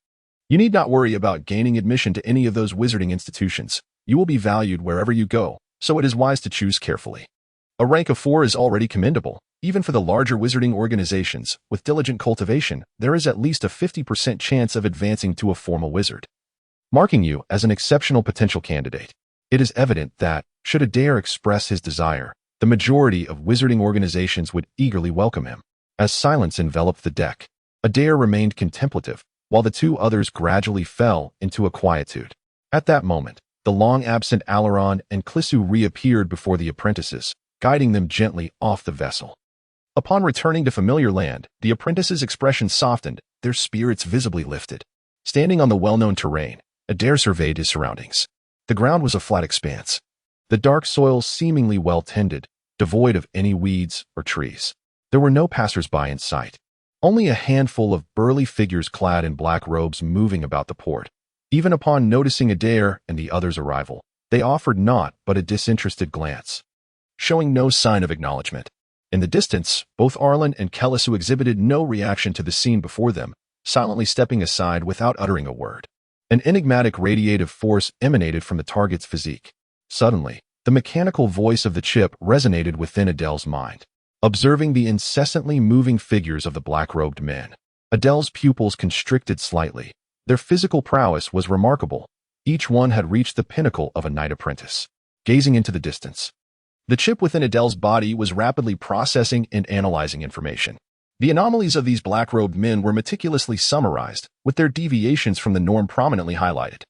You need not worry about gaining admission to any of those wizarding institutions. You will be valued wherever you go, so it is wise to choose carefully. A rank of 4 is already commendable. Even for the larger wizarding organizations, with diligent cultivation, there is at least a 50% chance of advancing to a formal wizard, marking you as an exceptional potential candidate. It is evident that, should Adir express his desire, the majority of wizarding organizations would eagerly welcome him. As silence enveloped the deck, Adir remained contemplative, while the two others gradually fell into a quietude. At that moment, the long-absent Alaron and Clissu reappeared before the apprentices, guiding them gently off the vessel. Upon returning to familiar land, the apprentices' expression softened, their spirits visibly lifted. Standing on the well-known terrain, Adir surveyed his surroundings. The ground was a flat expanse. The dark soil seemingly well-tended, devoid of any weeds or trees. There were no passers-by in sight. Only a handful of burly figures clad in black robes moving about the port. Even upon noticing Adir and the others' arrival, they offered naught but a disinterested glance, showing no sign of acknowledgement. In the distance, both Arlen and Kellisu exhibited no reaction to the scene before them, silently stepping aside without uttering a word. An enigmatic radiative force emanated from the target's physique. Suddenly, the mechanical voice of the chip resonated within Adele's mind. Observing the incessantly moving figures of the black-robed men, Adele's pupils constricted slightly. Their physical prowess was remarkable. Each one had reached the pinnacle of a knight apprentice. Gazing into the distance, the chip within Adele's body was rapidly processing and analyzing information. The anomalies of these black-robed men were meticulously summarized, with their deviations from the norm prominently highlighted.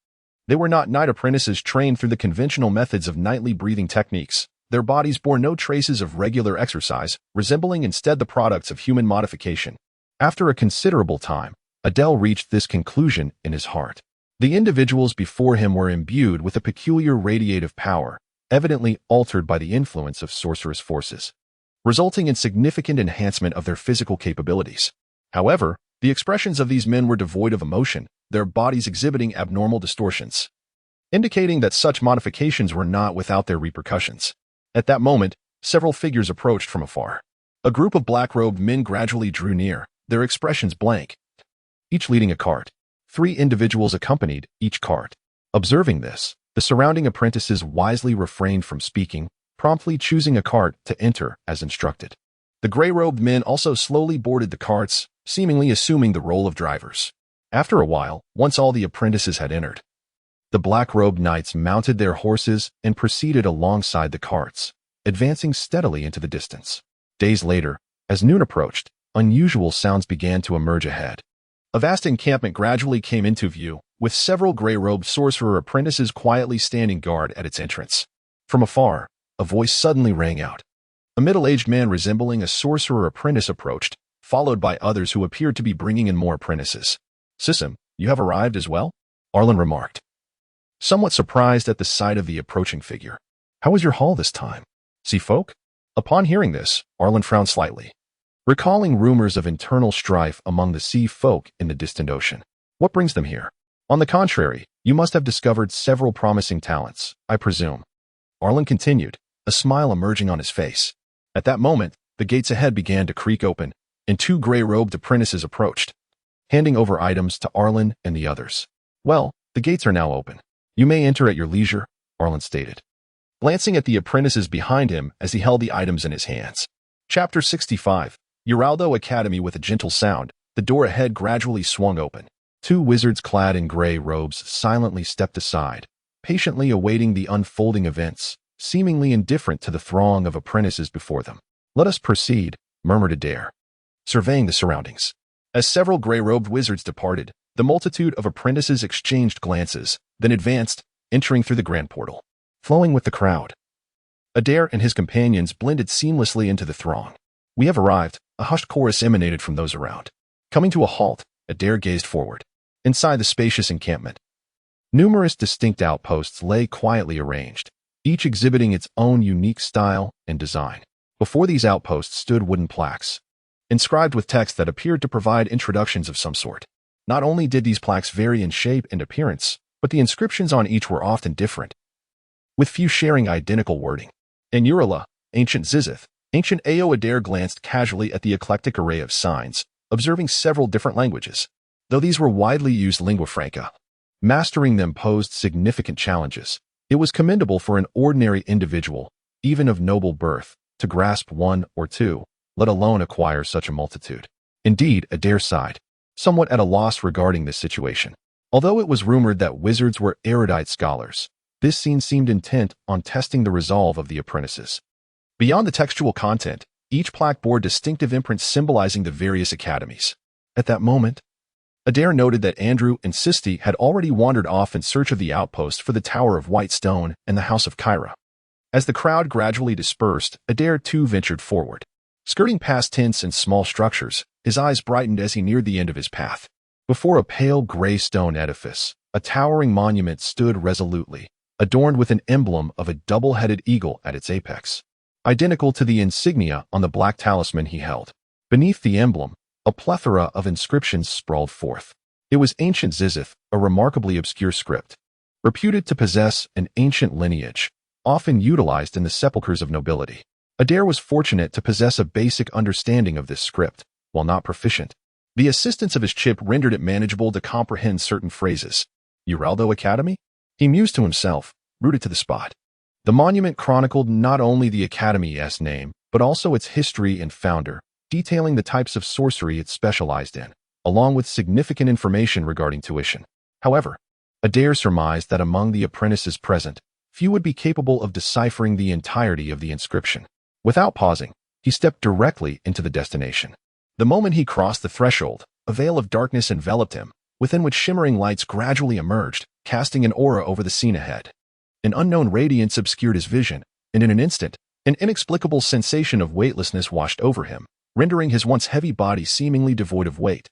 They were not knight apprentices trained through the conventional methods of knightly breathing techniques. Their bodies bore no traces of regular exercise, resembling instead the products of human modification. After a considerable time, Adele reached this conclusion in his heart. The individuals before him were imbued with a peculiar radiative power, evidently altered by the influence of sorcerous forces, resulting in significant enhancement of their physical capabilities. However, the expressions of these men were devoid of emotion, their bodies exhibiting abnormal distortions, indicating that such modifications were not without their repercussions. At that moment, several figures approached from afar. A group of black-robed men gradually drew near, their expressions blank, each leading a cart. 3 individuals accompanied each cart. Observing this, the surrounding apprentices wisely refrained from speaking, promptly choosing a cart to enter as instructed. The gray-robed men also slowly boarded the carts, seemingly assuming the role of drivers. After a while, once all the apprentices had entered, the black-robed knights mounted their horses and proceeded alongside the carts, advancing steadily into the distance. Days later, as noon approached, unusual sounds began to emerge ahead. A vast encampment gradually came into view, with several gray-robed sorcerer apprentices quietly standing guard at its entrance. From afar, a voice suddenly rang out. A middle-aged man resembling a sorcerer apprentice approached, followed by others who appeared to be bringing in more apprentices. "Sissim, you have arrived as well?" Arlen remarked, somewhat surprised at the sight of the approaching figure. "How was your haul this time? Sea folk?" Upon hearing this, Arlen frowned slightly, recalling rumors of internal strife among the sea folk in the distant ocean. "What brings them here?" "On the contrary, you must have discovered several promising talents, I presume," Arlen continued, a smile emerging on his face. At that moment, the gates ahead began to creak open, and 2 gray-robed apprentices approached, handing over items to Arlen and the others. "Well, the gates are now open. You may enter at your leisure," Arlen stated, glancing at the apprentices behind him as he held the items in his hands. Chapter 65. Uraldo Academy. With a gentle sound, the door ahead gradually swung open. 2 wizards clad in gray robes silently stepped aside, patiently awaiting the unfolding events, seemingly indifferent to the throng of apprentices before them. "Let us proceed," murmured Adir, surveying the surroundings. As several gray-robed wizards departed, the multitude of apprentices exchanged glances, then advanced, entering through the grand portal. Flowing with the crowd, Adir and his companions blended seamlessly into the throng. "We have arrived," a hushed chorus emanated from those around. Coming to a halt, Adir gazed forward. Inside the spacious encampment, numerous distinct outposts lay quietly arranged, each exhibiting its own unique style and design. Before these outposts stood wooden plaques, inscribed with text that appeared to provide introductions of some sort. Not only did these plaques vary in shape and appearance, but the inscriptions on each were often different, with few sharing identical wording. In Urala, ancient Zizith, ancient Ao. Adir glanced casually at the eclectic array of signs, observing several different languages. Though these were widely used lingua franca, mastering them posed significant challenges. It was commendable for an ordinary individual, even of noble birth, to grasp one or two, let alone acquire such a multitude. Indeed, Adir sighed, somewhat at a loss regarding this situation. Although it was rumored that wizards were erudite scholars, this scene seemed intent on testing the resolve of the apprentices. Beyond the textual content, each plaque bore distinctive imprints symbolizing the various academies. At that moment, Adir noted that Andrew and Sisti had already wandered off in search of the outpost for the Tower of White Stone and the House of Kyra. As the crowd gradually dispersed, Adir too ventured forward. Skirting past tents and small structures, his eyes brightened as he neared the end of his path. Before a pale gray stone edifice, a towering monument stood resolutely, adorned with an emblem of a double-headed eagle at its apex, identical to the insignia on the black talisman he held. Beneath the emblem, a plethora of inscriptions sprawled forth. It was ancient Zizith, a remarkably obscure script, reputed to possess an ancient lineage, often utilized in the sepulchres of nobility. Adir was fortunate to possess a basic understanding of this script, while not proficient. The assistance of his chip rendered it manageable to comprehend certain phrases. Uraldo Academy? He mused to himself, rooted to the spot. The monument chronicled not only the Academy's name, but also its history and founder, detailing the types of sorcery it specialized in, along with significant information regarding tuition. However, Adir surmised that among the apprentices present, few would be capable of deciphering the entirety of the inscription. Without pausing, he stepped directly into the destination. The moment he crossed the threshold, a veil of darkness enveloped him, within which shimmering lights gradually emerged, casting an aura over the scene ahead. An unknown radiance obscured his vision, and in an instant, an inexplicable sensation of weightlessness washed over him, rendering his once heavy body seemingly devoid of weight.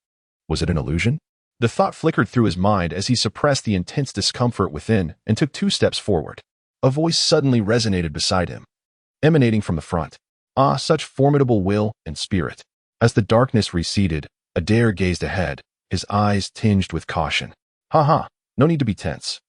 Was it an illusion? The thought flickered through his mind as he suppressed the intense discomfort within and took 2 steps forward. A voice suddenly resonated beside him, emanating from the front. Ah, such formidable will and spirit. As the darkness receded, Adir gazed ahead, his eyes tinged with caution. No need to be tense.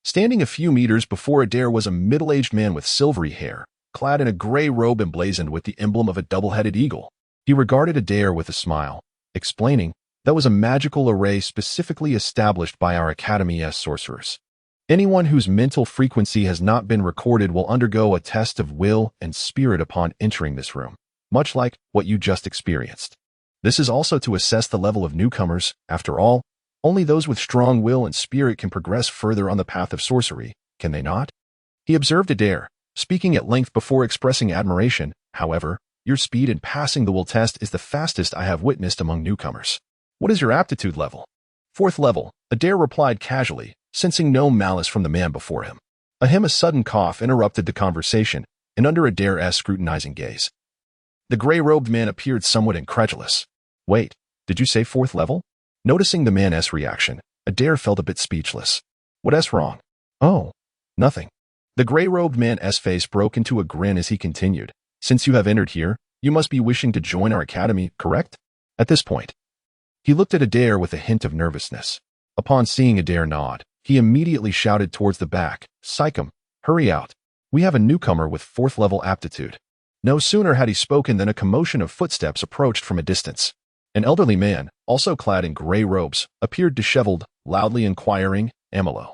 Standing a few meters before Adir was a middle-aged man with silvery hair, clad in a gray robe emblazoned with the emblem of a double-headed eagle. He regarded Adir with a smile, explaining, "That was a magical array specifically established by our Academy's sorcerers. Anyone whose mental frequency has not been recorded will undergo a test of will and spirit upon entering this room, much like what you just experienced. This is also to assess the level of newcomers. After all, only those with strong will and spirit can progress further on the path of sorcery, can they not?" He observed Adir, speaking at length before expressing admiration. "However, your speed in passing the will test is the fastest I have witnessed among newcomers. What is your aptitude level?" "4th level," Adir replied casually, sensing no malice from the man before him. A sudden cough interrupted the conversation, and under Adir's scrutinizing gaze, the gray-robed man appeared somewhat incredulous. "Wait, did you say 4th level?" Noticing the man's reaction, Adir felt a bit speechless. "What's wrong?" "Oh, nothing." The gray-robed man's face broke into a grin as he continued. "Since you have entered here, you must be wishing to join our academy, correct?" At this point, he looked at Adir with a hint of nervousness. Upon seeing Adir nod, he immediately shouted towards the back, "Psychum, hurry out. We have a newcomer with 4th level aptitude." No sooner had he spoken than a commotion of footsteps approached from a distance. An elderly man, also clad in gray robes, appeared disheveled, loudly inquiring, "Amelo,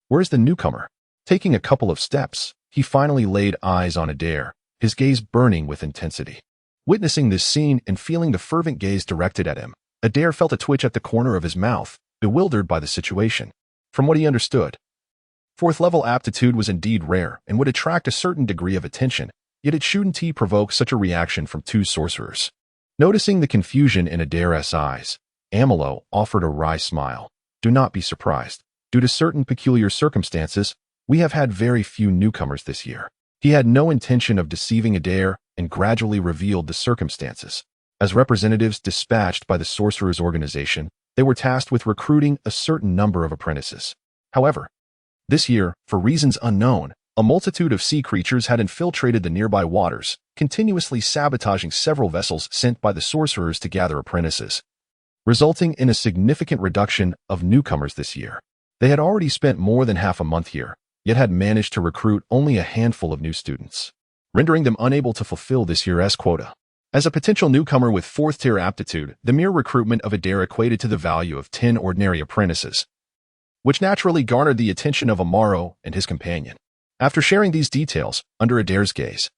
where's the newcomer?" Taking a couple of steps, he finally laid eyes on Adir, his gaze burning with intensity. Witnessing this scene and feeling the fervent gaze directed at him, Adir felt a twitch at the corner of his mouth, bewildered by the situation. From what he understood, 4th level aptitude was indeed rare and would attract a certain degree of attention, yet it shouldn't provoke such a reaction from 2 sorcerers. Noticing the confusion in Adir's eyes, Amelo offered a wry smile. "Do not be surprised. Due to certain peculiar circumstances, we have had very few newcomers this year." He had no intention of deceiving Adir and gradually revealed the circumstances. As representatives dispatched by the Sorcerers Organization, they were tasked with recruiting a certain number of apprentices. However, this year, for reasons unknown, a multitude of sea creatures had infiltrated the nearby waters, continuously sabotaging several vessels sent by the sorcerers to gather apprentices, resulting in a significant reduction of newcomers this year. They had already spent more than half a month here, yet had managed to recruit only a handful of new students, rendering them unable to fulfill this year's quota. As a potential newcomer with 4th-tier aptitude, the mere recruitment of Adir equated to the value of 10 ordinary apprentices, which naturally garnered the attention of Amaro and his companion. After sharing these details, under Adir's gaze,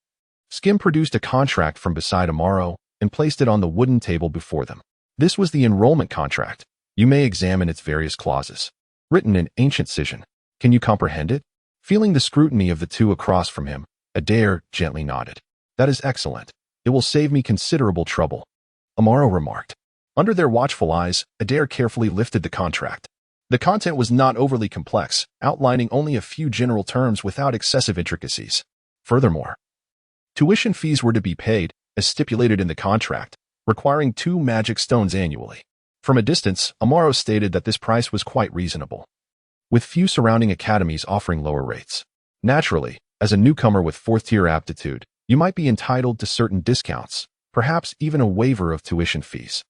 Skim produced a contract from beside Amaro and placed it on the wooden table before them. This was the enrollment contract. You may examine its various clauses. Written in ancient Scythian. Can you comprehend it? Feeling the scrutiny of the 2 across from him, Adir gently nodded. "That is excellent. It will save me considerable trouble," Amaro remarked. Under their watchful eyes, Adir carefully lifted the contract. The content was not overly complex, outlining only a few general terms without excessive intricacies. Furthermore, tuition fees were to be paid, as stipulated in the contract, requiring 2 magic stones annually. From a distance, Amaro stated that this price was quite reasonable, with few surrounding academies offering lower rates. Naturally, as a newcomer with 4th-tier aptitude, you might be entitled to certain discounts, perhaps even a waiver of tuition fees.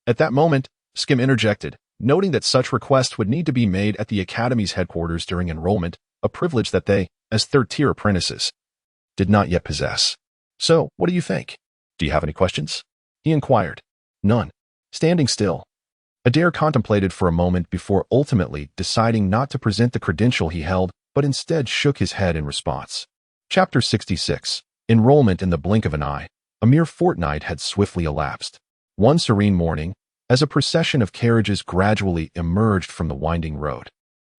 At that moment, Skim interjected, noting that such requests would need to be made at the Academy's headquarters during enrollment, a privilege that they, as 3rd-tier apprentices, did not yet possess. "So, what do you think? Do you have any questions?" he inquired. "None." Standing still, Adir contemplated for a moment before ultimately deciding not to present the credential he held, but instead shook his head in response. Chapter 66. Enrollment in the blink of an eye. A mere fortnight had swiftly elapsed. One serene morning, as a procession of carriages gradually emerged from the winding road,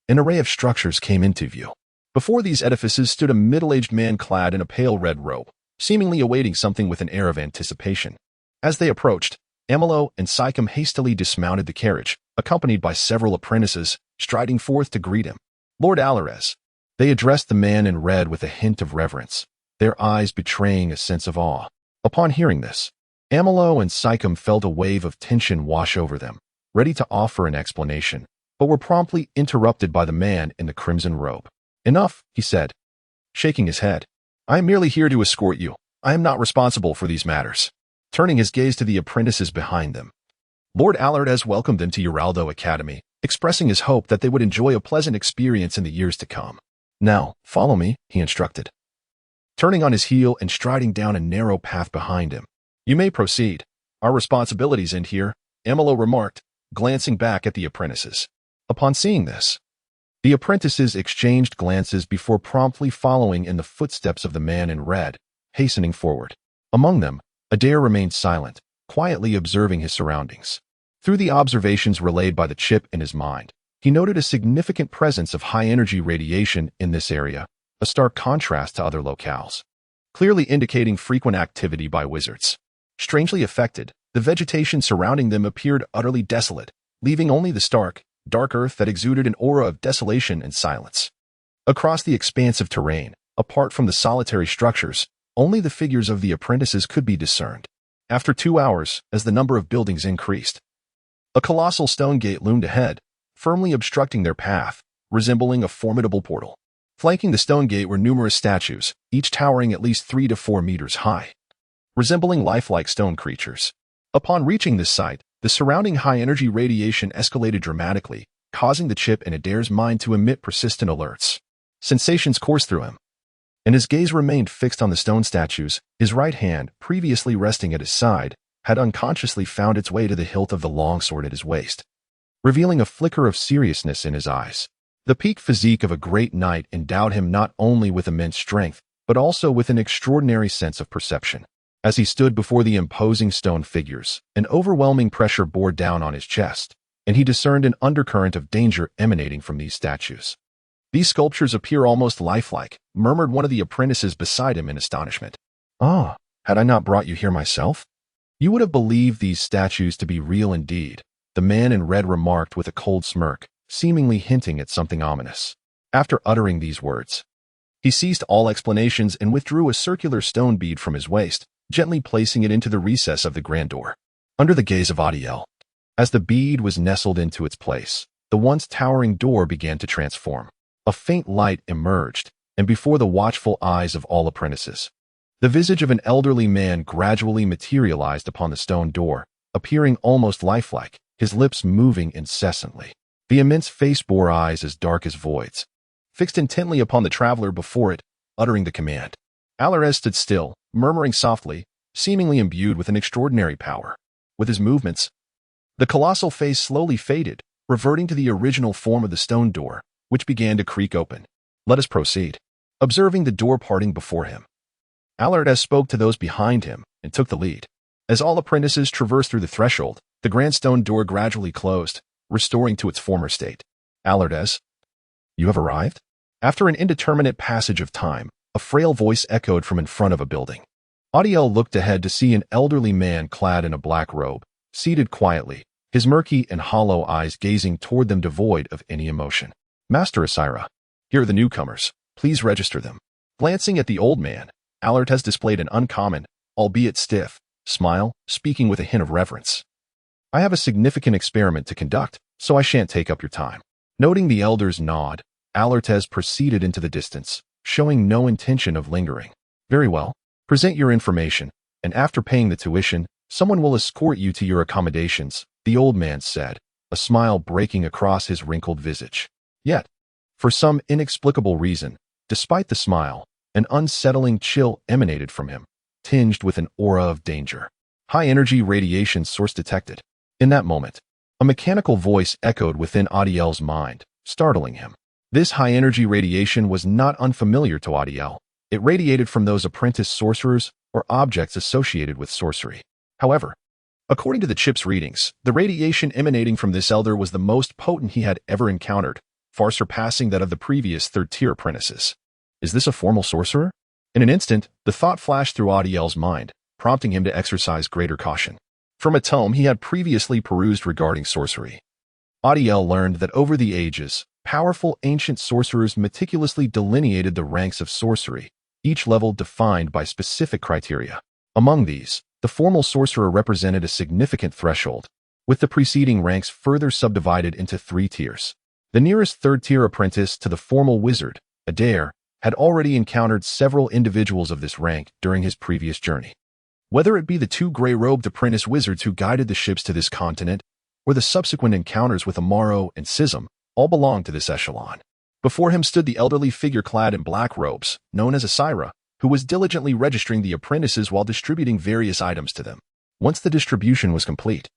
an array of structures came into view. Before these edifices stood a middle-aged man clad in a pale red robe, seemingly awaiting something with an air of anticipation. As they approached, Amalo and Sycam hastily dismounted the carriage, accompanied by several apprentices, striding forth to greet him. "Lord Allarez." They addressed the man in red with a hint of reverence, their eyes betraying a sense of awe. Upon hearing this, Amalo and Sycam felt a wave of tension wash over them, ready to offer an explanation, but were promptly interrupted by the man in the crimson robe. "Enough," he said, shaking his head. "I am merely here to escort you. I am not responsible for these matters." Turning his gaze to the apprentices behind them, Lord Allarez welcomed them to Uraldo Academy, expressing his hope that they would enjoy a pleasant experience in the years to come. "Now, follow me," he instructed, turning on his heel and striding down a narrow path behind him. "You may proceed. Our responsibilities end here," Amalo remarked, glancing back at the apprentices. Upon seeing this, the apprentices exchanged glances before promptly following in the footsteps of the man in red, hastening forward. Among them, Adir remained silent, quietly observing his surroundings. Through the observations relayed by the chip in his mind, he noted a significant presence of high-energy radiation in this area, a stark contrast to other locales, clearly indicating frequent activity by wizards. Strangely affected, the vegetation surrounding them appeared utterly desolate, leaving only the stark, dark earth that exuded an aura of desolation and silence. Across the expanse of terrain, apart from the solitary structures, only the figures of the apprentices could be discerned. After 2 hours, as the number of buildings increased, a colossal stone gate loomed ahead, firmly obstructing their path, resembling a formidable portal. Flanking the stone gate were numerous statues, each towering at least 3 to 4 meters high, resembling lifelike stone creatures. Upon reaching this site, the surrounding high-energy radiation escalated dramatically, causing the chip in Adir's mind to emit persistent alerts. Sensations coursed through him, and his gaze remained fixed on the stone statues. His right hand, previously resting at his side, had unconsciously found its way to the hilt of the longsword at his waist, revealing a flicker of seriousness in his eyes. The peak physique of a great knight endowed him not only with immense strength, but also with an extraordinary sense of perception. As he stood before the imposing stone figures, an overwhelming pressure bore down on his chest, and he discerned an undercurrent of danger emanating from these statues. "These sculptures appear almost lifelike," murmured one of the apprentices beside him in astonishment. "Ah, had I not brought you here myself? You would have believed these statues to be real indeed," the man in red remarked with a cold smirk, seemingly hinting at something ominous. After uttering these words, he ceased all explanations and withdrew a circular stone bead from his waist, gently placing it into the recess of the grand door. Under the gaze of Adiel, as the bead was nestled into its place, the once towering door began to transform. A faint light emerged, and before the watchful eyes of all apprentices, the visage of an elderly man gradually materialized upon the stone door, appearing almost lifelike, his lips moving incessantly. The immense face bore eyes as dark as voids, fixed intently upon the traveler before it, uttering the command. Allarez stood still, murmuring softly, seemingly imbued with an extraordinary power. With his movements, the colossal face slowly faded, reverting to the original form of the stone door, which began to creak open. "Let us proceed." Observing the door parting before him, Allarez spoke to those behind him and took the lead. As all apprentices traversed through the threshold, the grand stone door gradually closed, restoring to its former state. "Allarez, you have arrived?" After an indeterminate passage of time, a frail voice echoed from in front of a building. Adiel looked ahead to see an elderly man clad in a black robe, seated quietly, his murky and hollow eyes gazing toward them devoid of any emotion. "Master Asira, here are the newcomers. Please register them." Glancing at the old man, Allarez displayed an uncommon, albeit stiff, smile, speaking with a hint of reverence. "I have a significant experiment to conduct, so I shan't take up your time." Noting the elder's nod, Alertes proceeded into the distance, showing no intention of lingering. "Very well. Present your information, and after paying the tuition, someone will escort you to your accommodations," the old man said, a smile breaking across his wrinkled visage. Yet, for some inexplicable reason, despite the smile, an unsettling chill emanated from him, tinged with an aura of danger. High-energy radiation source detected. In that moment, a mechanical voice echoed within Adiel's mind, startling him. This high-energy radiation was not unfamiliar to Adiel. It radiated from those apprentice sorcerers or objects associated with sorcery. However, according to the chip's readings, the radiation emanating from this elder was the most potent he had ever encountered, far surpassing that of the previous third-tier apprentices. Is this a formal sorcerer? In an instant, the thought flashed through Adiel's mind, prompting him to exercise greater caution. From a tome he had previously perused regarding sorcery, Adiel learned that over the ages, powerful ancient sorcerers meticulously delineated the ranks of sorcery, each level defined by specific criteria. Among these, the formal sorcerer represented a significant threshold, with the preceding ranks further subdivided into 3 tiers. The nearest third-tier apprentice to the formal wizard, Adir, had already encountered several individuals of this rank during his previous journey. Whether it be the 2 gray-robed apprentice wizards who guided the ships to this continent, or the subsequent encounters with Amaro and Sism, all belonged to this echelon. Before him stood the elderly figure clad in black robes, known as Asira, who was diligently registering the apprentices while distributing various items to them. Once the distribution was complete,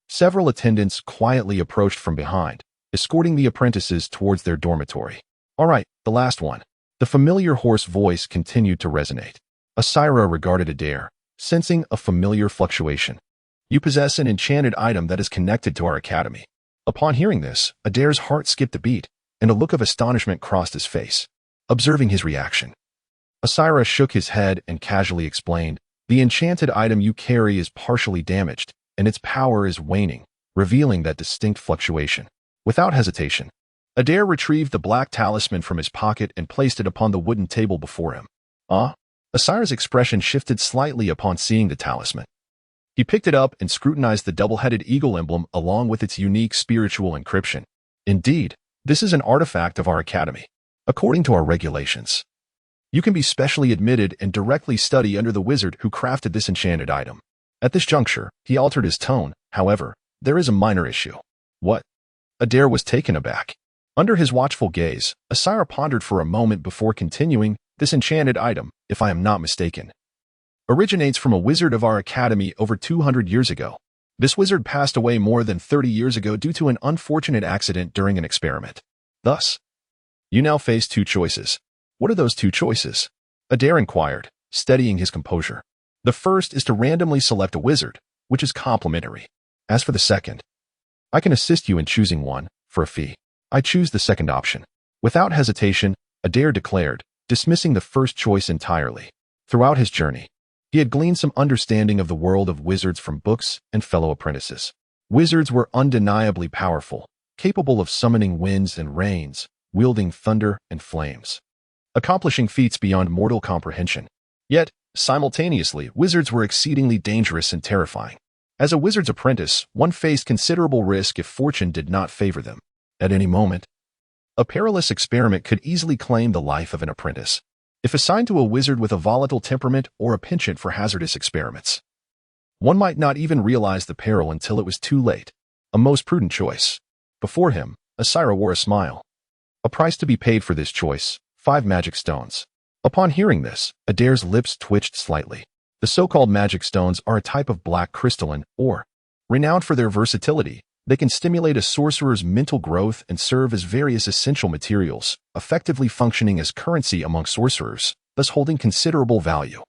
several attendants quietly approached from behind, escorting the apprentices towards their dormitory. "All right, the last one." The familiar hoarse voice continued to resonate. Asira regarded Adir, sensing a familiar fluctuation. "You possess an enchanted item that is connected to our academy." Upon hearing this, Adir's heart skipped a beat, and a look of astonishment crossed his face. Observing his reaction, Asira shook his head and casually explained, "The enchanted item you carry is partially damaged, and its power is waning," revealing that distinct fluctuation. Without hesitation, Adir retrieved the black talisman from his pocket and placed it upon the wooden table before him. Asira's expression shifted slightly upon seeing the talisman. He picked it up and scrutinized the double-headed eagle emblem along with its unique spiritual encryption. "Indeed, this is an artifact of our academy. According to our regulations, you can be specially admitted and directly study under the wizard who crafted this enchanted item." At this juncture, he altered his tone. "However, there is a minor issue." "What?" Adir was taken aback. Under his watchful gaze, Asira pondered for a moment before continuing, "This enchanted item, if I am not mistaken, originates from a wizard of our academy over 200 years ago. This wizard passed away more than 30 years ago due to an unfortunate accident during an experiment. Thus, you now face 2 choices." "What are those 2 choices?" Adir inquired, steadying his composure. "The first is to randomly select a wizard, which is complimentary. As for the second, I can assist you in choosing one, for a fee. I choose the second option." Without hesitation, Adir declared, dismissing the first choice entirely. Throughout his journey, he had gleaned some understanding of the world of wizards from books and fellow apprentices. Wizards were undeniably powerful, capable of summoning winds and rains, wielding thunder and flames, accomplishing feats beyond mortal comprehension. Yet, simultaneously, wizards were exceedingly dangerous and terrifying. As a wizard's apprentice, one faced considerable risk if fortune did not favor them. At any moment, a perilous experiment could easily claim the life of an apprentice, if assigned to a wizard with a volatile temperament or a penchant for hazardous experiments. One might not even realize the peril until it was too late. A most prudent choice. Before him, Asira wore a smile. A price to be paid for this choice, 5 magic stones. Upon hearing this, Adir's lips twitched slightly. The so-called magic stones are a type of black crystalline ore. Renowned for their versatility, they can stimulate a sorcerer's mental growth and serve as various essential materials, effectively functioning as currency among sorcerers, thus holding considerable value.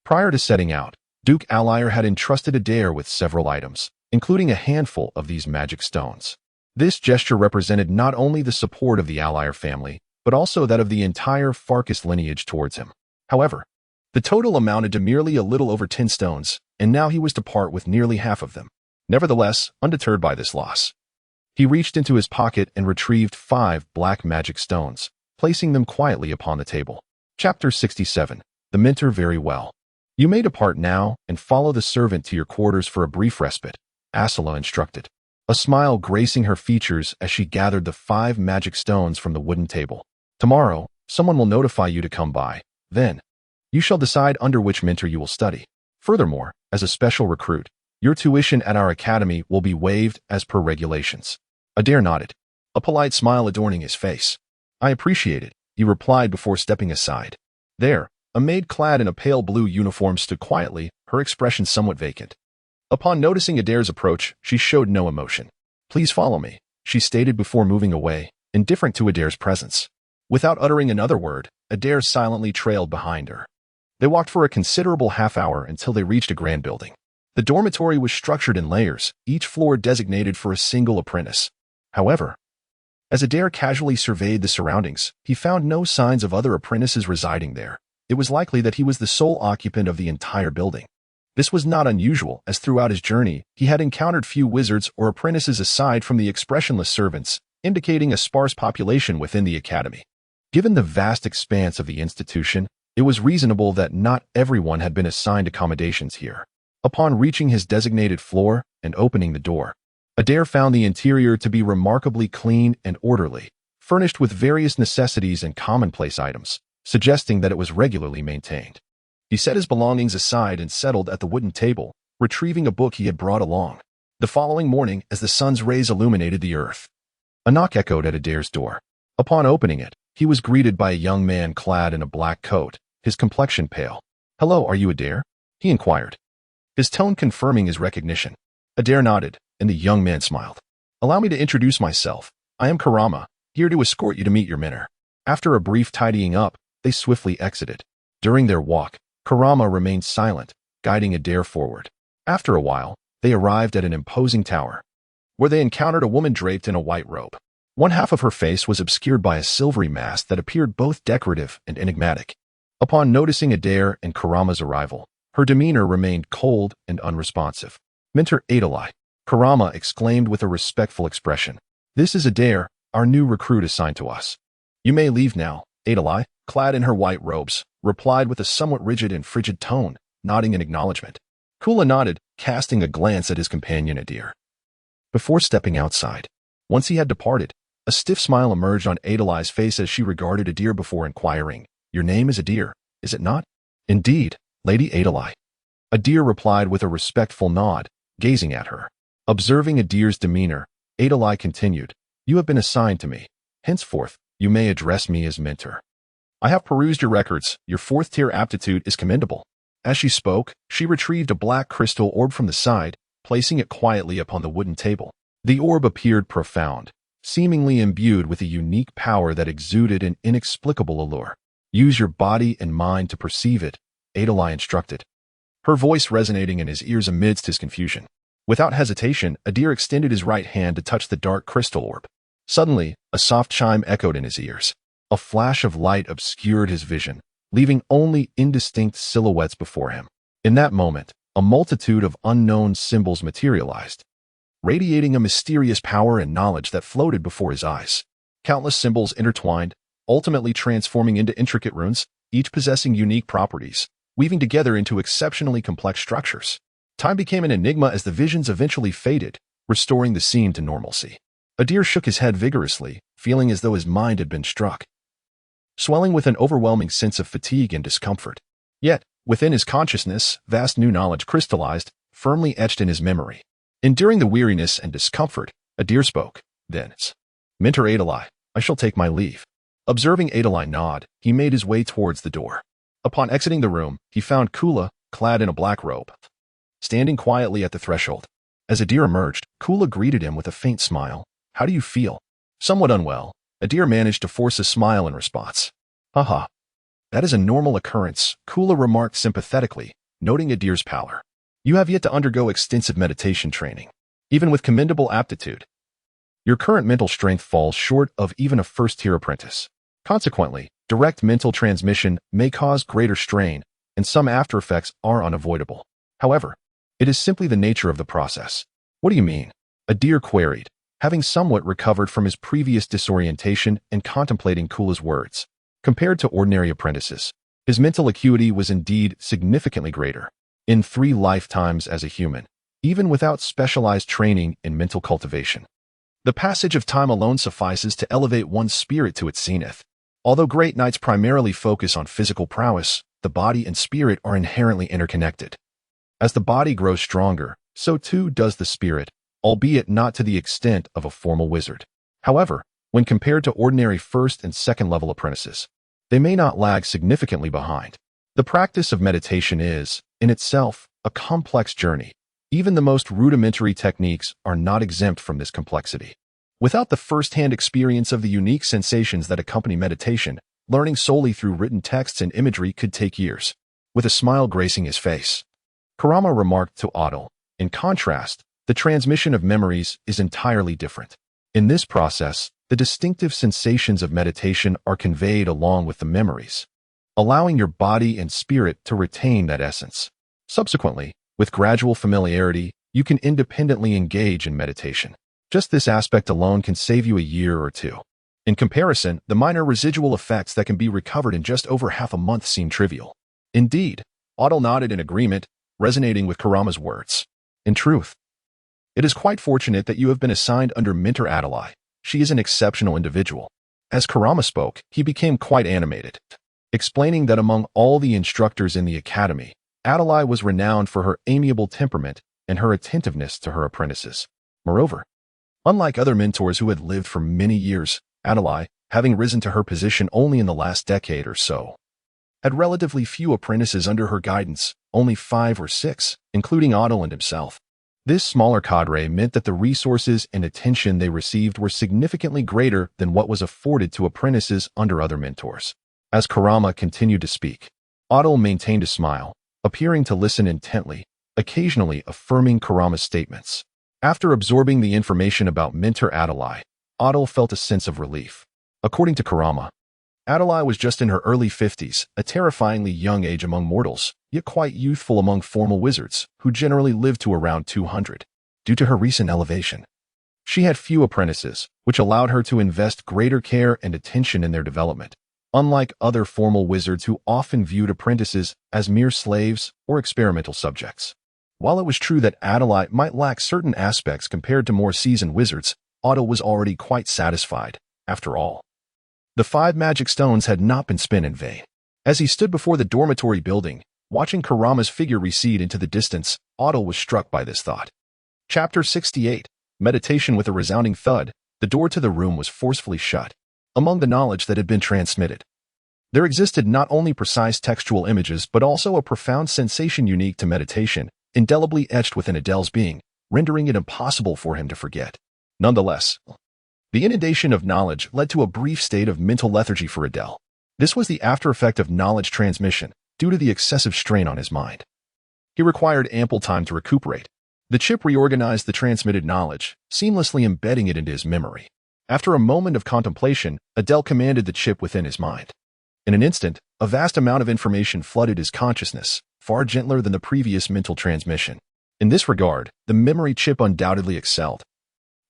Prior to setting out, Duke Alir had entrusted Adir with several items, including a handful of these magic stones. This gesture represented not only the support of the Alir family, but also that of the entire Farkas lineage towards him. However, the total amounted to merely a little over 10 stones, and now he was to part with nearly half of them. Nevertheless, undeterred by this loss, he reached into his pocket and retrieved 5 black magic stones, placing them quietly upon the table. Chapter 67. The Mentor. Very well. You may depart now and follow the servant to your quarters for a brief respite, Asala instructed, a smile gracing her features as she gathered the 5 magic stones from the wooden table. Tomorrow, someone will notify you to come by. Then, you shall decide under which mentor you will study. Furthermore, as a special recruit, your tuition at our academy will be waived as per regulations. Adir nodded, a polite smile adorning his face. I appreciate it, he replied before stepping aside. There, a maid clad in a pale blue uniform stood quietly, her expression somewhat vacant. Upon noticing Adir's approach, she showed no emotion. Please follow me, she stated before moving away, indifferent to Adir's presence. Without uttering another word, Adir silently trailed behind her. They walked for a considerable half-hour until they reached a grand building. The dormitory was structured in layers, each floor designated for a single apprentice. However, as Adir casually surveyed the surroundings, he found no signs of other apprentices residing there. It was likely that he was the sole occupant of the entire building. This was not unusual, as throughout his journey, he had encountered few wizards or apprentices aside from the expressionless servants, indicating a sparse population within the academy. Given the vast expanse of the institution, it was reasonable that not everyone had been assigned accommodations here. Upon reaching his designated floor and opening the door, Adir found the interior to be remarkably clean and orderly, furnished with various necessities and commonplace items, suggesting that it was regularly maintained. He set his belongings aside and settled at the wooden table, retrieving a book he had brought along. The following morning, as the sun's rays illuminated the earth, a knock echoed at Adir's door. Upon opening it, he was greeted by a young man clad in a black coat, his complexion pale. Hello, are you Adir? He inquired, his tone confirming his recognition. Adir nodded, and the young man smiled. Allow me to introduce myself. I am Karama, here to escort you to meet your mentor. After a brief tidying up, they swiftly exited. During their walk, Karama remained silent, guiding Adir forward. After a while, they arrived at an imposing tower, where they encountered a woman draped in a white robe. One half of her face was obscured by a silvery mask that appeared both decorative and enigmatic. Upon noticing Adir and Karama's arrival, her demeanor remained cold and unresponsive. Mentor Adali, Karama exclaimed with a respectful expression. This is Adir, our new recruit assigned to us. You may leave now, Adali, clad in her white robes, replied with a somewhat rigid and frigid tone, nodding in acknowledgement. Kula nodded, casting a glance at his companion Adir. Before stepping outside, once he had departed, a stiff smile emerged on Adali's face as she regarded Adir before inquiring, Your name is Adir, is it not? Indeed, Lady Adali. Adir replied with a respectful nod, gazing at her. Observing Adir's demeanor, Adali continued, You have been assigned to me. Henceforth, you may address me as mentor. I have perused your records. Your 4th-tier aptitude is commendable. As she spoke, she retrieved a black crystal orb from the side, placing it quietly upon the wooden table. The orb appeared profound, seemingly imbued with a unique power that exuded an inexplicable allure. Use your body and mind to perceive it, Adali instructed, her voice resonating in his ears amidst his confusion. Without hesitation, Adir extended his right hand to touch the dark crystal orb. Suddenly, a soft chime echoed in his ears. A flash of light obscured his vision, leaving only indistinct silhouettes before him. In that moment, a multitude of unknown symbols materialized, radiating a mysterious power and knowledge that floated before his eyes. Countless symbols intertwined, ultimately transforming into intricate runes, each possessing unique properties, weaving together into exceptionally complex structures. Time became an enigma as the visions eventually faded, restoring the scene to normalcy. Adir shook his head vigorously, feeling as though his mind had been struck, swelling with an overwhelming sense of fatigue and discomfort. Yet, within his consciousness, vast new knowledge crystallized, firmly etched in his memory. Enduring the weariness and discomfort, Adir spoke. Then, Mentor Adali, I shall take my leave. Observing Adali nod, he made his way towards the door. Upon exiting the room, he found Kula, clad in a black robe, standing quietly at the threshold. As Adir emerged, Kula greeted him with a faint smile. How do you feel? Somewhat unwell, Adir managed to force a smile in response. Haha. That is a normal occurrence, Kula remarked sympathetically, noting Adir's pallor. You have yet to undergo extensive meditation training. Even with commendable aptitude, your current mental strength falls short of even a first-tier apprentice. Consequently, direct mental transmission may cause greater strain, and some after effects are unavoidable. However, it is simply the nature of the process. What do you mean? Adir queried, having somewhat recovered from his previous disorientation and contemplating Kula's words. Compared to ordinary apprentices, His mental acuity was indeed significantly greater, in 3 lifetimes as a human, even without specialized training in mental cultivation. The passage of time alone suffices to elevate one's spirit to its zenith. Although great knights primarily focus on physical prowess, the body and spirit are inherently interconnected. As the body grows stronger, so too does the spirit, albeit not to the extent of a formal wizard. However, when compared to ordinary first and second level apprentices, they may not lag significantly behind. The practice of meditation is, in itself, a complex journey. Even the most rudimentary techniques are not exempt from this complexity. Without the first-hand experience of the unique sensations that accompany meditation, learning solely through written texts and imagery could take years. With a smile gracing his face, Kurama remarked to Adir, in contrast, the transmission of memories is entirely different. In this process, the distinctive sensations of meditation are conveyed along with the memories, allowing your body and spirit to retain that essence. Subsequently, with gradual familiarity, you can independently engage in meditation. Just this aspect alone can save you a year or 2. In comparison, the minor residual effects that can be recovered in just over half a month seem trivial. Indeed, Adir nodded in agreement, resonating with Kurama's words. In truth, it is quite fortunate that you have been assigned under Mentor Adir. She is an exceptional individual. As Kurama spoke, he became quite animated, explaining that among all the instructors in the academy, Adir was renowned for her amiable temperament and her attentiveness to her apprentices. Moreover, unlike other mentors who had lived for many years, Adir, having risen to her position only in the last decade or so, had relatively few apprentices under her guidance, only 5 or 6, including Adir and himself. This smaller cadre meant that the resources and attention they received were significantly greater than what was afforded to apprentices under other mentors. As Kurama continued to speak, Adir maintained a smile, appearing to listen intently, occasionally affirming Kurama's statements. After absorbing the information about Mentor Adir, Adir felt a sense of relief. According to Kurama, Adir was just in her early 50s, a terrifyingly young age among mortals, yet quite youthful among formal wizards, who generally lived to around 200. Due to her recent elevation, she had few apprentices, which allowed her to invest greater care and attention in their development, unlike other formal wizards who often viewed apprentices as mere slaves or experimental subjects. While it was true that Adir might lack certain aspects compared to more seasoned wizards, Adir was already quite satisfied. After all, the 5 magic stones had not been spent in vain. As he stood before the dormitory building, watching Kurama's figure recede into the distance, Adir was struck by this thought. Chapter 68, Meditation. With a resounding thud, the door to the room was forcefully shut. Among the knowledge that had been transmitted, there existed not only precise textual images but also a profound sensation unique to meditation, indelibly etched within Adir's being, rendering it impossible for him to forget. Nonetheless, the inundation of knowledge led to a brief state of mental lethargy for Adir. This was the after-effect of knowledge transmission, due to the excessive strain on his mind. He required ample time to recuperate. The chip reorganized the transmitted knowledge, seamlessly embedding it into his memory. After a moment of contemplation, Adir commanded the chip within his mind. In an instant, a vast amount of information flooded his consciousness, far gentler than the previous mental transmission. In this regard, the memory chip undoubtedly excelled.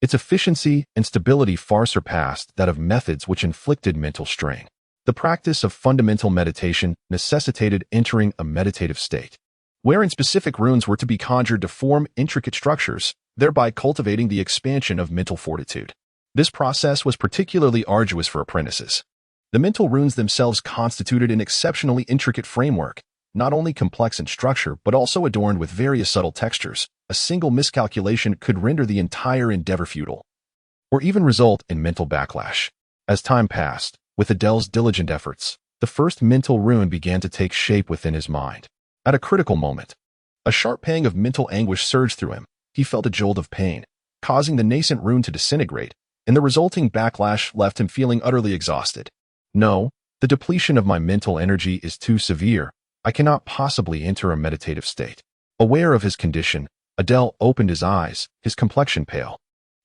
Its efficiency and stability far surpassed that of methods which inflicted mental strain. The practice of fundamental meditation necessitated entering a meditative state, wherein specific runes were to be conjured to form intricate structures, thereby cultivating the expansion of mental fortitude. This process was particularly arduous for apprentices. The mental runes themselves constituted an exceptionally intricate framework, not only complex in structure but also adorned with various subtle textures. A single miscalculation could render the entire endeavor futile, or even result in mental backlash. As time passed, with Adir's diligent efforts, the first mental rune began to take shape within his mind. At a critical moment, a sharp pang of mental anguish surged through him. He felt a jolt of pain, causing the nascent rune to disintegrate, and the resulting backlash left him feeling utterly exhausted. No, the depletion of my mental energy is too severe. I cannot possibly enter a meditative state. Aware of his condition, Adir opened his eyes, his complexion pale.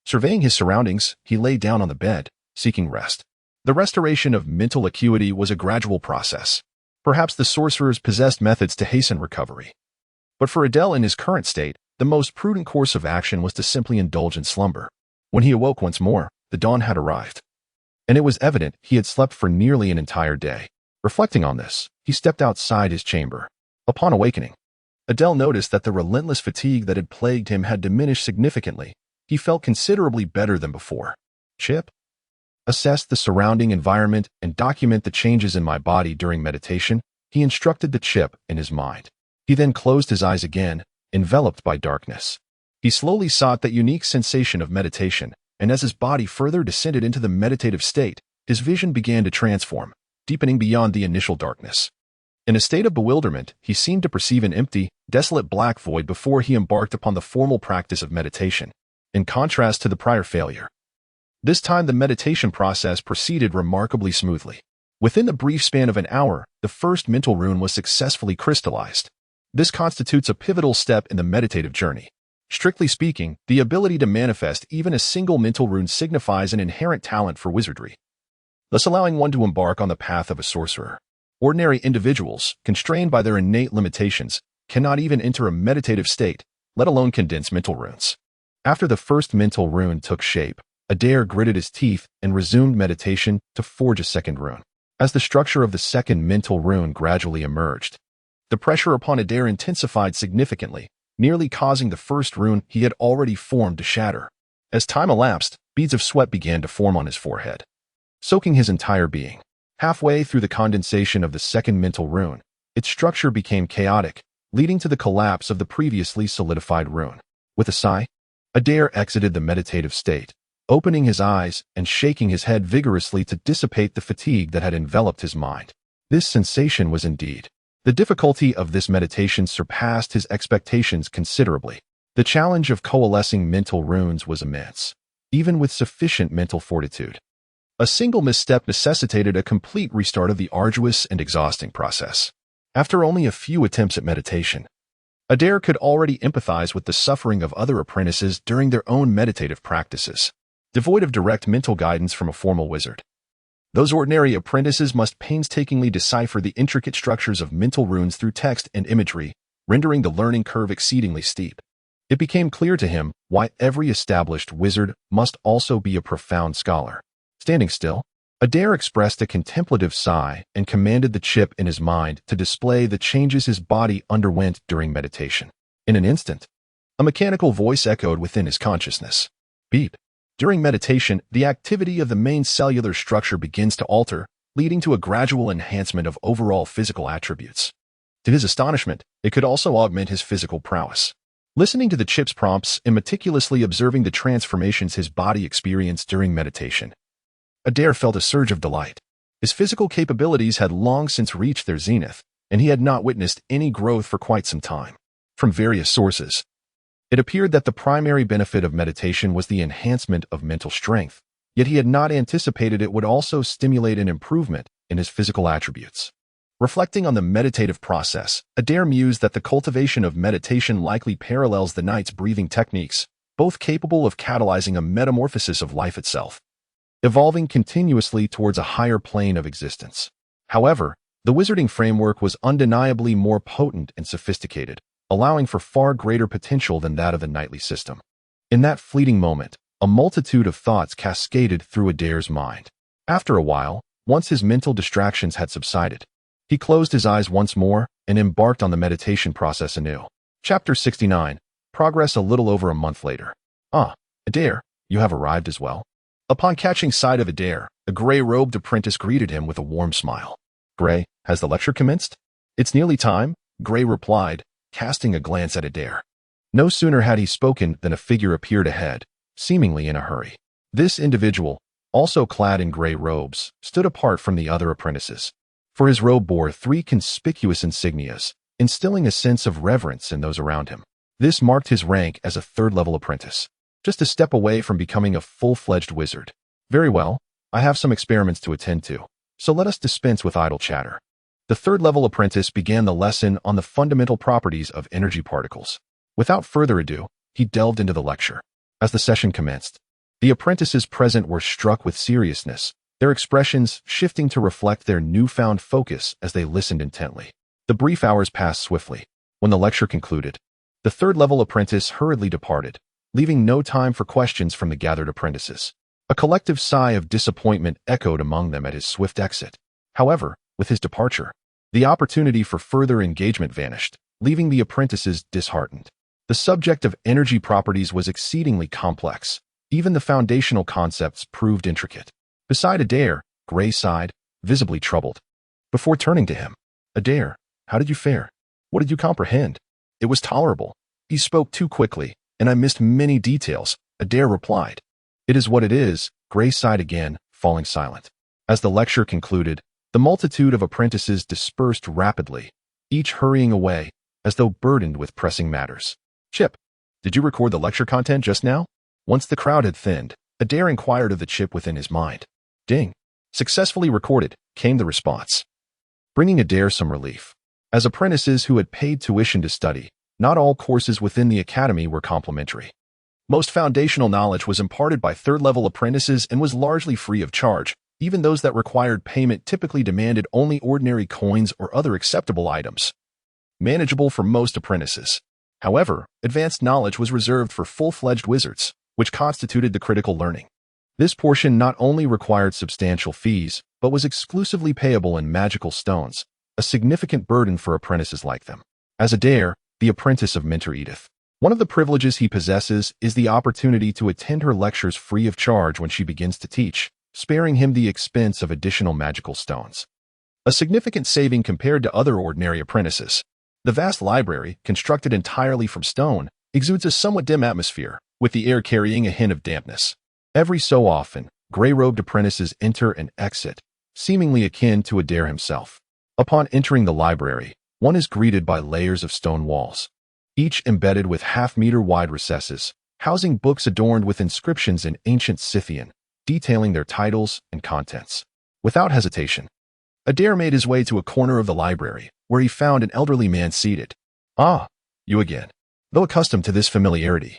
Surveying his surroundings, he lay down on the bed, seeking rest. The restoration of mental acuity was a gradual process. Perhaps the sorcerers possessed methods to hasten recovery. But for Adir in his current state, the most prudent course of action was to simply indulge in slumber. When he awoke once more, the dawn had arrived, and it was evident he had slept for nearly an entire day. Reflecting on this, he stepped outside his chamber. Upon awakening, Adir noticed that the relentless fatigue that had plagued him had diminished significantly. He felt considerably better than before. Chip? Assess the surrounding environment and document the changes in my body during meditation, he instructed the chip in his mind. He then closed his eyes again, enveloped by darkness. He slowly sought that unique sensation of meditation, and as his body further descended into the meditative state, his vision began to transform, deepening beyond the initial darkness. In a state of bewilderment, he seemed to perceive an empty, desolate black void before he embarked upon the formal practice of meditation. In contrast to the prior failure, this time the meditation process proceeded remarkably smoothly. Within the brief span of an hour, the first mental rune was successfully crystallized. This constitutes a pivotal step in the meditative journey. Strictly speaking, the ability to manifest even a single mental rune signifies an inherent talent for wizardry, thus allowing one to embark on the path of a sorcerer. Ordinary individuals, constrained by their innate limitations, cannot even enter a meditative state, let alone condense mental runes. After the first mental rune took shape, Adir gritted his teeth and resumed meditation to forge a second rune. As the structure of the second mental rune gradually emerged, the pressure upon Adir intensified significantly, nearly causing the first rune he had already formed to shatter. As time elapsed, beads of sweat began to form on his forehead, soaking his entire being. Halfway through the condensation of the second mental rune, its structure became chaotic, leading to the collapse of the previously solidified rune. With a sigh, Adir exited the meditative state, opening his eyes and shaking his head vigorously to dissipate the fatigue that had enveloped his mind. This sensation was indeed. The difficulty of this meditation surpassed his expectations considerably. The challenge of coalescing mental runes was immense, even with sufficient mental fortitude. A single misstep necessitated a complete restart of the arduous and exhausting process. After only a few attempts at meditation, Adir could already empathize with the suffering of other apprentices during their own meditative practices. Devoid of direct mental guidance from a formal wizard, those ordinary apprentices must painstakingly decipher the intricate structures of mental runes through text and imagery, rendering the learning curve exceedingly steep. It became clear to him why every established wizard must also be a profound scholar. Standing still, Adir expressed a contemplative sigh and commanded the chip in his mind to display the changes his body underwent during meditation. In an instant, a mechanical voice echoed within his consciousness. Beep. During meditation, the activity of the main cellular structure begins to alter, leading to a gradual enhancement of overall physical attributes. To his astonishment, it could also augment his physical prowess. Listening to the chip's prompts and meticulously observing the transformations his body experienced during meditation, Adir felt a surge of delight. His physical capabilities had long since reached their zenith, and he had not witnessed any growth for quite some time. From various sources, it appeared that the primary benefit of meditation was the enhancement of mental strength, yet he had not anticipated it would also stimulate an improvement in his physical attributes. Reflecting on the meditative process, Adir mused that the cultivation of meditation likely parallels the knight's breathing techniques, both capable of catalyzing a metamorphosis of life itself, evolving continuously towards a higher plane of existence. However, the wizarding framework was undeniably more potent and sophisticated, allowing for far greater potential than that of the knightly system. In that fleeting moment, a multitude of thoughts cascaded through Adir's mind. After a while, once his mental distractions had subsided, he closed his eyes once more and embarked on the meditation process anew. Chapter 69. Progress a little over a month later. Ah, Adir, you have arrived as well. Upon catching sight of Adir, a gray-robed apprentice greeted him with a warm smile. Gray, has the lecture commenced? It's nearly time, Gray replied, casting a glance at Adir. No sooner had he spoken than a figure appeared ahead, seemingly in a hurry. This individual, also clad in gray robes, stood apart from the other apprentices, for his robe bore 3 conspicuous insignias, instilling a sense of reverence in those around him. This marked his rank as a third-level apprentice, just a step away from becoming a full-fledged wizard. Very well, I have some experiments to attend to, so let us dispense with idle chatter. The third-level apprentice began the lesson on the fundamental properties of energy particles. Without further ado, he delved into the lecture. As the session commenced, the apprentices present were struck with seriousness, their expressions shifting to reflect their newfound focus as they listened intently. The brief hours passed swiftly. When the lecture concluded, the third-level apprentice hurriedly departed, leaving no time for questions from the gathered apprentices. A collective sigh of disappointment echoed among them at his swift exit. However, With his departure, the opportunity for further engagement vanished, leaving the apprentices disheartened. The subject of energy properties was exceedingly complex. Even the foundational concepts proved intricate. Beside Adir, Gray sighed, visibly troubled. Before turning to him, "Adir, how did you fare? What did you comprehend?" "It was tolerable. He spoke too quickly, and I missed many details," Adir replied. "It is what it is," Gray sighed again, falling silent. As the lecture concluded, the multitude of apprentices dispersed rapidly, each hurrying away, as though burdened with pressing matters. "Chip, did you record the lecture content just now?" Once the crowd had thinned, Adir inquired of the chip within his mind. "Ding. Successfully recorded," came the response, bringing Adir some relief. As apprentices who had paid tuition to study, not all courses within the academy were complimentary. Most foundational knowledge was imparted by third-level apprentices and was largely free of charge. Even those that required payment typically demanded only ordinary coins or other acceptable items, manageable for most apprentices. However, advanced knowledge was reserved for full-fledged wizards, which constituted the critical learning. This portion not only required substantial fees, but was exclusively payable in magical stones, a significant burden for apprentices like them. As Adir, the apprentice of Mentor Edith, one of the privileges he possesses is the opportunity to attend her lectures free of charge when she begins to teach, sparing him the expense of additional magical stones. A significant saving compared to other ordinary apprentices. The vast library, constructed entirely from stone, exudes a somewhat dim atmosphere, with the air carrying a hint of dampness. Every so often, gray-robed apprentices enter and exit, seemingly akin to Adir himself. Upon entering the library, one is greeted by layers of stone walls, each embedded with half-meter-wide recesses, housing books adorned with inscriptions in ancient Scythian, detailing their titles and contents. Without hesitation, Adir made his way to a corner of the library, where he found an elderly man seated. "Ah, you again." Though accustomed to this familiarity,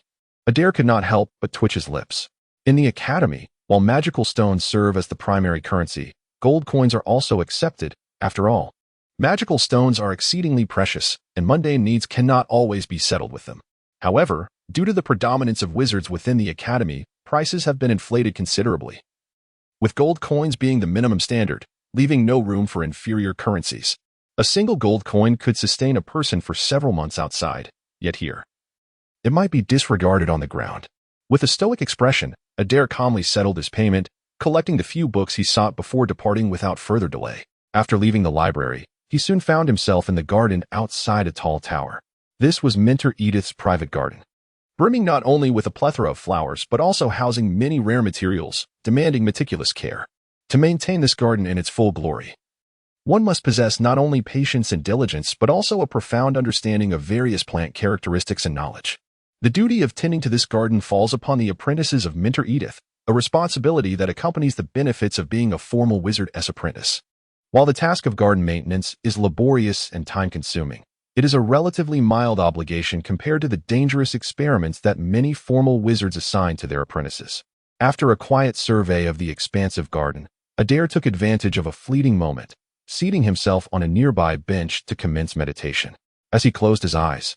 Adir could not help but twitch his lips. In the academy, while magical stones serve as the primary currency, gold coins are also accepted. After all, magical stones are exceedingly precious, and mundane needs cannot always be settled with them. However, due to the predominance of wizards within the academy, prices have been inflated considerably, with gold coins being the minimum standard, leaving no room for inferior currencies. A single gold coin could sustain a person for several months outside, yet here, it might be disregarded on the ground. With a stoic expression, Adir calmly settled his payment, collecting the few books he sought before departing without further delay. After leaving the library, he soon found himself in the garden outside a tall tower. This was Mentor Edith's private garden, brimming not only with a plethora of flowers but also housing many rare materials, demanding meticulous care. To maintain this garden in its full glory, one must possess not only patience and diligence but also a profound understanding of various plant characteristics and knowledge. The duty of tending to this garden falls upon the apprentices of Mentor Edith, a responsibility that accompanies the benefits of being a formal wizard's apprentice. While the task of garden maintenance is laborious and time-consuming, it is a relatively mild obligation compared to the dangerous experiments that many formal wizards assign to their apprentices. After a quiet survey of the expansive garden, Adir took advantage of a fleeting moment, seating himself on a nearby bench to commence meditation. As he closed his eyes,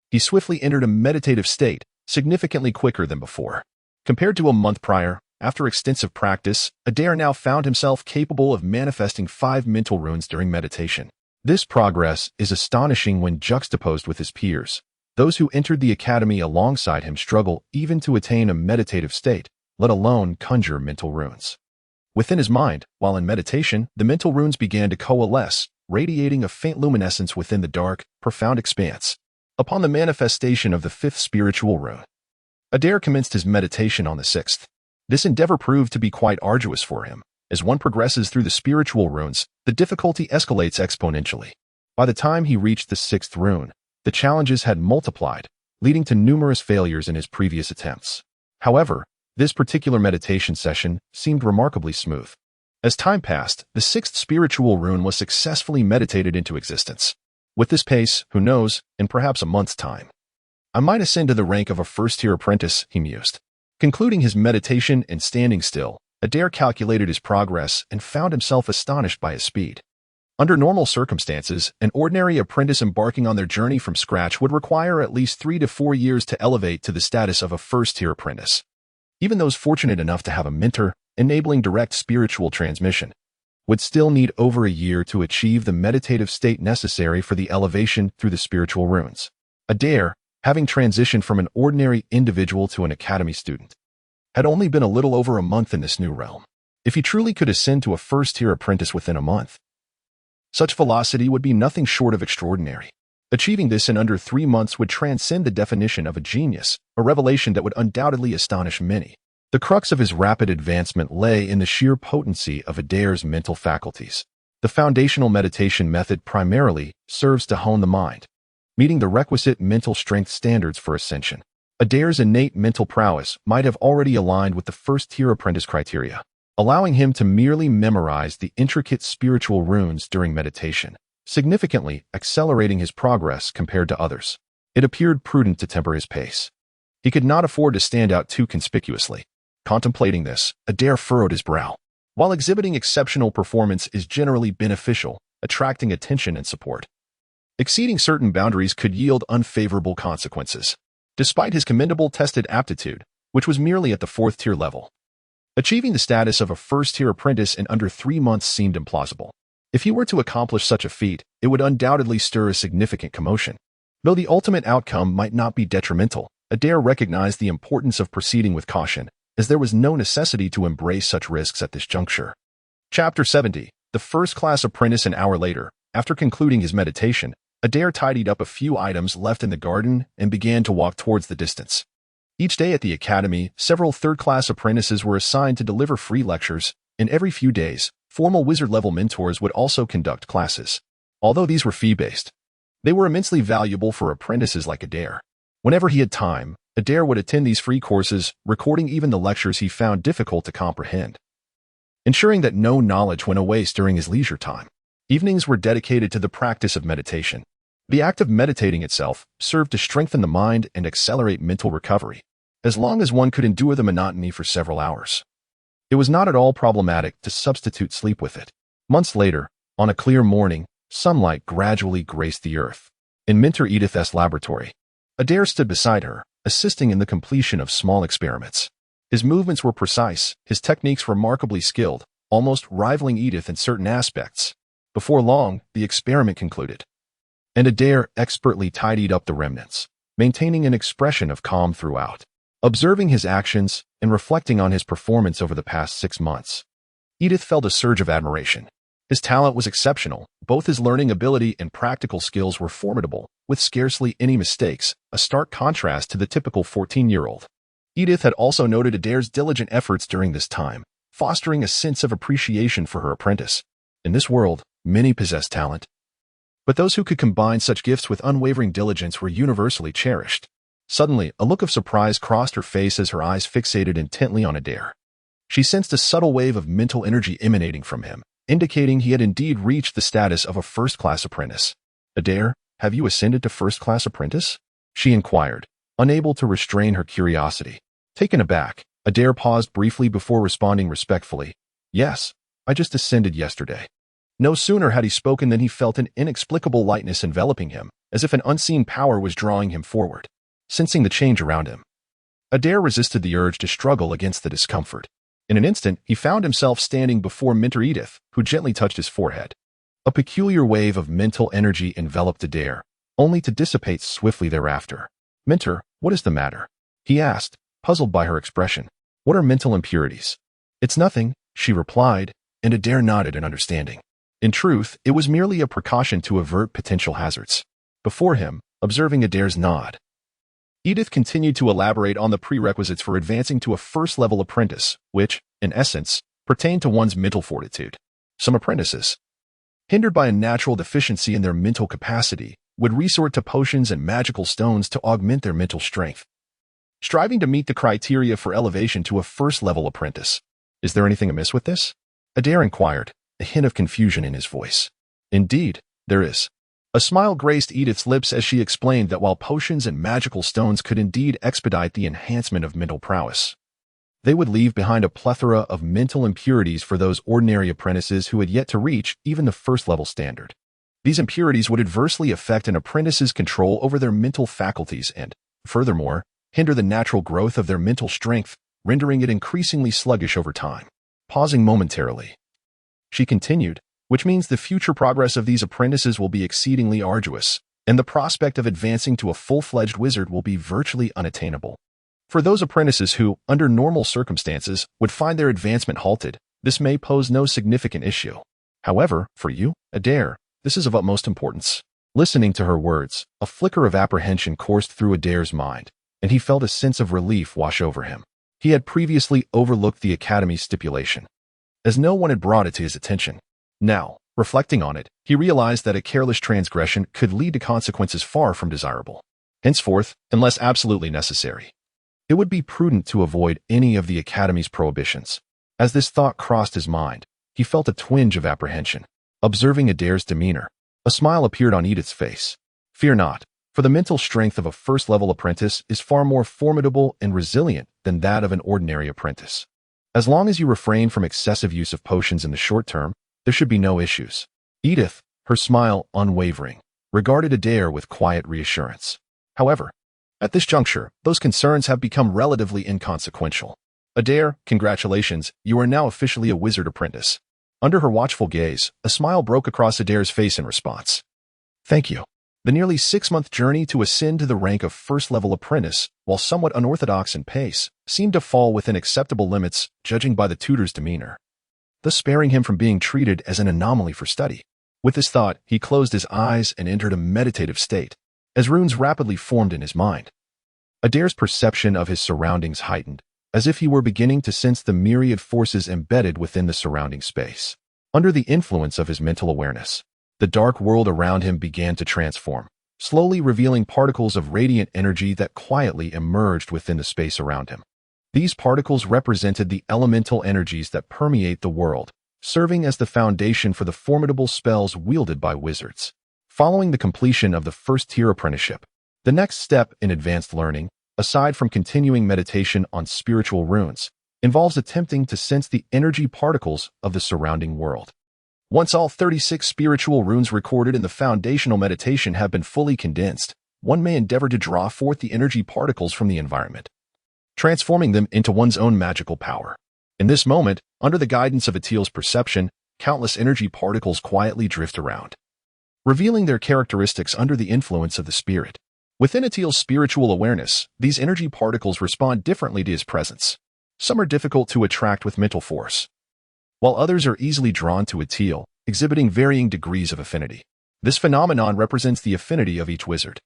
he swiftly entered a meditative state, significantly quicker than before. Compared to a month prior, after extensive practice, Adir now found himself capable of manifesting 5 mental runes during meditation. This progress is astonishing when juxtaposed with his peers. Those who entered the academy alongside him struggle even to attain a meditative state, let alone conjure mental runes. Within his mind, while in meditation, the mental runes began to coalesce, radiating a faint luminescence within the dark, profound expanse. Upon the manifestation of the 5th spiritual rune, Adir commenced his meditation on the 6th. This endeavor proved to be quite arduous for him. As one progresses through the spiritual runes, the difficulty escalates exponentially. By the time he reached the 6th rune, the challenges had multiplied, leading to numerous failures in his previous attempts. However, this particular meditation session seemed remarkably smooth. As time passed, the 6th spiritual rune was successfully meditated into existence. With this pace, who knows, in perhaps a month's time, I might ascend to the rank of a first-tier apprentice, he mused. Concluding his meditation and standing still, Adir calculated his progress and found himself astonished by his speed. Under normal circumstances, an ordinary apprentice embarking on their journey from scratch would require at least 3 to 4 years to elevate to the status of a first-tier apprentice. Even those fortunate enough to have a mentor, enabling direct spiritual transmission, would still need over a year to achieve the meditative state necessary for the elevation through the spiritual runes. Adir, having transitioned from an ordinary individual to an academy student, had only been a little over a month in this new realm. If he truly could ascend to a first-tier apprentice within a month, such velocity would be nothing short of extraordinary. Achieving this in under 3 months would transcend the definition of a genius, a revelation that would undoubtedly astonish many. The crux of his rapid advancement lay in the sheer potency of Adir's mental faculties. The foundational meditation method primarily serves to hone the mind, meeting the requisite mental strength standards for ascension. Adir's innate mental prowess might have already aligned with the first-tier apprentice criteria, allowing him to merely memorize the intricate spiritual runes during meditation, significantly accelerating his progress compared to others. It appeared prudent to temper his pace. He could not afford to stand out too conspicuously. Contemplating this, Adir furrowed his brow. While exhibiting exceptional performance is generally beneficial, attracting attention and support, exceeding certain boundaries could yield unfavorable consequences. Despite his commendable tested aptitude, which was merely at the 4th-tier level, achieving the status of a first-tier apprentice in under 3 months seemed implausible. If he were to accomplish such a feat, it would undoubtedly stir a significant commotion. Though the ultimate outcome might not be detrimental, Adir recognized the importance of proceeding with caution, as there was no necessity to embrace such risks at this juncture. Chapter 70. The first-class apprentice. An hour later, after concluding his meditation, Adir tidied up a few items left in the garden and began to walk towards the distance. Each day at the academy, several third-class apprentices were assigned to deliver free lectures, and every few days, formal wizard-level mentors would also conduct classes. Although these were fee-based, they were immensely valuable for apprentices like Adir. Whenever he had time, Adir would attend these free courses, recording even the lectures he found difficult to comprehend, ensuring that no knowledge went a waste during his leisure time. Evenings were dedicated to the practice of meditation. The act of meditating itself served to strengthen the mind and accelerate mental recovery, as long as one could endure the monotony for several hours. It was not at all problematic to substitute sleep with it. Months later, on a clear morning, sunlight gradually graced the earth. In Mentor Edith's laboratory, Adir stood beside her, assisting in the completion of small experiments. His movements were precise, his techniques remarkably skilled, almost rivaling Edith in certain aspects. Before long, the experiment concluded, and Adir expertly tidied up the remnants, maintaining an expression of calm throughout. Observing his actions and reflecting on his performance over the past 6 months, Edith felt a surge of admiration. His talent was exceptional. Both his learning ability and practical skills were formidable, with scarcely any mistakes, a stark contrast to the typical 14-year-old. Edith had also noted Adir's diligent efforts during this time, fostering a sense of appreciation for her apprentice. In this world, many possess talent, but those who could combine such gifts with unwavering diligence were universally cherished. Suddenly, a look of surprise crossed her face as her eyes fixated intently on Adir. She sensed a subtle wave of mental energy emanating from him, indicating he had indeed reached the status of a first-class apprentice. Adir, have you ascended to first-class apprentice? She inquired, unable to restrain her curiosity. Taken aback, Adir paused briefly before responding respectfully. Yes, I just ascended yesterday. No sooner had he spoken than he felt an inexplicable lightness enveloping him, as if an unseen power was drawing him forward. Sensing the change around him, Adir resisted the urge to struggle against the discomfort. In an instant, he found himself standing before Mentor Edith, who gently touched his forehead. A peculiar wave of mental energy enveloped Adir, only to dissipate swiftly thereafter. Mentor, what is the matter? He asked, puzzled by her expression. What are mental impurities? It's nothing, she replied, and Adir nodded in understanding. In truth, it was merely a precaution to avert potential hazards. Before him, observing Adir's nod, Edith continued to elaborate on the prerequisites for advancing to a first-level apprentice, which, in essence, pertained to one's mental fortitude. Some apprentices, hindered by a natural deficiency in their mental capacity, would resort to potions and magical stones to augment their mental strength, striving to meet the criteria for elevation to a first-level apprentice. Is there anything amiss with this? Adir inquired, a hint of confusion in his voice. Indeed, there is. A smile graced Edith's lips as she explained that while potions and magical stones could indeed expedite the enhancement of mental prowess, they would leave behind a plethora of mental impurities for those ordinary apprentices who had yet to reach even the first-level standard. These impurities would adversely affect an apprentice's control over their mental faculties and, furthermore, hinder the natural growth of their mental strength, rendering it increasingly sluggish over time. Pausing momentarily, she continued, which means the future progress of these apprentices will be exceedingly arduous, and the prospect of advancing to a full-fledged wizard will be virtually unattainable. For those apprentices who, under normal circumstances, would find their advancement halted, this may pose no significant issue. However, for you, Adir, this is of utmost importance. Listening to her words, a flicker of apprehension coursed through Adir's mind, and he felt a sense of relief wash over him. He had previously overlooked the Academy's stipulation, as no one had brought it to his attention. Now, reflecting on it, he realized that a careless transgression could lead to consequences far from desirable. Henceforth, unless absolutely necessary, it would be prudent to avoid any of the Academy's prohibitions. As this thought crossed his mind, he felt a twinge of apprehension. Observing Adir's demeanor, a smile appeared on Edith's face. Fear not, for the mental strength of a first-level apprentice is far more formidable and resilient than that of an ordinary apprentice. As long as you refrain from excessive use of potions in the short term, there should be no issues. Edith, her smile unwavering, regarded Adir with quiet reassurance. However, at this juncture, those concerns have become relatively inconsequential. Adir, congratulations, you are now officially a wizard apprentice. Under her watchful gaze, a smile broke across Adir's face in response. Thank you. The nearly 6-month journey to ascend to the rank of first-level apprentice, while somewhat unorthodox in pace, seemed to fall within acceptable limits, judging by the tutor's demeanor, thus sparing him from being treated as an anomaly for study. With this thought, he closed his eyes and entered a meditative state, as runes rapidly formed in his mind. Adir's perception of his surroundings heightened, as if he were beginning to sense the myriad forces embedded within the surrounding space. Under the influence of his mental awareness, the dark world around him began to transform, slowly revealing particles of radiant energy that quietly emerged within the space around him. These particles represented the elemental energies that permeate the world, serving as the foundation for the formidable spells wielded by wizards. Following the completion of the first-tier apprenticeship, the next step in advanced learning, aside from continuing meditation on spiritual runes, involves attempting to sense the energy particles of the surrounding world. Once all 36 spiritual runes recorded in the foundational meditation have been fully condensed, one may endeavor to draw forth the energy particles from the environment, transforming them into one's own magical power. In this moment, under the guidance of Atil's perception, countless energy particles quietly drift around, revealing their characteristics under the influence of the spirit. Within Atil's spiritual awareness, these energy particles respond differently to his presence. Some are difficult to attract with mental force, while others are easily drawn to Atil, exhibiting varying degrees of affinity. This phenomenon represents the affinity of each wizard,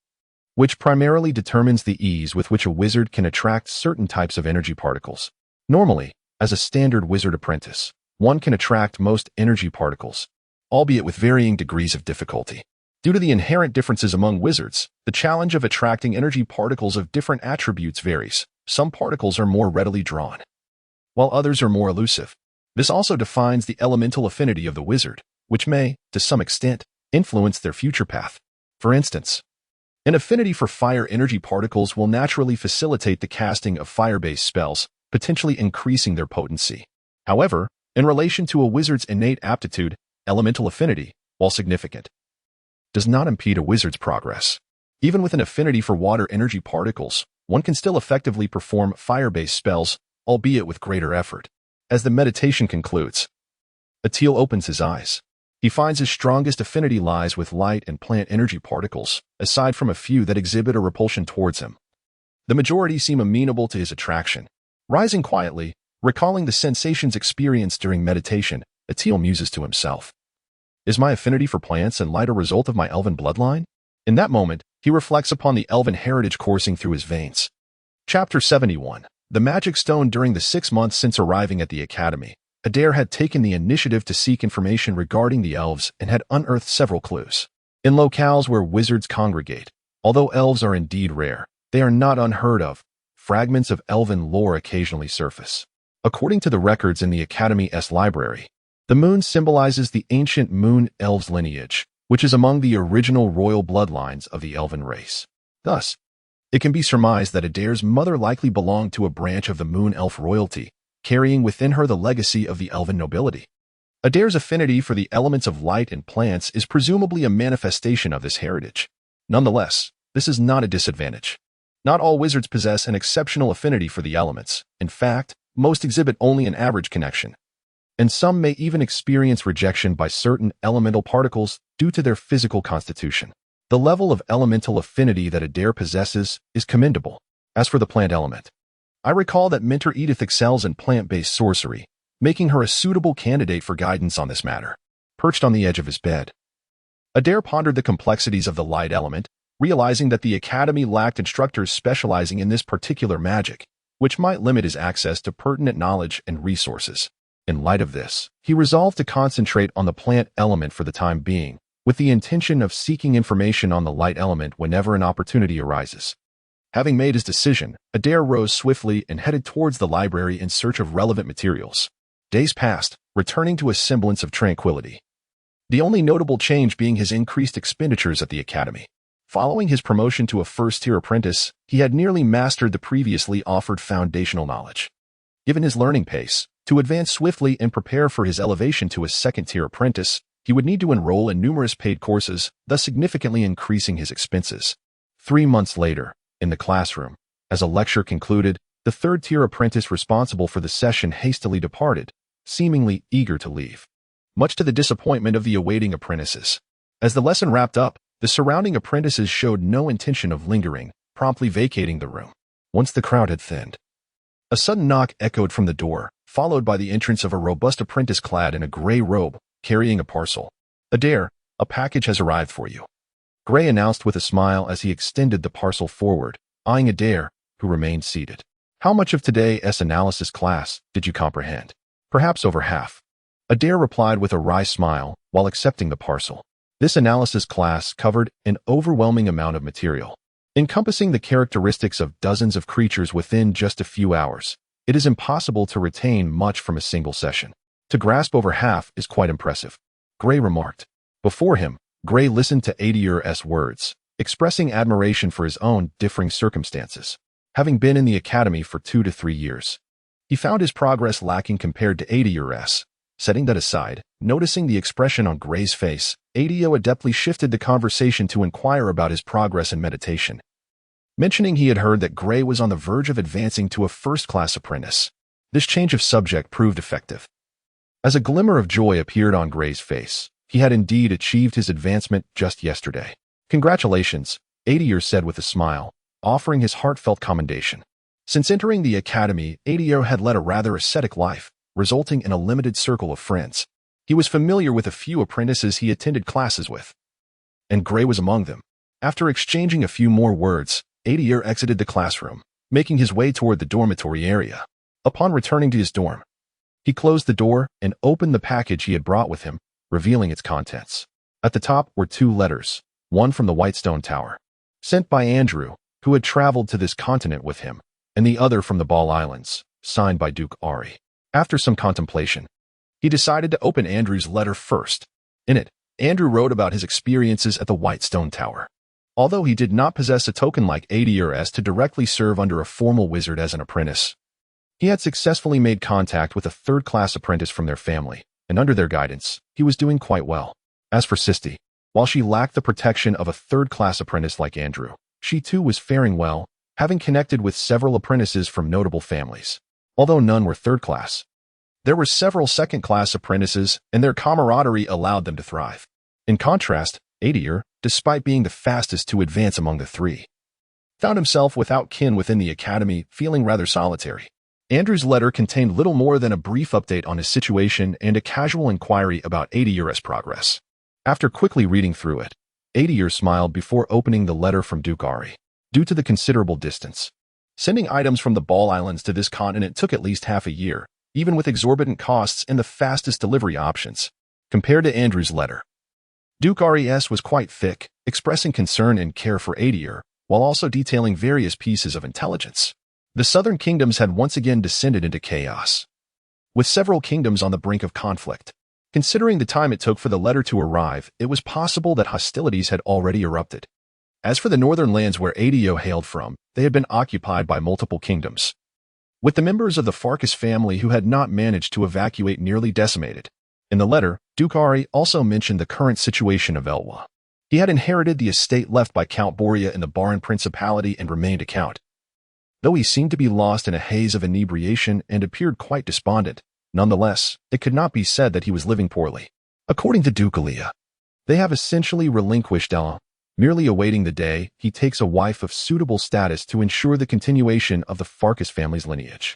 which primarily determines the ease with which a wizard can attract certain types of energy particles. Normally, as a standard wizard apprentice, one can attract most energy particles, albeit with varying degrees of difficulty. Due to the inherent differences among wizards, the challenge of attracting energy particles of different attributes varies. Some particles are more readily drawn, while others are more elusive. This also defines the elemental affinity of the wizard, which may, to some extent, influence their future path. For instance, an affinity for fire energy particles will naturally facilitate the casting of fire-based spells, potentially increasing their potency. However, in relation to a wizard's innate aptitude, elemental affinity, while significant, does not impede a wizard's progress. Even with an affinity for water energy particles, one can still effectively perform fire-based spells, albeit with greater effort. As the meditation concludes, Atil opens his eyes. He finds his strongest affinity lies with light and plant energy particles, aside from a few that exhibit a repulsion towards him. The majority seem amenable to his attraction. Rising quietly, recalling the sensations experienced during meditation, Atil muses to himself. Is my affinity for plants and light a result of my elven bloodline? In that moment, he reflects upon the elven heritage coursing through his veins. Chapter 71. The Magic Stone. During the 6 months since arriving at the Academy, Adir had taken the initiative to seek information regarding the elves and had unearthed several clues. In locales where wizards congregate, although elves are indeed rare, they are not unheard of. Fragments of elven lore occasionally surface. According to the records in the Academy's library, the moon symbolizes the ancient moon elves lineage, which is among the original royal bloodlines of the elven race. Thus, it can be surmised that Adir's mother likely belonged to a branch of the moon elf royalty, carrying within her the legacy of the elven nobility. Adir's affinity for the elements of light and plants is presumably a manifestation of this heritage. Nonetheless, this is not a disadvantage. Not all wizards possess an exceptional affinity for the elements. In fact, most exhibit only an average connection. and some may even experience rejection by certain elemental particles due to their physical constitution. The level of elemental affinity that Adir possesses is commendable. As for the plant element, I recall that Mentor Edith excels in plant-based sorcery, making her a suitable candidate for guidance on this matter. Perched on the edge of his bed, Adir pondered the complexities of the light element, realizing that the Academy lacked instructors specializing in this particular magic, which might limit his access to pertinent knowledge and resources. In light of this, he resolved to concentrate on the plant element for the time being, with the intention of seeking information on the light element whenever an opportunity arises. Having made his decision, Adir rose swiftly and headed towards the library in search of relevant materials. Days passed, returning to a semblance of tranquility. The only notable change being his increased expenditures at the Academy. Following his promotion to a first-tier apprentice, he had nearly mastered the previously offered foundational knowledge. Given his learning pace, to advance swiftly and prepare for his elevation to a second-tier apprentice, he would need to enroll in numerous paid courses, thus significantly increasing his expenses. 3 months later, in the classroom, as a lecture concluded, the third-tier apprentice responsible for the session hastily departed, seemingly eager to leave, much to the disappointment of the awaiting apprentices. As the lesson wrapped up, the surrounding apprentices showed no intention of lingering, promptly vacating the room. Once the crowd had thinned, a sudden knock echoed from the door, followed by the entrance of a robust apprentice clad in a gray robe, carrying a parcel. "Adir, a package has arrived for you," Gray announced with a smile as he extended the parcel forward, eyeing Adir, who remained seated. "How much of today's analysis class did you comprehend?" "Perhaps over half," Adir replied with a wry smile while accepting the parcel. This analysis class covered an overwhelming amount of material, encompassing the characteristics of dozens of creatures within just a few hours. It is impossible to retain much from a single session. To grasp over half is quite impressive, Gray remarked. Before him, Gray listened to Adir's words, expressing admiration for his own differing circumstances. Having been in the Academy for 2 to 3 years, he found his progress lacking compared to Adir's. Setting that aside, noticing the expression on Gray's face, Adir adeptly shifted the conversation to inquire about his progress in meditation, mentioning he had heard that Gray was on the verge of advancing to a first-class apprentice. This change of subject proved effective. As a glimmer of joy appeared on Gray's face, he had indeed achieved his advancement just yesterday. "Congratulations," Adir said with a smile, offering his heartfelt commendation. Since entering the Academy, Adir had led a rather ascetic life, resulting in a limited circle of friends. He was familiar with a few apprentices he attended classes with, and Gray was among them. After exchanging a few more words, Adir exited the classroom, making his way toward the dormitory area. Upon returning to his dorm, he closed the door and opened the package he had brought with him, revealing its contents. At the top were 2 letters, one from the Whitestone Tower, sent by Andrew, who had traveled to this continent with him, and the other from the Ball Islands, signed by Duke Ari. After some contemplation, he decided to open Andrew's letter first. In it, Andrew wrote about his experiences at the Whitestone Tower. Although he did not possess a token like Adir's to directly serve under a formal wizard as an apprentice, he had successfully made contact with a third-class apprentice from their family, and under their guidance, he was doing quite well. As for Sisti, while she lacked the protection of a third-class apprentice like Andrew, she too was faring well, having connected with several apprentices from notable families. Although none were third-class, there were several second-class apprentices, and their camaraderie allowed them to thrive. In contrast, Adir, despite being the fastest to advance among the 3, found himself without kin within the Academy, feeling rather solitary. Andrew's letter contained little more than a brief update on his situation and a casual inquiry about Adir's progress. After quickly reading through it, Adir smiled before opening the letter from Duke Ari. Due to the considerable distance, sending items from the Ball Islands to this continent took at least half a year, even with exorbitant costs and the fastest delivery options. Compared to Andrew's letter, Duke Ari's was quite thick, expressing concern and care for Adir, while also detailing various pieces of intelligence. The southern kingdoms had once again descended into chaos, with several kingdoms on the brink of conflict. Considering the time it took for the letter to arrive, it was possible that hostilities had already erupted. As for the northern lands where Adir hailed from, they had been occupied by multiple kingdoms, with the members of the Farkas family who had not managed to evacuate nearly decimated. In the letter, Duke Ari also mentioned the current situation of Elwa. He had inherited the estate left by Count Boria in the Baran Principality and remained a count. Though he seemed to be lost in a haze of inebriation and appeared quite despondent, Nonetheless, it could not be said that he was living poorly. According to Dukalia, they have essentially relinquished Ella, merely awaiting the day he takes a wife of suitable status to ensure the continuation of the Farkas family's lineage.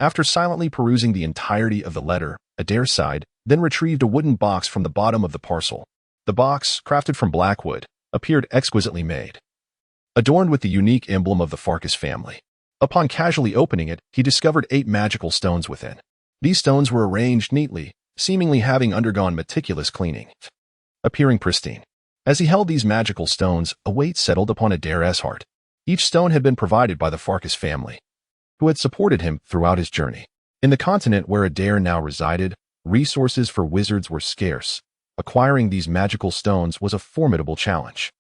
After silently perusing the entirety of the letter, Adir sighed, then retrieved a wooden box from the bottom of the parcel. The box, crafted from blackwood, appeared exquisitely made, adorned with the unique emblem of the Farkas family. Upon casually opening it, he discovered 8 magical stones within. These stones were arranged neatly, seemingly having undergone meticulous cleaning, appearing pristine. As he held these magical stones, a weight settled upon Adir's heart. Each stone had been provided by the Farkas family, who had supported him throughout his journey. In the continent where Adir now resided, resources for wizards were scarce. Acquiring these magical stones was a formidable challenge.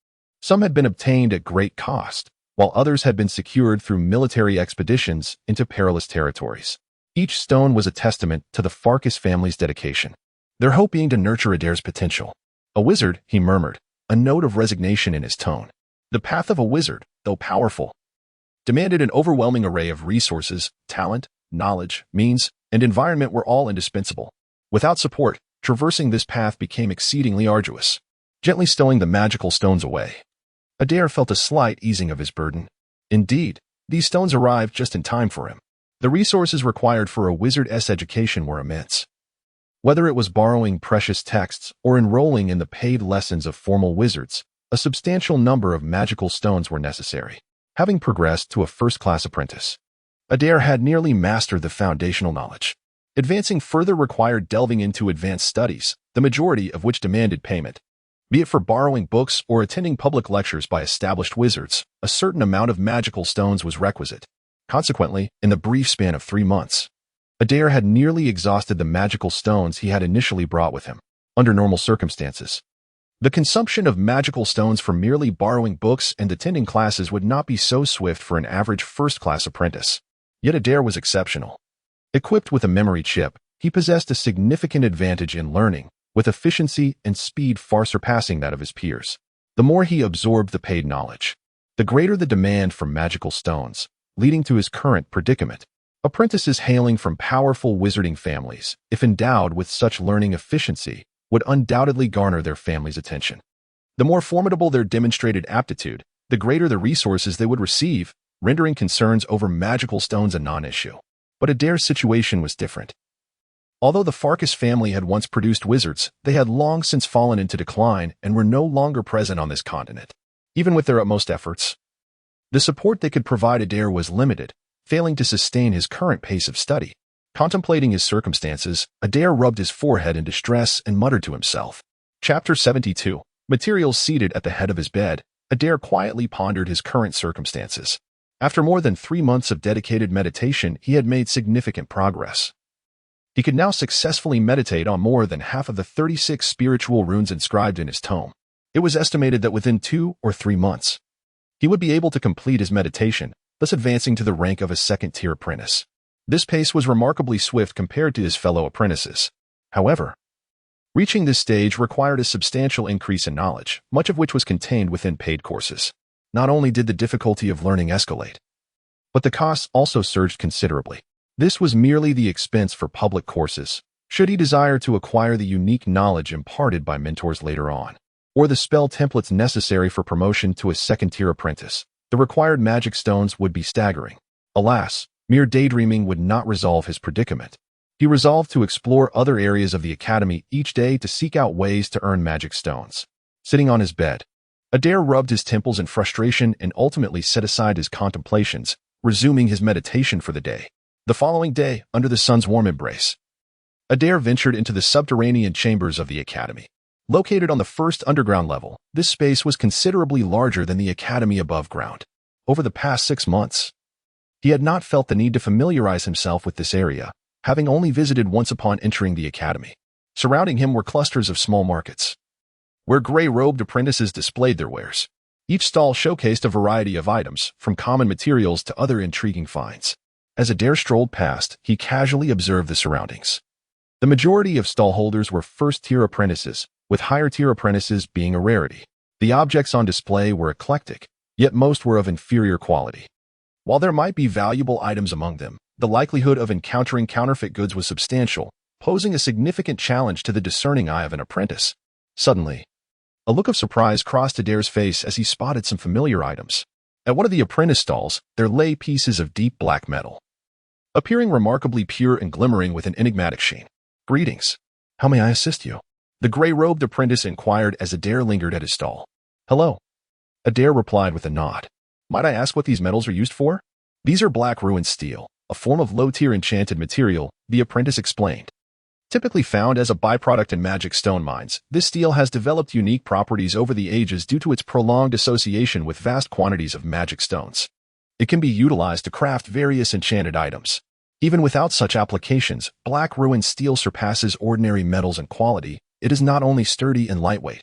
Some had been obtained at great cost, while others had been secured through military expeditions into perilous territories. Each stone was a testament to the Farkas family's dedication, their hope being to nurture Adir's potential. A wizard, he murmured, a note of resignation in his tone. The path of a wizard, though powerful, demanded an overwhelming array of resources. Talent, knowledge, means, and environment were all indispensable. Without support, traversing this path became exceedingly arduous. Gently stowing the magical stones away, Adir felt a slight easing of his burden. Indeed, these stones arrived just in time for him. The resources required for a wizard's education were immense. Whether it was borrowing precious texts or enrolling in the paid lessons of formal wizards, a substantial number of magical stones were necessary. Having progressed to a first-class apprentice, Adir had nearly mastered the foundational knowledge. Advancing further required delving into advanced studies, the majority of which demanded payment. Be it for borrowing books or attending public lectures by established wizards, a certain amount of magical stones was requisite. Consequently, in the brief span of 3 months, Adir had nearly exhausted the magical stones he had initially brought with him. Under normal circumstances, the consumption of magical stones for merely borrowing books and attending classes would not be so swift for an average first-class apprentice. Yet Adir was exceptional. Equipped with a memory chip, he possessed a significant advantage in learning, with efficiency and speed far surpassing that of his peers. The more he absorbed the paid knowledge, the greater the demand for magical stones, leading to his current predicament. Apprentices hailing from powerful wizarding families, if endowed with such learning efficiency, would undoubtedly garner their family's attention. The more formidable their demonstrated aptitude, the greater the resources they would receive, rendering concerns over magical stones a non-issue. But Adir's situation was different. Although the Farkas family had once produced wizards, they had long since fallen into decline and were no longer present on this continent. Even with their utmost efforts, the support they could provide Adir was limited, failing to sustain his current pace of study. Contemplating his circumstances, Adir rubbed his forehead in distress and muttered to himself. Chapter 72. Materials. Seated at the head of his bed, Adir quietly pondered his current circumstances. After more than 3 months of dedicated meditation, he had made significant progress. He could now successfully meditate on more than half of the 36 spiritual runes inscribed in his tome. It was estimated that within 2 or 3 months, he would be able to complete his meditation, thus advancing to the rank of a second-tier apprentice. This pace was remarkably swift compared to his fellow apprentices. However, reaching this stage required a substantial increase in knowledge, much of which was contained within paid courses. Not only did the difficulty of learning escalate, but the costs also surged considerably. This was merely the expense for public courses, should he desire to acquire the unique knowledge imparted by mentors later on, or the spell templates necessary for promotion to a second-tier apprentice. The required magic stones would be staggering. Alas, mere daydreaming would not resolve his predicament. He resolved to explore other areas of the academy each day to seek out ways to earn magic stones. Sitting on his bed, Adir rubbed his temples in frustration and ultimately set aside his contemplations, resuming his meditation for the day. The following day, under the sun's warm embrace, Adir ventured into the subterranean chambers of the academy. Located on the first underground level, this space was considerably larger than the academy above ground. Over the past 6 months, he had not felt the need to familiarize himself with this area, having only visited once upon entering the academy. Surrounding him were clusters of small markets, where gray-robed apprentices displayed their wares. Each stall showcased a variety of items, from common materials to other intriguing finds. As Adir strolled past, he casually observed the surroundings. The majority of stallholders were first-tier apprentices, with higher-tier apprentices being a rarity. The objects on display were eclectic, yet most were of inferior quality. While there might be valuable items among them, The likelihood of encountering counterfeit goods was substantial, posing a significant challenge to the discerning eye of an apprentice. Suddenly, a look of surprise crossed Adir's face as he spotted some familiar items. At one of the apprentice stalls, there lay pieces of deep black metal, appearing remarkably pure and glimmering with an enigmatic sheen. "Greetings. How may I assist you?" the gray-robed apprentice inquired as Adir lingered at his stall. "Hello." Adir replied with a nod. "Might I ask what these metals are used for?" "These are black ruined steel, a form of low-tier enchanted material," the apprentice explained. Typically found as a byproduct in magic stone mines, this steel has developed unique properties over the ages due to its prolonged association with vast quantities of magic stones. It can be utilized to craft various enchanted items. Even without such applications, black ruined steel surpasses ordinary metals in quality. It is not only sturdy and lightweight,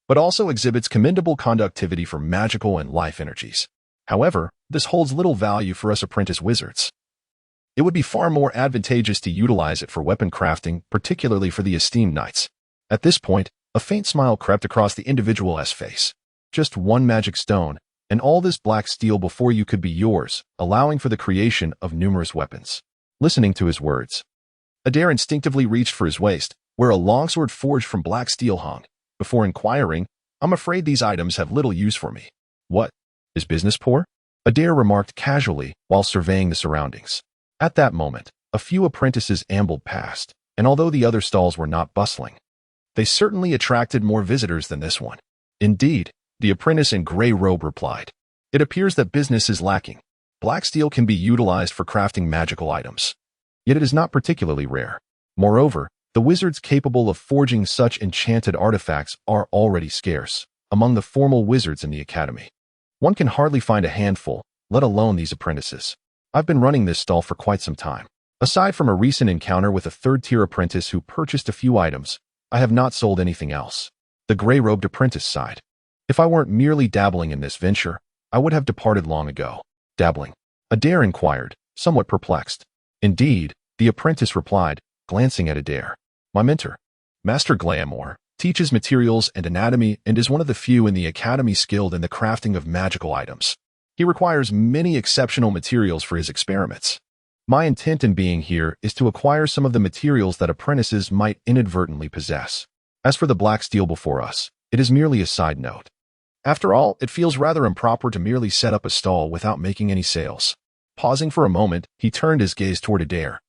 but also exhibits commendable conductivity for magical and life energies. However, this holds little value for us apprentice wizards. It would be far more advantageous to utilize it for weapon crafting, particularly for the esteemed knights. At this point, a faint smile crept across the individual's face. Just one magic stone, and all this black steel before you could be yours, allowing for the creation of numerous weapons. Listening to his words, Adir instinctively reached for his waist, where a longsword forged from black steel hung. Before inquiring, "I'm afraid these items have little use for me." "What? Is business poor?" Adir remarked casually while surveying the surroundings. At that moment, a few apprentices ambled past, and although the other stalls were not bustling, they certainly attracted more visitors than this one. "Indeed," the apprentice in gray robe replied. "It appears that business is lacking. Black steel can be utilized for crafting magical items, yet it is not particularly rare. Moreover, the wizards capable of forging such enchanted artifacts are already scarce among the formal wizards in the academy. One can hardly find a handful, let alone these apprentices. I've been running this stall for quite some time. Aside from a recent encounter with a third-tier apprentice who purchased a few items, I have not sold anything else." The gray-robed apprentice sighed. "If I weren't merely dabbling in this venture, I would have departed long ago." "Dabbling?" Adir inquired, somewhat perplexed. "Indeed," the apprentice replied, glancing at Adir. "My mentor, Master Glamour, teaches materials and anatomy and is one of the few in the academy skilled in the crafting of magical items. He requires many exceptional materials for his experiments. My intent in being here is to acquire some of the materials that apprentices might inadvertently possess. As for the black steel before us, it is merely a side note. After all, it feels rather improper to merely set up a stall without making any sales." Pausing for a moment, he turned his gaze toward Adir.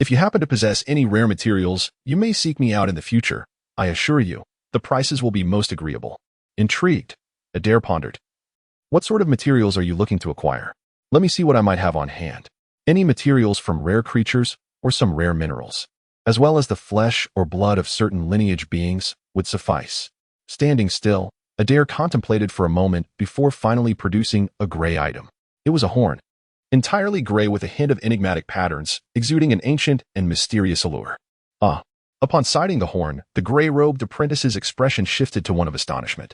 "If you happen to possess any rare materials, you may seek me out in the future. I assure you, the prices will be most agreeable." Intrigued, Adir pondered. "What sort of materials are you looking to acquire? Let me see what I might have on hand. Any materials from rare creatures or some rare minerals, as well as the flesh or blood of certain lineage beings, would suffice." Standing still, Adir contemplated for a moment before finally producing a gray item. It was a horn, entirely gray with a hint of enigmatic patterns, exuding an ancient and mysterious allure. "Ah." Upon sighting the horn, the gray-robed apprentice's expression shifted to one of astonishment.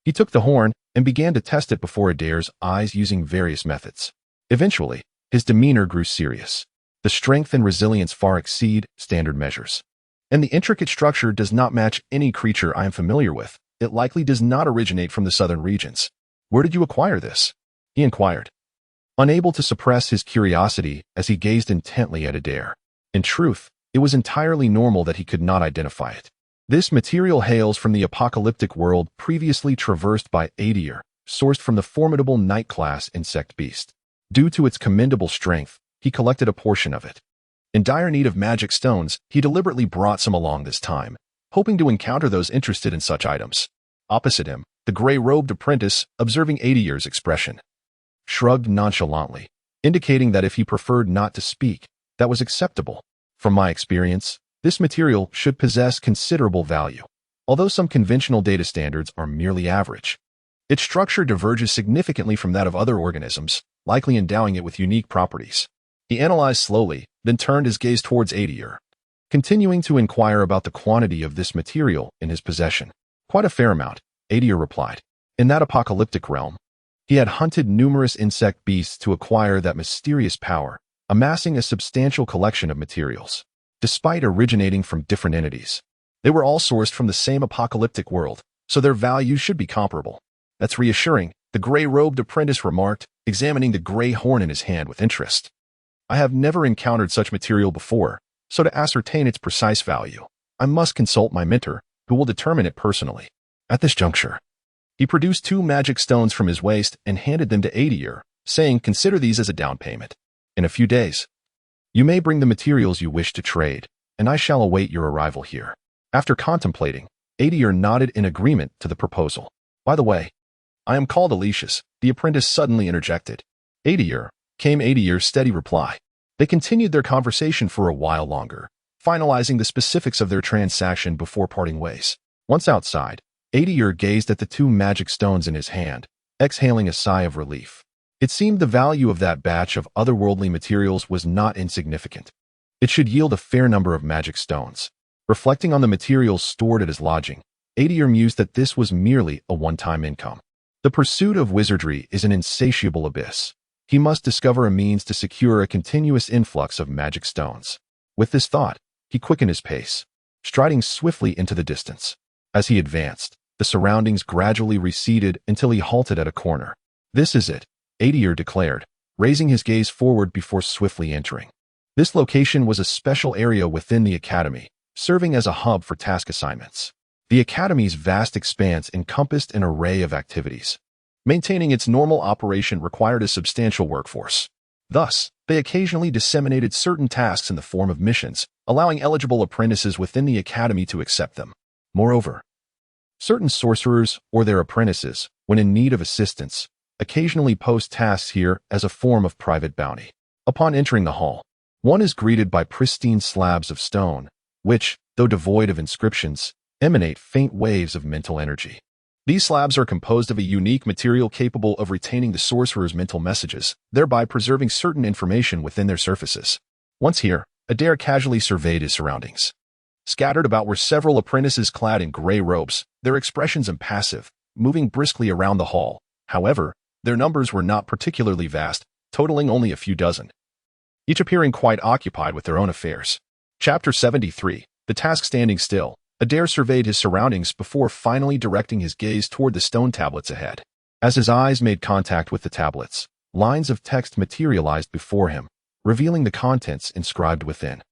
He took the horn and began to test it before Adir's eyes using various methods. Eventually, his demeanor grew serious. "The strength and resilience far exceed standard measures, and the intricate structure does not match any creature I am familiar with. It likely does not originate from the southern regions. Where did you acquire this?" he inquired, unable to suppress his curiosity as he gazed intently at Adir. In truth, it was entirely normal that he could not identify it. This material hails from the apocalyptic world previously traversed by Adir, sourced from the formidable night-class insect beast. Due to its commendable strength, he collected a portion of it. In dire need of magic stones, he deliberately brought some along this time, hoping to encounter those interested in such items. Opposite him, the gray-robed apprentice, observing Adir's expression, shrugged nonchalantly, indicating that if he preferred not to speak, that was acceptable. "From my experience, this material should possess considerable value, although some conventional data standards are merely average. Its structure diverges significantly from that of other organisms, likely endowing it with unique properties." He analyzed slowly, then turned his gaze towards Adir, continuing to inquire about the quantity of this material in his possession. "Quite a fair amount," Adir replied. In that apocalyptic realm, he had hunted numerous insect beasts to acquire that mysterious power, amassing a substantial collection of materials. Despite originating from different entities, they were all sourced from the same apocalyptic world, so their value should be comparable. "That's reassuring," the gray-robed apprentice remarked, examining the gray horn in his hand with interest. I have never encountered such material before, so to ascertain its precise value, I must consult my mentor, who will determine it personally. At this juncture, he produced 2 magic stones from his waist and handed them to Adir, saying, "Consider these as a down payment. In a few days, you may bring the materials you wish to trade, and I shall await your arrival here." After contemplating, Adir nodded in agreement to the proposal. "By the way, I am called Illustrious," the apprentice suddenly interjected. "Adir," came Adir's steady reply. They continued their conversation for a while longer, finalizing the specifics of their transaction before parting ways. Once outside, Adir gazed at the 2 magic stones in his hand, exhaling a sigh of relief. It seemed the value of that batch of otherworldly materials was not insignificant. It should yield a fair number of magic stones. Reflecting on the materials stored at his lodging, Adir mused that this was merely a one-time income. The pursuit of wizardry is an insatiable abyss. He must discover a means to secure a continuous influx of magic stones. With this thought, he quickened his pace, striding swiftly into the distance. As he advanced, the surroundings gradually receded until he halted at a corner. "This is it," Adir declared, raising his gaze forward before swiftly entering. This location was a special area within the academy, serving as a hub for task assignments. The academy's vast expanse encompassed an array of activities. Maintaining its normal operation required a substantial workforce. Thus, they occasionally disseminated certain tasks in the form of missions, allowing eligible apprentices within the academy to accept them. Moreover, certain sorcerers or their apprentices, when in need of assistance, occasionally post tasks here as a form of private bounty. Upon entering the hall, one is greeted by pristine slabs of stone, which, though devoid of inscriptions, emanate faint waves of mental energy. These slabs are composed of a unique material capable of retaining the sorcerer's mental messages, thereby preserving certain information within their surfaces. Once here, Adir casually surveyed his surroundings. Scattered about were several apprentices clad in gray robes, their expressions impassive, moving briskly around the hall. However, their numbers were not particularly vast, totaling only a few dozen, each appearing quite occupied with their own affairs. Chapter 73. The Task. Standing still, Adir surveyed his surroundings before finally directing his gaze toward the stone tablets ahead. As his eyes made contact with the tablets, lines of text materialized before him, revealing the contents inscribed within.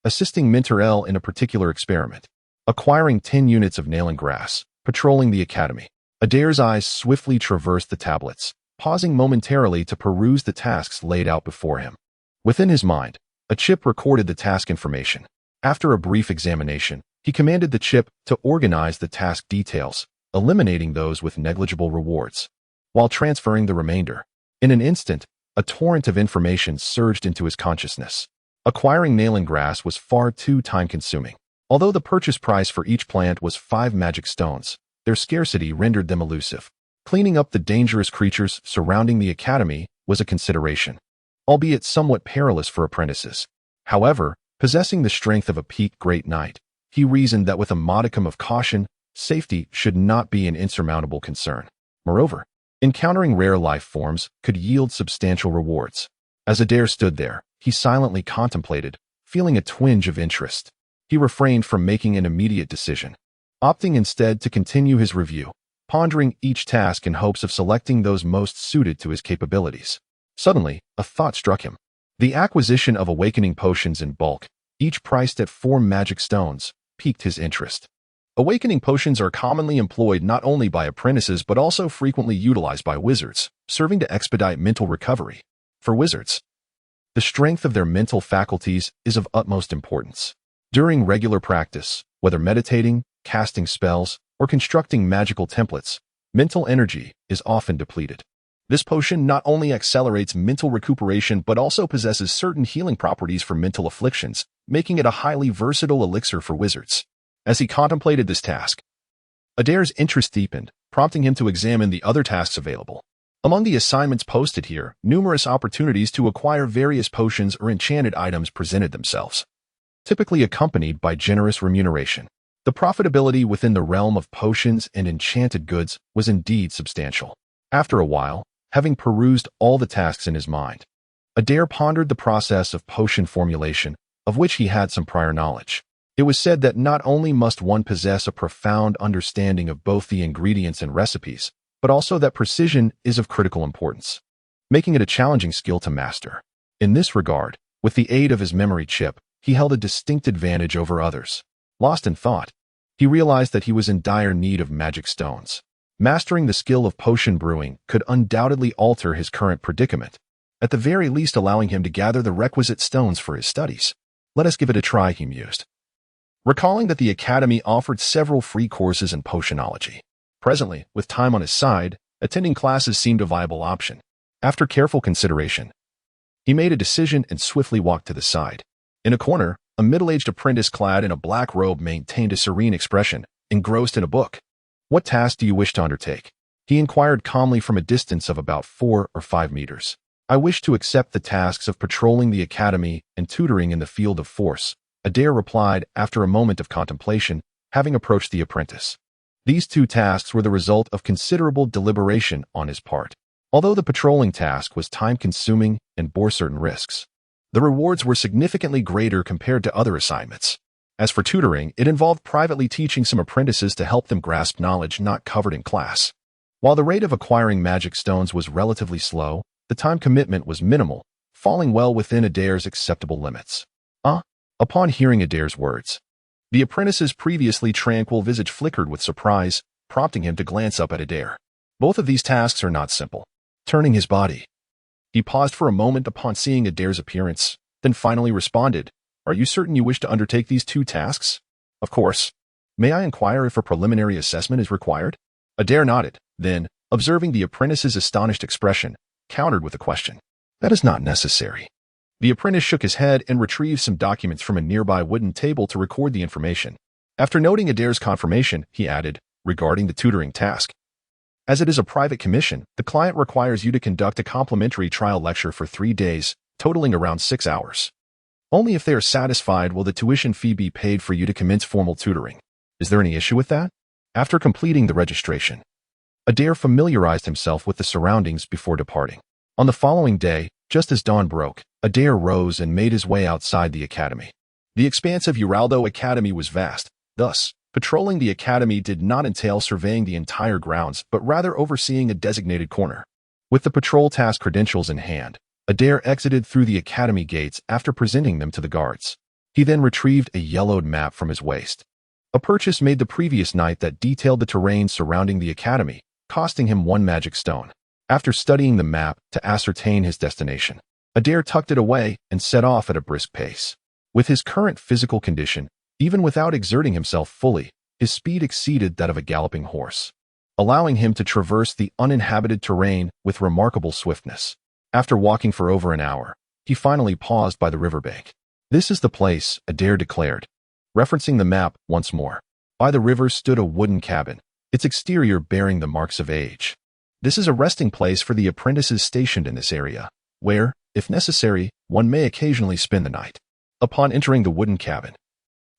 Assisting Mentor L in a particular experiment. Acquiring 10 units of nail and grass. Patrolling the academy. Adir's eyes swiftly traversed the tablets, pausing momentarily to peruse the tasks laid out before him. Within his mind, a chip recorded the task information. After a brief examination, he commanded the chip to organize the task details, eliminating those with negligible rewards, while transferring the remainder. In an instant, a torrent of information surged into his consciousness. Acquiring nail and grass was far too time-consuming. Although the purchase price for each plant was 5 magic stones, their scarcity rendered them elusive. Cleaning up the dangerous creatures surrounding the academy was a consideration, albeit somewhat perilous for apprentices. However, possessing the strength of a peaked great knight, he reasoned that with a modicum of caution, safety should not be an insurmountable concern. Moreover, encountering rare life forms could yield substantial rewards. As Adir stood there, he silently contemplated, feeling a twinge of interest. He refrained from making an immediate decision, opting instead to continue his review, pondering each task in hopes of selecting those most suited to his capabilities. Suddenly, a thought struck him. The acquisition of awakening potions in bulk, each priced at 4 magic stones, piqued his interest. Awakening potions are commonly employed not only by apprentices but also frequently utilized by wizards, serving to expedite mental recovery. For wizards, the strength of their mental faculties is of utmost importance. During regular practice, whether meditating, casting spells, or constructing magical templates, mental energy is often depleted. This potion not only accelerates mental recuperation but also possesses certain healing properties for mental afflictions, making it a highly versatile elixir for wizards. As he contemplated this task, Adir's interest deepened, prompting him to examine the other tasks available. Among the assignments posted here, numerous opportunities to acquire various potions or enchanted items presented themselves, typically accompanied by generous remuneration. The profitability within the realm of potions and enchanted goods was indeed substantial. After a while, having perused all the tasks in his mind, Adir pondered the process of potion formulation, of which he had some prior knowledge. It was said that not only must one possess a profound understanding of both the ingredients and recipes, but also that precision is of critical importance, making it a challenging skill to master. In this regard, with the aid of his memory chip, he held a distinct advantage over others. Lost in thought, he realized that he was in dire need of magic stones. Mastering the skill of potion brewing could undoubtedly alter his current predicament, at the very least allowing him to gather the requisite stones for his studies. Let us give it a try, he mused, recalling that the academy offered several free courses in potionology. Presently, with time on his side, attending classes seemed a viable option. After careful consideration, he made a decision and swiftly walked to the side. In a corner, a middle-aged apprentice clad in a black robe maintained a serene expression, engrossed in a book. "What task do you wish to undertake?" he inquired calmly from a distance of about 4 or 5 meters. "I wish to accept the tasks of patrolling the academy and tutoring in the field of force," Adir replied after a moment of contemplation, having approached the apprentice. These two tasks were the result of considerable deliberation on his part. Although the patrolling task was time-consuming and bore certain risks, the rewards were significantly greater compared to other assignments. As for tutoring, it involved privately teaching some apprentices to help them grasp knowledge not covered in class. While the rate of acquiring magic stones was relatively slow, the time commitment was minimal, falling well within Adir's acceptable limits. Upon hearing Adir's words, the apprentice's previously tranquil visage flickered with surprise, prompting him to glance up at Adir. Both of these tasks are not simple. Turning his body, he paused for a moment upon seeing Adir's appearance, then finally responded, "Are you certain you wish to undertake these two tasks?" "Of course. May I inquire if a preliminary assessment is required?" Adir nodded, then, observing the apprentice's astonished expression, countered with a question. "That is not necessary." The apprentice shook his head and retrieved some documents from a nearby wooden table to record the information. After noting Adir's confirmation, he added, regarding the tutoring task, "As it is a private commission, the client requires you to conduct a complimentary trial lecture for 3 days, totaling around 6 hours. Only if they are satisfied will the tuition fee be paid for you to commence formal tutoring. Is there any issue with that?" After completing the registration, Adir familiarized himself with the surroundings before departing. On the following day, just as dawn broke, Adir rose and made his way outside the academy. The expanse of Uraldo Academy was vast, thus, patrolling the academy did not entail surveying the entire grounds, but rather overseeing a designated corner. With the patrol task credentials in hand, Adir exited through the academy gates after presenting them to the guards. He then retrieved a yellowed map from his waist, a purchase made the previous night that detailed the terrain surrounding the academy, costing him 1 magic stone. After studying the map to ascertain his destination, Adir tucked it away and set off at a brisk pace. With his current physical condition, even without exerting himself fully, his speed exceeded that of a galloping horse, allowing him to traverse the uninhabited terrain with remarkable swiftness. After walking for over an hour, he finally paused by the riverbank. "This is the place," Adir declared, referencing the map once more. By the river stood a wooden cabin, its exterior bearing the marks of age. This is a resting place for the apprentices stationed in this area, where, if necessary, one may occasionally spend the night. Upon entering the wooden cabin,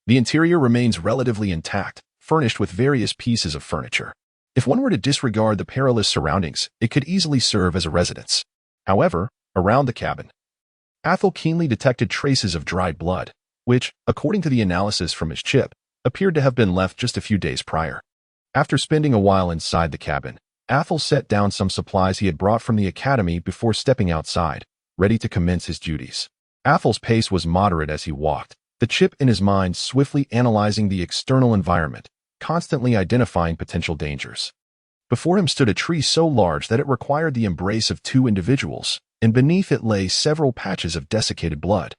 the interior remains relatively intact, furnished with various pieces of furniture. If one were to disregard the perilous surroundings, it could easily serve as a residence. However, around the cabin, Athel keenly detected traces of dried blood, which, according to the analysis from his chip, appeared to have been left just a few days prior. After spending a while inside the cabin, Athel set down some supplies he had brought from the academy before stepping outside, ready to commence his duties. Athel's pace was moderate as he walked, the chip in his mind swiftly analyzing the external environment, constantly identifying potential dangers. Before him stood a tree so large that it required the embrace of 2 individuals, and beneath it lay several patches of desiccated blood,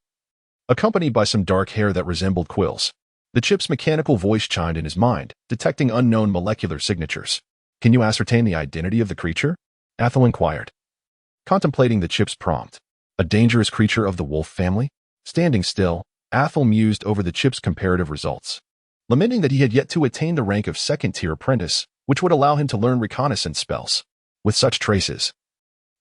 accompanied by some dark hair that resembled quills. The chip's mechanical voice chimed in his mind, detecting unknown molecular signatures. "Can you ascertain the identity of the creature?" Athel inquired, contemplating the chip's prompt. "A dangerous creature of the wolf family?" Standing still, Athel mused over the chip's comparative results, lamenting that he had yet to attain the rank of second-tier apprentice, which would allow him to learn reconnaissance spells. With such traces,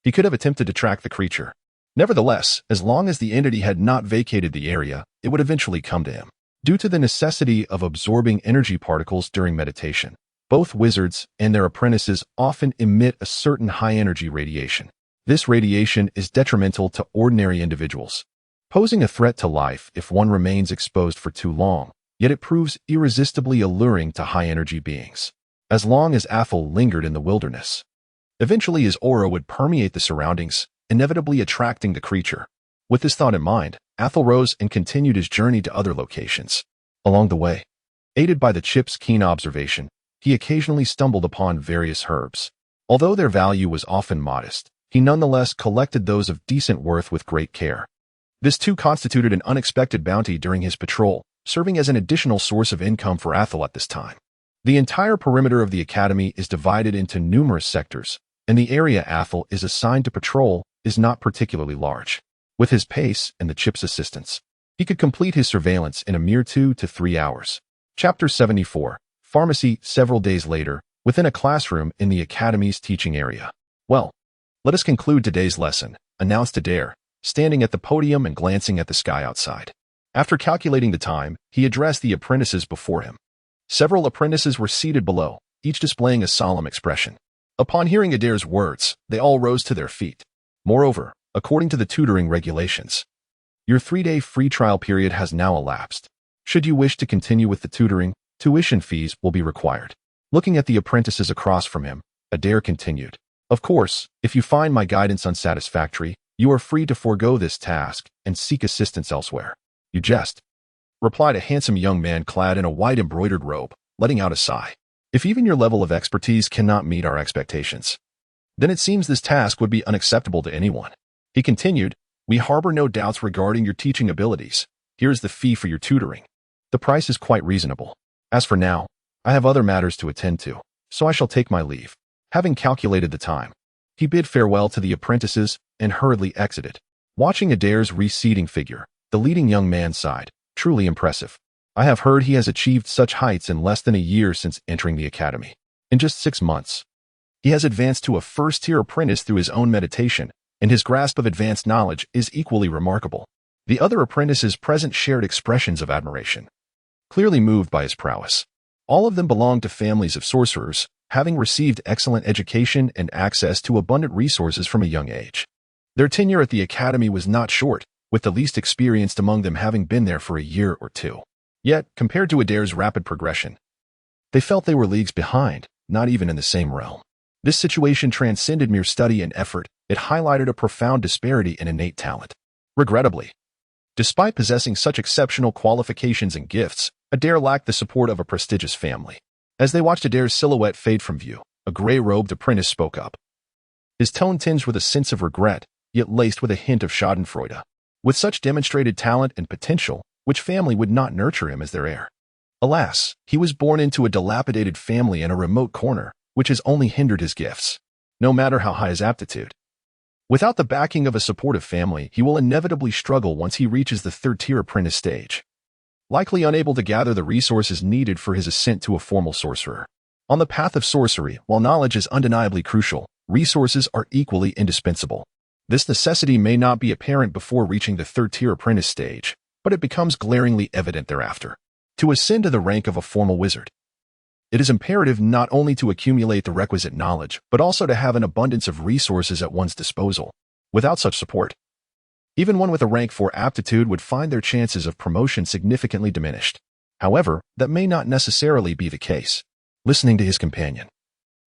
he could have attempted to track the creature. Nevertheless, as long as the entity had not vacated the area, it would eventually come to him. Due to the necessity of absorbing energy particles during meditation, both wizards and their apprentices often emit a certain high-energy radiation. This radiation is detrimental to ordinary individuals, posing a threat to life if one remains exposed for too long, yet it proves irresistibly alluring to high-energy beings. As long as Athel lingered in the wilderness, eventually his aura would permeate the surroundings, inevitably attracting the creature. With this thought in mind, Athel rose and continued his journey to other locations. Along the way, aided by the chip's keen observation, he occasionally stumbled upon various herbs. Although their value was often modest, he nonetheless collected those of decent worth with great care. This too constituted an unexpected bounty during his patrol, serving as an additional source of income for Athel at this time. The entire perimeter of the academy is divided into numerous sectors, and the area Athel is assigned to patrol is not particularly large. With his pace and the chip's assistance, he could complete his surveillance in a mere 2 to 3 hours. Chapter 74. Pharmacy. Several days later, within a classroom in the academy's teaching area. Well, let us conclude today's lesson, announced Adir, standing at the podium and glancing at the sky outside. After calculating the time, he addressed the apprentices before him. Several apprentices were seated below, each displaying a solemn expression. Upon hearing Adir's words, they all rose to their feet. Moreover, according to the tutoring regulations, your 3-day free trial period has now elapsed. Should you wish to continue with the tutoring, tuition fees will be required. Looking at the apprentices across from him, Adir continued. Of course, if you find my guidance unsatisfactory, you are free to forego this task and seek assistance elsewhere. You jest, replied a handsome young man clad in a white embroidered robe, letting out a sigh. If even your level of expertise cannot meet our expectations, then it seems this task would be unacceptable to anyone. He continued, we harbor no doubts regarding your teaching abilities. Here's the fee for your tutoring. The price is quite reasonable. As for now, I have other matters to attend to, so I shall take my leave. Having calculated the time, he bid farewell to the apprentices and hurriedly exited. Watching Adir's receding figure, the leading young man sighed. Truly impressive. I have heard he has achieved such heights in less than a year since entering the academy. In just 6 months, he has advanced to a first-tier apprentice through his own meditation, and his grasp of advanced knowledge is equally remarkable. The other apprentices present shared expressions of admiration, clearly moved by his prowess. All of them belonged to families of sorcerers, having received excellent education and access to abundant resources from a young age. Their tenure at the academy was not short, with the least experienced among them having been there for a year or two. Yet, compared to Adir's rapid progression, they felt they were leagues behind, not even in the same realm. This situation transcended mere study and effort. It highlighted a profound disparity in innate talent. Regrettably, despite possessing such exceptional qualifications and gifts, Adir lacked the support of a prestigious family. As they watched Adir's silhouette fade from view, a gray-robed apprentice spoke up. His tone tinged with a sense of regret, yet laced with a hint of schadenfreude. With such demonstrated talent and potential, which family would not nurture him as their heir? Alas, he was born into a dilapidated family in a remote corner, which has only hindered his gifts, no matter how high his aptitude. Without the backing of a supportive family, he will inevitably struggle once he reaches the third-tier apprentice stage, likely unable to gather the resources needed for his ascent to a formal sorcerer. On the path of sorcery, while knowledge is undeniably crucial, resources are equally indispensable. This necessity may not be apparent before reaching the third-tier apprentice stage, but it becomes glaringly evident thereafter. To ascend to the rank of a formal wizard, it is imperative not only to accumulate the requisite knowledge, but also to have an abundance of resources at one's disposal. Without such support, even one with a rank 4 aptitude would find their chances of promotion significantly diminished. However, that may not necessarily be the case. Listening to his companion,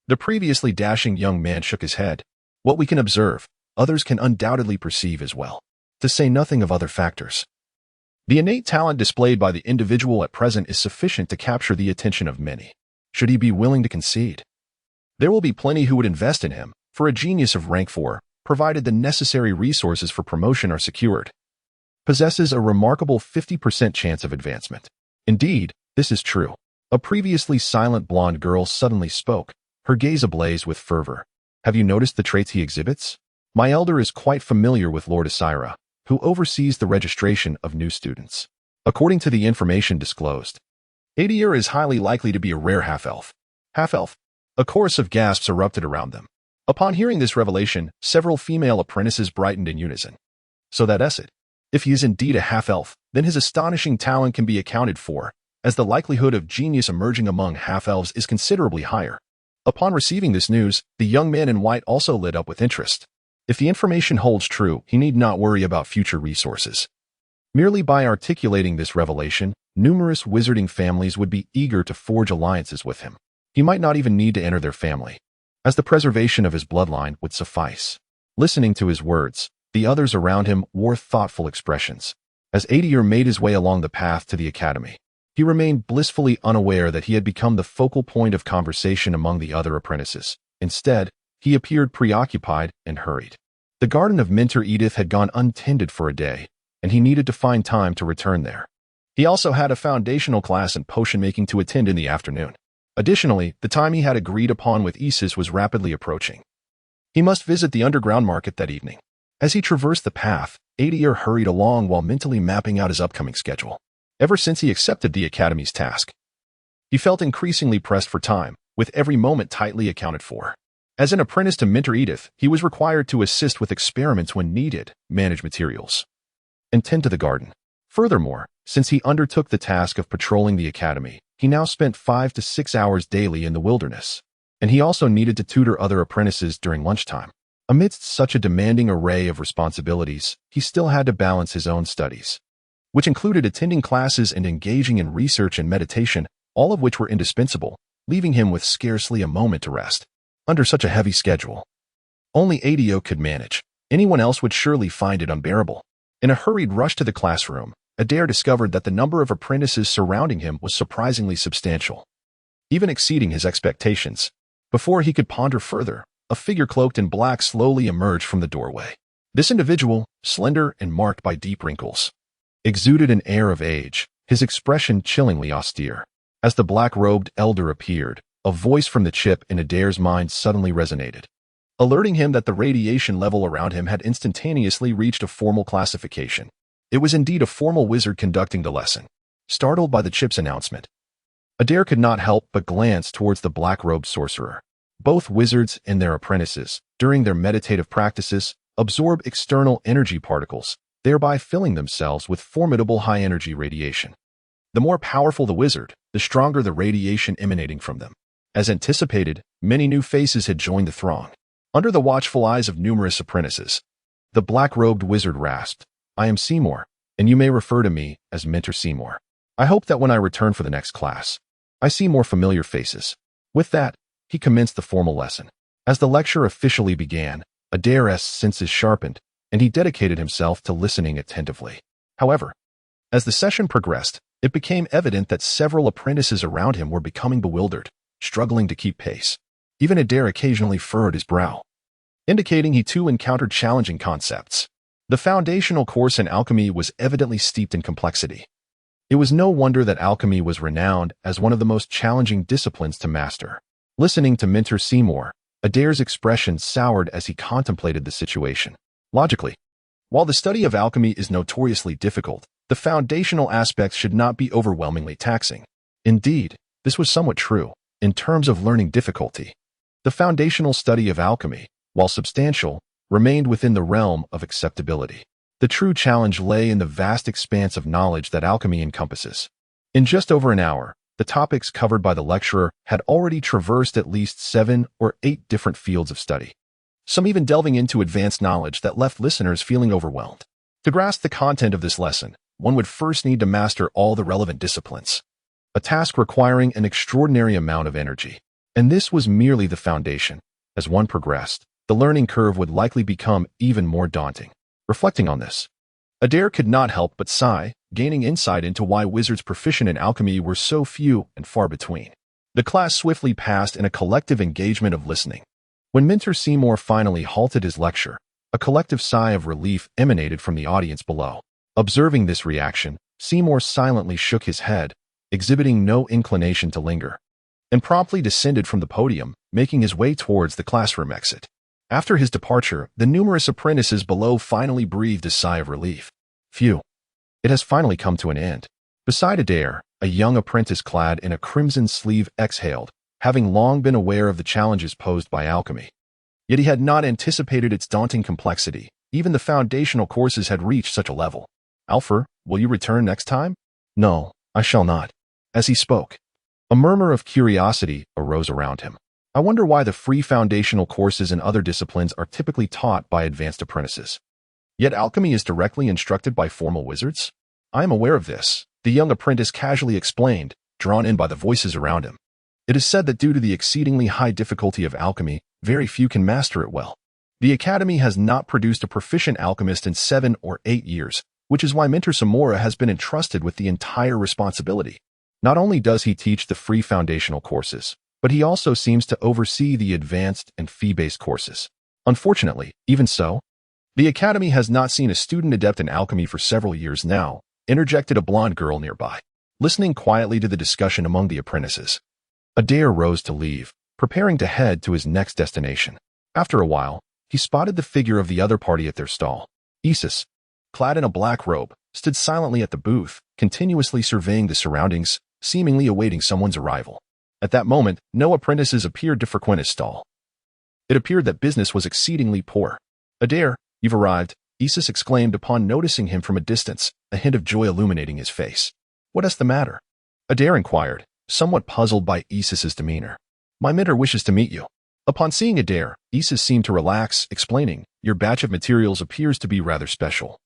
the previously dashing young man shook his head. What we can observe, others can undoubtedly perceive as well, to say nothing of other factors. The innate talent displayed by the individual at present is sufficient to capture the attention of many. Should he be willing to concede, there will be plenty who would invest in him, for a genius of rank 4, provided the necessary resources for promotion are secured, possesses a remarkable 50% chance of advancement. Indeed, this is true. A previously silent blonde girl suddenly spoke, her gaze ablaze with fervor. Have you noticed the traits he exhibits? My elder is quite familiar with Lord Asira, who oversees the registration of new students. According to the information disclosed, Adir is highly likely to be a rare half-elf. Half-elf? A chorus of gasps erupted around them. Upon hearing this revelation, several female apprentices brightened in unison. So that's it. If he is indeed a half-elf, then his astonishing talent can be accounted for, as the likelihood of genius emerging among half-elves is considerably higher. Upon receiving this news, the young man in white also lit up with interest. If the information holds true, he need not worry about future resources. Merely by articulating this revelation, numerous wizarding families would be eager to forge alliances with him. He might not even need to enter their family, as the preservation of his bloodline would suffice. Listening to his words, The others around him wore thoughtful expressions. As Adir made his way along the path to the academy, he remained blissfully unaware that he had become the focal point of conversation among the other apprentices. Instead, he appeared preoccupied and hurried. The garden of Minter Edith had gone untended for a day, and he needed to find time to return there. He also had a foundational class in potion-making to attend in the afternoon. Additionally, the time he had agreed upon with Isis was rapidly approaching. He must visit the underground market that evening. As he traversed the path, Adir hurried along while mentally mapping out his upcoming schedule. Ever since he accepted the academy's task, he felt increasingly pressed for time, with every moment tightly accounted for. As an apprentice to Minter Edith, he was required to assist with experiments when needed, manage materials, and tend to the garden. Furthermore, since he undertook the task of patrolling the academy, he now spent 5 to 6 hours daily in the wilderness, and he also needed to tutor other apprentices during lunchtime. Amidst such a demanding array of responsibilities, he still had to balance his own studies, which included attending classes and engaging in research and meditation, all of which were indispensable, leaving him with scarcely a moment to rest. Under such a heavy schedule, only Adio could manage. Anyone else would surely find it unbearable. In a hurried rush to the classroom, Adir discovered that the number of apprentices surrounding him was surprisingly substantial, even exceeding his expectations. Before he could ponder further, a figure cloaked in black slowly emerged from the doorway. This individual, slender and marked by deep wrinkles, exuded an air of age, his expression chillingly austere. As the black-robed elder appeared, a voice from the chip in Adir's mind suddenly resonated, alerting him that the radiation level around him had instantaneously reached a formal classification. It was indeed a formal wizard conducting the lesson. Startled by the chip's announcement, Adir could not help but glance towards the black-robed sorcerer. Both wizards and their apprentices, during their meditative practices, absorb external energy particles, thereby filling themselves with formidable high-energy radiation. The more powerful the wizard, the stronger the radiation emanating from them. As anticipated, many new faces had joined the throng. Under the watchful eyes of numerous apprentices, the black-robed wizard rasped, "I am Seymour, and you may refer to me as Minter Seymour. I hope that when I return for the next class, I see more familiar faces." With that, he commenced the formal lesson. As the lecture officially began, Adir's senses sharpened, and he dedicated himself to listening attentively. However, as the session progressed, it became evident that several apprentices around him were becoming bewildered, struggling to keep pace. Even Adir occasionally furrowed his brow, indicating he too encountered challenging concepts. The foundational course in alchemy was evidently steeped in complexity. It was no wonder that alchemy was renowned as one of the most challenging disciplines to master. Listening to Minter Seymour, Adir's expression soured as he contemplated the situation. Logically, while the study of alchemy is notoriously difficult, the foundational aspects should not be overwhelmingly taxing. Indeed, this was somewhat true. In terms of learning difficulty, the foundational study of alchemy, while substantial, remained within the realm of acceptability. The true challenge lay in the vast expanse of knowledge that alchemy encompasses. In just over an hour, the topics covered by the lecturer had already traversed at least 7 or 8 different fields of study, some even delving into advanced knowledge that left listeners feeling overwhelmed. To grasp the content of this lesson, one would first need to master all the relevant disciplines, a task requiring an extraordinary amount of energy. And this was merely the foundation. As one progressed, the learning curve would likely become even more daunting. Reflecting on this, Adir could not help but sigh, gaining insight into why wizards proficient in alchemy were so few and far between. The class swiftly passed in a collective engagement of listening. When Minter Seymour finally halted his lecture, a collective sigh of relief emanated from the audience below. Observing this reaction, Seymour silently shook his head, exhibiting no inclination to linger, and promptly descended from the podium, making his way towards the classroom exit. After his departure, the numerous apprentices below finally breathed a sigh of relief. Phew. It has finally come to an end. Beside Adir, a young apprentice clad in a crimson sleeve exhaled, having long been aware of the challenges posed by alchemy. Yet he had not anticipated its daunting complexity. Even the foundational courses had reached such a level. "Alfred, will you return next time?" "No, I shall not." As he spoke, a murmur of curiosity arose around him. I wonder why the free foundational courses in other disciplines are typically taught by advanced apprentices, yet alchemy is directly instructed by formal wizards? I am aware of this, the young apprentice casually explained, drawn in by the voices around him. It is said that due to the exceedingly high difficulty of alchemy, very few can master it well. The Academy has not produced a proficient alchemist in 7 or 8 years, which is why Mentor Samora has been entrusted with the entire responsibility. Not only does he teach the free foundational courses, but he also seems to oversee the advanced and fee-based courses. Unfortunately, even so, the Academy has not seen a student adept in alchemy for several years now, interjected a blonde girl nearby. Listening quietly to the discussion among the apprentices, Adir rose to leave, preparing to head to his next destination. After a while, he spotted the figure of the other party at their stall. Isis, clad in a black robe, stood silently at the booth, continuously surveying the surroundings, seemingly awaiting someone's arrival. At that moment, no apprentices appeared to frequent his stall. It appeared that business was exceedingly poor. Adir, you've arrived, Isis exclaimed upon noticing him from a distance, a hint of joy illuminating his face. What is the matter? Adir inquired, somewhat puzzled by Isis's demeanor. My mentor wishes to meet you. Upon seeing Adir, Isis seemed to relax, explaining, your batch of materials appears to be rather special,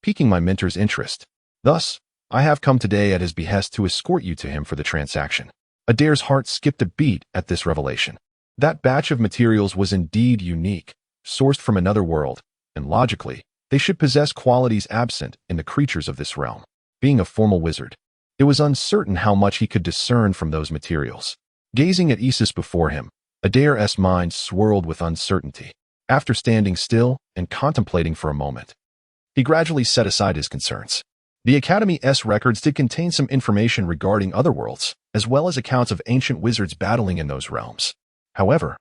piquing my mentor's interest. Thus, I have come today at his behest to escort you to him for the transaction. Adir's heart skipped a beat at this revelation. That batch of materials was indeed unique, sourced from another world, and logically, they should possess qualities absent in the creatures of this realm. Being a formal wizard, it was uncertain how much he could discern from those materials. Gazing at Isis before him, Adir's mind swirled with uncertainty. After standing still and contemplating for a moment, he gradually set aside his concerns. The Academy's records did contain some information regarding other worlds, as well as accounts of ancient wizards battling in those realms. However,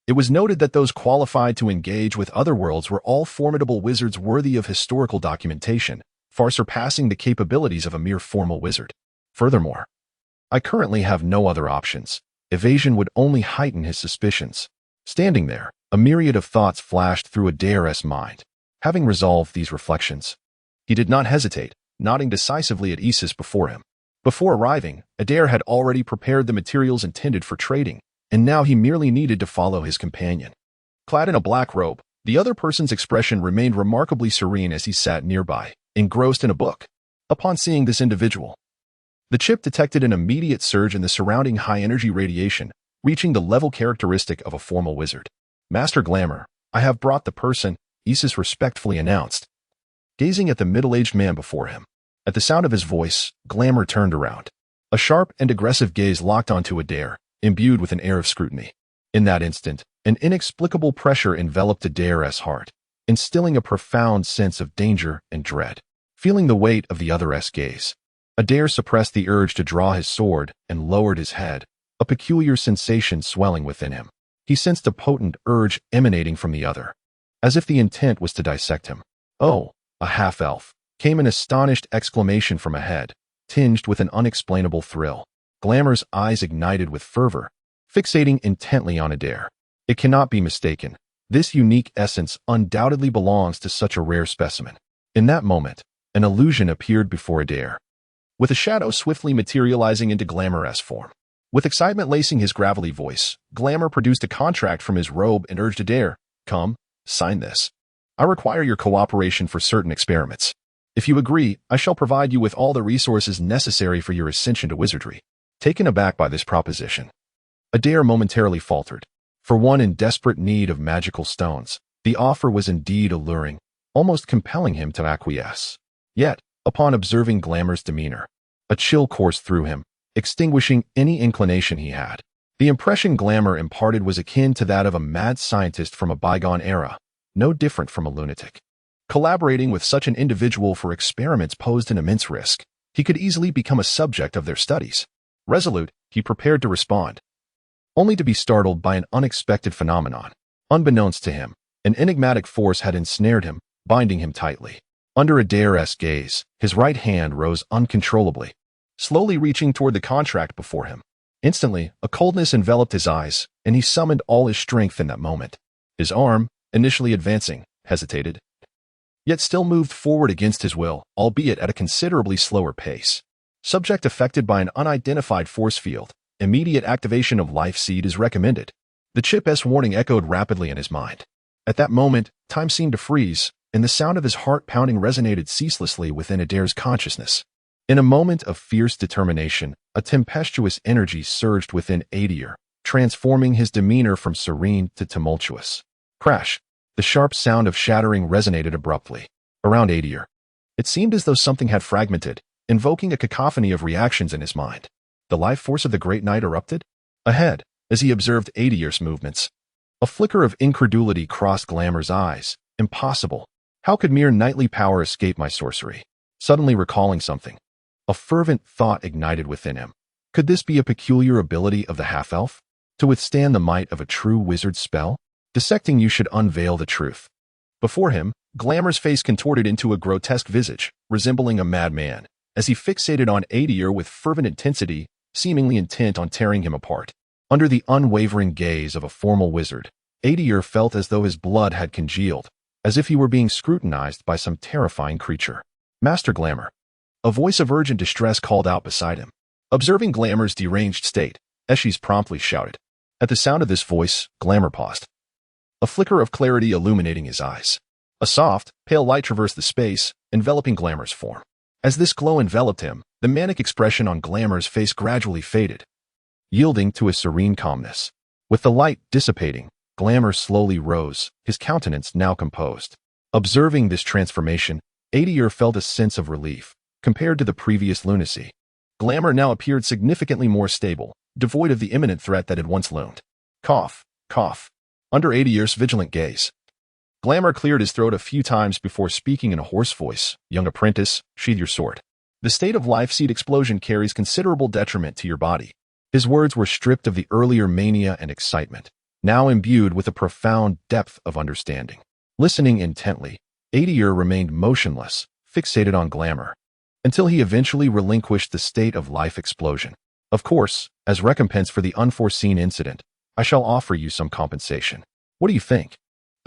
it was noted that those qualified to engage with other worlds were all formidable wizards worthy of historical documentation, far surpassing the capabilities of a mere formal wizard. Furthermore, I currently have no other options. Evasion would only heighten his suspicions. Standing there, a myriad of thoughts flashed through Adir's mind. Having resolved these reflections, he did not hesitate, nodding decisively at Isis before him. Before arriving, Adir had already prepared the materials intended for trading, and now he merely needed to follow his companion. Clad in a black robe, the other person's expression remained remarkably serene as he sat nearby, engrossed in a book. Upon seeing this individual, the chip detected an immediate surge in the surrounding high-energy radiation, reaching the level characteristic of a formal wizard. Master Glamour, I have brought the person, Isis respectfully announced, gazing at the middle-aged man before him. At the sound of his voice, Glamour turned around. A sharp and aggressive gaze locked onto Adir, imbued with an air of scrutiny. In that instant, an inexplicable pressure enveloped Adir's heart, instilling a profound sense of danger and dread. Feeling the weight of the other's gaze, Adir suppressed the urge to draw his sword and lowered his head, a peculiar sensation swelling within him. He sensed a potent urge emanating from the other, as if the intent was to dissect him. Oh, a half-elf, came an astonished exclamation from ahead, tinged with an unexplainable thrill. Glamour's eyes ignited with fervor, fixating intently on Adir. It cannot be mistaken. This unique essence undoubtedly belongs to such a rare specimen. In that moment, an illusion appeared before Adir, with a shadow swiftly materializing into Glamour's form. With excitement lacing his gravelly voice, Glamour produced a contract from his robe and urged Adir, come, sign this. I require your cooperation for certain experiments. If you agree, I shall provide you with all the resources necessary for your ascension to wizardry. Taken aback by this proposition, Adir momentarily faltered. For one in desperate need of magical stones, the offer was indeed alluring, almost compelling him to acquiesce. Yet, upon observing Glamour's demeanor, a chill coursed through him, extinguishing any inclination he had. The impression Glamour imparted was akin to that of a mad scientist from a bygone era, no different from a lunatic. Collaborating with such an individual for experiments posed an immense risk. He could easily become a subject of their studies. Resolute, he prepared to respond, only to be startled by an unexpected phenomenon. Unbeknownst to him, an enigmatic force had ensnared him, binding him tightly. Under Adir's gaze, his right hand rose uncontrollably, slowly reaching toward the contract before him. Instantly, a coldness enveloped his eyes, and he summoned all his strength in that moment. His arm, initially advancing, hesitated, yet still moved forward against his will, albeit at a considerably slower pace. Subject affected by an unidentified force field, immediate activation of life seed is recommended. The chip's warning echoed rapidly in his mind. At that moment, time seemed to freeze, and the sound of his heart pounding resonated ceaselessly within Adir's consciousness. In a moment of fierce determination, a tempestuous energy surged within Adir, transforming his demeanor from serene to tumultuous. Crash! The sharp sound of shattering resonated abruptly around Adir. It seemed as though something had fragmented, invoking a cacophony of reactions in his mind. The life force of the great knight erupted ahead as he observed Adir's movements. A flicker of incredulity crossed Glamour's eyes. Impossible. How could mere knightly power escape my sorcery? Suddenly recalling something, a fervent thought ignited within him. Could this be a peculiar ability of the half-elf? To withstand the might of a true wizard's spell? Dissecting you should unveil the truth. Before him, Glamour's face contorted into a grotesque visage, resembling a madman, as he fixated on Adir with fervent intensity, seemingly intent on tearing him apart. Under the unwavering gaze of a formal wizard, Adir felt as though his blood had congealed, as if he were being scrutinized by some terrifying creature. Master Glamour. A voice of urgent distress called out beside him. Observing Glamour's deranged state, Eshies promptly shouted. At the sound of this voice, Glamour paused, a flicker of clarity illuminating his eyes. A soft, pale light traversed the space, enveloping Glamour's form. As this glow enveloped him, the manic expression on Glamour's face gradually faded, yielding to a serene calmness. With the light dissipating, Glamour slowly rose, his countenance now composed. Observing this transformation, Adir felt a sense of relief. Compared to the previous lunacy, Glamour now appeared significantly more stable, devoid of the imminent threat that had once loomed. Cough, cough. Under Adir's vigilant gaze, Glamour cleared his throat a few times before speaking in a hoarse voice. Young apprentice, sheathe your sword. The state of life seed explosion carries considerable detriment to your body. His words were stripped of the earlier mania and excitement, now imbued with a profound depth of understanding. Listening intently, Adir remained motionless, fixated on Glamour, until he eventually relinquished the state of life explosion. Of course, as recompense for the unforeseen incident, I shall offer you some compensation. What do you think?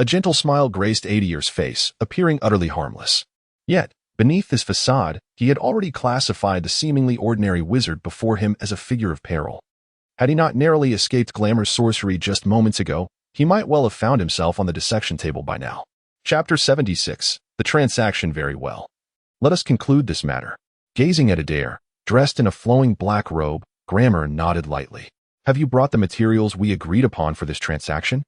A gentle smile graced Adir's face, appearing utterly harmless. Yet, beneath this facade, he had already classified the seemingly ordinary wizard before him as a figure of peril. Had he not narrowly escaped Glamour's sorcery just moments ago, he might well have found himself on the dissection table by now. Chapter 76. The transaction very well. Let us conclude this matter. Gazing at Adir, dressed in a flowing black robe, Glamour nodded lightly. Have you brought the materials we agreed upon for this transaction?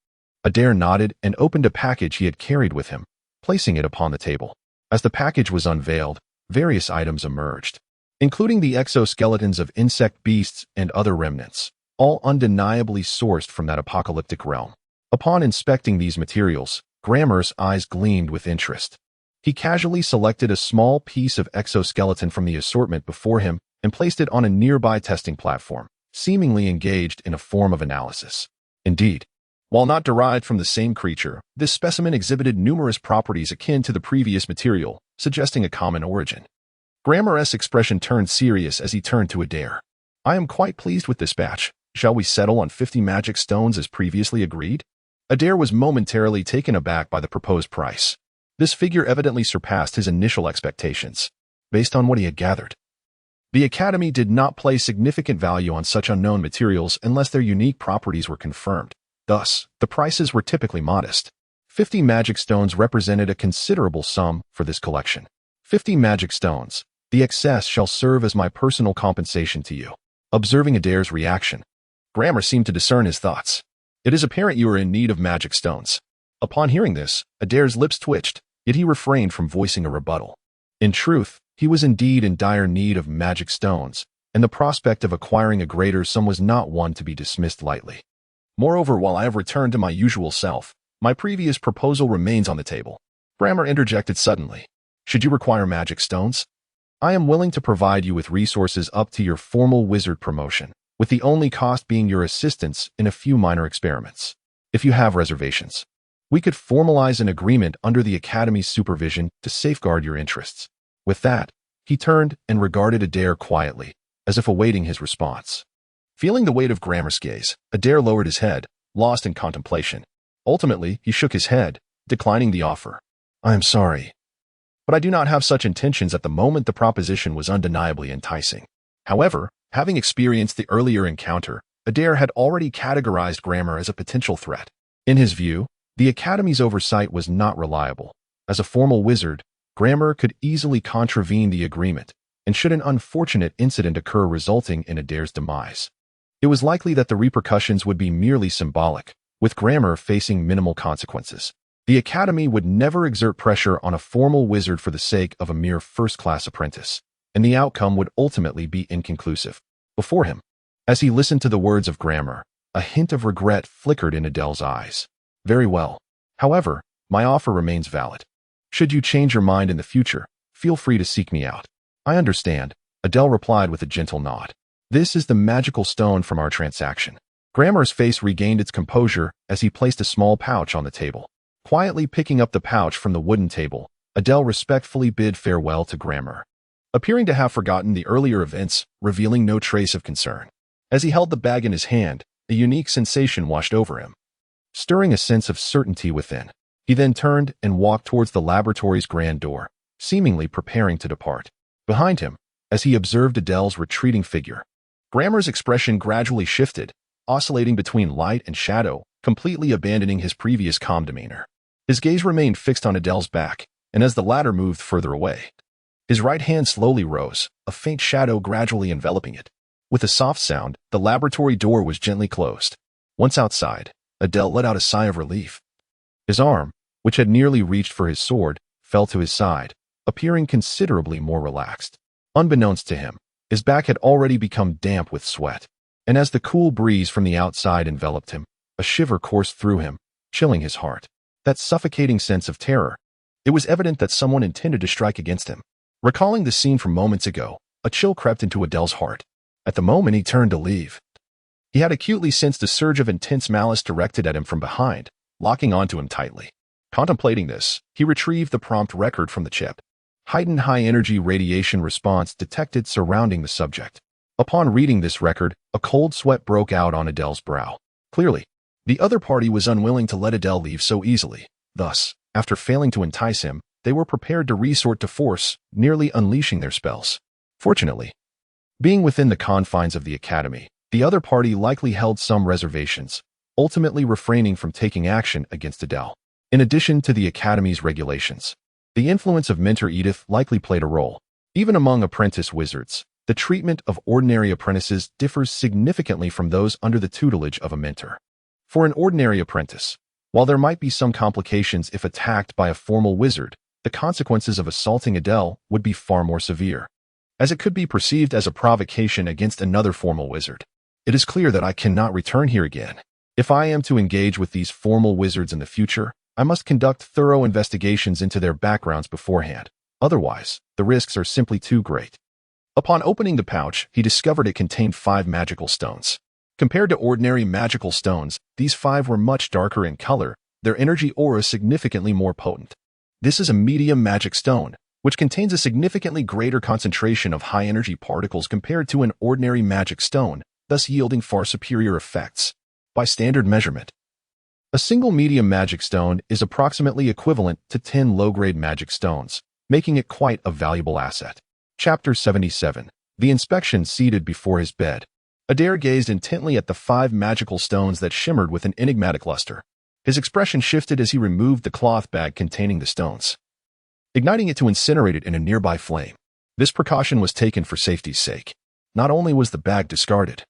Adir nodded and opened a package he had carried with him, placing it upon the table. As the package was unveiled, various items emerged, including the exoskeletons of insect beasts and other remnants, all undeniably sourced from that apocalyptic realm. Upon inspecting these materials, Glamour's eyes gleamed with interest. He casually selected a small piece of exoskeleton from the assortment before him and placed it on a nearby testing platform, seemingly engaged in a form of analysis. Indeed, while not derived from the same creature, this specimen exhibited numerous properties akin to the previous material, suggesting a common origin. Glamour's expression turned serious as he turned to Adir. I am quite pleased with this batch. Shall we settle on 50 magic stones as previously agreed? Adir was momentarily taken aback by the proposed price. This figure evidently surpassed his initial expectations. Based on what he had gathered, the Academy did not place significant value on such unknown materials unless their unique properties were confirmed. Thus, the prices were typically modest. 50 magic stones represented a considerable sum for this collection. 50 magic stones. The excess shall serve as my personal compensation to you. Observing Adir's reaction, Glamour seemed to discern his thoughts. It is apparent you are in need of magic stones. Upon hearing this, Adir's lips twitched, yet he refrained from voicing a rebuttal. In truth, he was indeed in dire need of magic stones, and the prospect of acquiring a greater sum was not one to be dismissed lightly. Moreover, while I have returned to my usual self, my previous proposal remains on the table. Glamour interjected suddenly. Should you require magic stones? I am willing to provide you with resources up to your formal wizard promotion, with the only cost being your assistance in a few minor experiments. If you have reservations, we could formalize an agreement under the Academy's supervision to safeguard your interests. With that, he turned and regarded Adir quietly, as if awaiting his response. Feeling the weight of Glamour's gaze, Adir lowered his head, lost in contemplation. Ultimately, he shook his head, declining the offer. I am sorry, but I do not have such intentions at the moment. The proposition was undeniably enticing. However, having experienced the earlier encounter, Adir had already categorized Glamour as a potential threat. In his view, the Academy's oversight was not reliable. As a formal wizard, Glamour could easily contravene the agreement, and should an unfortunate incident occur resulting in Adir's demise, it was likely that the repercussions would be merely symbolic, with Glamour facing minimal consequences. The academy would never exert pressure on a formal wizard for the sake of a mere first-class apprentice, and the outcome would ultimately be inconclusive. Before him, as he listened to the words of grammar, a hint of regret flickered in Adele's eyes. Very well. However, my offer remains valid. Should you change your mind in the future, feel free to seek me out. I understand, Adele replied with a gentle nod. This is the magical stone from our transaction. Grammar's face regained its composure as he placed a small pouch on the table. Quietly picking up the pouch from the wooden table, Adele respectfully bid farewell to Grammar, appearing to have forgotten the earlier events, revealing no trace of concern. As he held the bag in his hand, a unique sensation washed over him, stirring a sense of certainty within. He then turned and walked towards the laboratory's grand door, seemingly preparing to depart. Behind him, as he observed Adele's retreating figure, Grammar's expression gradually shifted, oscillating between light and shadow, completely abandoning his previous calm demeanor. His gaze remained fixed on Adele's back, and as the latter moved further away, his right hand slowly rose, a faint shadow gradually enveloping it. With a soft sound, the laboratory door was gently closed. Once outside, Adele let out a sigh of relief. His arm, which had nearly reached for his sword, fell to his side, appearing considerably more relaxed. Unbeknownst to him, his back had already become damp with sweat, and as the cool breeze from the outside enveloped him, a shiver coursed through him, chilling his heart. That suffocating sense of terror. It was evident that someone intended to strike against him. Recalling the scene from moments ago, a chill crept into Adele's heart. At the moment he turned to leave, he had acutely sensed a surge of intense malice directed at him from behind, locking onto him tightly. Contemplating this, he retrieved the prompt record from the chip. Heightened high-energy radiation response detected surrounding the subject. Upon reading this record, a cold sweat broke out on Adele's brow. Clearly, the other party was unwilling to let Adele leave so easily. Thus, after failing to entice him, they were prepared to resort to force, nearly unleashing their spells. Fortunately, being within the confines of the academy, the other party likely held some reservations, ultimately refraining from taking action against Adele. In addition to the academy's regulations, the influence of Mentor Edith likely played a role. Even among apprentice wizards, the treatment of ordinary apprentices differs significantly from those under the tutelage of a mentor. For an ordinary apprentice, while there might be some complications if attacked by a formal wizard, the consequences of assaulting Adele would be far more severe, as it could be perceived as a provocation against another formal wizard. It is clear that I cannot return here again. If I am to engage with these formal wizards in the future, I must conduct thorough investigations into their backgrounds beforehand. Otherwise, the risks are simply too great. Upon opening the pouch, he discovered it contained 5 magical stones. Compared to ordinary magical stones, these 5 were much darker in color, their energy aura significantly more potent. This is a medium magic stone, which contains a significantly greater concentration of high-energy particles compared to an ordinary magic stone, thus yielding far superior effects. By standard measurement, a single medium magic stone is approximately equivalent to 10 low-grade magic stones, making it quite a valuable asset. Chapter 77. The inspection seated before his bed. Adir gazed intently at the 5 magical stones that shimmered with an enigmatic luster. His expression shifted as he removed the cloth bag containing the stones, igniting it to incinerate it in a nearby flame. This precaution was taken for safety's sake. Not only was the bag discarded,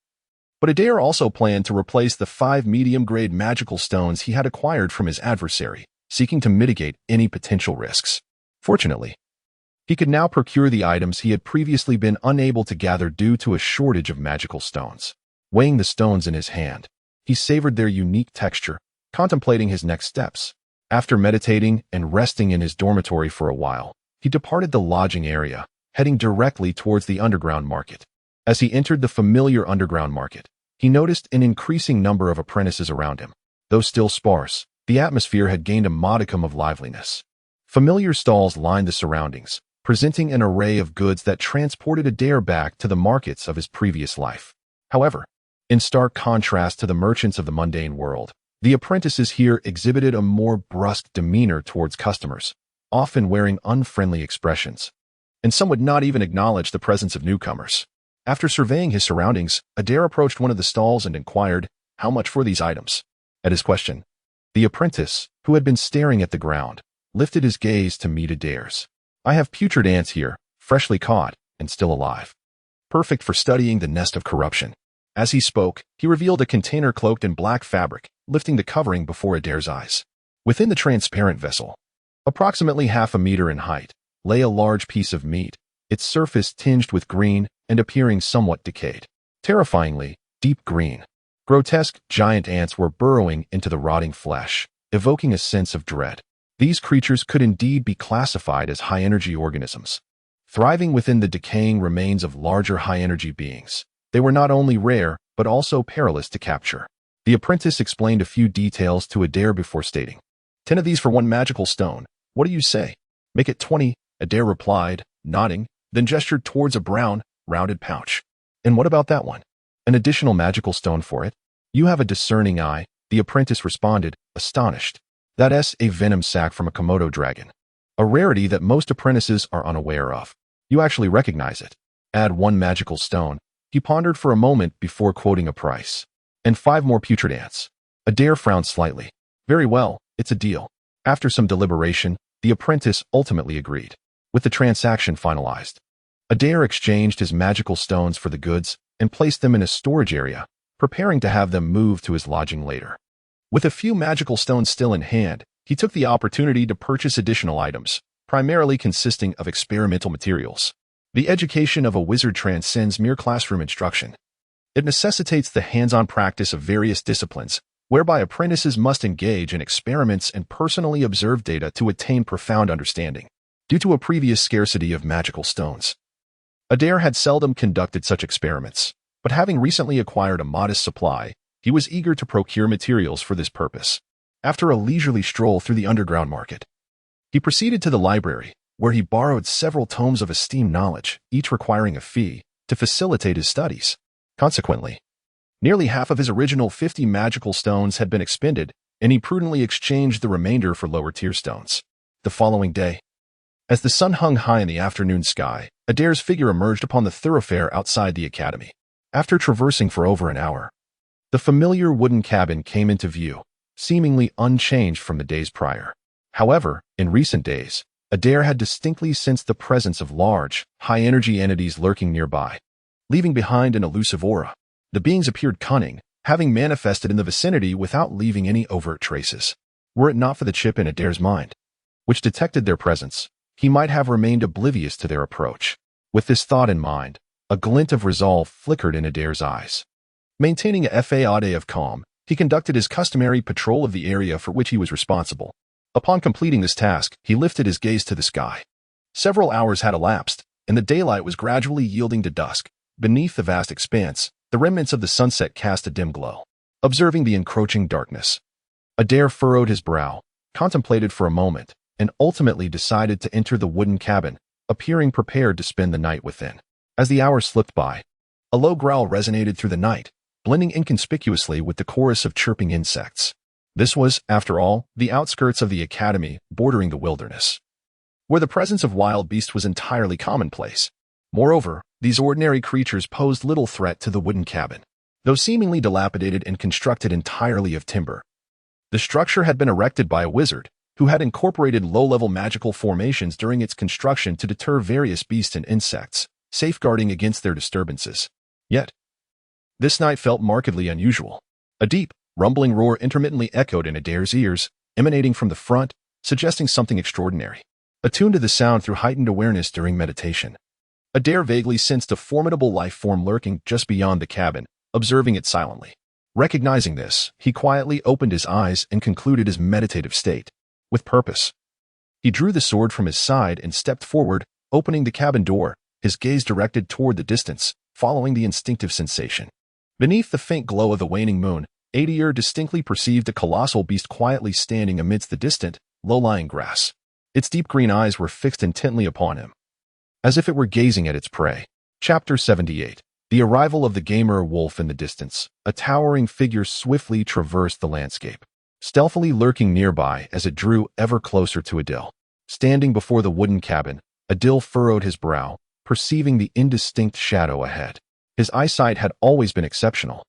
but Adir also planned to replace the 5 medium-grade magical stones he had acquired from his adversary, seeking to mitigate any potential risks. Fortunately, he could now procure the items he had previously been unable to gather due to a shortage of magical stones. Weighing the stones in his hand, he savored their unique texture, contemplating his next steps. After meditating and resting in his dormitory for a while, he departed the lodging area, heading directly towards the underground market. As he entered the familiar underground market, he noticed an increasing number of apprentices around him. Though still sparse, the atmosphere had gained a modicum of liveliness. Familiar stalls lined the surroundings, presenting an array of goods that transported Adir back to the markets of his previous life. However, in stark contrast to the merchants of the mundane world, the apprentices here exhibited a more brusque demeanor towards customers, often wearing unfriendly expressions, and some would not even acknowledge the presence of newcomers. After surveying his surroundings, Adir approached one of the stalls and inquired, "How much for these items?" At his question, the apprentice, who had been staring at the ground, lifted his gaze to meet Adir's. "I have putrid ants here, freshly caught and still alive. Perfect for studying the nest of corruption." As he spoke, he revealed a container cloaked in black fabric, lifting the covering before Adir's eyes. Within the transparent vessel, approximately half a meter in height, lay a large piece of meat, its surface tinged with green and appearing somewhat decayed. Terrifyingly deep green. Grotesque giant ants were burrowing into the rotting flesh, evoking a sense of dread. These creatures could indeed be classified as high-energy organisms, thriving within the decaying remains of larger high-energy beings. They were not only rare, but also perilous to capture. The apprentice explained a few details to Adir before stating, 10 of these for 1 magical stone. What do you say? Make it 20, Adir replied, nodding, then gestured towards a brown, rounded pouch. And what about that one? An additional magical stone for it? You have a discerning eye, the apprentice responded, astonished. That's a venom sac from a Komodo dragon. A rarity that most apprentices are unaware of. You actually recognize it. Add 1 magical stone. He pondered for a moment before quoting a price. And 5 more putrid ants. Adir frowned slightly. Very well, it's a deal. After some deliberation, the apprentice ultimately agreed. With the transaction finalized, Adir exchanged his magical stones for the goods and placed them in a storage area, preparing to have them moved to his lodging later. With a few magical stones still in hand, he took the opportunity to purchase additional items, primarily consisting of experimental materials. The education of a wizard transcends mere classroom instruction. It necessitates the hands-on practice of various disciplines, whereby apprentices must engage in experiments and personally observe data to attain profound understanding. Due to a previous scarcity of magical stones, Adir had seldom conducted such experiments, but having recently acquired a modest supply, he was eager to procure materials for this purpose. After a leisurely stroll through the underground market, he proceeded to the library, where he borrowed several tomes of esteemed knowledge, each requiring a fee, to facilitate his studies. Consequently, nearly half of his original 50 magical stones had been expended, and he prudently exchanged the remainder for lower-tier stones. The following day, as the sun hung high in the afternoon sky, Adir's figure emerged upon the thoroughfare outside the academy. After traversing for over an hour, the familiar wooden cabin came into view, seemingly unchanged from the days prior. However, in recent days, Adir had distinctly sensed the presence of large, high-energy entities lurking nearby, leaving behind an elusive aura. The beings appeared cunning, having manifested in the vicinity without leaving any overt traces. Were it not for the chip in Adir's mind, which detected their presence, he might have remained oblivious to their approach. With this thought in mind, a glint of resolve flickered in Adir's eyes. Maintaining a facade of calm, he conducted his customary patrol of the area for which he was responsible. Upon completing this task, he lifted his gaze to the sky. Several hours had elapsed, and the daylight was gradually yielding to dusk. Beneath the vast expanse, the remnants of the sunset cast a dim glow. Observing the encroaching darkness, Adir furrowed his brow, contemplated for a moment, and ultimately decided to enter the wooden cabin, appearing prepared to spend the night within. As the hours slipped by, a low growl resonated through the night, blending inconspicuously with the chorus of chirping insects. This was, after all, the outskirts of the academy, bordering the wilderness, where the presence of wild beasts was entirely commonplace. Moreover, these ordinary creatures posed little threat to the wooden cabin. Though seemingly dilapidated and constructed entirely of timber, the structure had been erected by a wizard, who had incorporated low-level magical formations during its construction to deter various beasts and insects, safeguarding against their disturbances. Yet, this night felt markedly unusual. A deep, rumbling roar intermittently echoed in Adir's ears, emanating from the front, suggesting something extraordinary. Attuned to the sound through heightened awareness during meditation, Adir vaguely sensed a formidable life form lurking just beyond the cabin, observing it silently. Recognizing this, he quietly opened his eyes and concluded his meditative state. With purpose, he drew the sword from his side and stepped forward, opening the cabin door, his gaze directed toward the distance, following the instinctive sensation. Beneath the faint glow of the waning moon, Adir distinctly perceived a colossal beast quietly standing amidst the distant, low-lying grass. Its deep green eyes were fixed intently upon him, as if it were gazing at its prey. Chapter 78. The arrival of the gamer wolf in the distance. A towering figure swiftly traversed the landscape, stealthily lurking nearby as it drew ever closer to Adir. Standing before the wooden cabin, Adir furrowed his brow, perceiving the indistinct shadow ahead. His eyesight had always been exceptional.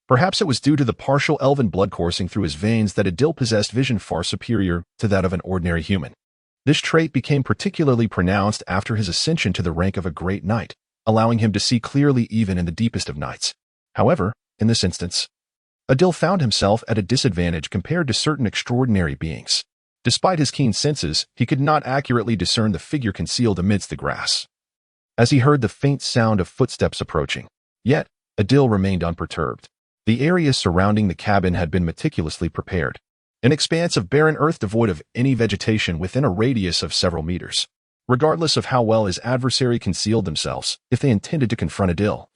Perhaps it was due to the partial elven blood coursing through his veins that Adir possessed vision far superior to that of an ordinary human. This trait became particularly pronounced after his ascension to the rank of a great knight, allowing him to see clearly even in the deepest of nights. However, in this instance, Adir found himself at a disadvantage compared to certain extraordinary beings. Despite his keen senses, he could not accurately discern the figure concealed amidst the grass. As he heard the faint sound of footsteps approaching, yet Adir remained unperturbed. The area surrounding the cabin had been meticulously prepared, an expanse of barren earth devoid of any vegetation within a radius of several meters. Regardless of how well his adversary concealed themselves, if they intended to confront Adir,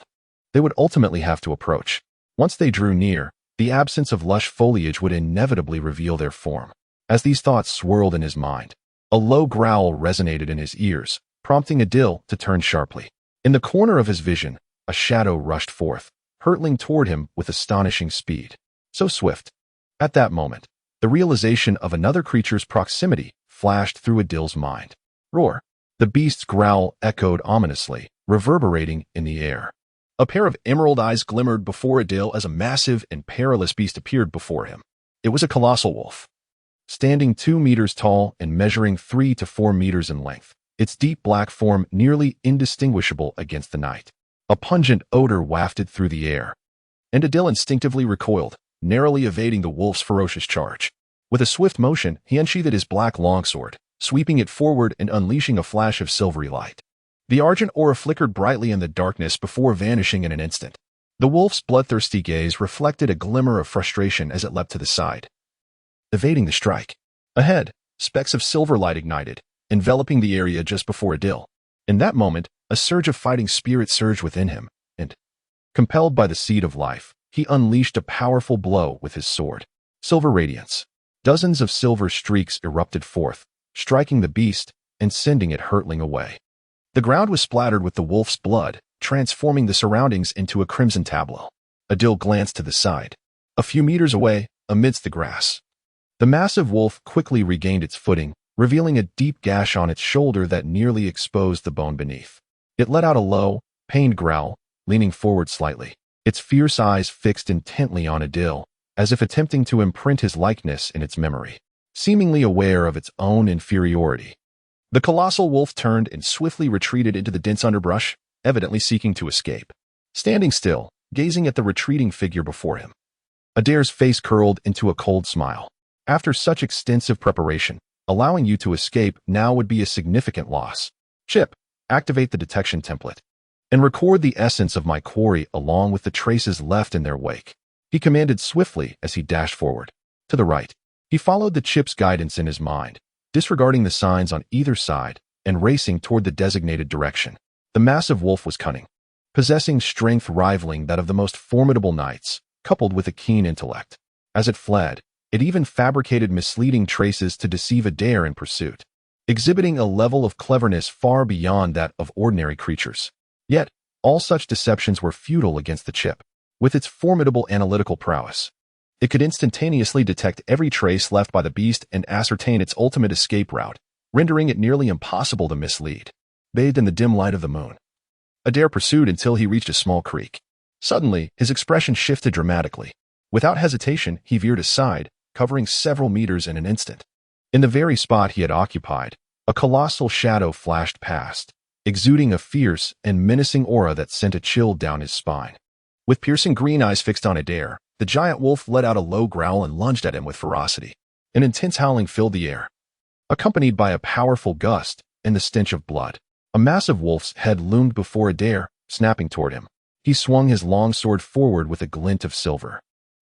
they would ultimately have to approach. Once they drew near, the absence of lush foliage would inevitably reveal their form. As these thoughts swirled in his mind, a low growl resonated in his ears, prompting Adir to turn sharply. In the corner of his vision, a shadow rushed forth, hurtling toward him with astonishing speed. So swift. At that moment, the realization of another creature's proximity flashed through Adir's mind. Roar! The beast's growl echoed ominously, reverberating in the air. A pair of emerald eyes glimmered before Adir as a massive and perilous beast appeared before him. It was a colossal wolf. Standing 2 meters tall and measuring 3 to 4 meters in length, its deep black form nearly indistinguishable against the night. A pungent odor wafted through the air, and Adir instinctively recoiled, narrowly evading the wolf's ferocious charge. With a swift motion, he unsheathed his black longsword, sweeping it forward and unleashing a flash of silvery light. The argent aura flickered brightly in the darkness before vanishing in an instant. The wolf's bloodthirsty gaze reflected a glimmer of frustration as it leapt to the side, evading the strike. Ahead, specks of silver light ignited, enveloping the area just before Adir. In that moment, a surge of fighting spirit surged within him, and, compelled by the seed of life, he unleashed a powerful blow with his sword. Silver radiance. Dozens of silver streaks erupted forth, striking the beast and sending it hurtling away. The ground was splattered with the wolf's blood, transforming the surroundings into a crimson tableau. Adir glanced to the side. A few meters away, amidst the grass, the massive wolf quickly regained its footing, revealing a deep gash on its shoulder that nearly exposed the bone beneath. It let out a low, pained growl, leaning forward slightly, its fierce eyes fixed intently on Adir, as if attempting to imprint his likeness in its memory. Seemingly aware of its own inferiority, the colossal wolf turned and swiftly retreated into the dense underbrush, evidently seeking to escape. Standing still, gazing at the retreating figure before him, Adir's face curled into a cold smile. After such extensive preparation, allowing you to escape now would be a significant loss. Chip, activate the detection template, and record the essence of my quarry along with the traces left in their wake. He commanded swiftly as he dashed forward. To the right, he followed the chip's guidance in his mind, disregarding the signs on either side and racing toward the designated direction. The massive wolf was cunning, possessing strength rivaling that of the most formidable knights, coupled with a keen intellect. As it fled, it even fabricated misleading traces to deceive Adir in pursuit, exhibiting a level of cleverness far beyond that of ordinary creatures. Yet, all such deceptions were futile against the chip. With its formidable analytical prowess, it could instantaneously detect every trace left by the beast and ascertain its ultimate escape route, rendering it nearly impossible to mislead. Bathed in the dim light of the moon, Adir pursued until he reached a small creek. Suddenly, his expression shifted dramatically. Without hesitation, he veered aside, covering several meters in an instant. In the very spot he had occupied, a colossal shadow flashed past, exuding a fierce and menacing aura that sent a chill down his spine. With piercing green eyes fixed on Adir, the giant wolf let out a low growl and lunged at him with ferocity. An intense howling filled the air, accompanied by a powerful gust and the stench of blood. A massive wolf's head loomed before Adir, snapping toward him. He swung his long sword forward with a glint of silver.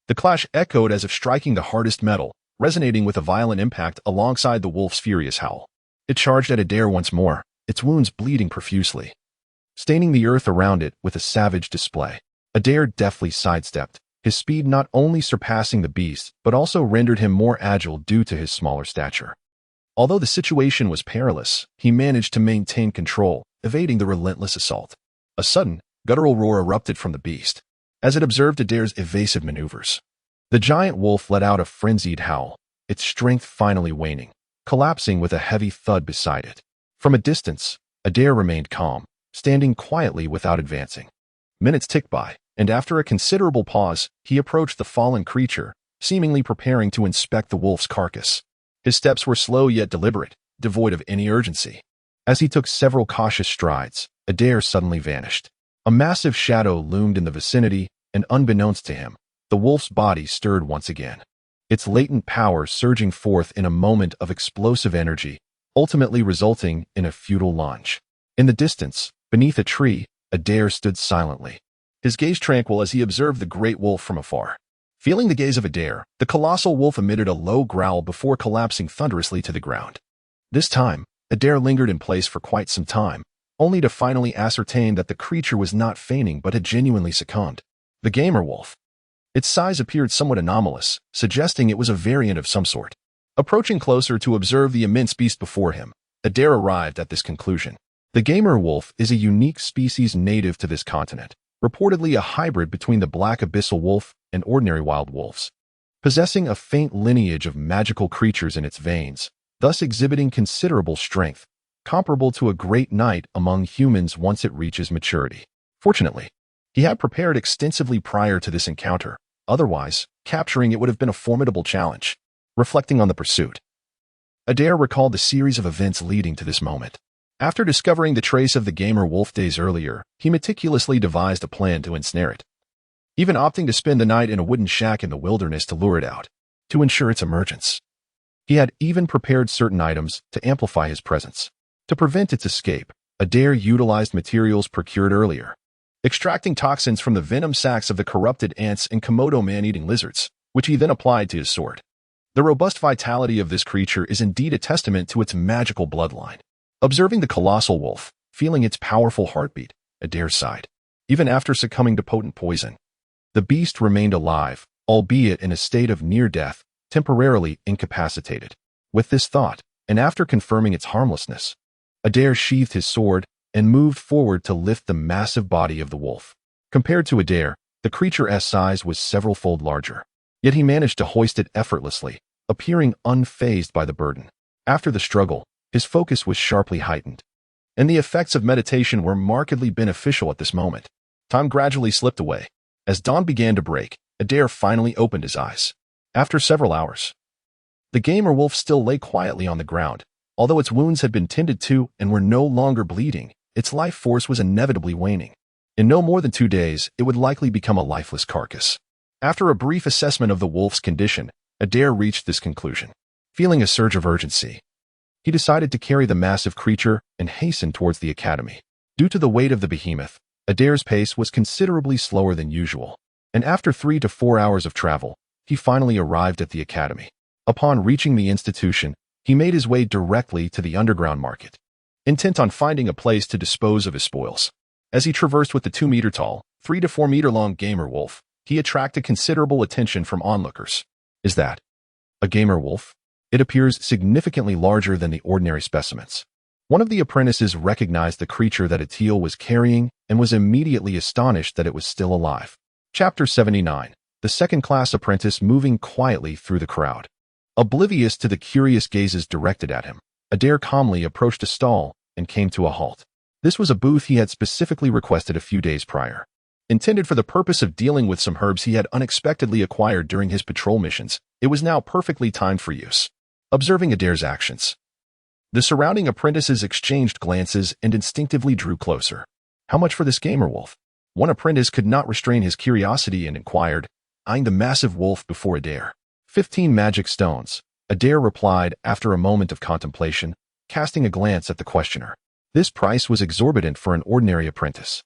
The clash echoed as if striking the hardest metal, resonating with a violent impact alongside the wolf's furious howl. It charged at Adir once more, its wounds bleeding profusely, staining the earth around it with a savage display. Adir deftly sidestepped, his speed not only surpassing the beast, but also rendered him more agile due to his smaller stature. Although the situation was perilous, he managed to maintain control, evading the relentless assault. A sudden, guttural roar erupted from the beast, as it observed Adir's evasive maneuvers. The giant wolf let out a frenzied howl, its strength finally waning, collapsing with a heavy thud beside it. From a distance, Adir remained calm, standing quietly without advancing. Minutes ticked by, and after a considerable pause, he approached the fallen creature, seemingly preparing to inspect the wolf's carcass. His steps were slow yet deliberate, devoid of any urgency. As he took several cautious strides, Adir suddenly vanished. A massive shadow loomed in the vicinity, and unbeknownst to him, The wolf's body stirred once again, its latent power surging forth in a moment of explosive energy, ultimately resulting in a futile lunge. In the distance, beneath a tree, Adir stood silently, his gaze tranquil as he observed the great wolf from afar. Feeling the gaze of Adir, the colossal wolf emitted a low growl before collapsing thunderously to the ground. This time, Adir lingered in place for quite some time, only to finally ascertain that the creature was not feigning but had genuinely succumbed. The gamer wolf. Its size appeared somewhat anomalous, suggesting it was a variant of some sort. Approaching closer to observe the immense beast before him, Adir arrived at this conclusion. The gamer wolf is a unique species native to this continent, reportedly a hybrid between the black abyssal wolf and ordinary wild wolves, possessing a faint lineage of magical creatures in its veins, thus exhibiting considerable strength, comparable to a great knight among humans once it reaches maturity. Fortunately, he had prepared extensively prior to this encounter. Otherwise, capturing it would have been a formidable challenge. Reflecting on the pursuit, Adir recalled the series of events leading to this moment. After discovering the trace of the gamer wolf days earlier, he meticulously devised a plan to ensnare it, even opting to spend the night in a wooden shack in the wilderness to lure it out, to ensure its emergence. He had even prepared certain items to amplify his presence. To prevent its escape, Adir utilized materials procured earlier, extracting toxins from the venom sacs of the corrupted ants and Komodo man-eating lizards, which he then applied to his sword. The robust vitality of this creature is indeed a testament to its magical bloodline. Observing the colossal wolf, feeling its powerful heartbeat, Adir sighed. Even after succumbing to potent poison, the beast remained alive, albeit in a state of near death, temporarily incapacitated. With this thought, and after confirming its harmlessness, Adir sheathed his sword and moved forward to lift the massive body of the wolf. Compared to Adir, the creature's size was several-fold larger, yet he managed to hoist it effortlessly, appearing unfazed by the burden. After the struggle, his focus was sharply heightened, and the effects of meditation were markedly beneficial at this moment. Time gradually slipped away. As dawn began to break, Adir finally opened his eyes. After several hours, the gamer wolf still lay quietly on the ground. Although its wounds had been tended to and were no longer bleeding, its life force was inevitably waning. In no more than 2 days, it would likely become a lifeless carcass. After a brief assessment of the wolf's condition, Adir reached this conclusion. Feeling a surge of urgency, he decided to carry the massive creature and hasten towards the academy. Due to the weight of the behemoth, Adir's pace was considerably slower than usual, and after 3 to 4 hours of travel, he finally arrived at the academy. Upon reaching the institution, he made his way directly to the underground market, intent on finding a place to dispose of his spoils. As he traversed with the 2-meter-tall, 3 to 4-meter-long gamer wolf, he attracted considerable attention from onlookers. Is that a gamer wolf? It appears significantly larger than the ordinary specimens. One of the apprentices recognized the creature that Atil was carrying and was immediately astonished that it was still alive. Chapter 79. The second-class apprentice moving quietly through the crowd. Oblivious to the curious gazes directed at him, Adir calmly approached a stall and came to a halt. This was a booth he had specifically requested a few days prior. Intended for the purpose of dealing with some herbs he had unexpectedly acquired during his patrol missions, it was now perfectly timed for use. Observing Adir's actions, the surrounding apprentices exchanged glances and instinctively drew closer. How much for this gamer wolf? One apprentice could not restrain his curiosity and inquired, eyeing the massive wolf before Adir. 15 magic stones, Adir replied after a moment of contemplation, casting a glance at the questioner. This price was exorbitant for an ordinary apprentice,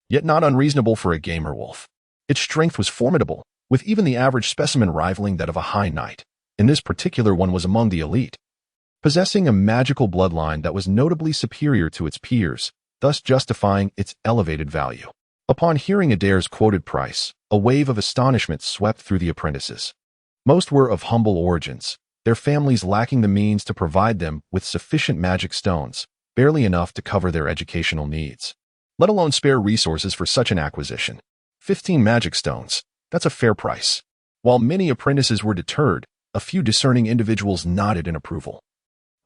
yet not unreasonable for a gamer wolf. Its strength was formidable, with even the average specimen rivaling that of a high knight. And this particular one was among the elite, possessing a magical bloodline that was notably superior to its peers, thus justifying its elevated value. Upon hearing Adir's quoted price, a wave of astonishment swept through the apprentices. Most were of humble origins, their families lacking the means to provide them with sufficient magic stones, barely enough to cover their educational needs, let alone spare resources for such an acquisition. 15 magic stones, that's a fair price. While many apprentices were deterred, a few discerning individuals nodded in approval.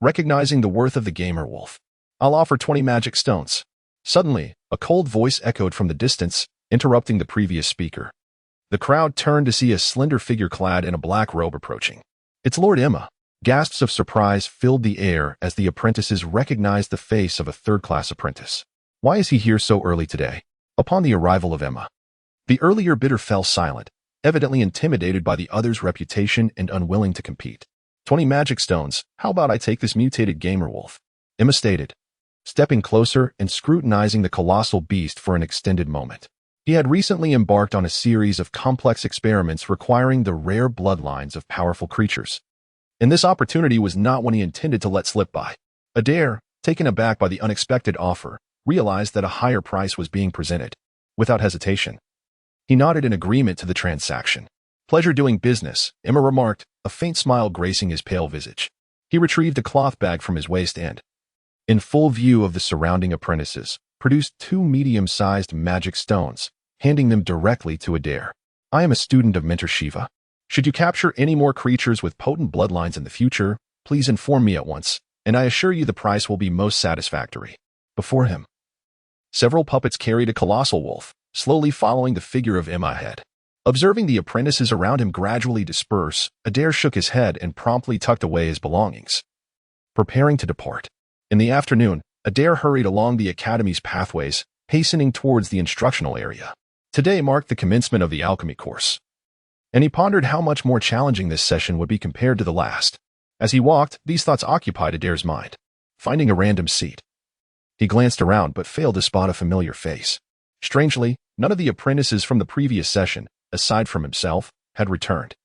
Recognizing the worth of the gamer wolf, I'll offer 20 magic stones. Suddenly, a cold voice echoed from the distance, interrupting the previous speaker. The crowd turned to see a slender figure clad in a black robe approaching. It's Lord Emma. Gasps of surprise filled the air as the apprentices recognized the face of a third-class apprentice. Why is he here so early today? Upon the arrival of Emma, the earlier bidder fell silent, evidently intimidated by the other's reputation and unwilling to compete. 20 magic stones, how about I take this mutated gamer wolf? Emma stated, stepping closer and scrutinizing the colossal beast for an extended moment. He had recently embarked on a series of complex experiments requiring the rare bloodlines of powerful creatures. And this opportunity was not one he intended to let slip by. Adir, taken aback by the unexpected offer, realized that a higher price was being presented. Without hesitation, he nodded in agreement to the transaction. Pleasure doing business, Emma remarked, a faint smile gracing his pale visage. He retrieved a cloth bag from his waist and, in full view of the surrounding apprentices, produced 2 medium-sized magic stones, handing them directly to Adir. I am a student of Mentor Shiva. Should you capture any more creatures with potent bloodlines in the future, please inform me at once, and I assure you the price will be most satisfactory. Before him, several puppets carried a colossal wolf, slowly following the figure of Emma ahead. Observing the apprentices around him gradually disperse, Adir shook his head and promptly tucked away his belongings, preparing to depart. In the afternoon, Adir hurried along the academy's pathways, hastening towards the instructional area. Today marked the commencement of the alchemy course, and he pondered how much more challenging this session would be compared to the last. As he walked, these thoughts occupied Adir's mind. Finding a random seat, he glanced around but failed to spot a familiar face. Strangely, none of the apprentices from the previous session, aside from himself, had returned.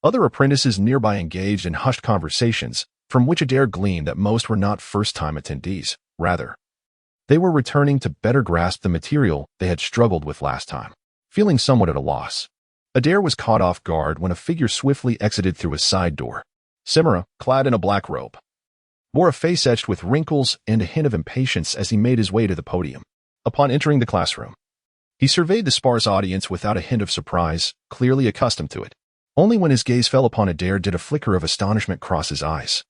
Other apprentices nearby engaged in hushed conversations, from which Adir gleaned that most were not first-time attendees. Rather, they were returning to better grasp the material they had struggled with last time. Feeling somewhat at a loss, Adir was caught off guard when a figure swiftly exited through a side door. Simera, clad in a black robe, wore a face etched with wrinkles and a hint of impatience as he made his way to the podium. Upon entering the classroom, he surveyed the sparse audience without a hint of surprise, clearly accustomed to it. Only when his gaze fell upon Adir did a flicker of astonishment cross his eyes,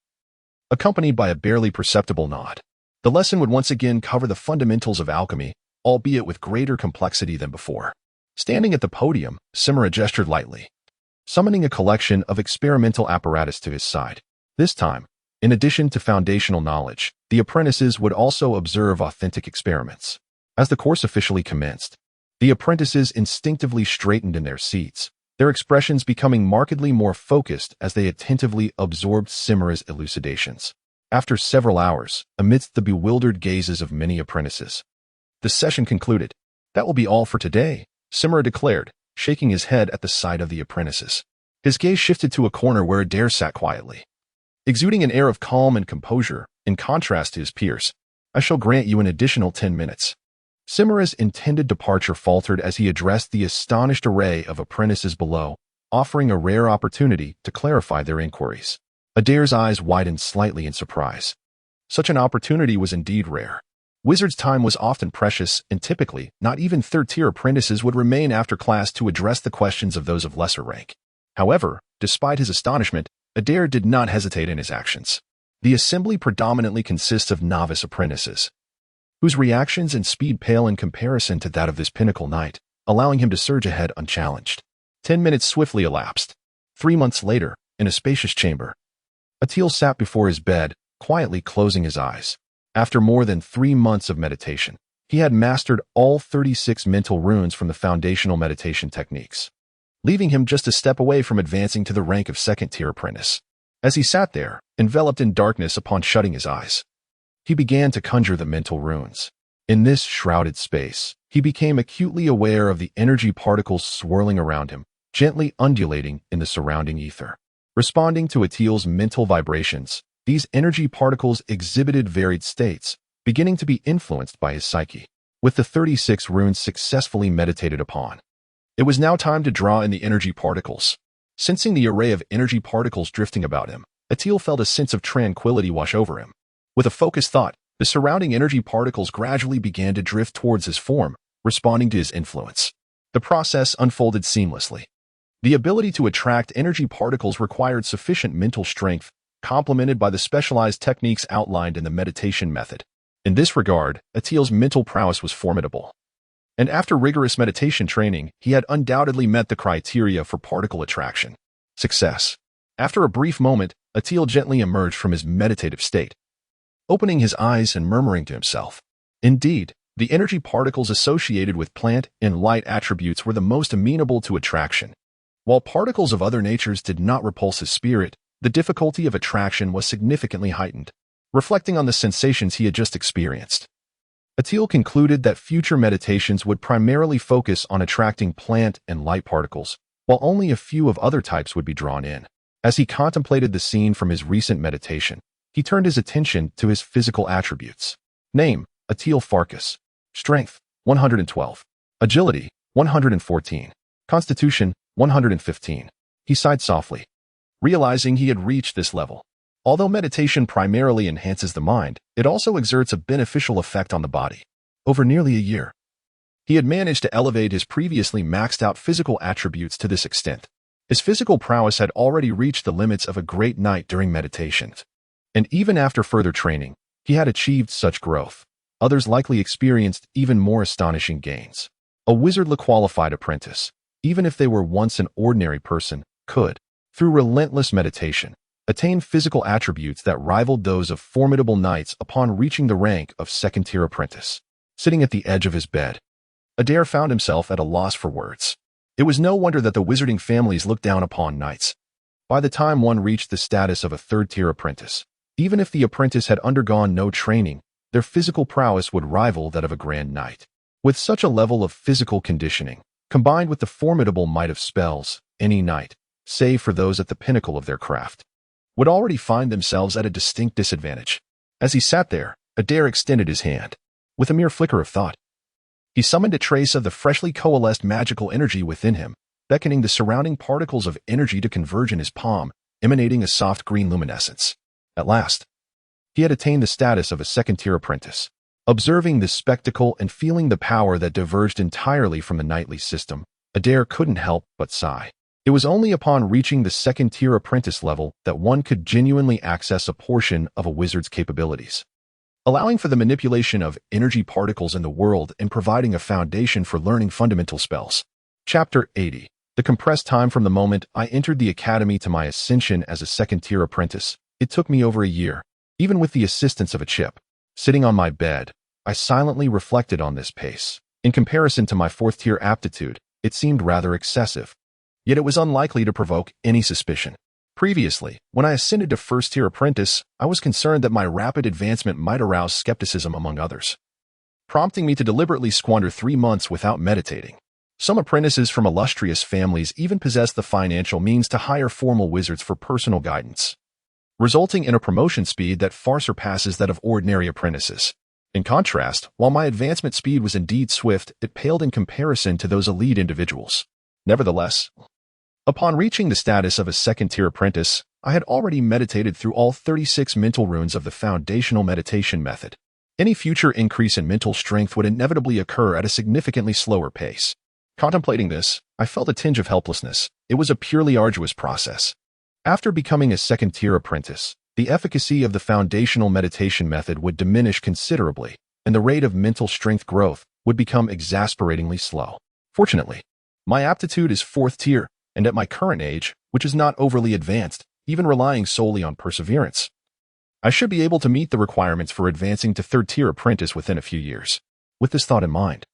accompanied by a barely perceptible nod. The lesson would once again cover the fundamentals of alchemy, albeit with greater complexity than before. Standing at the podium, Simera gestured lightly, summoning a collection of experimental apparatus to his side. This time, in addition to foundational knowledge, the apprentices would also observe authentic experiments. As the course officially commenced, the apprentices instinctively straightened in their seats, their expressions becoming markedly more focused as they attentively absorbed Simera's elucidations. After several hours, amidst the bewildered gazes of many apprentices, the session concluded. That will be all for today, Simera declared, shaking his head at the sight of the apprentices. His gaze shifted to a corner where Adir sat quietly, exuding an air of calm and composure, in contrast to his peers. I shall grant you an additional 10 minutes. Simera's intended departure faltered as he addressed the astonished array of apprentices below, offering a rare opportunity to clarify their inquiries. Adir's eyes widened slightly in surprise. Such an opportunity was indeed rare. Wizards' time was often precious, and typically, not even third-tier apprentices would remain after class to address the questions of those of lesser rank. However, despite his astonishment, Adir did not hesitate in his actions. The assembly predominantly consists of novice apprentices, whose reactions and speed pale in comparison to that of this pinnacle knight, allowing him to surge ahead unchallenged. 10 minutes swiftly elapsed. 3 months later, in a spacious chamber, Atil sat before his bed, quietly closing his eyes. After more than 3 months of meditation, he had mastered all 36 mental runes from the foundational meditation techniques, leaving him just a step away from advancing to the rank of second-tier apprentice. As he sat there, enveloped in darkness upon shutting his eyes, he began to conjure the mental runes. In this shrouded space, he became acutely aware of the energy particles swirling around him, gently undulating in the surrounding ether. Responding to Atil's mental vibrations, these energy particles exhibited varied states, beginning to be influenced by his psyche. With the 36 runes successfully meditated upon, it was now time to draw in the energy particles. Sensing the array of energy particles drifting about him, Atil felt a sense of tranquility wash over him. With a focused thought, the surrounding energy particles gradually began to drift towards his form, responding to his influence. The process unfolded seamlessly. The ability to attract energy particles required sufficient mental strength, complemented by the specialized techniques outlined in the meditation method. In this regard, Atil's mental prowess was formidable. And after rigorous meditation training, he had undoubtedly met the criteria for particle attraction. Success. After a brief moment, Atil gently emerged from his meditative state, opening his eyes and murmuring to himself. Indeed, the energy particles associated with plant and light attributes were the most amenable to attraction, While particles of other natures did not repulse his spirit, the difficulty of attraction was significantly heightened, reflecting on the sensations he had just experienced. Adir concluded that future meditations would primarily focus on attracting plant and light particles, while only a few of other types would be drawn in. As he contemplated the scene from his recent meditation, he turned his attention to his physical attributes. Name: Adir Farkas. Strength: 112. Agility: 114. Constitution: 115. He sighed softly, realizing he had reached this level. Although meditation primarily enhances the mind, it also exerts a beneficial effect on the body. Over nearly a year, he had managed to elevate his previously maxed-out physical attributes to this extent. His physical prowess had already reached the limits of a great knight during meditations. And even after further training, he had achieved such growth. Others likely experienced even more astonishing gains. A wizardly qualified apprentice, even if they were once an ordinary person, could, through relentless meditation, attain physical attributes that rivaled those of formidable knights upon reaching the rank of second-tier apprentice. Sitting at the edge of his bed, Adir found himself at a loss for words. It was no wonder that the wizarding families looked down upon knights. By the time one reached the status of a third-tier apprentice, even if the apprentice had undergone no training, their physical prowess would rival that of a grand knight. With such a level of physical conditioning, combined with the formidable might of spells, any knight, save for those at the pinnacle of their craft, would already find themselves at a distinct disadvantage. As he sat there, Adir extended his hand. With a mere flicker of thought, he summoned a trace of the freshly coalesced magical energy within him, beckoning the surrounding particles of energy to converge in his palm, emanating a soft green luminescence. At last, he had attained the status of a second-tier apprentice. Observing this spectacle and feeling the power that diverged entirely from the knightly system, Adir couldn't help but sigh. It was only upon reaching the second-tier apprentice level that one could genuinely access a portion of a wizard's capabilities, allowing for the manipulation of energy particles in the world and providing a foundation for learning fundamental spells. Chapter 80. The compressed time from the moment I entered the academy to my ascension as a second-tier apprentice. It took me over a year, even with the assistance of a chip. Sitting on my bed, I silently reflected on this pace. In comparison to my fourth-tier aptitude, it seemed rather excessive. Yet it was unlikely to provoke any suspicion. Previously, when I ascended to first-tier apprentice, I was concerned that my rapid advancement might arouse skepticism among others, prompting me to deliberately squander 3 months without meditating. Some apprentices from illustrious families even possessed the financial means to hire formal wizards for personal guidance, resulting in a promotion speed that far surpasses that of ordinary apprentices. In contrast, while my advancement speed was indeed swift, it paled in comparison to those elite individuals. Nevertheless, upon reaching the status of a second-tier apprentice, I had already meditated through all 36 mental runes of the foundational meditation method. Any future increase in mental strength would inevitably occur at a significantly slower pace. Contemplating this, I felt a tinge of helplessness. It was a purely arduous process. After becoming a second-tier apprentice, the efficacy of the foundational meditation method would diminish considerably, and the rate of mental strength growth would become exasperatingly slow. Fortunately, my aptitude is 4th tier, and at my current age, which is not overly advanced, even relying solely on perseverance, I should be able to meet the requirements for advancing to 3rd-tier apprentice within a few years. With this thought in mind,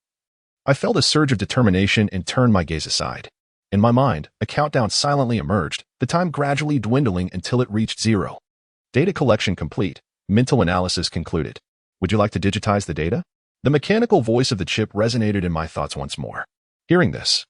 I felt a surge of determination and turned my gaze aside. In my mind, a countdown silently emerged, the time gradually dwindling until it reached 0. Data collection complete. Mental analysis concluded. Would you like to digitize the data? The mechanical voice of the chip resonated in my thoughts once more. Hearing this,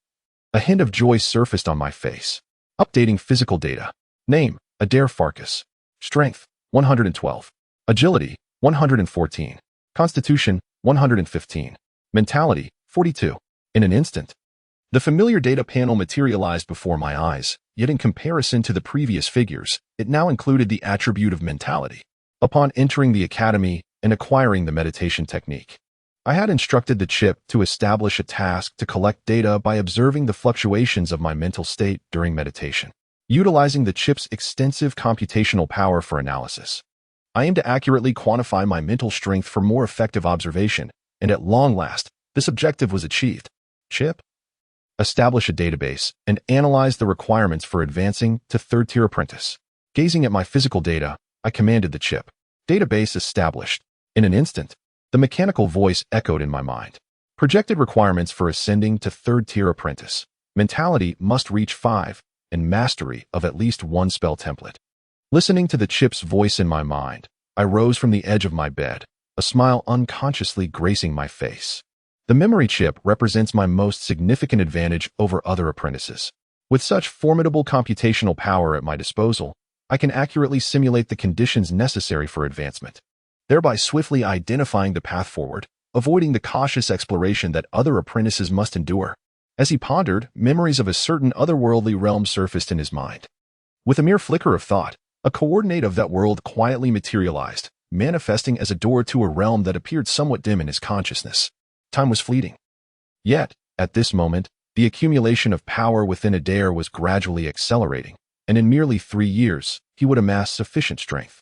a hint of joy surfaced on my face. Updating physical data. Name: Adir Farkas. Strength: 112. Agility: 114. Constitution: 115. Mentality: 42. In an instant, the familiar data panel materialized before my eyes, yet in comparison to the previous figures, it now included the attribute of mentality. Upon entering the academy and acquiring the meditation technique, I had instructed the chip to establish a task to collect data by observing the fluctuations of my mental state during meditation. Utilizing the chip's extensive computational power for analysis, I aim to accurately quantify my mental strength for more effective observation, and at long last, this objective was achieved. Chip, establish a database and analyze the requirements for advancing to 3rd-tier apprentice. Gazing at my physical data, I commanded the chip. Database established. In an instant, the mechanical voice echoed in my mind. Projected requirements for ascending to 3rd-tier apprentice. mentality must reach 5, and mastery of at least one spell template. Listening to the chip's voice in my mind, I rose from the edge of my bed, a smile unconsciously gracing my face. The memory chip represents my most significant advantage over other apprentices. With such formidable computational power at my disposal, I can accurately simulate the conditions necessary for advancement, thereby swiftly identifying the path forward, avoiding the cautious exploration that other apprentices must endure. As he pondered, memories of a certain otherworldly realm surfaced in his mind. With a mere flicker of thought, a coordinate of that world quietly materialized, manifesting as a door to a realm that appeared somewhat dim in his consciousness. Time was fleeting. Yet, at this moment, the accumulation of power within Adir was gradually accelerating, and in merely 3 years, he would amass sufficient strength.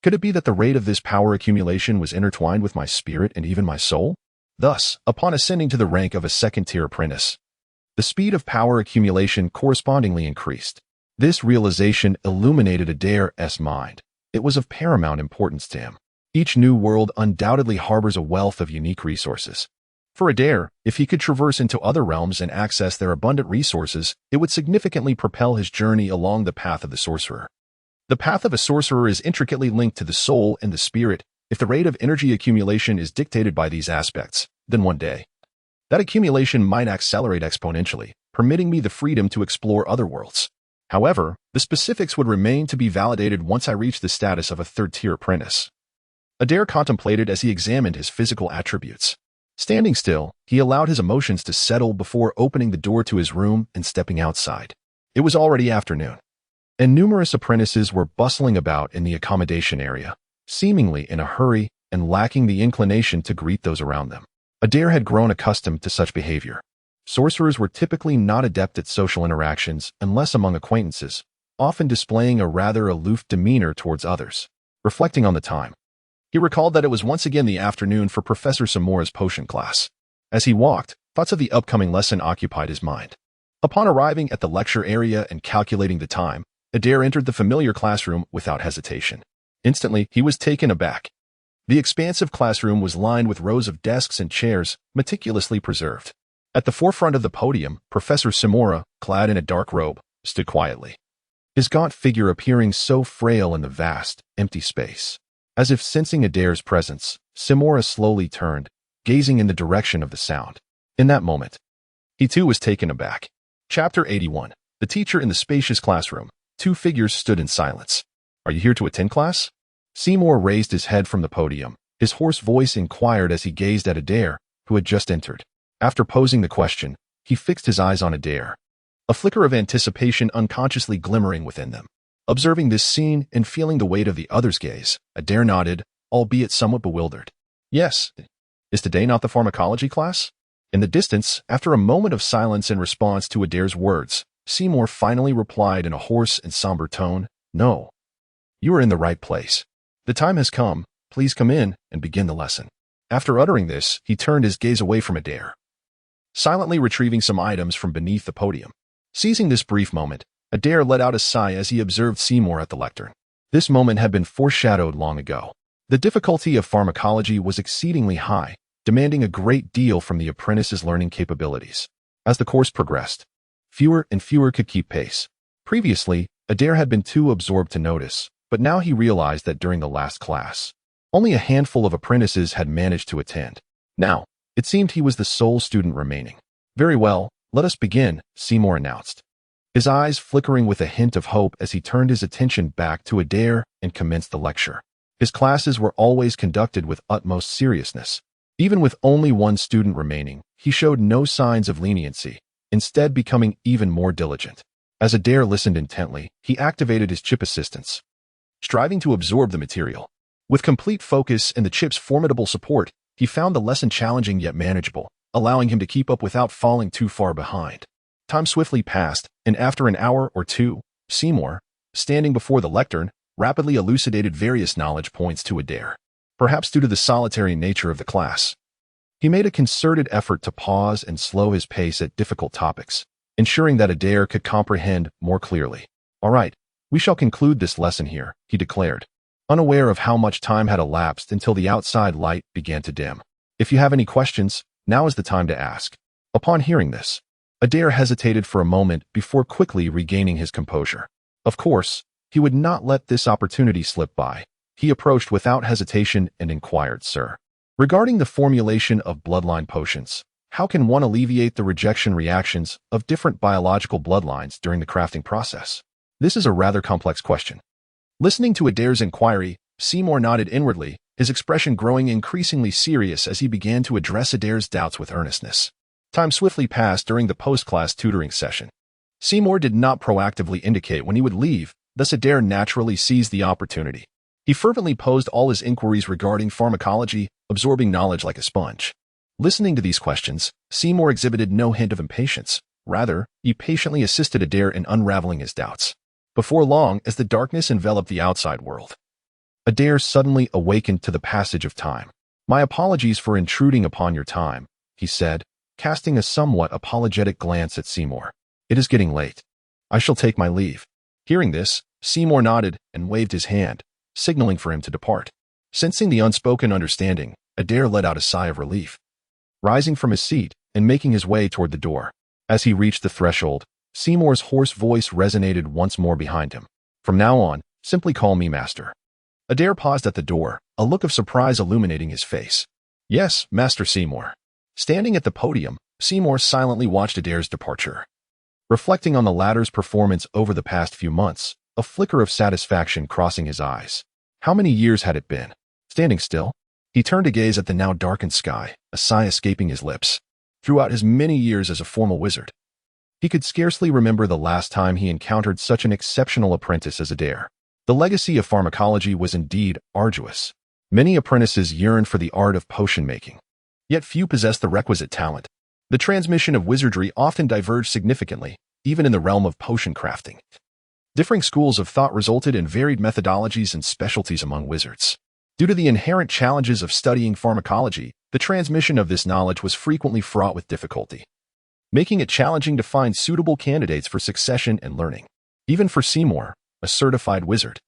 Could it be that the rate of this power accumulation was intertwined with my spirit and even my soul? Thus, upon ascending to the rank of a second-tier apprentice, the speed of power accumulation correspondingly increased. This realization illuminated Adir's mind. It was of paramount importance to him. Each new world undoubtedly harbors a wealth of unique resources. For Adir, if he could traverse into other realms and access their abundant resources, it would significantly propel his journey along the path of the sorcerer. The path of a sorcerer is intricately linked to the soul and the spirit. If the rate of energy accumulation is dictated by these aspects, then one day, that accumulation might accelerate exponentially, permitting me the freedom to explore other worlds. However, the specifics would remain to be validated once I reach the status of a third-tier apprentice. Adir contemplated as he examined his physical attributes. Standing still, he allowed his emotions to settle before opening the door to his room and stepping outside. It was already afternoon, and numerous apprentices were bustling about in the accommodation area, seemingly in a hurry and lacking the inclination to greet those around them. Adir had grown accustomed to such behavior. Sorcerers were typically not adept at social interactions unless among acquaintances, often displaying a rather aloof demeanor towards others. Reflecting on the time, he recalled that it was once again the afternoon for Professor Samora's potion class. As he walked, thoughts of the upcoming lesson occupied his mind. Upon arriving at the lecture area and calculating the time, Adir entered the familiar classroom without hesitation. Instantly, he was taken aback. The expansive classroom was lined with rows of desks and chairs, meticulously preserved. At the forefront of the podium, Professor Samora, clad in a dark robe, stood quietly, his gaunt figure appearing so frail in the vast, empty space. As if sensing Adir's presence, Samora slowly turned, gazing in the direction of the sound. In that moment, he too was taken aback. Chapter 81. The teacher in the spacious classroom. 2 figures stood in silence. Are you here to attend class? Seymour raised his head from the podium. His hoarse voice inquired as he gazed at Adir, who had just entered. After posing the question, he fixed his eyes on Adir, a flicker of anticipation unconsciously glimmering within them. Observing this scene and feeling the weight of the other's gaze, Adir nodded, albeit somewhat bewildered. Yes. Is today not the pharmacology class? In the distance, after a moment of silence in response to Adir's words, Seymour finally replied in a hoarse and somber tone, No. You are in the right place. The time has come. Please come in and begin the lesson. After uttering this, he turned his gaze away from Adir, silently retrieving some items from beneath the podium. Seizing this brief moment, Adir let out a sigh as he observed Seymour at the lectern. This moment had been foreshadowed long ago. The difficulty of pharmacology was exceedingly high, demanding a great deal from the apprentice's learning capabilities. As the course progressed, fewer and fewer could keep pace. Previously, Adir had been too absorbed to notice, but now he realized that during the last class, only a handful of apprentices had managed to attend. Now, it seemed he was the sole student remaining. Very well, let us begin, Seymour announced, his eyes flickering with a hint of hope as he turned his attention back to Adir and commenced the lecture. His classes were always conducted with utmost seriousness. Even with only one student remaining, he showed no signs of leniency, instead becoming even more diligent. As Adir listened intently, he activated his chip assistance, striving to absorb the material. With complete focus and the chip's formidable support, he found the lesson challenging yet manageable, allowing him to keep up without falling too far behind. Time swiftly passed, and after an hour or two, Seymour, standing before the lectern, rapidly elucidated various knowledge points to Adir. Perhaps due to the solitary nature of the class, he made a concerted effort to pause and slow his pace at difficult topics, ensuring that Adir could comprehend more clearly. All right, we shall conclude this lesson here, he declared, unaware of how much time had elapsed until the outside light began to dim. If you have any questions, now is the time to ask. Upon hearing this, Adir hesitated for a moment before quickly regaining his composure. Of course, he would not let this opportunity slip by. He approached without hesitation and inquired, "Sir, regarding the formulation of bloodline potions, how can one alleviate the rejection reactions of different biological bloodlines during the crafting process?" This is a rather complex question. Listening to Adir's inquiry, Seymour nodded inwardly, his expression growing increasingly serious as he began to address Adir's doubts with earnestness. Time swiftly passed during the post-class tutoring session. Seymour did not proactively indicate when he would leave, thus Adir naturally seized the opportunity. He fervently posed all his inquiries regarding pharmacology, absorbing knowledge like a sponge. Listening to these questions, Seymour exhibited no hint of impatience. Rather, he patiently assisted Adir in unraveling his doubts. Before long, as the darkness enveloped the outside world, Adir suddenly awakened to the passage of time. "My apologies for intruding upon your time," he said, casting a somewhat apologetic glance at Seymour. "It is getting late. I shall take my leave." Hearing this, Seymour nodded and waved his hand, signaling for him to depart. Sensing the unspoken understanding, Adir let out a sigh of relief. Rising from his seat and making his way toward the door. As he reached the threshold, Seymour's hoarse voice resonated once more behind him. "From now on, simply call me Master." Adir paused at the door, a look of surprise illuminating his face. "Yes, Master Seymour." Standing at the podium, Seymour silently watched Adir's departure. Reflecting on the latter's performance over the past few months, a flicker of satisfaction crossing his eyes. How many years had it been? Standing still, he turned to gaze at the now darkened sky, a sigh escaping his lips. Throughout his many years as a formal wizard, he could scarcely remember the last time he encountered such an exceptional apprentice as Adir. The legacy of pharmacology was indeed arduous. Many apprentices yearned for the art of potion making, yet few possessed the requisite talent. The transmission of wizardry often diverged significantly, even in the realm of potion crafting. Differing schools of thought resulted in varied methodologies and specialties among wizards. Due to the inherent challenges of studying pharmacology, the transmission of this knowledge was frequently fraught with difficulty, making it challenging to find suitable candidates for succession and learning. Even for Seymour, a certified wizard,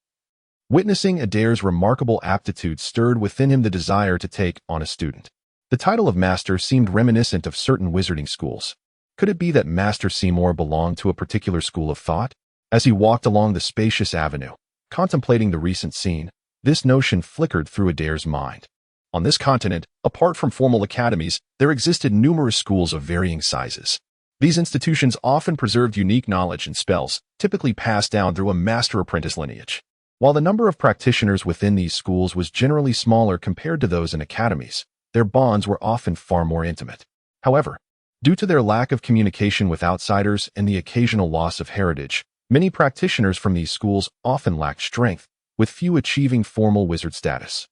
witnessing Adir's remarkable aptitude stirred within him the desire to take on a student. The title of Master seemed reminiscent of certain wizarding schools. Could it be that Master Seymour belonged to a particular school of thought? As he walked along the spacious avenue, contemplating the recent scene, this notion flickered through Adir's mind. On this continent, apart from formal academies, there existed numerous schools of varying sizes. These institutions often preserved unique knowledge and spells, typically passed down through a master-apprentice lineage. While the number of practitioners within these schools was generally smaller compared to those in academies, their bonds were often far more intimate. However, due to their lack of communication with outsiders and the occasional loss of heritage, many practitioners from these schools often lacked strength, with few achieving formal wizard status.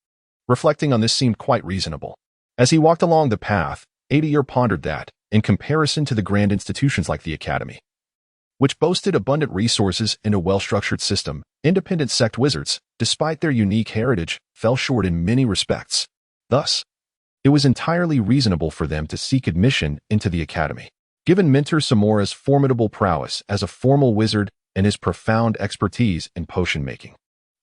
Reflecting on this seemed quite reasonable. As he walked along the path, Adir pondered that, in comparison to the grand institutions like the Academy, which boasted abundant resources and a well-structured system, independent sect wizards, despite their unique heritage, fell short in many respects. Thus, it was entirely reasonable for them to seek admission into the Academy. Given Mentor Samora's formidable prowess as a formal wizard and his profound expertise in potion making,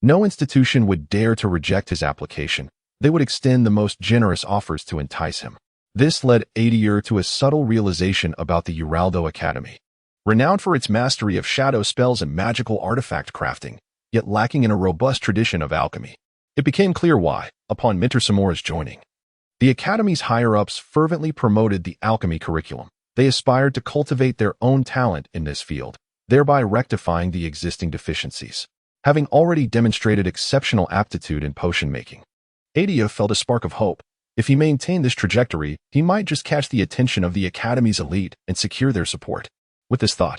no institution would dare to reject his application. They would extend the most generous offers to entice him. This led Adir to a subtle realization about the Uraldo Academy. Renowned for its mastery of shadow spells and magical artifact crafting, yet lacking in a robust tradition of alchemy. It became clear why, upon Mentor Samora's joining, the Academy's higher-ups fervently promoted the alchemy curriculum. They aspired to cultivate their own talent in this field, thereby rectifying the existing deficiencies. Having already demonstrated exceptional aptitude in potion making, Adir felt a spark of hope. If he maintained this trajectory, he might just catch the attention of the Academy's elite and secure their support. With this thought,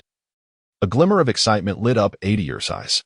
a glimmer of excitement lit up Adir's eyes.